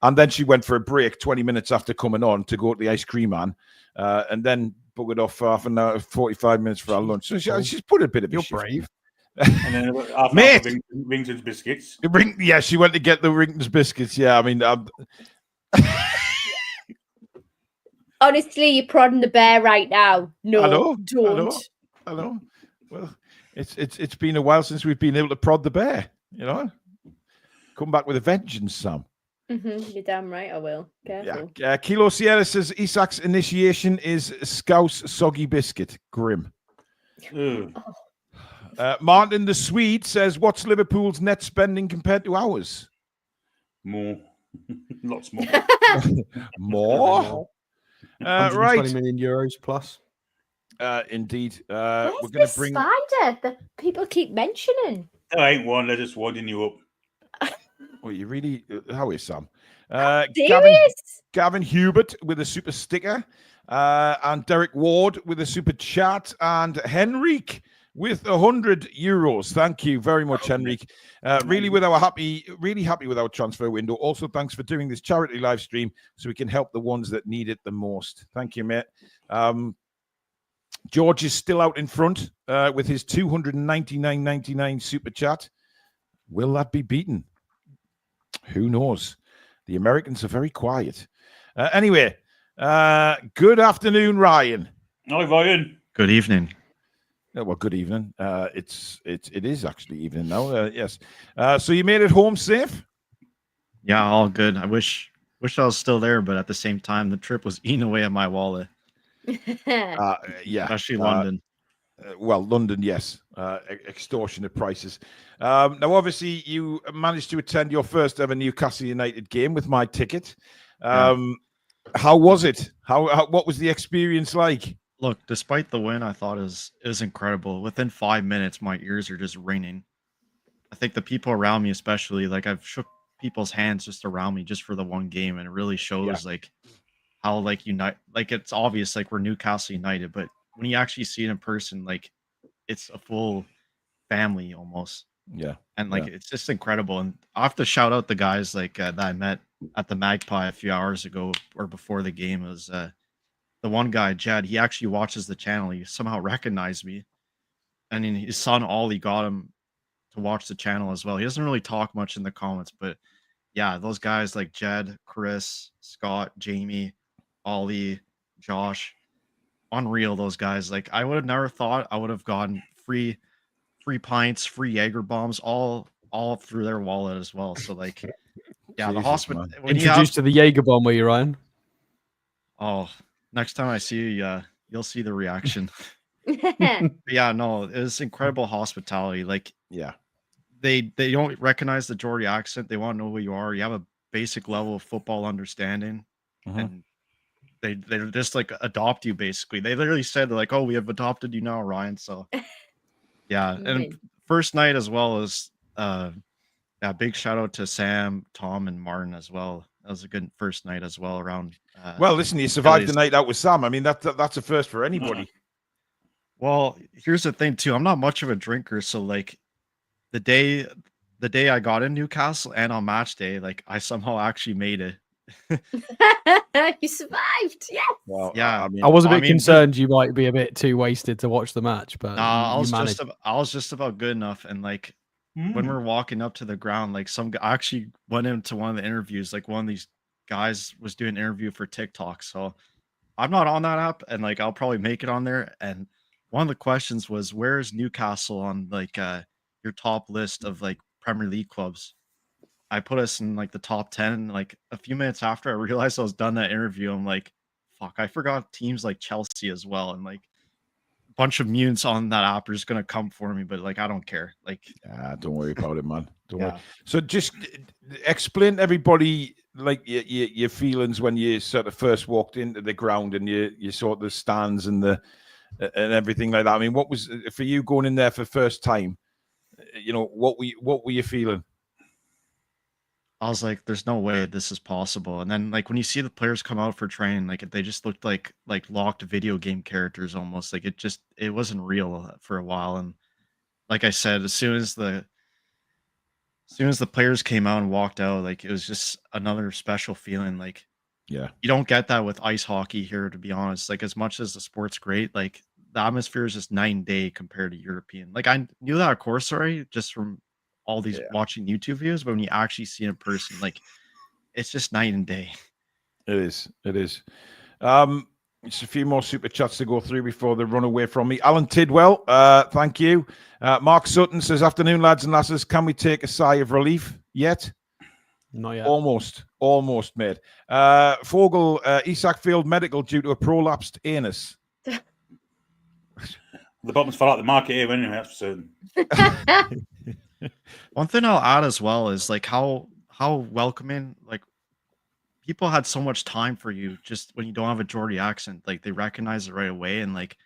and then she went for a break 20 minutes after coming on to go to the ice cream man, and then buggered off for half an hour, 45 minutes for our lunch. So she's put a bit of. You're brave. And then half Mate, Rington's biscuits. Yeah, she went to get the Rington's biscuits. Yeah, I mean, honestly, you're prodding the bear right now. No, don't. I know. Well, it's been a while since we've been able to prod the bear. You know, come back with a vengeance, Sam. You're damn right. I will. Careful. Yeah. Kilo Sierra says Isak's initiation is Scouse soggy biscuit. Grim. Martin the Swede says, "What's Liverpool's net spending compared to ours?" More, lots more. More. 120 million euros plus. Indeed. Where's We're going to bring spider that people keep mentioning. There ain't one. They're just winding you up. Well, you really. How is Sam? Gavin Hubert with a super sticker, and Derek Ward with a super chat, and Henrik with 100 euros. Thank you very much, Henrik. Really happy with our transfer window. Also, thanks for doing this charity live stream so we can help the ones that need it the most. Thank you, mate. George is still out in front with his 299.99 super chat. Will that be beaten? Who knows? The Americans are very quiet. Anyway, good afternoon, Ryan. Hi, Ryan. Good evening. Well, good evening. It is actually evening now. Yes. So you made it home safe? Yeah, all good. I wish I was still there, but at the same time, the trip was eating away at my wallet. Yeah, especially London. Well, London, yes. Extortionate prices. Now, obviously, you managed to attend your first ever Newcastle United game with my ticket. How was it? What was the experience like? Look, despite the win, I thought it was incredible. Within 5 minutes, my ears are just ringing. I think the people around me, especially, like I've shook people's hands just around me just for the one game, and it really shows like how it's obvious like we're Newcastle United, but when you actually see it in person, like it's a full family almost. Yeah. And like it's just incredible. And I have to shout out the guys like that I met at the Magpie a few hours ago or before the game. It was the one guy, Jed, he actually watches the channel. He somehow recognized me. And then his son Ollie got him to watch the channel as well. He doesn't really talk much in the comments, but yeah, those guys like Jed, Chris, Scott, Jamie, Ollie, Josh, unreal. Those guys, like I would have never thought I would have gotten free pints, free Jaeger bombs, all through their wallet as well. So like, yeah, the hospital. Introduced to the Jaeger bomb, were you, Ryan? Oh, next time I see you, you'll see the reaction. Yeah, no, it was incredible hospitality. Like, yeah, they don't recognize the Geordie accent. They want to know who you are. You have a basic level of football understanding, and they just like adopt you basically. They literally said like, "Oh, we have adopted you now, Ryan." So yeah, and first night as well as big shout out to Sam, Tom, and Martin as well. that was a good first night as well. Around. Well, listen, you survived the night out with Sam. I mean, that's a first for anybody. Well, here's the thing too. I'm not much of a drinker, so like the day I got in Newcastle and on match day, like I somehow actually made it. You survived, yes. Well, yeah, I was a bit concerned you might be a bit too wasted to watch the match, but I was just about good enough. And like when we're walking up to the ground, like I actually went into one of the interviews. Like one of these guys was doing an interview for TikTok, so I'm not on that app, and like I'll probably make it on there. And one of the questions was, "Where's Newcastle on like your top list of like Premier League clubs?" I put us in like the top 10. And like a few minutes after I realized I was done that interview, I'm like, fuck, I forgot teams like Chelsea as well. And like a bunch of mutants on that app are just going to come for me. But like, I don't care. Like, don't worry about it, man. Don't worry. So just explain to everybody like your feelings when you sort of first walked into the ground and you saw the stands and everything like that. I mean, what was for you going in there for the first time? You know, what were you feeling? I was like, there's no way this is possible. And then like when you see the players come out for training, like they just looked like locked video game characters almost. Like it wasn't real for a while. And like I said, as soon as the players came out and walked out, like it was just another special feeling. Like, yeah, you don't get that with ice hockey here, to be honest. Like as much as the sport's great, like the atmosphere is just night and day compared to European. Like I knew that of course already just from all these watching YouTube videos, but when you actually see it in person, like it's just night and day. It is. Just a few more super chats to go through before they run away from me. Alan Tidwell, thank you. Mark Sutton says, afternoon, lads and lasses. Can we take a sigh of relief yet? Not yet. Almost, mate. Fogel, Isak failed medical due to a prolapsed anus. The bottoms fell out the market here anyway, that's for certain. One thing I'll add as well is like how welcoming, like people had so much time for you just when you don't have a Geordie accent, like they recognize it right away. And like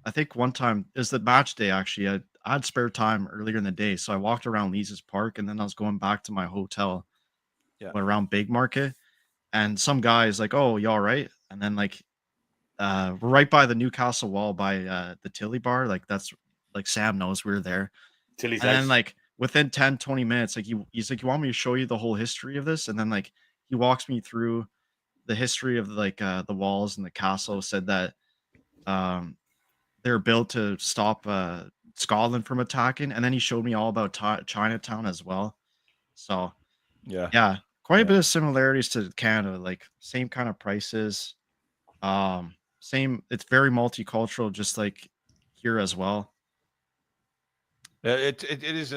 I think one time is the match day actually, I had spare time earlier in the day, so I walked around Lee's Park and then I was going back to my hotel around Big Market, and some guy is like, "Oh, you all right?" And then like we're right by the Newcastle wall by the Tilly bar, like that's like Sam knows we're there. Tilly's and then like within 10-20 minutes, like he's like, "You want me to show you the whole history of this?" And then like he walks me through the history of like the walls and the castle. Said that they're built to stop Scotland from attacking, and then he showed me all about Chinatown as well. So yeah, quite a bit of similarities to Canada, like same kind of prices, same. It's very multicultural, just like here as well. It is.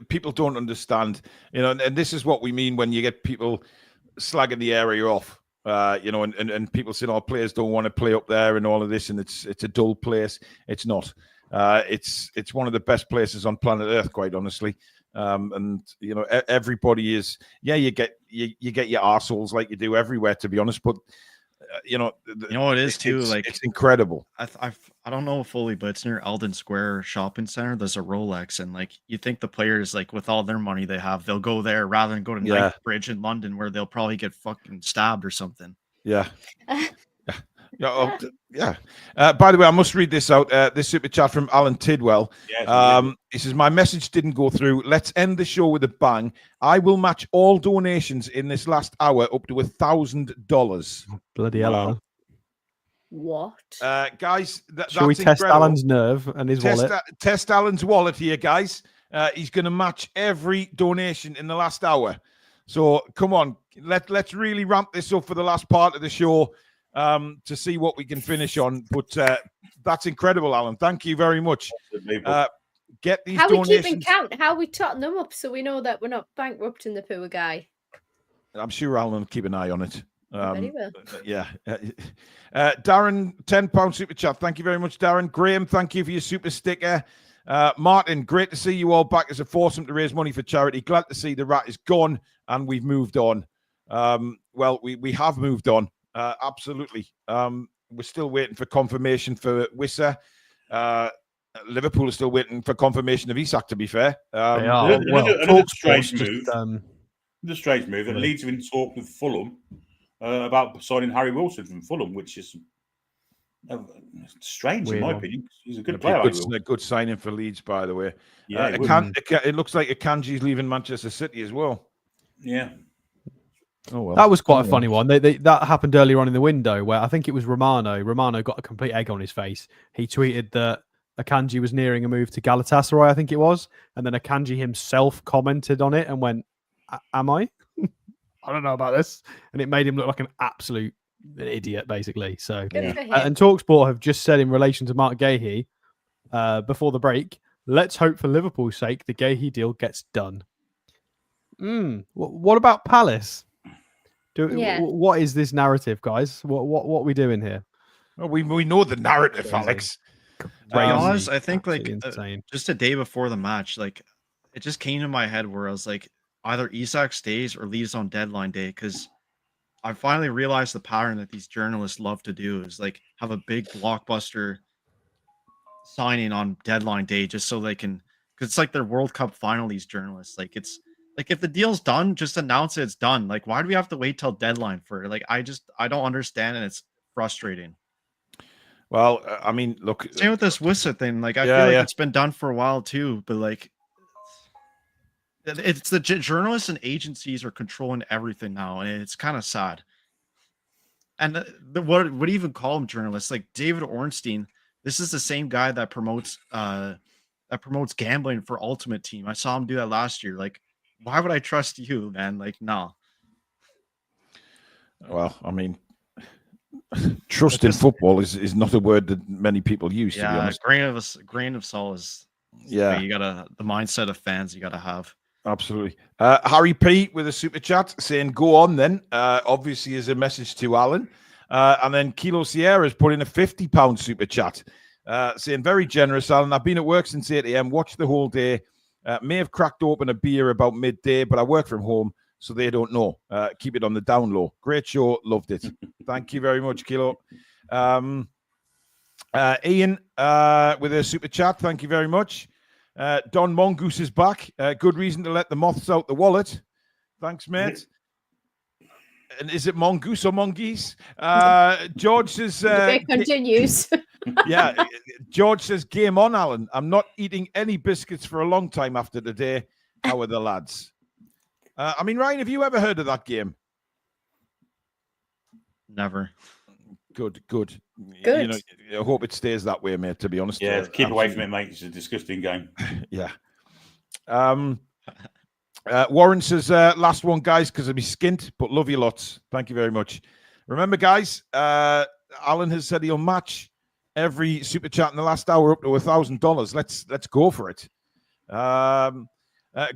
People don't understand, you know, and this is what we mean when you get people slagging the area off, you know, and people saying, "Oh, players don't want to play up there," and all of this, and it's a dull place. It's not. It's one of the best places on planet Earth, quite honestly. And you know, everybody is. Yeah, you get your arseholes like you do everywhere, to be honest, but. You know it is too. Like it's incredible. I don't know fully, but it's near Eldon Square Shopping Center. There's a Rolex, and like you think the players, like with all their money they have, they'll go there rather than go to Knightsbridge in London, where they'll probably get fucking stabbed or something. Yeah. By the way, I must read this out. This super chat from Alan Tidwell. He says, "My message didn't go through. Let's end the show with a bang. I will match all donations in this last hour up to $1,000. Bloody hell, Alan. What? Guys, shall we test Alan's nerve and his wallet? Test Alan's wallet here, guys. He's going to match every donation in the last hour. So come on, let's really ramp this up for the last part of the show. To see what we can finish on, but that's incredible, Alan. Thank you very much. Get these donations. How we keeping count? How we totting them up so we know that we're not bankrupting the poor guy? I'm sure Alan will keep an eye on it. Very well. Yeah. Darren, £10 super chat. Thank you very much, Darren. Graham, thank you for your super sticker. Martin, great to see you all back as a foursome to raise money for charity. Glad to see the rat is gone and we've moved on. Well, we have moved on. Absolutely. We're still waiting for confirmation for Wissa. Liverpool is still waiting for confirmation of Isak, to be fair. They are. Another strange move. It's a strange move. That Leeds have been talked with Fulham about signing Harry Wilson from Fulham, which is strange in my opinion. He's a good player. A good signing for Leeds, by the way. Yeah, it looks like Akanji's leaving Manchester City as well. Yeah. Oh well. That was quite a funny one. That happened earlier on in the window where I think it was Romano. Romano got a complete egg on his face. He tweeted that Akanji was nearing a move to Galatasaray, I think it was, and then Akanji himself commented on it and went, "Am I? I don't know about this," and it made him look like an absolute idiot, basically. So, and TalkSport have just said in relation to Mark Gahey before the break, let's hope for Liverpool's sake the Gahey deal gets done. What about Palace? What is this narrative, guys? What are we doing here? Well, we know the narrative, Alex. To be honest, I think just a day before the match, like it just came to my head where I was like, either Isak stays or leaves on deadline day, because I finally realized the pattern that these journalists love to do is like have a big blockbuster signing on deadline day just so they can, because it's like their World Cup final. These journalists, like it's like if the deal's done, just announce it's done. Like why do we have to wait till deadline for it? Like I don't understand, and it's frustrating. Well, I mean, look. Same with this Wissa thing. Like I feel like it's been done for a while too, but like it's the journalists and agencies are controlling everything now, and it's kind of sad. And what do you even call them journalists? Like David Ornstein, this is the same guy that promotes gambling for Ultimate Team. I saw him do that last year. Like, why would I trust you, man? Like, no. Well, I mean, trust in football is not a word that many people use. Yeah, to be honest. Grain of salt is. Yeah, you gotta the mindset of fans you gotta have. Absolutely. Harry P with a super chat saying, "Go on then." Obviously, is a message to Alan, and then Kilo Sierra's put in a £50 super chat saying, "Very generous, Alan. I've been at work since 8 a.m. Watched the whole day. May have cracked open a beer about midday, but I work from home, so they don't know. Keep it on the down low. Great show. Loved it. Thank you very much, Kilo." Ian with a super chat. Thank you very much. Don Mongoose is back. Good reason to let the moths out the wallet. Thanks, mate. And is it Mongoose or Mongeese? George says... it continues. Yeah, George says, "Game on, Alan. I'm not eating any biscuits for a long time after today. How are the lads?" I mean, Ryan, have you ever heard of that game? Never. Good. You know, I hope it stays that way, mate, to be honest. Yeah, keep away from it, mate. It's a disgusting game. Yeah. Warren says, "Last one, guys, because of me skint, but love you lots. Thank you very much. Remember, guys, Alan has said he'll match every super chat in the last hour up to $1,000. Let's go for it."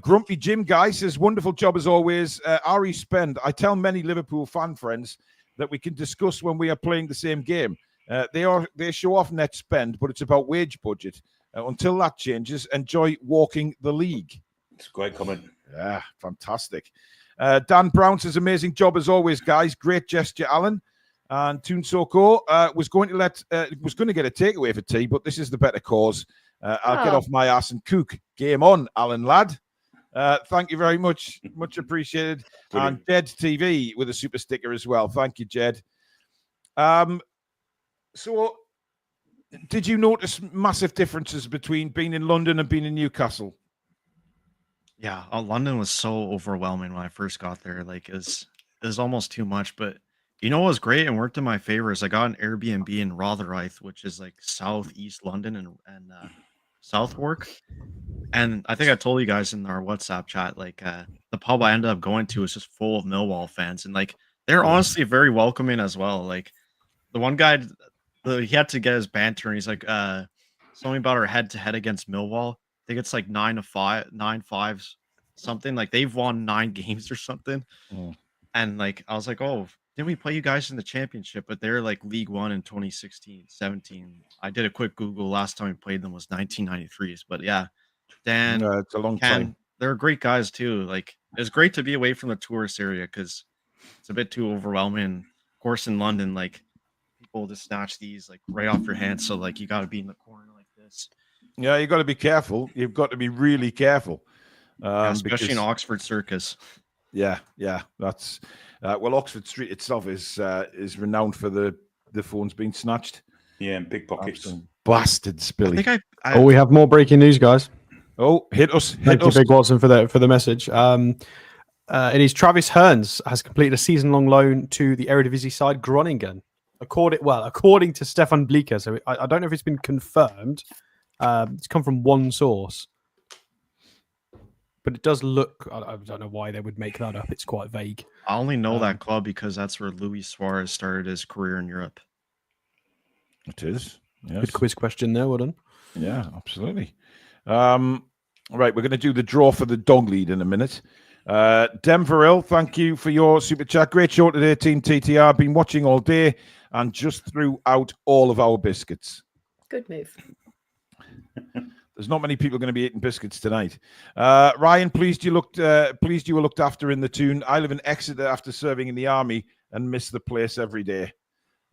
Grumpy Jim Guy says, "Wonderful job as always. Ari Spend. I tell many Liverpool fan friends that we can discuss when we are playing the same game. They show off net spend, but it's about wage budget. Until that changes, enjoy walking the league." It's a great comment. Yeah, fantastic. Dan Brown says, "Amazing job as always, guys. Great gesture, Alan." And Toon Soko was going to get a takeaway for tea, but this is the better cause. I'll get off my ass and cook. Game on, Alan lad. Thank you very much. Much appreciated. Brilliant. And Jed TV with a super sticker as well. Thank you, Jed. So, did you notice massive differences between being in London and being in Newcastle? Yeah, London was so overwhelming when I first got there. Like, it was almost too much. But you know what was great and worked in my favor is I got an Airbnb in Rotherhithe, which is like southeast London and Southwark. And I think I told you guys in our WhatsApp chat, like the pub I ended up going to was just full of Millwall fans, and like they're honestly very welcoming as well. Like the one guy, he had to get his banter, and he's like, something about our head-to-head against Millwall. I think it's like 9-5, something. Like they've won 9 games or something. And like I was like, oh, didn't we play you guys in the championship? But they're like League One in 2016-17. I did a quick Google. Last time we played them was 1993. But yeah, Dan, it's a long time. They're great guys too. Like it's great to be away from the tourist area because it's a bit too overwhelming. Of course, in London, like people just snatch these like right off your hands. So like you got to be in the corner like this. Yeah, you got to be careful. You've got to be really careful, especially in Oxford Circus. Yeah. That's well, Oxford Street itself is renowned for the phones being snatched. Yeah, and pickpockets. Bastards, Billy. Oh, we have more breaking news, guys. Oh, hit us. Thank you, Big Watson, for the message. It is Travis Hearns has completed a season-long loan to the Eredivisie side Groningen. According to Stefan Bleeker, so I don't know if it's been confirmed. It's come from one source, but it does look. I don't know why they would make that up. It's quite vague. I only know that club because that's where Luis Suarez started his career in Europe. It is. Yes. Good quiz question there. Well done. Yeah, absolutely. Right, we're going to do the draw for the dog lead in a minute. Denveril, thank you for your super chat. Great show today, Team TTR. Been watching all day and just threw out all of our biscuits. Good move. There's not many people going to be eating biscuits tonight. Ryan, pleased you were looked after in the Toon. I live in Exeter after serving in the army and miss the place every day.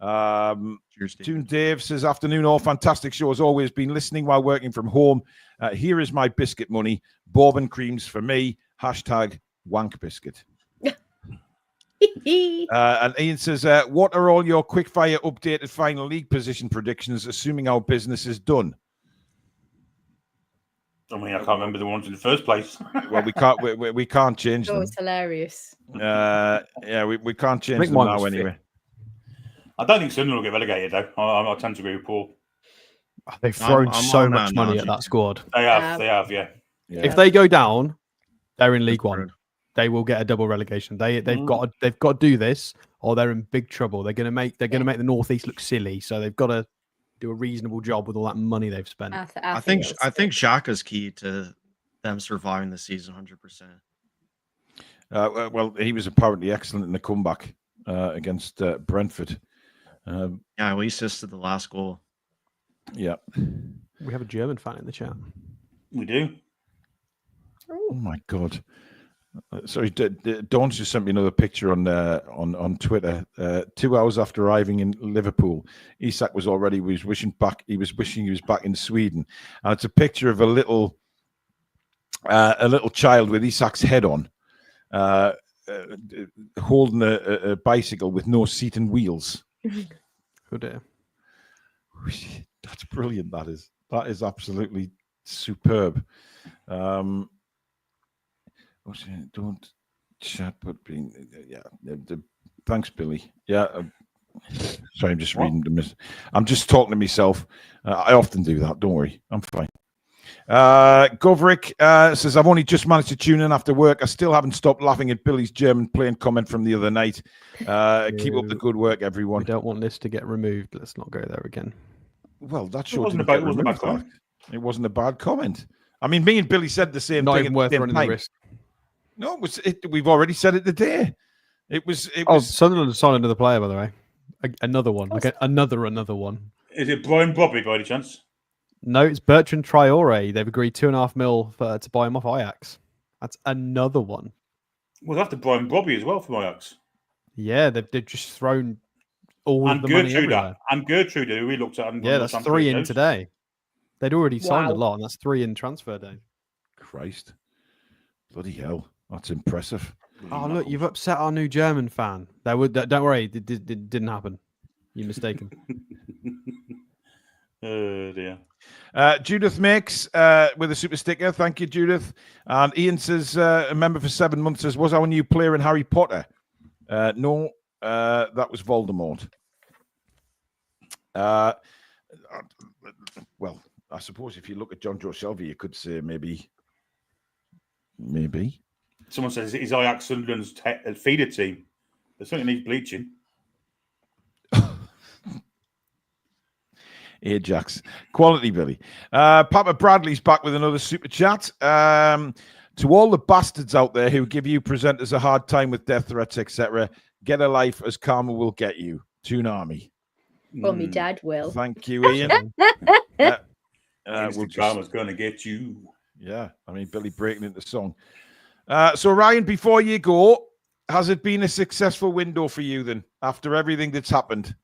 Toon Dave says, afternoon, all fantastic show as always. Been listening while working from home. Here is my biscuit money. Bourbon creams for me. Hashtag wank biscuit. And Ian says, what are all your quickfire updated final league position predictions, assuming our business is done? I mean, I can't remember the ones in the first place. Well, we can't change them. Oh, it's hilarious. Yeah, we can't change them now anyway. I don't think Sunderland will get relegated, though. I tend to agree with Paul. They've thrown so much money at that squad. They have, yeah. If they go down, they're in League One. They will get a double relegation. They've got to do this, or they're in big trouble. They're going to make the North East look silly. So they've got to do a reasonable job with all that money they've spent. I think Xhaka's key to them surviving the season 100%. Well, he was apparently excellent in the comeback against Brentford. Yeah, we assisted the last goal. Yeah. We have a German fan in the chat. We do. Oh my God. Sorry, Dawn's just sent me another picture on Twitter. 2 hours after arriving in Liverpool, Isak was wishing he was back in Sweden, and it's a picture of a little child with Isak's head on, holding a bicycle with no seat and wheels. Oh dear. That's brilliant. That is absolutely superb. Don't chat, but being thanks, Billy. Yeah, sorry, I'm just reading the I'm just talking to myself. I often do that. Don't worry, I'm fine. Goverick says, I've only just managed to tune in after work. I still haven't stopped laughing at Billy's German plane comment from the other night. Keep up the good work, everyone. We don't want this to get removed. Let's not go there again. Well, that sure wasn't a bad comment. It wasn't a bad comment. I mean, me and Billy said the same thing. Not even worth running the risk. No, we've already said it today. It was. Sunderland signed another player, by the way. Another one. Like another one. Is it Brian Bobby by any chance? No, it's Bertrand Traore. They've agreed $2.5 million to buy him off Ajax. That's another one. We'll have to Brian Bobby as well from Ajax. Yeah, they've just thrown all of the money everywhere. And Gertrude, who we looked at. Yeah, that's 3 in today. They'd already signed a lot, and that's 3 in transfer day. Christ. Bloody hell. That's impressive. Oh, look, you've upset our new German fan. Don't worry, it didn't happen. You're mistaken. Oh, dear. Judith makes with a super sticker. Thank you, Judith. And Ian says, a member for 7 months says, was our new player in Harry Potter? No, that was Voldemort. Well, I suppose if you look at John Joe Shelby, you could say maybe. Someone says, is Ajax Sunderland's feeder team? They certainly need bleaching. Ajax. Quality, Billy. Papa Bradley's back with another super chat. To all the bastards out there who give you presenters a hard time with death threats, etc., get a life as karma will get you. Toon Army. Well, me dad will. Thank you, Ian. Karma's going to get you. Yeah, I mean, Billy breaking into song. So, Ryan, before you go, has it been a successful window for you then, after everything that's happened?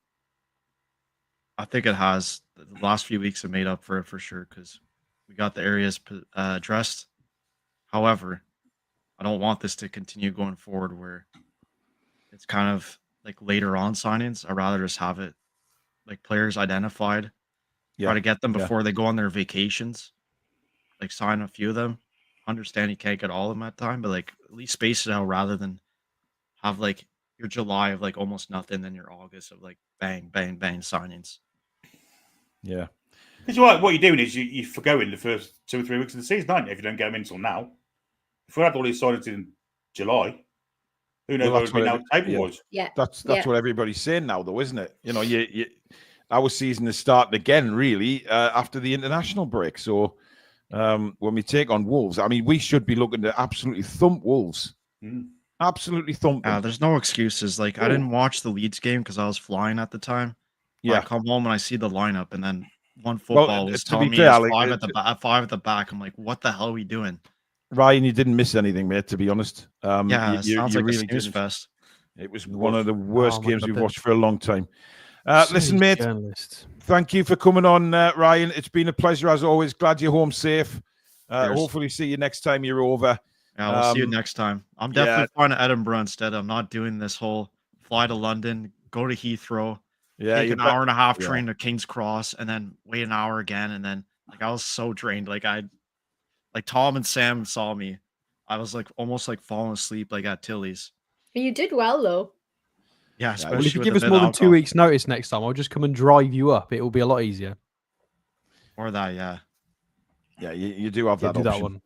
I think it has. The last few weeks have made up for it for sure, because we got the areas addressed. However, I don't want this to continue going forward where it's kind of like later on signings. I'd rather just have it like players identified, try to get them before they go on their vacations, like sign a few of them. Understand you can't get all of them at time, but like at least space it out rather than have like your July of like almost nothing, then your August of like bang, bang, bang signings. Yeah. Because what you're doing is you're forgoing the first 2 or 3 weeks of the season, aren't you, if you don't get them in until now. If we had all these signings in July, who knows what it would be now table-wise? Yeah. That's what everybody's saying now, though, isn't it? You know, our season is starting again, really, after the international break. So when we take on Wolves, I mean, we should be looking to absolutely thump Wolves. Absolutely thump them. There's no excuses. Like, I didn't watch the Leeds game because I was flying at the time. Yeah. I come home and I see the lineup, and then one football was telling me fair, five at the back. I'm like, what the hell are we doing? Ryan, you didn't miss anything, mate, to be honest. It sounds like really a snooze fest. It was one of the worst games we've watched for a long time. Listen, mate, thank you for coming on, Ryan. It's been a pleasure, as always. Glad you're home safe. Hopefully see you next time you're over. Yeah, we'll see you next time. I'm definitely flying to Edinburgh instead. I'm not doing this whole fly to London, go to Heathrow, take an hour and a half train to King's Cross, and then wait an hour again. And then like I was so drained. Like Tom and Sam saw me. I was like almost like falling asleep like at Tilly's. You did well though. Yeah, well, if you give us more than 2 weeks' notice next time, I'll just come and drive you up. It will be a lot easier. Or that, yeah. Yeah, you do have that option. That one.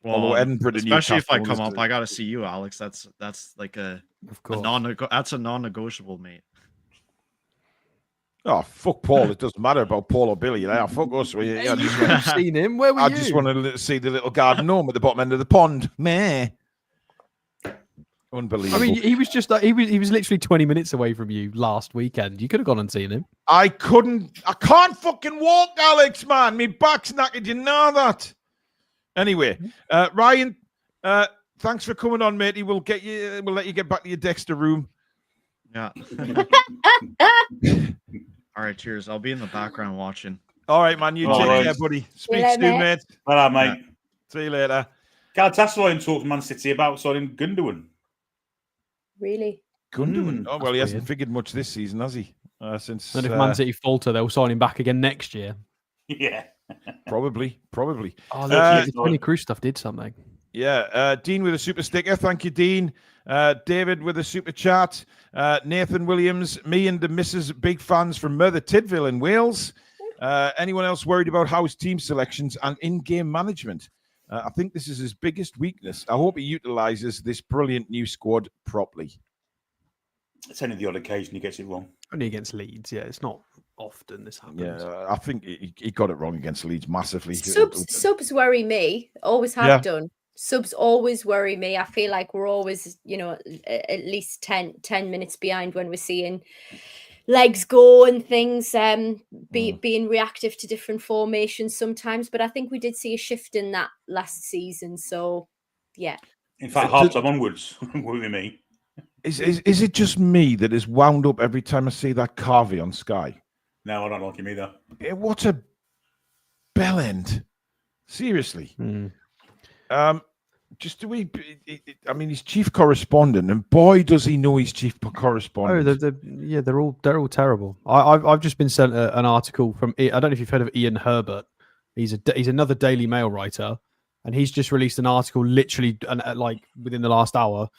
Well, Edinburgh to especially if I Newcastle come up, I got to see you, Alex. That's like a non-negotiable, mate. Oh, fuck Paul. It doesn't matter about Paul or Billy. Fuck us. You've seen him. Where were you? I just want to see the little garden gnome at the bottom end of the pond. Meh. Unbelievable. I mean, he was just he was literally 20 minutes away from you last weekend. You could have gone and seen him. I can't fucking walk, Alex, man. My back's knackered. You know that. Anyway, Ryan, thanks for coming on, matey. We'll let you get back to your Dexter room. Yeah. All right, cheers. I'll be in the background watching. All right, man. You take care, buddy. Speak soon, mate. Bye, mate. Yeah. See you later. Galatasaray talked to Man City about signing Gundogan. Really? Gundogan? Oh, well, he hasn't figured much this season, has he? Since and if Man City falter, they'll sign him back again next year. Yeah. Probably. Oh, the Tony Cruz stuff did something. Yeah. Dean with a super sticker. Thank you, Dean. David with a super chat. Nathan Williams. Me and the missus big fans from Merthyr Tydfil in Wales. Anyone else worried about Howe's team selections and in-game management? I think this is his biggest weakness. I hope he utilizes this brilliant new squad properly. It's only the odd occasion he gets it wrong. Only against Leeds, yeah. It's not often this happens. Yeah, I think he got it wrong against Leeds massively. Subs worry me. Always have done. Subs always worry me. I feel like we're always, at least 10 minutes behind when we're seeing legs go and things being reactive to different formations sometimes. But I think we did see a shift in that last season. So, yeah. In fact, half-time onwards, worry me. Is it just me that is wound up every time I see that Carvey on Sky? No, I don't like him either. What a bell end. Seriously. He's chief correspondent, and boy, does he know he's chief correspondent. Oh, they're all terrible. I've just been sent an article from, I don't know if you've heard of Ian Herbert. He's another Daily Mail writer, and he's just released an article literally like within the last hour.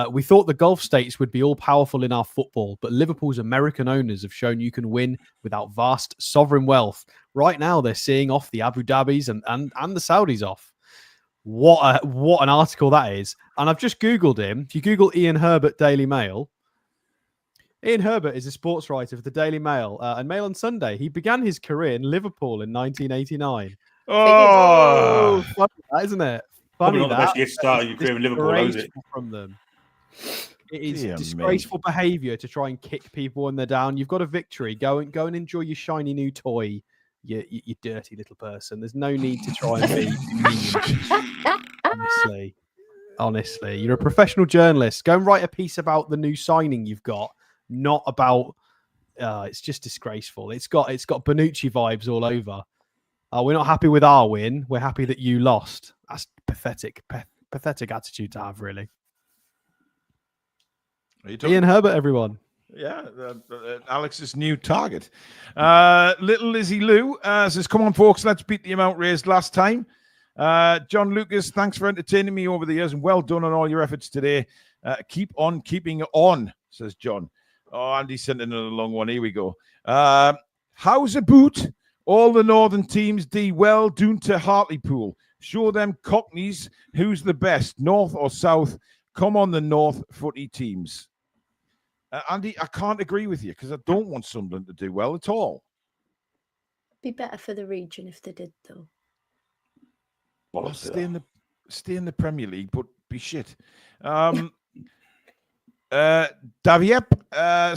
We thought the Gulf states would be all powerful in our football, but Liverpool's American owners have shown you can win without vast sovereign wealth. Right now, they're seeing off the Abu Dhabis and the Saudis off. What an article that is. And I've just Googled him. If you Google Ian Herbert Daily Mail, Ian Herbert is a sports writer for the Daily Mail and Mail on Sunday. He began his career in Liverpool in 1989. Oh, funny that, isn't it? Funny not the best year to start your career in Liverpool, is it? From them. It is disgraceful behaviour to try and kick people when they're down. You've got a victory. Go and enjoy your shiny new toy. You dirty little person. There's no need to try and be mean. Honestly, you're a professional journalist. Go and write a piece about the new signing you've got, not about. It's just disgraceful. It's got Bonucci vibes all over. We're not happy with our win. We're happy that you lost. That's pathetic. pathetic attitude to have, really. Ian Herbert, everyone. Yeah, Alex's new target. Little Lizzie Lou says, "Come on, folks, let's beat the amount raised last time." John Lucas, thanks for entertaining me over the years, and well done on all your efforts today. Keep on keeping on, says John. Oh, Andy sent in another long one. Here we go. How's a boot? All the northern teams do well due to Hartlepool. Show them Cockneys who's the best, north or south. Come on, the north footy teams. Andy, I can't agree with you because I don't want Sunderland to do well at all. Be better for the region if they did, though. Well, stay in the Premier League, but be shit. Daviep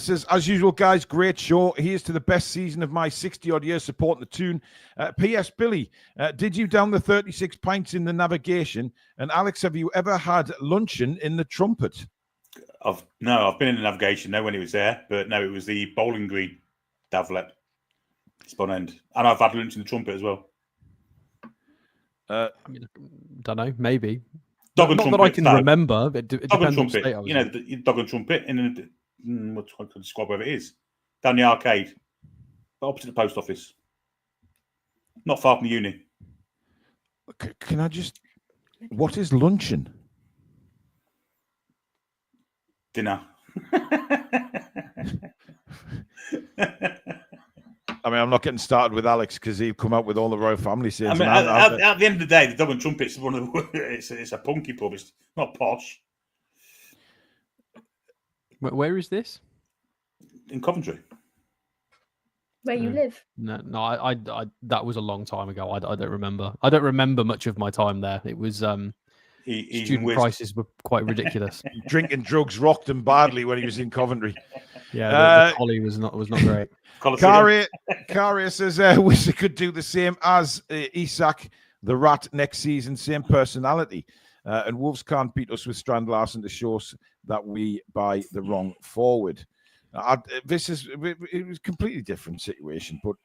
says, as usual, guys, great show. Here's to the best season of my 60-odd years supporting the Toon. P.S. Billy, did you down the 36 pints in the navigation? And Alex, have you ever had luncheon in the Trumpet? I've been in the navigation, when he was there, but no, it was the Bowling Green Davlet, Spon End. And I've had lunch in the Trumpet as well. I mean, don't know, maybe. Dog and Not trumpet, that I can remember. It dog depends and on the trumpet. state I was You know, in. the dog and trumpet in what I can describe where it is. Down the arcade, opposite the post office. Not far from the uni. Can I just... What is luncheon? Dinner. I mean, I'm not getting started with Alex because he'll come out with all the royal family scenes. I mean, at the end of the day, the Dog and Trumpet's one of the. It's a punky pub. It's not posh. Where is this? In Coventry. Where you live? No, I that was a long time ago. I don't remember. I don't remember much of my time there. It was student prices were quite ridiculous. Drinking drugs rocked him badly when he was in Coventry. Yeah, the collie was not great. Kari says Wissa could do the same as Isak, the rat, next season, same personality. And Wolves can't beat us with Strand Larsen to show us that we buy the wrong forward. This is it was a completely different situation, but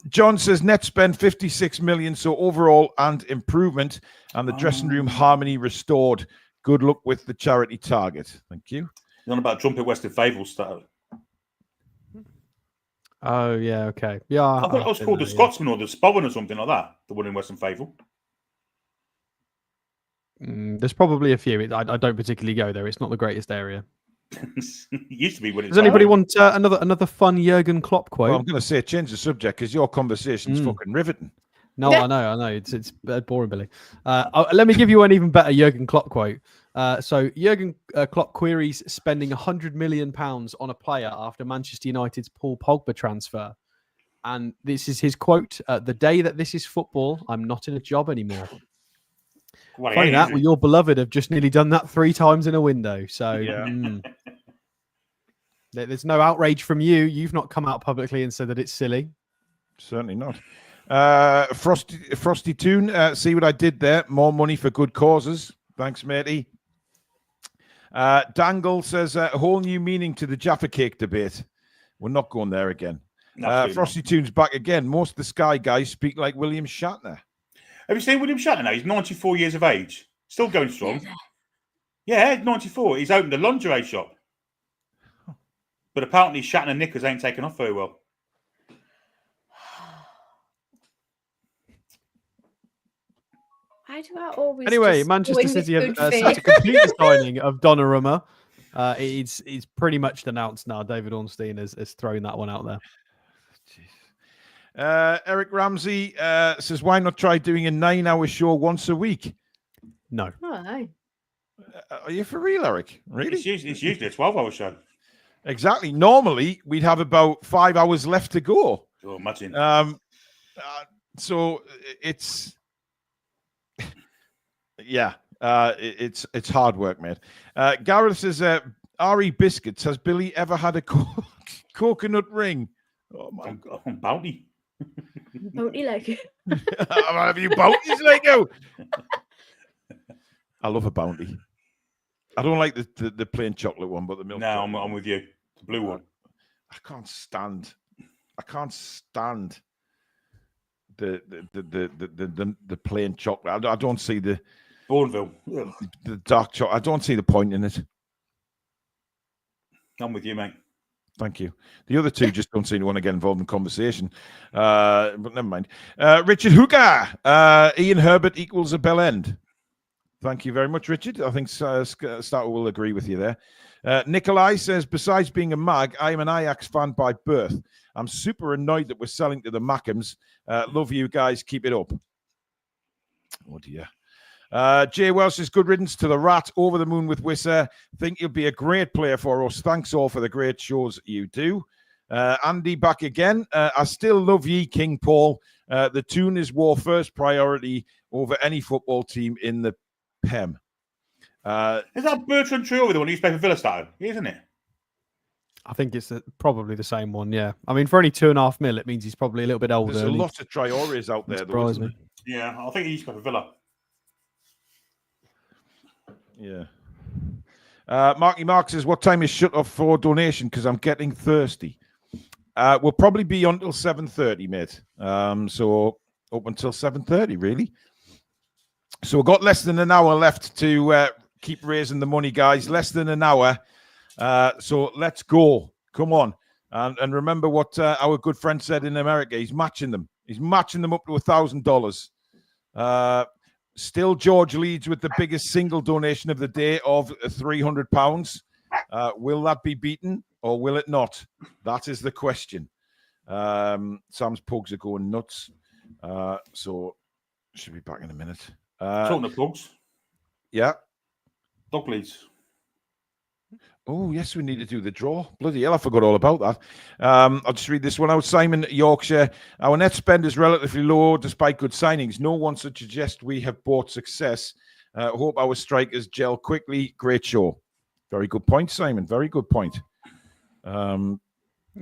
John says net spend 56 million, so overall and improvement, and the dressing room harmony restored. Good luck with the charity target. Thank you. You're on about Trumpet Western Fable style. Oh yeah, okay, yeah. I thought it was called the Scotsman or the Spowen or something like that. The one in Western Fable. There's probably a few. I don't particularly go there. It's not the greatest area. It used to be when it. Does anybody want another fun Jurgen Klopp quote? Well, I'm going to say change the subject because your conversation's fucking riveting. No, I know. It's boring, Billy. Let me give you an even better Jurgen Klopp quote. So Jurgen Klopp queries spending £100 million on a player after Manchester United's Paul Pogba transfer. And this is his quote: "The day that this is football, I'm not in a job anymore." Funny that, well, your beloved have just nearly done that 3 times in a window. So there's no outrage from you. You've not come out publicly and said that it's silly. Certainly not. Frosty Toon, see what I did there? More money for good causes. Thanks, matey. Dangle says a whole new meaning to the Jaffa Cake debate. We're not going there again. Frosty Toon's back again. Most of the Sky guys speak like William Shatner. Have you seen William Shatner now? He's 94 years of age. Still going strong. Yeah, 94. He's opened a lingerie shop. But apparently Shatner knickers ain't taken off very well. Why do I always... Anyway, Manchester City have set to complete the signing of Donnarumma. It's pretty much announced now. David Ornstein has thrown that one out there. Eric Ramsey says, why not try doing a 9-hour show once a week? No. Oh, are you for real, Eric? Really? It's usually a 12-hour show. Exactly. Normally, we'd have about 5 hours left to go. Oh, imagine. So it's... yeah, it's hard work, mate. Gareth says, RE Biscuits, has Billy ever had a coconut ring? Oh, my God. Bounty. Bounty like. Have you bounties like you? I love a bounty. I don't like the plain chocolate one, but the milk. No, I'm with you. The blue one. I can't stand the plain chocolate. I don't see the Bourneville. The dark chocolate. I don't see the point in it. I'm with you, mate. Thank you. The other two just don't seem to want to get involved in conversation. But never mind. Richard Hooker. Ian Herbert equals a bell end. Thank you very much, Richard. I think Starter will agree with you there. Nikolai says, besides being a mag, I am an Ajax fan by birth. I'm super annoyed that we're selling to the Mackhams. Love you guys. Keep it up. Oh, dear. Jay Welsh says, good riddance to the rat. Over the moon with Wissa. Think you'll be a great player for us. Thanks all for the great shows you do. Andy back again. I still love ye, King Paul. The Toon is war first priority over any football team in the PEM. Is that Bertrand Traore, the one who used to play for Villa started? Isn't it? I think it's probably the same one, yeah. I mean, for only $2.5 million, it means he's probably a little bit older. There's a lot of Traores out there, though, isn't there? Yeah, I think he used to play for Villa. Yeah. Marky Mark says, what time is shut off for donation? Because I'm getting thirsty. We'll probably be on until 7:30, mate. So up until 7:30, really. So we've got less than an hour left to keep raising the money, guys. Less than an hour. So let's go. Come on. And remember what our good friend said in America. He's matching them. He's matching them up to $1,000. Still, George leads with the biggest single donation of the day of £300. Will that be beaten or will it not? That is the question. Sam's pugs are going nuts. So should be back in a minute. Talking of pugs. Yeah. Dog leads. Oh, yes, we need to do the draw. Bloody hell, I forgot all about that. I'll just read this one out. Simon, Yorkshire. Our net spend is relatively low despite good signings. No one should suggest we have bought success. Hope our strikers gel quickly. Great show. Very good point, Simon. Very good point. Did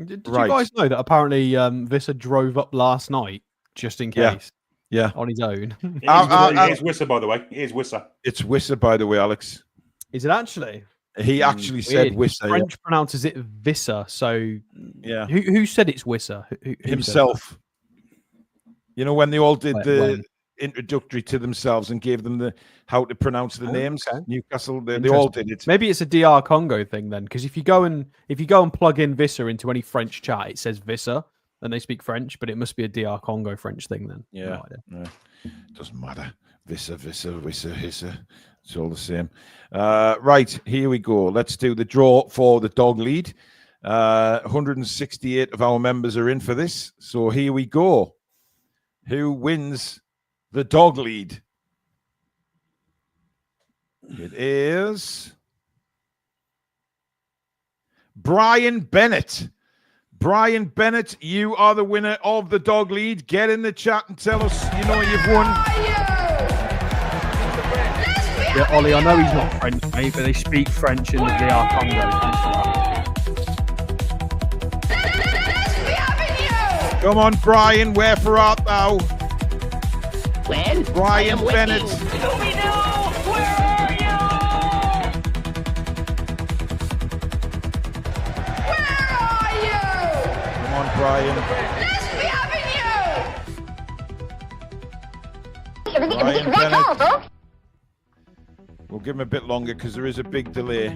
you guys know that apparently Wissa drove up last night just in case? Yeah. On his own. It is Wissa, by the way. It is Wissa. It's Wissa, by the way, Alex. Is it actually? He actually said Wissa. French pronounces it Wissa. So yeah, who said it's Wissa? Who himself. You know, when they all did the introductory to themselves and gave them the how to pronounce the names. Okay. Newcastle, they all did it. Maybe it's a DR Congo thing then, because if you go and plug in Wissa into any French chat, it says Wissa, and they speak French, but it must be a DR Congo French thing then. Yeah, no, doesn't matter. Wissa. It's all the same. Right, here we go. Let's do the draw for the dog lead. 168 of our members are in for this. So here we go. Who wins the dog lead? It is Brian Bennett. Brian Bennett, you are the winner of the dog lead. Get in the chat and tell us you know you've won. Yeah, Ollie, I know he's not French, mate, but they speak French in the DR Congo. Come on, Brian, wherefore art thou? When? Brian Bennett. Scooby-Doo, where are you? Where are you? Come on, Brian. Let's be having you. Brian Bennett. We'll give him a bit longer because there is a big delay.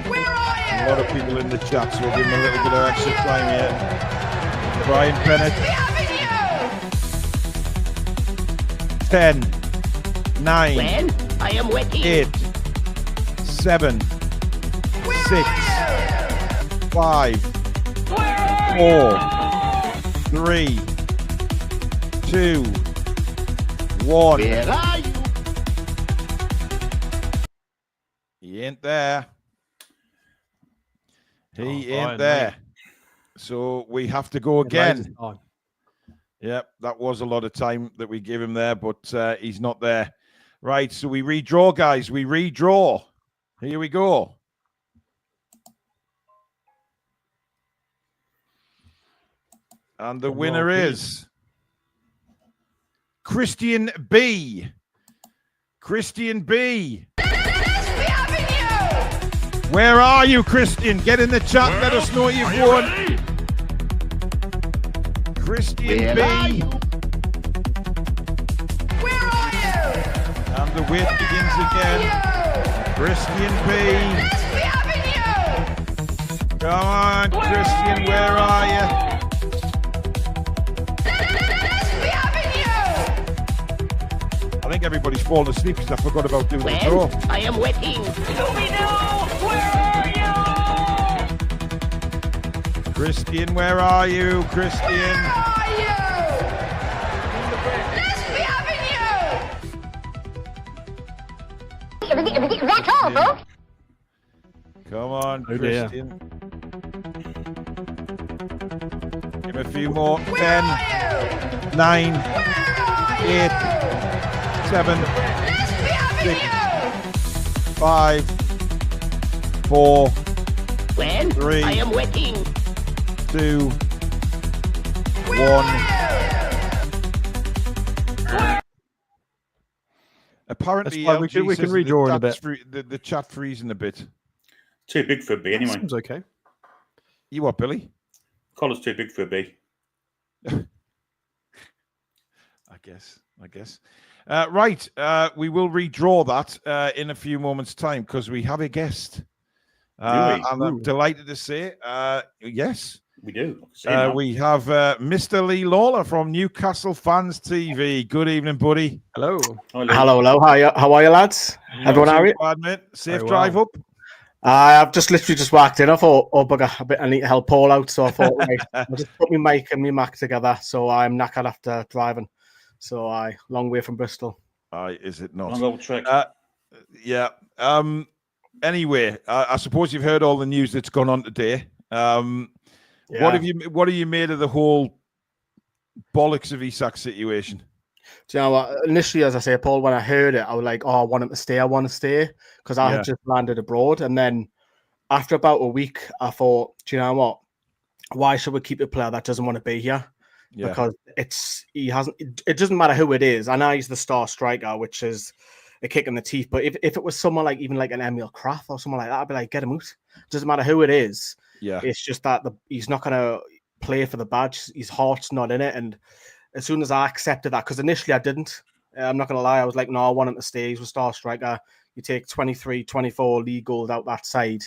Where are you? A lot of people in the chat, so we'll give him a little bit of extra time here. Brian Bennett. 10, 9, when? I am waiting. 8, 7, 6, 5, 4, 3, 2, 1. Where are you? He ain't there. He ain't there. Mate. So we have to go again. Yep, that was a lot of time that we gave him there, but he's not there. Right, so we redraw, guys. We redraw. Here we go. And the winner is Christian B. Christian B. Where are you, Christian? Get in the chat. Let us know you've won. Christian B. Where are you? And the wait begins again. Christian B. Let's be having you. Come on, Christian, where are you? Let's be having you. I think everybody's fallen asleep because I forgot about doing the draw. I am waiting. Scooby-Doo, where are you? Christian, where are you? Christian. Where are you? Let's be having you. That's all, folks. Come on, Oh, dear. Christian. Give him a few more. Where 10, are you? 9, Where are you? 8, 7, Let's be having 6, you. 5, 4, When? 3, I am waiting. 2, Where 1. are you? Apparently, That's fine, we LG can says redraw in a chat's bit. the chat freezing a bit. Too big for a B anyway. Seems okay. You what, Billy? Collar's too big for a B. I guess. Right. We will redraw that in a few moments' time because we have a guest. And I'm delighted to say, yes. We do. We have Mr. Lee Lawler from Newcastle Fans TV. Good evening, buddy. Hello. Hello. How are you, lads? Everyone all right? Bad, mate. Safe Very drive well. up. I've just literally just walked in. I thought, oh bugger, I need to help Paul out. So I thought, right, I'll just put my mic and my Mac together. So I'm knackered after driving. So long way from Bristol. Is it not? Long old trek. Yeah. Anyway, I suppose you've heard all the news that's gone on today. What have you made of the whole bollocks of Isak situation? Do you know what? Initially, as I say, Paul, when I heard it, I was like, oh, I want him to stay. I want to stay because I had just landed abroad. And then after about a week, I thought, do you know what? Why should we keep a player that doesn't want to be here? Yeah. Because it doesn't matter who it is. I know he's the star striker, which is a kick in the teeth. But if it was someone like even like an Emil Kraft or someone like that, I'd be like, get him out. It doesn't matter who it is. Yeah. It's just that he's not going to play for the badge. His heart's not in it. And as soon as I accepted that, because initially I didn't, I'm not going to lie, I was like, no, I want him to stay. He's a star striker. You take 23, 24 league goals out that side.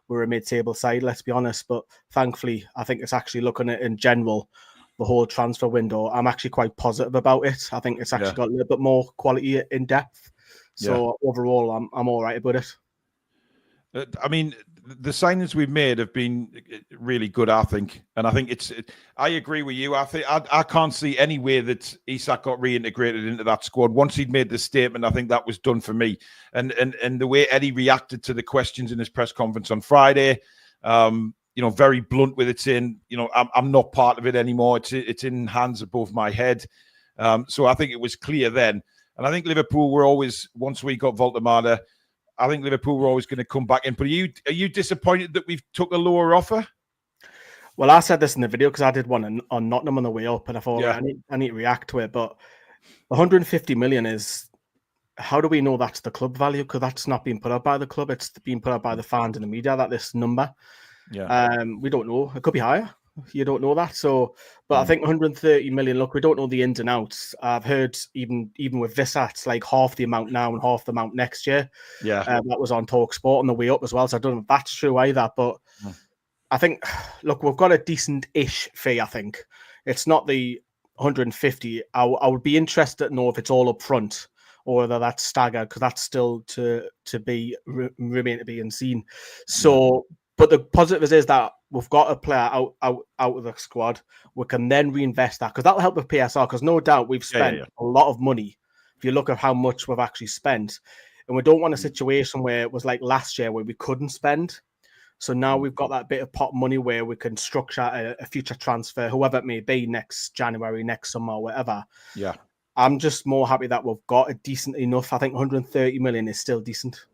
We're a mid-table side, let's be honest. But thankfully, I think it's actually looking at in general, the whole transfer window, I'm actually quite positive about it. I think it's actually got a little bit more quality in depth. So overall, I'm all right about it. I mean, the signings we've made have been really good, I think. And I think I agree with you. I think I can't see any way that Isak got reintegrated into that squad. Once he'd made the statement, I think that was done for me. And the way Eddie reacted to the questions in his press conference on Friday, very blunt with it, saying, I'm not part of it anymore. It's in hands above my head. So I think it was clear then. And I think Liverpool were always, once we got Voldemar, I think Liverpool were always going to come back in. But are you disappointed that we've took a lower offer? Well, I said this in the video because I did one on Nottingham on the way up, and I thought I need to react to it. But 150 million is, how do we know that's the club value? Because that's not being put up by the club; it's being put up by the fans and the media. That this number, we don't know. It could be higher. You don't know that. So, but I think 130 million. Look, we don't know the ins and outs. I've heard even with Wissa, it's like half the amount now and half the amount next year. Yeah, that was on Talk Sport on the way up as well. So I don't know if that's true either. But I think, look, we've got a decent-ish fee. I think it's not the 150. I would be interested to know if it's all up front or whether that's staggered, because that's still to remain to be seen. So. But the positive is that we've got a player out of the squad. We can then reinvest that, because that'll help with PSR, because no doubt we've spent a lot of money. If you look at how much we've actually spent, and we don't want a situation where it was like last year where we couldn't spend. So now we've got that bit of pot money where we can structure a future transfer, whoever it may be, next January, next summer, whatever. Yeah. I'm just more happy that we've got a decent enough. I think 130 million is still decent.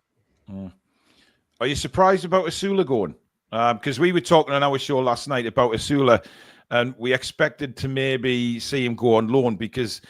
Are you surprised about Asula going? Because we were talking on our show last night about Asula, and we expected to maybe see him go on loan, because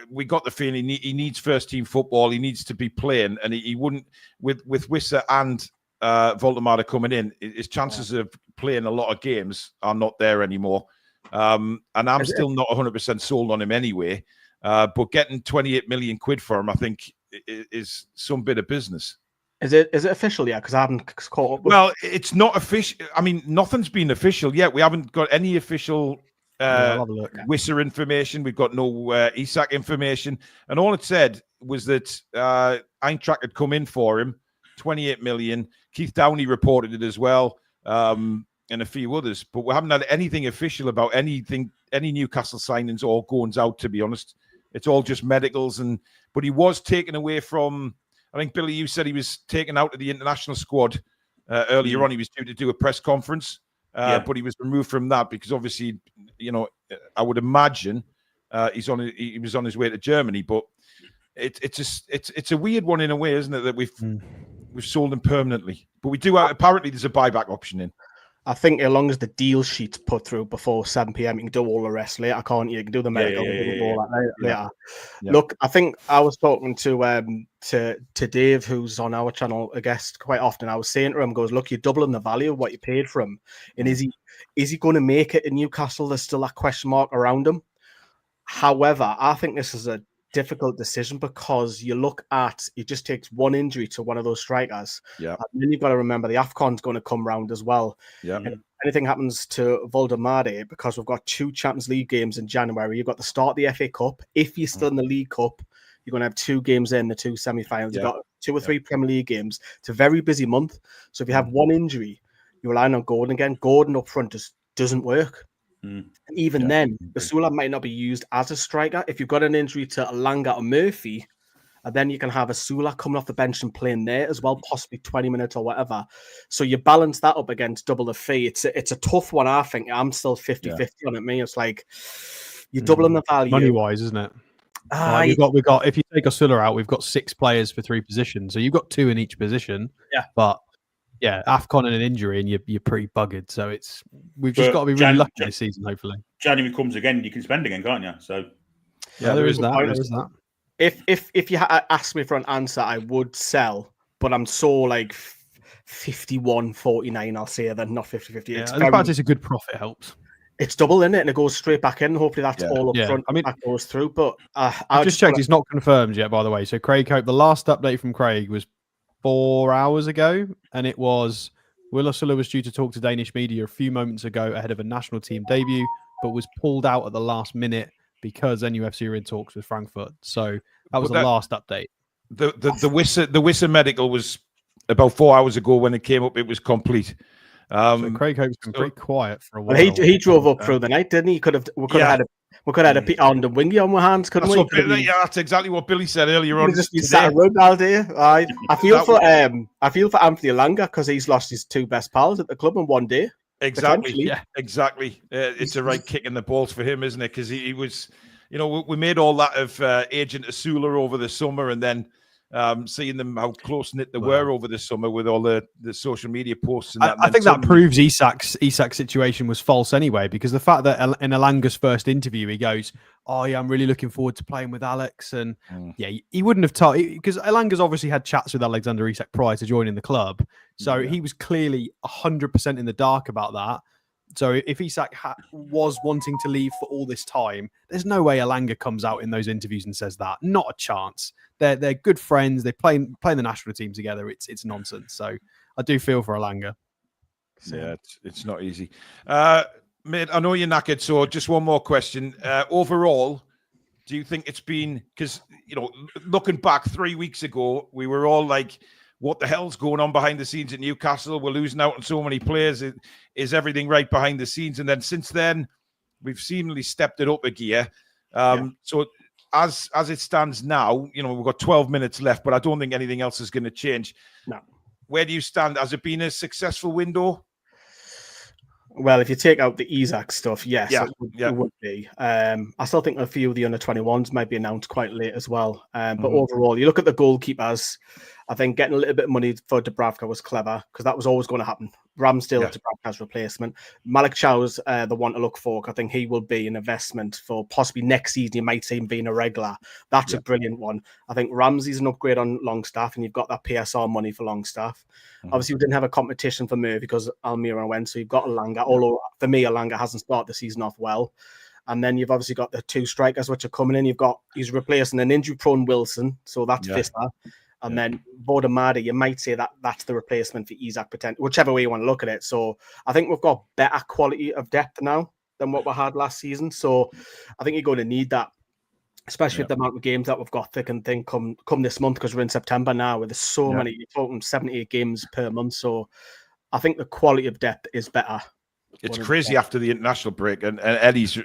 we got the feeling he needs first team football. He needs to be playing, and he wouldn't with Wissa and Voldemar coming in. His chances of playing a lot of games are not there anymore. And I'm still not 100% sold on him anyway. But getting 28 million quid for him, I think, is some bit of business. Is it official yet? Because I haven't caught up with... Well, it's not official. I mean, nothing's been official yet. We haven't got any official I'll have a look. Wissa information. We've got no Isak information. And all it said was that Eintracht had come in for him, 28 million. Keith Downey reported it as well, and a few others. But we haven't had anything official about any Newcastle signings or goings out, to be honest. It's all just medicals. But he was taken away from... I think, Billy, you said he was taken out of the international squad earlier on. He was due to do a press conference, but he was removed from that because obviously, I would imagine he was on his way to Germany. But it's a weird one in a way, isn't it, that we've sold him permanently. But we do apparently there's a buyback option in. I think as long as the deal sheet's put through before 7 p.m, you can do all the rest later, can't you? You can do the medical, all that later. Yeah. Look, I think I was talking to Dave, who's on our channel, a guest quite often. I was saying to him, goes, look, you're doubling the value of what you paid for him. And is he going to make it in Newcastle? There's still that question mark around him. However, I think this is a difficult decision because you look at it just takes one injury to one of those strikers. Yeah. And then you've got to remember the AFCON's going to come round as well. Yeah. And if anything happens to Voldemade, because we've got 2 Champions League games in January, you've got the start of the FA Cup. If you're still in the League Cup, you're going to have 2 games in the 2 semi-finals. You've got 2 or 3 Premier League games. It's a very busy month. So if you have one injury, you're relying on Gordon again. Gordon up front just doesn't work. And even then, Basula might not be used as a striker. If you've got an injury to Alanga or Murphy, and then you can have Asula coming off the bench and playing there as well, possibly 20 minutes or whatever. So you balance that up against double the fee. It's a tough one, I think. I'm still 50-50 on it. Me, it's like you're doubling the value. Money-wise, isn't it? We've got if you take Asula out, we've got 6 players for 3 positions. So you've got 2 in each position. Yeah. But yeah, AFCON and an injury, and you're pretty buggered. So we've just got to be really lucky this season, hopefully. January comes again, you can spend again, can't you? So yeah, there is that. There is that. If you ask me for an answer, I would sell, but I'm so like 51-49. I'll say then, not 50-50. Yeah, the fact it's a good profit helps. It's double, isn't it? And it goes straight back in. Hopefully that's all up front. I mean, that goes through. But I've just checked; it's not confirmed yet, by the way. So Craig Hope, the last update from Craig was 4 hours ago, and it was Willa Sulla was due to talk to Danish media a few moments ago ahead of a national team debut, but was pulled out at the last minute because NUFC are in talks with Frankfurt. So that was the last update. The Wissa medical was about 4 hours ago when it came up. It was complete. So Craig Hope's been pretty quiet for a while. He drove up through the night, didn't he? We could have had a Peter on the wingy on my hands, couldn't we? That's exactly what Billy said earlier on. Just sat around all day. I feel for Anthony Alanga because he's lost his 2 best pals at the club in one day. Exactly. Yeah, exactly. It's a right kick in the balls for him, isn't it? Because he was, we made all that of Agent Asula over the summer, and then seeing them how close knit they were over the summer with all the social media posts. And I think that proves Isak's situation was false anyway, because the fact that in Alanga's first interview he goes, "Oh yeah, I'm really looking forward to playing with Alex," and he wouldn't have told, because Alanga's obviously had chats with Alexander Isak prior to joining the club, so he was clearly 100% in the dark about that. So if Isak was wanting to leave for all this time, there's no way Alanga comes out in those interviews and says that. Not a chance. They're good friends. They play the national team together. It's nonsense. So I do feel for Alanga. Yeah, it's not easy. Mate, I know you're knackered, so just one more question. Overall, do you think it's been, because, looking back 3 weeks ago, we were all like, what the hell's going on behind the scenes at Newcastle? We're losing out on so many players. Is everything right behind the scenes? And then since then, we've seemingly stepped it up a gear. So as it stands now, we've got 12 minutes left, but I don't think anything else is going to change. No. Where do you stand? Has it been a successful window? Well, if you take out the Isak stuff, yes, it would be. I still think a few of the under-21s might be announced quite late as well. But overall, you look at the goalkeepers, I think getting a little bit of money for Dubravka was clever because that was always going to happen. Ramsdale, Dubravka's replacement. Malik Chow's the one to look for. I think he will be an investment for possibly next season. You might see him being a regular. That's a brilliant one. I think Ramsey's an upgrade on Longstaff, and you've got that PSR money for Longstaff. Obviously, we didn't have a competition for Murphy because Almira went, so you've got Alanga. Although for me, Alanga hasn't started the season off well. And then you've obviously got the 2 strikers which are coming in. He's replacing an injury-prone Wilson, so that's Wissa. And then Vodamada, you might say that's the replacement for Isak, potentially, whichever way you want to look at it. So I think we've got better quality of depth now than what we had last season. So I think you're going to need that, especially with the amount of games that we've got thick and thin come this month, because we're in September now, where there's so many. You're talking 78 games per month. So I think the quality of depth is better. It's crazy after the international break, and Eddie's,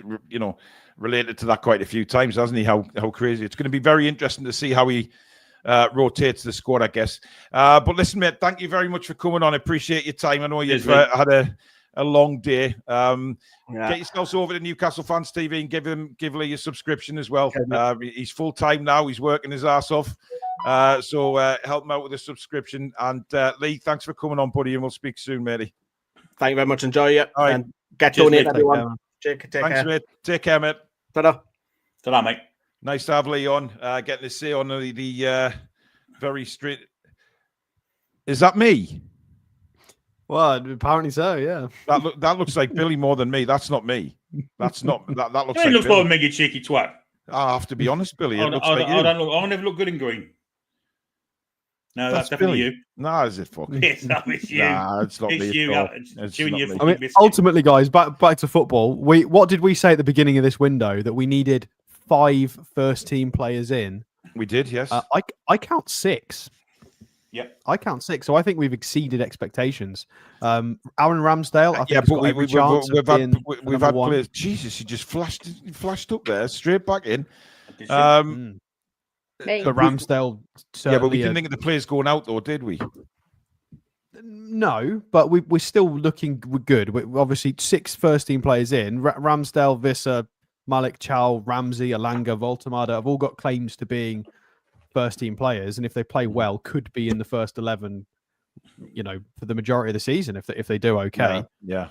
related to that quite a few times, hasn't he? How crazy. It's going to be very interesting to see how he rotates the squad, I guess. But listen, mate, thank you very much for coming on. I appreciate your time. I know you've had a long day. Get yourselves over to Newcastle Fans TV and give Lee a subscription as well. He's full time now. He's working his ass off. So help him out with a subscription. And Lee, thanks for coming on, buddy, and we'll speak soon, matey. Thank you very much. Enjoy it. Right. And get donated, everyone. Take Thanks, mate. Take care, mate. Ta-da. Ta-da, mate. Nice to have Lee on. Getting to say on the very straight. Is that me? Well, apparently so. Yeah. That looks like Billy more than me. That's not me. That's not that. That looks. It like looks Billy. more than me, you cheeky twat. I have to be honest, Billy. It looks like you. I never look good in green. No, that's definitely Billy. you. Nah, is it fucking? It's not you. Nah, it's not it's me. you. It's you and your I mean, ultimately, guys, back to football. What did we say at the beginning of this window? That we needed 5 first-team players in. We did, yes. I count 6. Yep. I count 6, so I think we've exceeded expectations. Aaron Ramsdale, I think, but we've had players. Jesus, he just flashed up there, straight back in. The Ramsdale, but we didn't think of the players going out, though, did we? No, but we're still looking good. We're obviously 6 first-team players in. Ramsdale, Wissa, Malik Chow, Ramsey, Alanga, Voltamada have all got claims to being first-team players, and if they play well, could be in the first 11, for the majority of the season if they do okay. Yeah.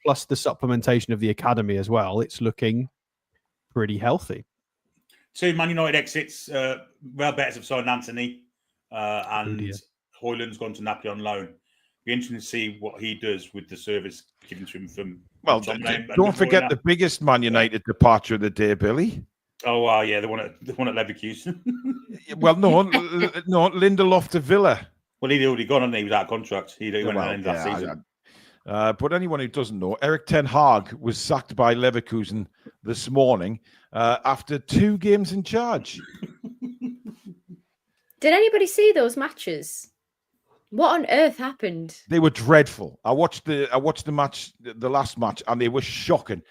Plus the supplementation of the academy as well. It's looking pretty healthy. 2 Man United exits. Real Betis have signed Anthony, and Hoyland's gone to Napoli on loan. Be interesting to see what he does with the service given to him from. Well, don't forget the biggest Man United departure of the day, Billy. Oh, yeah, the one at Leverkusen. Well, no, Lindelof to Villa. Well, he'd already gone, and he was out of contract. He went at the end of that season. But anyone who doesn't know, Erik ten Hag was sacked by Leverkusen this morning after 2 games in charge. Did anybody see those matches? What on earth happened? They were dreadful. I watched the match, the last match, and they were shocking.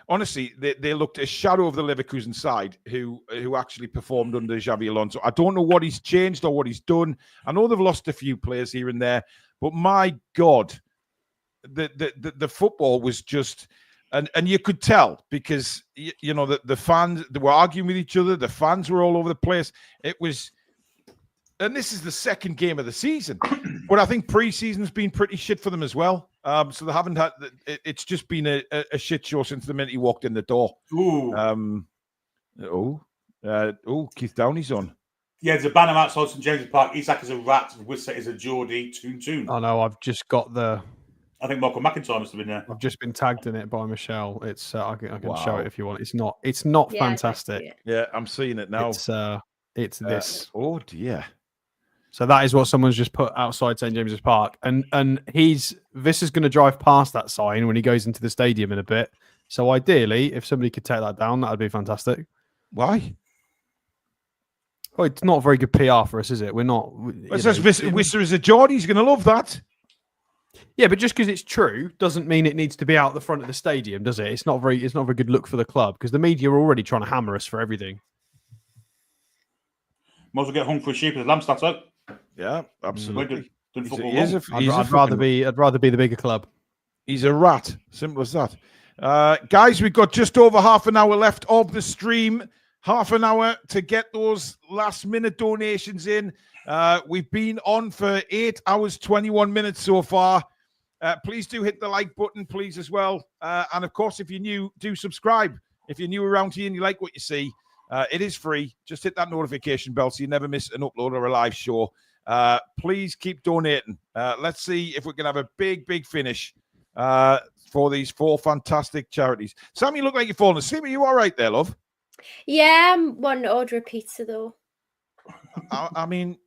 Honestly, they looked a shadow of the Leverkusen side, who actually performed under Xabi Alonso. I don't know what he's changed or what he's done. I know they've lost a few players here and there, but my God, the football was just, and you could tell because the fans, they were arguing with each other. The fans were all over the place. It was. And this is the 2nd game of the season, but I think pre-season's been pretty shit for them as well. So they haven't had. It's just been a shit show since the minute he walked in the door. Keith Downey's on. Yeah, there's a banner outside St James's Park. Isak is a rat. Wissa is a Geordie. Toon. Oh no, I've just got the. I think Michael McIntyre must have been there. I've just been tagged in it by Michelle. It's I can show it if you want. It's not fantastic. Yeah, I'm seeing it now. It's this. Oh dear. So that is what someone's just put outside St James's Park, and this is going to drive past that sign when he goes into the stadium in a bit. So ideally, if somebody could take that down, that would be fantastic. Why? Oh, it's not very good PR for us, is it? We're not. It says Wissa is a Geordie. He's going to love that. Yeah, but just because it's true doesn't mean it needs to be out the front of the stadium, does it? It's not a very good look for the club because the media are already trying to hammer us for everything. Might as well get hung for a sheep as lamb starts out. Yeah, absolutely. I'd rather be the bigger club. He's a rat. Simple as that. Guys, we've got just over half an hour left of the stream. Half an hour to get those last minute donations in. We've been on for 8 hours, 21 minutes so far. Please do hit the like button, please, as well. And of course, if you're new, do subscribe. If you're new around here and you like what you see, it is free. Just hit that notification bell so you never miss an upload or a live show. Please keep donating. Let's see if we can have a big finish for these 4 fantastic charities. Sam, you look like you're falling asleep. Are you all right there, love? Yeah, I'm wanting to order a pizza, though. I mean...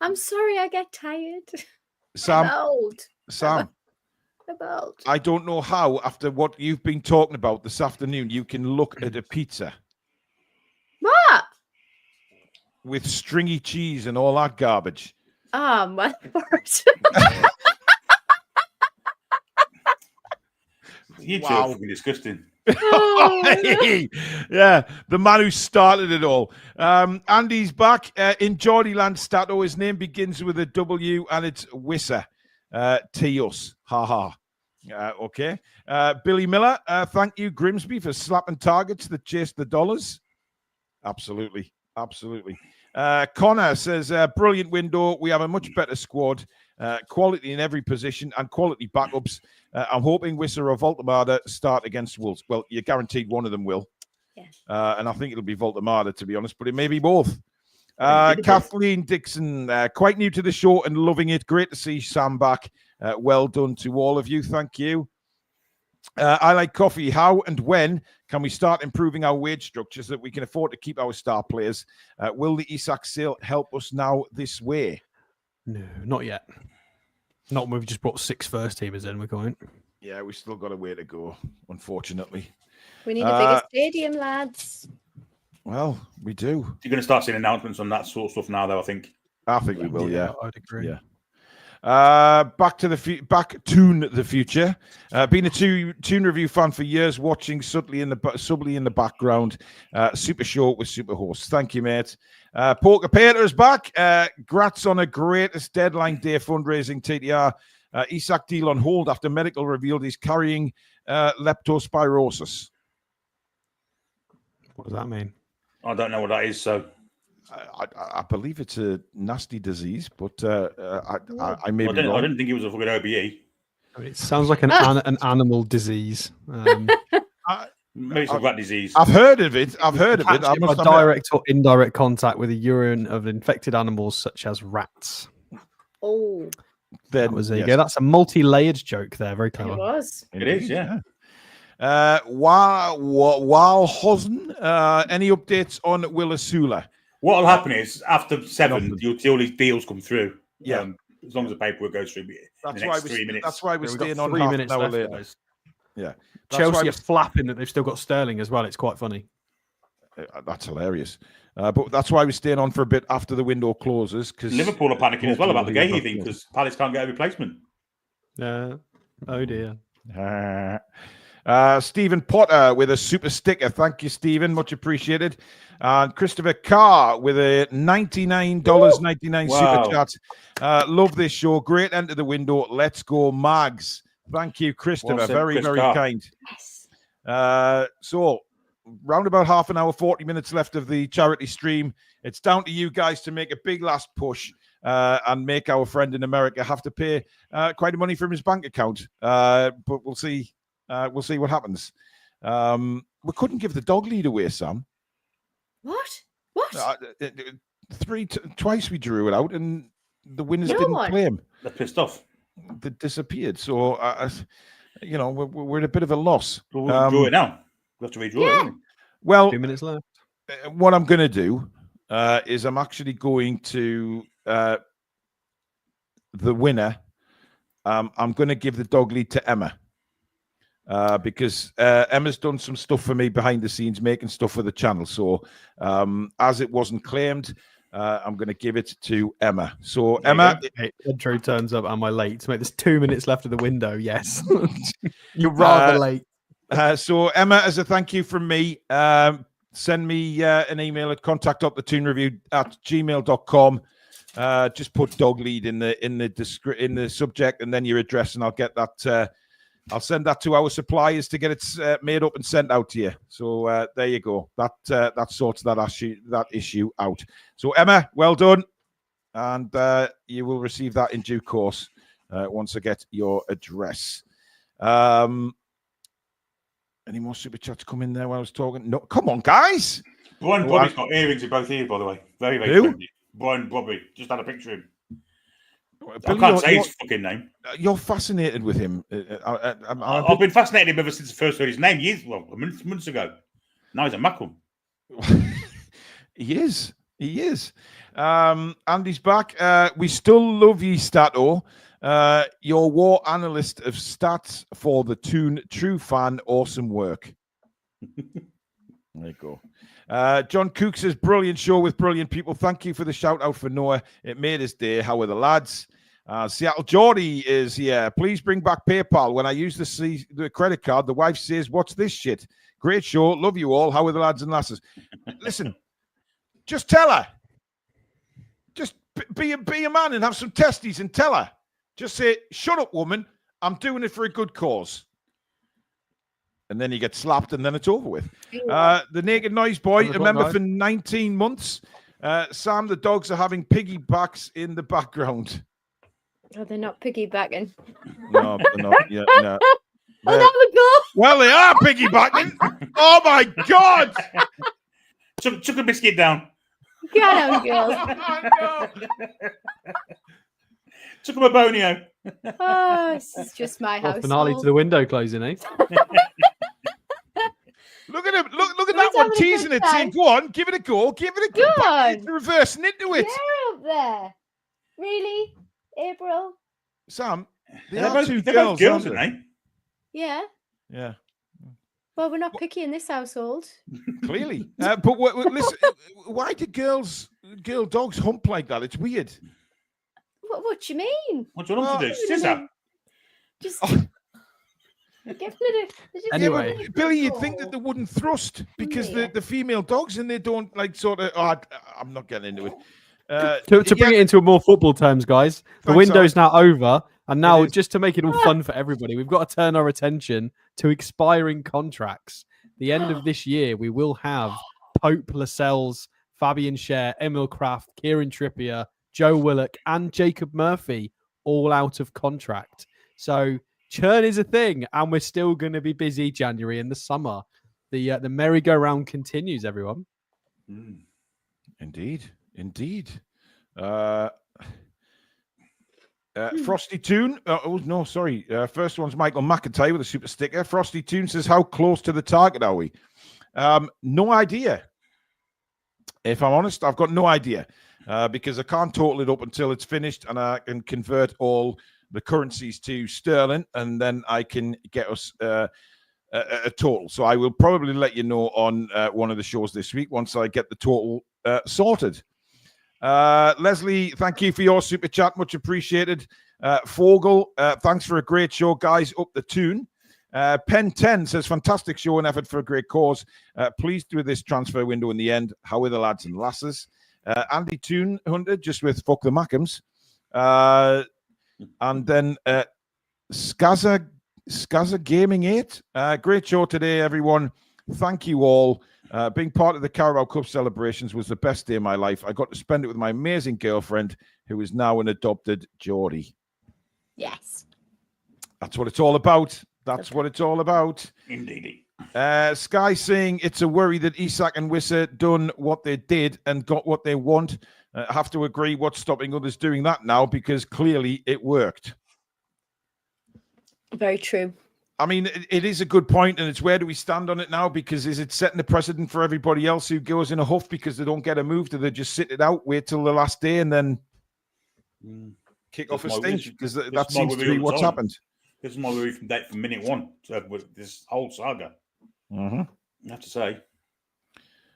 I'm sorry, I get tired. Sam, I'm old. Sam, I'm old. I don't know how, after what you've been talking about this afternoon, you can look at a pizza. What? With stringy cheese and all that garbage. Oh, my word. You two are fucking disgusting. Yeah, the man who started it all. Andy's back in Geordieland Stato. His name begins with a W and it's Wissa. Tios. Ha. Okay. Billy Miller, thank you, Grimsby, for slapping targets that chase the dollars. Absolutely. Connor says, brilliant window. We have a much better squad. Quality in every position and quality backups. I'm hoping Wissa or Voltemada start against Wolves. Well, you're guaranteed one of them will. Yeah. And I think it'll be Voltemada, to be honest, but it may be both. Kathleen Dixon, quite new to the show and loving it. Great to see Sam back. Well done to all of you. Thank you. I like coffee. How and when can we start improving our wage structures so that we can afford to keep our star players? Will the Isak sale help us now this way? No, not yet. Not when we've just brought 6 first-teamers in, we're going. Yeah, we've still got a way to go, unfortunately. We need a bigger stadium, lads. Well, we do. You're going to start seeing announcements on that sort of stuff now, though, I think. I think we will, yeah. I'd agree. Yeah. Back Toon the future. Been a Toon review fan for years, watching subtly in the background. Super show with super hosts. Thank you, mate. Poker Peter is back. Grats on a greatest deadline day fundraising. TTR. Isak deal on hold after medical revealed he's carrying leptospirosis. What does that mean? I don't know what that is, so. I believe it's a nasty disease, but I may be wrong. I didn't think it was a fucking OBE. I mean, it sounds like an animal disease. Maybe it's a rat disease. I've heard of it. I direct or indirect contact with the urine of infected animals such as rats. Oh. There you go. That's a multi-layered joke there. Very clever. It was. It is, yeah. While Hosen, any updates on Willasula? What'll happen is after 7, you'll see all these deals come through. Yeah, as long as the paperwork goes through. That's in the next 3 minutes. That's why we're staying on 3 minutes half an hour left, later. guys. Yeah, Chelsea are flapping that they've still got Sterling as well. It's quite funny. That's hilarious. But that's why we're staying on for a bit after the window closes. Because Liverpool are panicking as well about the Gahey thing because Palace can't get a replacement. Oh dear. Stephen Potter with a super sticker. Thank you, Stephen. Much appreciated. And Christopher Carr with a $99.99 super chat. Love this show. Great end of the window. Let's go, Mags. Thank you, Christopher. Very kind. So, round about half an hour, 40 minutes left of the charity stream. It's down to you guys to make a big last push and make our friend in America have to pay quite a money from his bank account. But we'll see. We'll see what happens. We couldn't give the dog lead away, Sam. What? Twice we drew it out, and the winners didn't play him. They're pissed off. They disappeared. So, we're at a bit of a loss. Well, we'll draw it now. We have to redraw it. Well, 2 minutes left. What I'm going to do is I'm actually going to the winner. I'm going to give the dog lead to Emma. Because Emma's done some stuff for me behind the scenes, making stuff for the channel. So as it wasn't claimed, I'm going to give it to Emma. So Emma, Pedro turns up. Am I late? Mate, there's 2 minutes left of the window. Yes, you're rather late. So Emma, as a thank you from me, send me an email at contact.thetoonreview@gmail.com. Just put dog lead in the subject and then your address, and I'll get that I'll send that to our suppliers to get it made up and sent out to you. So there you go. That sorts that issue out. So Emma, well done, and you will receive that in due course once I get your address. Any more super chats come in there while I was talking? No, come on, guys. Brian Bobby's got earrings in both ears, by the way. Very, very friendly. Brian Bobby. Just had a picture of him. I can't say his fucking name. You're fascinated with him. I've been fascinated ever since I first heard his name years, months ago. Now he's a Macklem. He is. Andy's back. We still love you, Stato. Your war analyst of stats for the Toon. True fan. Awesome work. There you go. John Cook says, brilliant show with brilliant people. Thank you for the shout out for Noah. It made his day. How are the lads? Seattle Geordie is here. Please bring back PayPal. When I use the credit card, the wife says, what's this shit? Great show. Love you all. How are the lads and lasses? Listen, just tell her. Just be a man and have some testes and tell her. Just say, shut up, woman. I'm doing it for a good cause. And then you get slapped, and then it's over with. The Naked Noise Boy, remember for 19 months, Sam, the dogs are having piggybacks in the background. Oh, they're not piggybacking. No, they're not. Yeah, no. Oh, that would go. Well, they are piggybacking. Oh, my God. Chuck a biscuit down. Get on, girls. Chuck him a bonio. Oh, this is just my house. Finale to the window closing, eh? Look at him. Look at that one teasing it, saying, go on, give it a go. Give it a go. Back, reversing into it. Yeah, up there. Really? April? Sam, they're both girls, aren't they? Yeah. Yeah. Well, we're not picky in this household. Clearly. But listen, why do girl dogs hump like that? It's weird. What do you mean? What do you want to do? Scissor? Just give it a... Anyway. Billy, you'd think that they wouldn't thrust because the female dogs and they don't like sort of... Oh, I'm not getting into it. To bring it into more football terms, guys, the window's now over, and now just to make it all fun for everybody, we've got to turn our attention to expiring contracts. The end of this year, we will have Pope Lascelles, Fabian Scher, Emil Kraft, Kieran Trippier, Joe Willock, and Jacob Murphy all out of contract. So churn is a thing, and we're still going to be busy January and the summer. The merry-go-round continues, everyone. Indeed. Frosty Toon. First one's Michael McIntyre with a super sticker. Frosty Toon says, how close to the target are we? No idea. If I'm honest, I've got no idea because I can't total it up until it's finished and I can convert all the currencies to sterling and then I can get us a total. So I will probably let you know on one of the shows this week once I get the total sorted. Leslie, thank you for your super chat. Much appreciated. Fogel, thanks for a great show, guys. Up the Toon. Pen 10 says, fantastic show and effort for a great cause. Pleased with this transfer window in the end. How are the lads and lasses? Andy Toon Hunter, just with fuck the Mackhams. And then Skaza Gaming 8. Great show today, everyone. Thank you all. Being part of the Carabao Cup celebrations was the best day of my life. I got to spend it with my amazing girlfriend, who is now an adopted Geordie. Yes. That's what it's all about. That's what it's all about. Indeed. Sky saying it's a worry that Isak and Wissa done what they did and got what they want. I have to agree. What's stopping others doing that now? Because clearly it worked. Very true. I mean, it is a good point, and it's where do we stand on it now? Because is it setting a precedent for everybody else who goes in a huff because they don't get a move? Do they just sit it out, wait till the last day, and then kick off a stink? Because that seems to be what's happened. This is my worry from minute one with this whole saga. I have to say.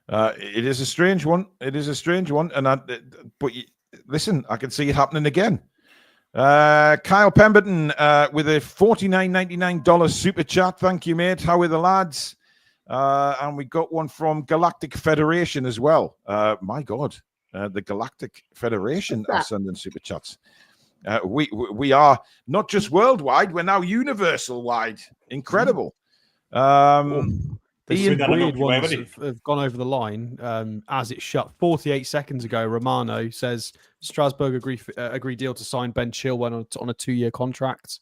It is a strange one. It is a strange one. Listen, I can see it happening again. Kyle Pemberton with a $49.99 super chat. Thank you, mate. How are the lads? And we got one from Galactic Federation as well. My God, the Galactic Federation are sending super chats. We are not just worldwide, we're now universal wide. Incredible. Ian, weird ones have gone over the line as it shut 48 seconds ago. Romano says Strasbourg agree deal to sign Ben Chilwell on a 2-year contract.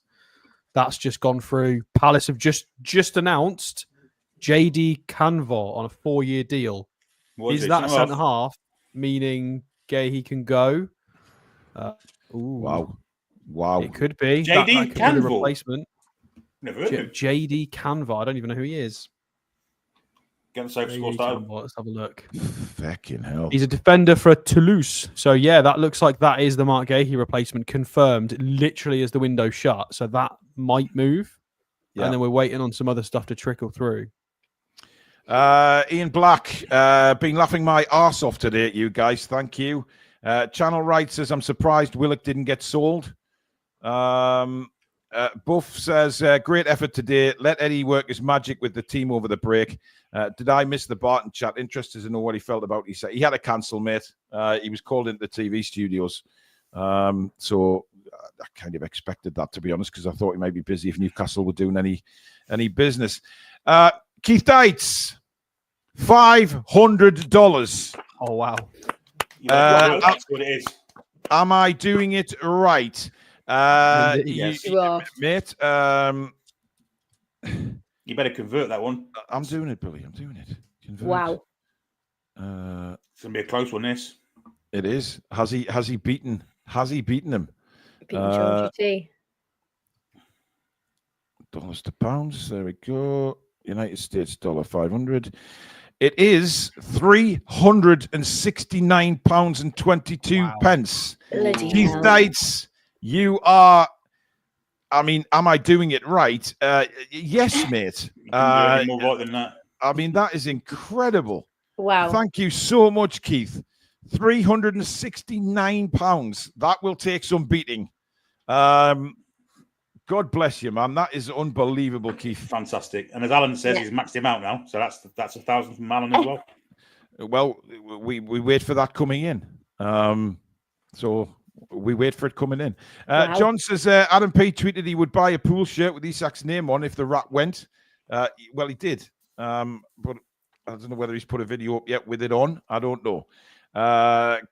That's just gone through. Palace have just announced JD Canva on a 4-year deal. Is that a centre half, meaning he can go? Wow. It could be. JD Canva. The replacement. Never heard of him. JD Canva. I don't even know who he is. Get the save score started. Let's have a look. Fucking hell. He's a defender for Toulouse. So, yeah, that looks like that is the Mark Gahey replacement confirmed literally as the window shut. So that might move. Yeah. And then we're waiting on some other stuff to trickle through. Ian Black, been laughing my arse off today at you guys. Thank you. Channel Right says, I'm surprised Willock didn't get sold. Buff says, great effort today. Let Eddie work his magic with the team over the break. Did I miss the Barton chat? Interested to know what he felt about Isak. He had a cancel, mate. He was called into the TV studios. So I kind of expected that, to be honest, because I thought he might be busy if Newcastle were doing any business. Keith Dites, $500. Oh, wow. That's what it is. Am I doing it right? Yes. Mate. You better convert that one. I'm doing it, Billy. I'm doing it. Convert. Wow. It's gonna be a close one. This. It is. Has he beaten? Has he beaten him? Beaten dollars to pounds. There we go. United States $500. It is £369.22. Bloody Keith hell. Dites, you are. I mean, am I doing it right? Yes, mate. More right than that. I mean, that is incredible. Wow. Thank you so much, Keith. £369. That will take some beating. God bless you, man. That is unbelievable, Keith. Fantastic. And as Alan says, he's maxed him out now. So that's 1,000 from Alan as well. Well, we wait for that coming in. So we wait for it coming in. Wow. John says, Adam P tweeted he would buy a pool shirt with Isak's name on if the rat went. Well, he did. But I don't know whether he's put a video up yet with it on. I don't know.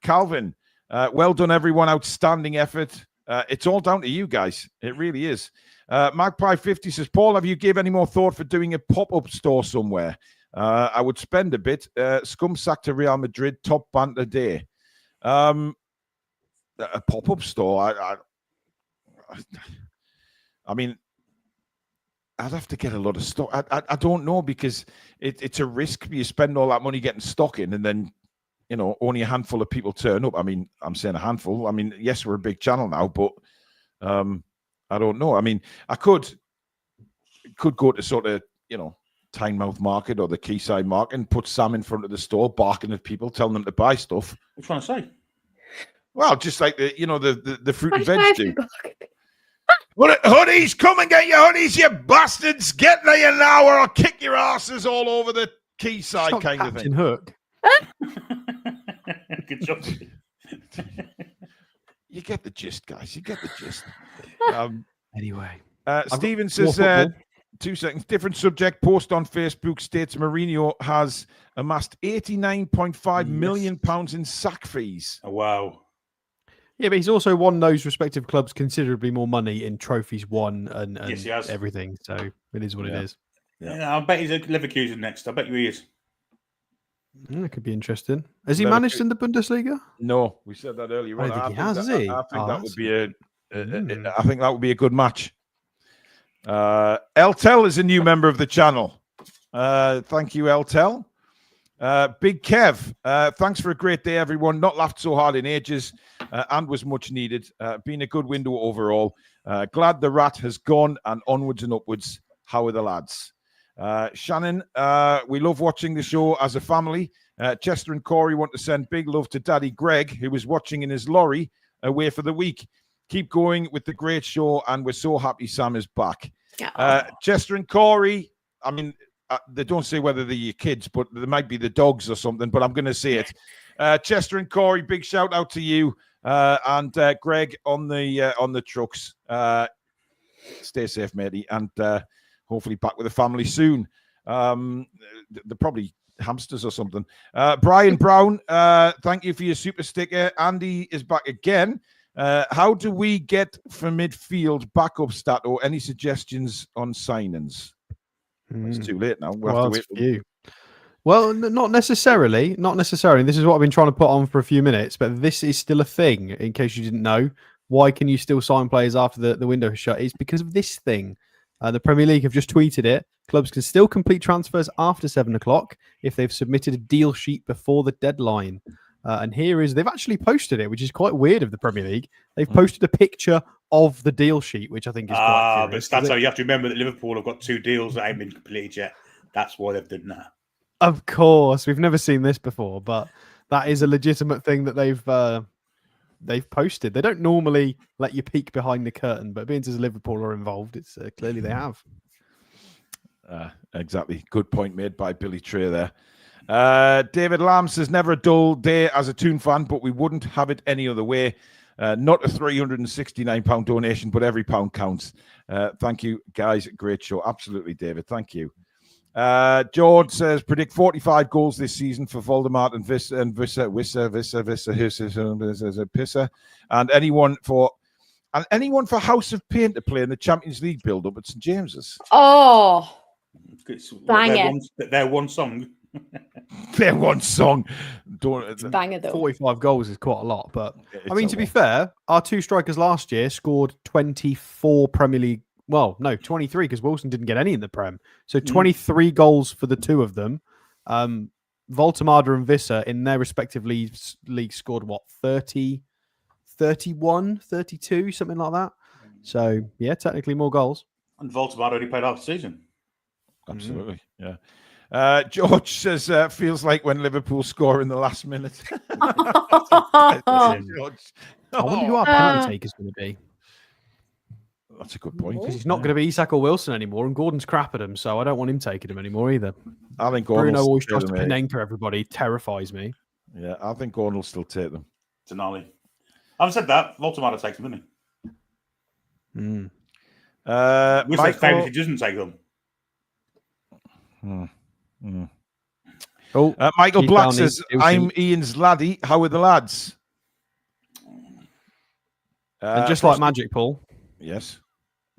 Calvin, well done, everyone. Outstanding effort. It's all down to you guys. It really is. Magpie 50 says, Paul, have you gave any more thought for doing a pop-up store somewhere? I would spend a bit. Scum sack to Real Madrid, top banter day. A pop-up store. I mean, I'd have to get a lot of stock. I don't know, because it's a risk. You spend all that money getting stock in, and then, you know, only a handful of people turn up. I mean, I'm saying a handful. I mean, yes, we're a big channel now, but I don't know. I mean, I could go to sort of, you know, Tynemouth Market or the Quayside Market and put Sam in front of the store, barking at people, telling them to buy stuff. What are you trying to say? Well, just like the fruit and veg do. Hoodies, come and get your hoodies, you bastards! Get there now, or I'll kick your asses all over the Quayside, kind of thing. Hook. Good job. You get the gist, guys. You get the gist. Anyway, Stephen says, 2 seconds. Different subject. Post on Facebook states Mourinho has amassed £89.5 million in sack fees. Oh, wow. Yeah, but he's also won those respective clubs considerably more money in trophies won and yes, he has. Everything. So it is what it is. Yeah, I bet he's a Leverkusen next. I bet you he is. That could be interesting. Has he managed in the Bundesliga? No, we said that earlier. I don't think he has, has he? I think that would be I think that would be a good match. Eltel is a new member of the channel. Thank you, Eltel. Big Kev, thanks for a great day, everyone. Not laughed so hard in ages, and was much needed. Been a good window overall. Glad the rat has gone, and onwards and upwards. How are the lads? Shannon, we love watching the show as a family. Chester and Corey want to send big love to Daddy Greg, who was watching in his lorry away for the week. Keep going with the great show, and we're so happy Sam is back. Chester and Corey, I mean, they don't say whether they're your kids, but they might be the dogs or something, but I'm going to say it. Chester and Corey, big shout out to you. And Greg on the trucks. Stay safe, matey, and hopefully back with the family soon. They're probably hamsters or something. Brian Brown, thank you for your super sticker. Andy is back again. How do we get for midfield backup stat or any suggestions on signings? It's too late now. We'll have to wait. You. Well, not necessarily. Not necessarily. This is what I've been trying to put on for a few minutes, but this is still a thing, in case you didn't know. Why can you still sign players after the window is shut? It's because of this thing. The Premier League have just tweeted it. Clubs can still complete transfers after 7 o'clock if they've submitted a deal sheet before the deadline. And they've actually posted it, which is quite weird of the Premier League. They've posted a picture of the deal sheet, which I think is quite curious. But that's how you have to remember that Liverpool have got 2 deals that ain't been completed yet. That's why they've done that. Of course, we've never seen this before, but that is a legitimate thing that they've posted. They don't normally let you peek behind the curtain, but being as Liverpool are involved, it's clearly they have. Exactly. Good point made by Billy Trey there. David Lamb says, never a dull day as a Toon fan, but we wouldn't have it any other way. Not a £369 donation, but every pound counts. Thank you, guys. Great show. Absolutely, David. Thank you. George says, predict 45 goals this season for Voldemort and Wissa, and anyone for House of Pain to play in the Champions League build-up at St James's. Oh, banger! Their one song. Their one song. Banger though. 45 goals is quite a lot, but I mean, to be fair, our 2 strikers last year scored 24 Premier League. Well, no, 23 because Wilson didn't get any in the Prem. So 23 goals for the 2 of them. Voltemada and Wissa in their respective leagues scored, what, 30, 31, 32, something like that. So, yeah, technically more goals. And Voltemada only played half the season. Absolutely, yeah. George says, feels like when Liverpool score in the last minute. I wonder who our penalty taker is going to be. That's a good point. Because he's not going to be Isak or Wilson anymore, and Gordon's crap at him, so I don't want him taking him anymore either. I think Bruno always tries to Panenka everybody. Terrifies me. Yeah, I think Gordon will still take them. Denali. Having said that, Voltemada takes them, doesn't he? Michael favourite if he doesn't take them. Michael Black says, I'm Ian's laddie. How are the lads? And just like magic, Paul. Yes.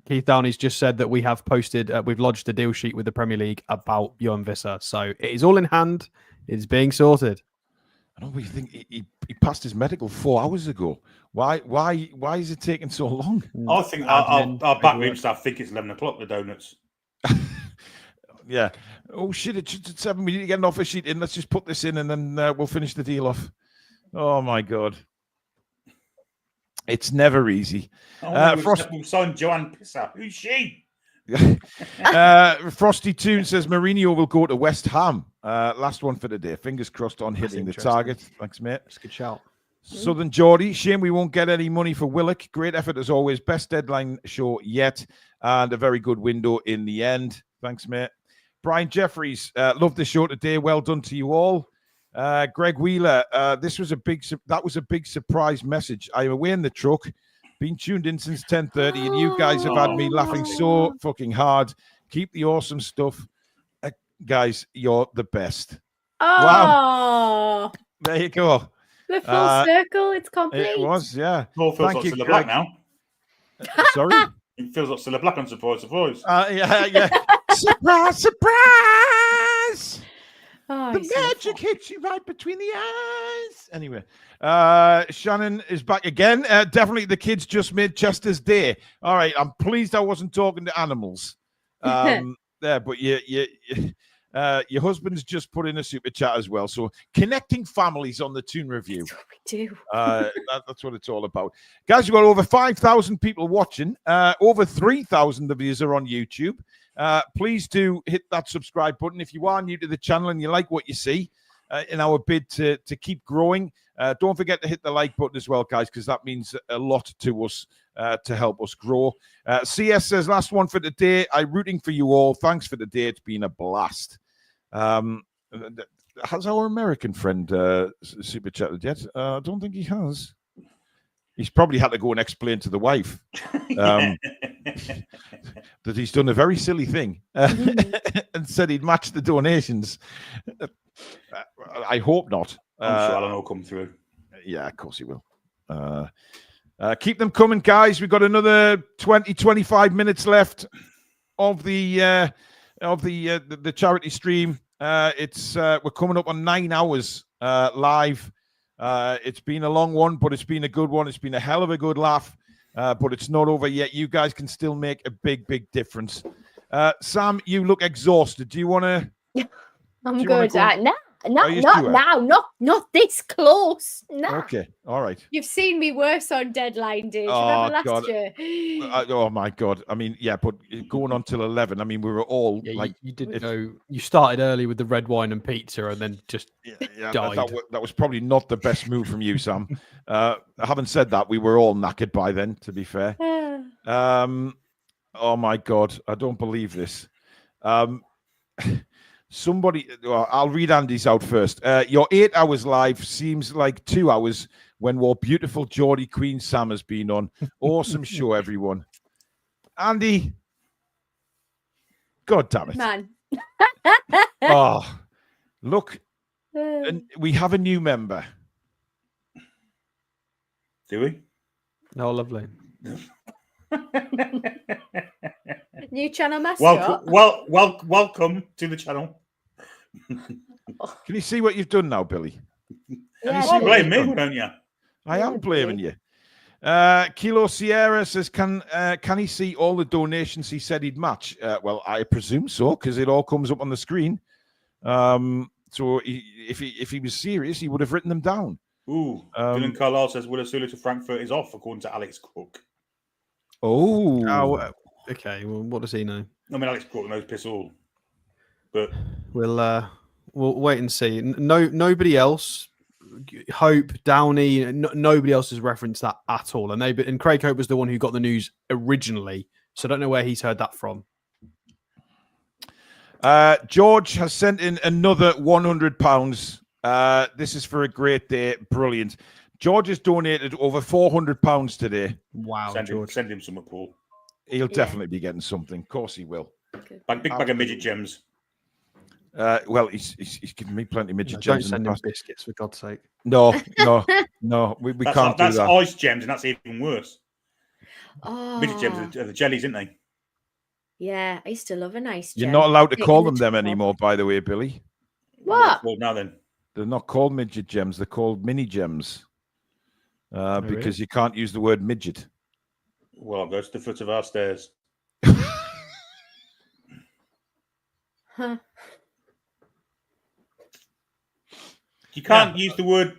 Keith Downey's just said that we have posted, we've lodged a deal sheet with the Premier League about Johan Wissa. So it is all in hand. It's being sorted. I don't really think he passed his medical 4 hours ago. Why is it taking so long? I think our backroom staff think it's 11 o'clock, the donuts. Yeah. Oh, shit, it's 7. We need to get an offer sheet in. Let's just put this in and then we'll finish the deal off. Oh, my God. It's never easy. We'll sign Joanne Pisser. Who's she? Frosty Toon says Mourinho will go to West Ham. Last one for the day. Fingers crossed on hitting the target. Thanks, mate. That's a good shout. Southern Geordie. Shame we won't get any money for Willock. Great effort as always. Best deadline show yet. And a very good window in the end. Thanks, mate. Brian Jeffries. Love the show today. Well done to you all. Greg Wheeler, that was a big surprise message. I'm away in the truck, been tuned in since 10:30, and you guys have had me laughing so fucking hard. Keep the awesome stuff, guys. You're the best. Oh, wow! There you go. The full circle. It's complete. It was, yeah. Paul feels like Cilla Black now. Sorry, it feels like Cilla Black on Surprise. Yeah. Surprise! Oh, the magic hits you right between the eyes. Anyway, Shannon is back again. Definitely the kids just made Chester's day. All right, I'm pleased I wasn't talking to animals there, but your husband's just put in a super chat as well. So connecting families on the Toon Review. That's what we do. That's what it's all about. Guys, we've got over 5,000 people watching. Over 3,000 of you are on YouTube. Please do hit that subscribe button if you are new to the channel and you like what you see in our bid to keep growing. Don't forget to hit the like button as well, guys, because that means a lot to us to help us grow. CS says, last one for the day. I'm rooting for you all. Thanks for the day. It's been a blast. Has our American friend super chatted yet? I don't think he has. He's probably had to go and explain to the wife that he's done a very silly thing and said he'd match the donations. I hope not. I'm sure Alan will come through. Yeah, of course he will. Keep them coming, guys. We've got another 20, 25 minutes left of the charity stream. We're coming up on 9 hours live. It's been a long one, but it's been a good one. It's been a hell of a good laugh, but it's not over yet. You guys can still make a big, big difference. Sam, you look exhausted. Do you want to? I'm good. Not now. Not this close. No. Okay. All right. You've seen me worse on deadline days. Oh, Remember last God. year? Oh my God. I mean, yeah, but going on till 11. I mean, we were all like, you didn't know. You started early with the red wine and pizza, and then just died. That was probably not the best move from you, Sam. Having said that, we were all knackered by then. To be fair. Oh my God, I don't believe this. Somebody, well, I'll read Andy's out first. Your 8 hours live seems like 2 hours when more beautiful Geordie Queen Sam has been on. Awesome show, everyone. Andy, God damn it. Man. Oh, look, and we have a new member. Do we? Oh, lovely. New channel mascot. Welcome to the channel. Can you see what you've done now, Billy? Yeah, blame me, don't you? I am blaming you. Kilo Sierra says, can he see all the donations he said he'd match? Well, I presume so, because it all comes up on the screen. So if he was serious, he would have written them down. Ooh, Dylan Carlisle says Willa Sula to Frankfurt is off, according to Alex Cook. Oh, okay. Well, what does he know? I mean, Alex Cook knows piss all. But we'll wait and see. Nobody else. Hope Downey. Nobody else has referenced that at all. And Craig Hope was the one who got the news originally, so I don't know where he's heard that from. George has sent in another £100. This is for a great day. Brilliant. George has donated over £400 today. Wow, George. Send him some, Paul. He'll definitely be getting something. Of course he will. Big bag of midget gems. Well, he's given me plenty of midget gems. Don't send him biscuits, for God's sake. No. We can't do that. That's ice gems, and that's even worse. Oh. Midget gems are the jellies, aren't they? Yeah, I used to love a nice gem. You're not allowed to call them anymore, by the way, Billy. What? Well, now then. They're not called midget gems. They're called mini gems. Because you can't use the word midget. Well, I'll go to the foot of our stairs. Huh. You can't use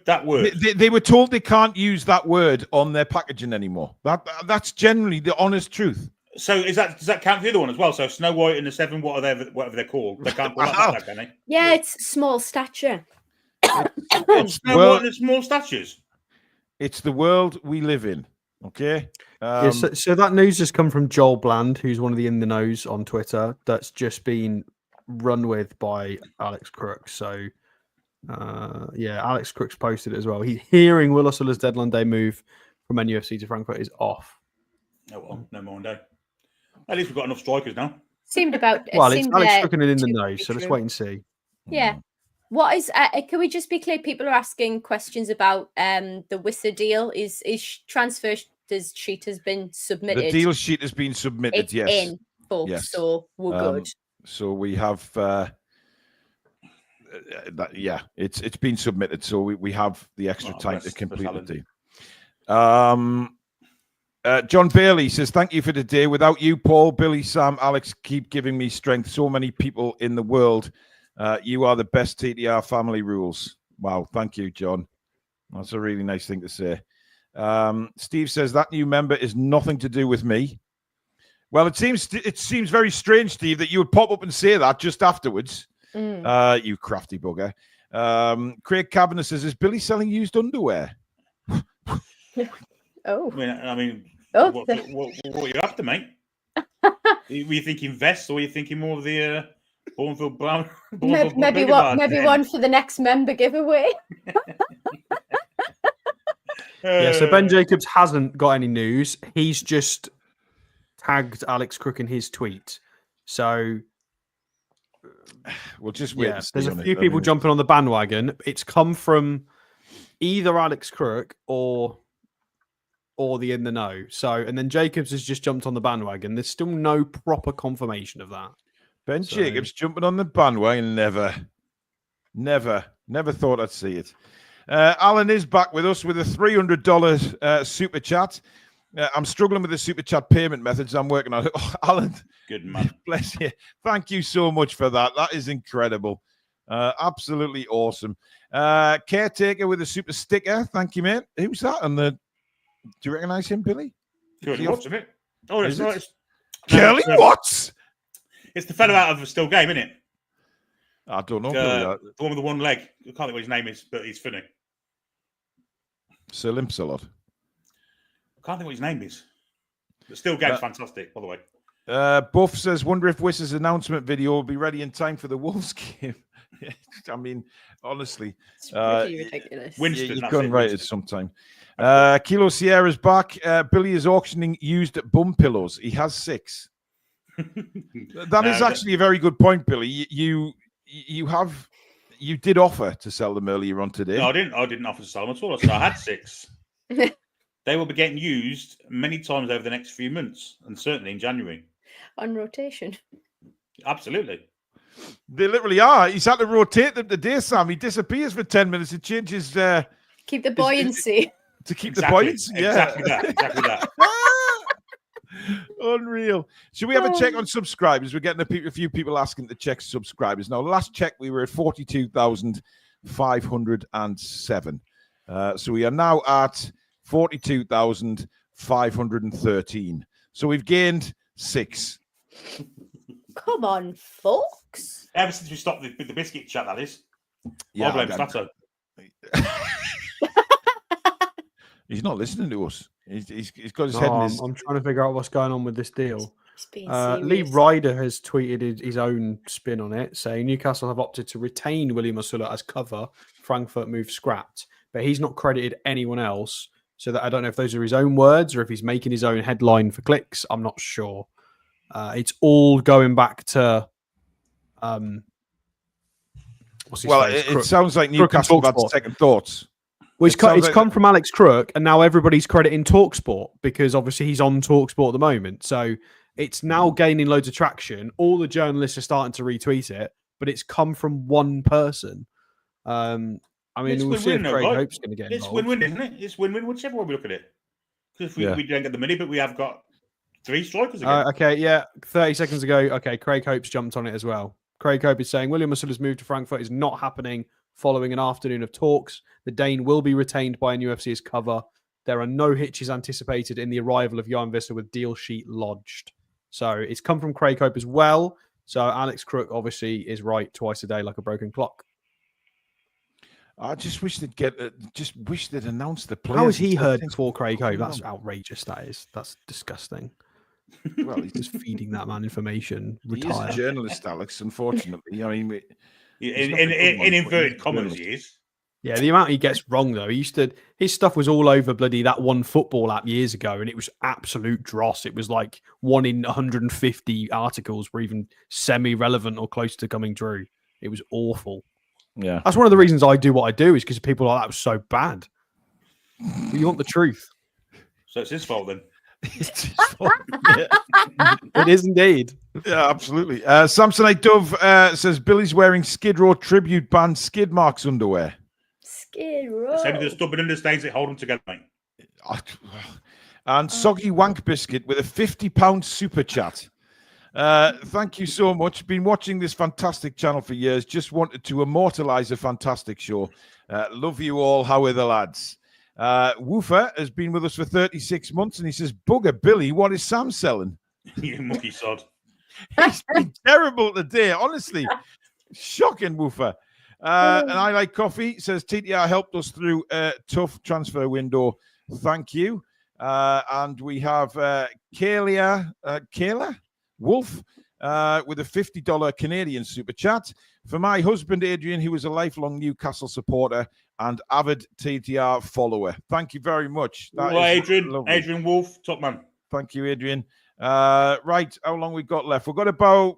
that word. They were told they can't use that word on their packaging anymore. That's generally the honest truth. So does that count for the other one as well? So Snow White and the Seven, whatever they're called, they can't call that, can they? Yeah, it's small stature. Snow White and small statures. It's the world we live in. Okay. So that news has come from Joel Bland, who's one of the in the knows on Twitter. That's just been run with by Alex Crooks. So Alex Crooks posted it as well. He's hearing Will Ursula's deadline day move from NUFC to Frankfurt is off. Oh well, no more one day. At least we've got enough strikers now. Seemed about. Well, it's Alex Crooks in the nose, so let's wait and see. Yeah. What is? Can we just be clear? People are asking questions about the Wissa deal. Is transfer sheet has been submitted? The deal sheet has been submitted. It's in, folks. Yes. So we're good. So we have. It's been submitted. So we have the extra time to complete the deal. John Bailey says, thank you for today. Without you, Paul, Billy, Sam, Alex, keep giving me strength. So many people in the world. You are the best. TTR family rules. Wow. Thank you, John. That's a really nice thing to say. Steve says that new member is nothing to do with me. Well, it seems very strange, Steve, that you would pop up and say that just afterwards. You crafty bugger. Craig Kavanagh says, is Billy selling used underwear? Oh. I mean, what are you after, mate? Were you thinking vests, or were you thinking more of the Bourneville Brown. Maybe one for the next member giveaway. Yeah, so Ben Jacobs hasn't got any news. He's just tagged Alex Crook in his tweet. So we'll just wait. There's a few people jumping on the bandwagon. It's come from either Alex Crook or the In the Know. So, and then Jacobs has just jumped on the bandwagon. There's still no proper confirmation of that. Ben Jacobs jumping on the bandwagon. Never thought I'd see it. Alan is back with us with a $300 super chat. I'm struggling with the super chat payment methods. I'm working on it. Oh, Alan, good man. Bless you. Thank you so much for that. That is incredible. Absolutely awesome. Caretaker with a super sticker. Thank you, mate. Who's that? Do you recognise him, Billy? Curly Watts, isn't it? Oh, it's Curly Watts. It's the fellow out of a Still Game, isn't it? I don't know. The one with the one leg. I can't think what his name is, but he's funny. Sir Limpsalot. I can't think what his name is. But Still Game's fantastic, by the way. Buff says, wonder if Wissa's announcement video will be ready in time for the Wolves game. I mean, honestly. It's pretty ridiculous. Winston, you've gone right at some time. Kilo Sierra's back. Billy is auctioning used bum pillows. He has 6. That is actually a very good point, Billy. You did offer to sell them earlier on today. No, I didn't offer to sell them at all. I had 6. They will be getting used many times over the next few months, and certainly in January. On rotation. Absolutely. They literally are. He's had to rotate them today, Sam. He disappears for 10 minutes. It changes. Keep the buoyancy. To keep the buoyancy. Yeah. Exactly that. Unreal. Should we have a check on subscribers? We're getting a few people asking to check subscribers. Now, last check, we were at 42,507. So we are now at 42,513. So we've gained 6. Come on, folks. Ever since we stopped the biscuit chat, that is. Yeah, I blame Stato. He's not listening to us. He's got his head in his... I'm trying to figure out what's going on with this deal. Lee Ryder has tweeted his own spin on it, saying Newcastle have opted to retain William Osula as cover. Frankfurt move scrapped. But he's not credited anyone else. So that I don't know if those are his own words or if he's making his own headline for clicks. I'm not sure. It's all going back to... it sounds like Newcastle have had second thoughts. Well, it's come from Alex Crook, and now everybody's crediting TalkSport because obviously he's on TalkSport at the moment. So it's now gaining loads of traction. All the journalists are starting to retweet it, but it's come from one person. I mean, we'll see if Craig Hope's going to get involved. It's win-win, isn't it? It's win-win, whichever way we look at it. Because we don't get the money, but we have got 3 strikers again. Okay, yeah. 30 seconds ago, okay, Craig Hope's jumped on it as well. Craig Hope is saying William Osula's move to Frankfurt is not happening following an afternoon of talks. The Dane will be retained by NUFC as cover. There are no hitches anticipated in the arrival of Johan Wissa with deal sheet lodged. So it's come from Craig Hope as well. So Alex Crook obviously is right twice a day like a broken clock. I just wish they'd announced the players. How has he heard before Craig Hope? That's outrageous. That is. That's disgusting. Well, he's just feeding that man information. He Retire. is a journalist, Alex. Unfortunately, I mean, in inverted commas, he is. Yeah, the amount he gets wrong though. His stuff was all over bloody that one football app years ago, and it was absolute dross. It was like 1 in 150 articles were even semi-relevant or close to coming true. It was awful. Yeah, that's one of the reasons I do what I do is because people like that was so bad. But you want the truth, so it's his fault then. It's his fault. It is indeed. Yeah, absolutely. Samsonite Dove says Billy's wearing Skid Row tribute band Skid Marks underwear. Skid Row. Same with the stubborn understains that hold them together, mate. And Soggy Wank Biscuit with a £50 super chat. Thank you so much. Been watching this fantastic channel for years. Just wanted to immortalize a fantastic show. Love you all. How are the lads? Woofer has been with us for 36 months and he says, Bugger Billy, what is Sam selling? You mucky sod. He's been terrible today, honestly. Shocking, Woofer. And I Like Coffee says TTR helped us through a tough transfer window. Thank you. And we have Kayla Wolf with a $50 Canadian super chat. For my husband, Adrian, who is a lifelong Newcastle supporter and avid TTR follower. Thank you very much. Adrian Wolf, top man. Thank you, Adrian. Right, how long we got left? We've got about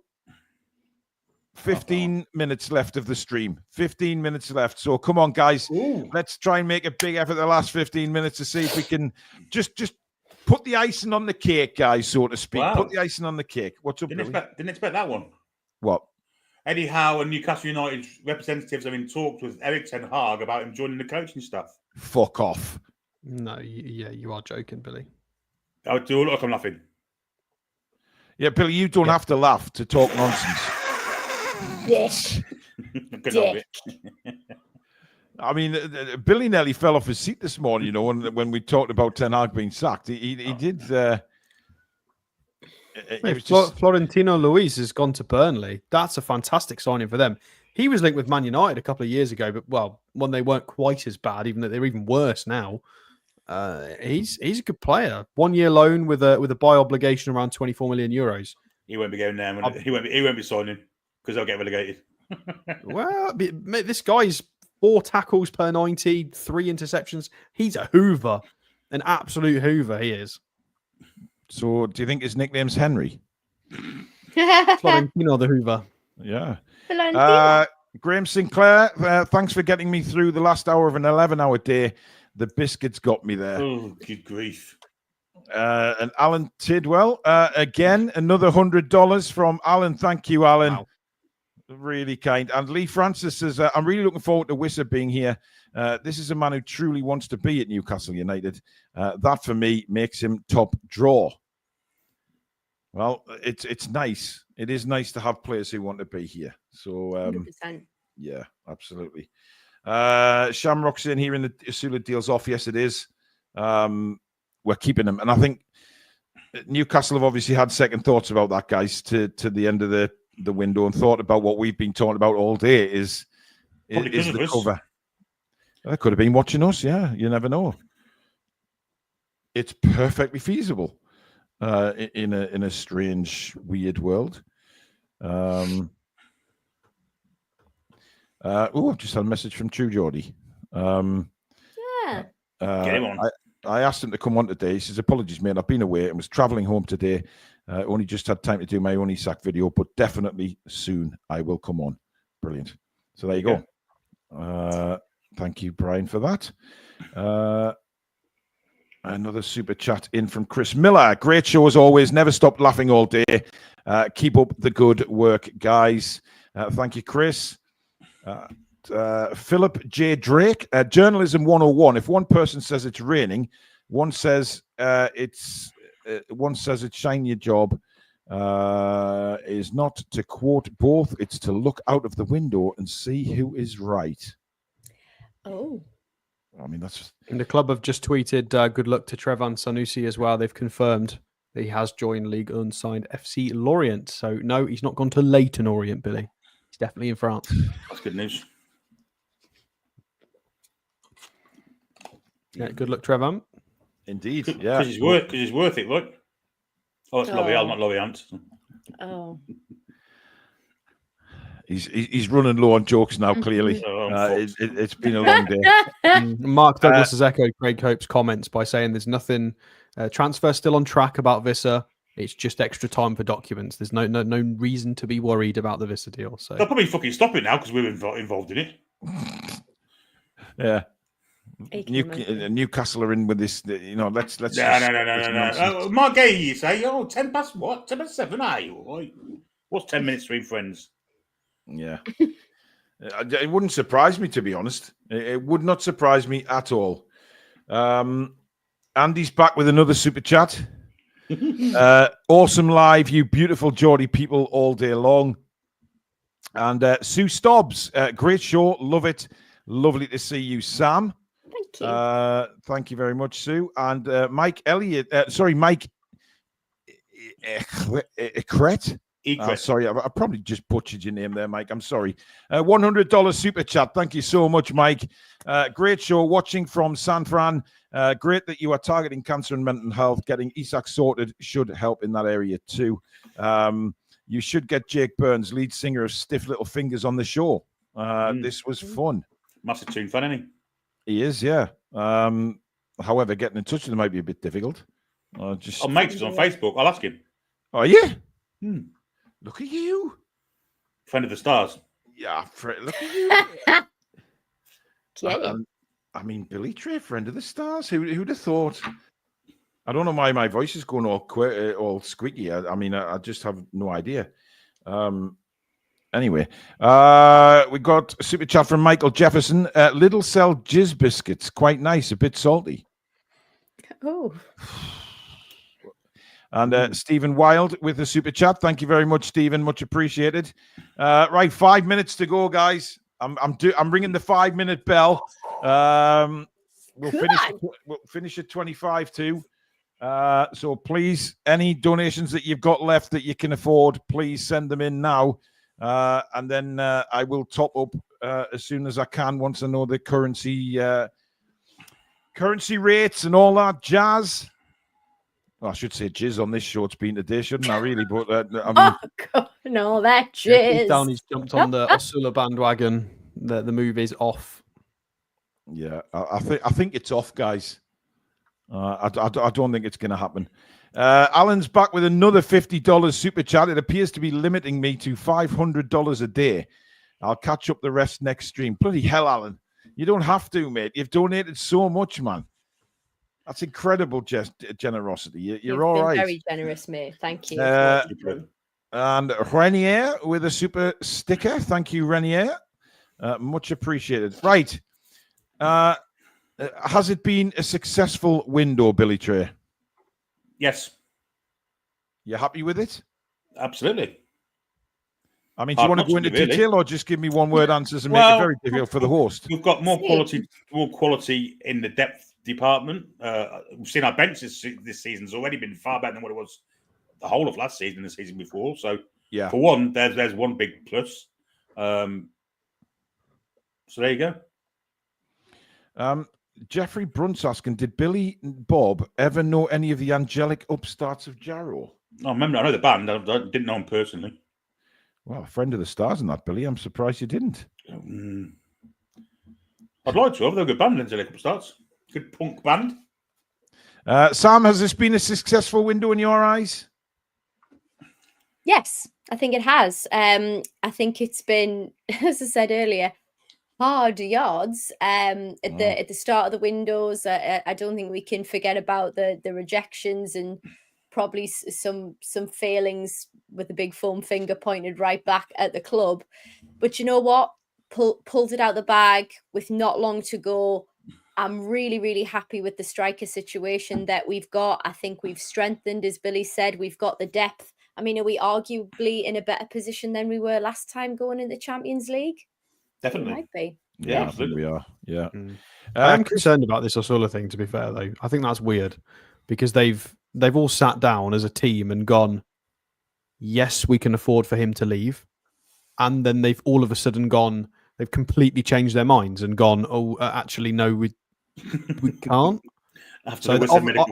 15 minutes left of the stream. 15 minutes left. So come on, guys. Let's try and make a big effort the last 15 minutes to see if we can just put the icing on the cake, guys, so to speak. Wow. Put the icing on the cake. What's up, Didn't expect that one. What? Eddie Howe and Newcastle United representatives have been talked with Eric Ten Hag about him joining the coaching staff. Fuck off. No, you are joking, Billy. Oh, do look, I'm laughing. Yeah, Billy, you don't have to laugh to talk nonsense. Dick. I mean, Billy nearly fell off his seat this morning, you know, when we talked about Ten Hag being sacked. He did. Florentino Luis has gone to Burnley. That's a fantastic signing for them. He was linked with Man United a couple of years ago, but when they weren't quite as bad, even though they're even worse now. He's a good player. 1 year loan with a buy obligation around 24 million euros. He won't be going there. He won't be signing because they'll get relegated. Well, this guy's 4 tackles per 90, 3 interceptions. He's a Hoover, an absolute Hoover. He is. So, do you think his nickname's Henry? Florentino the Hoover. Yeah. Graham Sinclair, thanks for getting me through the last hour of an 11-hour day. The biscuits got me there. Oh, good grief. And Alan Tidwell, again, another $100 from Alan. Thank you, Alan. Wow. Really kind. And Lee Francis says, I'm really looking forward to Wissa being here. This is a man who truly wants to be at Newcastle United. That, for me, makes him top draw. Well, it's nice. It is nice to have players who want to be here. So, 100%. Yeah, absolutely. Shamrock's in here in the Asula deals off. Yes, it is. We're keeping him. And I think Newcastle have obviously had second thoughts about that, guys, to the end of the window and thought about what we've been talking about all day is the cover. That could have been watching us. Yeah, you never know. It's perfectly feasible in a strange, weird world. I've just had a message from True Geordie. Yeah. Get him on. I asked him to come on today. He says, apologies, mate. I've been away and was travelling home today. Only just had time to do my own Isak video, but definitely soon I will come on. Brilliant. So there you go. Thank you, Brian, for that. Another super chat in from Chris Miller. Great show as always. Never stopped laughing all day. Keep up the good work, guys. Thank you, Chris. Philip J. Drake. Journalism 101. If one person says it's raining, one says it's shine your job. Is not to quote both. It's to look out of the window and see who is right. Oh. I mean, that's... And the club have just tweeted good luck to Trevan Sanusi as well. They've confirmed that he has joined Ligue 1 signed FC Lorient. So, no, he's not gone to Leyton Orient, Billy. He's definitely in France. That's good news. Yeah, good luck, Trevan. Indeed, yeah. Because he's worth it, look. Oh, it's L'Oreal, not Lorient. Oh. He's running low on jokes now, clearly. It's been a long day. Mark Douglas has echoed Craig Hope's comments by saying there's nothing transfer still on track about Wissa. It's just extra time for documents. There's no reason to be worried about the Wissa deal. So they'll probably fucking stop it now because we're involved in it. Yeah. Newcastle are in with this, you know. Let's. No. Mark Gay, you say, 10 past what? 10 past 7, are you? What's 10 minutes between friends? Yeah. It wouldn't surprise me, to be honest. It would not surprise me at all. Andy's back with another super chat. Awesome live, you beautiful Geordie people, all day long. And Sue Stobbs, great show, love it. Lovely to see you, Sam. Thank you. Thank you very much, Sue. And Mike Elliott, Mike Ekret. Sorry, I probably just butchered your name there, Mike. I'm sorry. $100 super chat. Thank you so much, Mike. Great show. Watching from San Fran. Great that you are targeting cancer and mental health. Getting Isak sorted should help in that area too. You should get Jake Burns, lead singer of Stiff Little Fingers, on the show. This was fun. Massive Toon fan, isn't he? He is, yeah. However, getting in touch with him might be a bit difficult. I'll make us on Facebook. I'll ask him. Oh, yeah? Look at you. Friend of the Stars. Yeah, look at you. I mean, Billy Trey, friend of the Stars. Who'd have thought? I don't know why my voice is going all squeaky. I mean, I just have no idea. Anyway, we got a super chat from Michael Jefferson. Little Cell Jizz Biscuits. Quite nice. A bit salty. Oh. And Stephen Wild with the super chat. Thank you very much, Stephen. Much appreciated. Right, 5 minutes to go, guys. I'm ringing the 5-minute bell. We'll finish at 25 too. So please, any donations that you've got left that you can afford, please send them in now. And then I will top up as soon as I can once I know the currency rates and all that jazz. Well, I should say jizz on this short being today, shouldn't I? Really, but I mean, oh God, no, that jizz. Downey's jumped on the Osula bandwagon. The move is off. Yeah, I think it's off, guys. I don't think it's going to happen. Alan's back with another $50 super chat. It appears to be limiting me to $500 a day. I'll catch up the rest next stream. Bloody hell, Alan. You don't have to, mate. You've donated so much, man. That's incredible generosity. You're all right. Very generous, mate. Thank you. And Renier with a super sticker. Thank you, Renier. Much appreciated. Right. Has it been a successful window, Billy Trey? Yes. You happy with it? Absolutely. I mean, do you want to go into detail or just give me one-word answers and make it very difficult for the host? We've got more quality in the depth department. We've seen our bench this season's already been far better than what it was the whole of last season and the season before. So, yeah, for one, there's one big plus. So there you go. Jeffrey Brunt's asking, did Billy Bob ever know any of the angelic upstarts of Jarrow? I know the band. I didn't know him personally. Well, a friend of the Stars in that, Billy. I'm surprised you didn't. I'd like to. They're a good band, angelic upstarts. Good punk band. Sam, has this been a successful window in your eyes? Yes, I think it has. I think it's been, as I said earlier, hard yards at the start of the windows. I don't think we can forget about the rejections and probably some failings with the big foam finger pointed right back at the club. But you know what? Pulled it out the bag with not long to go. I'm really, really happy with the striker situation that we've got. I think we've strengthened, as Billy said, we've got the depth. I mean, are we arguably in a better position than we were last time going in the Champions League? Definitely. We might be. Yeah, absolutely. We are. Yeah. I'm concerned about this Osula thing, to be fair, though. I think that's weird because they've all sat down as a team and gone, yes, we can afford for him to leave. And then they've all of a sudden gone, they've completely changed their minds and gone, oh, actually, no, we can't. So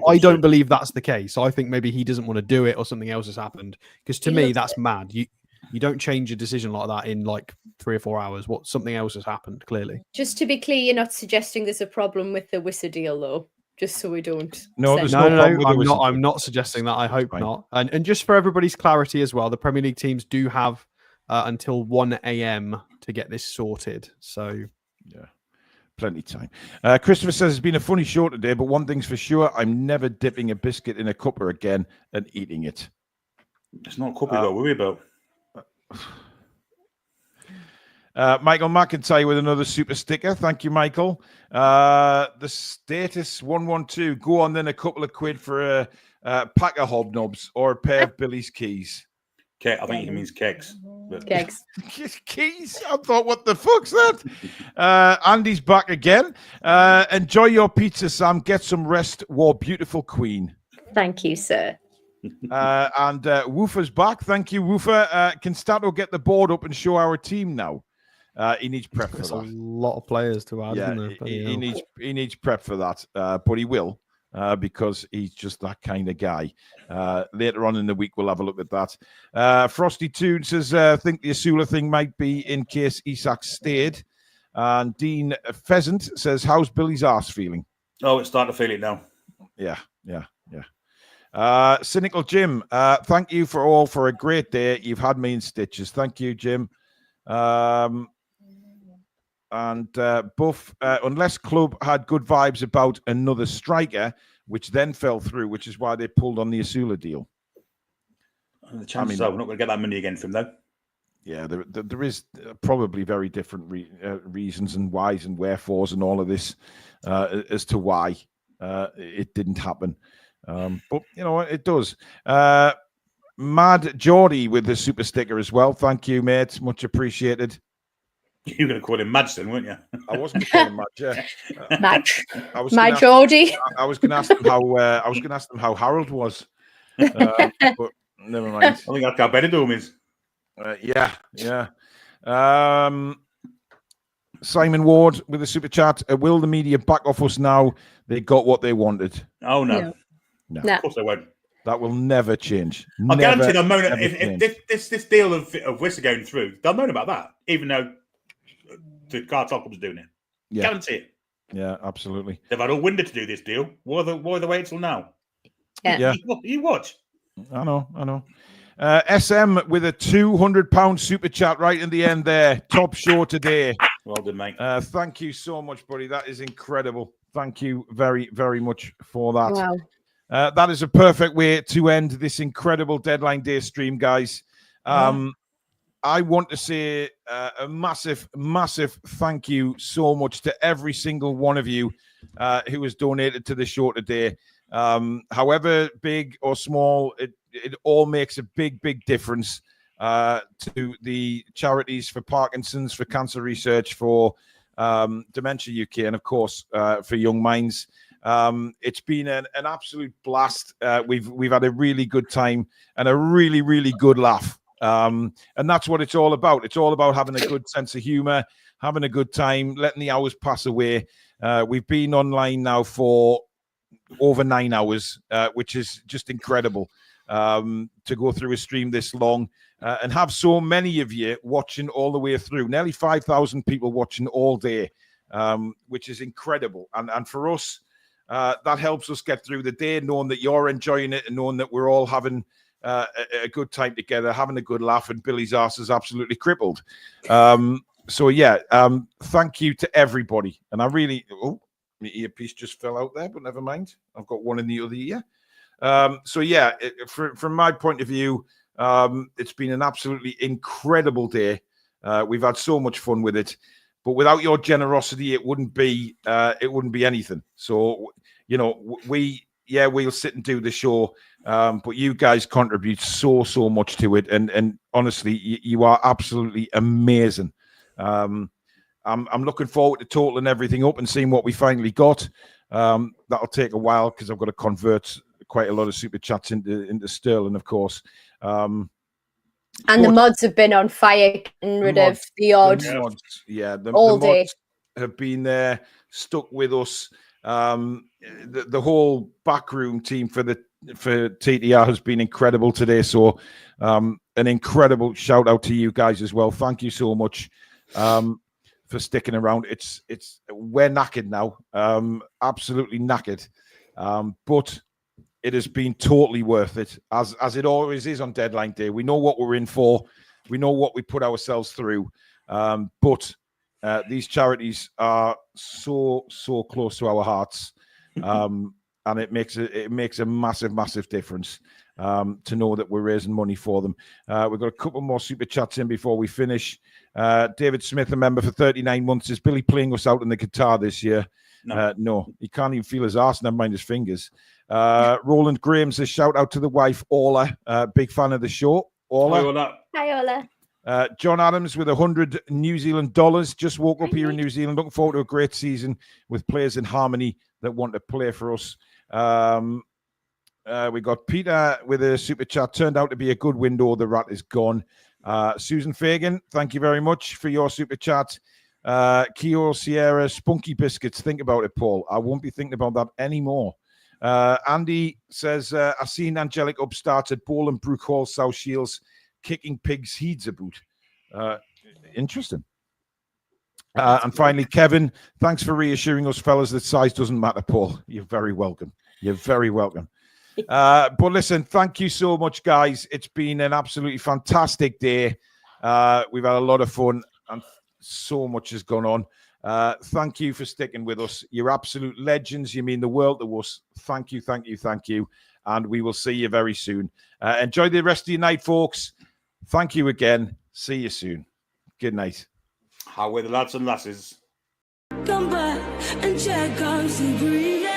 I don't believe that's the case. I think maybe he doesn't want to do it or something else has happened. Because to me, that's mad. You don't change a decision like that in like 3 or 4 hours. Something else has happened, clearly. Just to be clear, you're not suggesting there's a problem with the Wissa deal, though. Just so we don't. No, there's no problem. I'm not suggesting that. I hope not. And just for everybody's clarity as well, the Premier League teams do have until 1 a.m. to get this sorted. So, yeah, plenty of time. Christopher says it's been a funny show today, but one thing's for sure: I'm never dipping a biscuit in a cuppa again and eating it. It's not a cuppa to worry about. Michael McIntyre with another super sticker. Thank you, Michael. The status 112. Go on then, a couple of quid for a pack of hobnobs or a pair of Billy's keys. I think he means kegs. Kegs. Keys? I thought, what the fuck's that? Andy's back again. Enjoy your pizza, Sam. Get some rest, war beautiful queen. Thank you, sir. And Woofer's back. Thank you, Woofer. Can Stato get the board up and show our team now? He needs prep for that. A lot of players to add. Yeah, isn't there? he needs prep for that, but he will. because he's just that kind of guy. Later on in the week, we'll have a look at that. Frosty Toon says, I think the Asula thing might be in case Isak stayed. And Dean Pheasant says, how's Billy's arse feeling? Oh, it's starting to feel it now. Yeah. Cynical Jim, thank you for a great day. You've had me in stitches. Thank you, Jim. And Buff, unless club had good vibes about another striker, which then fell through, which is why they pulled on the Asula deal. The chances are we're not going to get that money again from them. Yeah, there is probably very different reasons and whys and wherefores and all of this as to why it didn't happen. But, it does. Mad Geordie with the super sticker as well. Thank you, mate. Much appreciated. You were going to call him Madsen, weren't you? I wasn't going to call him Madge. Madge. My Geordie. I was going to ask them how. I was going to ask them how Harold was. But never mind. I think that's how Benidorm is. Yeah. Simon Ward with a super chat. Will the media back off us now? They got what they wanted. Oh no. No. Of course they won't. That will never change. I guarantee they'll moan if this deal of Wissa going through. They'll moan about that, even though the cartel club's doing it. Yeah. Guarantee it. Yeah, absolutely. They've had all winter to do this deal. Why are they waiting till now? Yeah. You watch. I know. SM with a £200 super chat right in the end there. Top show today. Well done, mate. Thank you so much, buddy. That is incredible. Thank you very, very much for that. Wow. That is a perfect way to end this incredible deadline day stream, guys. I want to say a massive, massive thank you so much to every single one of you who has donated to the show today. However big or small, it all makes a big, big difference to the charities for Parkinson's, for cancer research, for Dementia UK, and of course for Young Minds. It's been an absolute blast. We've had a really good time and a really, really good laugh. And that's what it's all about. It's all about having a good sense of humor, having a good time, letting the hours pass away. We've been online now for over 9 hours, which is just incredible to go through a stream this long and have so many of you watching all the way through. Nearly 5,000 people watching all day, which is incredible. And for us, that helps us get through the day, knowing that you're enjoying it and knowing that we're all having a good time together, having a good laugh, and Billy's arse is absolutely crippled. So yeah, thank you to everybody. And I really, my earpiece just fell out there, but never mind. I've got one in the other ear. So yeah, from my point of view, it's been an absolutely incredible day. We've had so much fun with it, but without your generosity, it wouldn't be anything. So, we'll sit and do the show, but you guys contribute so much to it, and honestly, you are absolutely amazing. I'm looking forward to totaling everything up and seeing what we finally got. That'll take a while because I've got to convert quite a lot of super chats into sterling, of course. And the mods have been on fire, getting rid of the odd. The mods, the day. Mods have been there, stuck with us. The whole backroom team for TTR has been incredible today. So an incredible shout out to you guys as well. Thank you so much for sticking around. We're knackered now, absolutely knackered, but it has been totally worth it, as it always is on deadline day. We know what we're in for. We know what we put ourselves through. But these charities are so close to our hearts. And it makes a massive difference to know that we're raising money for them. We've got a couple more super chats in before we finish. David Smith, a member for 39 months. Is Billy playing us out on the guitar this year? No, he can't even feel his arse, never mind his fingers. Roland Graham says, shout out to the wife, Orla. Big fan of the show. Orla. Hi, Ola. John Adams with 100 New Zealand dollars. Just woke up here in New Zealand. Looking forward to a great season with players in harmony that want to play for us. We got Peter with a super chat. Turned out to be a good window. The rat is gone. Susan Fagan, thank you very much for your super chat. Keo Sierra, Spunky Biscuits. Think about it, Paul. I won't be thinking about that anymore. Andy says, I've seen Angelic upstarts at Ball and Brook Hall, South Shields, kicking pigs' heads about. Interesting. And finally, Kevin, thanks for reassuring us fellas that size doesn't matter, Paul. You're very welcome. You're very welcome. But listen, thank you so much, guys. It's been an absolutely fantastic day. We've had a lot of fun and so much has gone on. Thank you for sticking with us. You're absolute legends. You mean the world to us. Thank you, thank you, thank you. And we will see you very soon. Enjoy the rest of your night, folks. Thank you again. See you soon. Good night. How are the lads and lasses? Come back and check out the breathing.